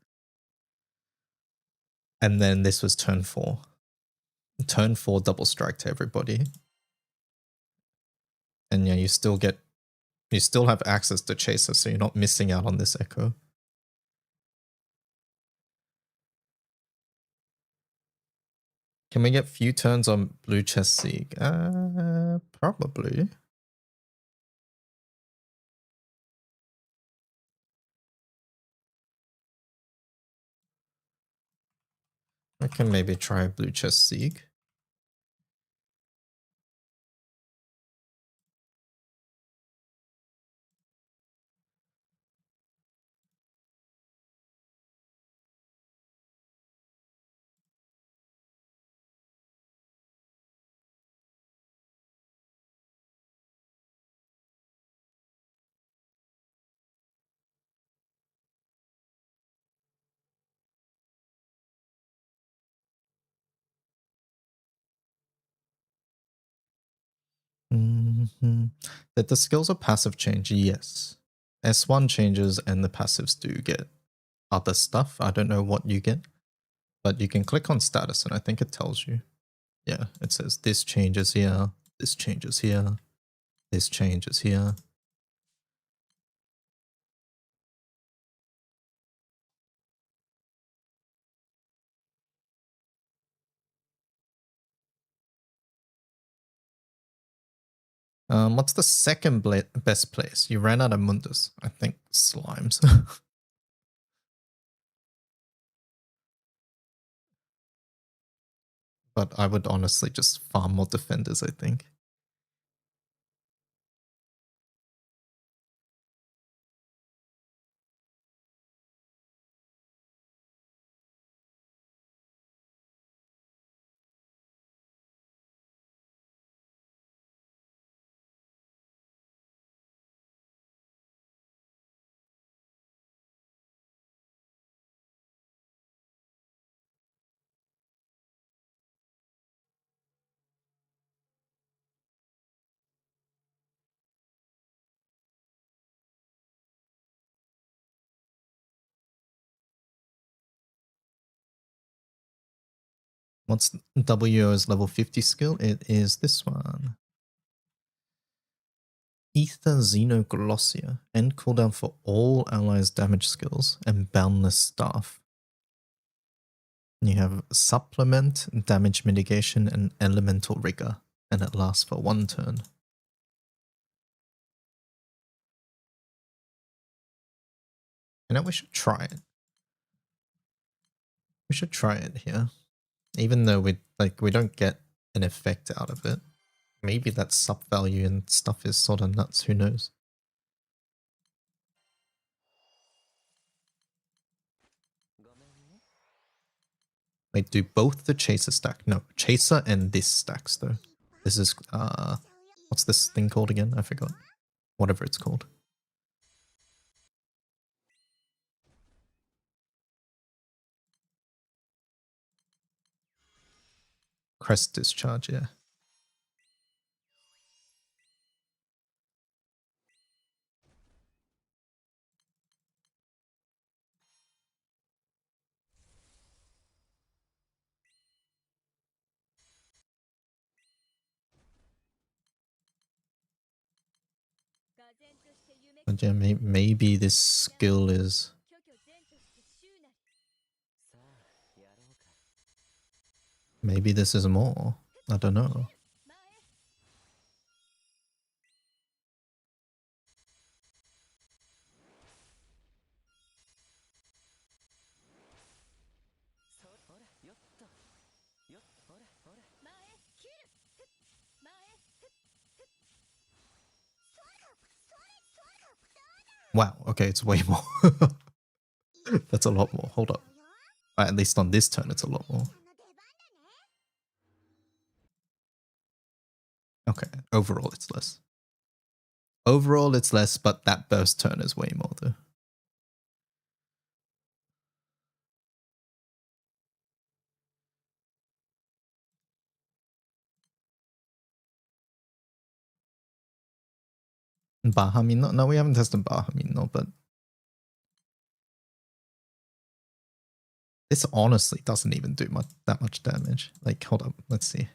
Speaker 1: And then this was turn 4. Turn 4 double strike to everybody. And yeah, you still have access to Chaser, so you're not missing out on this echo. Can we get few turns on Blue Chest Sieg? Probably. I can maybe try Blue Chest Sieg. That the skills are passive change, yes. S1 changes and the passives do get other stuff. I don't know what you get, but you can click on status and I think it tells you. Yeah, it says this changes here, this changes here. There's changes here. What's the second best place? You ran out of Mundus. I think Slimes. But I would honestly just farm more defenders, I think. What's WO's level 50 skill? It is this one. Ether Xenoglossia. End cooldown for all allies' damage skills and Boundless Staff. You have Supplement, Damage Mitigation, and Elemental Rigor, and it lasts for 1 turn. You know, we should try it. We should try it here. Even though we don't get an effect out of it. Maybe that sub value and stuff is sort of nuts, who knows? Wait, do both the Chaser stack? No, Chaser and this stacks though. This is, what's this thing called again? I forgot. Whatever it's called. Crest Discharge, yeah. But yeah, maybe this skill is... Maybe this is more. I don't know. Wow, okay, it's way more. That's a lot more. Hold up. At least on this turn, it's a lot more. Okay, overall it's less. Overall it's less, but that burst turn is way more though. Bahamino? No, we haven't tested Bahamino, but this honestly doesn't even do that much damage. Like, hold up, let's see.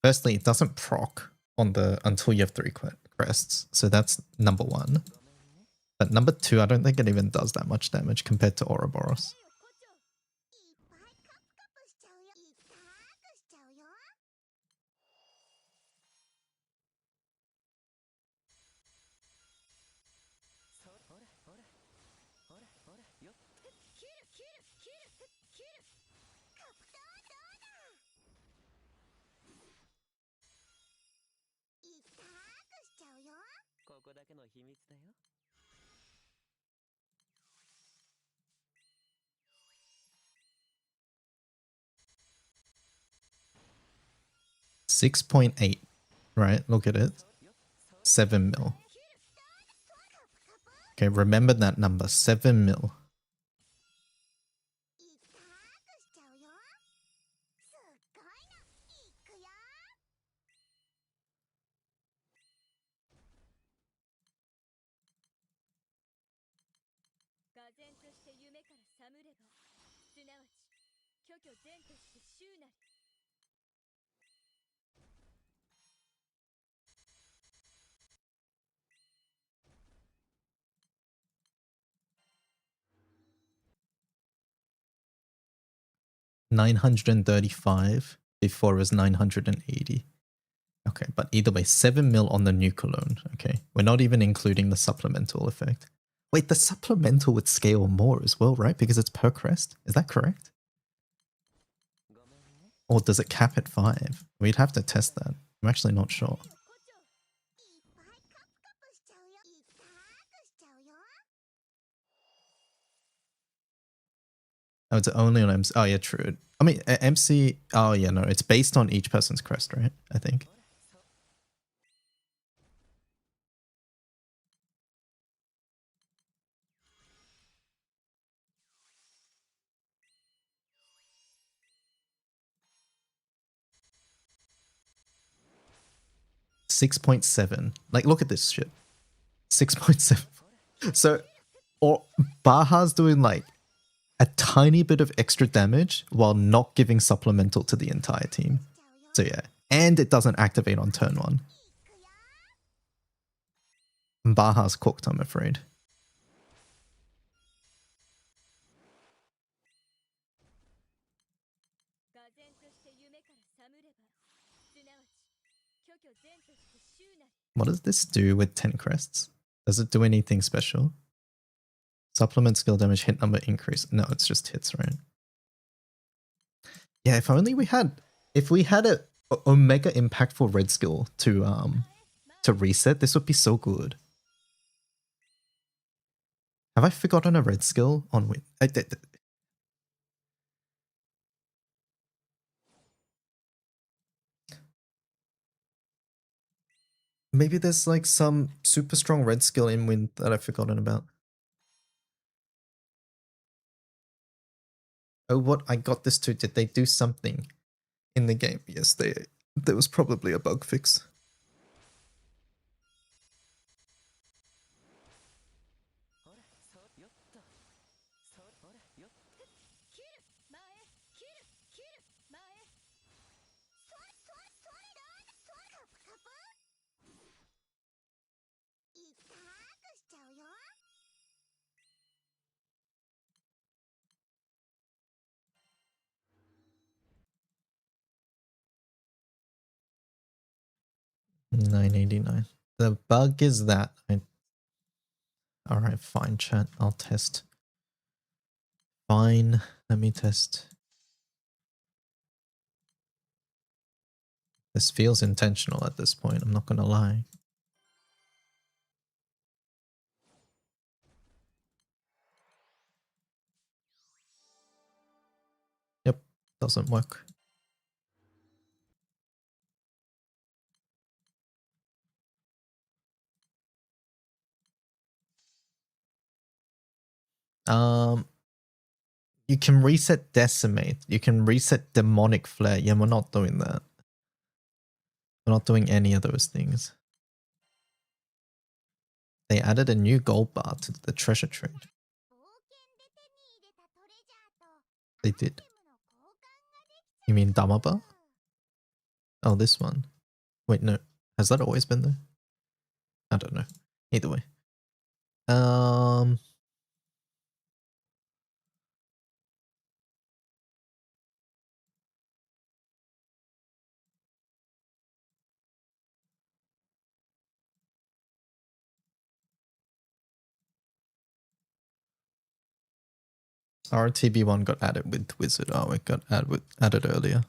Speaker 1: Firstly, it doesn't proc on the until you have 3 crests, so that's number 1. But number 2, I don't think it even does that much damage compared to Ouroboros. $6.8, right? Look at it. 7 mil. Okay, remember that number, 7 mil. 935. Before it was 980. Okay, but either way, 7 mil on the nuke alone. Okay, we're not even including the supplemental effect. Wait, the supplemental would scale more as well, right? Because it's per crest. Is that correct? Or does it cap at 5? We'd have to test that. I'm actually not sure. Oh, it's only on MC. Oh, yeah, true. I mean, MC. Oh, yeah, no, it's based on each person's crest, right? I think. $6.7. Like, look at this shit. 6.7. So, or Baja's doing like a tiny bit of extra damage while not giving supplemental to the entire team. So yeah, and it doesn't activate on turn 1. Baja's cooked, I'm afraid. What does this do with 10 crests? Does it do anything special? Supplement skill damage, hit number increase. No, it's just hits, right? Yeah, if only we had a omega impactful red skill to reset, this would be so good. Have I forgotten a red skill on win? Maybe there's like some super strong red skill in Wind that I've forgotten about. Oh, what? I got this too. Did they do something in the game? Yes, there was probably a bug fix. $9.89. The bug is that Alright, fine, chat. I'll test. Fine. Let me test. This feels intentional at this point, I'm not gonna lie. Yep, doesn't work. You can reset Decimate. You can reset Demonic Flare. Yeah, we're not doing that. We're not doing any of those things. They added a new gold bar to the treasure trade. They did. You mean Damaba? Oh, this one. Wait, no. Has that always been there? I don't know. Either way. RTB1 got added with Wizard. Oh, it got added earlier.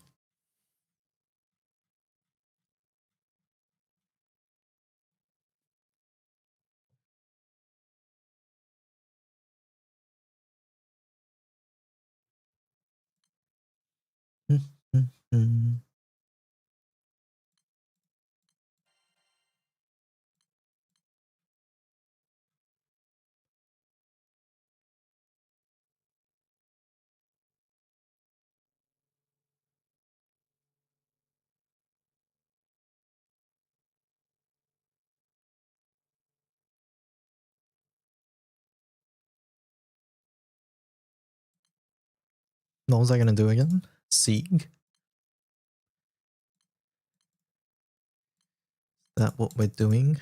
Speaker 1: What was I gonna do again? Sieg? That what we're doing?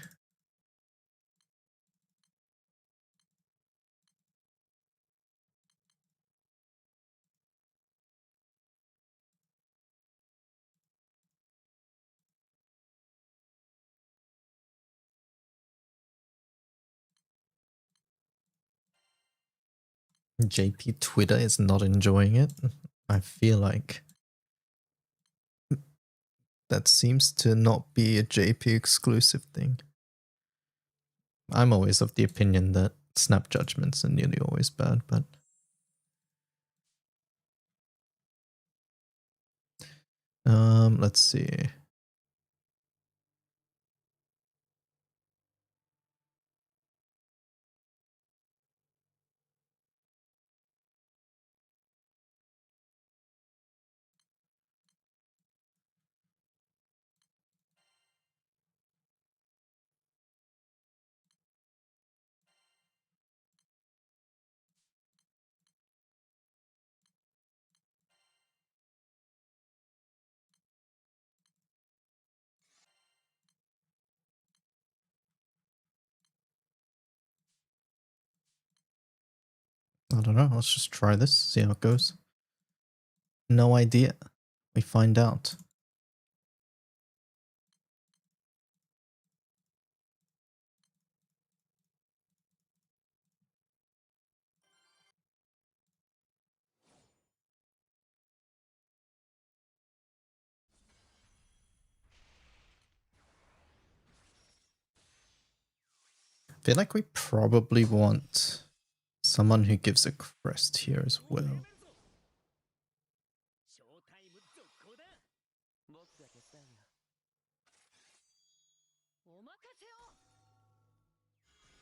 Speaker 1: JP Twitter is not enjoying it. I feel like that seems to not be a JP exclusive thing. I'm always of the opinion that snap judgments are nearly always bad, but let's see. I don't know. Let's just try this, see how it goes. No idea. We find out. I feel like we probably want someone who gives a crest here as well.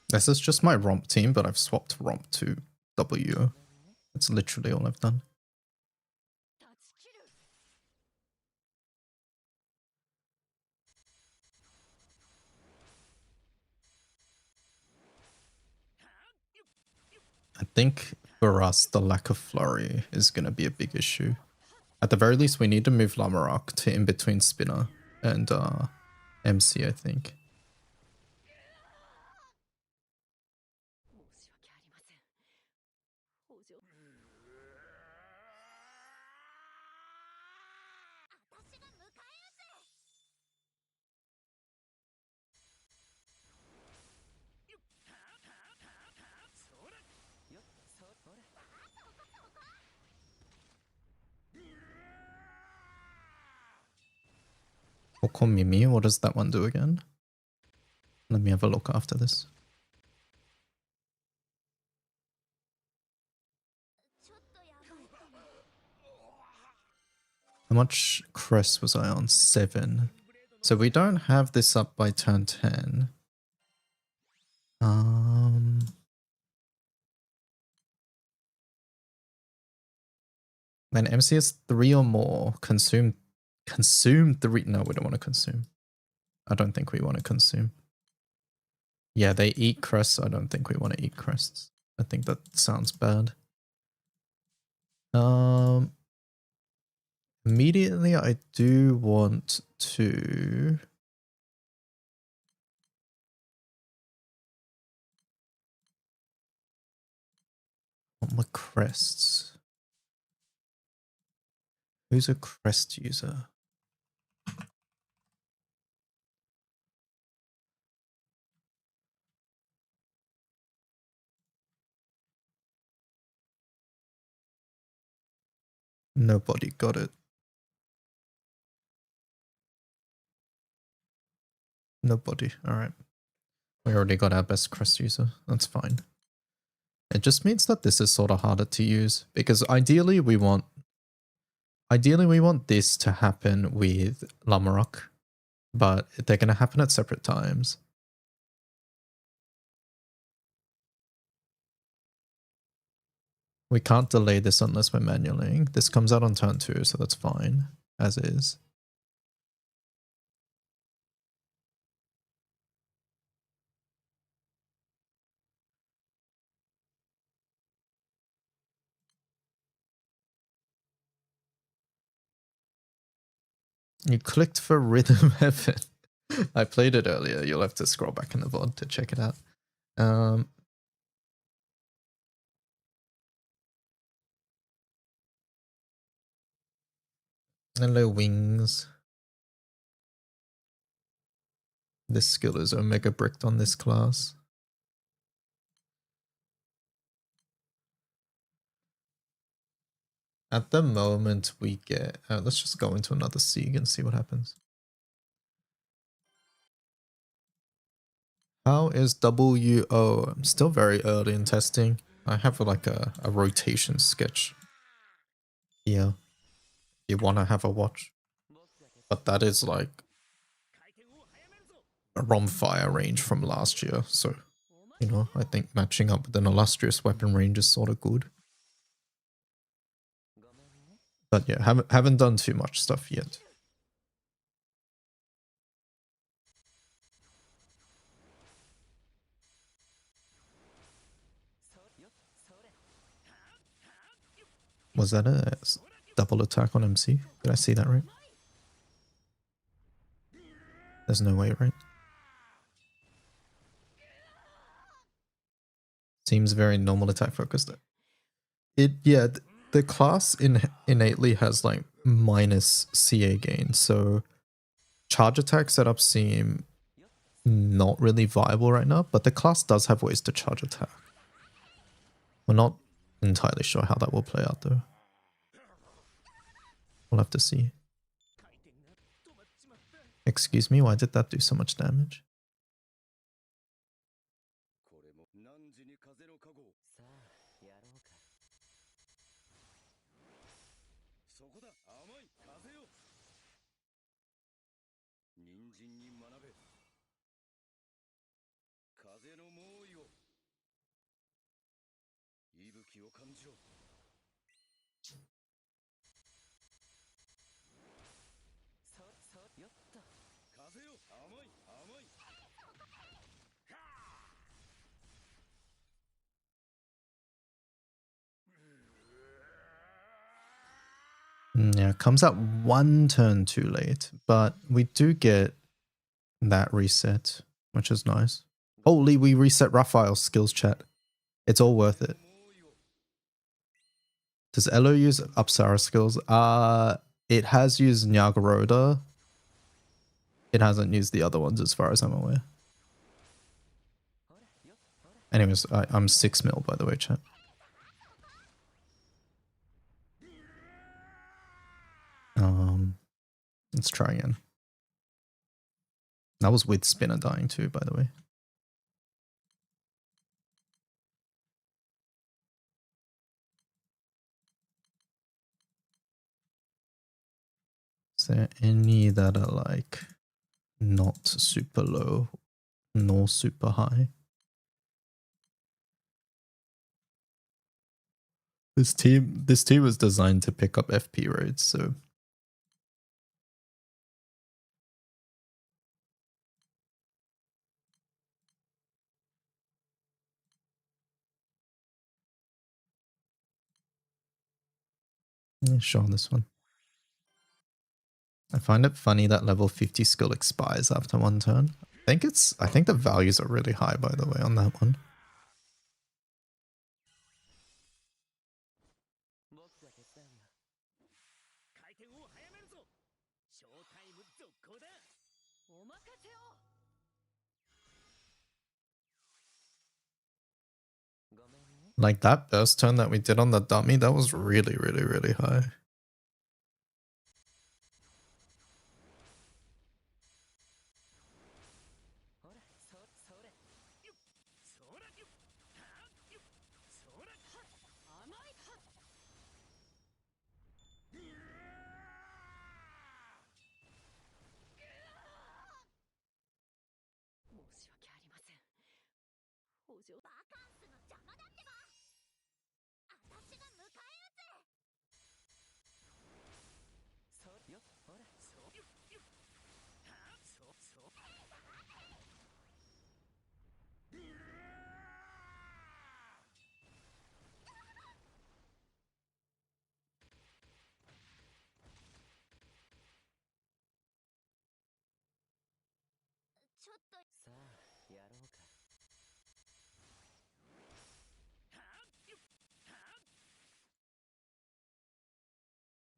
Speaker 1: This is just my romp team, but I've swapped romp to W. That's literally all I've done. I think for us, the lack of flurry is going to be a big issue. At the very least, we need to move Lamarok to in between Spinner and MC, I think. Oko Mimi, what does that one do again? Let me have a look after this. How much crest was I on? 7. So we don't have this up by turn 10. Then MC has 3 or more. Consume 3. No, we don't want to consume. I don't think we want to consume. Yeah, they eat crests. I don't think we want to eat crests. I think that sounds bad. Immediately, I do want to... want my crests. Who's a crest user? Nobody got it. Nobody. Alright. We already got our best crest user. That's fine. It just means that this is sort of harder to use because ideally we want this to happen with Lamarok, but they're going to happen at separate times. We can't delay this unless we're manualing. This comes out on turn 2, so that's fine, as is. You clicked for Rhythm Heaven. I played it earlier. You'll have to scroll back in the VOD to check it out. Hello, Wings. This skill is Omega bricked on this class. At the moment, we get. Let's just go into another Sieg and see what happens. How is WO? I'm still very early in testing. I have like a rotation sketch here. You want to have a watch. But that is like a Romfire range from last year. So, you know, I think matching up with an illustrious weapon range is sort of good. But yeah, haven't done too much stuff yet. Was that a double attack on MC? Did I see that right? There's no way, right? Seems very normal attack focused. Yeah, the class innately has like minus CA gain, so charge attack setups seem not really viable right now, but the class does have ways to charge attack. We're not entirely sure how that will play out though. We'll have to see. Excuse me, why did that do so much damage? Yeah, comes out one turn too late, but we do get that reset, which is nice. Holy, we reset Raphael's skills chat. It's all worth it. Does Elo use Apsara skills? It has used Nyagaroda. It hasn't used the other ones as far as I'm aware. Anyways, I'm 6 mil by the way, chat. Let's try again. That was with Spinner dying too, by the way. Is there any that are like not super low nor super high? This team was designed to pick up FP rates, so yeah, sure, this one. I find it funny that level 50 skill expires after one turn. I think the values are really high, by the way, on that one. Like that burst turn that we did on the dummy, that was really, really, really high.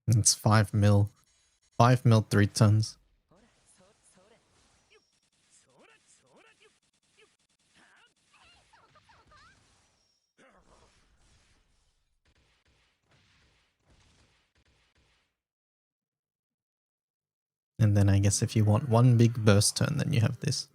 Speaker 1: It's 5 mil. 5 mil, 3 tons. And then I guess if you want one big burst turn, then you have this.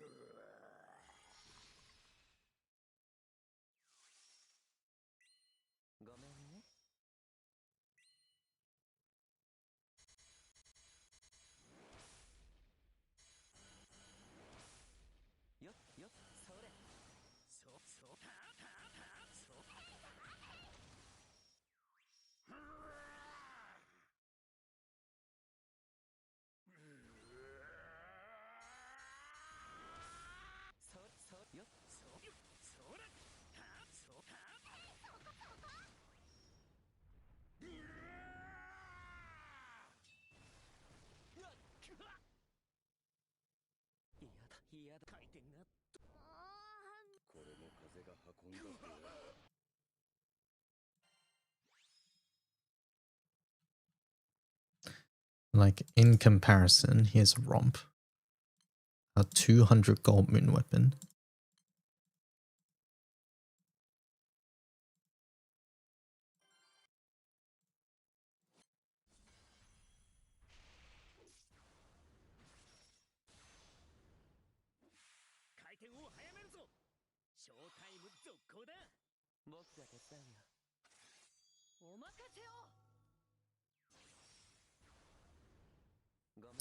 Speaker 1: Like, in comparison, here's Romp. A 200 gold moon weapon.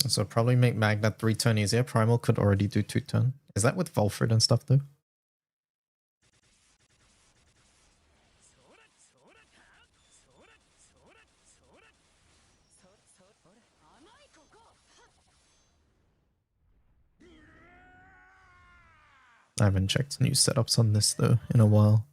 Speaker 1: So probably make Magna 3 turn easier. Primal could already do 2 turn. Is that with Volfred and stuff though? I haven't checked new setups on this though in a while.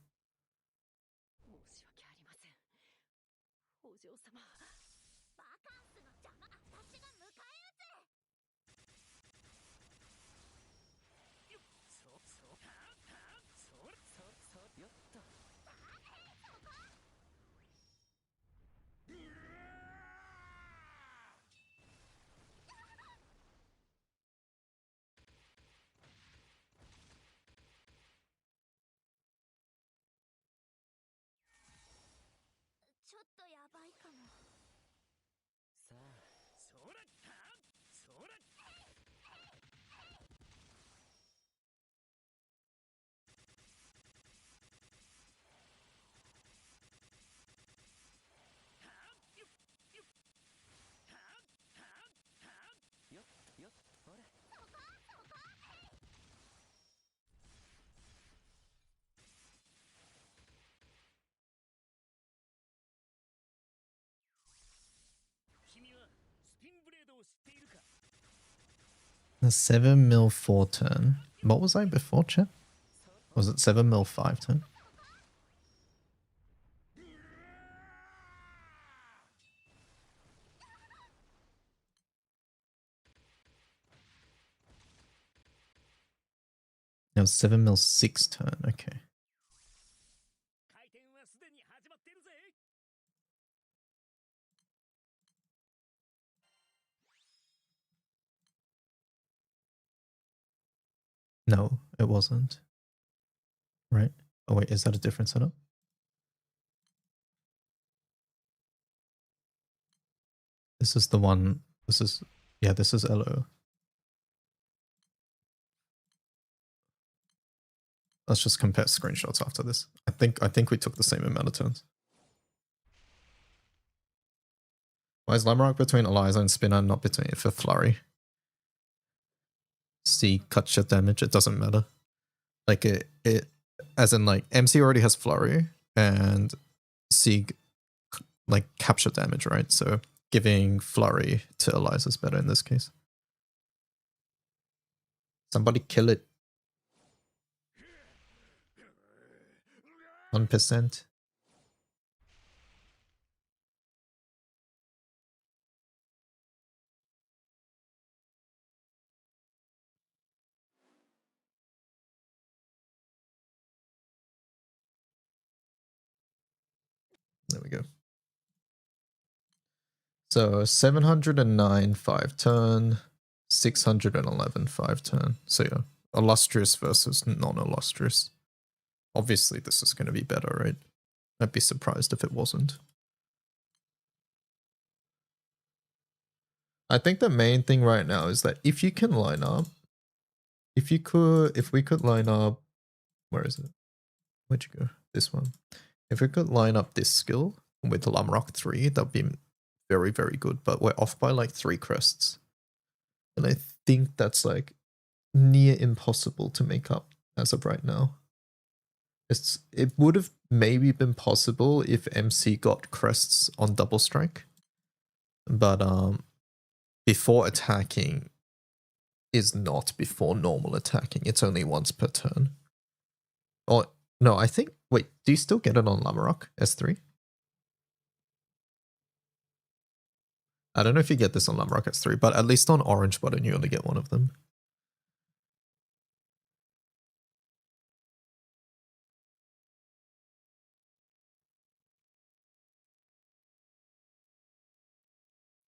Speaker 1: A 7 mil 4 turn. What was I before, chat? Was it 7 mil 5 turn? It was 7 mil 6 turn, okay. No, it wasn't. Right? Oh wait, is that a different setup? This is the one, this is, yeah, this is LO. Let's just compare screenshots after this. I think we took the same amount of turns. Why is Lamrock between Eliza and Spinner, not between for Flurry? C cut shot damage, it doesn't matter. Like it as in like MC already has Flurry and C like capture damage, right? So giving Flurry to Eliza is better in this case. Somebody kill it. 1%. There we go. So 709 5 turn, 611 5 turn. So yeah, illustrious versus non-illustrious. Obviously this is going to be better, right? I'd be surprised if it wasn't. I think the main thing right now is that if you can line up, if we could line up, where is it? Where'd you go? This one. If we could line up this skill with Lamrock 3, that'd be very, very good. But we're off by like 3 crests. And I think that's like near impossible to make up as of right now. It would have maybe been possible if MC got crests on double strike. But before attacking is not before normal attacking. It's only once per turn. Or no, I think, wait, do you still get it on Lamarok S3? I don't know if you get this on Lamarok S3, but at least on Orange Button you only get one of them.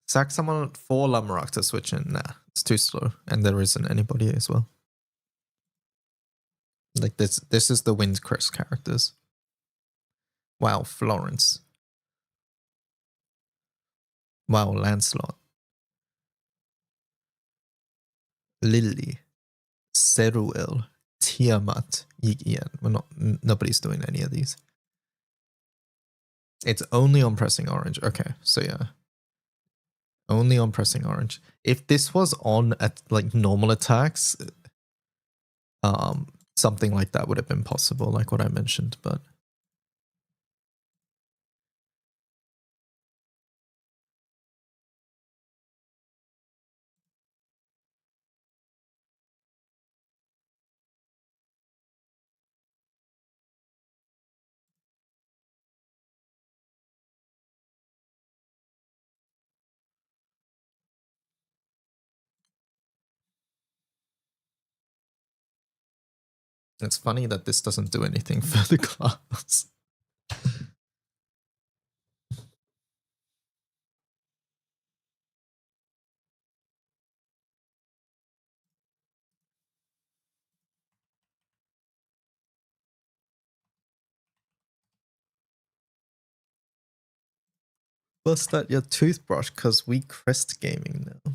Speaker 1: Sack someone for Lamarok to switch in. Nah, it's too slow. And there isn't anybody as well. Like this is the Windcrest characters. Wow, Florence. Wow, Lancelot. Lily. Seruel. Tiamat. Yigian. Well, nobody's doing any of these. It's only on pressing orange. Okay, so yeah. Only on pressing orange. If this was on at like normal attacks, something like that would have been possible, like what I mentioned, but it's funny that this doesn't do anything for the class. Bust out your toothbrush because we crest gaming now.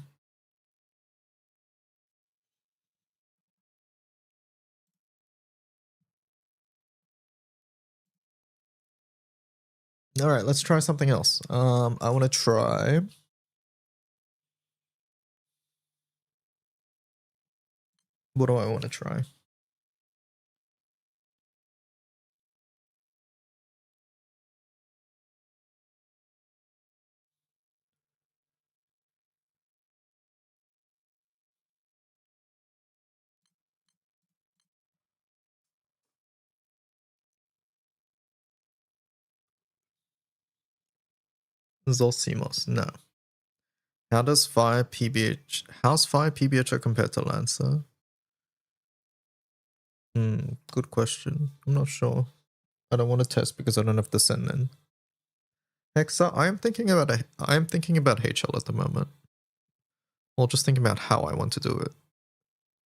Speaker 1: All right, let's try something else. I want to try. What do I want to try? Zolsimos, no. How's Fire PBHO compared to Lancer? Good question. I'm not sure. I don't want to test because I don't have the send in. Hexa, I am thinking about HL at the moment. Or just thinking about how I want to do it.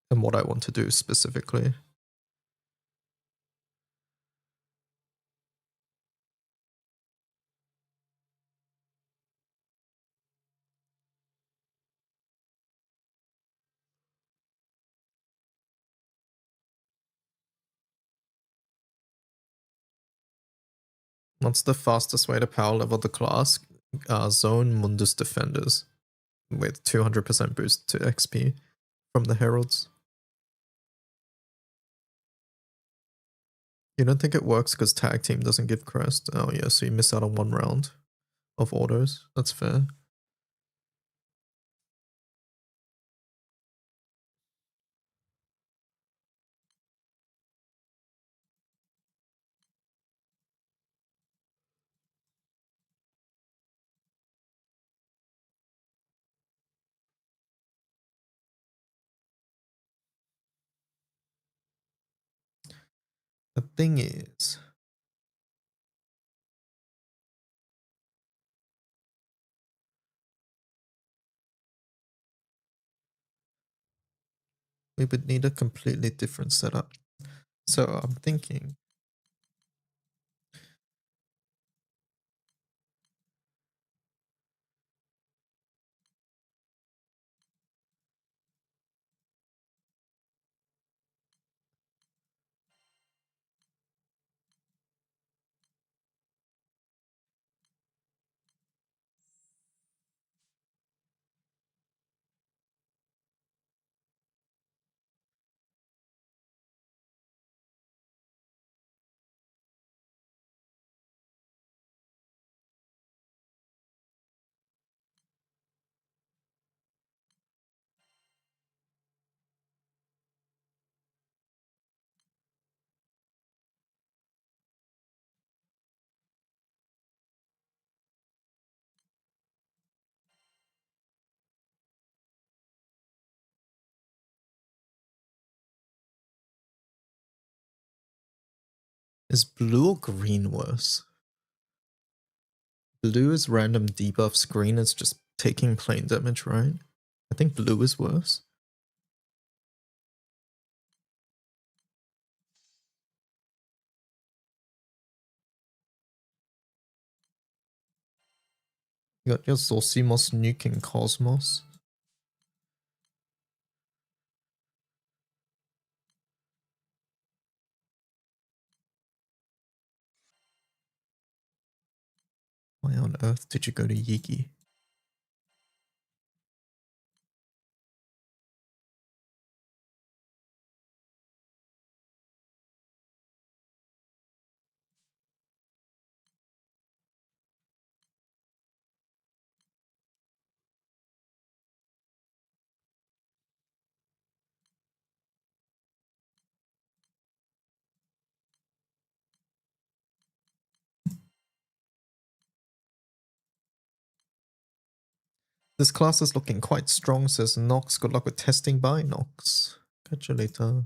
Speaker 1: And what I want to do specifically. What's the fastest way to power level the class? Zone Mundus Defenders with 200% boost to XP from the Heralds. You don't think it works because Tag Team doesn't give crest? Oh yeah, so you miss out on 1 round of autos. That's fair. The thing is, we would need a completely different setup. So I'm thinking Is blue or green worse? Blue is random debuffs, green is just taking plain damage, right? I think blue is worse. You got your Zossimos nuking Cosmos. Why on earth did you go to Yigi? This class is looking quite strong, says Nox. Good luck with testing. Bye, Nox. Catch you later.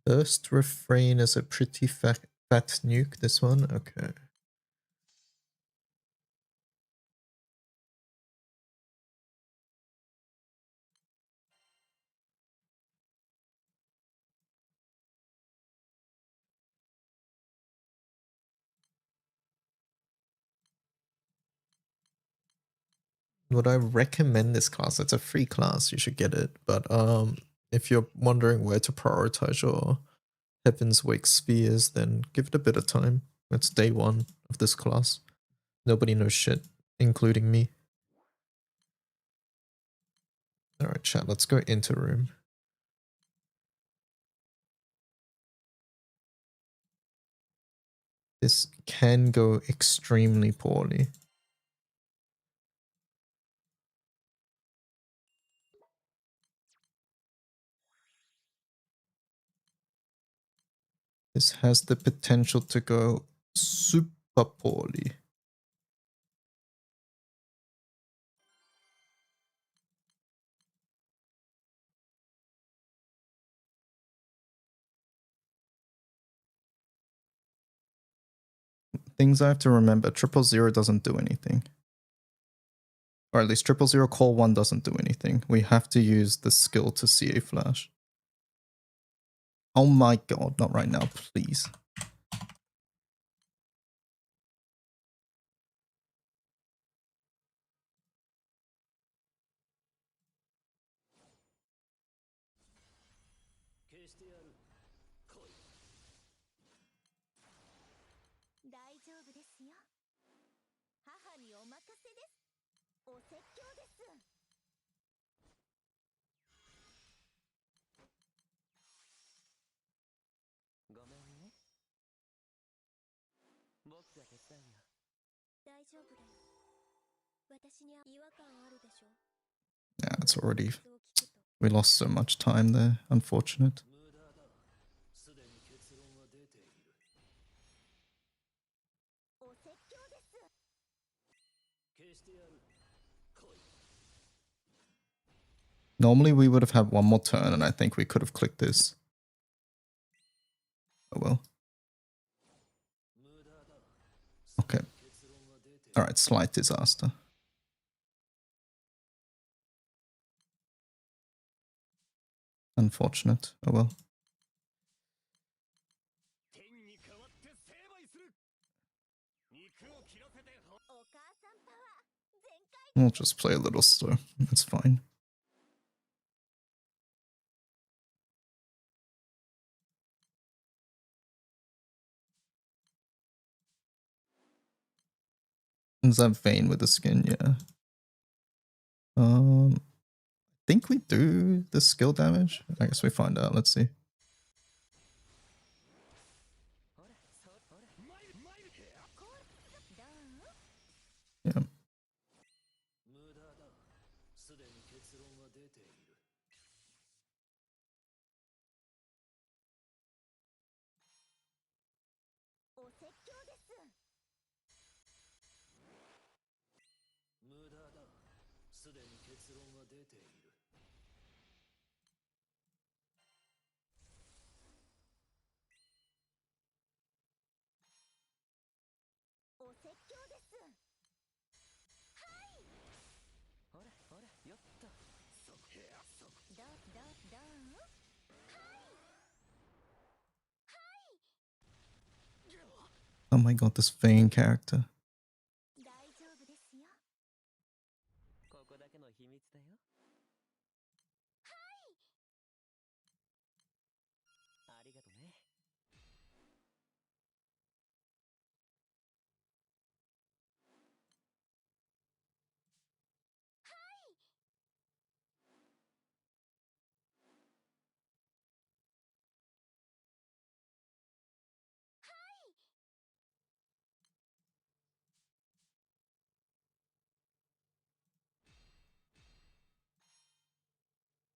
Speaker 1: Burst Refrain is a pretty fat nuke, this one. Okay. Would I recommend this class? It's a free class, you should get it. But if you're wondering where to prioritize your Heaven's Wake spheres, then give it a bit of time. It's day one of this class. Nobody knows shit, including me. Alright, chat, let's go into room. This can go extremely poorly. This has the potential to go super poorly. Things I have to remember, 000 doesn't do anything. Or at least 000 call 1 doesn't do anything. We have to use the skill to CA flash. Oh my god, not right now, please. Yeah, it's already... We lost so much time there, unfortunate. Normally we would have had one more turn and I think we could have clicked this. Oh well. Okay. Alright, slight disaster. Unfortunate. Oh well. We'll just play a little slow. It's fine. Is that Vayne with the skin? Yeah. I think we do the skill damage. I guess we find out. Let's see. Yeah.
Speaker 3: 無駄だ。すでに結論は出ている。
Speaker 4: お説教です。
Speaker 3: 無駄だ。すでに結論は出ている。
Speaker 4: お説教です。
Speaker 3: ほらほら、よっと。
Speaker 4: どう
Speaker 1: Oh my god, this Vayne character.
Speaker 4: 大丈夫ですよ。
Speaker 3: ここだけの秘密だよ。ありがとね。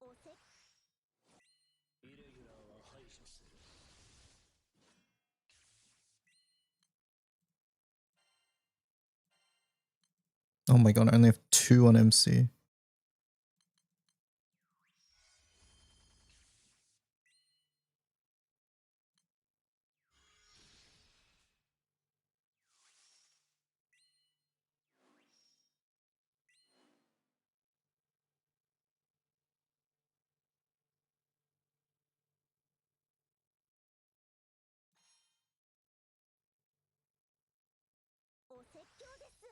Speaker 4: おせ
Speaker 3: イレギュラーは排除する。
Speaker 1: Oh my god, I only have 2 on MC.
Speaker 4: お説教です。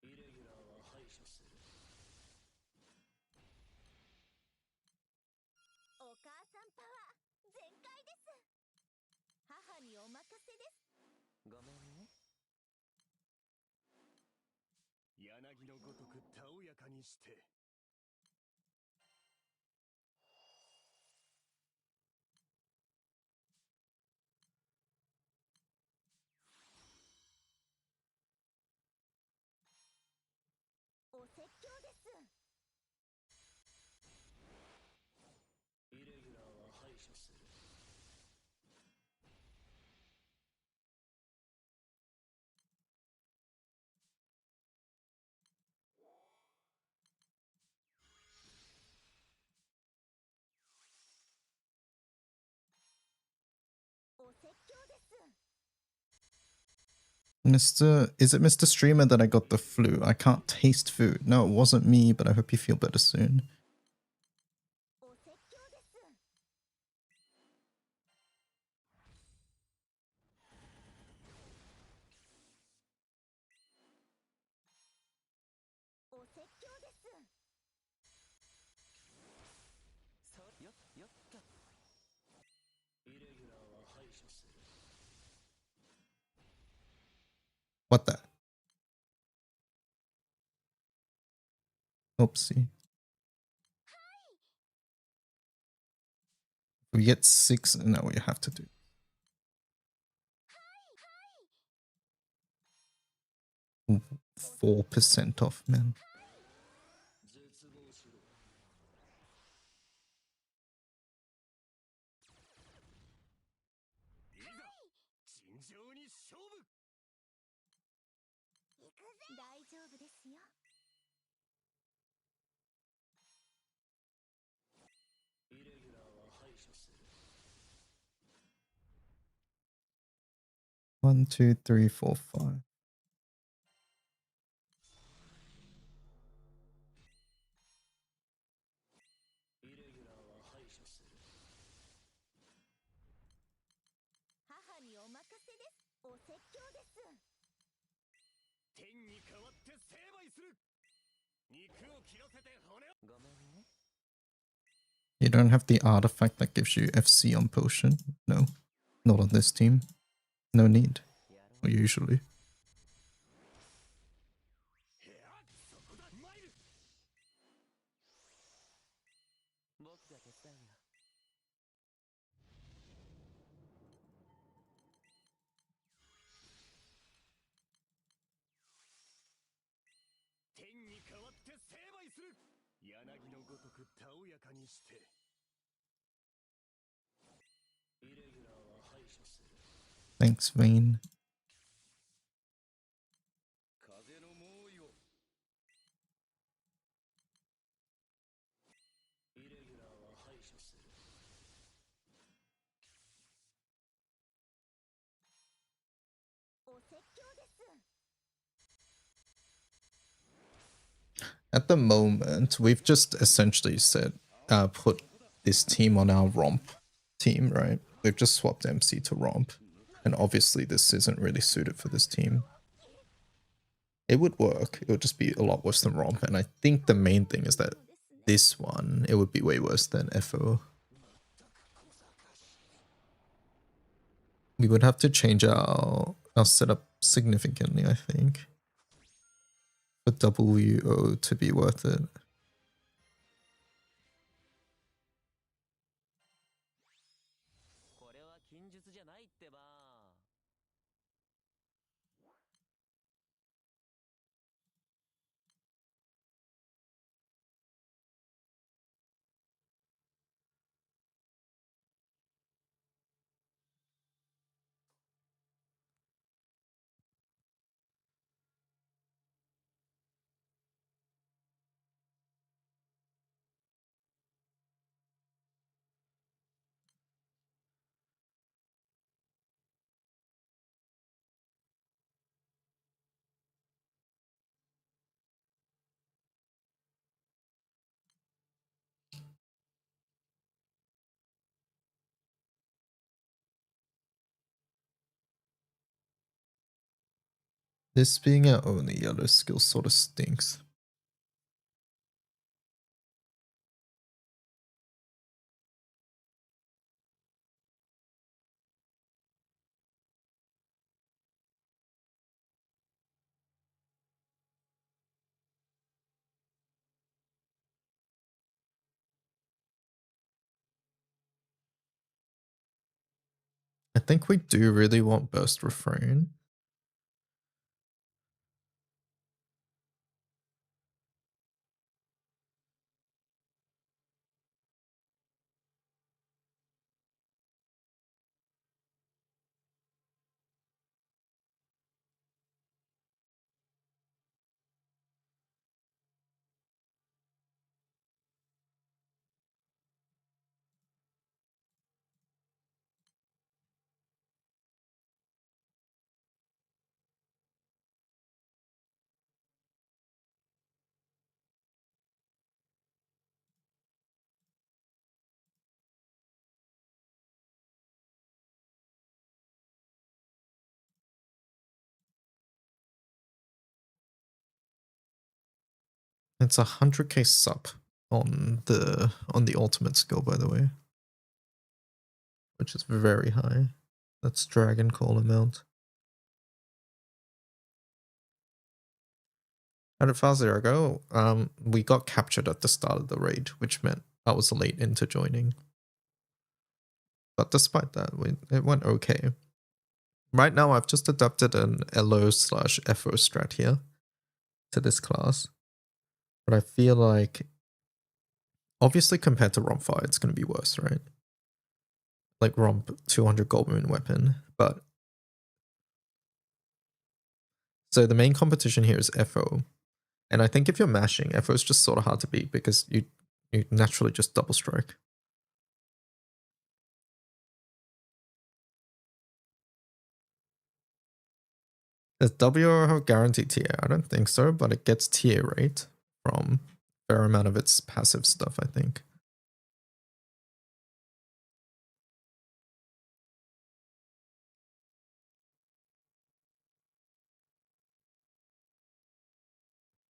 Speaker 3: イレギュラーは排除する。
Speaker 4: お母さんパワー全開です。母にお任せです。
Speaker 3: ごめんね。
Speaker 10: 柳のごとくたおやかにして。
Speaker 4: お説教です。
Speaker 3: イレギュラーは排除する。
Speaker 4: お説教です。
Speaker 1: Is it Mr. Streamer that I got the flu? I can't taste food. No, it wasn't me, but I hope you feel better soon.
Speaker 4: お説教です。お説教です。
Speaker 3: よっと。イレギュラーは排除する。
Speaker 1: What the? Oopsie. We get 6, and now we have to do. Ooh, 4% off, man.
Speaker 3: 絶望しろ。
Speaker 10: いざ尋常に勝負。
Speaker 4: 行くぜ。大丈夫ですよ。
Speaker 3: イレギュラーは排除する。
Speaker 1: 1, 2, 3, 4, 5.
Speaker 3: イレギュラーは排除する。
Speaker 4: 母にお任せです。お説教です。
Speaker 10: 天に代わって成敗する。肉を切らせて骨を。
Speaker 3: ごめんね。
Speaker 1: You don't have the artifact that gives you FC on potion? No. Not on this team. No need. Or usually.
Speaker 10: そこだ。柳のごとくたおやかにして。
Speaker 3: イレギュラーは排除する。
Speaker 1: Thanks, Vayne.
Speaker 10: 風の猛威を。
Speaker 3: イレギュラーは排除する。
Speaker 4: お説教です。
Speaker 1: At the moment, we've just essentially said, put this team on our romp team, right? We've just swapped MC to romp. And obviously this isn't really suited for this team. It would work. It would just be a lot worse than romp. And I think the main thing is that this one, it would be way worse than FO. We would have to change our setup significantly, I think, for WO to be worth it. This being our only yellow skill sort of stinks. I think we do really want burst refrain. It's 100k sub on the ultimate skill, by the way, which is very high. That's Dragon Call amount. How did Fazir go? We got captured at the start of the raid, which meant I was late into joining. But despite that, it went okay. Right now, I've just adapted an LO/FO strat here to this class. But I feel like, obviously compared to Romp Fire, it's going to be worse, right? Like Romp 200 Gold Moon weapon, but... So the main competition here is FO. And I think if you're mashing, FO is just sort of hard to beat because you naturally just double strike. Does WO have guaranteed TA? I don't think so, but it gets TA rate from a fair amount of its passive stuff, I think.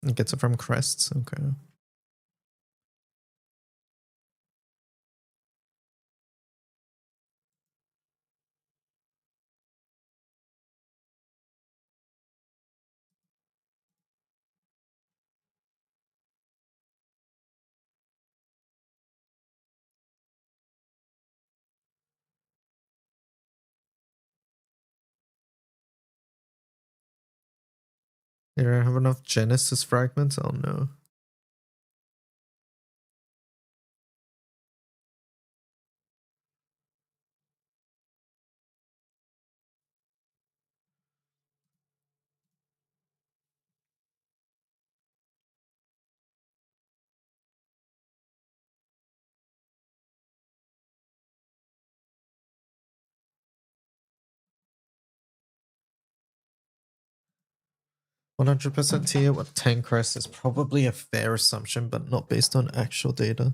Speaker 1: It gets it from crests, okay. You don't have enough Genesis fragments? Oh no. 100% tier with 10 crests is probably a fair assumption, but not based on actual data.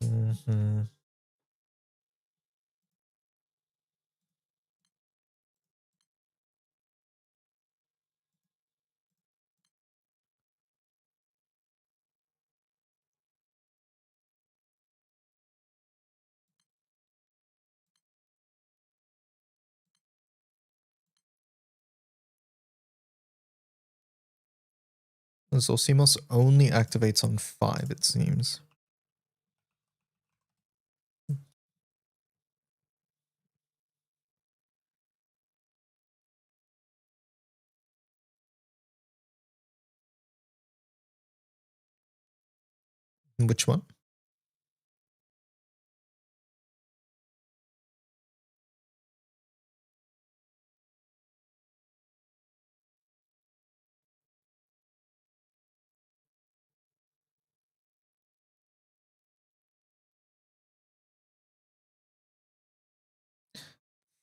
Speaker 1: Mm-hmm. Zolsimos only activates on 5, it seems. Which one?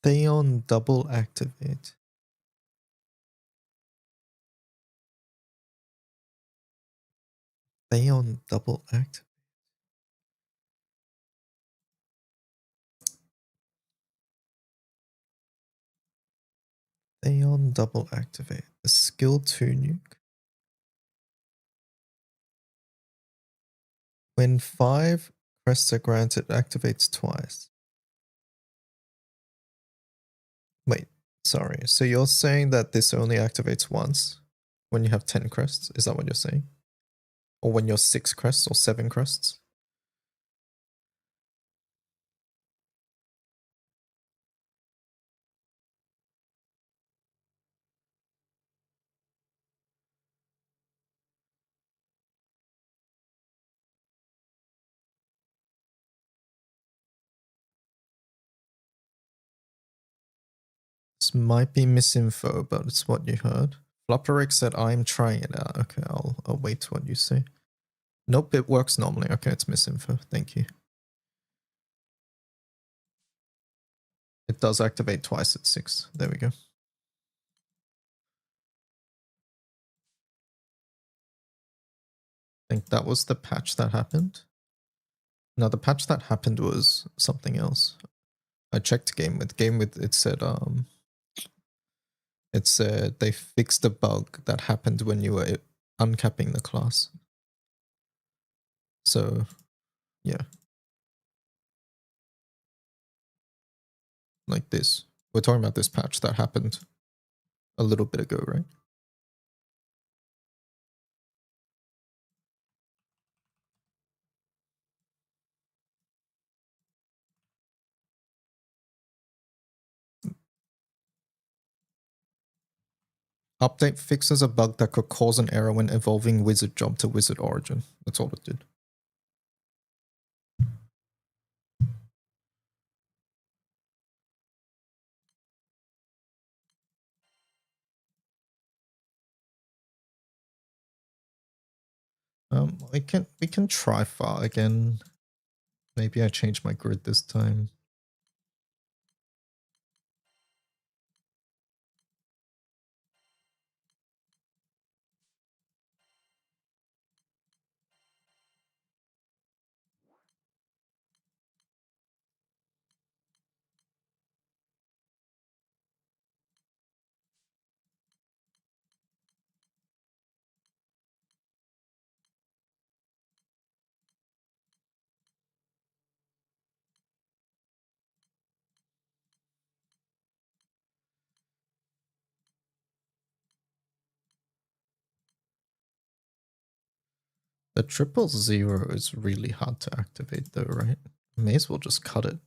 Speaker 1: Theon double activate. Theon double activate. Theon double activate. The skill 2 nuke. When 5 crests are granted, it activates twice. Wait, sorry. So you're saying that this only activates once when you have 10 crests? Is that what you're saying? Or when you're 6 crests or 7 crests? This might be misinfo, but it's what you heard. Flopperic said, I'm trying it out. Okay, I'll wait what you say. Nope, it works normally. Okay, it's misinfo. Thank you. It does activate twice at 6. There we go. I think that was the patch that happened. No, the patch that happened was something else. I checked game with it said they fixed a bug that happened when you were uncapping the class. So yeah. Like this. We're talking about this patch that happened a little bit ago, right? Update fixes a bug that could cause an error when evolving wizard job to wizard origin. That's all it did. We can try far again. Maybe I changed my grid this time. The 000 is really hard to activate though, right? May as well just cut it.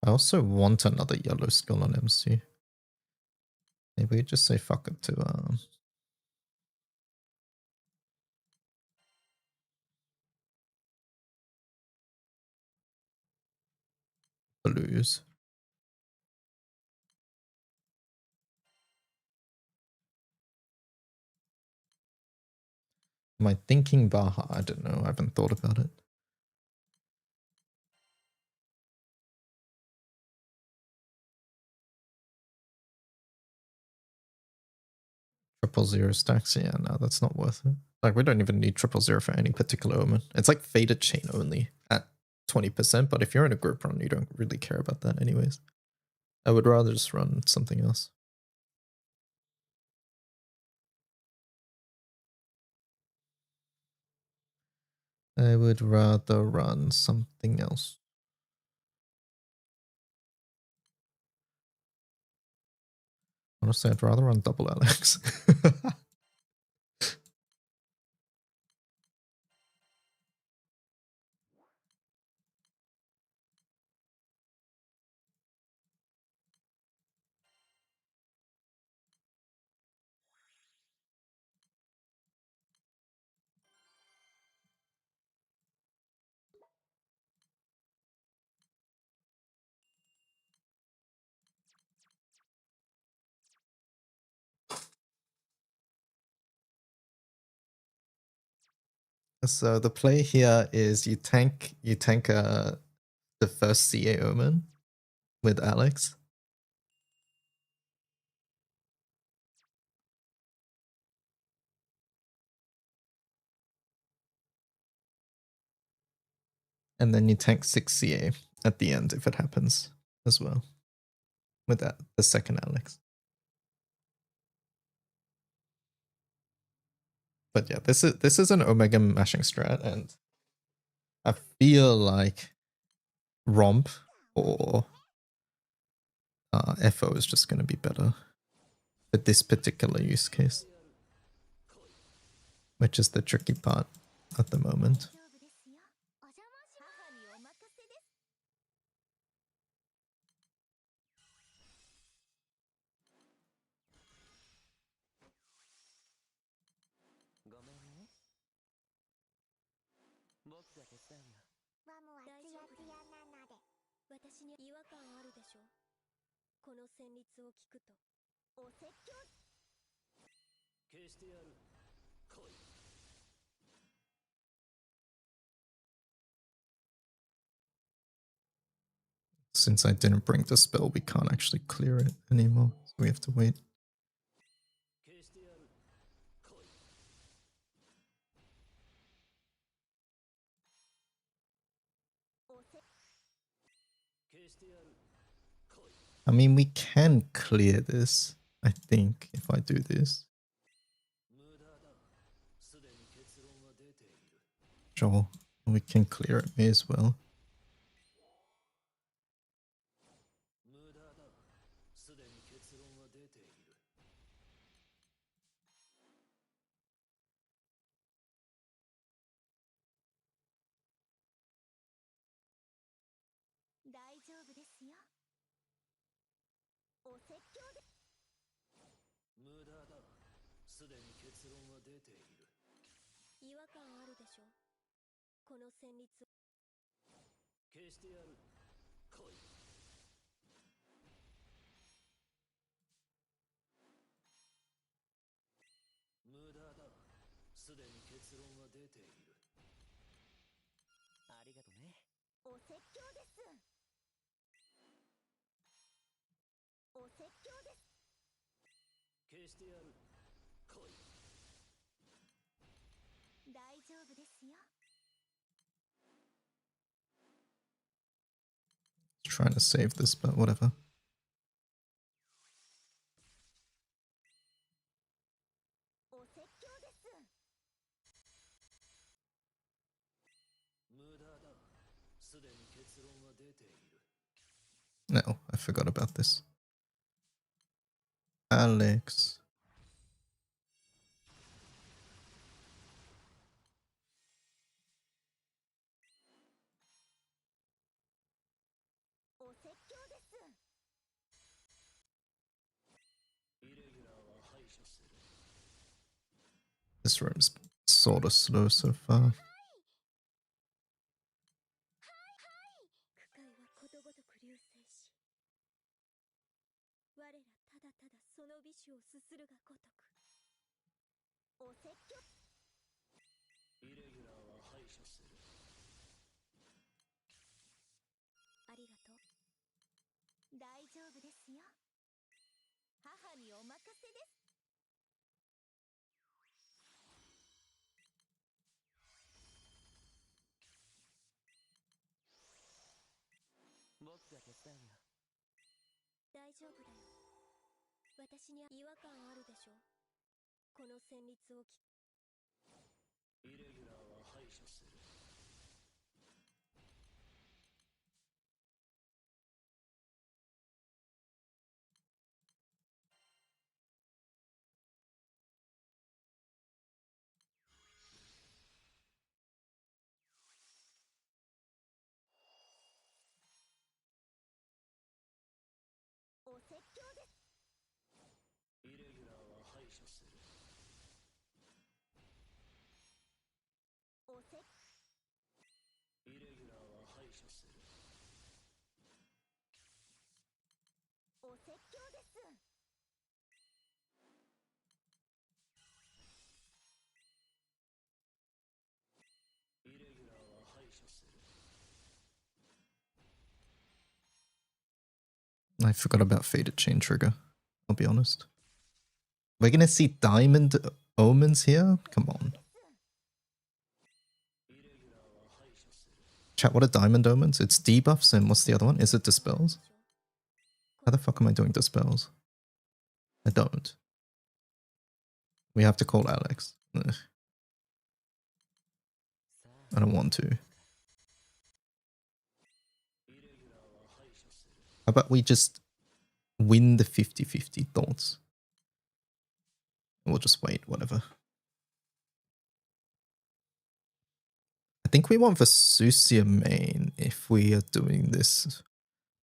Speaker 1: I also want another yellow skill on MC. Maybe we just say fuck it to blues. Am I thinking Baja? I don't know. I haven't thought about it. 000 stacks. Yeah, no, that's not worth it. Like, we don't even need 000 for any particular omen. It's like faded chain only at 20%, but if you're in a group run, you don't really care about that anyways. I would rather just run something else. I would rather run something else. Honestly, I'd rather run double Alex. So the play here is you tank the first CA Omen with Alex. And then you tank 6 CA at the end if it happens as well. With that, the second Alex. But yeah, this is an Omega mashing strat, and I feel like Romp or FO is just going to be better for this particular use case, which is the tricky part at the moment. Since I didn't bring the spell, we can't actually clear it anymore, so we have to wait. I mean, we can clear this, I think, if I do this. Sure, we can clear it, may as well. Trying to save this, but whatever. No, I forgot about this. Alex. This room's sort of slow so far.
Speaker 4: 苦海はことごとく流星し我らただただその美酒をすするがごとくお説教ありがとう大丈夫ですよ母にお任せです 大丈夫だよ私に違和感あるでしょこの旋律を聞イレギュラーは排除する お説教ですイレギュラーは排除するお説イレギュラーは排除するお説教ですイレギュラーは排除する
Speaker 1: I forgot about Faded Chain Trigger, I'll be honest. We're gonna see Diamond Omens here? Come on. Chat, what are Diamond Omens? It's debuffs and what's the other one? Is it Dispels? How the fuck am I doing Dispels? I don't. We have to call Alex. Ugh. I don't want to. How about we just win the 50-50 thoughts? We'll just wait, whatever. I think we want Vesusia main if we are doing this.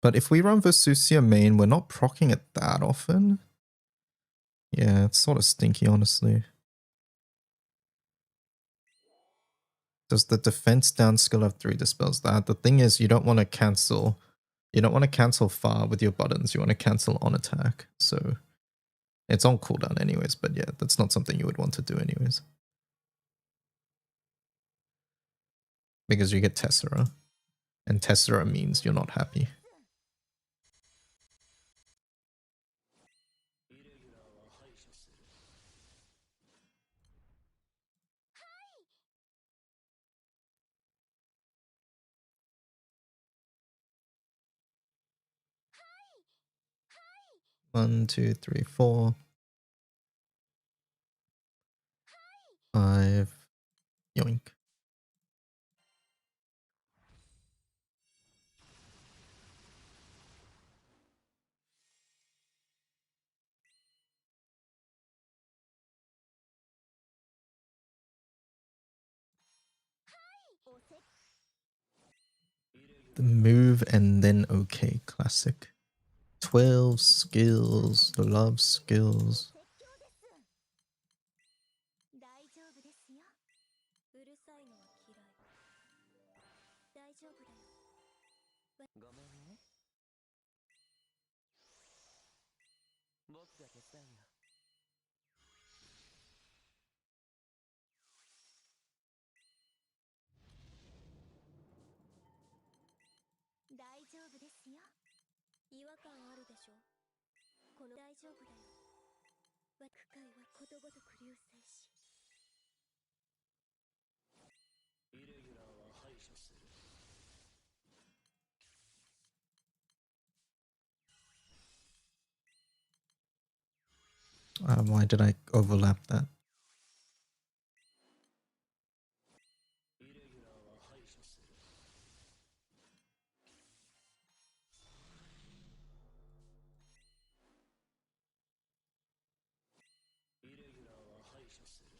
Speaker 1: But if we run Vesusia main, we're not proccing it that often. Yeah, it's sort of stinky, honestly. Does the defense down skill have 3 dispels? That the thing is, you don't want to cancel. You don't want to cancel far with your buttons. You want to cancel on attack. So it's on cooldown anyways. But yeah, that's not something you would want to do anyways. Because you get Tessera. And Tessera means you're not happy. One, two, three, 4, 5. Yoink. The move and then okay, classic. 12 skills, the love skills.
Speaker 4: 大丈夫ですようるさいのは嫌い大丈夫だよごめんね僕が手伝うよ大丈夫ですよ違和感あるでしょこの大丈夫だよ苦海はことごとく流星しイレギュラーは排除する
Speaker 1: Why did I overlap that?
Speaker 3: 処する。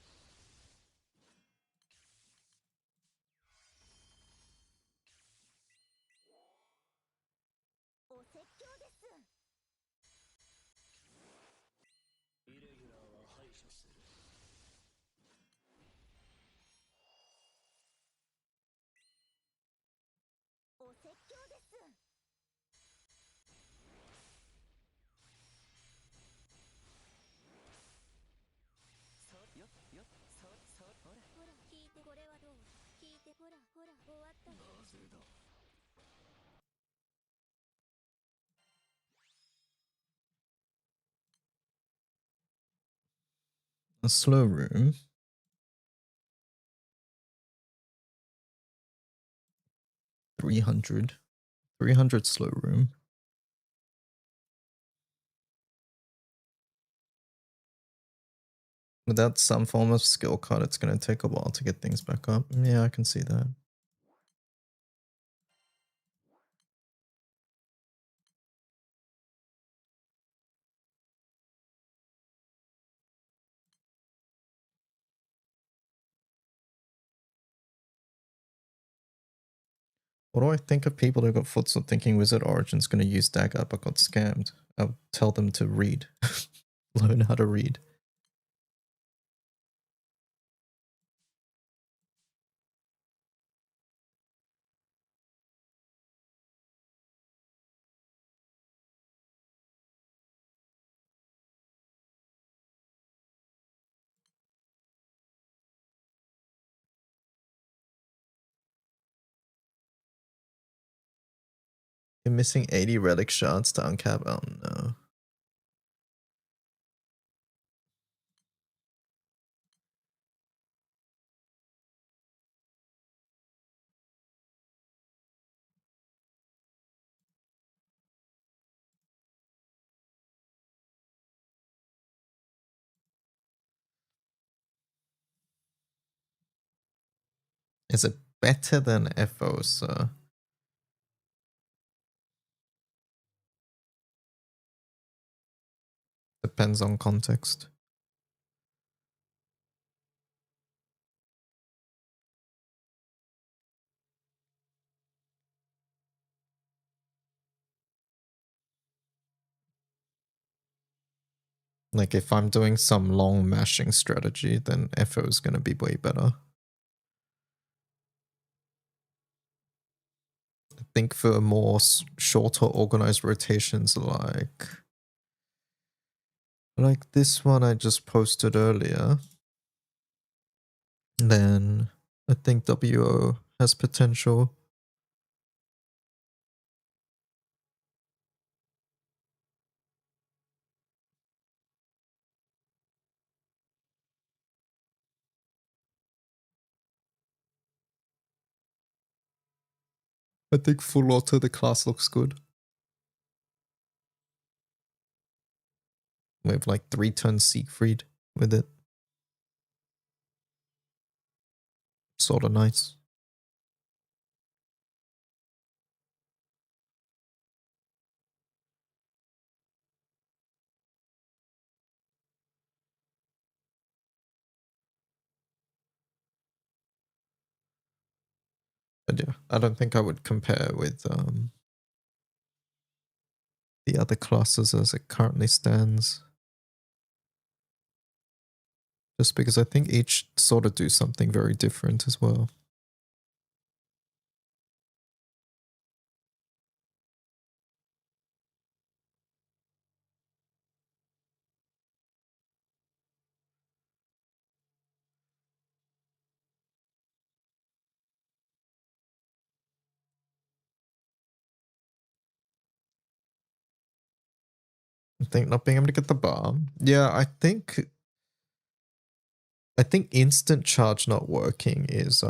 Speaker 4: お説教です。
Speaker 3: イレギュラーは排除する。
Speaker 4: お説教です。
Speaker 3: よっよっほら
Speaker 4: ほら聞いて、これはどう？聞いて、ほらほら終わったよ。
Speaker 3: なぜだ。
Speaker 1: A slow room. $300 slow room. Without some form of skill cut, it's going to take a while to get things back up. Yeah, I can see that. What do I think of people who got Futsal thinking Wizard Origin's going to use dagger but got scammed? I'll tell them to read. Learn how to read. You're missing 80 relic shards to uncap? Oh no. Is it better than FO, sir? Depends on context. Like if I'm doing some long mashing strategy, then FO is going to be way better. I think for more shorter organized rotations like this one I just posted earlier, then I think WO has potential. I think full auto the class looks good. We have like 3-turn Siegfried with it. Sort of nice. But yeah, I don't think I would compare with the other classes as it currently stands. Just because I think each sort of do something very different as well. I think not being able to get the bar. Yeah, I think instant charge not working is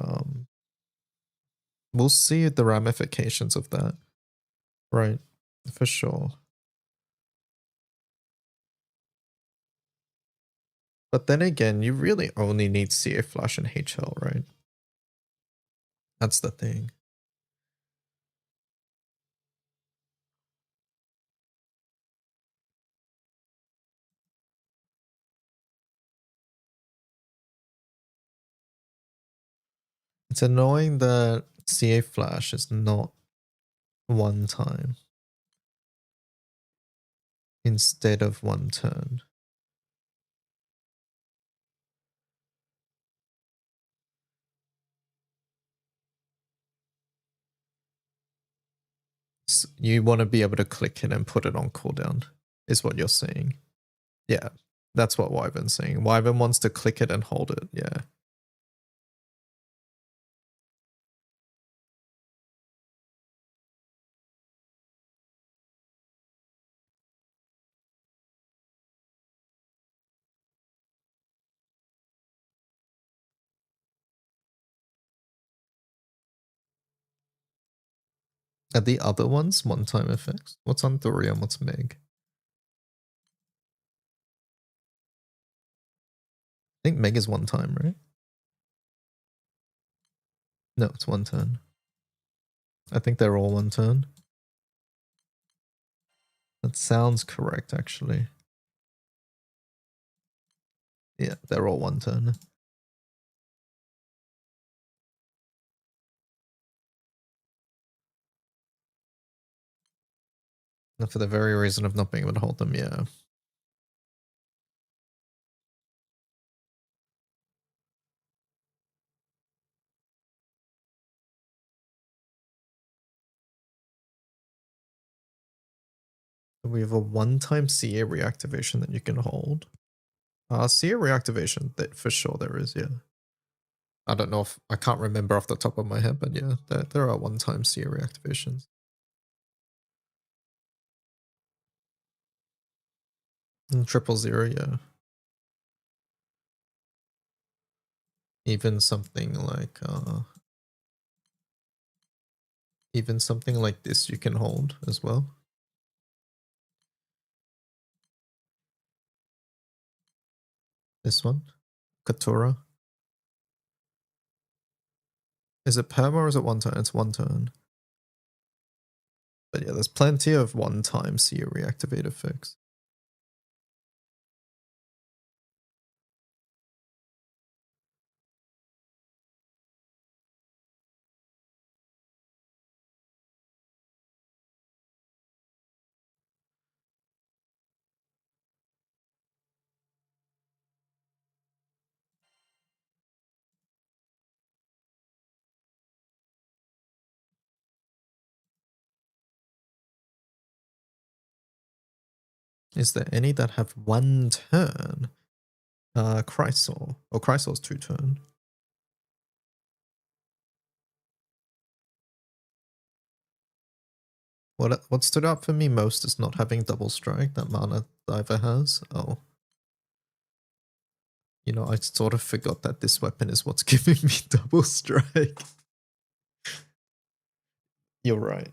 Speaker 1: we'll see the ramifications of that. Right. For sure. But then again, you really only need CA Flash and HL, right? That's the thing. It's annoying that CA Flash is not one time instead of one turn. You want to be able to click it and put it on cooldown, is what you're saying. Yeah, that's what Wyvern's saying. Wyvern wants to click it and hold it, yeah. Are the other ones one-time effects? What's on Thurian? What's Meg? I think Meg is one time, right? No, it's one turn. I think they're all one turn. That sounds correct, actually. Yeah, they're all one turn. And for the very reason of not being able to hold them, yeah. We have a one-time CA reactivation that you can hold. CA reactivation, that for sure there is, yeah. I don't know if I can't remember off the top of my head, but yeah, there are one-time CA reactivations. And 000, yeah. Even something like this you can hold as well. This one, Katura. Is it perma or is it one turn? It's one turn. But yeah, there's plenty of one-time CA reactivate effects. Is there any that have one turn? Chrysor. Oh, Chrysor's 2 turn. What stood out for me most is not having double strike that Mana Diver has. Oh. You know, I sort of forgot that this weapon is what's giving me double strike. You're right.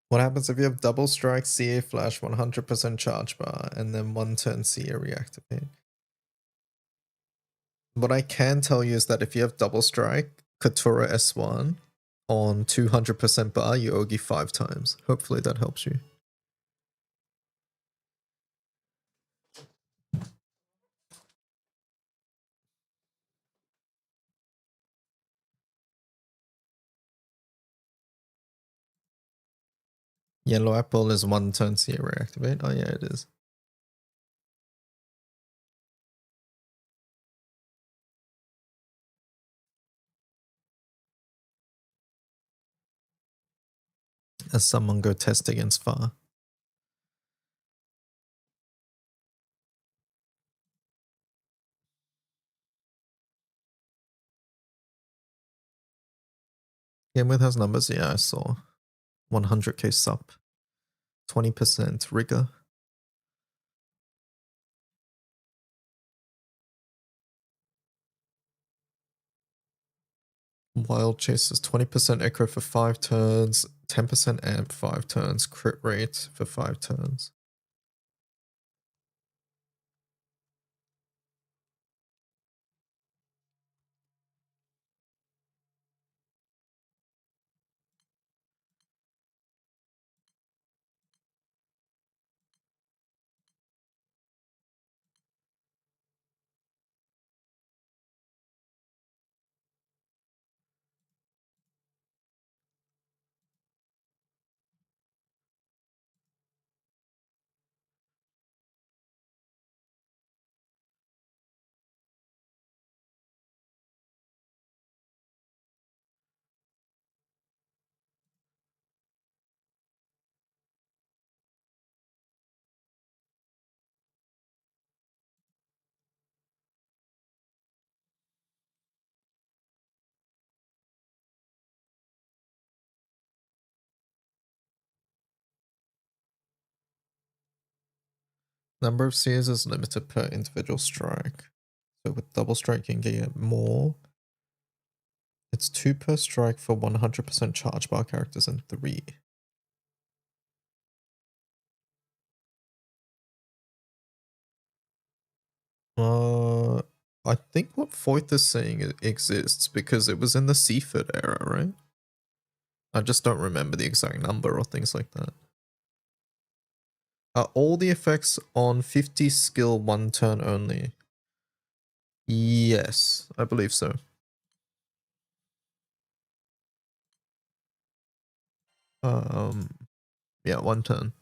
Speaker 1: What happens if you have double strike, CA flash, 100% charge bar, and then one turn CA reactivate? What I can tell you is that if you have double strike, Katura S1 on 200% bar, you Ogi 5 times. Hopefully that helps you. Yellow apple is one turn CA reactivate. Oh yeah, it is. As someone go test against Far. Game with has numbers. Yeah, I saw 100k sup, 20% rigor. Wild Chasers 20% echo for 5 turns, 10% amp 5 turns, crit rate for 5 turns. Number of seers is limited per individual strike. So with double strike you can get more. It's 2 per strike for 100% charge bar characters and 3. I think what Foyth is saying exists because it was in the Seaford era, right? I just don't remember the exact number or things like that. Are all the effects on 50 skill 1 turn only? Yes, I believe so. Yeah, 1 turn.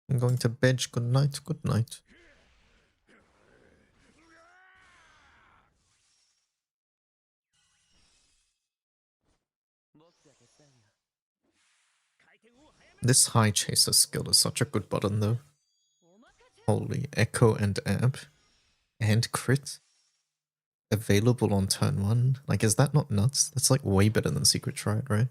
Speaker 1: I'm going to bed. Good night. Good night. This high chaser skill is such a good button though. Holy, echo and amp and crit available on turn 1. Like, is that not nuts? That's like way better than Secret Triad, right?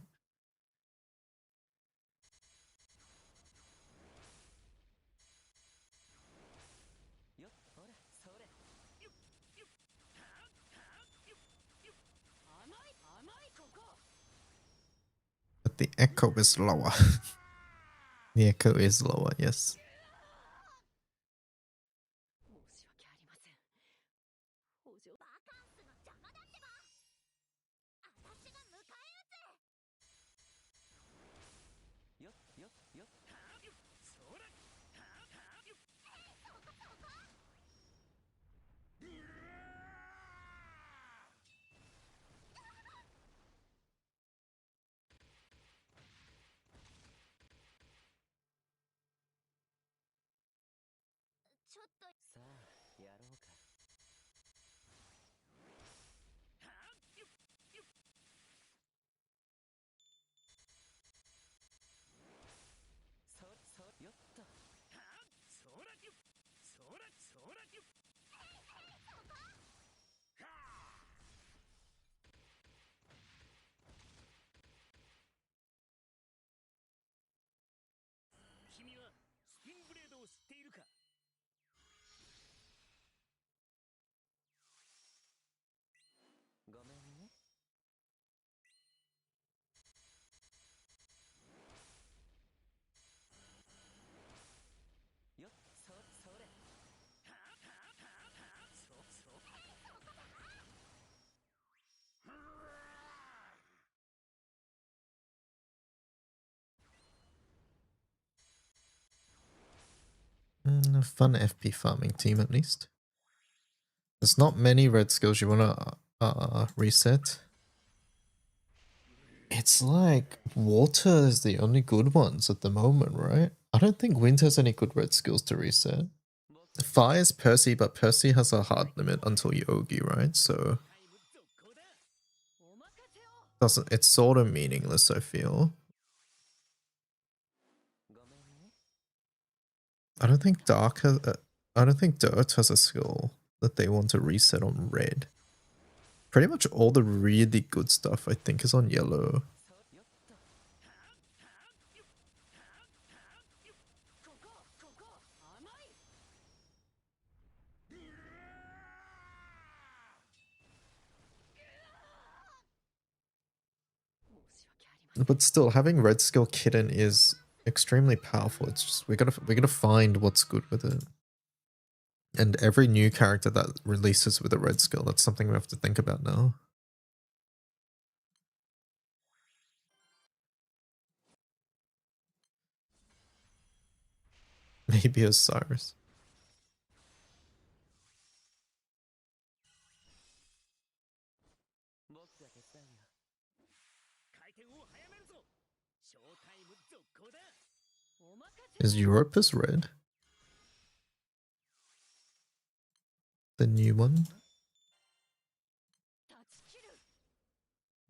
Speaker 1: But the echo is lower. The echo is lower, yes. A fun FP farming team at least. There's not many red skills you want to reset. It's like water is the only good ones at the moment, right? I don't think wind has any good red skills to reset. Fire is Percy, but Percy has a hard limit until Yogi, right? So it's sort of meaningless, I feel. I don't think Dark has I don't think Dirt has a skill that they want to reset on red. Pretty much all the really good stuff I think is on yellow. But still, having red skill Kitten is extremely powerful. It's just we gotta find what's good with it. And every new character that releases with a red skill, that's something we have to think about now. Baby Osiris.
Speaker 3: 僕が手伝うよ。回転を早めるぞ。ショータイム続行だ。お任せ。
Speaker 1: Is Europus red? The new one?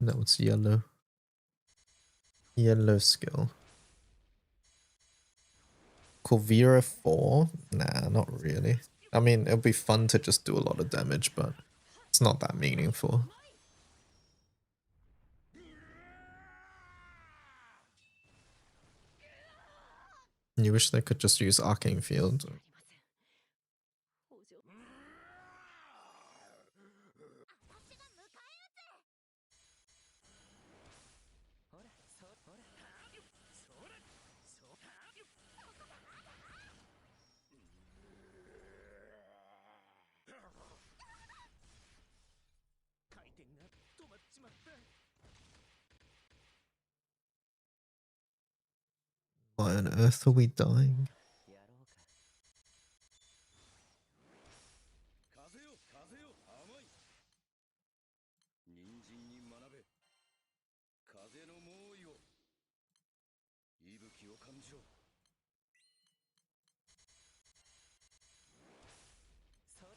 Speaker 1: No, it's yellow. Yellow skill. Corvira 4? Nah, not really. I mean, it'll be fun to just do a lot of damage, but it's not that meaningful. You wish they could just use Arcane Field. Why on earth are we dying?
Speaker 10: 風よ風よ甘い。人参に学べ。風の猛威を。息吹を感じろ。そ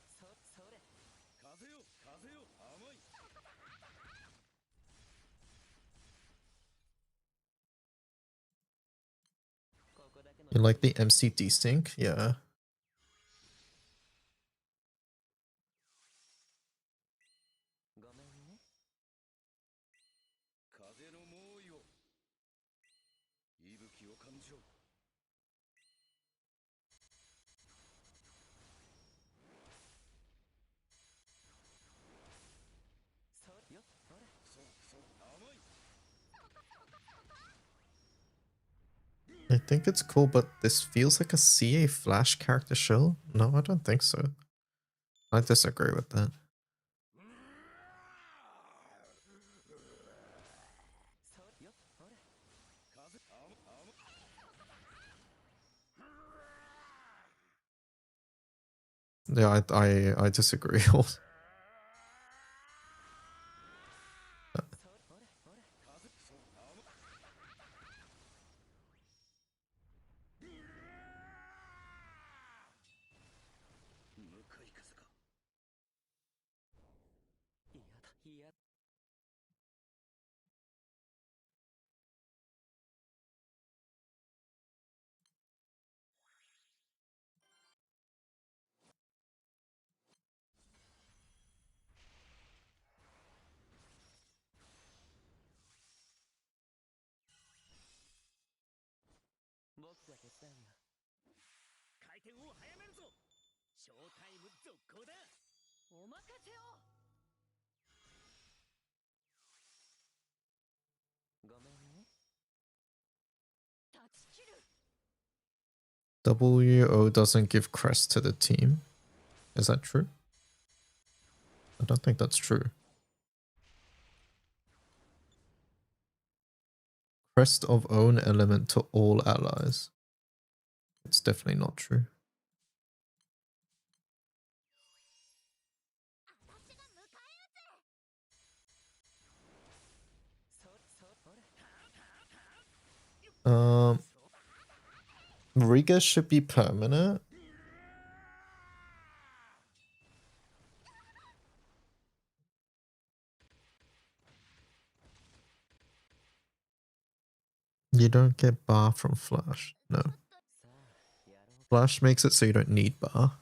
Speaker 10: れ。風よ風よ甘い。
Speaker 1: You like the MCD sync? Yeah.
Speaker 3: ごめんね。
Speaker 10: 風の猛威を。息吹を感じろ。
Speaker 3: よほら。
Speaker 10: そう甘い。
Speaker 1: I think it's cool, but this feels like a CA Flash character show. No, I don't think so. I disagree with that. Yeah, I disagree. Also.
Speaker 3: 僕が手伝うよ。回転を早めるぞ。ショータイム続行だ。お任せを。ごめんね。断ち切る。
Speaker 1: WO doesn't give crest to the team. Is that true? I don't think that's true. Crest of own element to all allies. It's definitely not true. Riga should be permanent. You don't get bar from Flash. No. Flash makes it so you don't need bar.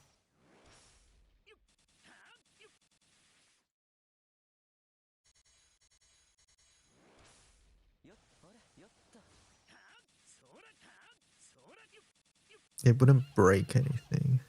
Speaker 1: It wouldn't break anything.